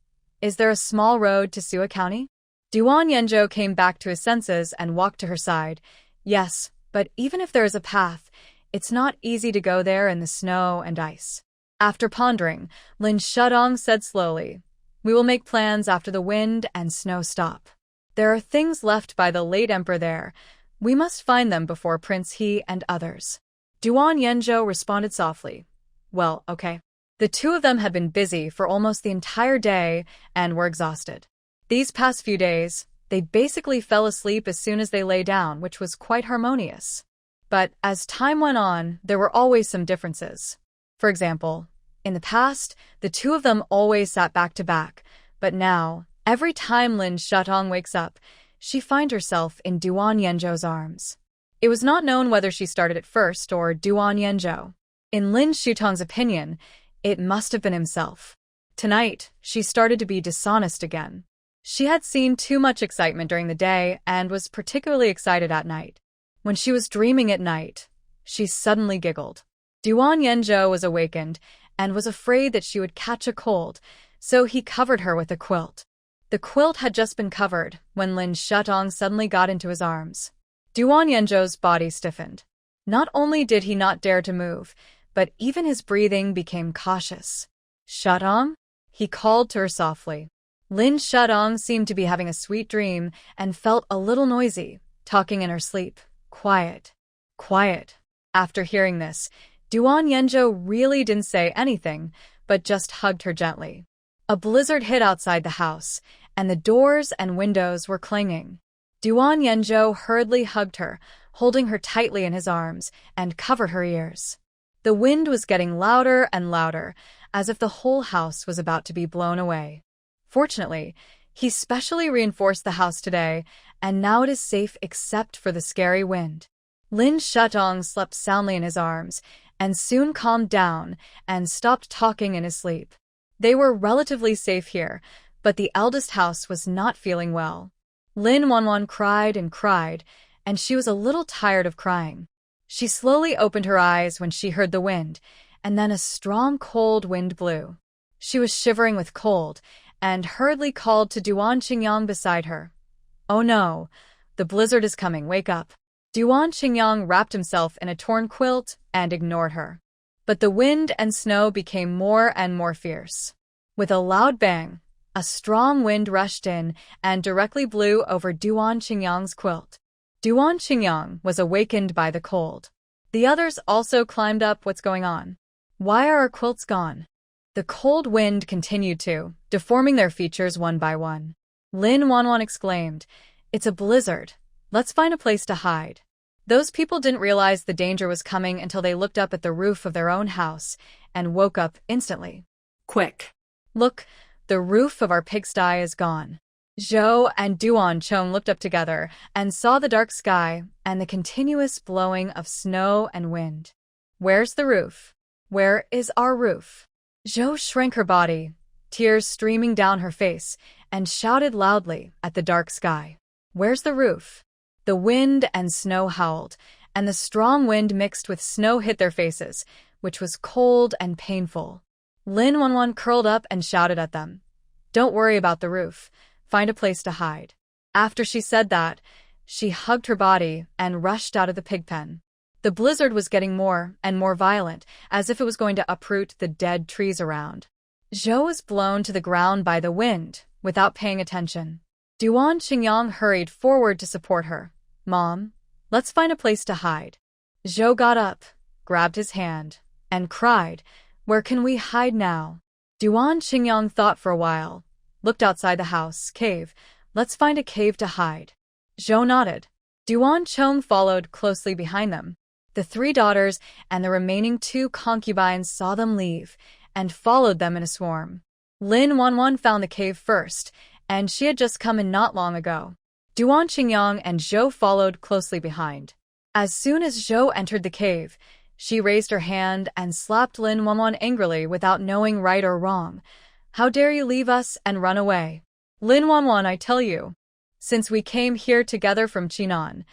Speaker 1: "Is there a small road to Sua County?" Duan Yanzhou came back to his senses and walked to her side. "Yes, but even if there is a path, it's not easy to go there in the snow and ice." After pondering, Lin Shutong said slowly, "We will make plans after the wind and snow stop. There are things left by the late emperor there. We must find them before Prince He and others." Duan Yanzhou responded softly, "Well, okay." The two of them had been busy for almost the entire day and were exhausted. These past few days, they basically fell asleep as soon as they lay down, which was quite harmonious. But as time went on, there were always some differences. For example, in the past, the two of them always sat back to back, but now, every time Lin Shutong wakes up, she finds herself in Duan Yanzhou's arms. It was not known whether she started it first or Duan Yanzhou. In Lin Shutong's opinion, it must have been himself. Tonight, she started to be dishonest again. She had seen too much excitement during the day and was particularly excited at night. When she was dreaming at night, she suddenly giggled. Duan Yenjo was awakened and was afraid that she would catch a cold, so he covered her with a quilt. The quilt had just been covered when Lin Shutong suddenly got into his arms. Duan Yenjo's body stiffened. Not only did he not dare to move, but even his breathing became cautious. Shutong? He called to her softly. Lin Shutong seemed to be having a sweet dream and felt a little noisy, talking in her sleep. Quiet. Quiet. After hearing this, Duan Yenjo really didn't say anything, but just hugged her gently. A blizzard hit outside the house, and the doors and windows were clanging. Duan Yenjo hurriedly hugged her, holding her tightly in his arms, and covered her ears. The wind was getting louder and louder, as if the whole house was about to be blown away. Fortunately, he specially reinforced the house today, and now it is safe except for the scary wind. Lin Shutong slept soundly in his arms, and soon calmed down and stopped talking in his sleep. They were relatively safe here, but the eldest house was not feeling well. Lin Wanwan cried and cried, and she was a little tired of crying. She slowly opened her eyes when she heard the wind, and then a strong cold wind blew. She was shivering with cold, and hurriedly called to Duan Qingyang beside her. "Oh no, the blizzard is coming, wake up." Duan Qingyang wrapped himself in a torn quilt and ignored her. But the wind and snow became more and more fierce. With a loud bang, a strong wind rushed in and directly blew over Duan Qingyang's quilt. Duan Qingyang was awakened by the cold. The others also climbed up. What's going on? Why are our quilts gone? The cold wind continued to, deforming their features one by one. Lin Wanwan exclaimed, "It's a blizzard. Let's find a place to hide." Those people didn't realize the danger was coming until they looked up at the roof of their own house and woke up instantly.
Speaker 2: Quick!
Speaker 1: "Look, the roof of our pigsty is gone." Zhou and Duan Chong looked up together and saw the dark sky and the continuous blowing of snow and wind. "Where's the roof? Where is our roof?" Zhou shrank her body, tears streaming down her face, and shouted loudly at the dark sky. "Where's the roof?" The wind and snow howled, and the strong wind mixed with snow hit their faces, which was cold and painful. Lin Wanwan curled up and shouted at them, "Don't worry about the roof. Find a place to hide." After she said that, she hugged her body and rushed out of the pig pen. The blizzard was getting more and more violent, as if it was going to uproot the dead trees around. Zhou was blown to the ground by the wind, without paying attention. Duan Qingyang hurried forward to support her. "Mom, let's find a place to hide." Zhou got up, grabbed his hand, and cried, "Where can we hide now?" Duan Qingyang thought for a while, looked outside the house. "Cave. Let's find a cave to hide." Zhou nodded. Duan Chong followed closely behind them. The three daughters and the remaining two concubines saw them leave and followed them in a swarm. Lin Wanwan found the cave first, and she had just come in not long ago. Duan Qingyang and Zhou followed closely behind. As soon as Zhou entered the cave, she raised her hand and slapped Lin Wanwan angrily without knowing right or wrong. "How dare you leave us and run away? Lin Wanwan, I tell you, since we came here together from Chinan,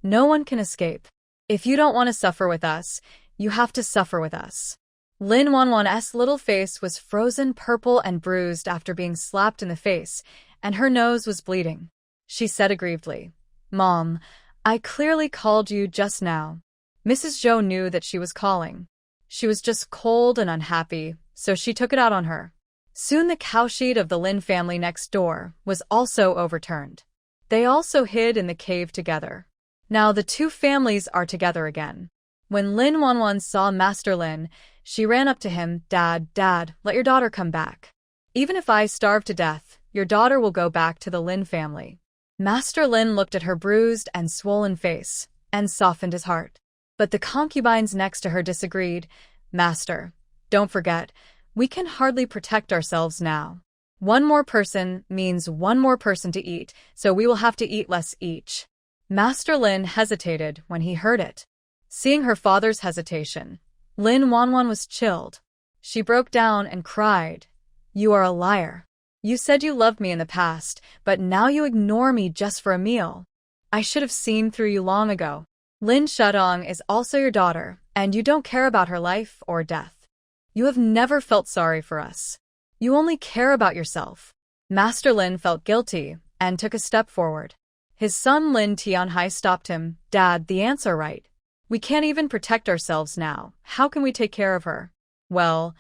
Speaker 1: no one can escape. If you don't want to suffer with us, you have to suffer with us." Lin Wanwan's little face was frozen purple and bruised after being slapped in the face, and her nose was bleeding. She said aggrievedly, "Mom, I clearly called you just now." Mrs. Zhou knew that she was calling. She was just cold and unhappy, so she took it out on her. Soon the cowshed of the Lin family next door was also overturned. They also hid in the cave together. Now the two families are together again. When Lin Wanwan saw Master Lin, she ran up to him. Dad, let your daughter come back. Even if I starve to death, your daughter will go back to the Lin family." Master Lin looked at her bruised and swollen face and softened his heart. But the concubines next to her disagreed. "Master, don't forget, we can hardly protect ourselves now. One more person means one more person to eat, so we will have to eat less each." Master Lin hesitated when he heard it. Seeing her father's hesitation, Lin Wanwan was chilled. She broke down and cried, "You are a liar. You said you loved me in the past, but now you ignore me just for a meal. I should have seen through you long ago. Lin Shadong is also your daughter, and you don't care about her life or death. You have never felt sorry for us. You only care about yourself. Master Lin felt guilty and took a step forward. His son Lin Tianhai stopped him. Dad, the aunt's are right. We can't even protect ourselves now. How can we take care of her? Well,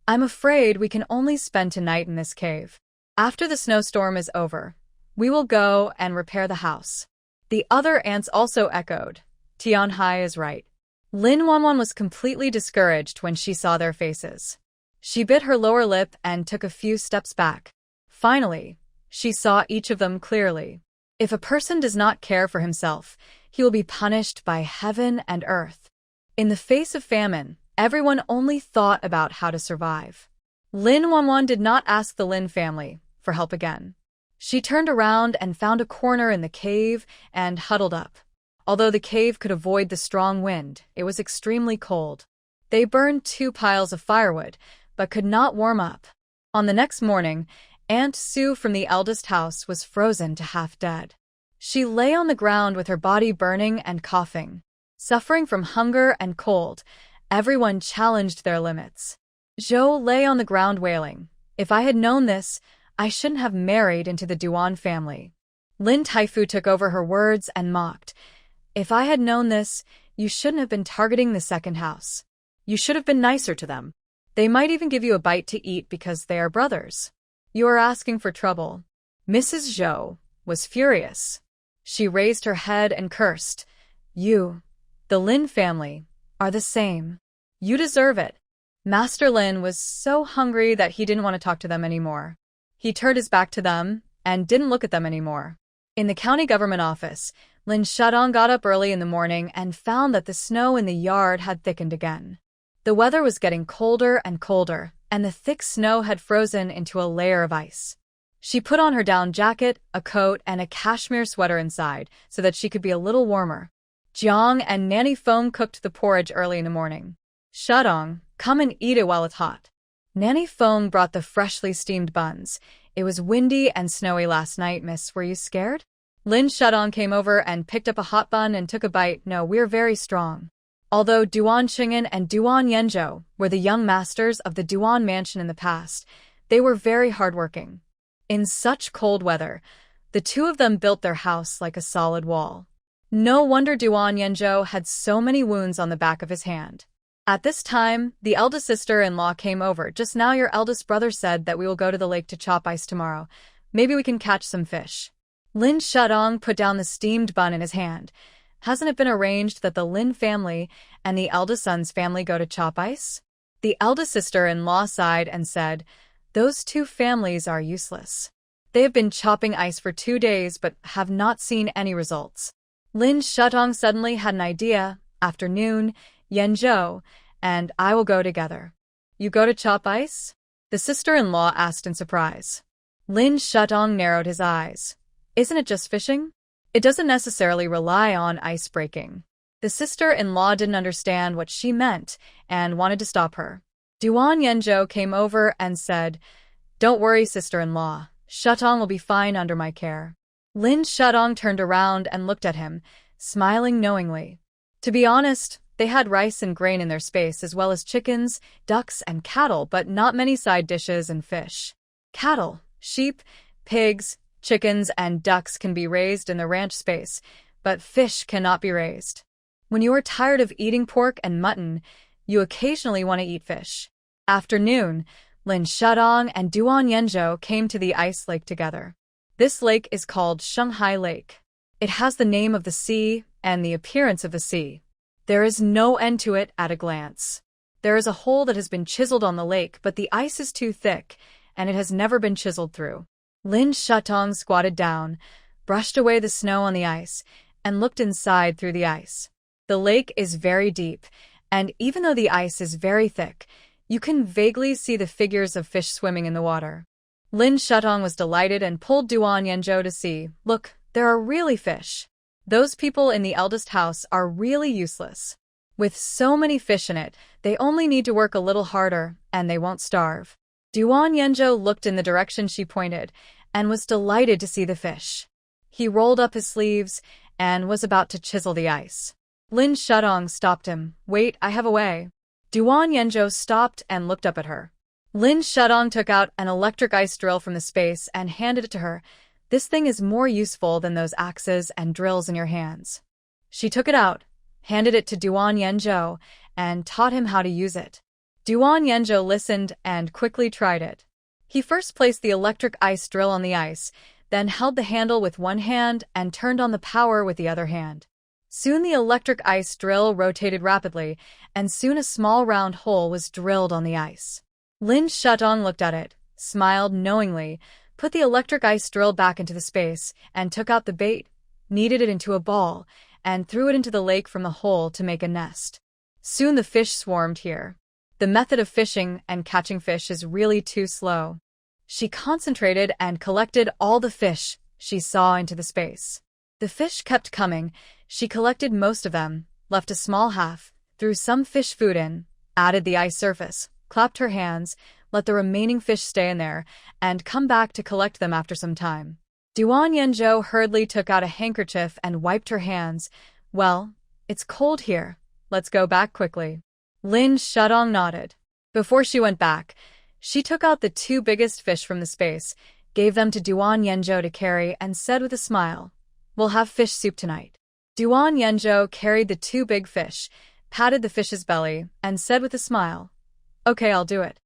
Speaker 1: I'm afraid we can only spend tonight in this cave. After the snowstorm is over, we will go and repair the house. The other aunts also echoed. Tianhai is right. Lin Wanwan was completely discouraged when she saw their faces. She bit her lower lip and took a few steps back. Finally, she saw each of them clearly. If a person does not care for himself, he will be punished by heaven and earth. In the face of famine, everyone only thought about how to survive. Lin Wanwan did not ask the Lin family for help again. She turned around and found a corner in the cave and huddled up. Although the cave could avoid the strong wind, it was extremely cold. They burned 2 piles of firewood, but could not warm up. On the next morning, Aunt Sue from the eldest house was frozen to half dead. She lay on the ground with her body burning and coughing. Suffering from hunger and cold, everyone challenged their limits. Zhou lay on the ground wailing. If I had known this, I shouldn't have married into the Duan family. Lin Taifu took over her words and mocked. If I had known this, you shouldn't have been targeting the second house.
Speaker 2: You should have been nicer to them.
Speaker 1: They might even give you a bite to eat because they are brothers. You are asking for trouble. Mrs. Zhou was furious. She raised her head and cursed. You, the Lin family, are the same. You deserve it. Master Lin was so hungry that he didn't want to talk to them anymore. He turned his back to them and didn't look at them anymore. In the county government office, Lin Shadong got up early in the morning and found that the snow in the yard had thickened again. The weather was getting colder and colder, and the thick snow had frozen into a layer of ice. She put on her down jacket, a coat, and a cashmere sweater inside so that she could be a little warmer. Jiang and Nanny Feng cooked the porridge early in the morning. Shadong, come and eat it while it's hot. Nanny Feng brought the freshly steamed buns. It was windy and snowy last night, miss. Were you scared? Lin Shadong came over and picked up a hot bun and took a bite. No, we're very strong. Although Duan Qing'an and Duan Yenzhou were the young masters of the Duan mansion in the past, they were very hardworking. In such cold weather, the 2 of them built their house like a solid wall. No wonder Duan Yenzhou had so many wounds on the back of his hand. At this time, the eldest sister-in-law came over. Just now your eldest brother said that we will go to the lake to chop ice tomorrow. Maybe we can catch some fish. Lin Shadong put down the steamed bun in his hand. Hasn't it been arranged that the Lin family and the eldest son's family go to chop ice? The eldest sister-in-law sighed and said, those 2 families are useless. They have been chopping ice for 2 days but have not seen any results. Lin Shadong suddenly had an idea. Afternoon, Yenzhou and I will go together. You go to chop ice? The sister-in-law asked in surprise. Lin Shadong narrowed his eyes. Isn't it just fishing? It doesn't necessarily rely on ice breaking. The sister-in-law didn't understand what she meant and wanted to stop her. Duan Yenzhou came over and said, don't worry, sister-in-law. Shadong will be fine under my care. Lin Shadong turned around and looked at him, smiling knowingly. To be honest, they had rice and grain in their space as well as chickens, ducks, and cattle, but not many side dishes and fish. Cattle, sheep, pigs, chickens, and ducks can be raised in the ranch space, but fish cannot be raised. When you are tired of eating pork and mutton, you occasionally want to eat fish. Afternoon, Lin Shadong and Duan Yenzhou came to the ice lake together. This lake is called Shanghai Lake. It has the name of the sea and the appearance of the sea. There is no end to it at a glance. There is a hole that has been chiseled on the lake, but the ice is too thick, and it has never been chiseled through. Lin Shadong squatted down, brushed away the snow on the ice, and looked inside through the ice. The lake is very deep, and even though the ice is very thick, you can vaguely see the figures of fish swimming in the water. Lin Shadong was delighted and pulled Duan Yenzhou to see. Look, there are really fish. Those people in the eldest house are really useless. With so many fish in it, they only need to work a little harder, and they won't starve. Duan Yenjo looked in the direction she pointed and was delighted to see the fish. He rolled up his sleeves and was about to chisel the ice. Lin Shudong stopped him. Wait, I have a way. Duan Yenjo stopped and looked up at her. Lin Shudong took out an electric ice drill from the space and handed it to her. This thing is more useful than those axes and drills in your hands. She took it out, handed it to Duan Yenjo, and taught him how to use it. Duan Yenjo listened and quickly tried it. He first placed the electric ice drill on the ice, then held the handle with one hand and turned on the power with the other hand. Soon the electric ice drill rotated rapidly, and soon a small round hole was drilled on the ice. Lin Shudong looked at it, smiled knowingly, put the electric ice drill back into the space, and took out the bait, kneaded it into a ball, and threw it into the lake from the hole to make a nest. Soon the fish swarmed here. The method of fishing and catching fish is really too slow. She concentrated and collected all the fish she saw into the space. The fish kept coming. She collected most of them, left a small half, threw some fish food in, added the ice surface, clapped her hands, let the remaining fish stay in there, and come back to collect them after some time. Duan Yenjo hurriedly took out a handkerchief and wiped her hands. Well, it's cold here. Let's go back quickly. Lin Shudong nodded. Before she went back, she took out the 2 biggest fish from the space, gave them to Duan Yenjo to carry, and said with a smile, "We'll have fish soup tonight." Duan Yenjo carried the 2 big fish, patted the fish's belly, and said with a smile, "Okay, I'll do it."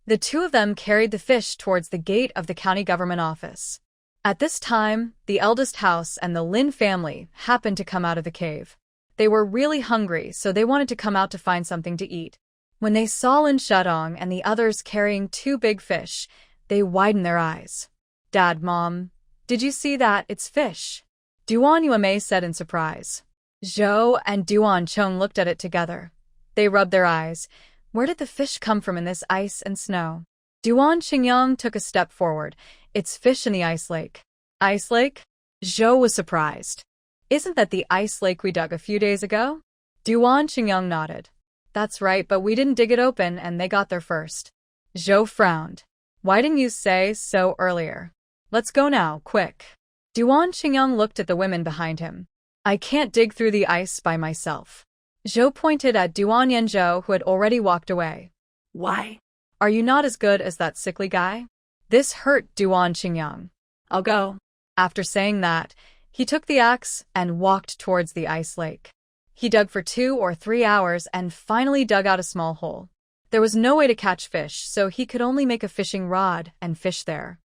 Speaker 1: The 2 of them carried the fish towards the gate of the county government office. At this time, the eldest house and the Lin family happened to come out of the cave. They were really hungry, so they wanted to come out to find something to eat. When they saw Lin Shudong and the others carrying 2 big fish, they widened their eyes. "Dad, Mom, did you see that? It's fish," Duan Yuame said in surprise. Zhou and Duan Chong looked at it together. They rubbed their eyes. Where did the fish come from in this ice and snow? Duan Qingyang took a step forward. "It's fish in the ice lake." "Ice lake?" Zhou was surprised. "Isn't that the ice lake we dug a few days ago?" Duan Qingyang nodded. "That's right, but we didn't dig it open and they got there first." Zhou frowned. "Why didn't you say so earlier? Let's go now, quick." Duan Qingyang looked at the women behind him. "I can't dig through the ice by myself." Zhou pointed at Duan Yenjo, who had already walked away.
Speaker 2: Why?
Speaker 1: "Are you not as good as that sickly guy?" This hurt Duan Qingyang.
Speaker 2: I'll go.
Speaker 1: After saying that, he took the axe and walked towards the ice lake. He dug for 2 or 3 hours and finally dug out a small hole. There was no way to catch fish, so he could only make a fishing rod and fish there.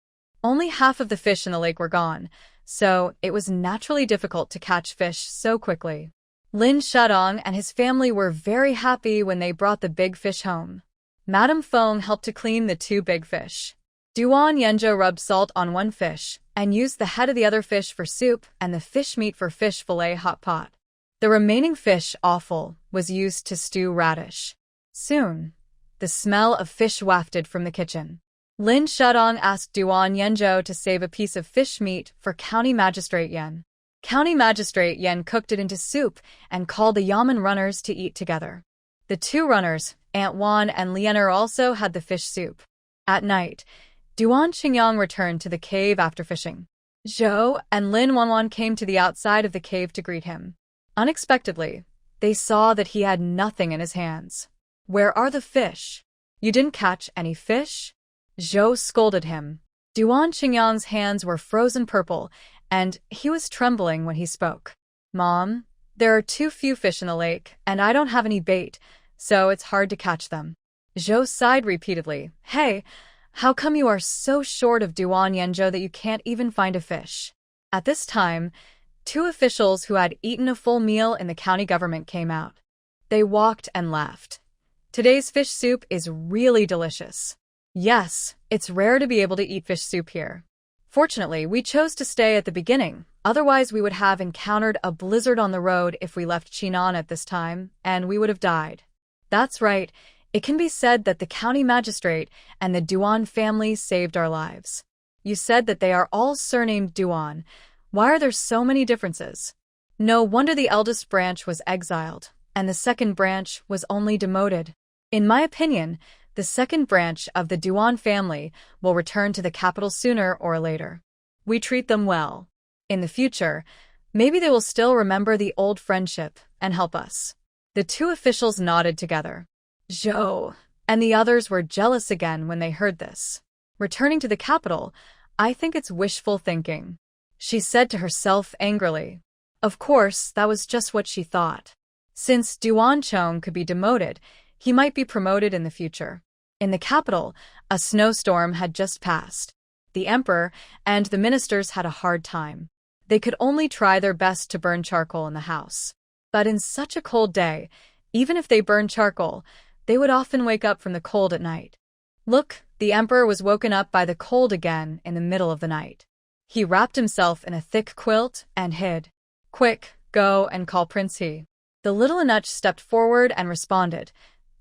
Speaker 1: Only half of the fish in the lake were gone, so it was naturally difficult to catch fish so quickly. Lin Shudong and his family were very happy when they brought the big fish home. Madame Feng helped to clean the 2 big fish. Duan Yenjo rubbed salt on one fish and used the head of the other fish for soup and the fish meat for fish fillet hot pot. The remaining fish offal was used to stew radish. Soon, the smell of fish wafted from the kitchen. Lin Shudong asked Duan Yenjo to save a piece of fish meat for County Magistrate Yen. County Magistrate Yen cooked it into soup and called the Yamen runners to eat together. The 2 runners, Aunt Wan and Liener, also had the fish soup. At night, Duan Qingyang returned to the cave after fishing. Zhou and Lin Wanwan came to the outside of the cave to greet him. Unexpectedly, they saw that he had nothing in his hands. "Where are the fish? You didn't catch any fish?" Zhou scolded him. Duan Qingyang's hands were frozen purple, and he was trembling when he spoke. "Mom, there are too few fish in the lake, and I don't have any bait, so it's hard to catch them." Zhou sighed repeatedly. "Hey, how come you are so short of Duan Yenjo that you can't even find a fish?" At this time, 2 officials who had eaten a full meal in the county government came out. They walked and laughed. "Today's fish soup is really delicious." "Yes, it's rare to be able to eat fish soup here. Fortunately, we chose to stay at the beginning, otherwise we would have encountered a blizzard on the road if we left Chinan at this time, and we would have died." "That's right. It can be said that the county magistrate and the Duan family saved our lives." "You said that they are all surnamed Duan. Why are there so many differences?" "No wonder the eldest branch was exiled, and the second branch was only demoted. In my opinion, The second branch of the Duan family will return to the capital sooner or later. We treat them well. In the future, maybe they will still remember the old friendship and help us." The two officials nodded together. Zhou and the others were jealous again when they heard this. "Returning to the capital, I think it's wishful thinking," she said to herself angrily. Of course, that was just what she thought. Since Duan Chong could be demoted, he might be promoted in the future. In the capital, a snowstorm had just passed. The emperor and the ministers had a hard time. They could only try their best to burn charcoal in the house. But in such a cold day, even if they burned charcoal, they would often wake up from the cold at night. Look, the emperor was woken up by the cold again in the middle of the night. He wrapped himself in a thick quilt and hid. "Quick, go and call Prince He." The little eunuch stepped forward and responded,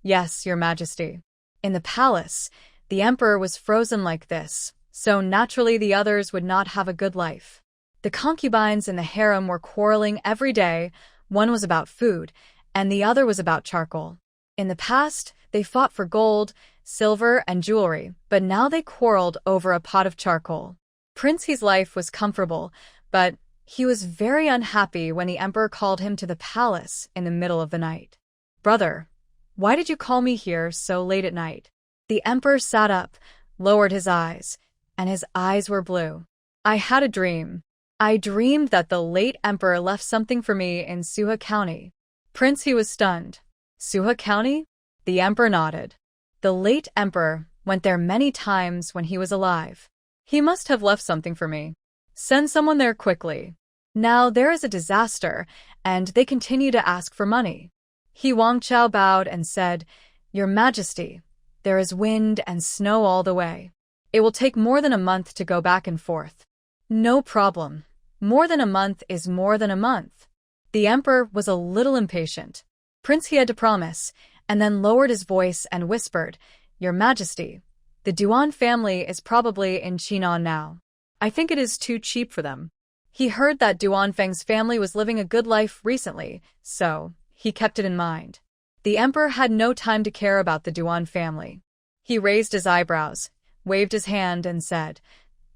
Speaker 1: "Yes, your majesty." In the palace, the emperor was frozen like this, so naturally the others would not have a good life. The concubines in the harem were quarreling every day. One was about food, and the other was about charcoal. In the past, they fought for gold, silver, and jewelry, but now they quarreled over a pot of charcoal. Prince He's life was comfortable, but he was very unhappy when the emperor called him to the palace in the middle of the night. "Brother, why did you call me here so late at night?" The emperor sat up, lowered his eyes, and his eyes were blue. "I had a dream. I dreamed that the late emperor left something for me in Suha County." Prince He was stunned. "Suha County?" The emperor nodded. "The late emperor went there many times when he was alive. He must have left something for me. Send someone there quickly. Now there is a disaster, and they continue to ask for money." He Wangchao bowed and said, "Your Majesty, there is wind and snow all the way. It will take more than a month to go back and forth." "No problem. More than a month is more than a month." The emperor was a little impatient. Prince He had to promise, and then lowered his voice and whispered, "Your Majesty, the Duan family is probably in Chinon now. I think it is too cheap for them." He heard that Duan Feng's family was living a good life recently, so he kept it in mind. The emperor had no time to care about the Duan family. He raised his eyebrows, waved his hand, and said,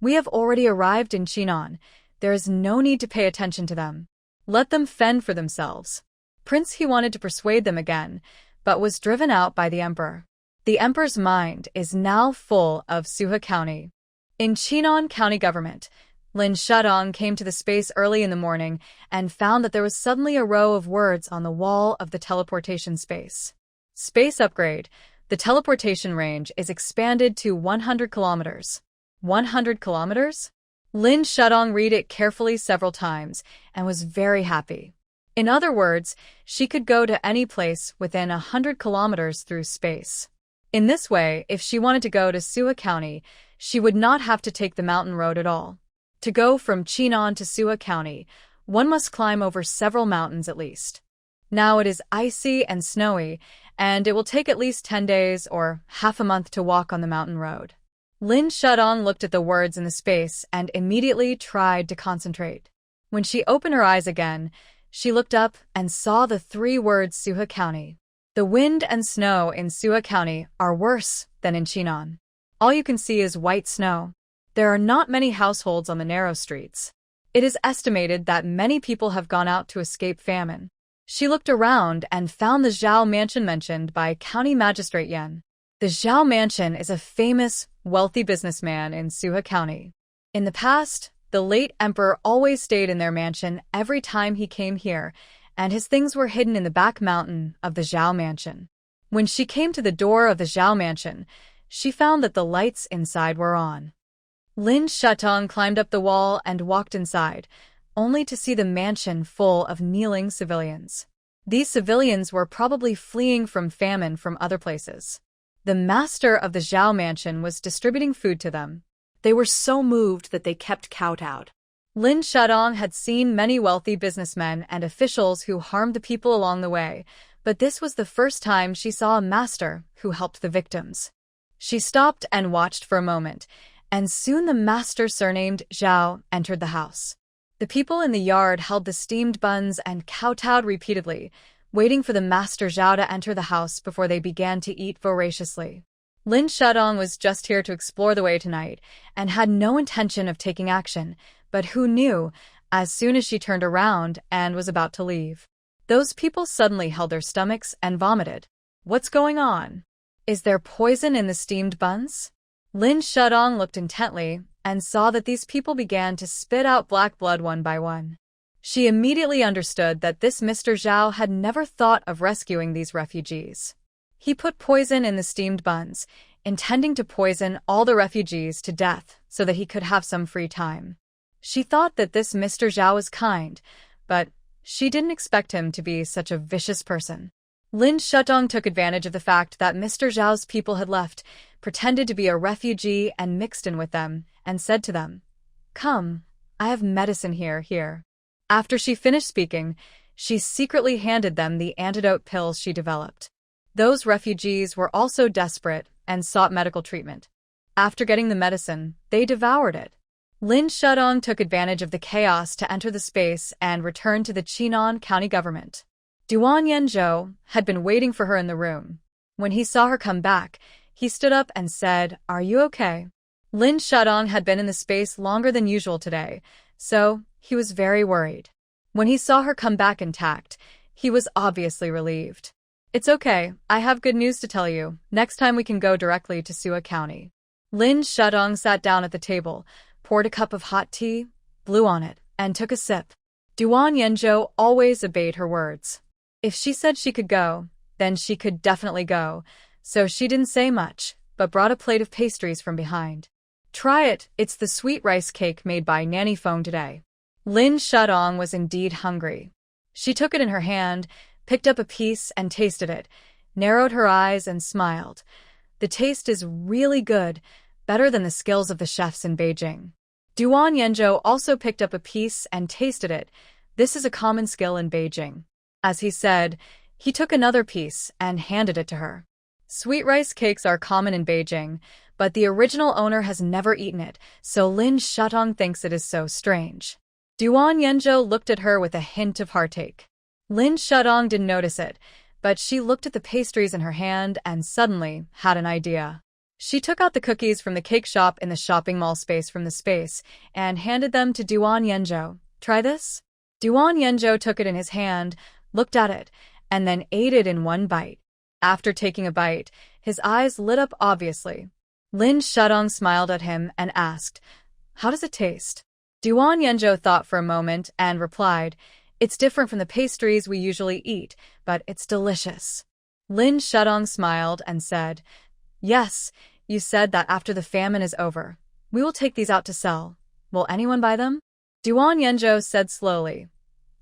Speaker 1: "We have already arrived in Chinon. There is no need to pay attention to them. Let them fend for themselves." Prince He wanted to persuade them again, but was driven out by the emperor. The emperor's mind is now full of Suha County. In Chinon County government, Lin Shudong came to the space early in the morning and found that there was suddenly a row of words on the wall of the teleportation space. "Space upgrade. The teleportation range is expanded to 100 kilometers. 100 kilometers? Lin Shudong read it carefully several times and was very happy. In other words, she could go to any place within 100 kilometers through space. In this way, if she wanted to go to Suha County, she would not have to take the mountain road at all. To go from Chinon to Suha County, one must climb over several mountains at least. Now it is icy and snowy, and it will take at least 10 days or half a month to walk on the mountain road." Lin Shudong looked at the words in the space and immediately tried to concentrate. When she opened her eyes again, she looked up and saw the 3 words Suha County. The wind and snow in Suha County are worse than in Chinon. All you can see is white snow. There are not many households on the narrow streets. It is estimated that many people have gone out to escape famine. She looked around and found the Zhao Mansion mentioned by County Magistrate Yan. The Zhao Mansion is a famous, wealthy businessman in Suha County. In the past, the late emperor always stayed in their mansion every time he came here, and his things were hidden in the back mountain of the Zhao Mansion. When she came to the door of the Zhao Mansion, she found that the lights inside were on. Lin Shudong climbed up the wall and walked inside, only to see the mansion full of kneeling civilians. These civilians were probably fleeing from famine from other places. The master of the Zhao Mansion was distributing food to them. They were so moved that they kept kowtowed. Lin Shudong had seen many wealthy businessmen and officials who harmed the people along the way, but this was the first time she saw a master who helped the victims. She stopped and watched for a moment, and soon the master surnamed Zhao entered the house. The people in the yard held the steamed buns and kowtowed repeatedly, waiting for the master Zhao to enter the house before they began to eat voraciously. Lin Shadong was just here to explore the way tonight and had no intention of taking action, but who knew, as soon as she turned around and was about to leave, those people suddenly held their stomachs and vomited. What's going on? Is there poison in the steamed buns? Lin Shadong looked intently and saw that these people began to spit out black blood one by one. She immediately understood that this Mr. Zhao had never thought of rescuing these refugees. He put poison in the steamed buns, intending to poison all the refugees to death so that he could have some free time. She thought that this Mr. Zhao was kind, but she didn't expect him to be such a vicious person. Lin Shadong took advantage of the fact that Mr. Zhao's people had left, pretended to be a refugee and mixed in with them, and said to them, "Come, I have medicine here." After she finished speaking, she secretly handed them the antidote pills she developed. Those refugees were also desperate and sought medical treatment. After getting the medicine, they devoured it. Lin Shadong took advantage of the chaos to enter the space and return to the Chinon County government. Duan Yenzhou had been waiting for her in the room. When he saw her come back, he stood up and said, "Are you okay?" Lin Shadong had been in the space longer than usual today, so he was very worried. When he saw her come back intact, he was obviously relieved. "It's okay, I have good news to tell you. Next time we can go directly to Sua County." Lin Shadong sat down at the table, poured a cup of hot tea, blew on it, and took a sip. Duan Yenzhou always obeyed her words. If she said she could go, then she could definitely go, so she didn't say much, but brought a plate of pastries from behind. "Try it, it's the sweet rice cake made by Nanny Feng today." Lin Shadong was indeed hungry. She took it in her hand, picked up a piece and tasted it, narrowed her eyes and smiled. The taste is really good, better than the skills of the chefs in Beijing. Duan Yenzhou also picked up a piece and tasted it. This is a common skill in Beijing. As he said, he took another piece and handed it to her. Sweet rice cakes are common in Beijing, but the original owner has never eaten it, so Lin Shadong thinks it is so strange. Duan Yenzhou looked at her with a hint of heartache. Lin Shadong didn't notice it, but she looked at the pastries in her hand and suddenly had an idea. She took out the cookies from the cake shop in the shopping mall space from the space and handed them to Duan Yenzhou. "Try this?" Duan Yenzhou took it in his hand, looked at it, and then ate it in one bite. After taking a bite, his eyes lit up obviously. Lin Shadong smiled at him and asked, "How does it taste?" Duan Yenzhou thought for a moment and replied, "It's different from the pastries we usually eat, but it's delicious." Lin Shadong smiled and said, "Yes, you said that after the famine is over, we will take these out to sell. Will anyone buy them?" Duan Yenzhou said slowly,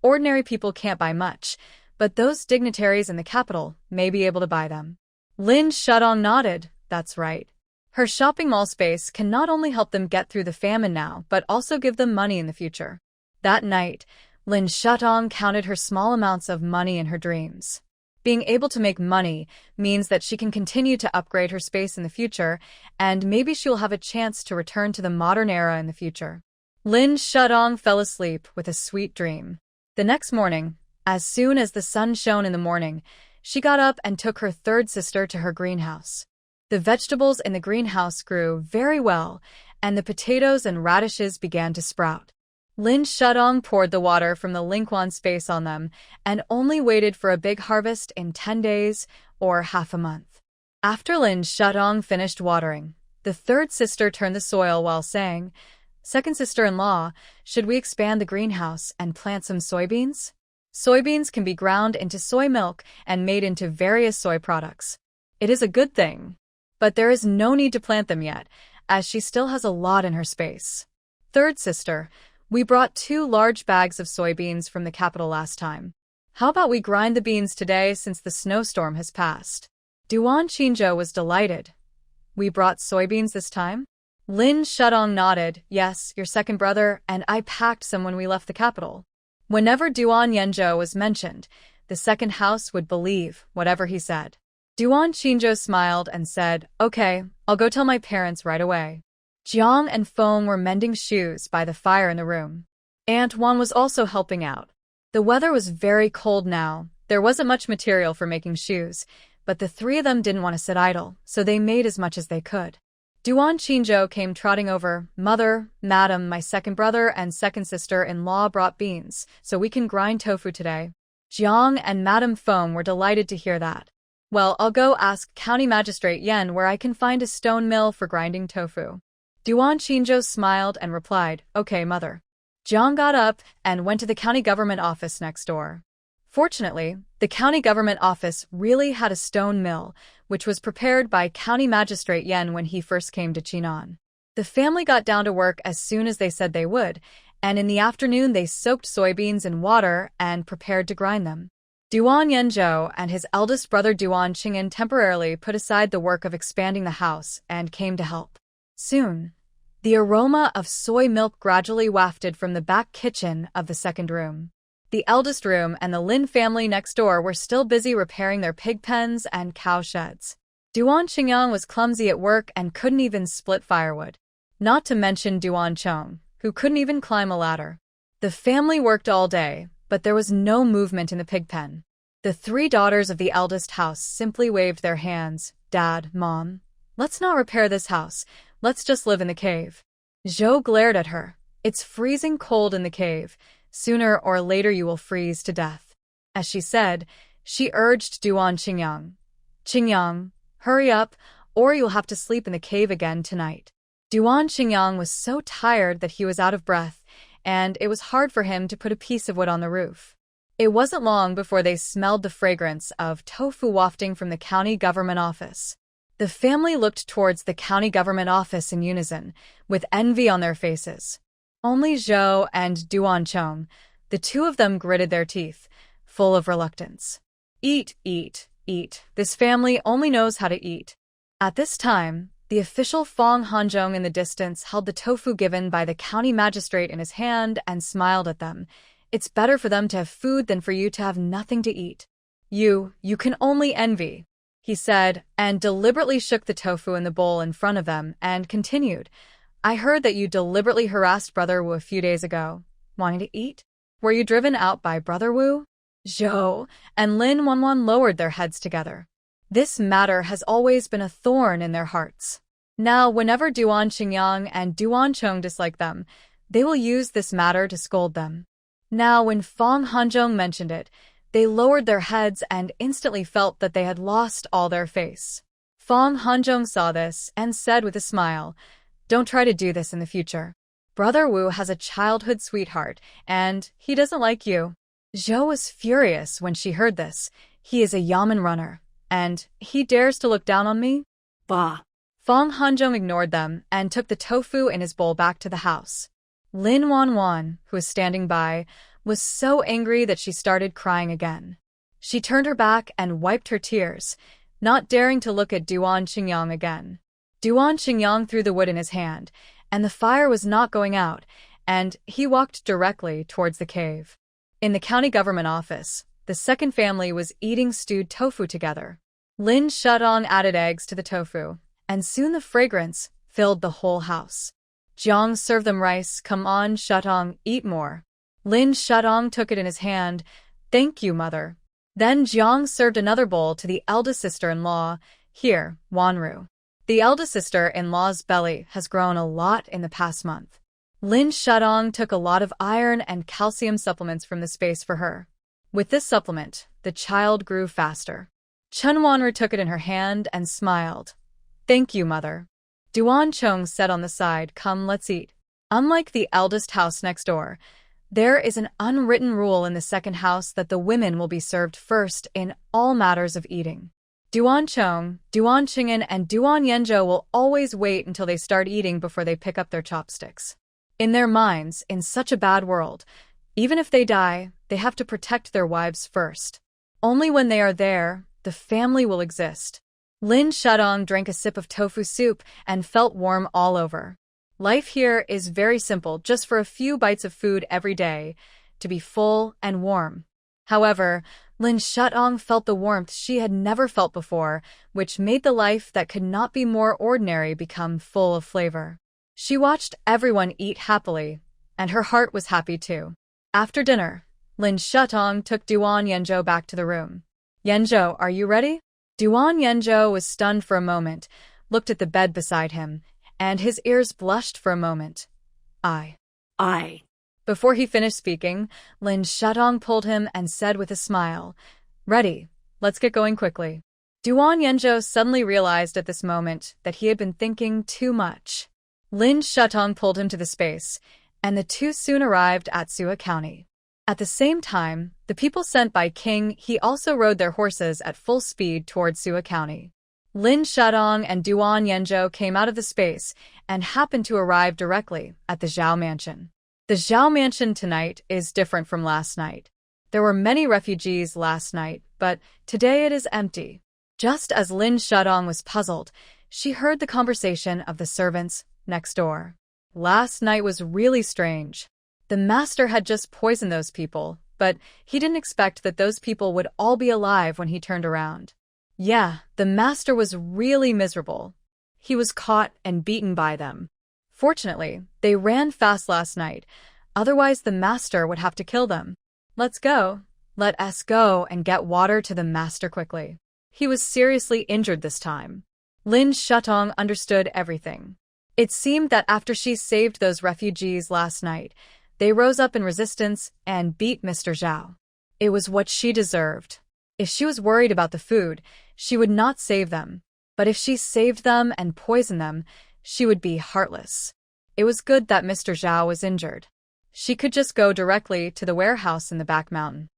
Speaker 1: "Ordinary people can't buy much, but those dignitaries in the capital may be able to buy them." Lin Shadong nodded, "That's right. Her shopping mall space can not only help them get through the famine now, but also give them money in the future." That night, Lin Shadong counted her small amounts of money in her dreams. Being able to make money means that she can continue to upgrade her space in the future, and maybe she'll have a chance to return to the modern era in the future. Lin Shadong fell asleep with a sweet dream. The next morning, as soon as the sun shone in the morning, she got up and took her third sister to her greenhouse. The vegetables in the greenhouse grew very well, and the potatoes and radishes began to sprout. Lin Shadong poured the water from the Lingquan space on them and only waited for a big harvest in 10 days or half a month. After Lin Shadong finished watering, the third sister turned the soil while saying, "Second sister-in-law, should we expand the greenhouse and plant some soybeans? Soybeans can be ground into soy milk and made into various soy products. It is a good thing. But there is no need to plant them yet, as she still has a lot in her space." Third sister, "We brought 2 large bags of soybeans from the capital last time. How about we grind the beans today since the snowstorm has passed?" Duan Qinzhou was delighted. "We brought soybeans this time?" Lin Shadong nodded, "Yes, your second brother and I packed some when we left the capital." Whenever Duan Yenzhou was mentioned, the second house would believe whatever he said. Duan Qinzhou smiled and said, "Okay, I'll go tell my parents right away." Jiang and Feng were mending shoes by the fire in the room. Aunt Wan was also helping out. The weather was very cold now. There wasn't much material for making shoes, but the three of them didn't want to sit idle, so they made as much as they could. Duan Qingzhou came trotting over. Mother, Madam, my second brother and second sister-in-law brought beans, so we can grind tofu today. Jiang and Madame Foam were delighted to hear that. Well, I'll go ask County Magistrate Yen where I can find a stone mill for grinding tofu. Duan Qingzhou smiled and replied, Okay, mother. Jiang got up and went to the county government office next door. Fortunately, the county government office really had a stone mill, which was prepared by County Magistrate Yen when he first came to Chinan. The family got down to work as soon as they said they would, and in the afternoon they soaked soybeans in water and prepared to grind them. Duan Yenzhou and his eldest brother Duan Qing'an temporarily put aside the work of expanding the house and came to help. Soon, the aroma of soy milk gradually wafted from the back kitchen of the second room. The eldest room and the Lin family next door were still busy repairing their pig pens and cow sheds. Duan Qingyang was clumsy at work and couldn't even split firewood. Not to mention Duan Chong, who couldn't even climb a ladder. The family worked all day, but there was no movement in the pig pen. The three daughters of the eldest house simply waved their hands. Dad, Mom, let's not repair this house. Let's just live in the cave. Zhou glared at her. It's freezing cold in the cave. Sooner or later you will freeze to death. As she said, she urged Duan Qingyang. Qingyang, hurry up, or you'll have to sleep in the cave again tonight. Duan Qingyang was so tired that he was out of breath, and it was hard for him to put a piece of wood on the roof. It wasn't long before they smelled the fragrance of tofu wafting from the county government office. The family looked towards the county government office in unison, with envy on their faces. Only Zhou and Duan Chong, the two of them gritted their teeth, full of reluctance. Eat, eat, eat. This family only knows how to eat. At this time, the official Fong Hanzhong in the distance held the tofu given by the county magistrate in his hand and smiled at them. It's better for them to have food than for you to have nothing to eat. You can only envy, he said, and deliberately shook the tofu in the bowl in front of them and continued. I heard that you deliberately harassed Brother Wu a few days ago. Wanting to eat? Were you driven out by Brother Wu? Zhou and Lin Wanwan lowered their heads together. This matter has always been a thorn in their hearts. Now, whenever Duan Qingyang and Duan Chong dislike them, they will use this matter to scold them. Now, when Fong Hanzhong mentioned it, they lowered their heads and instantly felt that they had lost all their face. Fong Hanzhong saw this and said with a smile, Don't try to do this in the future. Brother Wu has a childhood sweetheart, and he doesn't like you. Zhou was furious when she heard this. He is a yamen runner, and he dares to look down on me? Bah. Fong Hanzhong ignored them and took the tofu in his bowl back to the house. Lin Wanwan, who was standing by, was so angry that she started crying again. She turned her back and wiped her tears, not daring to look at Duan Qingyang again. Duan Qingyang threw the wood in his hand, and the fire was not going out, and he walked directly towards the cave. In the county government office, the second family was eating stewed tofu together. Lin Shutong added eggs to the tofu, and soon the fragrance filled the whole house. Jiang served them rice. Come on, Shutong, eat more. Lin Shutong took it in his hand. Thank you, mother. Then Jiang served another bowl to the eldest sister-in-law. Here, Wanru. The eldest sister-in-law's belly has grown a lot in the past month. Lin Shutong took a lot of iron and calcium supplements from the space for her. With this supplement, the child grew faster. Chen Wanru took it in her hand and smiled. Thank you, mother. Duan Chong said on the side, Come, let's eat. Unlike the eldest house next door, there is an unwritten rule in the second house that the women will be served first in all matters of eating. Duan Chong, Duan Qing'an, and Duan Yenzhou will always wait until they start eating before they pick up their chopsticks. In their minds, in such a bad world, even if they die, they have to protect their wives first. Only when they are there, the family will exist. Lin Shutong drank a sip of tofu soup and felt warm all over. Life here is very simple, just for a few bites of food every day, to be full and warm. However, Lin Shutong felt the warmth she had never felt before, which made the life that could not be more ordinary become full of flavor. She watched everyone eat happily, and her heart was happy too. After dinner, Lin Shutong took Duan Yenzhou back to the room. Yenzhou, are you ready? Duan Yanzhou was stunned for a moment, looked at the bed beside him, and his ears blushed for a moment. I. Before he finished speaking, Lin Shudong pulled him and said with a smile, "Ready, let's get going quickly." Duan Yanzhou suddenly realized at this moment that he had been thinking too much. Lin Shudong pulled him to the space, and the two soon arrived at Sua County. At the same time, the people sent by King He also rode their horses at full speed towards Sua County. Lin Shudong and Duan Yanzhou came out of the space and happened to arrive directly at the Zhao Mansion. The Zhao Mansion tonight is different from last night. There were many refugees last night, but today it is empty. Just as Lin Shudong was puzzled, she heard the conversation of the servants next door. Last night was really strange. The master had just poisoned those people, but he didn't expect that those people would all be alive when he turned around. Yeah, the master was really miserable. He was caught and beaten by them. Fortunately, they ran fast last night, otherwise the master would have to kill them. Let's go. Let us go and get water to the master quickly. He was seriously injured this time. Lin Shudong understood everything. It seemed that after she saved those refugees last night, they rose up in resistance and beat Mr. Zhao. It was what she deserved. If she was worried about the food, she would not save them. But if she saved them and poisoned them, she would be heartless. It was good that Mr. Zhao was injured. She could just go directly to the warehouse in the back mountain.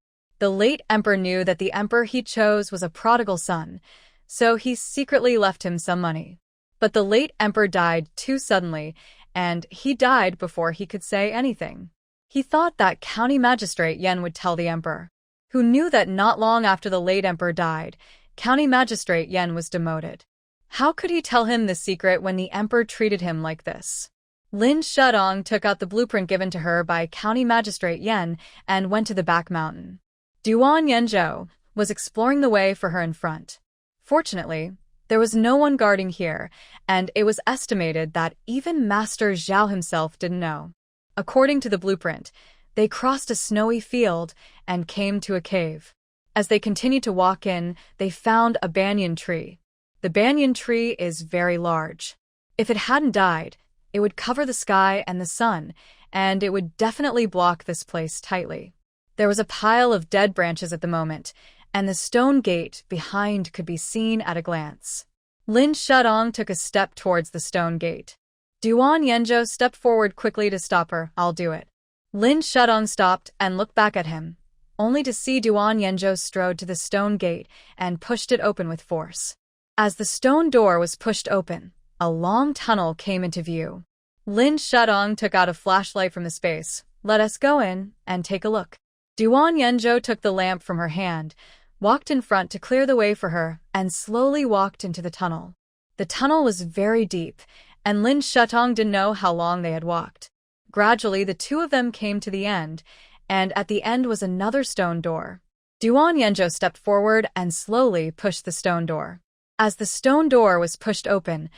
Speaker 1: The late emperor knew that the emperor he chose was a prodigal son, so he secretly left him some money. But the late emperor died too suddenly, and he died before he could say anything. He thought that County Magistrate Yen would tell the emperor, who knew that not long after the late emperor died, County Magistrate Yen was demoted. How could he tell him the secret when the emperor treated him like this? Lin Shudong took out the blueprint given to her by County Magistrate Yen and went to the back mountain. Duan Yanzhou was exploring the way for her in front. Fortunately, there was no one guarding here, and it was estimated that even Master Zhao himself didn't know. According to the blueprint, they crossed a snowy field and came to a cave. As they continued to walk in, they found a banyan tree. The banyan tree is very large. If it hadn't died, it would cover the sky and the sun, and it would definitely block this place tightly. There was a pile of dead branches at the moment, and the stone gate behind could be seen at a glance. Lin Shudong took a step towards the stone gate. Duan Yanzhou stepped forward quickly to stop her. "I'll do it." Lin Shudong stopped and looked back at him, only to see Duan Yanzhou strode to the stone gate and pushed it open with force. As the stone door was pushed open, a long tunnel came into view. Lin Shudong took out a flashlight from the space. "Let us go in and take a look." Duan Yanzhou took the lamp from her hand, walked in front to clear the way for her, and slowly walked into the tunnel. The tunnel was very deep, and Lin Shudong didn't know how long they had walked. Gradually, the two of them came to the end, and at the end was another stone door. Duan Yanzhou stepped forward and slowly pushed the stone door. As the stone door was pushed open,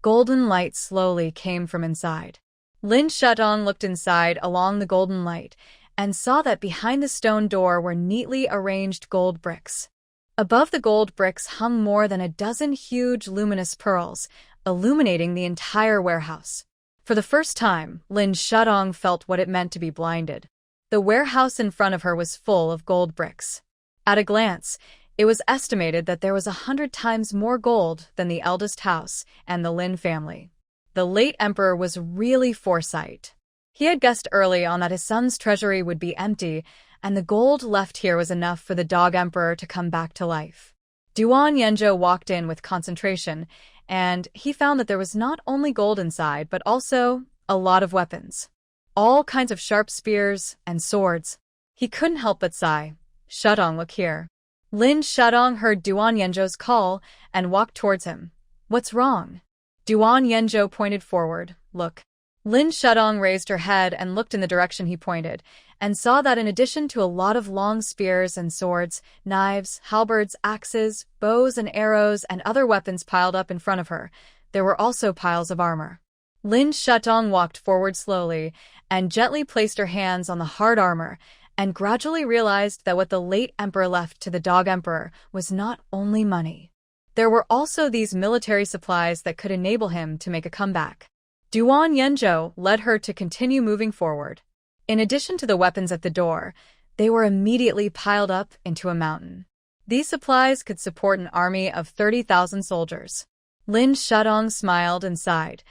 Speaker 1: golden light slowly came from inside. Lin Shudong looked inside along the golden light and saw that behind the stone door were neatly arranged gold bricks. Above the gold bricks hung more than a dozen huge luminous pearls, illuminating the entire warehouse. For the first time, Lin Shudong felt what it meant to be blinded. The warehouse in front of her was full of gold bricks. At a glance, it was estimated that there was 100 times more gold than the eldest house and the Lin family. The late emperor was really foresight. He had guessed early on that his son's treasury would be empty, and the gold left here was enough for the dog emperor to come back to life. Duan Yanzhou walked in with concentration, and he found that there was not only gold inside, but also a lot of weapons. All kinds of sharp spears and swords. He couldn't help but sigh. "Shudong, look here." Lin Shudong heard Duan Yanzhou's call and walked towards him. "What's wrong?" Duan Yanzhou pointed forward. "Look." Lin Shudong raised her head and looked in the direction he pointed, and saw that in addition to a lot of long spears and swords, knives, halberds, axes, bows and arrows, and other weapons piled up in front of her, there were also piles of armor. Lin Shudong walked forward slowly and gently placed her hands on the hard armor, and gradually realized that what the late emperor left to the dog emperor was not only money. There were also these military supplies that could enable him to make a comeback. Duan Yenzhou led her to continue moving forward. In addition to the weapons at the door, they were immediately piled up into a mountain. These supplies could support an army of 30,000 soldiers. Lin Shudong smiled and sighed.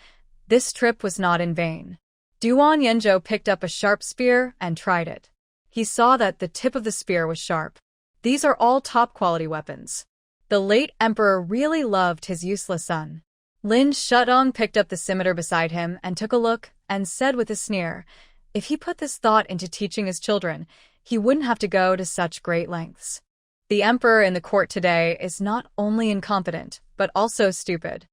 Speaker 1: This trip was not in vain. Duan Yenzhou picked up a sharp spear and tried it. He saw that the tip of the spear was sharp. These are all top-quality weapons. The late emperor really loved his useless son. Lin Shudong picked up the scimitar beside him and took a look and said with a sneer, if he put this thought into teaching his children, he wouldn't have to go to such great lengths. The emperor in the court today is not only incompetent, but also stupid.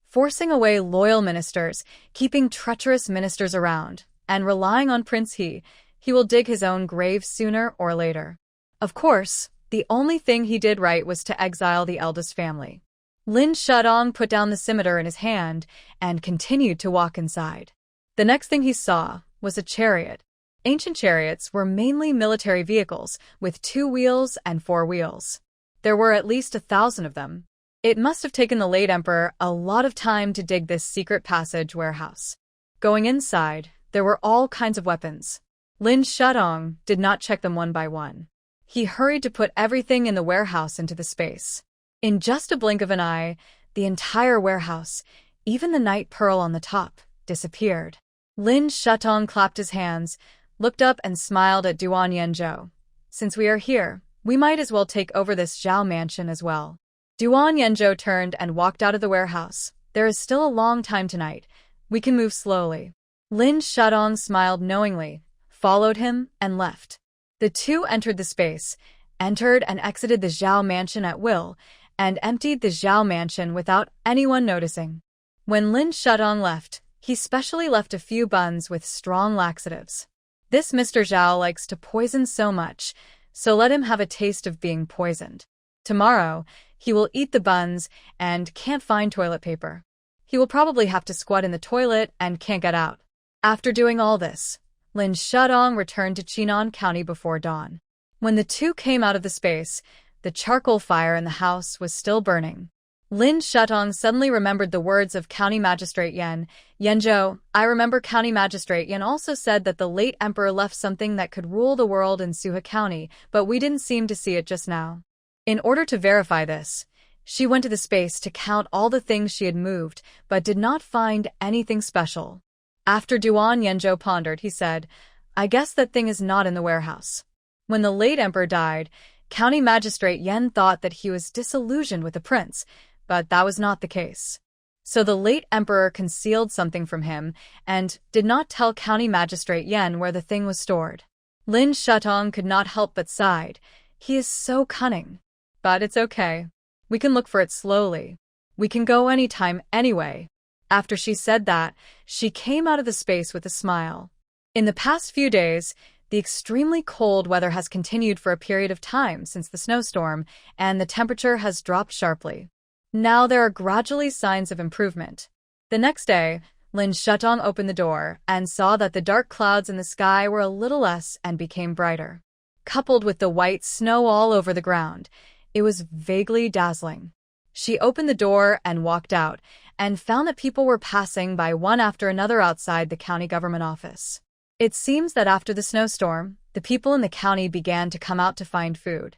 Speaker 1: Forcing away loyal ministers, keeping treacherous ministers around, and relying on Prince He will dig his own grave sooner or later. Of course, the only thing he did right was to exile the eldest family. Lin Shudong put down the scimitar in his hand and continued to walk inside. The next thing he saw was a chariot. Ancient chariots were mainly military vehicles with 2 wheels and 4 wheels. There were at least 1,000 of them. It must have taken the late emperor a lot of time to dig this secret passage warehouse. Going inside, there were all kinds of weapons. Lin Shudong did not check them one by one. He hurried to put everything in the warehouse into the space. In just a blink of an eye, the entire warehouse, even the night pearl on the top, disappeared. Lin Shudong clapped his hands, looked up and smiled at Duan Yenzhou. Since we are here, we might as well take over this Zhao mansion as well. Duan Yenzhou turned and walked out of the warehouse. There is still a long time tonight. We can move slowly. Lin Shudong smiled knowingly, followed him, and left. The two entered the space, entered and exited the Zhao mansion at will, and emptied the Zhao mansion without anyone noticing. When Lin Shudong left, he specially left a few buns with strong laxatives. This Mr. Zhao likes to poison so much, so let him have a taste of being poisoned. Tomorrow, he will eat the buns and can't find toilet paper. He will probably have to squat in the toilet and can't get out. After doing all this, Lin Shudong returned to Chinan County before dawn. When the two came out of the space, the charcoal fire in the house was still burning. Lin Shudong suddenly remembered the words of County Magistrate Yenzhou. I remember County Magistrate Yan also said that the late emperor left something that could rule the world in Suha County, but we didn't seem to see it just now. In order to verify this, she went to the space to count all the things she had moved, but did not find anything special. After Duan Yenzhou pondered, he said, I guess that thing is not in the warehouse. When the late emperor died, County Magistrate Yan thought that he was disillusioned with the prince, but that was not the case. So the late emperor concealed something from him and did not tell County Magistrate Yan where the thing was stored. Lin Shudong could not help but sighed. He is so cunning. But it's okay. We can look for it slowly. We can go anytime anyway. After she said that, she came out of the space with a smile. In the past few days, the extremely cold weather has continued for a period of time since the snowstorm, and the temperature has dropped sharply. Now there are gradually signs of improvement. The next day, Lin Shudong opened the door and saw that the dark clouds in the sky were a little less and became brighter. Coupled with the white snow all over the ground, it was vaguely dazzling. She opened the door and walked out, and found that people were passing by one after another outside the county government office. It seems that after the snowstorm, the people in the county began to come out to find food.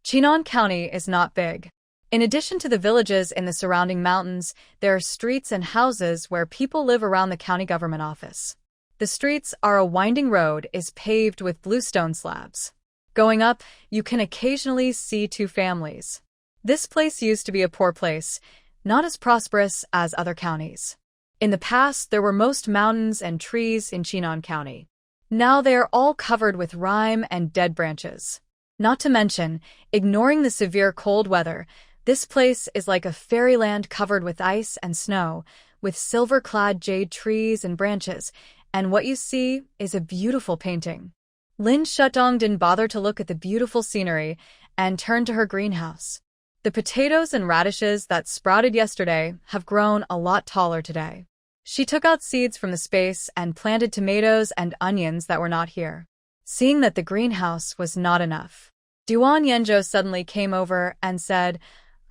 Speaker 1: Chinan County is not big. In addition to the villages in the surrounding mountains, there are streets and houses where people live around the county government office. The streets are a winding road is paved with bluestone slabs. Going up, you can occasionally see 2 families. This place used to be a poor place, not as prosperous as other counties. In the past, there were most mountains and trees in Chinan County. Now they are all covered with rime and dead branches. Not to mention, ignoring the severe cold weather, this place is like a fairyland covered with ice and snow, with silver-clad jade trees and branches, and what you see is a beautiful painting. Lin Shudong didn't bother to look at the beautiful scenery and turned to her greenhouse. The potatoes and radishes that sprouted yesterday have grown a lot taller today. She took out seeds from the space and planted tomatoes and onions that were not here. Seeing that the greenhouse was not enough, Duan Yenzhou suddenly came over and said,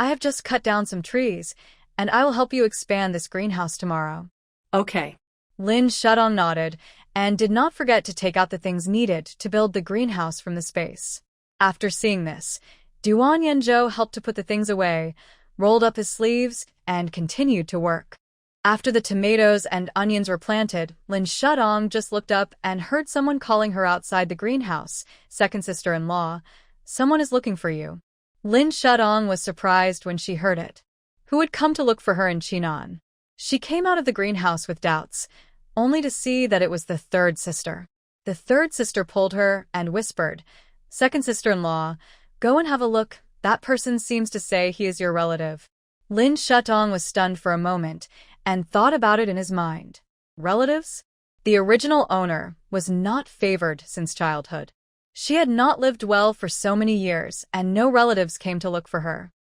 Speaker 1: I have just cut down some trees, and I will help you expand this greenhouse tomorrow.
Speaker 2: Okay.
Speaker 1: Lin Shudong nodded and did not forget to take out the things needed to build the greenhouse from the space. After seeing this, Duan Yanzhou helped to put the things away, rolled up his sleeves, and continued to work. After the tomatoes and onions were planted, Lin Shudong just looked up and heard someone calling her outside the greenhouse. Second sister-in-law, someone is looking for you. Lin Shudong was surprised when she heard it. Who had come to look for her in Chinan? She came out of the greenhouse with doubts, only to see that it was the third sister. The third sister pulled her and whispered, "Second sister-in-law, go and have a look. That person seems to say he is your relative." Lin Shudong was stunned for a moment and thought about it in his mind. Relatives? The original owner was not favored since childhood. She had not lived well for so many years, and no relatives came to look for her.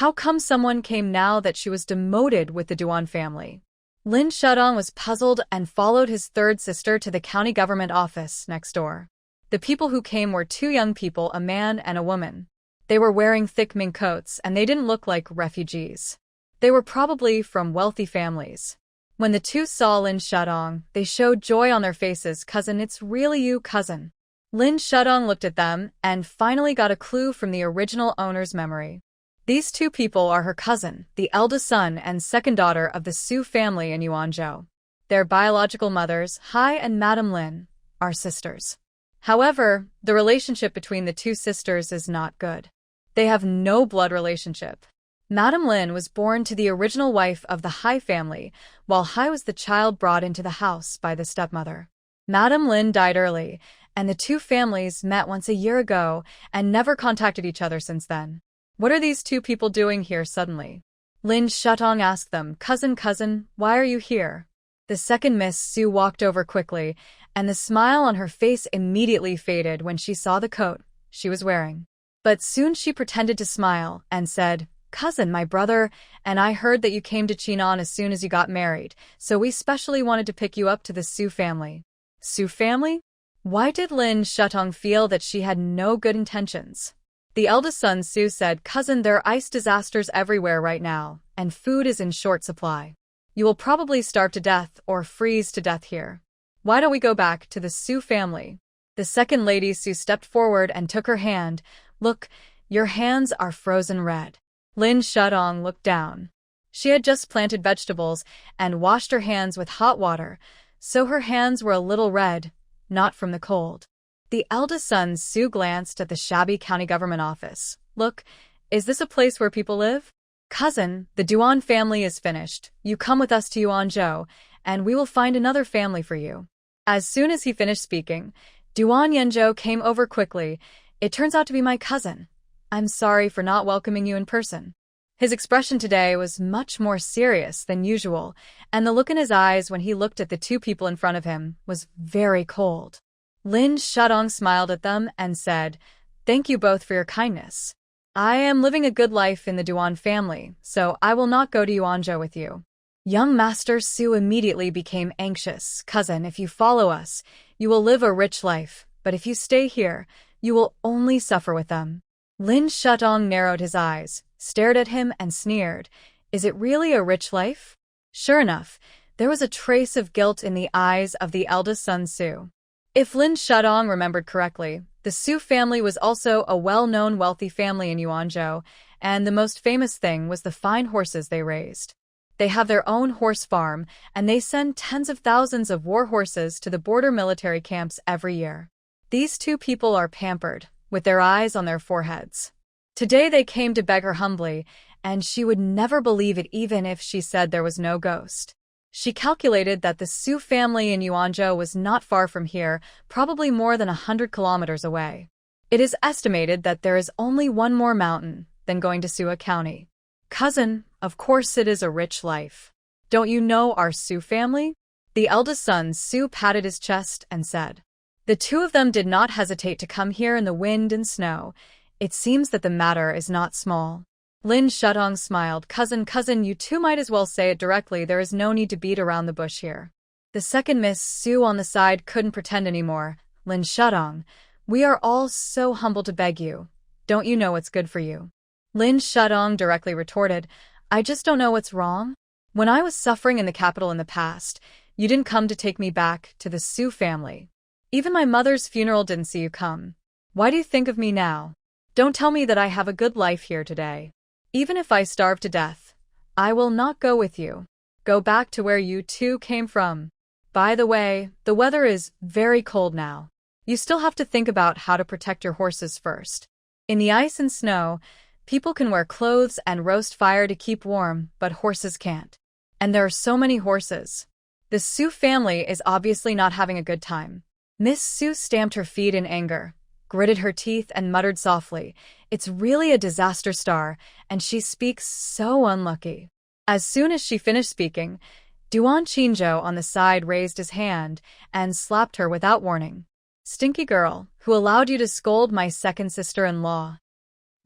Speaker 1: How come someone came now that she was demoted with the Duan family? Lin Shudong was puzzled and followed his third sister to the county government office next door. The people who came were two young people, a man and a woman. They were wearing thick mink coats, and they didn't look like refugees. They were probably from wealthy families. When the two saw Lin Shudong, they showed joy on their faces. "Cousin, it's really you, cousin." Lin Shudong looked at them and finally got a clue from the original owner's memory. These two people are her cousin, the eldest son and second daughter of the Su family in Yuanzhou. Their biological mothers, Hai and Madame Lin, are sisters. However, the relationship between the two sisters is not good. They have no blood relationship. Madame Lin was born to the original wife of the Hai family, while Hai was the child brought into the house by the stepmother. Madame Lin died early, and the two families met once a year ago and never contacted each other since then. What are these two people doing here suddenly? Lin Shudong asked them, Cousin, why are you here?" The second Miss Su walked over quickly, and the smile on her face immediately faded when she saw the coat she was wearing. But soon she pretended to smile and said, "Cousin, my brother and I heard that you came to Chinan as soon as you got married, so we specially wanted to pick you up to the Su family." Su family? Why did Lin Shudong feel that she had no good intentions? The eldest son Su said, "Cousin, there are ice disasters everywhere right now, and food is in short supply. You will probably starve to death or freeze to death here. Why don't we go back to the Su family?" The second lady Su stepped forward and took her hand. "Look, your hands are frozen red." Lin Shudong looked down. She had just planted vegetables and washed her hands with hot water, so her hands were a little red, not from the cold. The eldest son Su glanced at the shabby county government office. "Look, is this a place where people live?" "Cousin, the Duan family is finished. You come with us to Yuanzhou, and we will find another family for you." As soon as he finished speaking, Duan Yanzhou came over quickly. "It turns out to be my cousin. I'm sorry for not welcoming you in person." His expression today was much more serious than usual, and the look in his eyes when he looked at the two people in front of him was very cold. Lin Shudong smiled at them and said, "Thank you both for your kindness. I am living a good life in the Duan family, so I will not go to Yuanzhou with you." Young Master Su immediately became anxious. "Cousin, if you follow us, you will live a rich life, but if you stay here, you will only suffer with them." Lin Shudong narrowed his eyes, stared at him and sneered. Is it really a rich life? Sure enough, there was a trace of guilt in the eyes of the eldest son Su. If Lin Shudong remembered correctly, the Su family was also a well-known wealthy family in Yuanzhou, and the most famous thing was the fine horses they raised. They have their own horse farm, and they send tens of thousands of war horses to the border military camps every year. These two people are pampered, with their eyes on their foreheads. Today they came to beg her humbly, and she would never believe it even if she said there was no ghost. She calculated that the Su family in Yuanzhou was not far from here, probably more than 100 kilometers away. It is estimated that there is only one more mountain than going to Sua County. "Cousin, of course it is a rich life. Don't you know our Su family?" The eldest son Su patted his chest and said. The two of them did not hesitate to come here in the wind and snow. It seems that the matter is not small. Lin Shudong smiled. Cousin, you two might as well say it directly. There is no need to beat around the bush here." The second Miss Su on the side couldn't pretend anymore. "Lin Shudong, we are all so humble to beg you. Don't you know what's good for you?" Lin Shudong directly retorted, I just don't know what's wrong. When I was suffering in the capital in the past, you didn't come to take me back to the Su family. Even my mother's funeral didn't see you come. Why do you think of me now? Don't tell me that I have a good life here today. Even if I starve to death, I will not go with you. Go back to where you two came from. By the way, the weather is very cold now. You still have to think about how to protect your horses first. In the ice and snow, people can wear clothes and roast fire to keep warm, but horses can't. And there are so many horses. The Su family is obviously not having a good time. Miss Su stamped her feet in anger, gritted her teeth, and muttered softly, It's really a disaster star, and she speaks so unlucky. As soon as she finished speaking, Duan Qingzhou on the side raised his hand and slapped her without warning. Stinky girl, who allowed you to scold my second sister-in-law?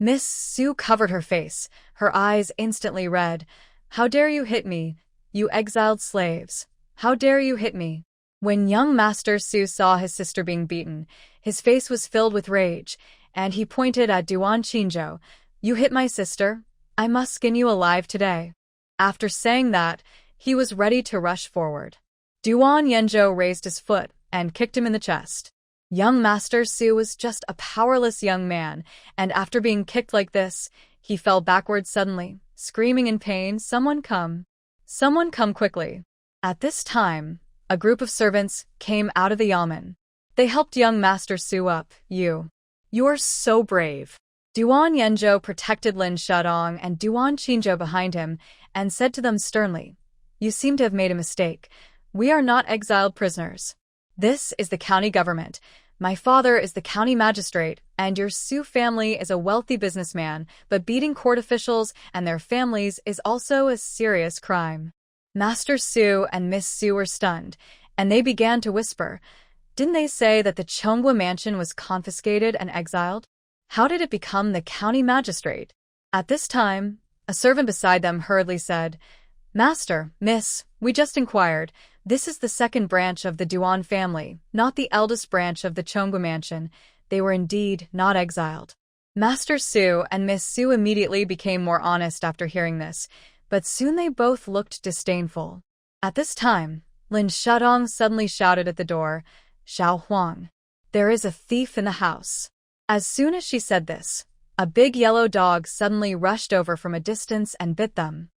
Speaker 1: Miss Su covered her face, her eyes instantly red. How dare you hit me, you exiled slaves? How dare you hit me? When young Master Su saw his sister being beaten, his face was filled with rage, and he pointed at Duan Qingzhou. You hit my sister? I must skin you alive today. After saying that, he was ready to rush forward. Duan Yanzhou raised his foot and kicked him in the chest. Young Master Su was just a powerless young man, and after being kicked like this, he fell backwards suddenly, screaming in pain, Someone come! Someone come quickly! At this time, a group of servants came out of the yamen. They helped young Master Su up. You are so brave. Duan Yanzhou protected Lin Shudong and Duan Qingzhou behind him and said to them sternly, You seem to have made a mistake. We are not exiled prisoners. This is the county government. My father is the county magistrate, and your Su family is a wealthy businessman, but beating court officials and their families is also a serious crime. Master Su and Miss Su were stunned, and they began to whisper, Didn't they say that the Chonghua mansion was confiscated and exiled? How did it become the county magistrate? At this time, a servant beside them hurriedly said, Master, Miss, we just inquired. This is the second branch of the Duan family, not the eldest branch of the Chonghua mansion. They were indeed not exiled. Master Su and Miss Su immediately became more honest after hearing this, but soon they both looked disdainful. At this time, Lin Shudong suddenly shouted at the door, Xiao Huang, there is a thief in the house. As soon as she said this, a big yellow dog suddenly rushed over from a distance and bit them.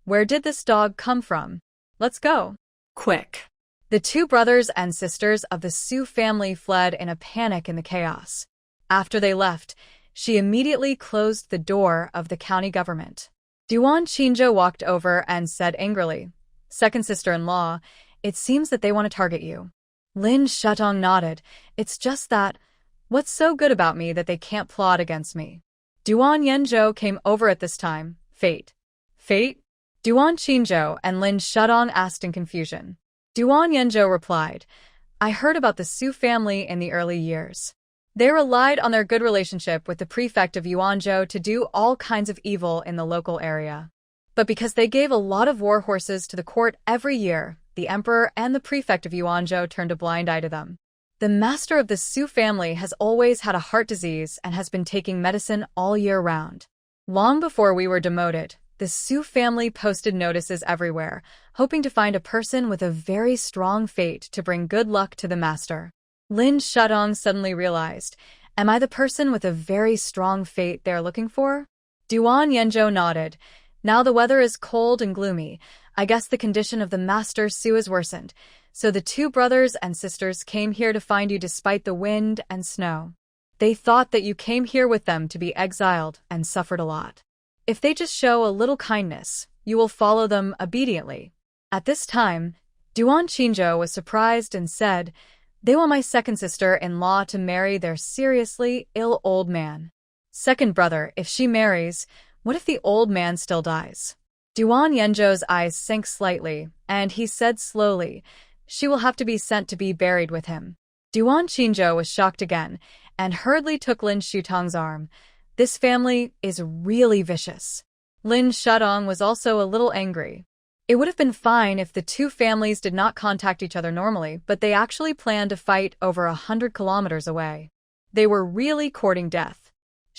Speaker 1: Where did this dog come from? Let's go.
Speaker 2: Quick.
Speaker 1: The two brothers and sisters of the Su family fled in a panic in the chaos. After they left, she immediately closed the door of the county government. Duan Qingzhou walked over and said angrily, Second sister-in-law, it seems that they want to target you. Lin Shudong nodded. It's just that, what's so good about me that they can't plot against me? Duan Yanzhou came over at this time. Fate. Fate? Duan Qingzhou and Lin Shudong asked in confusion. Duan Yanzhou replied, I heard about the Su family in the early years. They relied on their good relationship with the prefect of Yuanzhou to do all kinds of evil in the local area. But because they gave a lot of war horses to the court every year, the emperor and the prefect of Yuanzhou turned a blind eye to them. The master of the Su family has always had a heart disease and has been taking medicine all year round. Long before we were demoted, the Su family posted notices everywhere, hoping to find a person with a very strong fate to bring good luck to the master. Lin Shudong suddenly realized, Am I the person with a very strong fate they're looking for? Duan Yanzhou nodded. Now the weather is cold and gloomy. I guess the condition of the master Su has worsened. So the two brothers and sisters came here to find you despite the wind and snow. They thought that you came here with them to be exiled and suffered a lot. If they just show a little kindness, you will follow them obediently. At this time, Duan Qingzhou was surprised and said, They want my second sister-in-law to marry their seriously ill old man. Second brother, if she marries, what if the old man still dies? Duan Yanzhou's eyes sank slightly, and he said slowly, She will have to be sent to be buried with him. Duan Qingzhou was shocked again, and hurriedly took Lin Shutong's arm. This family is really vicious. Lin Shudong was also a little angry. It would have been fine if the two families did not contact each other normally, but they actually planned to fight over 100 kilometers away. They were really courting death.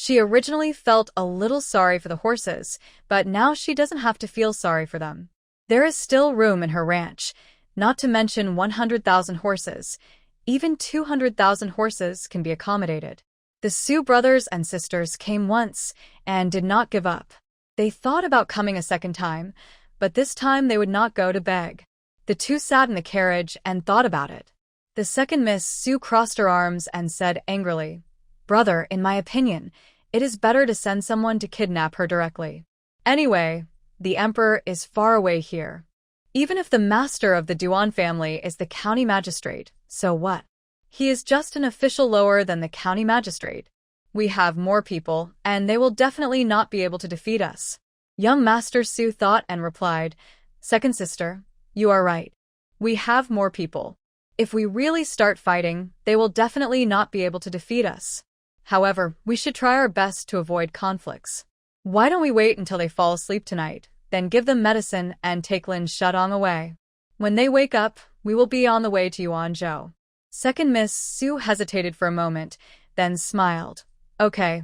Speaker 1: She originally felt a little sorry for the horses, but now she doesn't have to feel sorry for them. There is still room in her ranch, not to mention 100,000 horses. Even 200,000 horses can be accommodated. The Su brothers and sisters came once and did not give up. They thought about coming a second time, but this time they would not go to beg. The two sat in the carriage and thought about it. The second Miss Su crossed her arms and said angrily, "Brother, in my opinion, it is better to send someone to kidnap her directly. Anyway, the emperor is far away here. Even if the master of the Duan family is the county magistrate, so what? He is just an official lower than the county magistrate. We have more people, and they will definitely not be able to defeat us." Young Master Su thought and replied, "Second sister, you are right. We have more people. If we really start fighting, they will definitely not be able to defeat us. However, we should try our best to avoid conflicts. Why don't we wait until they fall asleep tonight, then give them medicine and take Lin Shudong away? When they wake up, we will be on the way to Yuanzhou." Second Miss Su hesitated for a moment, then smiled. "Okay,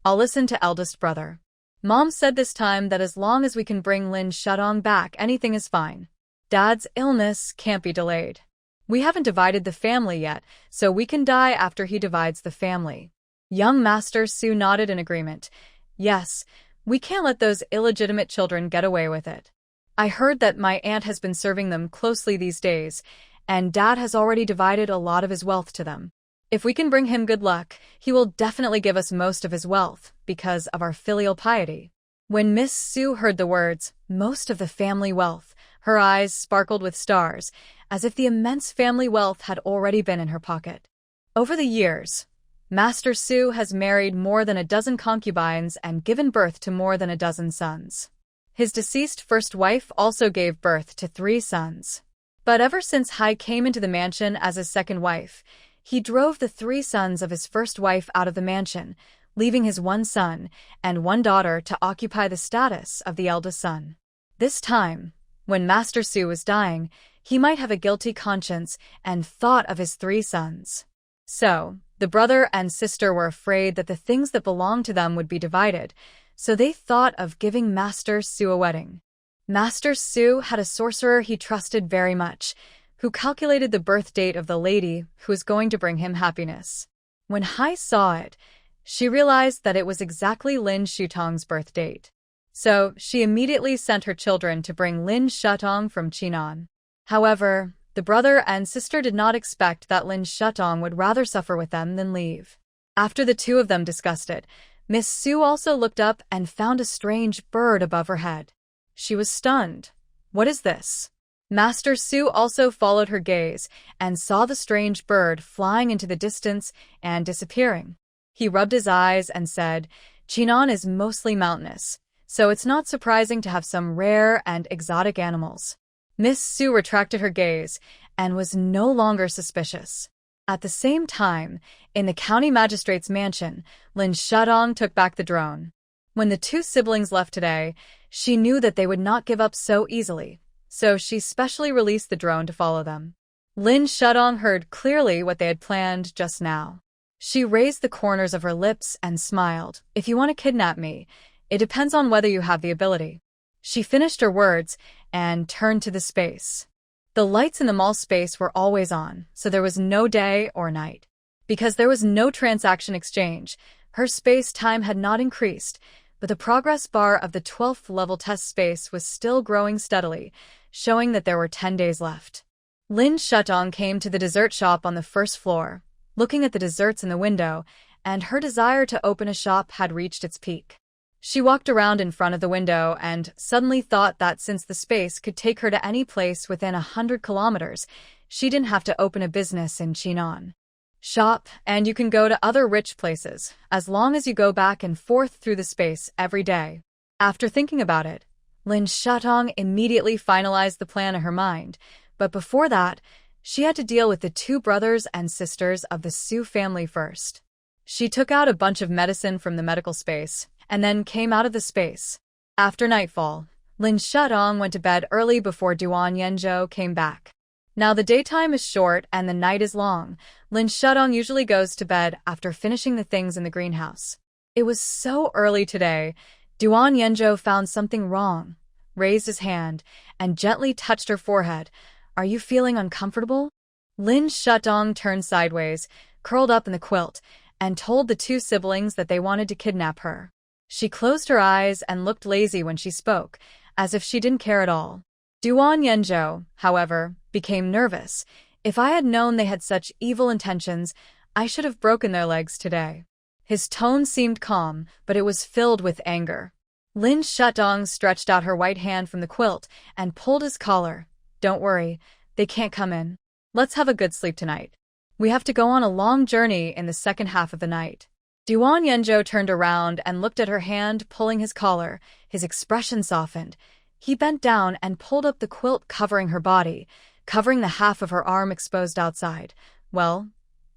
Speaker 1: I'll listen to eldest brother. Mom said this time that as long as we can bring Lin Shudong back, anything is fine. Dad's illness can't be delayed. We haven't divided the family yet, so we can die after he divides the family." Young Master Su nodded in agreement. "Yes, we can't let those illegitimate children get away with it. I heard that my aunt has been serving them closely these days, and Dad has already divided a lot of his wealth to them. If we can bring him good luck, he will definitely give us most of his wealth because of our filial piety." When Miss Su heard the words, "most of the family wealth," her eyes sparkled with stars, as if the immense family wealth had already been in her pocket. Over the years, Master Su has married more than a dozen concubines and given birth to more than a dozen sons. His deceased first wife also gave birth to 3 sons. But ever since Hai came into the mansion as his second wife, he drove the 3 sons of his first wife out of the mansion, leaving his 1 son and 1 daughter to occupy the status of the eldest son. This time, when Master Su was dying, he might have a guilty conscience and thought of his 3 sons. So, the brother and sister were afraid that the things that belonged to them would be divided, so they thought of giving Master Su a wedding. Master Su had a sorcerer he trusted very much, who calculated the birth date of the lady who was going to bring him happiness. When Hai saw it, she realized that it was exactly Lin Shutong's birth date. So, she immediately sent her children to bring Lin Shutong from Chinan. However, the brother and sister did not expect that Lin Shutong would rather suffer with them than leave. After the two of them discussed it, Miss Su also looked up and found a strange bird above her head. She was stunned. "What is this?" Master Su also followed her gaze and saw the strange bird flying into the distance and disappearing. He rubbed his eyes and said, "Chinan is mostly mountainous, so it's not surprising to have some rare and exotic animals." Miss Su retracted her gaze and was no longer suspicious. At the same time, in the county magistrate's mansion, Lin Shudong took back the drone. When the 2 siblings left today, she knew that they would not give up so easily, so she specially released the drone to follow them. Lin Shudong heard clearly what they had planned just now. She raised the corners of her lips and smiled. "If you want to kidnap me, it depends on whether you have the ability." She finished her words and turned to the space. The lights in the mall space were always on, so there was no day or night. Because there was no transaction exchange, her space-time had not increased, but the progress bar of the 12th level test space was still growing steadily, showing that there were 10 days left. Lin Shutong came to the dessert shop on the 1st floor, looking at the desserts in the window, and her desire to open a shop had reached its peak. She walked around in front of the window and suddenly thought that since the space could take her to any place within 100 kilometers, she didn't have to open a business in Chinan. Shop, and you can go to other rich places, as long as you go back and forth through the space every day. After thinking about it, Lin Shutong immediately finalized the plan in her mind, but before that, she had to deal with the 2 brothers and sisters of the Su family first. She took out a bunch of medicine from the medical space, and then came out of the space. After nightfall, Lin Shutong went to bed early before Duan Yenzhou came back. Now the daytime is short and the night is long. Lin Shudong usually goes to bed after finishing the things in the greenhouse. It was so early today. Duan Yenjo found something wrong, raised his hand, and gently touched her forehead. Are you feeling uncomfortable? Lin Shutong turned sideways, curled up in the quilt, and told the two siblings that they wanted to kidnap her. She closed her eyes and looked lazy when she spoke, as if she didn't care at all. Duan Yenjo, however, became nervous. If I had known they had such evil intentions, I should have broken their legs today. His tone seemed calm, but it was filled with anger. Lin Shutong stretched out her white hand from the quilt and pulled his collar. Don't worry, they can't come in. Let's have a good sleep tonight. We have to go on a long journey in the second half of the night. Duan Yenjo turned around and looked at her hand pulling his collar. His expression softened. He bent down and pulled up the quilt covering her body, covering the half of her arm exposed outside. Well,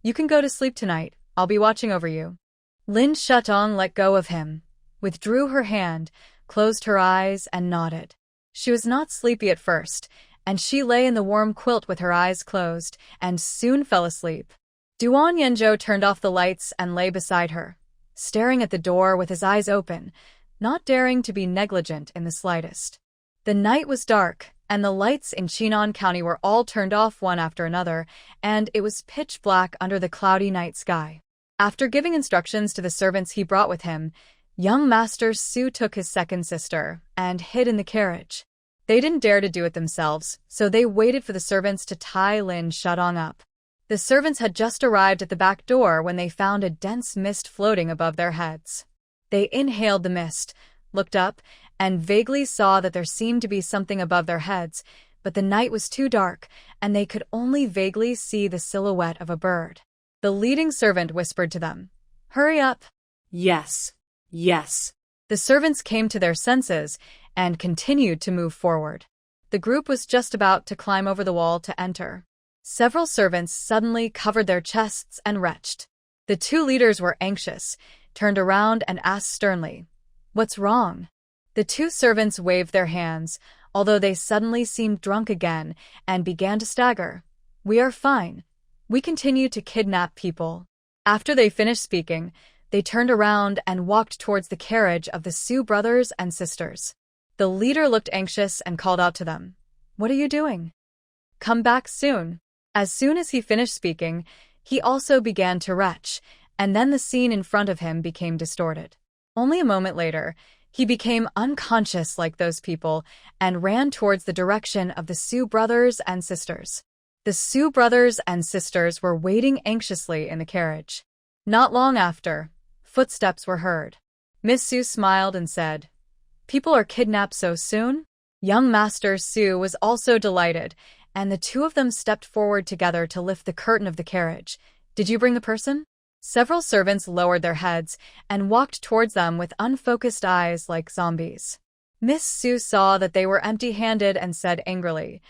Speaker 1: you can go to sleep tonight. I'll be watching over you. Lin Shutong let go of him, withdrew her hand, closed her eyes, and nodded. She was not sleepy at first, and she lay in the warm quilt with her eyes closed, and soon fell asleep. Duan Yenjo turned off the lights and lay beside her, staring at the door with his eyes open, not daring to be negligent in the slightest. The night was dark, and the lights in Chinon County were all turned off one after another, and it was pitch black under the cloudy night sky. After giving instructions to the servants he brought with him, young Master Su took his second sister and hid in the carriage. They didn't dare to do it themselves, so they waited for the servants to tie Lin Shutong up. The servants had just arrived at the back door when they found a dense mist floating above their heads. They inhaled the mist, looked up, and vaguely saw that there seemed to be something above their heads, but the night was too dark, and they could only vaguely see the silhouette of a bird. The leading servant whispered to them, "Hurry up."
Speaker 2: Yes, yes.
Speaker 1: The servants came to their senses and continued to move forward. The group was just about to climb over the wall to enter. Several servants suddenly covered their chests and retched. The two leaders were anxious, turned around and asked sternly, "What's wrong?" The two servants waved their hands, although they suddenly seemed drunk again and began to stagger. "We are fine. We continue to kidnap people." After they finished speaking, they turned around and walked towards the carriage of the Su brothers and sisters. The leader looked anxious and called out to them, "What are you doing? Come back soon." As soon as he finished speaking, he also began to retch, and then the scene in front of him became distorted. Only a moment later, he became unconscious like those people and ran towards the direction of the Su brothers and sisters. The Su brothers and sisters were waiting anxiously in the carriage. Not long after, footsteps were heard. Miss Su smiled and said, "People are kidnapped so soon?" Young Master Su was also delighted, and the two of them stepped forward together to lift the curtain of the carriage. "Did you bring the person?" Several servants lowered their heads and walked towards them with unfocused eyes like zombies. Miss Su saw that they were empty-handed and said angrily,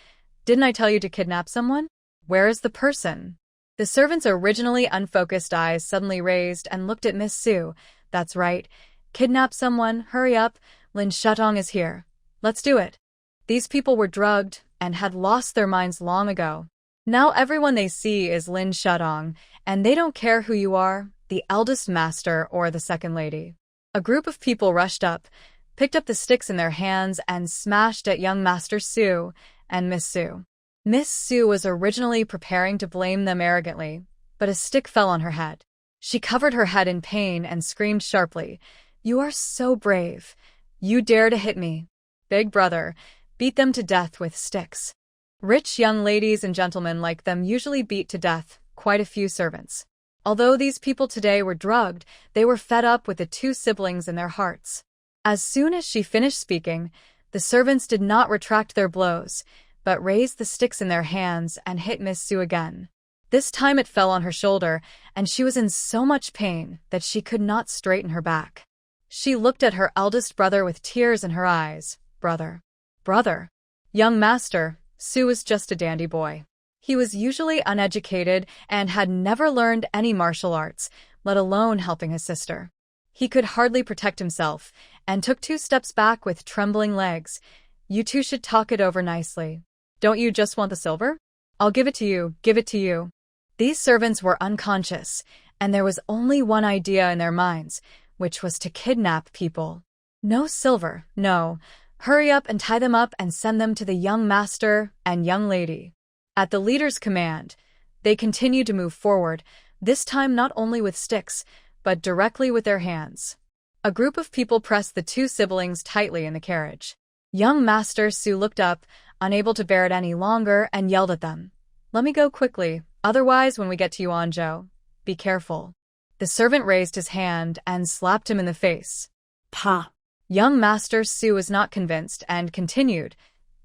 Speaker 1: "Didn't I tell you to kidnap someone? Where is the person?" The servant's originally unfocused eyes suddenly raised and looked at Miss Su. "That's right. Kidnap someone, hurry up. Lin Shutong is here. Let's do it." These people were drugged and had lost their minds long ago. Now everyone they see is Lin Shutong, and they don't care who you are, the eldest master or the second lady. A group of people rushed up, picked up the sticks in their hands and smashed at young Master Su and Miss Su. Miss Su was originally preparing to blame them arrogantly, but a stick fell on her head. She covered her head in pain and screamed sharply, "You are so brave. You dare to hit me. Big brother, beat them to death with sticks." Rich young ladies and gentlemen like them usually beat to death quite a few servants. Although these people today were drugged, they were fed up with the two siblings in their hearts. As soon as she finished speaking, the servants did not retract their blows, but raised the sticks in their hands and hit Miss Su again. This time it fell on her shoulder, and she was in so much pain that she could not straighten her back. She looked at her eldest brother with tears in her eyes. "Brother. Brother." Young Master Su was just a dandy boy. He was usually uneducated and had never learned any martial arts, let alone helping his sister. He could hardly protect himself, and took 2 steps back with trembling legs. "You two should talk it over nicely. Don't you just want the silver? I'll give it to you, give it to you." These servants were unconscious, and there was only one idea in their minds, which was to kidnap people. No silver, no. Hurry up and tie them up and send them to the young master and young lady. At the leader's command, they continued to move forward, this time not only with sticks, but directly with their hands. A group of people pressed the two siblings tightly in the carriage. Young Master Su looked up, unable to bear it any longer, and yelled at them. "Let me go quickly, otherwise when we get to Yuanzhou, be careful." The servant raised his hand and slapped him in the face.
Speaker 2: Pa.
Speaker 1: Young Master Su was not convinced and continued,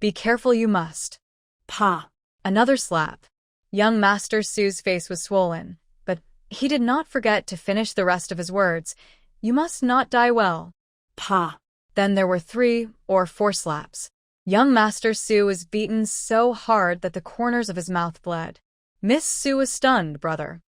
Speaker 1: "Be careful, you must."
Speaker 2: Pa.
Speaker 1: Another slap. Young Master Su's face was swollen, but he did not forget to finish the rest of his words. "You must not die well."
Speaker 2: Pa.
Speaker 1: Then there were 3 or 4 slaps. Young Master Su was beaten so hard that the corners of his mouth bled. Miss Su was stunned, brother.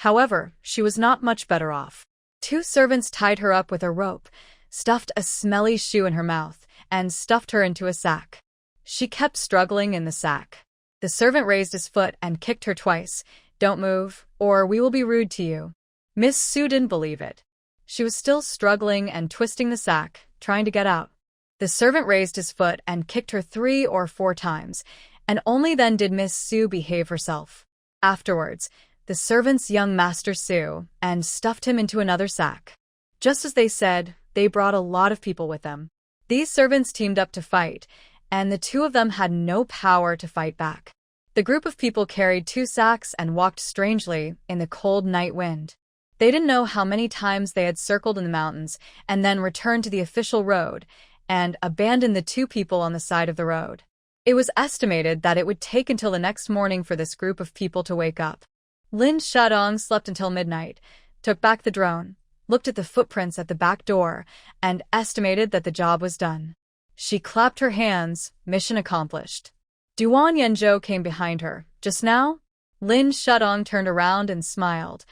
Speaker 1: However, she was not much better off. 2 servants tied her up with a rope, stuffed a smelly shoe in her mouth, and stuffed her into a sack. She kept struggling in the sack. The servant raised his foot and kicked her twice. "Don't move, or we will be rude to you." Miss Su didn't believe it. She was still struggling and twisting the sack, trying to get out. The servant raised his foot and kicked her 3 or 4 times, and only then did Miss Su behave herself. Afterwards, the servants young Master Su and stuffed him into another sack. Just as they said, they brought a lot of people with them. These servants teamed up to fight, and the 2 of them had no power to fight back. The group of people carried 2 sacks and walked strangely in the cold night wind. They didn't know how many times they had circled in the mountains and then returned to the official road and abandoned the 2 people on the side of the road. It was estimated that it would take until the next morning for this group of people to wake up. Lin Shadong slept until midnight, took back the drone, looked at the footprints at the back door, and estimated that the job was done. She clapped her hands, mission accomplished. Duan Yenzhou came behind her. "Just now?" Lin Shadong turned around and smiled.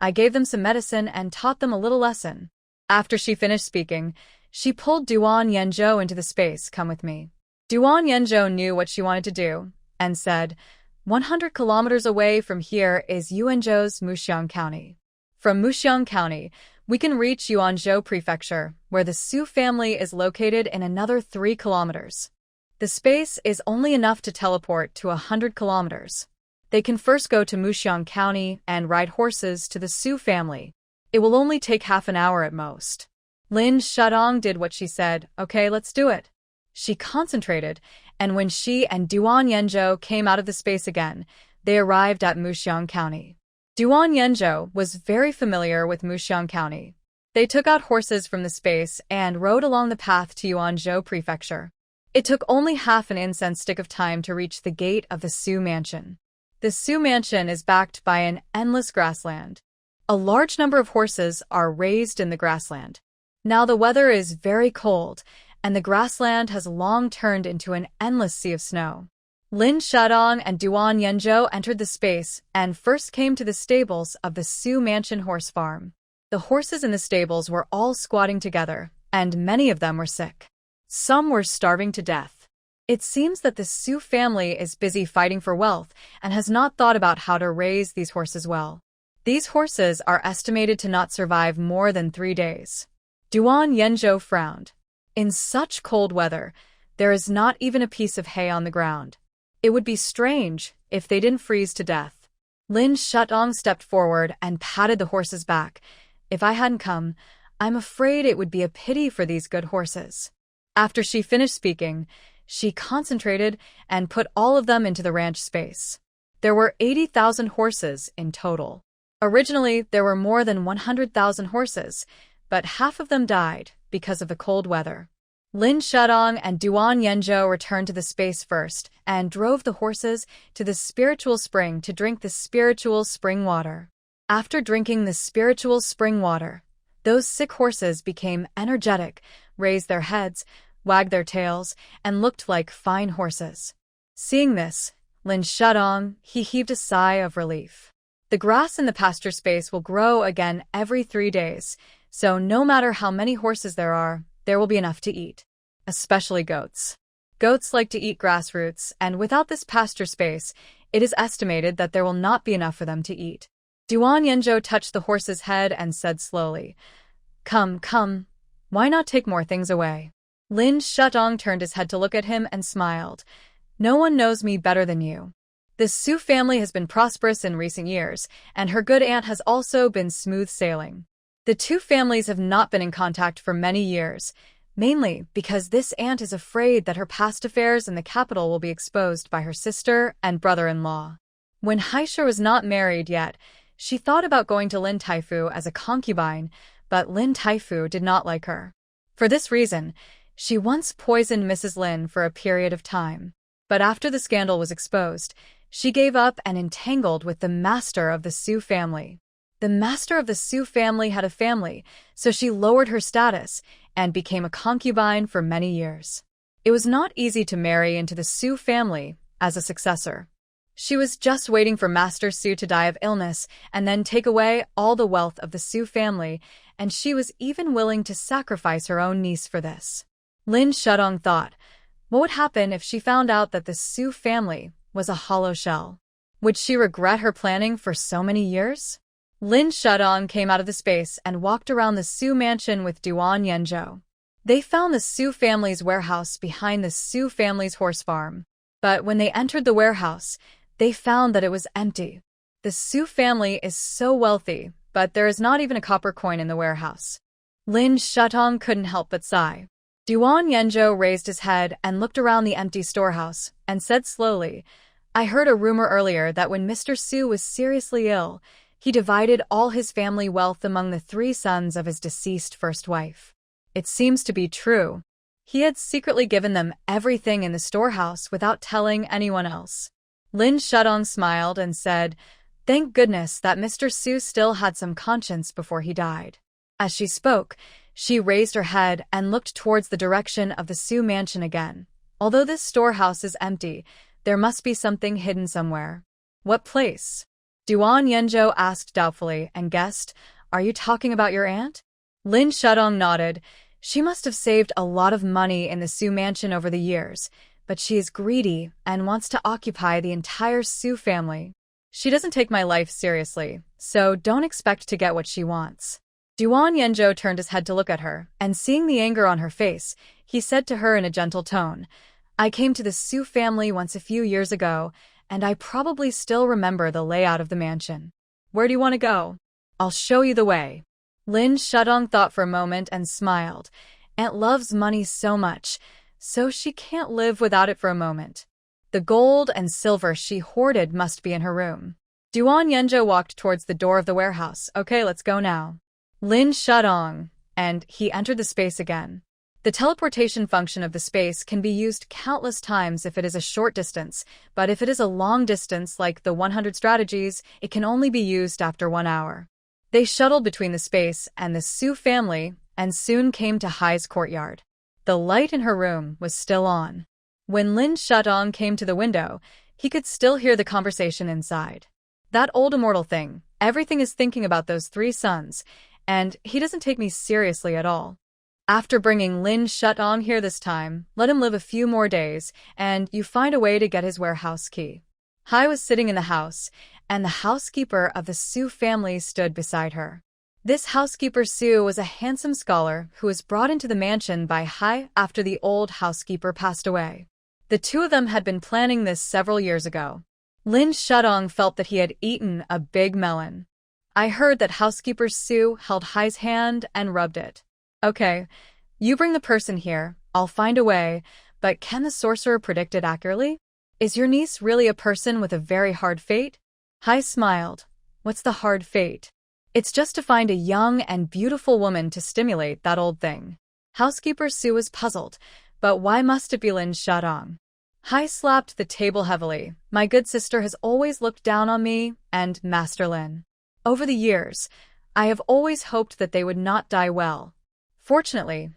Speaker 1: "I gave them some medicine and taught them a little lesson." After she finished speaking, she pulled Duan Yenzhou into the space. "Come with me." Duan Yenzhou knew what she wanted to do, and said, 100 kilometers away from here is Yuanzhou's Muxiang County. From Muxiang County, we can reach Yuanzhou Prefecture, where the Su family is located in another 3 kilometers. The space is only enough to teleport to 100 kilometers. They can first go to Muxiang County and ride horses to the Su family. It will only take half an hour at most. Lin Shadong did what she said. "Okay, let's do it." She concentrated, and when she and Duan Yenzhou came out of the space again, they arrived at Muxiang County. Duan Yenzhou was very familiar with Muxiang County. They took out horses from the space and rode along the path to Yuanzhou Prefecture. It took only half an incense stick of time to reach the gate of the Su Mansion. The Su Mansion is backed by an endless grassland. A large number of horses are raised in the grassland. Now the weather is very cold, and the grassland has long turned into an endless sea of snow. Lin Shadong and Duan Yenzhou entered the space and first came to the stables of the Su Mansion horse farm. The horses in the stables were all squatting together, and many of them were sick. Some were starving to death. It seems that the Su family is busy fighting for wealth and has not thought about how to raise these horses well. These horses are estimated to not survive more than 3 days. Duan Yenzhou frowned. In such cold weather, there is not even a piece of hay on the ground. It would be strange if they didn't freeze to death. Lin Shadong stepped forward and patted the horse's back. "If I hadn't come, I'm afraid it would be a pity for these good horses." After she finished speaking, she concentrated and put all of them into the ranch space. There were 80,000 horses in total. Originally, there were more than 100,000 horses, but half of them died because of the cold weather. Lin Shadong and Duan Yenzhou returned to the space first and drove the horses to the spiritual spring to drink the spiritual spring water. After drinking the spiritual spring water, those sick horses became energetic, raised their heads, wagged their tails, and looked like fine horses. Seeing this, Lin Shadong, he heaved a sigh of relief. The grass in the pasture space will grow again every 3 days, so no matter how many horses there will be enough to eat. Especially goats. Goats like to eat grass roots, and without this pasture space, it is estimated that there will not be enough for them to eat. Duan Yenjo touched the horse's head and said slowly, "Come, come. Why not take more things away?" Lin Shutong turned his head to look at him and smiled. "No one knows me better than you. The Su family has been prosperous in recent years, and her good aunt has also been smooth sailing. The two families have not been in contact for many years, mainly because this aunt is afraid that her past affairs in the capital will be exposed by her sister and brother-in-law. When Haisha was not married yet, she thought about going to Lin Taifu as a concubine, but Lin Taifu did not like her. For this reason, she once poisoned Mrs. Lin for a period of time. But after the scandal was exposed, she gave up and entangled with the master of the Su family. The master of the Su family had a family, so she lowered her status and became a concubine for many years. It was not easy to marry into the Su family as a successor. She was just waiting for Master Su to die of illness and then take away all the wealth of the Su family, and she was even willing to sacrifice her own niece for this. Lin Shutong thought, what would happen if she found out that the Su family was a hollow shell? Would she regret her planning for so many years? Lin Shutong came out of the space and walked around the Su mansion with Duan Yenjo. They found the Su family's warehouse behind the Su family's horse farm. But when they entered the warehouse, they found that it was empty. The Su family is so wealthy, but there is not even a copper coin in the warehouse. Lin Shutong couldn't help but sigh. Duan Yenjo raised his head and looked around the empty storehouse and said slowly, I heard a rumor earlier that when Mr. Su was seriously ill, he divided all his family wealth among the 3 sons of his deceased first wife. It seems to be true. He had secretly given them everything in the storehouse without telling anyone else. Lin Shutong smiled and said, thank goodness that Mr. Su still had some conscience before he died. As she spoke, she raised her head and looked towards the direction of the Su mansion again. Although this storehouse is empty, there must be something hidden somewhere. What place? Duan Yenjo asked doubtfully and guessed, are you talking about your aunt? Lin Shutong nodded. She must have saved a lot of money in the Su mansion over the years, but she is greedy and wants to occupy the entire Su family. She doesn't take my life seriously, so don't expect to get what she wants. Duan Yenjo turned his head to look at her, and seeing the anger on her face, he said to her in a gentle tone, I came to the Su family once a few years ago, and I probably still remember the layout of the mansion. Where do you want to go? I'll show you the way. Lin Shutong thought for a moment and smiled. Aunt loves money so much, so she can't live without it for a moment. The gold and silver she hoarded must be in her room. Duan Yenjo walked towards the door of the warehouse. Okay, let's go now. Lin Shutong, and he entered the space again. The teleportation function of the space can be used countless times if it is a short distance, but if it is a long distance like the 100 strategies, it can only be used after 1 hour. They shuttled between the space and the Su family and soon came to Hai's courtyard. The light in her room was still on. When Lin Shutong came to the window, he could still hear the conversation inside. That old immortal thing, everything is thinking about those 3 sons, and he doesn't take me seriously at all. After bringing Lin Shutong here this time, let him live a few more days, and you find a way to get his warehouse key. Hai was sitting in the house, and the housekeeper of the Su family stood beside her. This housekeeper Su was a handsome scholar who was brought into the mansion by Hai after the old housekeeper passed away. The 2 of them had been planning this several years ago. Lin Shutong felt that he had eaten a big melon. I heard that housekeeper Su held Hai's hand and rubbed it. Okay, you bring the person here, I'll find a way, but can the sorcerer predict it accurately? Is your niece really a person with a very hard fate? Hai smiled. What's the hard fate? It's just to find a young and beautiful woman to stimulate that old thing. Housekeeper Su was puzzled, but why must it be Lin Shutong? Hai slapped the table heavily. My good sister has always looked down on me and Master Lin. Over the years, I have always hoped that they would not die well. Fortunately,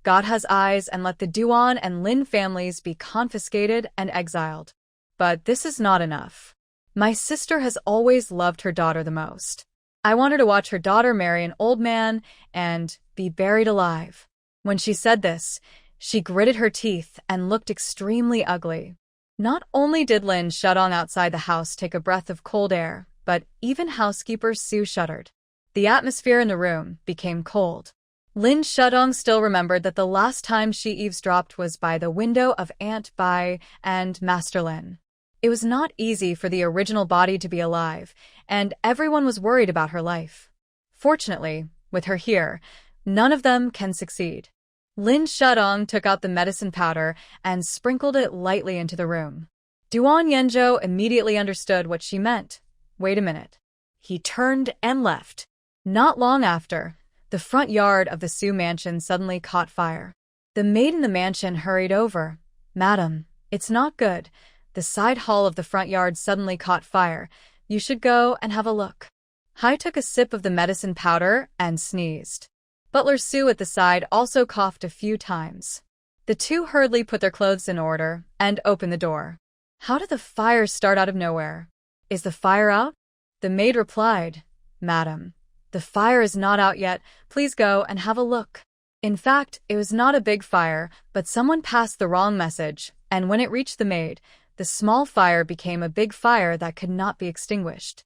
Speaker 1: God has eyes and let the Duan and Lin families be confiscated and exiled. But this is not enough. My sister has always loved her daughter the most. I want her to watch her daughter marry an old man and be buried alive. When she said this, she gritted her teeth and looked extremely ugly. Not only did Lin Shutong outside the house take a breath of cold air, but even housekeeper Sue shuddered. The atmosphere in the room became cold. Lin Shudong still remembered that the last time she eavesdropped was by the window of Aunt Bai and Master Lin. It was not easy for the original body to be alive, and everyone was worried about her life. Fortunately, with her here, none of them can succeed. Lin Shudong took out the medicine powder and sprinkled it lightly into the room. Duan Yenzhou immediately understood what she meant. Wait a minute. He turned and left. Not long after, the front yard of the Su mansion suddenly caught fire. The maid in the mansion hurried over. Madam, it's not good. The side hall of the front yard suddenly caught fire. You should go and have a look. Hai took a sip of the medicine powder and sneezed. Butler Su at the side also coughed a few times. The two hurriedly put their clothes in order and opened the door. How did the fire start out of nowhere? Is the fire out? The maid replied, Madam, the fire is not out yet. Please go and have a look. In fact, it was not a big fire, but someone passed the wrong message, and when it reached the maid, the small fire became a big fire that could not be extinguished.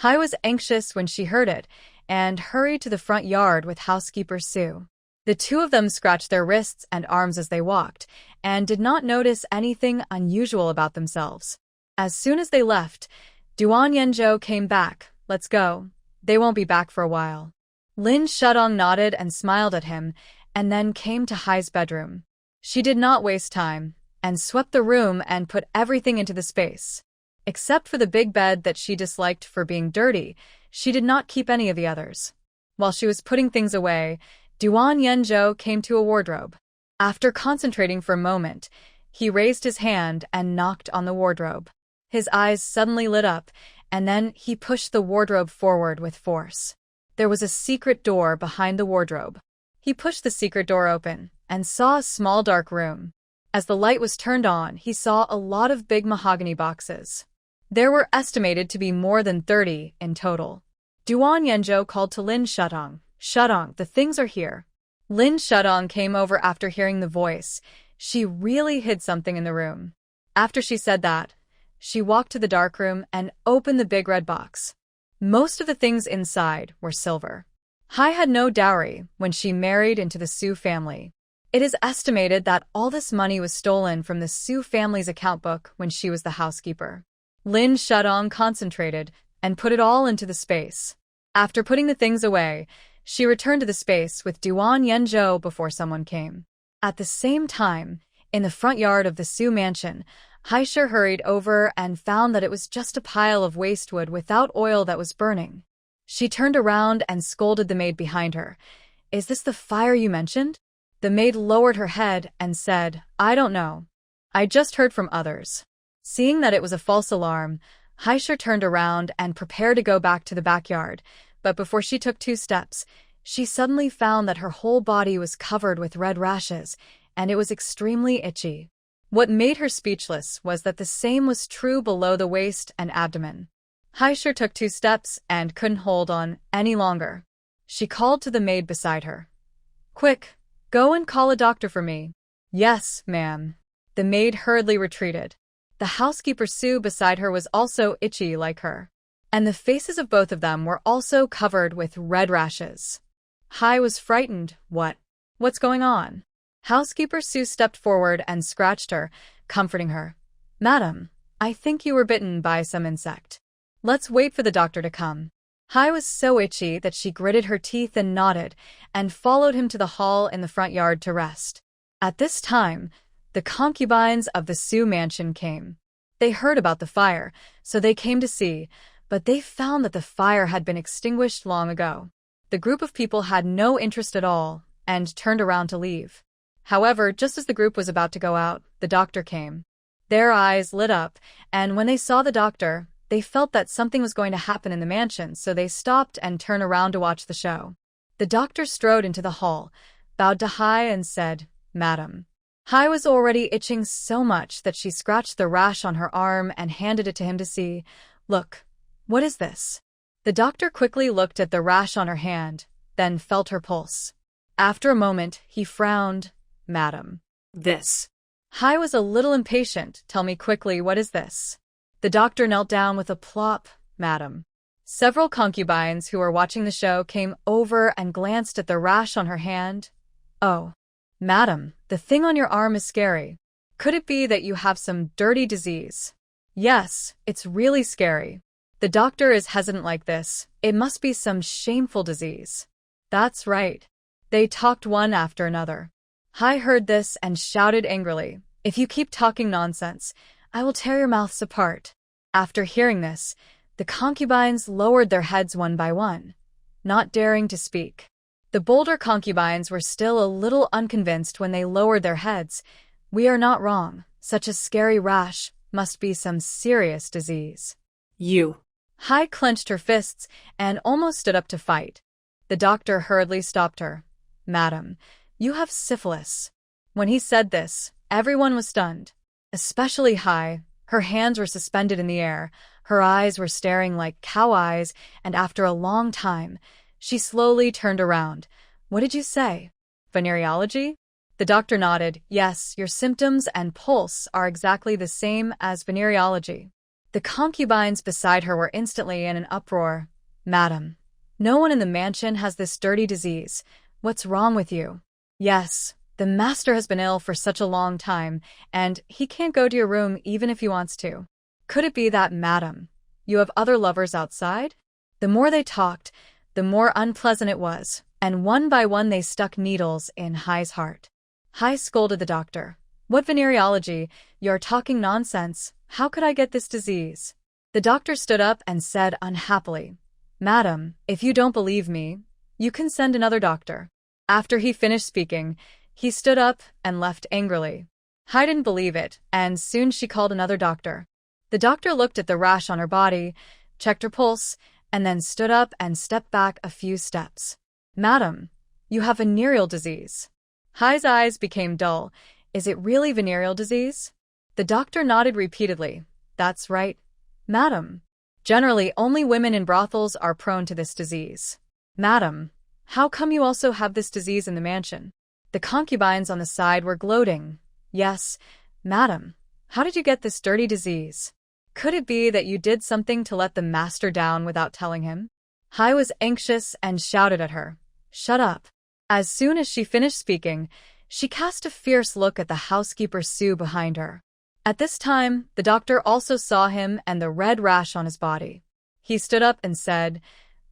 Speaker 1: Hai was anxious when she heard it, and hurried to the front yard with housekeeper Sue. The two of them scratched their wrists and arms as they walked, and did not notice anything unusual about themselves. As soon as they left, Duan Yenzhou came back. Let's go. They won't be back for a while. Lin Shudong nodded and smiled at him, and then came to Hai's bedroom. She did not waste time, and swept the room and put everything into the space. Except for the big bed that she disliked for being dirty, she did not keep any of the others. While she was putting things away, Duan Yenzhou came to a wardrobe. After concentrating for a moment, he raised his hand and knocked on the wardrobe. His eyes suddenly lit up, and then he pushed the wardrobe forward with force. There was a secret door behind the wardrobe. He pushed the secret door open and saw a small dark room. As the light was turned on, he saw a lot of big mahogany boxes. There were estimated to be more than 30 in total. Duan Yenzhou called to Lin Shudong. Shudong, the things are here. Lin Shudong came over after hearing the voice. She really hid something in the room. After she said that, she walked to the dark room and opened the big red box. Most of the things inside were silver. Hai had no dowry when she married into the Su family. It is estimated that all this money was stolen from the Su family's account book when she was the housekeeper. Lin Shudong concentrated and put it all into the space. After putting the things away, she returned to the space with Duan Yenzhou before someone came. At the same time, in the front yard of the Su mansion, Haisher hurried over and found that it was just a pile of waste wood without oil that was burning. She turned around and scolded the maid behind her. Is this the fire you mentioned? The maid lowered her head and said, I don't know. I just heard from others. Seeing that it was a false alarm, Haisher turned around and prepared to go back to the backyard, but before she took 2 steps, she suddenly found that her whole body was covered with red rashes, and it was extremely itchy. What made her speechless was that the same was true below the waist and abdomen. Haisher took 2 steps and couldn't hold on any longer. She called to the maid beside her. Quick, go and call a doctor for me. Yes, ma'am. The maid hurriedly retreated. The housekeeper Sue beside her was also itchy like her, and the faces of both of them were also covered with red rashes. Hai was frightened. What's going on? Housekeeper Sue stepped forward and scratched her, comforting her. Madam, I think you were bitten by some insect. Let's wait for the doctor to come. Hai was so itchy that she gritted her teeth and nodded, and followed him to the hall in the front yard to rest. At this time, the concubines of the Su mansion came. They heard about the fire, so they came to see, but they found that the fire had been extinguished long ago. The group of people had no interest at all, and turned around to leave. However, just as the group was about to go out, the doctor came. Their eyes lit up, and when they saw the doctor, they felt that something was going to happen in the mansion, so they stopped and turned around to watch the show. The doctor strode into the hall, bowed to Hai and said, Madam. Hai was already itching so much that she scratched the rash on her arm and handed it to him to see. Look, what is this? The doctor quickly looked at the rash on her hand, then felt her pulse. After a moment, he frowned. Madam. This. Hai was a little impatient. Tell me quickly, what is this? The doctor knelt down with a plop. Madam. Several concubines who were watching the show came over and glanced at the rash on her hand. Oh, madam, the thing on your arm is scary. Could it be that you have some dirty disease? Yes, it's really scary. The doctor is hesitant like this. It must be some shameful disease. That's right. They talked one after another. Hai heard this and shouted angrily, "If you keep talking nonsense, I will tear your mouths apart." After hearing this, the concubines lowered their heads one by one, not daring to speak. The bolder concubines were still a little unconvinced when they lowered their heads. We are not wrong. Such a scary rash must be some serious disease.
Speaker 2: You.
Speaker 1: Hai clenched her fists and almost stood up to fight. The doctor hurriedly stopped her. Madam, you have syphilis. When he said this, everyone was stunned, especially Hai. Her hands were suspended in the air, her eyes were staring like cow eyes, and after a long time, she slowly turned around. What did you say? Venereology? The doctor nodded. Yes, your symptoms and pulse are exactly the same as venereology. The concubines beside her were instantly in an uproar. Madam, no one in the mansion has this dirty disease. What's wrong with you? Yes, the master has been ill for such a long time, and he can't go to your room even if he wants to. Could it be that, madam, you have other lovers outside? The more they talked, the more unpleasant it was, and one by one they stuck needles in Hai's heart. Hai scolded the doctor. What venereology? You're talking nonsense. How could I get this disease? The doctor stood up and said unhappily, Madam, if you don't believe me, you can send another doctor. After he finished speaking, he stood up and left angrily. Hai didn't believe it, and soon she called another doctor. The doctor looked at the rash on her body, checked her pulse, and then stood up and stepped back a few steps. Madam, you have venereal disease. Hai's eyes became dull. Is it really venereal disease? The doctor nodded repeatedly. That's right, madam. Generally, only women in brothels are prone to this disease. Madam, how come you also have this disease in the mansion? The concubines on the side were gloating. Yes, madam. How did you get this dirty disease? Could it be that you did something to let the master down without telling him? Hai was anxious and shouted at her. Shut up. As soon as she finished speaking, she cast a fierce look at the housekeeper Sue behind her. At this time, the doctor also saw him and the red rash on his body. He stood up and said,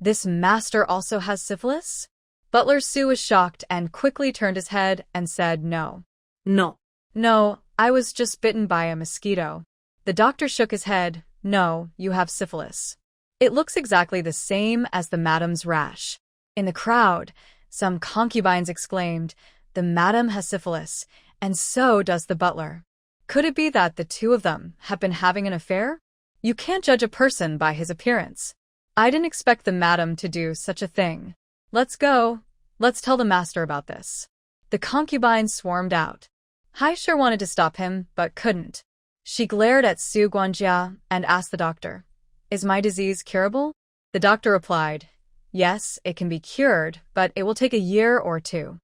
Speaker 1: This master also has syphilis? Butler Sue was shocked and quickly turned his head and said no. No, I was just bitten by a mosquito. The doctor shook his head. No, you have syphilis. It looks exactly the same as the madam's rash. In the crowd, some concubines exclaimed, The madam has syphilis, and so does the butler. Could it be that the two of them have been having an affair? You can't judge a person by his appearance. I didn't expect the madam to do such a thing. Let's go. Let's tell the master about this. The concubines swarmed out. Hai sure wanted to stop him, but couldn't. She glared at Su Guanjia and asked the doctor, Is my disease curable? The doctor replied, Yes, it can be cured, but it will take a year or two.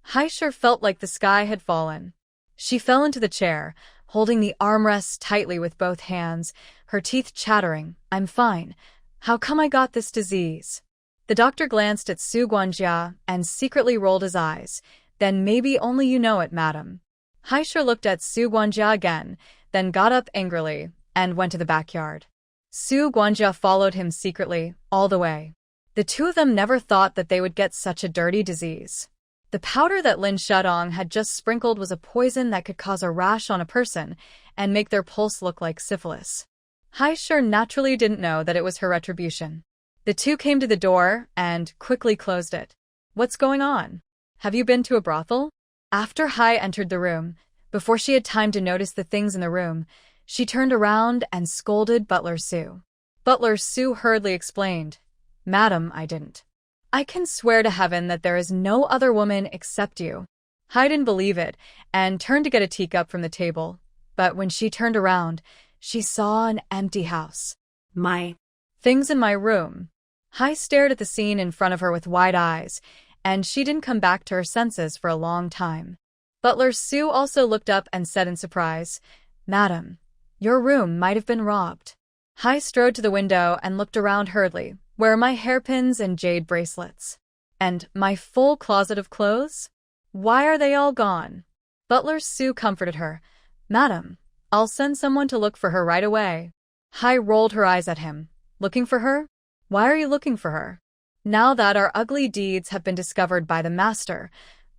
Speaker 1: Hai sure felt like the sky had fallen. She fell into the chair, holding the armrests tightly with both hands, her teeth chattering. I'm fine. How come I got this disease? The doctor glanced at Su Guanjia and secretly rolled his eyes. Then maybe only you know it, madam. Hai sure looked at Su Guanjia again, then got up angrily and went to the backyard. Su Guanjia followed him secretly, all the way. The two of them never thought that they would get such a dirty disease. The powder that Lin Shudong had just sprinkled was a poison that could cause a rash on a person and make their pulse look like syphilis. Hai sure naturally didn't know that it was her retribution. The two came to the door and quickly closed it. What's going on? Have you been to a brothel? After Hai entered the room, before she had time to notice the things in the room, she turned around and scolded Butler Sue. Butler Sue hurriedly explained, Madam, I didn't. I can swear to heaven that there is no other woman except you. Hai didn't believe it and turned to get a teacup from the table, but when she turned around, she saw an empty house.
Speaker 2: My
Speaker 1: things in my room. Hai stared at the scene in front of her with wide eyes, and she didn't come back to her senses for a long time. Butler Sue also looked up and said in surprise, Madam, your room might have been robbed. Hai strode to the window and looked around hurriedly. Where are my hairpins and jade bracelets? And my full closet of clothes? Why are they all gone? Butler Sue comforted her. Madam, I'll send someone to look for her right away. Hai rolled her eyes at him. Looking for her? Why are you looking for her? Now that our ugly deeds have been discovered by the master,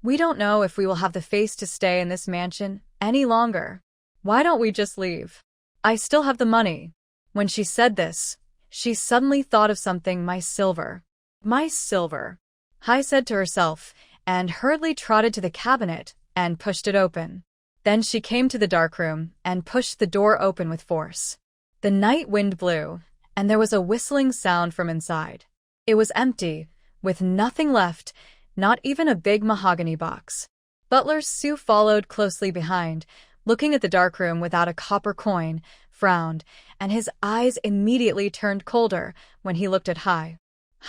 Speaker 1: we don't know if we will have the face to stay in this mansion any longer. Why don't we just leave? I still have the money. When she said this, she suddenly thought of something. My silver. My silver. Hai said to herself, and hurriedly trotted to the cabinet and pushed it open. Then she came to the darkroom and pushed the door open with force. The night wind blew, and there was a whistling sound from inside. It was empty, with nothing left, not even a big mahogany box. Butler Sue followed closely behind, looking at the darkroom without a copper coin, frowned, and his eyes immediately turned colder when he looked at Hai.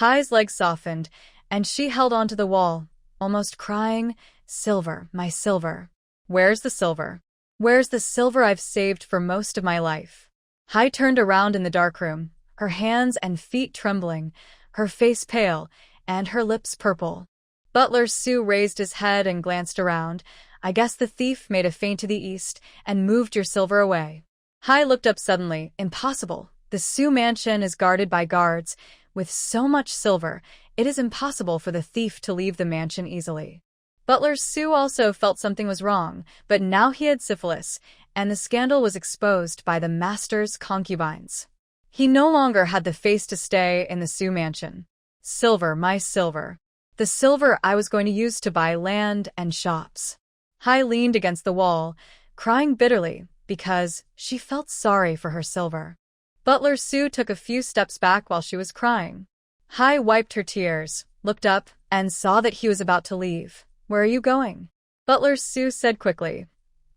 Speaker 1: Hai's legs softened, and she held onto the wall, almost crying, Silver, my silver. Where's the silver? Where's the silver I've saved for most of my life? Hai turned around in the darkroom, her hands and feet trembling, her face pale, and her lips purple. Butler Sue raised his head and glanced around. I guess the thief made a feint to the east and moved your silver away. Hai looked up suddenly. Impossible. The Sue mansion is guarded by guards. With so much silver, it is impossible for the thief to leave the mansion easily. Butler Sue also felt something was wrong, but now he had syphilis, and the scandal was exposed by the master's concubines. He no longer had the face to stay in the Sue mansion. Silver, my silver. The silver I was going to use to buy land and shops. Hai leaned against the wall, crying bitterly because she felt sorry for her silver. Butler Sue took a few steps back while she was crying. Hai wiped her tears, looked up, and saw that he was about to leave. Where are you going? Butler Sue said quickly.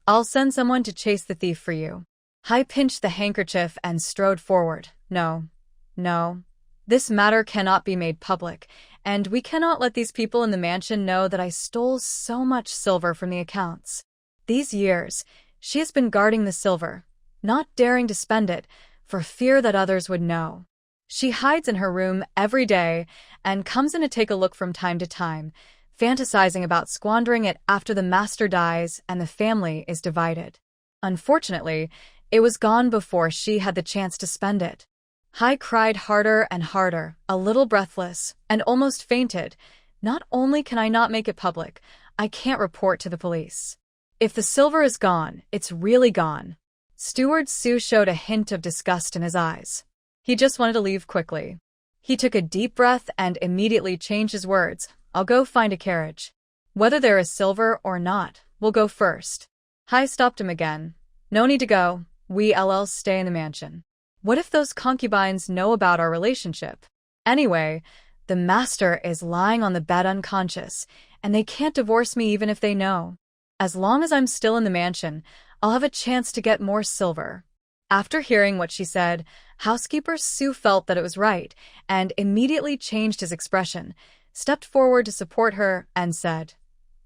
Speaker 1: I'll send someone to chase the thief for you. Hai pinched the handkerchief and strode forward. No. This matter cannot be made public, and we cannot let these people in the mansion know that I stole so much silver from the accounts. These years, she has been guarding the silver, not daring to spend it, for fear that others would know. She hides in her room every day and comes in to take a look from time to time, fantasizing about squandering it after the master dies and the family is divided. Unfortunately, it was gone before she had the chance to spend it. Hai cried harder and harder, a little breathless, and almost fainted. Not only can I not make it public, I can't report to the police. If the silver is gone, it's really gone. Steward Sue showed a hint of disgust in his eyes. He just wanted to leave quickly. He took a deep breath and immediately changed his words. I'll go find a carriage. Whether there is silver or not, we'll go first. Hai stopped him again. No need to go. We'll stay in the mansion. What if those concubines know about our relationship? Anyway, the master is lying on the bed unconscious, and they can't divorce me even if they know. As long as I'm still in the mansion, I'll have a chance to get more silver. After hearing what she said, housekeeper Sue felt that it was right, and immediately changed his expression, stepped forward to support her, and said,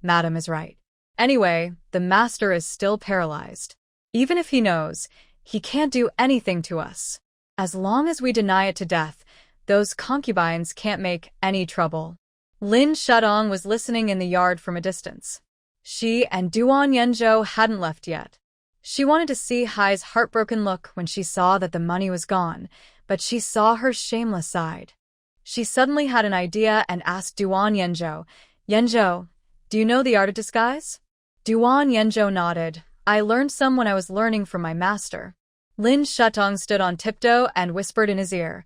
Speaker 1: Madam is right. Anyway, the master is still paralyzed. Even if he knows, he can't do anything to us. As long as we deny it to death, those concubines can't make any trouble. Lin Shudong was listening in the yard from a distance. She and Duan Yenzhou hadn't left yet. She wanted to see Hai's heartbroken look when she saw that the money was gone, but she saw her shameless side. She suddenly had an idea and asked Duan Yenzhou, Yenzhou, do you know the art of disguise? Duan Yenzhou nodded. I learned some when I was learning from my master. Lin Shutong stood on tiptoe and whispered in his ear,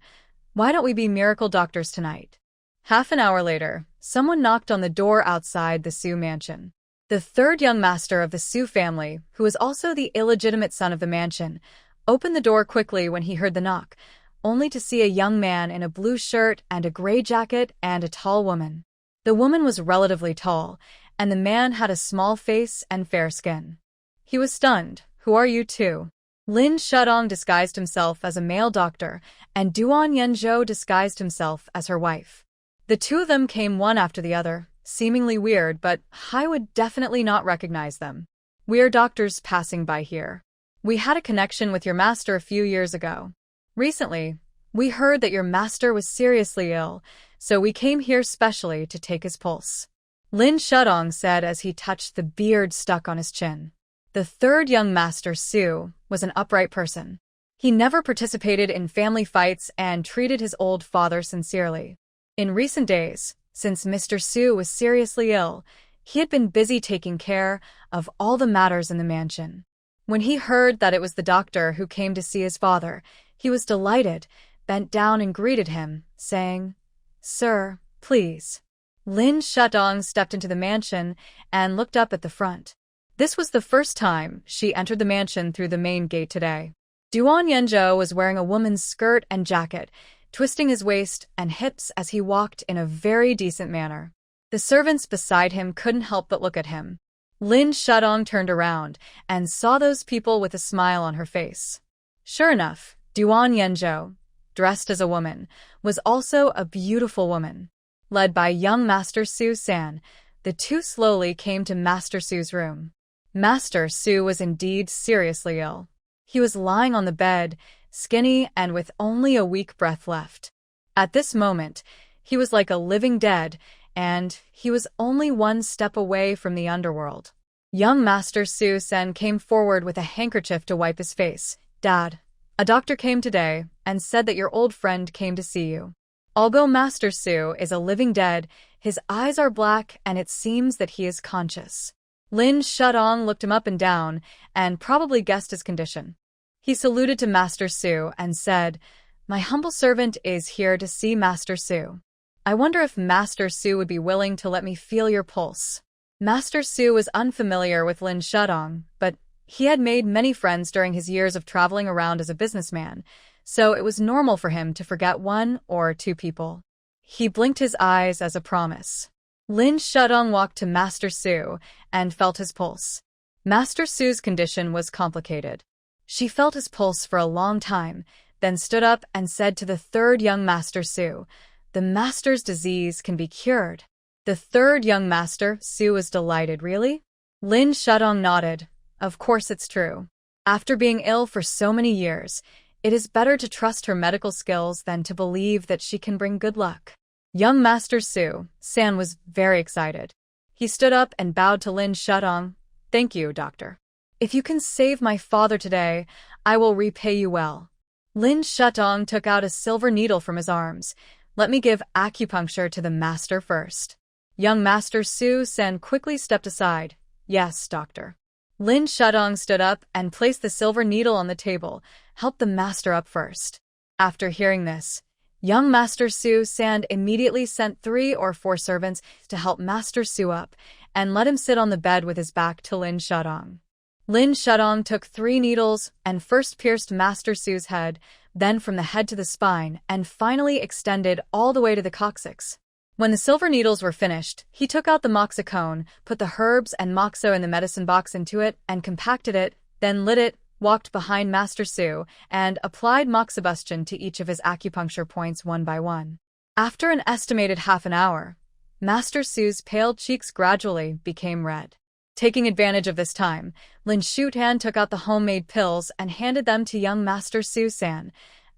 Speaker 1: Why don't we be miracle doctors tonight? Half an hour later, someone knocked on the door outside the Sue mansion. The third young master of the Sue family, who was also the illegitimate son of the mansion, opened the door quickly when he heard the knock, only to see a young man in a blue shirt and a gray jacket and a tall woman. The woman was relatively tall, and the man had a small face and fair skin. He was stunned. Who are you two? Lin Shudong disguised himself as a male doctor, and Duan Yenzhou disguised himself as her wife. The two of them came one after the other, seemingly weird, but Hai would definitely not recognize them. We are doctors passing by here. We had a connection with your master a few years ago. Recently, we heard that your master was seriously ill, so we came here specially to take his pulse. Lin Shudong said as he touched the beard stuck on his chin. The third young master, Su, was an upright person. He never participated in family fights and treated his old father sincerely. In recent days, since Mr. Su was seriously ill, he had been busy taking care of all the matters in the mansion. When he heard that it was the doctor who came to see his father, he was delighted, bent down and greeted him, saying, "Sir, please." Lin Shudong stepped into the mansion and looked up at the front. This was the first time she entered the mansion through the main gate today. Duan Yanzhou was wearing a woman's skirt and jacket, twisting his waist and hips as he walked in a very decent manner. The servants beside him couldn't help but look at him. Lin Shudong turned around and saw those people with a smile on her face. Sure enough, Duan Yanzhou, dressed as a woman, was also a beautiful woman. Led by young Master Su San, the two slowly came to Master Su's room. Master Su was indeed seriously ill. He was lying on the bed, skinny and with only a weak breath left. At this moment, he was like a living dead, and he was only one step away from the underworld. Young Master Su Sen came forward with a handkerchief to wipe his face. "Dad, a doctor came today and said that your old friend came to see you. Although Master Su is a living dead, his eyes are black and it seems that he is conscious." Lin Shudong looked him up and down and probably guessed his condition. He saluted to Master Su and said, "My humble servant is here to see Master Su. I wonder if Master Su would be willing to let me feel your pulse." Master Su was unfamiliar with Lin Shudong, but he had made many friends during his years of traveling around as a businessman, so it was normal for him to forget one or two people. He blinked his eyes as a promise. Lin Shudong walked to Master Su and felt his pulse. Master Su's condition was complicated. She felt his pulse for a long time, then stood up and said to the third young Master Su, "The master's disease can be cured." The third young master, Su, was delighted. "Really?" Lin Shudong nodded. "Of course it's true. After being ill for so many years, it is better to trust her medical skills than to believe that she can bring good luck." Young Master Su San was very excited. He stood up and bowed to Lin Shudong. "Thank you, doctor. If you can save my father today, I will repay you well." Lin Shudong took out a silver needle from his arms. "Let me give acupuncture to the master first." Young Master Su Sen quickly stepped aside. "Yes, doctor." Lin Shudong stood up and placed the silver needle on the table. "Help the master up first." After hearing this, young Master Su San immediately sent 3 or 4 servants to help Master Su up and let him sit on the bed with his back to Lin Shudong. Lin Shudong took 3 needles and first pierced Master Su's head, then from the head to the spine, and finally extended all the way to the coccyx. When the silver needles were finished, he took out the moxicone, put the herbs and moxo in the medicine box into it, and compacted it, then lit it, walked behind Master Su, and applied moxibustion to each of his acupuncture points one by one. After an estimated half an hour, Master Su's pale cheeks gradually became red. Taking advantage of this time, Lin Shutan took out the homemade pills and handed them to young Master Su San,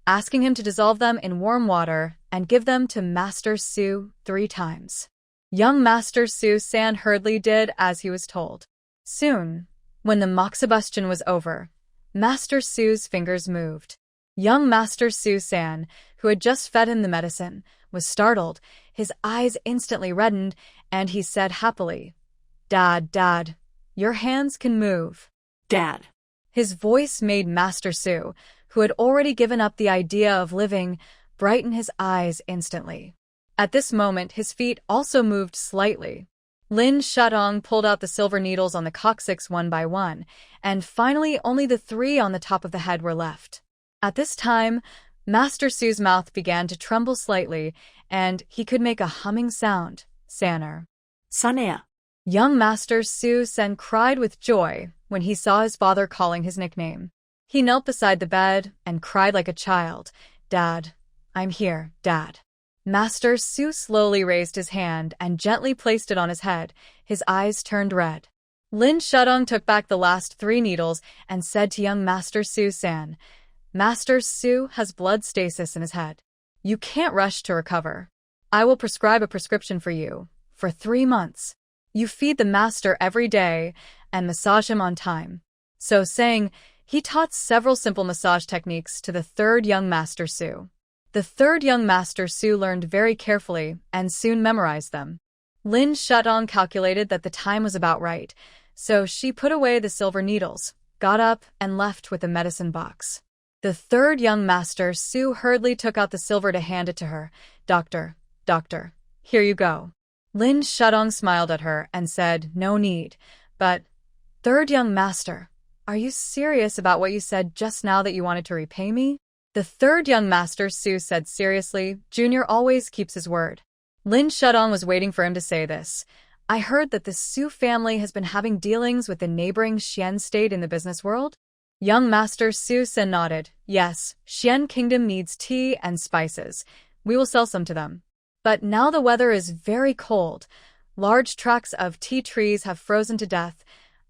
Speaker 1: asking him to dissolve them in warm water and give them to Master Su 3 times. Young Master Su San hurriedly did as he was told. Soon, when the moxibustion was over, Master Su's fingers moved. Young Master Su San, who had just fed him the medicine, was startled. His eyes instantly reddened, and he said happily, Dad, your hands can move."
Speaker 2: Dad.
Speaker 1: His voice made Master Su, who had already given up the idea of living, brighten his eyes instantly. At this moment, his feet also moved slightly. Lin Shudong pulled out the silver needles on the coccyx one by one, and finally only the 3 on the top of the head were left. At this time, Master Su's mouth began to tremble slightly, and he could make a humming sound. Saner.
Speaker 2: Sanea.
Speaker 1: Young Master Su Sen cried with joy when he saw his father calling his nickname. He knelt beside the bed and cried like a child, "Dad, I'm here, Dad." Master Su slowly raised his hand and gently placed it on his head. His eyes turned red. Lin Shudong took back the last 3 needles and said to young Master Su San, Master Su has blood stasis in his head. You can't rush to recover. I will prescribe a prescription for you, for 3 months. You feed the master every day and massage him on time. So saying, he taught several simple massage techniques to the third young Master Su. The third young Master Su learned very carefully and soon memorized them. Lin Shutong calculated that the time was about right, so she put away the silver needles, got up, and left with the medicine box. The third young Master Su hurriedly took out the silver to hand it to her. Doctor, here you go. Lin Shutong smiled at her and said, no need, but, third young master, are you serious about what you said just now that you wanted to repay me? The third young Master Su said seriously, Junior always keeps his word. Lin Shutong was waiting for him to say this. I heard that the Su family has been having dealings with the neighboring Xian state in the business world? Young Master Su Sen nodded. Yes, Xian Kingdom needs tea and spices. We will sell some to them. But now the weather is very cold. Large tracts of tea trees have frozen to death.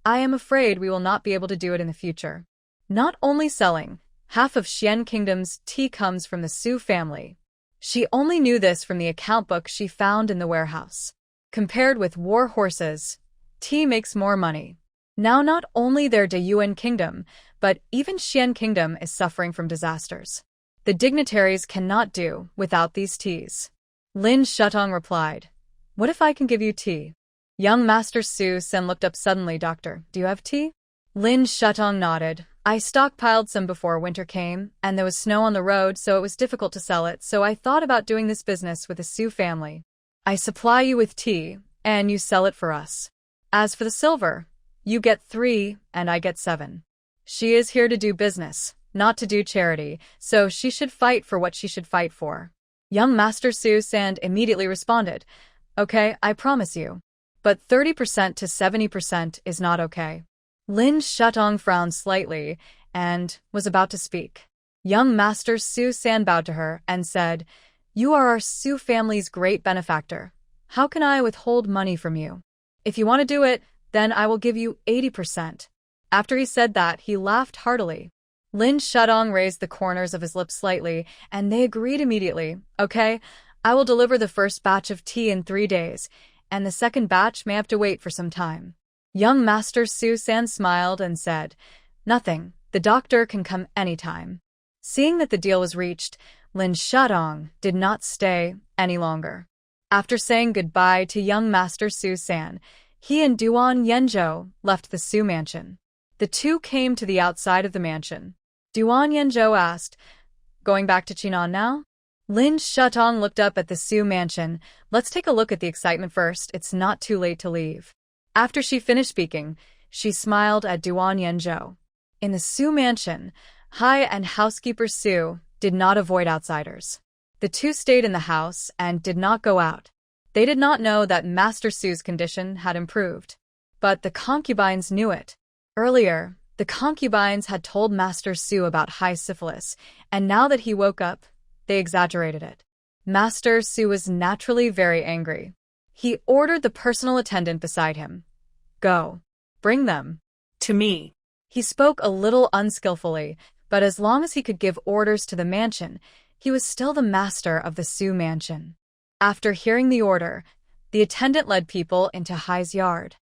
Speaker 1: I am afraid we will not be able to do it in the future. Not only selling, half of Xian Kingdom's tea comes from the Su family. She only knew this from the account book she found in the warehouse. Compared with war horses, tea makes more money. Now not only their Deyuan Kingdom, but even Xian Kingdom is suffering from disasters. The dignitaries cannot do without these teas. Lin Shutong replied, what if I can give you tea? Young Master Su Sen looked up suddenly. Doctor, do you have tea? Lin Shutong nodded. I stockpiled some before winter came, and there was snow on the road, so it was difficult to sell it, so I thought about doing this business with the Su family. I supply you with tea, and you sell it for us. As for the silver, you get 3, and I get 7. She is here to do business, not to do charity, so she should fight for what she should fight for. Young Master Su San immediately responded, okay, I promise you. But 30% to 70% is not okay. Lin Shutong frowned slightly and was about to speak. Young Master Su San bowed to her and said, you are our Su family's great benefactor. How can I withhold money from you? If you want to do it, then I will give you 80%. After he said that, he laughed heartily. Lin Shutong raised the corners of his lips slightly, and they agreed immediately. Okay, I will deliver the first batch of tea in 3 days, and the second batch may have to wait for some time. Young Master Su San smiled and said, nothing, the doctor can come anytime. Seeing that the deal was reached, Lin Shutong did not stay any longer. After saying goodbye to young Master Su San, he and Duan Yanzhou left the Su mansion. The two came to the outside of the mansion. Duan Yanzhou asked, going back to Chinan now? Lin Shutong looked up at the Su mansion. Let's take a look at the excitement first, it's not too late to leave. After she finished speaking, she smiled at Duan Yanzhou. In the Su mansion, Hai and housekeeper Su did not avoid outsiders. The two stayed in the house and did not go out. They did not know that Master Su's condition had improved. But the concubines knew it. Earlier, the concubines had told Master Su about Hai's syphilis, and now that he woke up, they exaggerated it. Master Su was naturally very angry. He ordered the personal attendant beside him. Go. Bring them.
Speaker 2: To me.
Speaker 1: He spoke a little unskillfully, but as long as he could give orders to the mansion, he was still the master of the Su mansion. After hearing the order, the attendant led people into Hai's yard.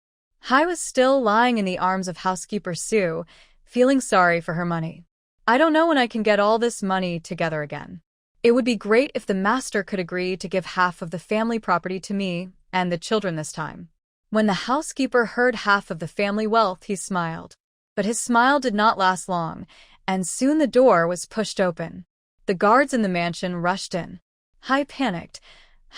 Speaker 1: Hai was still lying in the arms of housekeeper Su, feeling sorry for her money. I don't know when I can get all this money together again. It would be great if the master could agree to give half of the family property to me and the children this time. When the housekeeper heard half of the family wealth, he smiled. But his smile did not last long, and soon the door was pushed open. The guards in the mansion rushed in. Hai panicked.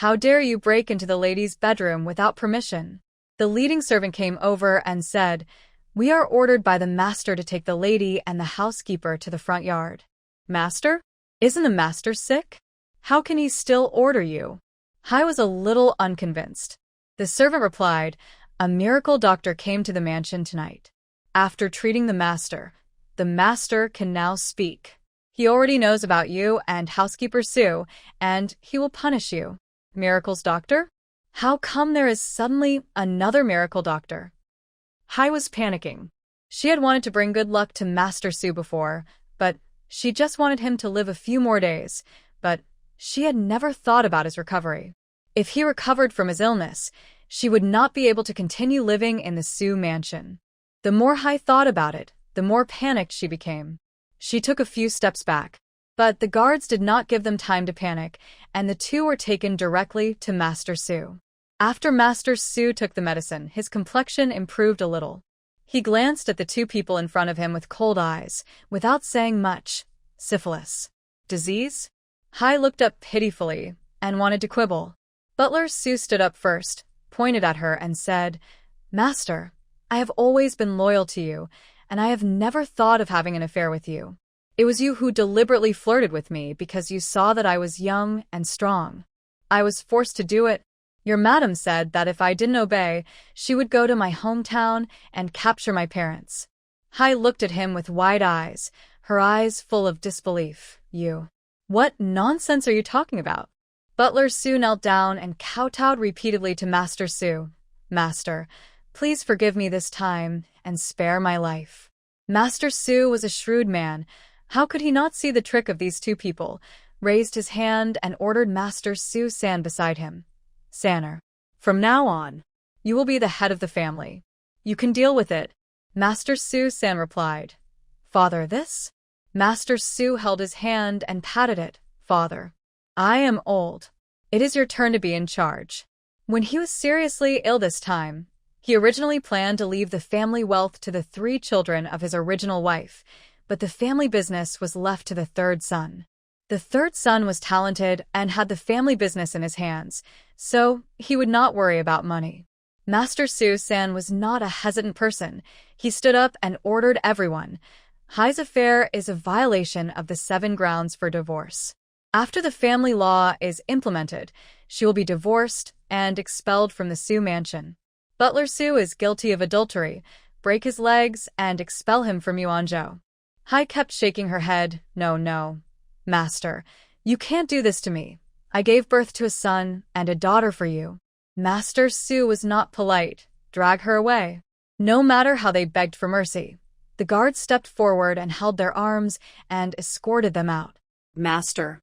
Speaker 1: How dare you break into the lady's bedroom without permission? The leading servant came over and said, we are ordered by the master to take the lady and the housekeeper to the front yard. Master? Isn't the master sick? How can he still order you? Hai was a little unconvinced. The servant replied, a miracle doctor came to the mansion tonight. After treating the master can now speak. He already knows about you and housekeeper Su, and he will punish you. Miracles doctor? How come there is suddenly another miracle doctor? Hai was panicking. She had wanted to bring good luck to Master Su before, but She just wanted him to live a few more days, but she had never thought about his recovery. If he recovered from his illness, she would not be able to continue living in the Sue mansion. The more Hai thought about it, the more panicked she became. She took a few steps back. But the guards did not give them time to panic, and the two were taken directly to Master Sue. After Master Sue took the medicine, his complexion improved a little. He glanced at the two people in front of him with cold eyes, without saying much. Syphilis. Disease? Hai looked up pitifully and wanted to quibble. Butler Sue stood up first, pointed at her, and said, "Master, I have always been loyal to you, and I have never thought of having an affair with you. It was you who deliberately flirted with me because you saw that I was young and strong. I was forced to do it. Your madam said that if I didn't obey, she would go to my hometown and capture my parents." Hai looked at him with wide eyes, her eyes full of disbelief. "You? What nonsense are you talking about?" Butler Sue knelt down and kowtowed repeatedly to Master Sue. "Master, please forgive me this time and spare my life." Master Sue was a shrewd man. How could he not see the trick of these two people? Raised his hand and ordered Master Sue stand beside him. "Sanner, from now on, you will be the head of the family. You can deal with it." Master Sue San replied. "Father, this?" Master Sue held his hand and patted it. "Father, I am old. It is your turn to be in charge." When he was seriously ill this time, he originally planned to leave the family wealth to the 3 children of his original wife, but the family business was left to the 3rd son. The 3rd son was talented and had the family business in his hands, so he would not worry about money. Master Sue-san was not a hesitant person. He stood up and ordered everyone. Hai's affair is a violation of the 7 grounds for divorce. After the family law is implemented, she will be divorced and expelled from the Sue mansion. Butler Sue is guilty of adultery. Break his legs and expel him from Yuanzhou. Hai kept shaking her head. No, Master, you can't do this to me. I gave birth to a son and a daughter for you." Master Sue was not polite. Drag her away. No matter how they begged for mercy, the guards stepped forward and held their arms and escorted them out.
Speaker 2: Master,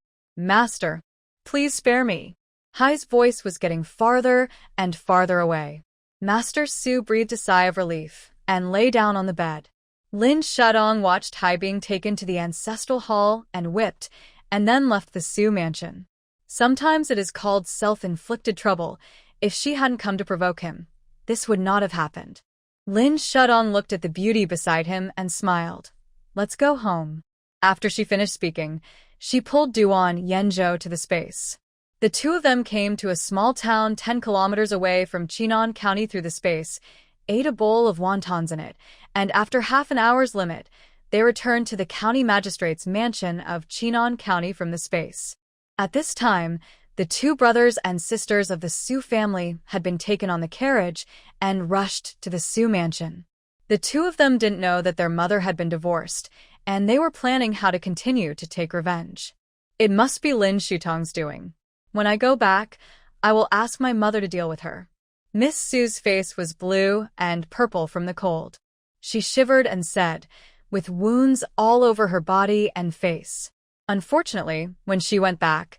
Speaker 1: please spare me." Hai's voice was getting farther and farther away. Master Sue breathed a sigh of relief and lay down on the bed. Lin Shadong watched Hai being taken to the ancestral hall and whipped, and then left the Sue mansion. Sometimes it is called self-inflicted trouble. If she hadn't come to provoke him, this would not have happened. Lin Shadong looked at the beauty beside him and smiled. "Let's go home." After she finished speaking, she pulled Duan Yenzhou to the space. The two of them came to a small town 10 kilometers away from Chinan County through the space, ate a bowl of wontons in it, and after half an hour's limit, they returned to the county magistrate's mansion of Chinan County from the space. At this time, the 2 brothers and sisters of the Sue family had been taken on the carriage and rushed to the Sue mansion. The 2 of them didn't know that their mother had been divorced, and they were planning how to continue to take revenge. "It must be Lin Shutong's doing. When I go back, I will ask my mother to deal with her." Miss Sue's face was blue and purple from the cold. She shivered and said, with wounds all over her body and face. Unfortunately, when she went back,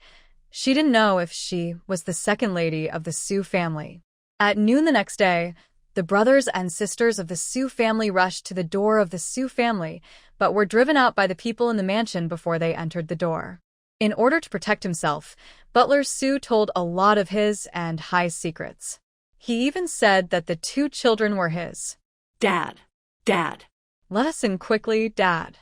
Speaker 1: she didn't know if she was the second lady of the Sue family. At noon the next day, the brothers and sisters of the Sue family rushed to the door of the Sue family, but were driven out by the people in the mansion before they entered the door. In order to protect himself, Butler Sue told a lot of his and Hai's secrets. He even said that the 2 children were his.
Speaker 2: Dad.
Speaker 1: Let us in quickly, Dad.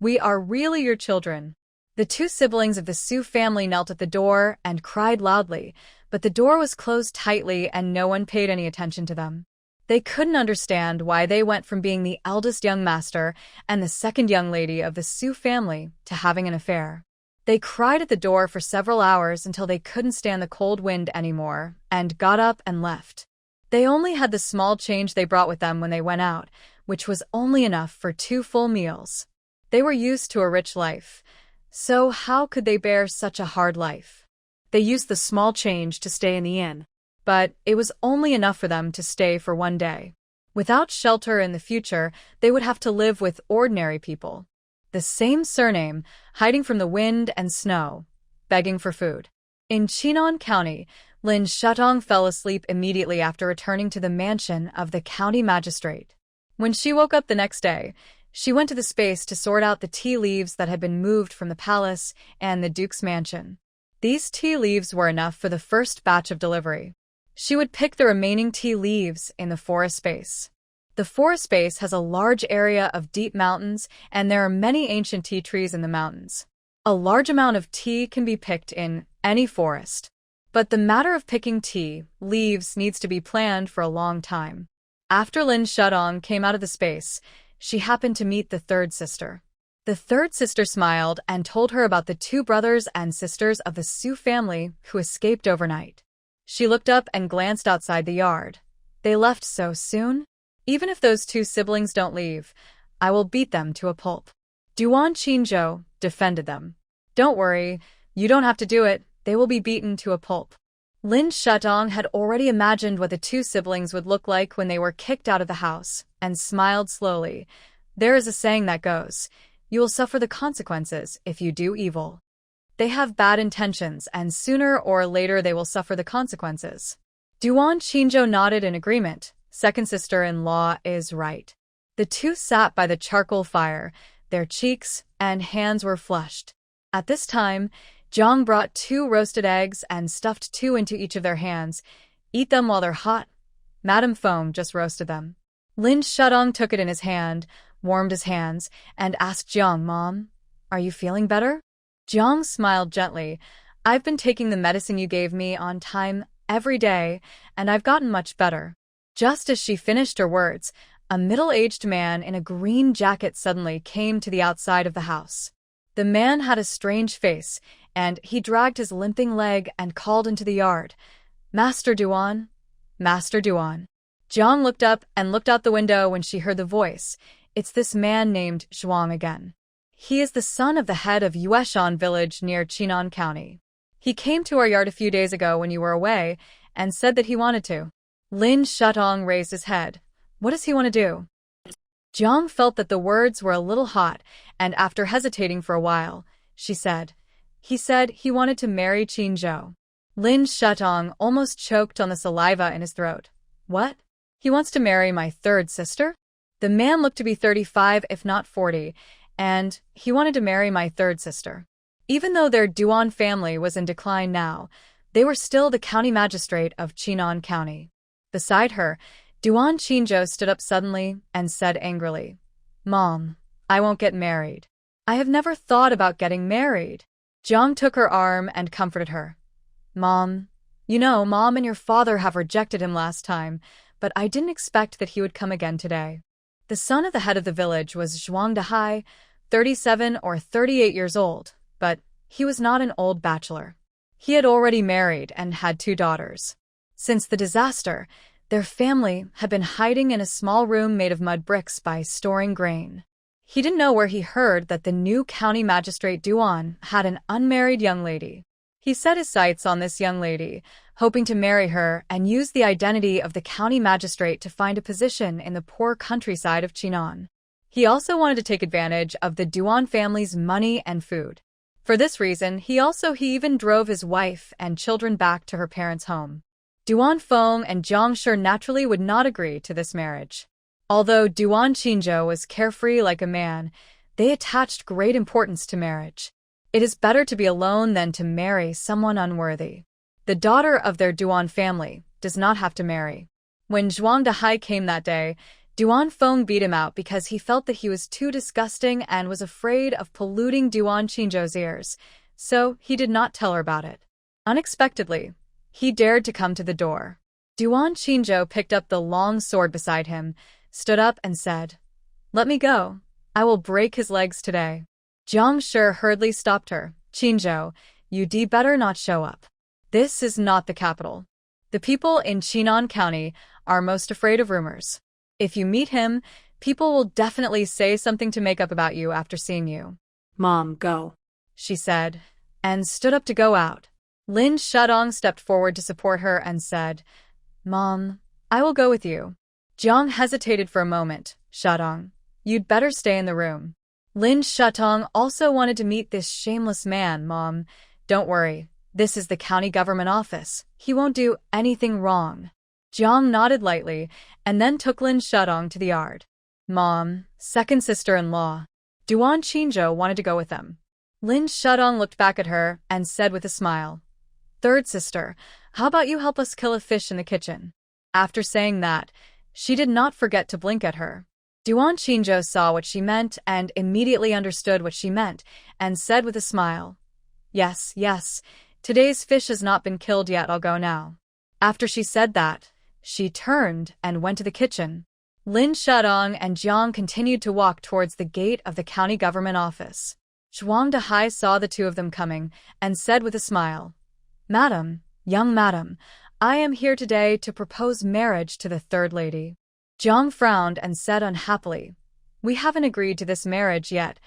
Speaker 1: We are really your children." The 2 siblings of the Sue family knelt at the door and cried loudly, but the door was closed tightly and no one paid any attention to them. They couldn't understand why they went from being the eldest young master and the second young lady of the Sue family to having an affair. They cried at the door for several hours until they couldn't stand the cold wind anymore and got up and left. They only had the small change they brought with them when they went out, which was only enough for 2 full meals. They were used to a rich life, so how could they bear such a hard life? They used the small change to stay in the inn, but it was only enough for them to stay for 1 day. Without shelter in the future, they would have to live with ordinary people. the same surname, hiding from the wind and snow, begging for food. In Chinon County, Lin Shutong fell asleep immediately after returning to the mansion of the county magistrate. When she woke up the next day, she went to the space to sort out the tea leaves that had been moved from the palace and the duke's mansion. These tea leaves were enough for the first batch of delivery. She would pick the remaining tea leaves in the forest space. The forest space has a large area of deep mountains, and there are many ancient tea trees in the mountains. A large amount of tea can be picked in any forest. But the matter of picking tea leaves needs to be planned for a long time. After Lin Shutong came out of the space, she happened to meet the third sister. The third sister smiled and told her about the two brothers and sisters of the Su family who escaped overnight. She looked up and glanced outside the yard. They left so soon? Even if those two siblings don't leave, I will beat them to a pulp. Duan Qinzhou defended them. Don't worry, you don't have to do it. They will be beaten to a pulp. Lin Shutong had already imagined what the two siblings would look like when they were kicked out of the house, and smiled slowly. There is a saying that goes, "You will suffer the consequences if you do evil." They have bad intentions, and sooner or later they will suffer the consequences. Duan Qinzhou nodded in agreement. Second sister-in-law is right. The two sat by the charcoal fire. Their cheeks and hands were flushed. At this time, Zhang brought 2 roasted eggs and stuffed 2 into each of their hands. Eat them while they're hot. Madame Feng just roasted them. Lin Shutong took it in his hand, warmed his hands, and asked Zhang, "Mom, are you feeling better?" Zhang smiled gently. "I've been taking the medicine you gave me on time every day, and I've gotten much better." Just as she finished her words, a middle-aged man in a green jacket suddenly came to the outside of the house. The man had a strange face, and he dragged his limping leg and called into the yard, "Master Duan, Master Duan." Zhang looked up and looked out the window when she heard the voice. It's this man named Zhuang again. He is the son of the head of Yueshan village near Chinon County. He came to our yard a few days ago when you were away and said that he wanted to. Lin Shutong raised his head. What does he want to do? Zhang felt that the words were a little hot, and after hesitating for a while, she said, "He said he wanted to marry Qinzhou." Lin Shutong almost choked on the saliva in his throat. What? He wants to marry my third sister? The man looked to be 35 if not 40, and he wanted to marry my third sister. Even though their Duan family was in decline now, they were still the county magistrate of Chinon County. Beside her, Duan Qinzhou stood up suddenly and said angrily, "Mom, I won't get married. I have never thought about getting married." Zhang took her arm and comforted her. "Mom, you know, Mom and your father have rejected him last time, but I didn't expect that he would come again today." The son of the head of the village was Zhuang Dahai, 37 or 38 years old, but he was not an old bachelor. He had already married and had 2 daughters. Since the disaster, their family had been hiding in a small room made of mud bricks by storing grain. He didn't know where he heard that the new county magistrate Duan had an unmarried young lady. He set his sights on this young lady, hoping to marry her and use the identity of the county magistrate to find a position in the poor countryside of Chinon. He also wanted to take advantage of the Duan family's money and food. For this reason, he even drove his wife and children back to her parents' home. Duan Feng and Zhang Shi naturally would not agree to this marriage. Although Duan Qinzhou was carefree like a man, they attached great importance to marriage. It is better to be alone than to marry someone unworthy. The daughter of their Duan family does not have to marry. When Zhuang Dahai came that day, Duan Feng beat him out because he felt that he was too disgusting and was afraid of polluting Duan Qinzhou's ears, so he did not tell her about it. Unexpectedly, he dared to come to the door. Duan Qinzhou picked up the long sword beside him, stood up and said, "Let me go. I will break his legs today." Zhang Shi hurriedly stopped her. "Qinzhou, you'd better not show up. This is not the capital. The people in Chinon County are most afraid of rumors. If you meet him, people will definitely say something to make up about you after seeing you."
Speaker 2: Mom, go,
Speaker 1: she said, and stood up to go out. Lin Shutong stepped forward to support her and said, "Mom, I will go with you." Zhang hesitated for a moment. "Shutong, you'd better stay in the room." Lin Shutong also wanted to meet this shameless man, Mom. Don't worry. This is the county government office. He won't do anything wrong. Jiang nodded lightly and then took Lin Shutong to the yard. Mom, second sister-in-law. Duan Qingzhou wanted to go with them. Lin Shutong looked back at her and said with a smile, Third sister, how about you help us kill a fish in the kitchen? After saying that, she did not forget to blink at her. Duan Qingzhou saw what she meant and immediately understood what she meant and said with a smile, Yes, yes, today's fish has not been killed yet, I'll go now. After she said that, she turned and went to the kitchen. Lin Shutong and Jiang continued to walk towards the gate of the county government office. Zhuang Dehai saw the two of them coming and said with a smile, Madam, young madam, I am here today to propose marriage to the third lady. Jiang frowned and said unhappily, We haven't agreed to this marriage yet.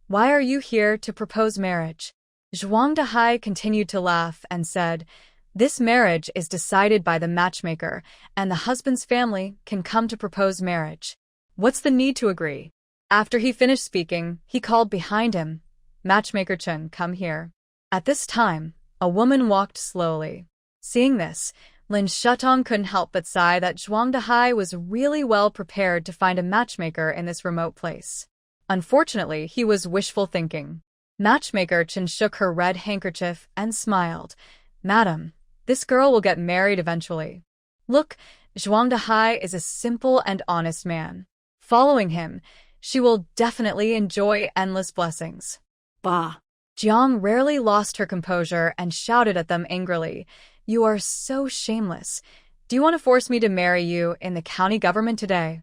Speaker 1: Why are you here to propose marriage? Zhuang Dehai continued to laugh and said, This marriage is decided by the matchmaker, and the husband's family can come to propose marriage. What's the need to agree? After he finished speaking, he called behind him, Matchmaker Chen, come here. At this time, a woman walked slowly. Seeing this, Lin Shutong couldn't help but sigh that Zhuang Dehai was really well prepared to find a matchmaker in this remote place. Unfortunately, he was wishful thinking. Matchmaker Chen shook her red handkerchief and smiled. Madam, this girl will get married eventually. Look, Zhuang Dehai is a simple and honest man. Following him, she will definitely enjoy endless blessings.
Speaker 2: Bah!
Speaker 1: Jiang rarely lost her composure and shouted at them angrily, You are so shameless. Do you want to force me to marry you in the county government today?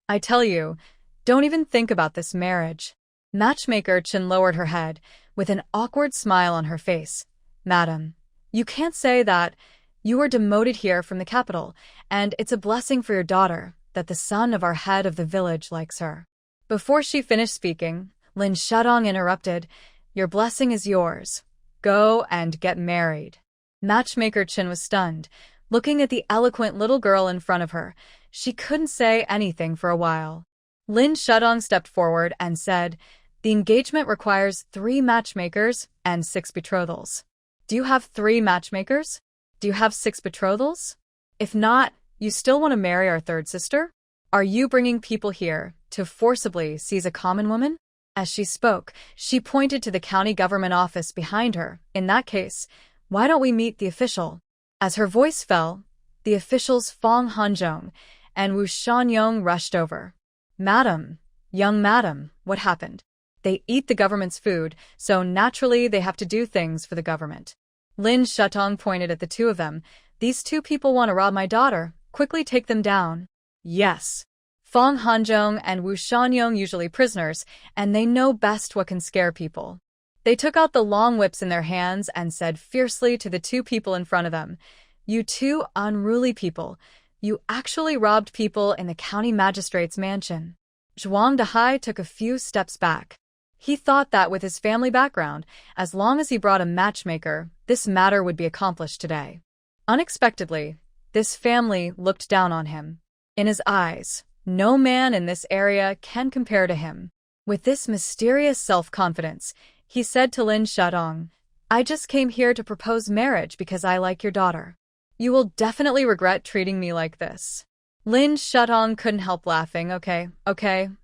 Speaker 1: I tell you, don't even think about this marriage. Matchmaker Chen lowered her head, with an awkward smile on her face. Madam, you can't say that. You were demoted here from the capital, and it's a blessing for your daughter that the son of our head of the village likes her. Before she finished speaking, Lin Shutong interrupted, Your blessing is yours. Go and get married. Matchmaker Chen was stunned, looking at the eloquent little girl in front of her. She couldn't say anything for a while. Lin Shutong stepped forward and said, The engagement requires 3 matchmakers and 6 betrothals. Do you have 3 matchmakers? Do you have 6 betrothals? If not, you still want to marry our third sister? Are you bringing people here to forcibly seize a common woman? As she spoke, she pointed to the county government office behind her. In that case, why don't we meet the official? As her voice fell, the officials Fong Hanzhong and Wu Shanyong rushed over. Madam, young madam, what happened? They eat the government's food, so naturally they have to do things for the government. Lin Shutong pointed at the two of them. These 2 people want to rob my daughter. Quickly take them down. Yes. Fong Hanzhong and Wu Shanyong usually prisoners, and they know best what can scare people. They took out the long whips in their hands and said fiercely to the 2 people in front of them, You 2 unruly people, you actually robbed people in the county magistrate's mansion. Zhuang Dehai took a few steps back. He thought that with his family background, as long as he brought a matchmaker, this matter would be accomplished today. Unexpectedly, this family looked down on him. In his eyes, no man in this area can compare to him. With this mysterious self-confidence, he said to Lin Shutong, I just came here to propose marriage because I like your daughter. You will definitely regret treating me like this. Lin Shutong couldn't help laughing. Okay,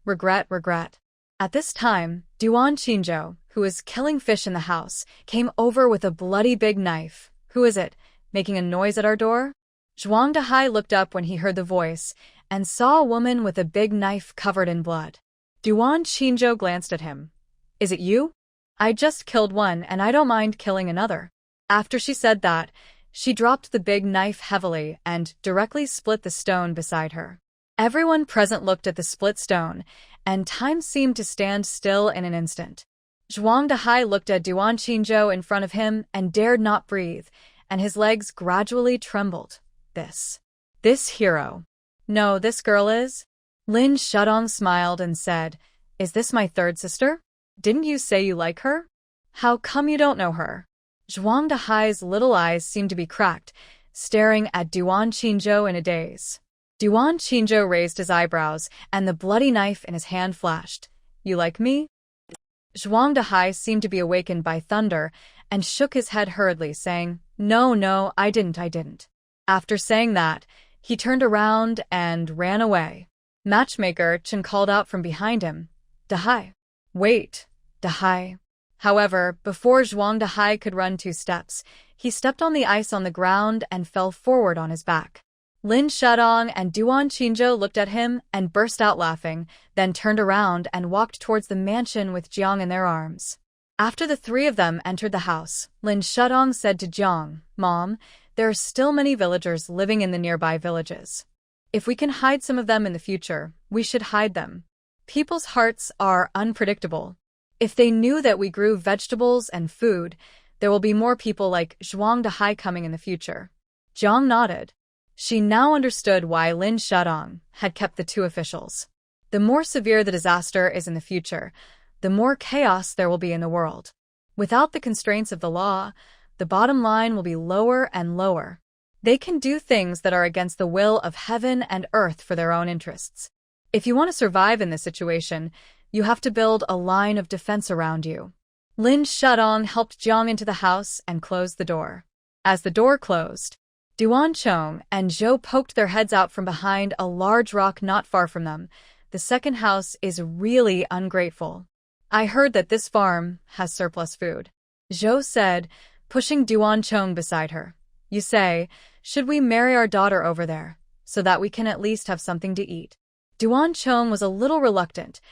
Speaker 1: regret. At this time, Duan Qingzhou, who was killing fish in the house, came over with a bloody big knife. Who is it, making a noise at our door? Zhuang Dehai looked up when he heard the voice and saw a woman with a big knife covered in blood. Duan Qingzhou glanced at him. Is it you? I just killed one and I don't mind killing another. After she said that, she dropped the big knife heavily and directly split the stone beside her. Everyone present looked at the split stone, and time seemed to stand still in an instant. Zhuang Dehai looked at Duan Qingzhou in front of him and dared not breathe, and his legs gradually trembled. This hero. No, this girl is? Lin Shutong smiled and said, Is this my third sister? Didn't you say you like her? How come you don't know her? Zhuang Dehai's little eyes seemed to be cracked, staring at Duan Qingzhou in a daze. Duan Qingzhou raised his eyebrows, and the bloody knife in his hand flashed. You like me? Zhuang Dahai seemed to be awakened by thunder and shook his head hurriedly, saying, "No, no, I didn't." After saying that, he turned around and ran away. Matchmaker Chen called out from behind him, "Dahai! Wait, Dahai!" However, before Zhuang Dahai could run 2 steps, he stepped on the ice on the ground and fell forward on his back. Lin Shadong and Duan Qinzhou looked at him and burst out laughing, then turned around and walked towards the mansion with Jiang in their arms. After the three of them entered the house, Lin Shadong said to Jiang, "Mom, there are still many villagers living in the nearby villages. If we can hide some of them in the future, we should hide them. People's hearts are unpredictable. If they knew that we grew vegetables and food, there will be more people like Zhuang Dahai coming in the future." Jiang nodded. She now understood why Lin Shadong had kept the two officials. The more severe the disaster is in the future, the more chaos there will be in the world. Without the constraints of the law, the bottom line will be lower and lower. They can do things that are against the will of heaven and earth for their own interests. If you want to survive in this situation, you have to build a line of defense around you. Lin Shadong helped Jiang into the house and closed the door. As the door closed, Duan Chong and Zhou poked their heads out from behind a large rock not far from them. "The second house is really ungrateful. I heard that this farm has surplus food," Zhou said, pushing Duan Chong beside her. "You say, should we marry our daughter over there, so that we can at least have something to eat?" Duan Chong was a little reluctant.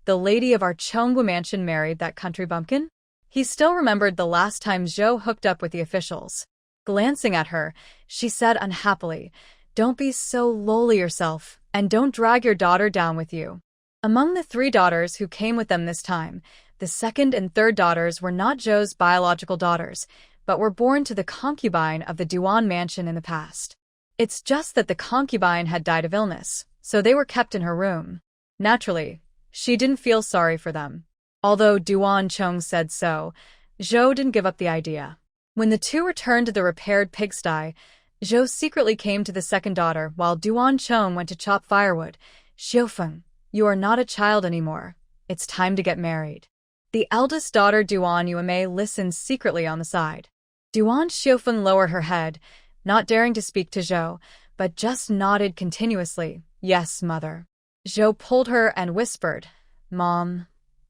Speaker 1: The lady of our Chongwu mansion married that country bumpkin? He still remembered the last time Zhou hooked up with the officials. Glancing at her, she said unhappily, "Don't be so lowly yourself, and don't drag your daughter down with you." Among the 3 daughters who came with them this time, the second and third daughters were not Zhou's biological daughters, but were born to the concubine of the Duan mansion in the past. It's just that the concubine had died of illness, so they were kept in her room. Naturally, she didn't feel sorry for them. Although Duan Chong said so, Zhou didn't give up the idea. When the two returned to the repaired pigsty, Zhou secretly came to the second daughter while Duan Chong went to chop firewood. "Xiufeng, you are not a child anymore. It's time to get married." The eldest daughter Duan Yuemei listened secretly on the side. Duan Xiufeng lowered her head, not daring to speak to Zhou, but just nodded continuously. "Yes, mother." Zhou pulled her and whispered, "Mom,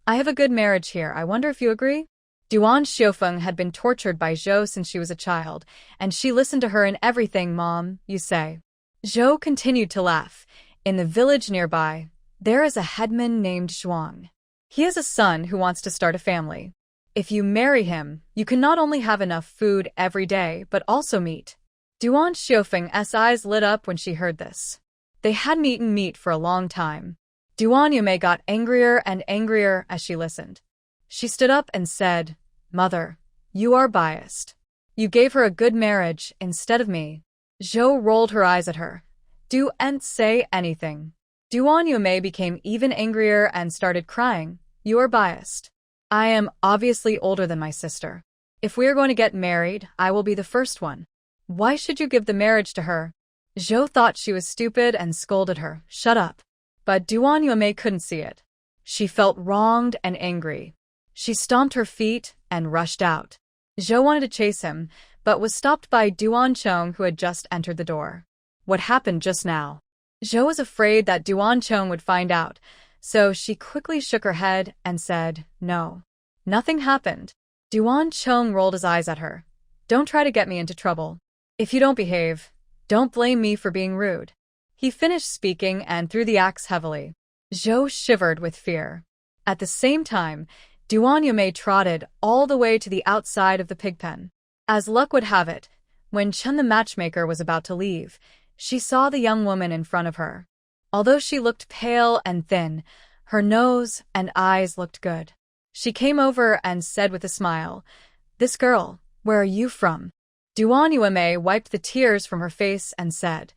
Speaker 1: I have a good marriage here. I wonder if you agree?" Duan Xiufeng had been tortured by Zhou since she was a child, and she listened to her in everything. "Mom, you say." Zhou continued to laugh. "In the village nearby, there is a headman named Zhuang. He has a son who wants to start a family. If you marry him, you can not only have enough food every day, but also meat." Duan Xiufeng's eyes lit up when she heard this. They hadn't eaten meat for a long time. Duan Yuemei got angrier and angrier as she listened. She stood up and said, "Mother, you are biased. You gave her a good marriage instead of me." Zhou rolled her eyes at her. "Don't say anything." Duan Yuemei became even angrier and started crying. "You are biased. I am obviously older than my sister. If we are going to get married, I will be the first one. Why should you give the marriage to her?" Zhou thought she was stupid and scolded her, "Shut up." But Duan Yuemei couldn't see it. She felt wronged and angry. She stomped her feet and rushed out. Zhou wanted to chase him, but was stopped by Duan Chong, who had just entered the door. What happened just now? Zhou was afraid that Duan Chong would find out, so she quickly shook her head and said, "No. Nothing happened." Duan Chong rolled his eyes at her. "Don't try to get me into trouble. If you don't behave, don't blame me for being rude." He finished speaking and threw the axe heavily. Zhou shivered with fear. At the same time, Duan Yuemei trotted all the way to the outside of the pigpen. As luck would have it, when Chen the matchmaker was about to leave, she saw the young woman in front of her. Although she looked pale and thin, her nose and eyes looked good. She came over and said with a smile, "This girl, where are you from?" Duan Yuemei wiped the tears from her face and said,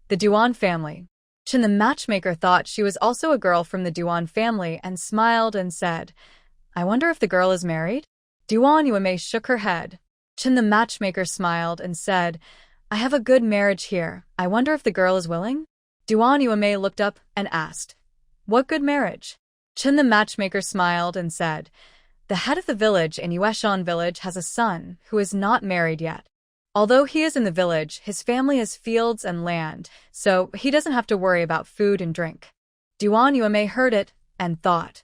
Speaker 1: "The Duan family." Chen the matchmaker thought she was also a girl from the Duan family and smiled and said, "I wonder if the girl is married?" Duan Yuemei shook her head. Chen the matchmaker smiled and said, "I have a good marriage here. I wonder if the girl is willing?" Duan Yuemei looked up and asked, "What good marriage?" Chen the matchmaker smiled and said, The head of the village in Yueshan village has a son who is not married yet. Although he is in the village, his family has fields and land, so he doesn't have to worry about food and drink. Duan Yueme heard it and thought,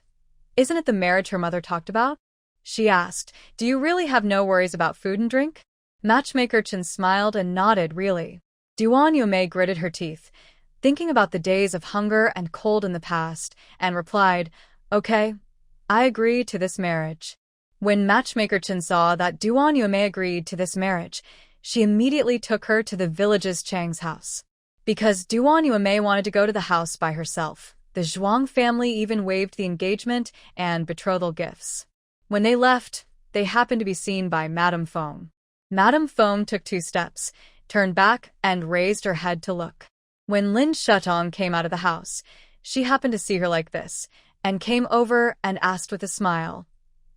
Speaker 1: "Isn't it the marriage her mother talked about?" She asked, "Do you really have no worries about food and drink?" Matchmaker Chen smiled and nodded, really. Duan Yueme gritted her teeth, thinking about the days of hunger and cold in the past, and replied, "Okay, I agree to this marriage." When Matchmaker Chen saw that Duan Yueme agreed to this marriage, she immediately took her to the village's Chang's house. Because Duan Yueme wanted to go to the house by herself, the Zhuang family even waived the engagement and betrothal gifts. When they left, they happened to be seen by Madame Feng. Madame Feng took 2 steps, turned back, and raised her head to look. When Lin Shutong came out of the house, she happened to see her like this, and came over and asked with a smile,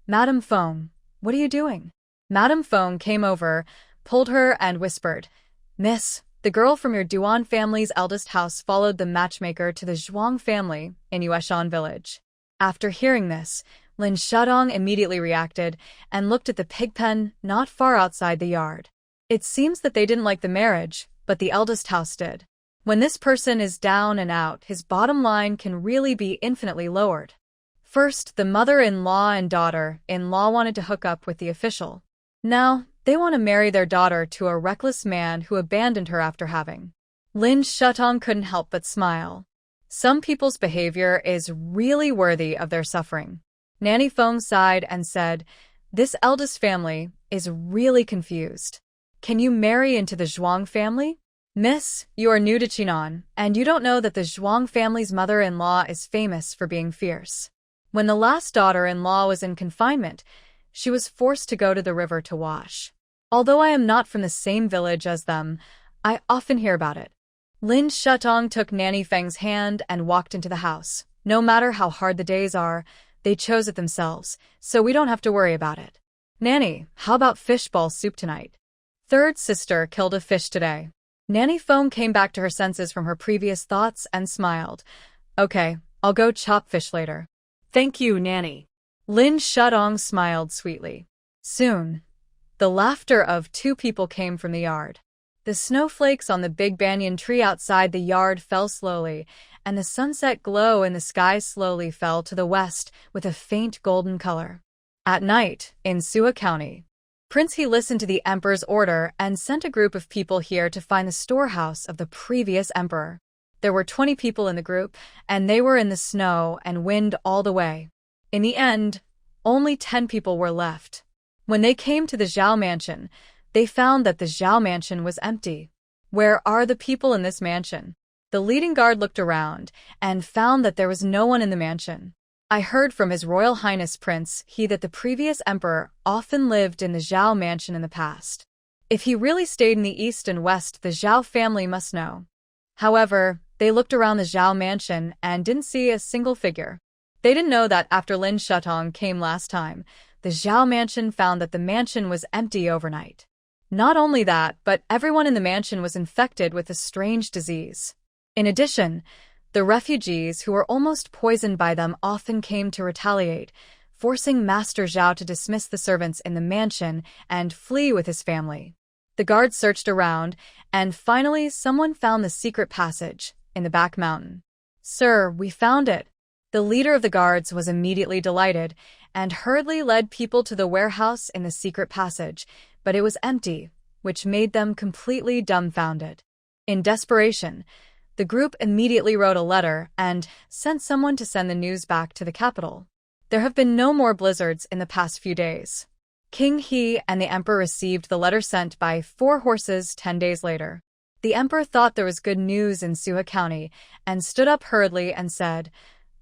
Speaker 1: "Madame Feng, what are you doing?" Madame Feng came over, pulled her, and whispered, "Miss, the girl from your Duan family's eldest house followed the matchmaker to the Zhuang family in Yueshan village." After hearing this, Lin Shudong immediately reacted and looked at the pig pen not far outside the yard. It seems that they didn't like the marriage, but the eldest house did. When this person is down and out, his bottom line can really be infinitely lowered. First, the mother-in-law and daughter-in-law wanted to hook up with the official. Now, they want to marry their daughter to a reckless man who abandoned her after having. Lin Shutong couldn't help but smile. Some people's behavior is really worthy of their suffering. Nanny Feng sighed and said, "This eldest family is really confused. Can you marry into the Zhuang family? Miss, you are new to Chinan, and you don't know that the Zhuang family's mother-in-law is famous for being fierce. When the last daughter-in-law was in confinement, she was forced to go to the river to wash. Although I am not from the same village as them, I often hear about it." Lin Shutong took Nanny Feng's hand and walked into the house. No matter how hard the days are, they chose it themselves, so we don't have to worry about it. "Nanny, how about fishball soup tonight?" Third sister killed a fish today. Nanny Feng came back to her senses from her previous thoughts and smiled. "Okay, I'll go chop fish later."
Speaker 2: Thank you, Nanny.
Speaker 1: Lin Shudong smiled sweetly. Soon, the laughter of 2 people came from the yard. The snowflakes on the big banyan tree outside the yard fell slowly, and the sunset glow in the sky slowly fell to the west with a faint golden color. At night, in Sua County, Prince He listened to the emperor's order and sent a group of people here to find the storehouse of the previous emperor. There were 20 people in the group, and they were in the snow and wind all the way. In the end, only 10 people were left. When they came to the Zhao mansion, they found that the Zhao mansion was empty. "Where are the people in this mansion?" The leading guard looked around and found that there was no one in the mansion. "I heard from His Royal Highness Prince He that the previous emperor often lived in the Zhao mansion in the past. If he really stayed in the east and west, the Zhao family must know." However, they looked around the Zhao mansion and didn't see a single figure. They didn't know that after Lin Shutong came last time, the Zhao mansion found that the mansion was empty overnight. Not only that, but everyone in the mansion was infected with a strange disease. In addition, the refugees who were almost poisoned by them often came to retaliate, forcing Master Zhao to dismiss the servants in the mansion and flee with his family. The guards searched around, and finally someone found the secret passage in the back mountain. "Sir, we found it." The leader of the guards was immediately delighted and hurriedly led people to the warehouse in the secret passage, but it was empty, which made them completely dumbfounded. In desperation, the group immediately wrote a letter and sent someone to send the news back to the capital. There have been no more blizzards in the past few days. King He and the emperor received the letter sent by 4 horses 10 days later. The emperor thought there was good news in Suha County and stood up hurriedly and said,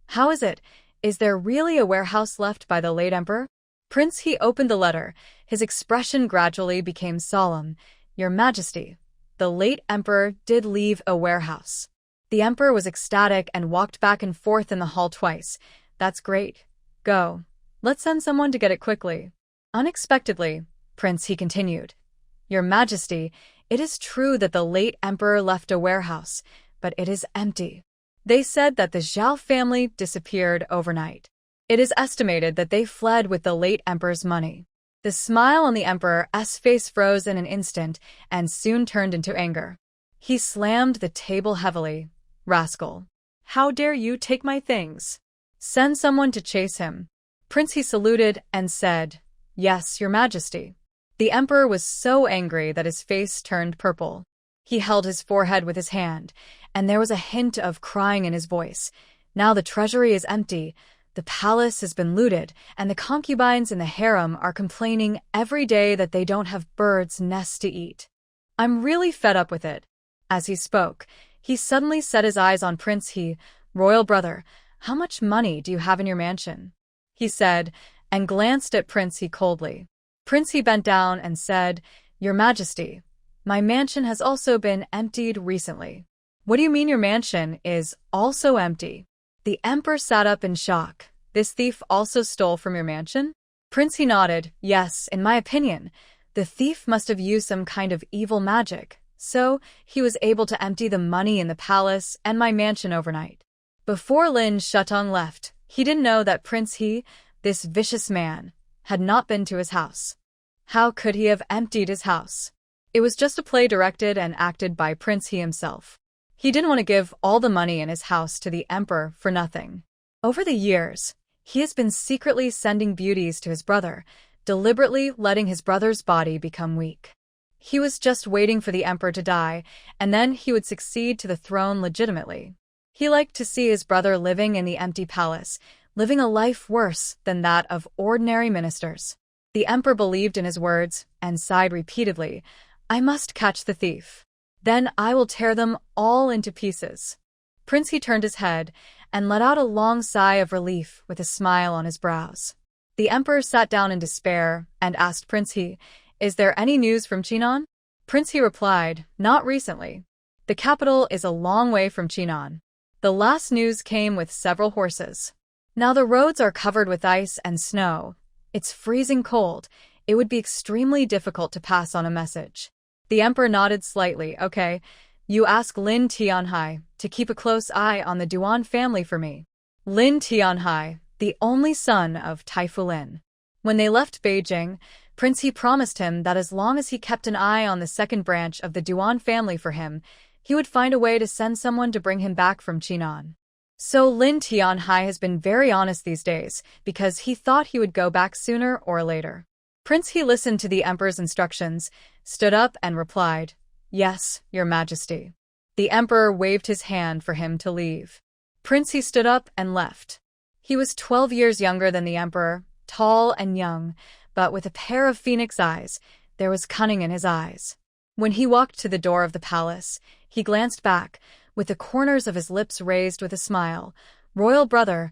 Speaker 1: "How is it? Is there really a warehouse left by the late emperor?" Prince He opened the letter. His expression gradually became solemn. "Your Majesty, the late emperor did leave a warehouse." The emperor was ecstatic and walked back and forth in the hall twice. "That's great. Go. Let's send someone to get it quickly." Unexpectedly, Prince He continued, "Your Majesty, it is true that the late emperor left a warehouse, but it is empty. They said that the Zhao family disappeared overnight. It is estimated that they fled with the late emperor's money. The smile on the emperor's face froze in an instant and soon turned into anger. He slammed the table heavily. Rascal! How dare you take my things? Send someone to chase him. Prince he saluted and said, Yes, your majesty. The emperor was so angry that his face turned purple. He held his forehead with his hand, and there was a hint of crying in his voice. Now the treasury is empty, the palace has been looted, and the concubines in the harem are complaining every day that they don't have birds' nests to eat. I'm really fed up with it. As he spoke, he suddenly set his eyes on Prince He. Royal brother, how much money do you have in your mansion? He said, and glanced at Prince He coldly. Prince He bent down and said, Your Majesty, my mansion has also been emptied recently. What do you mean your mansion is also empty? The emperor sat up in shock. This thief also stole from your mansion? Prince He nodded. Yes, in my opinion. The thief must have used some kind of evil magic, so he was able to empty the money in the palace and my mansion overnight. Before Lin Shutong left, he didn't know that Prince He, this vicious man, had not been to his house. How could he have emptied his house? It was just a play directed and acted by Prince He himself. He didn't want to give all the money in his house to the emperor for nothing. Over the years, he has been secretly sending beauties to his brother, deliberately letting his brother's body become weak. He was just waiting for the emperor to die, and then he would succeed to the throne legitimately. He liked to see his brother living in the empty palace, living a life worse than that of ordinary ministers. The emperor believed in his words and sighed repeatedly, I must catch the thief. Then I will tear them all into pieces. Prince He turned his head and let out a long sigh of relief with a smile on his brows. The emperor sat down in despair and asked Prince He, Is there any news from Chinon? Prince He replied, Not recently. The capital is a long way from Chinon. The last news came with several horses. Now the roads are covered with ice and snow. It's freezing cold. It would be extremely difficult to pass on a message. The emperor nodded slightly. Okay, you ask Lin Tianhai to keep a close eye on the Duan family for me. Lin Tianhai, the only son of Taifu Lin. When they left Beijing, Prince He promised him that as long as he kept an eye on the second branch of the Duan family for him, he would find a way to send someone to bring him back from Chinon. So Lin Tianhai has been very honest these days, because he thought he would go back sooner or later. Prince He listened to the emperor's instructions, stood up and replied, Yes, your majesty. The emperor waved his hand for him to leave. Prince He stood up and left. He was 12 years younger than the emperor, tall and young, but with a pair of phoenix eyes. There was cunning in his eyes. When he walked to the door of the palace, he glanced back, with the corners of his lips raised with a smile. Royal brother,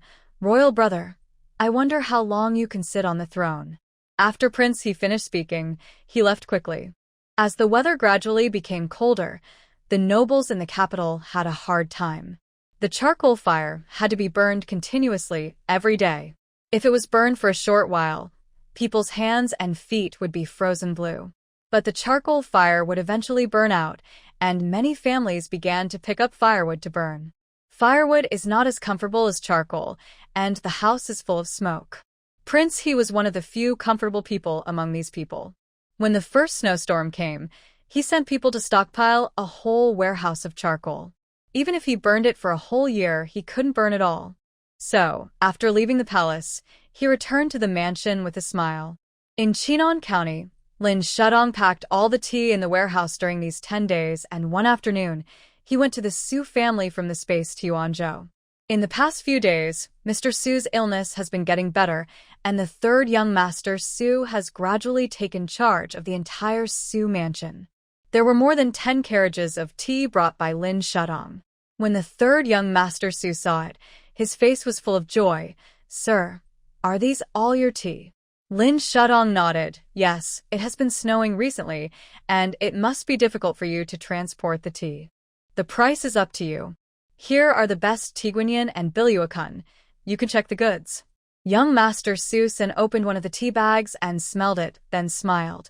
Speaker 1: I wonder how long you can sit on the throne. After Prince He finished speaking, he left quickly. As the weather gradually became colder, the nobles in the capital had a hard time. The charcoal fire had to be burned continuously every day. If it was burned for a short while, people's hands and feet would be frozen blue. But the charcoal fire would eventually burn out, and many families began to pick up firewood to burn. Firewood is not as comfortable as charcoal, and the house is full of smoke. Prince He was one of the few comfortable people among these people. When the first snowstorm came, he sent people to stockpile a whole warehouse of charcoal. Even if he burned it for a whole year, he couldn't burn it all. So, after leaving the palace, he returned to the mansion with a smile. In Chinon County, Lin Shudong packed all the tea in the warehouse during these 10 days, and one afternoon, he went to the Su family from the space Tuanzhou. In the past few days, Mr. Su's illness has been getting better, and the third young master Su has gradually taken charge of the entire Su mansion. There were more than 10 carriages of tea brought by Lin Shudong. When the third young master Su saw it, his face was full of joy. Sir, are these all your tea? Lin Shudong nodded. Yes, it has been snowing recently, and it must be difficult for you to transport the tea. The price is up to you. Here are the best Tiguanyan and Biluakun. You can check the goods. Young Master Susan opened one of the tea bags and smelled it, then smiled.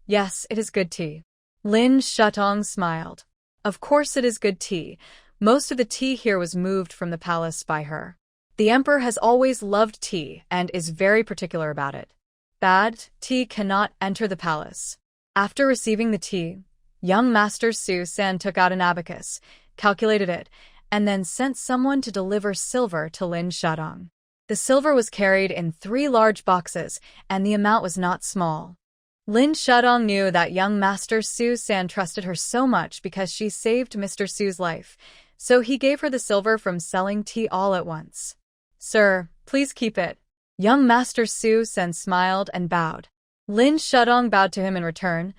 Speaker 1: Yes, it is good tea. Lin Shutong smiled. Of course it is good tea. Most of the tea here was moved from the palace by her. The emperor has always loved tea and is very particular about it. Bad tea cannot enter the palace. After receiving the tea, young Master Su San took out an abacus, calculated it, and then sent someone to deliver silver to Lin Shadong. The silver was carried in 3 large boxes, and the amount was not small. Lin Shadong knew that young Master Su San trusted her so much because she saved Mr. Su's life, so he gave her the silver from selling tea all at once. "Sir, please keep it." Young Master Su San smiled and bowed. Lin Shadong bowed to him in return.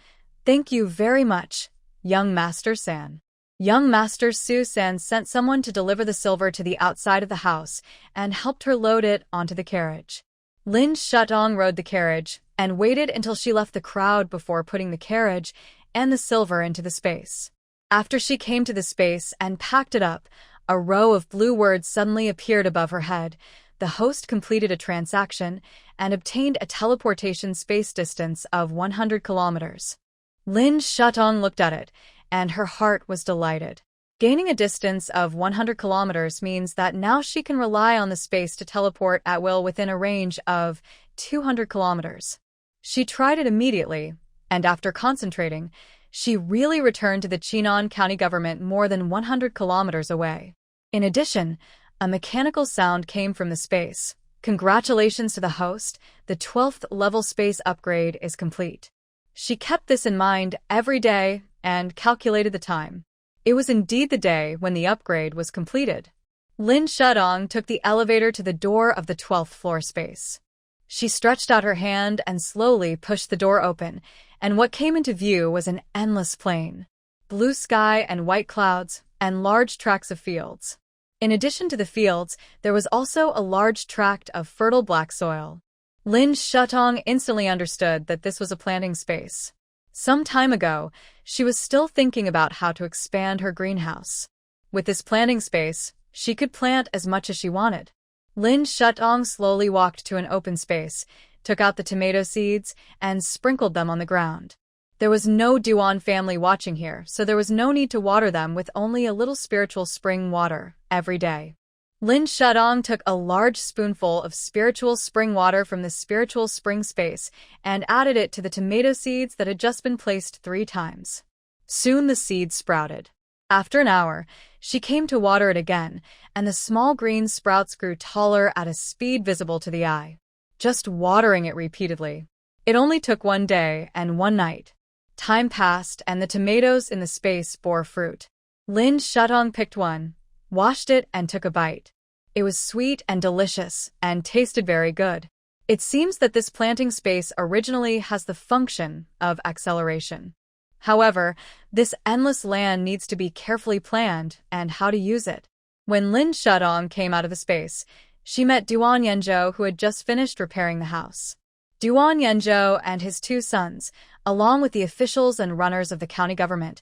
Speaker 1: "Thank you very much, young Master San." Young Master Su San sent someone to deliver the silver to the outside of the house and helped her load it onto the carriage. Lin Shadong rode the carriage and waited until she left the crowd before putting the carriage and the silver into the space. After she came to the space and packed it up, a row of blue words suddenly appeared above her head. The host completed a transaction and obtained a teleportation space distance of 100 kilometers. Lin Shadong looked at it, and her heart was delighted. Gaining a distance of 100 kilometers means that now she can rely on the space to teleport at will within a range of 200 kilometers. She tried it immediately, and after concentrating, she really returned to the Chinon County government more than 100 kilometers away. In addition, a mechanical sound came from the space. "Congratulations to the host, the 12th level space upgrade is complete." She kept this in mind every day and calculated the time. It was indeed the day when the upgrade was completed. Lin Shadong took the elevator to the door of the 12th floor space. She stretched out her hand and slowly pushed the door open, and what came into view was an endless plain. Blue sky and white clouds, and large tracts of fields. In addition to the fields, there was also a large tract of fertile black soil. Lin Shadong instantly understood that this was a planting space. Some time ago, she was still thinking about how to expand her greenhouse. With this planting space, she could plant as much as she wanted. Lin Shadong slowly walked to an open space, took out the tomato seeds, and sprinkled them on the ground. There was no Duan family watching here, so there was no need to water them with only a little spiritual spring water every day. Lin Shadong took a large spoonful of spiritual spring water from the spiritual spring space and added it to the tomato seeds that had just been placed 3 times. Soon the seeds sprouted. After an hour, she came to water it again, and the small green sprouts grew taller at a speed visible to the eye. Just watering it repeatedly. It only took 1 day and 1 night. Time passed, and the tomatoes in the space bore fruit. Lin Shadong picked one, washed it, and took a bite. It was sweet and delicious, and tasted very good. It seems that this planting space originally has the function of acceleration. However, this endless land needs to be carefully planned and how to use it. When Lin Shadong came out of the space, she met Duan Yanzhou, who had just finished repairing the house. Duan Yanzhou and his 2 sons, along with the officials and runners of the county government,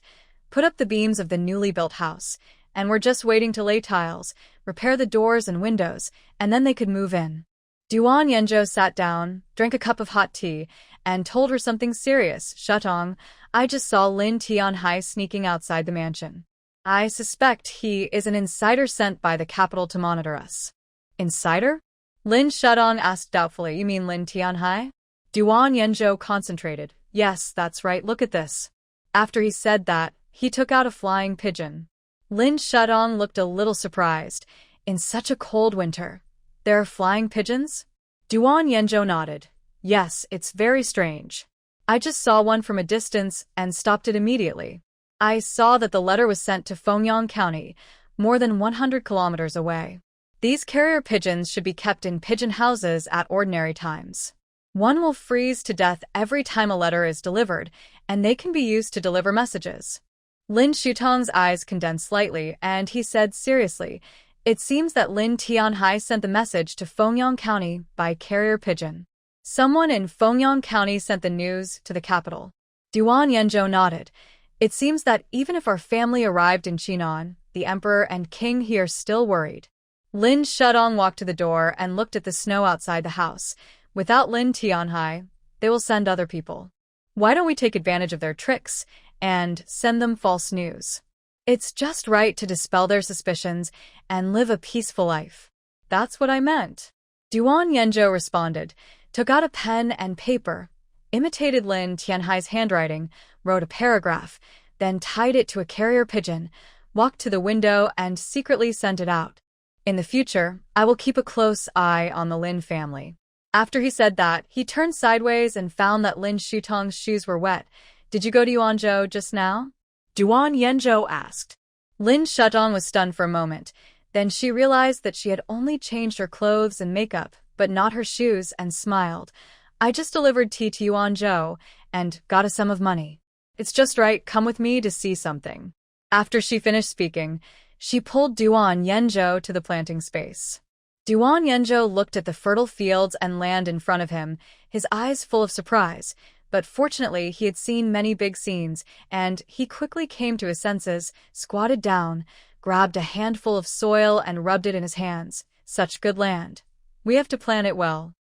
Speaker 1: put up the beams of the newly built house, and were just waiting to lay tiles, repair the doors and windows, and then they could move in. Duan Yanzhou sat down, drank a cup of hot tea, and told her something serious. "Shadong, I just saw Lin Tianhai sneaking outside the mansion. I suspect he is an insider sent by the capital to monitor us." "Insider?" Lin Shadong asked doubtfully. "You mean Lin Tianhai?" Duan Yanzhou concentrated. "Yes, that's right, look at this." After he said that, he took out a flying pigeon. Lin Shadong looked a little surprised. In such a cold winter, there are flying pigeons? Duan Yanzhou nodded. "Yes, it's very strange. I just saw one from a distance and stopped it immediately. I saw that the letter was sent to Fengyang County, more than 100 kilometers away. These carrier pigeons should be kept in pigeon houses at ordinary times. One will freeze to death every time a letter is delivered, and they can be used to deliver messages." Lin Shutong's eyes condensed slightly, and he said seriously, "It seems that Lin Tianhai sent the message to Fengyang County by carrier pigeon. Someone in Fengyang County sent the news to the capital." Duan Yanzhou nodded. "It seems that even if our family arrived in Chinon, the emperor and king here are still worried." Lin Shadong walked to the door and looked at the snow outside the house. "Without Lin Tianhai, they will send other people. Why don't we take advantage of their tricks and send them false news? It's just right to dispel their suspicions and live a peaceful life." That's what I meant. Duan Yenjo responded, took out a pen and paper, imitated Lin Tianhai's handwriting, wrote a paragraph, then tied it to a carrier pigeon, walked to the window and secretly sent it out. In the future, I will keep a close eye on the Lin family. After he said that, he turned sideways and found that Lin Shutong's shoes were wet. Did you go to Yuanzhou just now?
Speaker 2: Duan Yenjo asked.
Speaker 1: Lin Shutong was stunned for a moment. Then she realized that she had only changed her clothes and makeup, but not her shoes, and smiled. I just delivered tea to Yuanzhou and got a sum of money. It's just right, come with me to see something. After she finished speaking, she pulled Duan Yenjo to the planting space. Duan Yenjo looked at the fertile fields and land in front of him, his eyes full of surprise. But fortunately, he had seen many big scenes, and he quickly came to his senses, squatted down, grabbed a handful of soil and rubbed it in his hands. Such good land. We have to plant it well.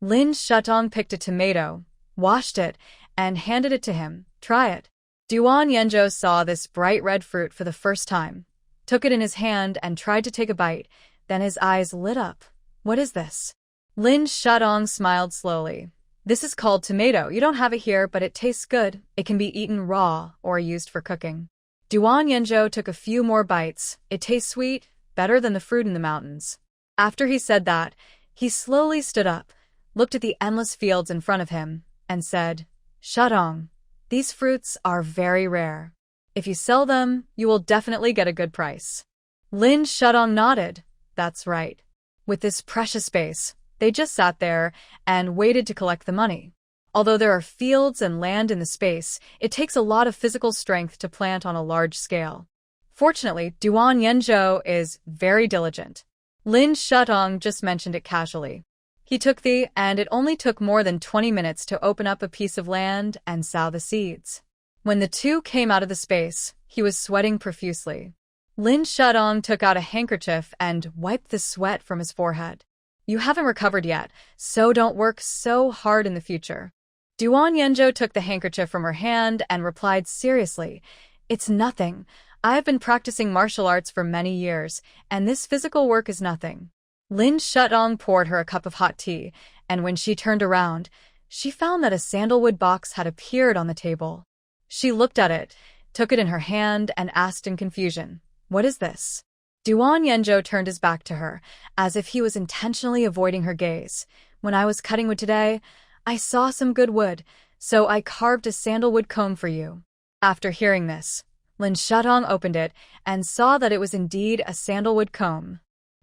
Speaker 1: Lin Shutong picked a tomato, washed it, and handed it to him. Try it. Duan Yenjo saw this bright red fruit for the first time, took it in his hand and tried to take a bite. Then his eyes lit up. What is this? Lin Shutong smiled slowly. This is called tomato. You don't have it here, but it tastes good. It can be eaten raw or used for cooking. Duan Yenjo took a few more bites. It tastes sweet, better than the fruit in the mountains. After he said that, he slowly stood up, looked at the endless fields in front of him, and said, Shutong, these fruits are very rare. If you sell them, you will definitely get a good price. Lin Shutong nodded. That's right. With this precious space, they just sat there and waited to collect the money. Although there are fields and land in the space, it takes a lot of physical strength to plant on a large scale. Fortunately, Duan Yenjo is very diligent. Lin Shutong just mentioned it casually. He took and it only took more than 20 minutes to open up a piece of land and sow the seeds. When the two came out of the space, he was sweating profusely. Lin Shutong took out a handkerchief and wiped the sweat from his forehead. You haven't recovered yet, so don't work so hard in the future. Duan Yenjo took the handkerchief from her hand and replied seriously, It's nothing. I have been practicing martial arts for many years, and this physical work is nothing. Lin Shutong poured her a cup of hot tea, and when she turned around, she found that a sandalwood box had appeared on the table. She looked at it, took it in her hand, and asked in confusion, What is this? Duan Yenjo turned his back to her, as if he was intentionally avoiding her gaze. When I was cutting wood today, I saw some good wood, so I carved a sandalwood comb for you. After hearing this, Lin Shutong opened it and saw that it was indeed a sandalwood comb.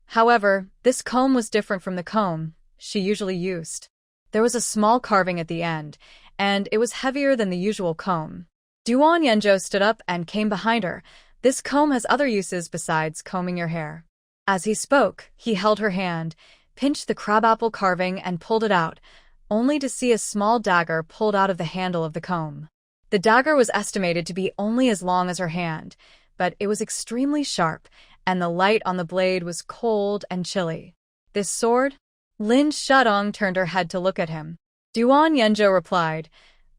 Speaker 1: However, this comb was different from the comb she usually used. There was a small carving at the end, and it was heavier than the usual comb. Duan Yenjo stood up and came behind her. This comb has other uses besides combing your hair. As he spoke, he held her hand, pinched the crabapple carving and pulled it out, only to see a small dagger pulled out of the handle of the comb. The dagger was estimated to be only as long as her hand, but it was extremely sharp, and the light on the blade was cold and chilly. This sword? Lin Shutong turned her head to look at him. Duan Yenjo replied,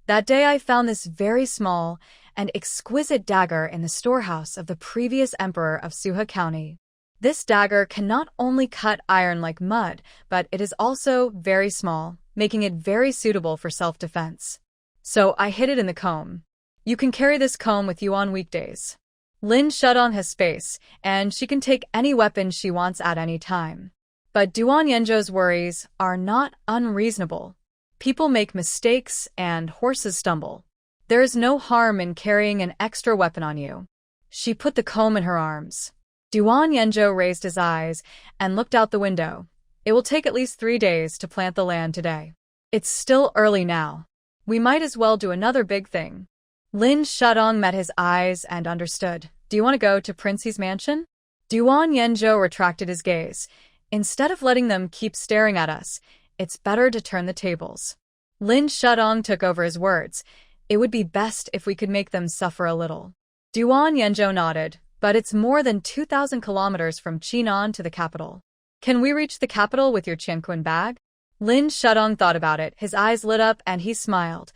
Speaker 1: That day I found this very small and exquisite dagger in the storehouse of the previous emperor of Suha County. This dagger can not only cut iron like mud, but it is also very small, making it very suitable for self-defense. So I hid it in the comb. You can carry this comb with you on weekdays. Lin Shutong has space, and she can take any weapon she wants at any time. But Duan Yenjo's worries are not unreasonable. People make mistakes and horses stumble. There is no harm in carrying an extra weapon on you. She put the comb in her arms. Duan Yenjo raised his eyes and looked out the window. It will take at least 3 days to plant the land today. It's still early now. We might as well do another big thing. Lin Shutong met his eyes and understood. Do you want to go to Princey's mansion? Duan Yenjo retracted his gaze. Instead of letting them keep staring at us, it's better to turn the tables. Lin Shutong took over his words. It would be best if we could make them suffer a little. Duan Yenjo nodded, but it's more than 2,000 kilometers from Chinan to the capital. Can we reach the capital with your Qianquan bag? Lin Shutong thought about it, his eyes lit up and he smiled.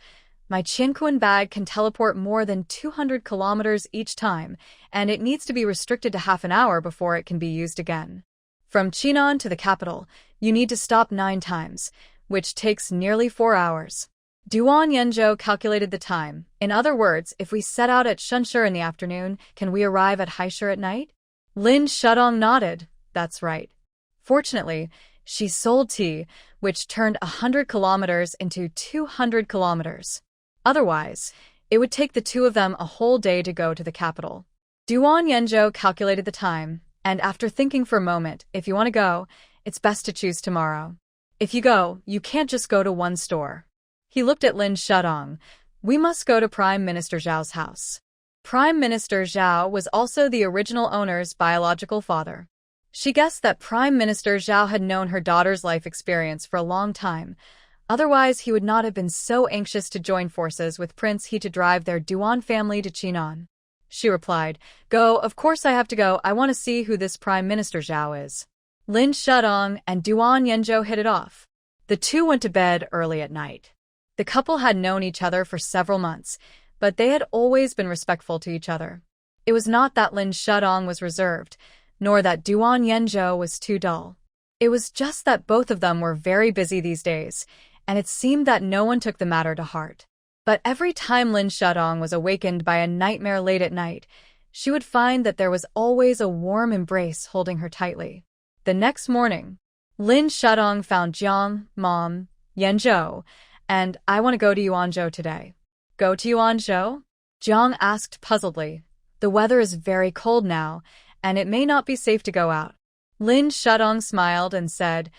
Speaker 1: My Qianquan bag can teleport more than 200 kilometers each time, and it needs to be restricted to half an hour before it can be used again. From Chinon to the capital, you need to stop 9 times, which takes nearly 4 hours. Duan Yenzhou calculated the time. In other words, if we set out at Shunshur in the afternoon, can we arrive at Haishur at night? Lin Shudong nodded. That's right. Fortunately, she sold tea, which turned 100 kilometers into 200 kilometers. Otherwise, it would take the two of them a whole day to go to the capital. Duan Yenzhou calculated the time, and after thinking for a moment, if you want to go, it's best to choose tomorrow. If you go, you can't just go to one store. He looked at Lin Shudong. We must go to Prime Minister Zhao's house. Prime Minister Zhao was also the original owner's biological father. She guessed that Prime Minister Zhao had known her daughter's life experience for a long time. Otherwise, he would not have been so anxious to join forces with Prince He to drive their Duan family to Chinon. She replied, Go, of course I have to go. I want to see who this Prime Minister Zhao is. Lin Shudong and Duan Yenzhou hit it off. The two went to bed early at night. The couple had known each other for several months, but they had always been respectful to each other. It was not that Lin Shudong was reserved, nor that Duan Yenzhou was too dull. It was just that both of them were very busy these days, and it seemed that no one took the matter to heart. But every time Lin Shudong was awakened by a nightmare late at night, she would find that there was always a warm embrace holding her tightly. The next morning, Lin Shudong found Jiang, Mom, Yenzhou, and I want to go to Yuanzhou today. Go to Yuanzhou? Jiang asked puzzledly. The weather is very cold now, and it may not be safe to go out. Lin Shudong smiled and said,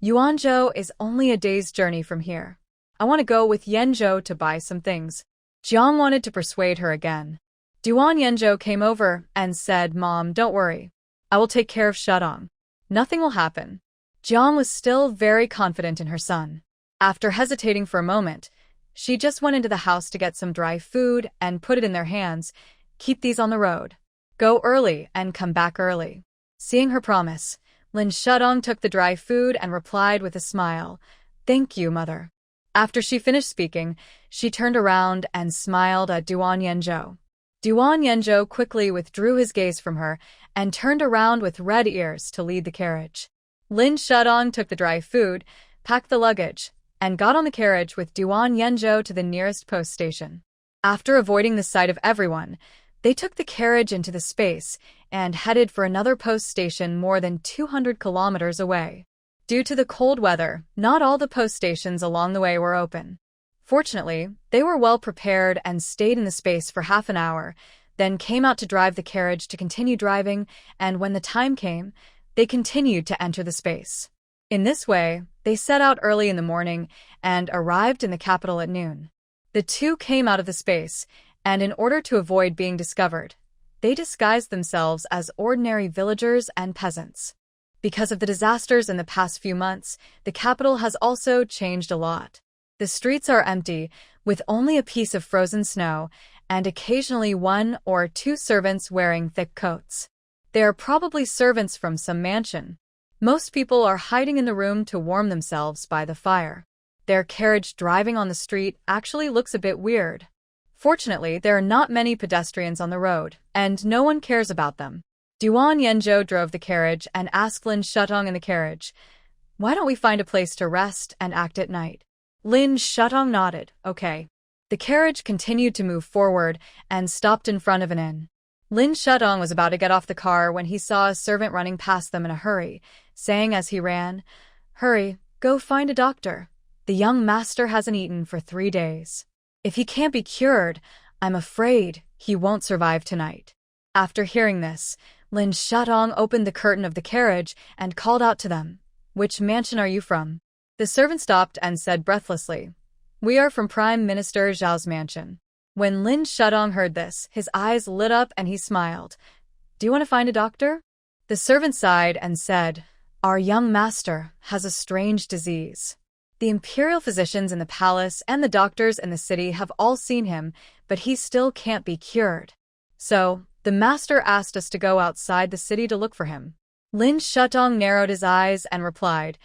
Speaker 1: Yuanzhou is only a day's journey from here. I want to go with Yenzhou to buy some things. Jiang wanted to persuade her again. Duan Yenzhou came over and said, Mom, don't worry. I will take care of Shudong. Nothing will happen. Jiang was still very confident in her son. After hesitating for a moment, she just went into the house to get some dry food and put it in their hands. Keep these on the road. Go early and come back early. Seeing her promise, Lin Shudong took the dry food and replied with a smile, Thank you, Mother. After she finished speaking, she turned around and smiled at Duan Yenzhou. Duan Yenzhou quickly withdrew his gaze from her and turned around with red ears to lead the carriage. Lin Shudong took the dry food, packed the luggage, and got on the carriage with Duan Yenzhou to the nearest post station. After avoiding the sight of everyone, they took the carriage into the space and headed for another post station more than 200 kilometers away. Due to the cold weather, not all the post stations along the way were open. Fortunately, they were well prepared and stayed in the space for half an hour, then came out to drive the carriage to continue driving, and when the time came, they continued to enter the space. In this way, they set out early in the morning and arrived in the capital at noon. The two came out of the space, and in order to avoid being discovered, they disguised themselves as ordinary villagers and peasants. Because of the disasters in the past few months, the capital has also changed a lot. The streets are empty, with only a piece of frozen snow, and occasionally 1 or 2 servants wearing thick coats. They are probably servants from some mansion. Most people are hiding in the room to warm themselves by the fire. Their carriage driving on the street actually looks a bit weird. Fortunately, there are not many pedestrians on the road, and no one cares about them. Duan Yenzhou drove the carriage and asked Lin Shudong in the carriage, Why don't we find a place to rest and act at night? Lin Shudong nodded, Okay. The carriage continued to move forward and stopped in front of an inn. Lin Shudong was about to get off the car when he saw a servant running past them in a hurry, saying as he ran, Hurry, go find a doctor. The young master hasn't eaten for 3 days. If he can't be cured, I'm afraid he won't survive tonight. After hearing this, Lin Shudong opened the curtain of the carriage and called out to them, Which mansion are you from? The servant stopped and said breathlessly, We are from Prime Minister Zhao's mansion. When Lin Shudong heard this, his eyes lit up and he smiled. Do you want to find a doctor? The servant sighed and said, Our young master has a strange disease. The imperial physicians in the palace and the doctors in the city have all seen him, but he still can't be cured. So, the master asked us to go outside the city to look for him. Lin Shudong narrowed his eyes and replied,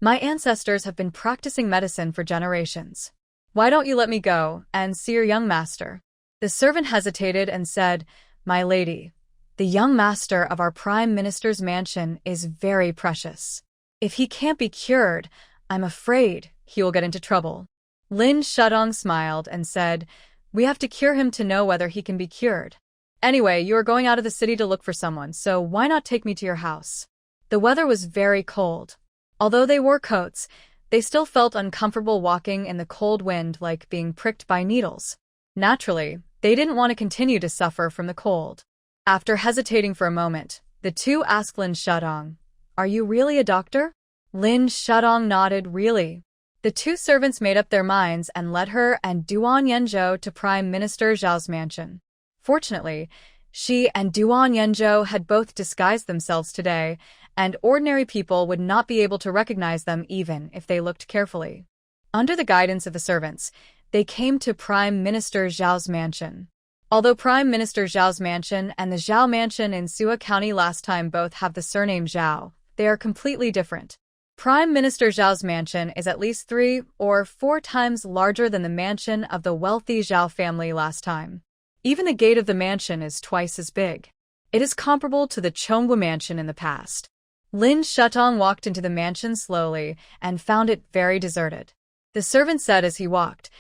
Speaker 1: My ancestors have been practicing medicine for generations. Why don't you let me go and see your young master? The servant hesitated and said, My lady, The young master of our prime minister's mansion is very precious. If he can't be cured, I'm afraid he will get into trouble. Lin Shudong smiled and said, we have to cure him to know whether he can be cured. Anyway, you are going out of the city to look for someone, so why not take me to your house? The weather was very cold. Although they wore coats, they still felt uncomfortable walking in the cold wind like being pricked by needles. Naturally, they didn't want to continue to suffer from the cold. After hesitating for a moment, the two asked Lin Shudong, are you really a doctor? Lin Shudong nodded, really. The two servants made up their minds and led her and Duan Yenzhou to Prime Minister Zhao's mansion. Fortunately, she and Duan Yenzhou had both disguised themselves today, and ordinary people would not be able to recognize them even if they looked carefully. Under the guidance of the servants, they came to Prime Minister Zhao's mansion. Although Prime Minister Zhao's mansion and the Zhao mansion in Sua County last time both have the surname Zhao, they are completely different. Prime Minister Zhao's mansion is at least 3 or 4 times larger than the mansion of the wealthy Zhao family last time. Even the gate of the mansion is twice as big. It is comparable to the Chongwu mansion in the past. Lin Shudong walked into the mansion slowly and found it very deserted. The servant said as he walked,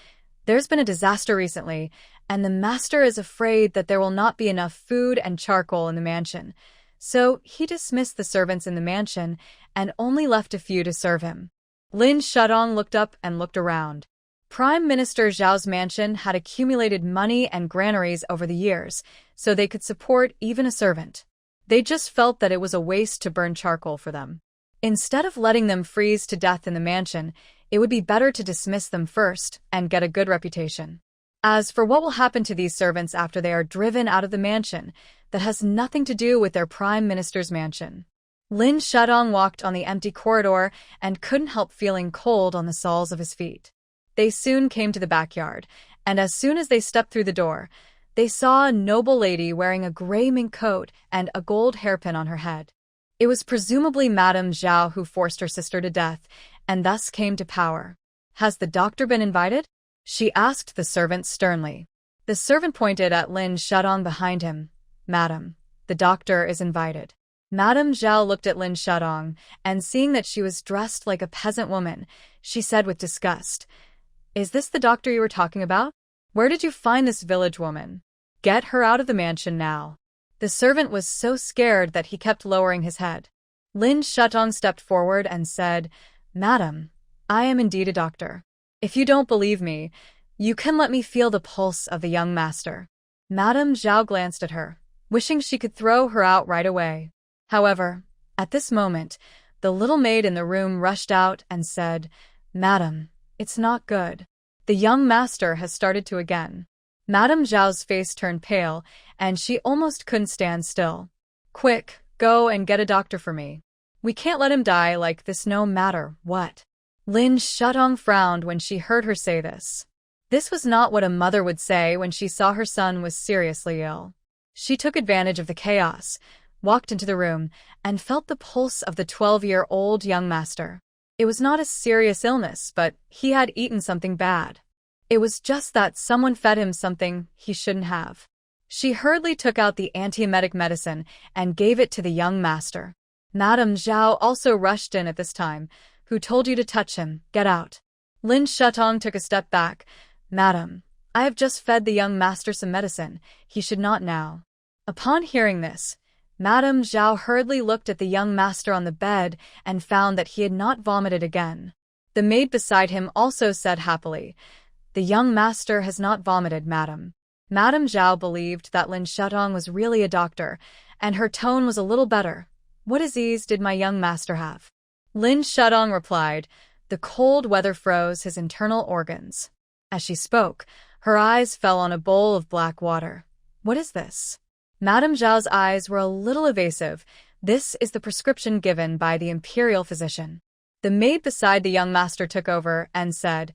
Speaker 1: there's been a disaster recently, and the master is afraid that there will not be enough food and charcoal in the mansion. So he dismissed the servants in the mansion and only left a few to serve him. Lin Shudong looked up and looked around. Prime Minister Zhao's mansion had accumulated money and granaries over the years, so they could support even a servant. They just felt that it was a waste to burn charcoal for them. Instead of letting them freeze to death in the mansion, it would be better to dismiss them first and get a good reputation. As for what will happen to these servants after they are driven out of the mansion, that has nothing to do with their prime minister's mansion. Lin Shudong walked on the empty corridor and couldn't help feeling cold on the soles of his feet. They soon came to the backyard, and as soon as they stepped through the door, they saw a noble lady wearing a gray mink coat and a gold hairpin on her head. It was presumably Madame Zhao who forced her sister to death, and thus came to power. Has the doctor been invited? She asked the servant sternly. The servant pointed at Lin Shudong behind him. Madam, the doctor is invited. Madame Zhao looked at Lin Shudong, and seeing that she was dressed like a peasant woman, she said with disgust, is this the doctor you were talking about? Where did you find this village woman? Get her out of the mansion now. The servant was so scared that he kept lowering his head. Lin Shudong stepped forward and said, Madam, I am indeed a doctor. If you don't believe me, you can let me feel the pulse of the young master. Madame Zhao glanced at her, wishing she could throw her out right away. However, at this moment, the little maid in the room rushed out and said, Madam, it's not good. The young master has started to again. Madame Zhao's face turned pale, and she almost couldn't stand still. Quick, go and get a doctor for me. We can't let him die like this no matter what. Lin Shudong frowned when she heard her say this. This was not what a mother would say when she saw her son was seriously ill. She took advantage of the chaos, walked into the room, and felt the pulse of the 12-year-old young master. It was not a serious illness, but he had eaten something bad. It was just that someone fed him something he shouldn't have. She hurriedly took out the antiemetic medicine and gave it to the young master. Madame Zhao also rushed in at this time. Who told you to touch him? Get out. Lin Shudong took a step back. Madam, I have just fed the young master some medicine. He should not now. Upon hearing this, Madame Zhao hurriedly looked at the young master on the bed and found that he had not vomited again. The maid beside him also said happily, The young master has not vomited, madam. Madame Zhao believed that Lin Shudong was really a doctor, and her tone was a little better. What disease did my young master have? Lin Shudong replied, The cold weather froze his internal organs. As she spoke, her eyes fell on a bowl of black water. What is this? Madame Zhao's eyes were a little evasive. This is the prescription given by the imperial physician. The maid beside the young master took over and said,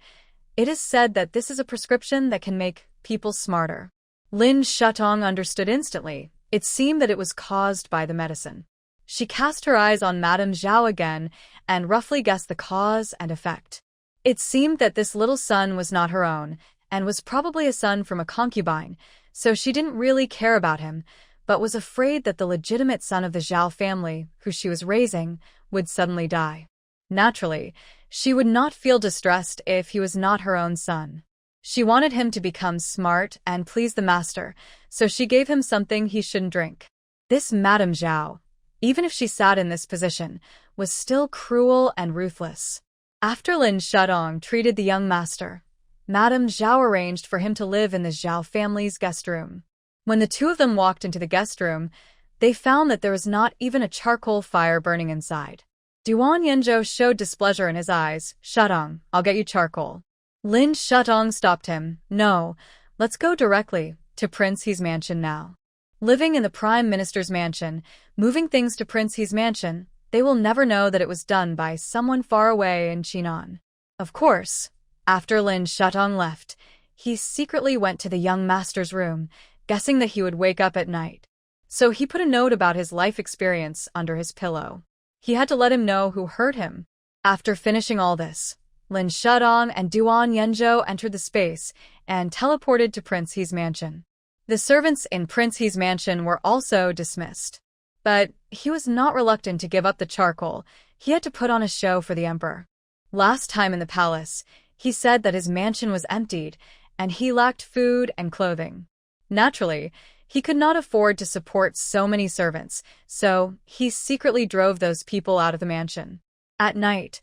Speaker 1: It is said that this is a prescription that can make people smarter. Lin Shudong understood instantly. It seemed that it was caused by the medicine. She cast her eyes on Madame Zhao again and roughly guessed the cause and effect. It seemed that this little son was not her own, and was probably a son from a concubine, so she didn't really care about him, but was afraid that the legitimate son of the Zhao family, who she was raising, would suddenly die. Naturally, she would not feel distressed if he was not her own son. She wanted him to become smart and please the master, so she gave him something he shouldn't drink. This Madame Zhao, even if she sat in this position, was still cruel and ruthless. After Lin Shudong treated the young master, Madame Zhao arranged for him to live in the Zhao family's guest room. When the two of them walked into the guest room, they found that there was not even a charcoal fire burning inside. Duan Yanzhou showed displeasure in his eyes. "Shudong, I'll get you charcoal." Lin Shudong stopped him. "No, let's go directly to Prince He's mansion now." Living in the Prime Minister's mansion, moving things to Prince He's mansion, they will never know that it was done by someone far away in Chinon. Of course, after Lin Shudong left, he secretly went to the young master's room, guessing that he would wake up at night. So he put a note about his life experience under his pillow. He had to let him know who hurt him. After finishing all this, Lin Shudong and Duan Yanzhou entered the space and teleported to Prince He's mansion. The servants in Prince He's mansion were also dismissed. But he was not reluctant to give up the charcoal. He had to put on a show for the emperor. Last time in the palace, he said that his mansion was emptied and he lacked food and clothing. Naturally, he could not afford to support so many servants, so he secretly drove those people out of the mansion. At night,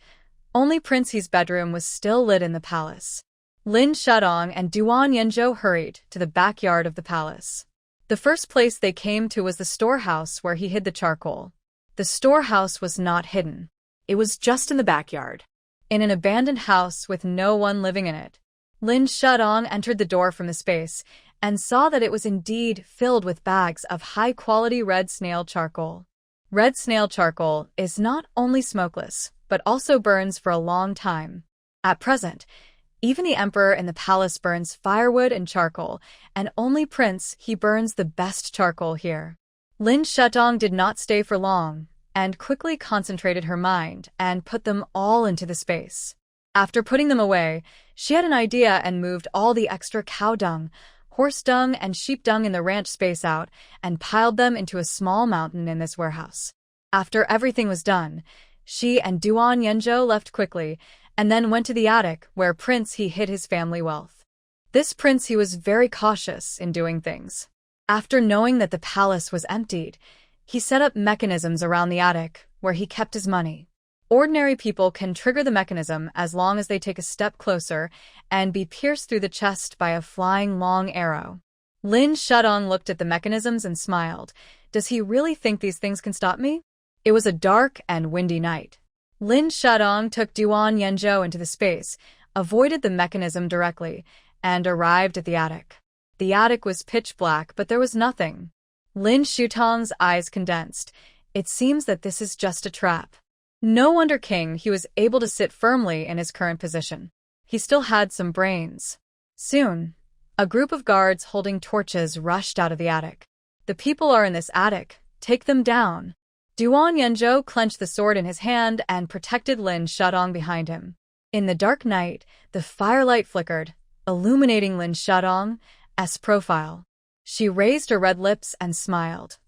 Speaker 1: only Prince He's bedroom was still lit in the palace. Lin Shudong and Duan Yanzhou hurried to the backyard of the palace. The first place they came to was the storehouse where he hid the charcoal. The storehouse was not hidden. It was just in the backyard, in an abandoned house with no one living in it. Lin Shudong entered the door from the space and saw that it was indeed filled with bags of high-quality red snail charcoal. Red snail charcoal is not only smokeless, but also burns for a long time. At present, even the emperor in the palace burns firewood and charcoal, and only Prince He burns the best charcoal here. Lin Shudong did not stay for long, and quickly concentrated her mind and put them all into the space. After putting them away, she had an idea and moved all the extra cow dung, horse dung, and sheep dung in the ranch space out and piled them into a small mountain in this warehouse. After everything was done, she and Duan Yanzhou left quickly and then went to the attic where Prince He hid his family wealth. This Prince He was very cautious in doing things. After knowing that the palace was emptied, he set up mechanisms around the attic where he kept his money. Ordinary people can trigger the mechanism as long as they take a step closer and be pierced through the chest by a flying long arrow. Lin Shudong looked at the mechanisms and smiled. Does he really think these things can stop me? It was a dark and windy night. Lin Shudong took Duan Yanzhou into the space, avoided the mechanism directly, and arrived at the attic. The attic was pitch black, but there was nothing. Lin Shudong's eyes condensed. It seems that this is just a trap. No wonder He was able to sit firmly in his current position. He still had some brains. Soon, a group of guards holding torches rushed out of the attic. "The people are in this attic. Take them down." Duan Yanzhou clenched the sword in his hand and protected Lin Shudong behind him. In the dark night, the firelight flickered, illuminating Lin Shudong's profile. She raised her red lips and smiled.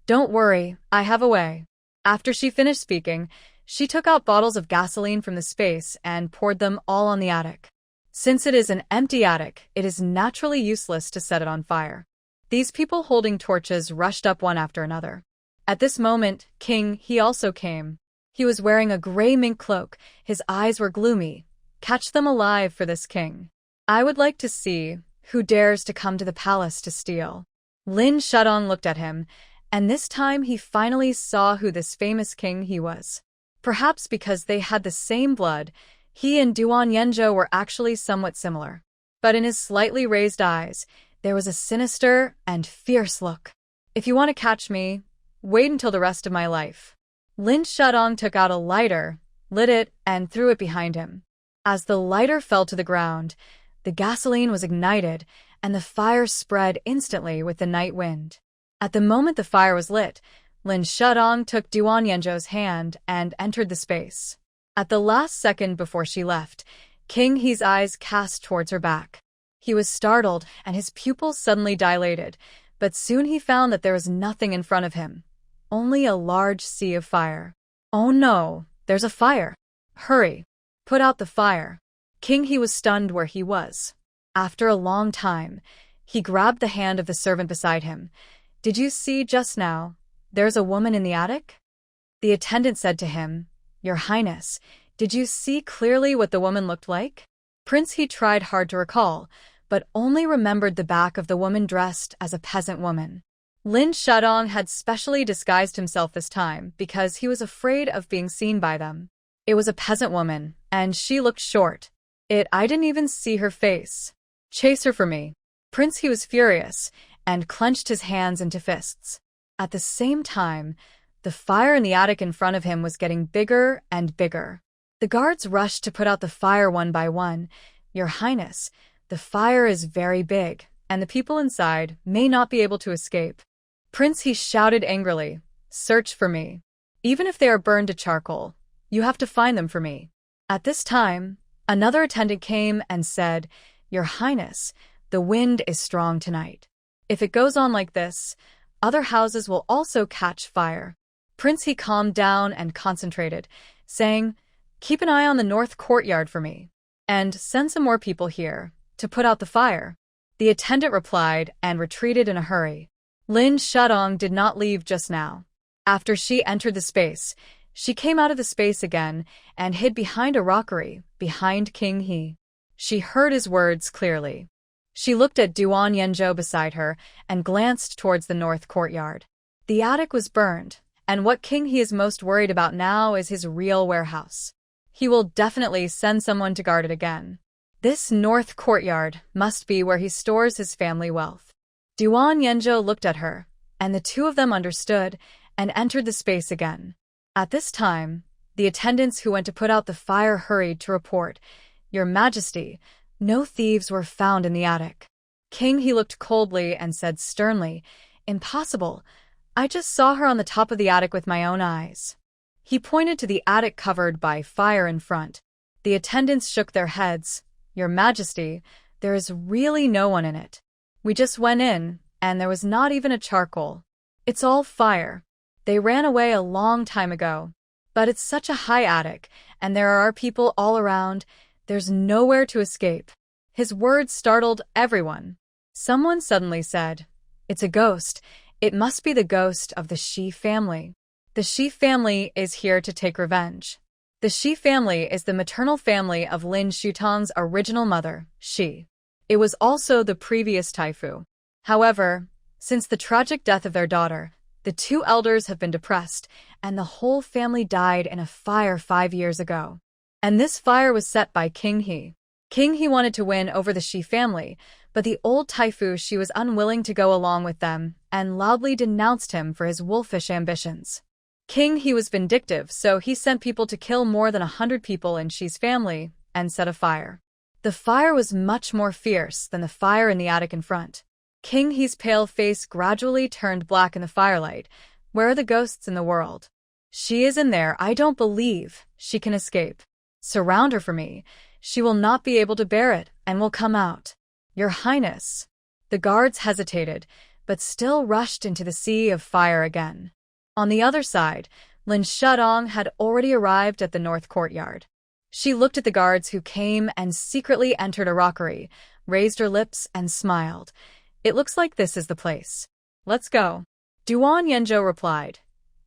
Speaker 1: "Don't worry, I have a way." After she finished speaking, she took out bottles of gasoline from the space and poured them all on the attic. Since it is an empty attic, it is naturally useless to set it on fire. These people holding torches rushed up one after another. At this moment, He also came. He was wearing a gray mink cloak. His eyes were gloomy. Catch them alive for this king. I would like to see who dares to come to the palace to steal. Lin Shudong looked at him, and this time he finally saw who this famous king he was. Perhaps because they had the same blood, he and Duan Yanzhou were actually somewhat similar. But in his slightly raised eyes, there was a sinister and fierce look. "If you want to catch me, wait until the rest of my life." Lin Shudong took out a lighter, lit it, and threw it behind him. As the lighter fell to the ground, the gasoline was ignited, and the fire spread instantly with the night wind. At the moment the fire was lit, Lin Shudong took Duan Yanzhou's hand and entered the space. At the last second before she left, He's eyes cast towards her back. He was startled, and his pupils suddenly dilated, But soon he found that there was nothing in front of him, only a large sea of fire. Oh no, there's a fire. Hurry, put out the fire. King He was stunned where he was. After a long time, he grabbed the hand of the servant beside him. Did you see just now? There's a woman in the attic? The attendant said to him, Your Highness, did you see clearly what the woman looked like? Prince He tried hard to recall, but only remembered the back of the woman dressed as a peasant woman. Lin Shadong had specially disguised himself this time because he was afraid of being seen by them. It was a peasant woman, and she looked short. I didn't even see her face. Chase her for me. Prince He was furious and clenched his hands into fists. At the same time, the fire in the attic in front of him was getting bigger and bigger. The guards rushed to put out the fire one by one. Your Highness, the fire is very big, and the people inside may not be able to escape. Prince He shouted angrily, Search for me. Even if they are burned to charcoal, you have to find them for me. At this time, another attendant came and said, Your Highness, the wind is strong tonight. If it goes on like this, other houses will also catch fire. Prince He calmed down and concentrated, saying, Keep an eye on the north courtyard for me, and send some more people here to put out the fire. The attendant replied and retreated in a hurry. Lin Shadong did not leave just now. After she entered the space, she came out of the space again and hid behind a rockery, behind King He. She heard his words clearly. She looked at Duan Yenzhou beside her and glanced towards the north courtyard. The attic was burned, and what King He is most worried about now is his real warehouse. He will definitely send someone to guard it again. This north courtyard must be where he stores his family wealth. Duan Yenzhou looked at her, and the two of them understood and entered the space again. At this time, the attendants who went to put out the fire hurried to report, Your Majesty, no thieves were found in the attic. King He looked coldly and said sternly, Impossible. I just saw her on the top of the attic with my own eyes. He pointed to the attic covered by fire in front. The attendants shook their heads. Your Majesty, there is really no one in it. We just went in, and there was not even a charcoal. It's all fire. They ran away a long time ago. But it's such a high attic, and there are people all around. There's nowhere to escape. His words startled everyone. Someone suddenly said, It's a ghost. It must be the ghost of the Shi family. The Shi family is here to take revenge. The Shi family is the maternal family of Lin Shutong's original mother, Shi. It was also the previous Taifu. However, since the tragic death of their daughter, the two elders have been depressed, and the whole family died in a fire 5 years ago. And this fire was set by King He. King He wanted to win over the Shi family, but the old Taifu Shi was unwilling to go along with them and loudly denounced him for his wolfish ambitions. King He was vindictive, so he sent people to kill more than 100 people in Shi's family and set a fire. The fire was much more fierce than the fire in the attic in front. King He's pale face gradually turned black in the firelight. Where are the ghosts in the world? She is in there. I don't believe she can escape. Surround her for me. She will not be able to bear it and will come out. Your Highness. The guards hesitated, but still rushed into the sea of fire again. On the other side, Lin Shadong had already arrived at the north courtyard. She looked at the guards who came and secretly entered a rockery, raised her lips and smiled. It looks like this is the place. Let's go. Duan Yenzhou replied.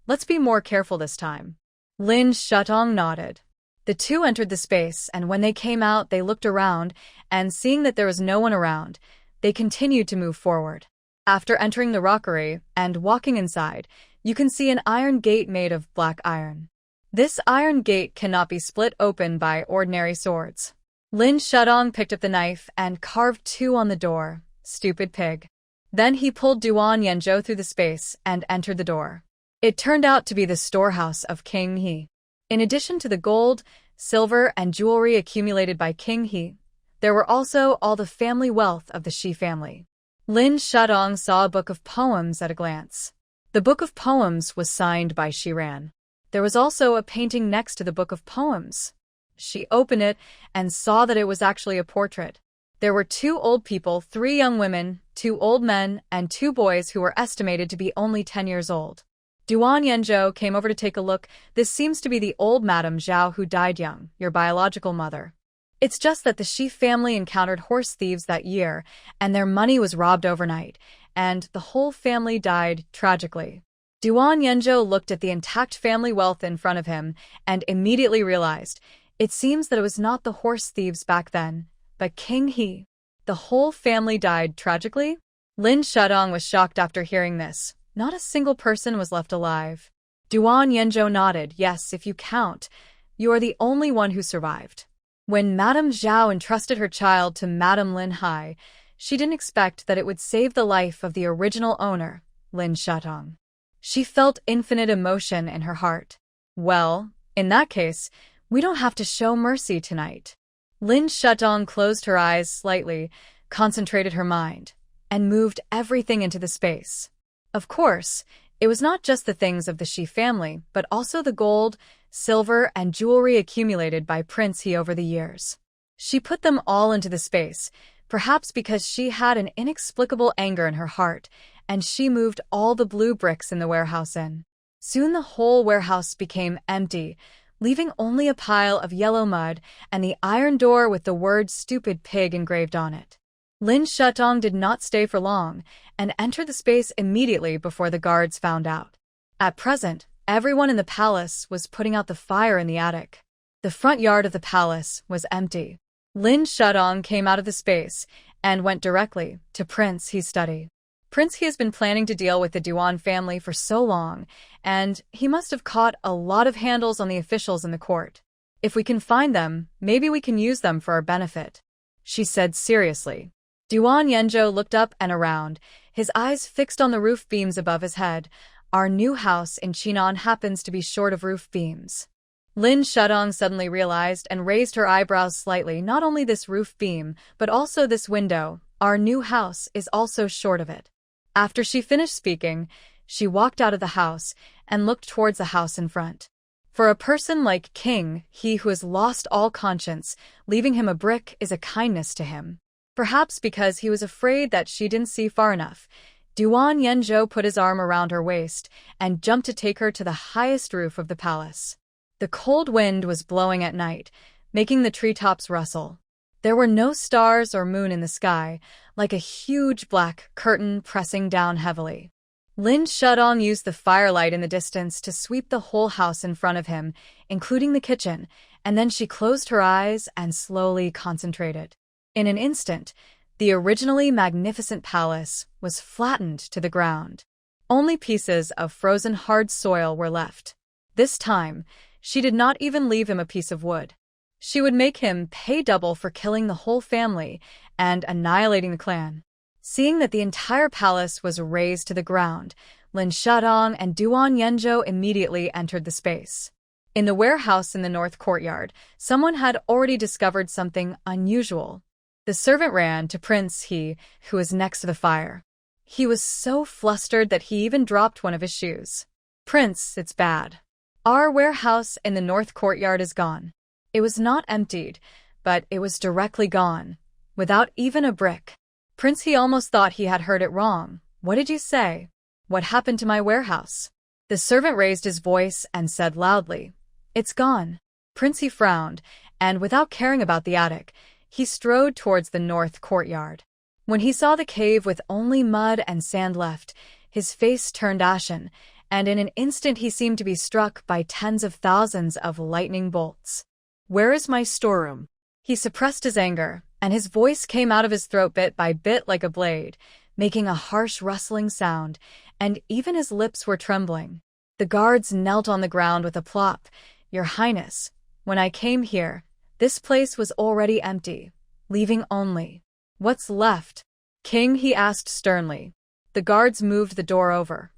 Speaker 1: Let's be more careful this time. Lin Shadong nodded. The two entered the space, and when they came out, they looked around, and seeing that there was no one around, they continued to move forward. After entering the rockery and walking inside, you can see an iron gate made of black iron. This iron gate cannot be split open by ordinary swords. Lin Shadong picked up the knife and carved 2 on the door. Stupid pig. Then he pulled Duan Yenzhou through the space and entered the door. It turned out to be the storehouse of King He. In addition to the gold, silver, and jewelry accumulated by King He, there were also all the family wealth of the Shi family. Lin Shadong saw a book of poems at a glance. The book of poems was signed by Shiran. There was also a painting next to the book of poems. She opened it and saw that it was actually a portrait. There were 2 old people, 3 young women, 2 old men, and 2 boys who were estimated to be only 10 years old. Duan Yanzhou came over to take a look. This seems to be the old Madame Zhao who died young, your biological mother. It's just that the Shi family encountered horse thieves that year, and their money was robbed overnight, and the whole family died tragically. Duan Yanzhou looked at the intact family wealth in front of him and immediately realized it seems that it was not the horse thieves back then, but King He. The whole family died tragically? Lin Shudong was shocked after hearing this. Not a single person was left alive. Duan Yanzhou nodded. Yes, if you count, you are the only one who survived. When Madame Zhao entrusted her child to Madame Lin Hai, she didn't expect that it would save the life of the original owner, Lin Shudong. She felt infinite emotion in her heart. Well, in that case, we don't have to show mercy tonight. Lin Shudong closed her eyes slightly, concentrated her mind, and moved everything into the space. Of course, it was not just the things of the Shi family, but also the gold, silver, and jewelry accumulated by Prince He over the years. She put them all into the space, perhaps because she had an inexplicable anger in her heart, and she moved all the blue bricks in the warehouse in. Soon the whole warehouse became empty, leaving only a pile of yellow mud and the iron door with the word "stupid pig" engraved on it. Lin Shudong did not stay for long and entered the space immediately before the guards found out. At present, everyone in the palace was putting out the fire in the attic. The front yard of the palace was empty. Lin Shudong came out of the space and went directly to Prince He's study. Prince He has been planning to deal with the Duan family for so long, and he must have caught a lot of handles on the officials in the court. If we can find them, maybe we can use them for our benefit, she said seriously. Duan Yanzhou looked up and around, his eyes fixed on the roof beams above his head. Our new house in Chinan happens to be short of roof beams. Lin Shudong suddenly realized and raised her eyebrows slightly. Not only this roof beam, but also this window. Our new house is also short of it. After she finished speaking, she walked out of the house and looked towards the house in front. For a person like King He who has lost all conscience, leaving him a brick is a kindness to him. Perhaps because he was afraid that she didn't see far enough, Duan Yanzhou put his arm around her waist and jumped to take her to the highest roof of the palace. The cold wind was blowing at night, making the treetops rustle. There were no stars or moon in the sky, like a huge black curtain pressing down heavily. Lin Shudong used the firelight in the distance to sweep the whole house in front of him, including the kitchen, and then she closed her eyes and slowly concentrated. In an instant, the originally magnificent palace was flattened to the ground. Only pieces of frozen hard soil were left. This time, she did not even leave him a piece of wood. She would make him pay double for killing the whole family and annihilating the clan. Seeing that the entire palace was razed to the ground, Lin Shudong and Duan Yanzhou immediately entered the space. In the warehouse in the north courtyard, someone had already discovered something unusual. The servant ran to Prince He, who was next to the fire. He was so flustered that he even dropped one of his shoes. "Prince, it's bad. Our warehouse in the north courtyard is gone." It was not emptied, but it was directly gone, without even a brick. Prince He almost thought he had heard it wrong. "What did you say? What happened to my warehouse?" The servant raised his voice and said loudly, "It's gone." Prince He frowned, and without caring about the attic, he strode towards the north courtyard. When he saw the cave with only mud and sand left, his face turned ashen, and in an instant he seemed to be struck by tens of thousands of lightning bolts. "Where is my storeroom?" He suppressed his anger, and his voice came out of his throat bit by bit like a blade, making a harsh rustling sound, and even his lips were trembling. The guards knelt on the ground with a plop. "Your Highness, when I came here, this place was already empty, leaving only..." "What's left?" King He asked sternly. The guards moved the door over.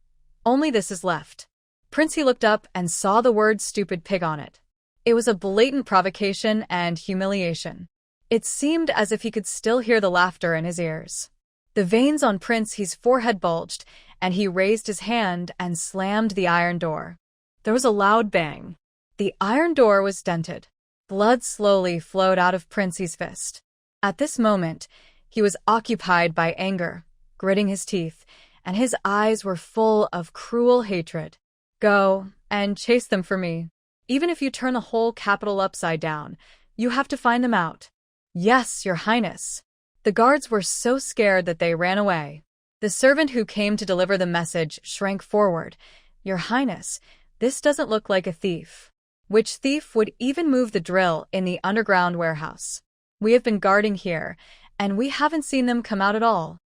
Speaker 1: "Only this is left." Prince He looked up and saw the word "stupid pig" on it. It was a blatant provocation and humiliation. It seemed as if he could still hear the laughter in his ears. The veins on Prince He's forehead bulged, and he raised his hand and slammed the iron door. There was a loud bang. The iron door was dented. Blood slowly flowed out of Prince He's fist. At this moment, he was occupied by anger, gritting his teeth, and his eyes were full of cruel hatred. Go and chase them for me. Even if you turn the whole capital upside down, you have to find them out. Yes, Your Highness. The guards were so scared that they ran away. The servant who came to deliver the message shrank forward. Your Highness, this doesn't look like a thief. Which thief would even move the drill in the underground warehouse? We have been guarding here, and we haven't seen them come out at all.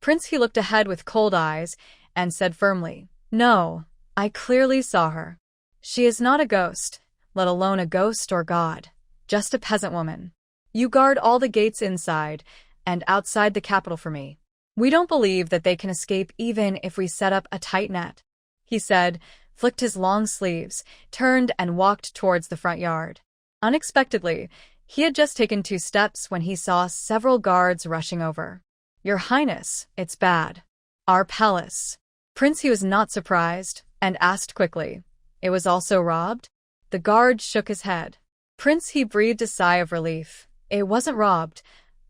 Speaker 1: Prince He looked ahead with cold eyes and said firmly, No, I clearly saw her. She is not a ghost, let alone a ghost or god, just a peasant woman. You guard all the gates inside and outside the capital for me. We don't believe that they can escape even if we set up a tight net, he said, flicked his long sleeves, turned and walked towards the front yard. Unexpectedly, he had just taken 2 steps when he saw several guards rushing over. Your Highness, it's bad. Our palace. Prince He was not surprised and asked quickly, It was also robbed? The guard shook his head. Prince He breathed a sigh of relief. It wasn't robbed.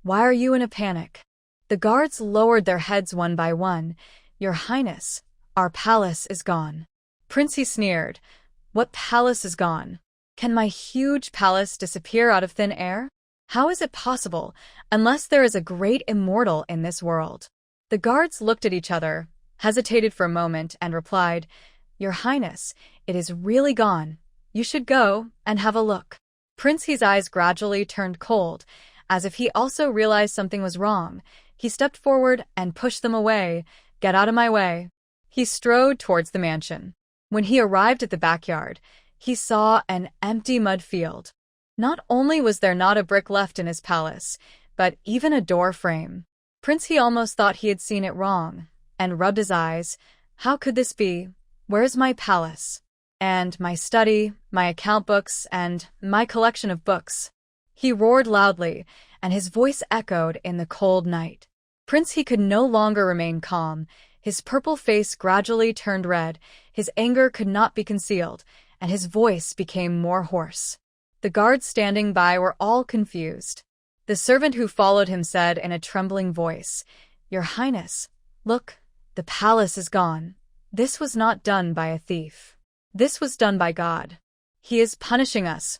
Speaker 1: Why are you in a panic? The guards lowered their heads one by one. Your Highness, our palace is gone. Prince He sneered. What palace is gone? Can my huge palace disappear out of thin air? How is it possible, unless there is a great immortal in this world? The guards looked at each other, hesitated for a moment, and replied, Your Highness, it is really gone. You should go and have a look. Prince He's eyes gradually turned cold, as if he also realized something was wrong. He stepped forward and pushed them away. Get out of my way. He strode towards the mansion. When he arrived at the backyard, he saw an empty mud field. Not only was there not a brick left in his palace, but even a door frame. Prince He almost thought he had seen it wrong, and rubbed his eyes. How could this be? Where's my palace? And my study, my account books, and my collection of books? He roared loudly, and his voice echoed in the cold night. Prince He could no longer remain calm. His purple face gradually turned red, his anger could not be concealed, and his voice became more hoarse. The guards standing by were all confused. The servant who followed him said in a trembling voice, Your Highness, look, the palace is gone. This was not done by a thief. This was done by God. He is punishing us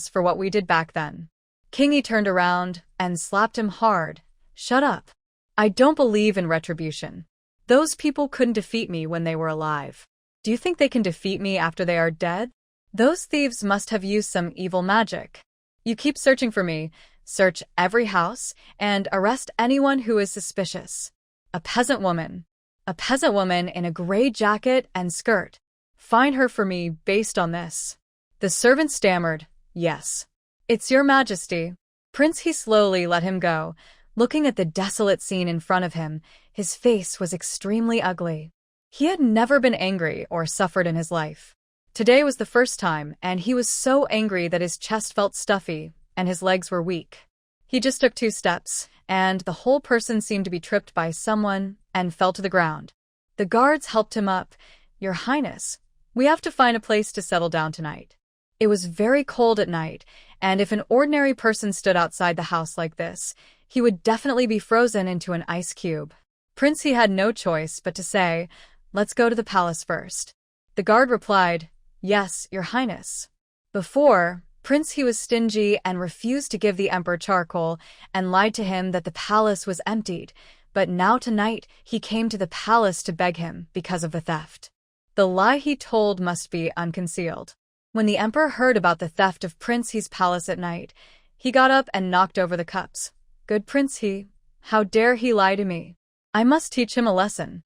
Speaker 1: for what we did back then. King He turned around and slapped him hard. Shut up. I don't believe in retribution. Those people couldn't defeat me when they were alive. Do you think they can defeat me after they are dead? Those thieves must have used some evil magic. You keep searching for me, search every house, and arrest anyone who is suspicious. A peasant woman in a gray jacket and skirt. Find her for me based on this. The servant stammered, Yes. It's Your Majesty. Prince He slowly let him go. Looking at the desolate scene in front of him, his face was extremely ugly. He had never been angry or suffered in his life. Today was the first time, and he was so angry that his chest felt stuffy and his legs were weak. He just took 2 steps, and the whole person seemed to be tripped by someone and fell to the ground. The guards helped him up. Your Highness, we have to find a place to settle down tonight. It was very cold at night, and if an ordinary person stood outside the house like this, he would definitely be frozen into an ice cube. Prince He had no choice but to say, Let's go to the palace first. The guard replied, Yes, Your Highness. Before, Prince He was stingy and refused to give the emperor charcoal and lied to him that the palace was emptied, but now tonight he came to the palace to beg him because of the theft. The lie he told must be unconcealed. When the emperor heard about the theft of Prince He's palace at night, he got up and knocked over the cups. Good Prince He, how dare he lie to me? I must teach him a lesson.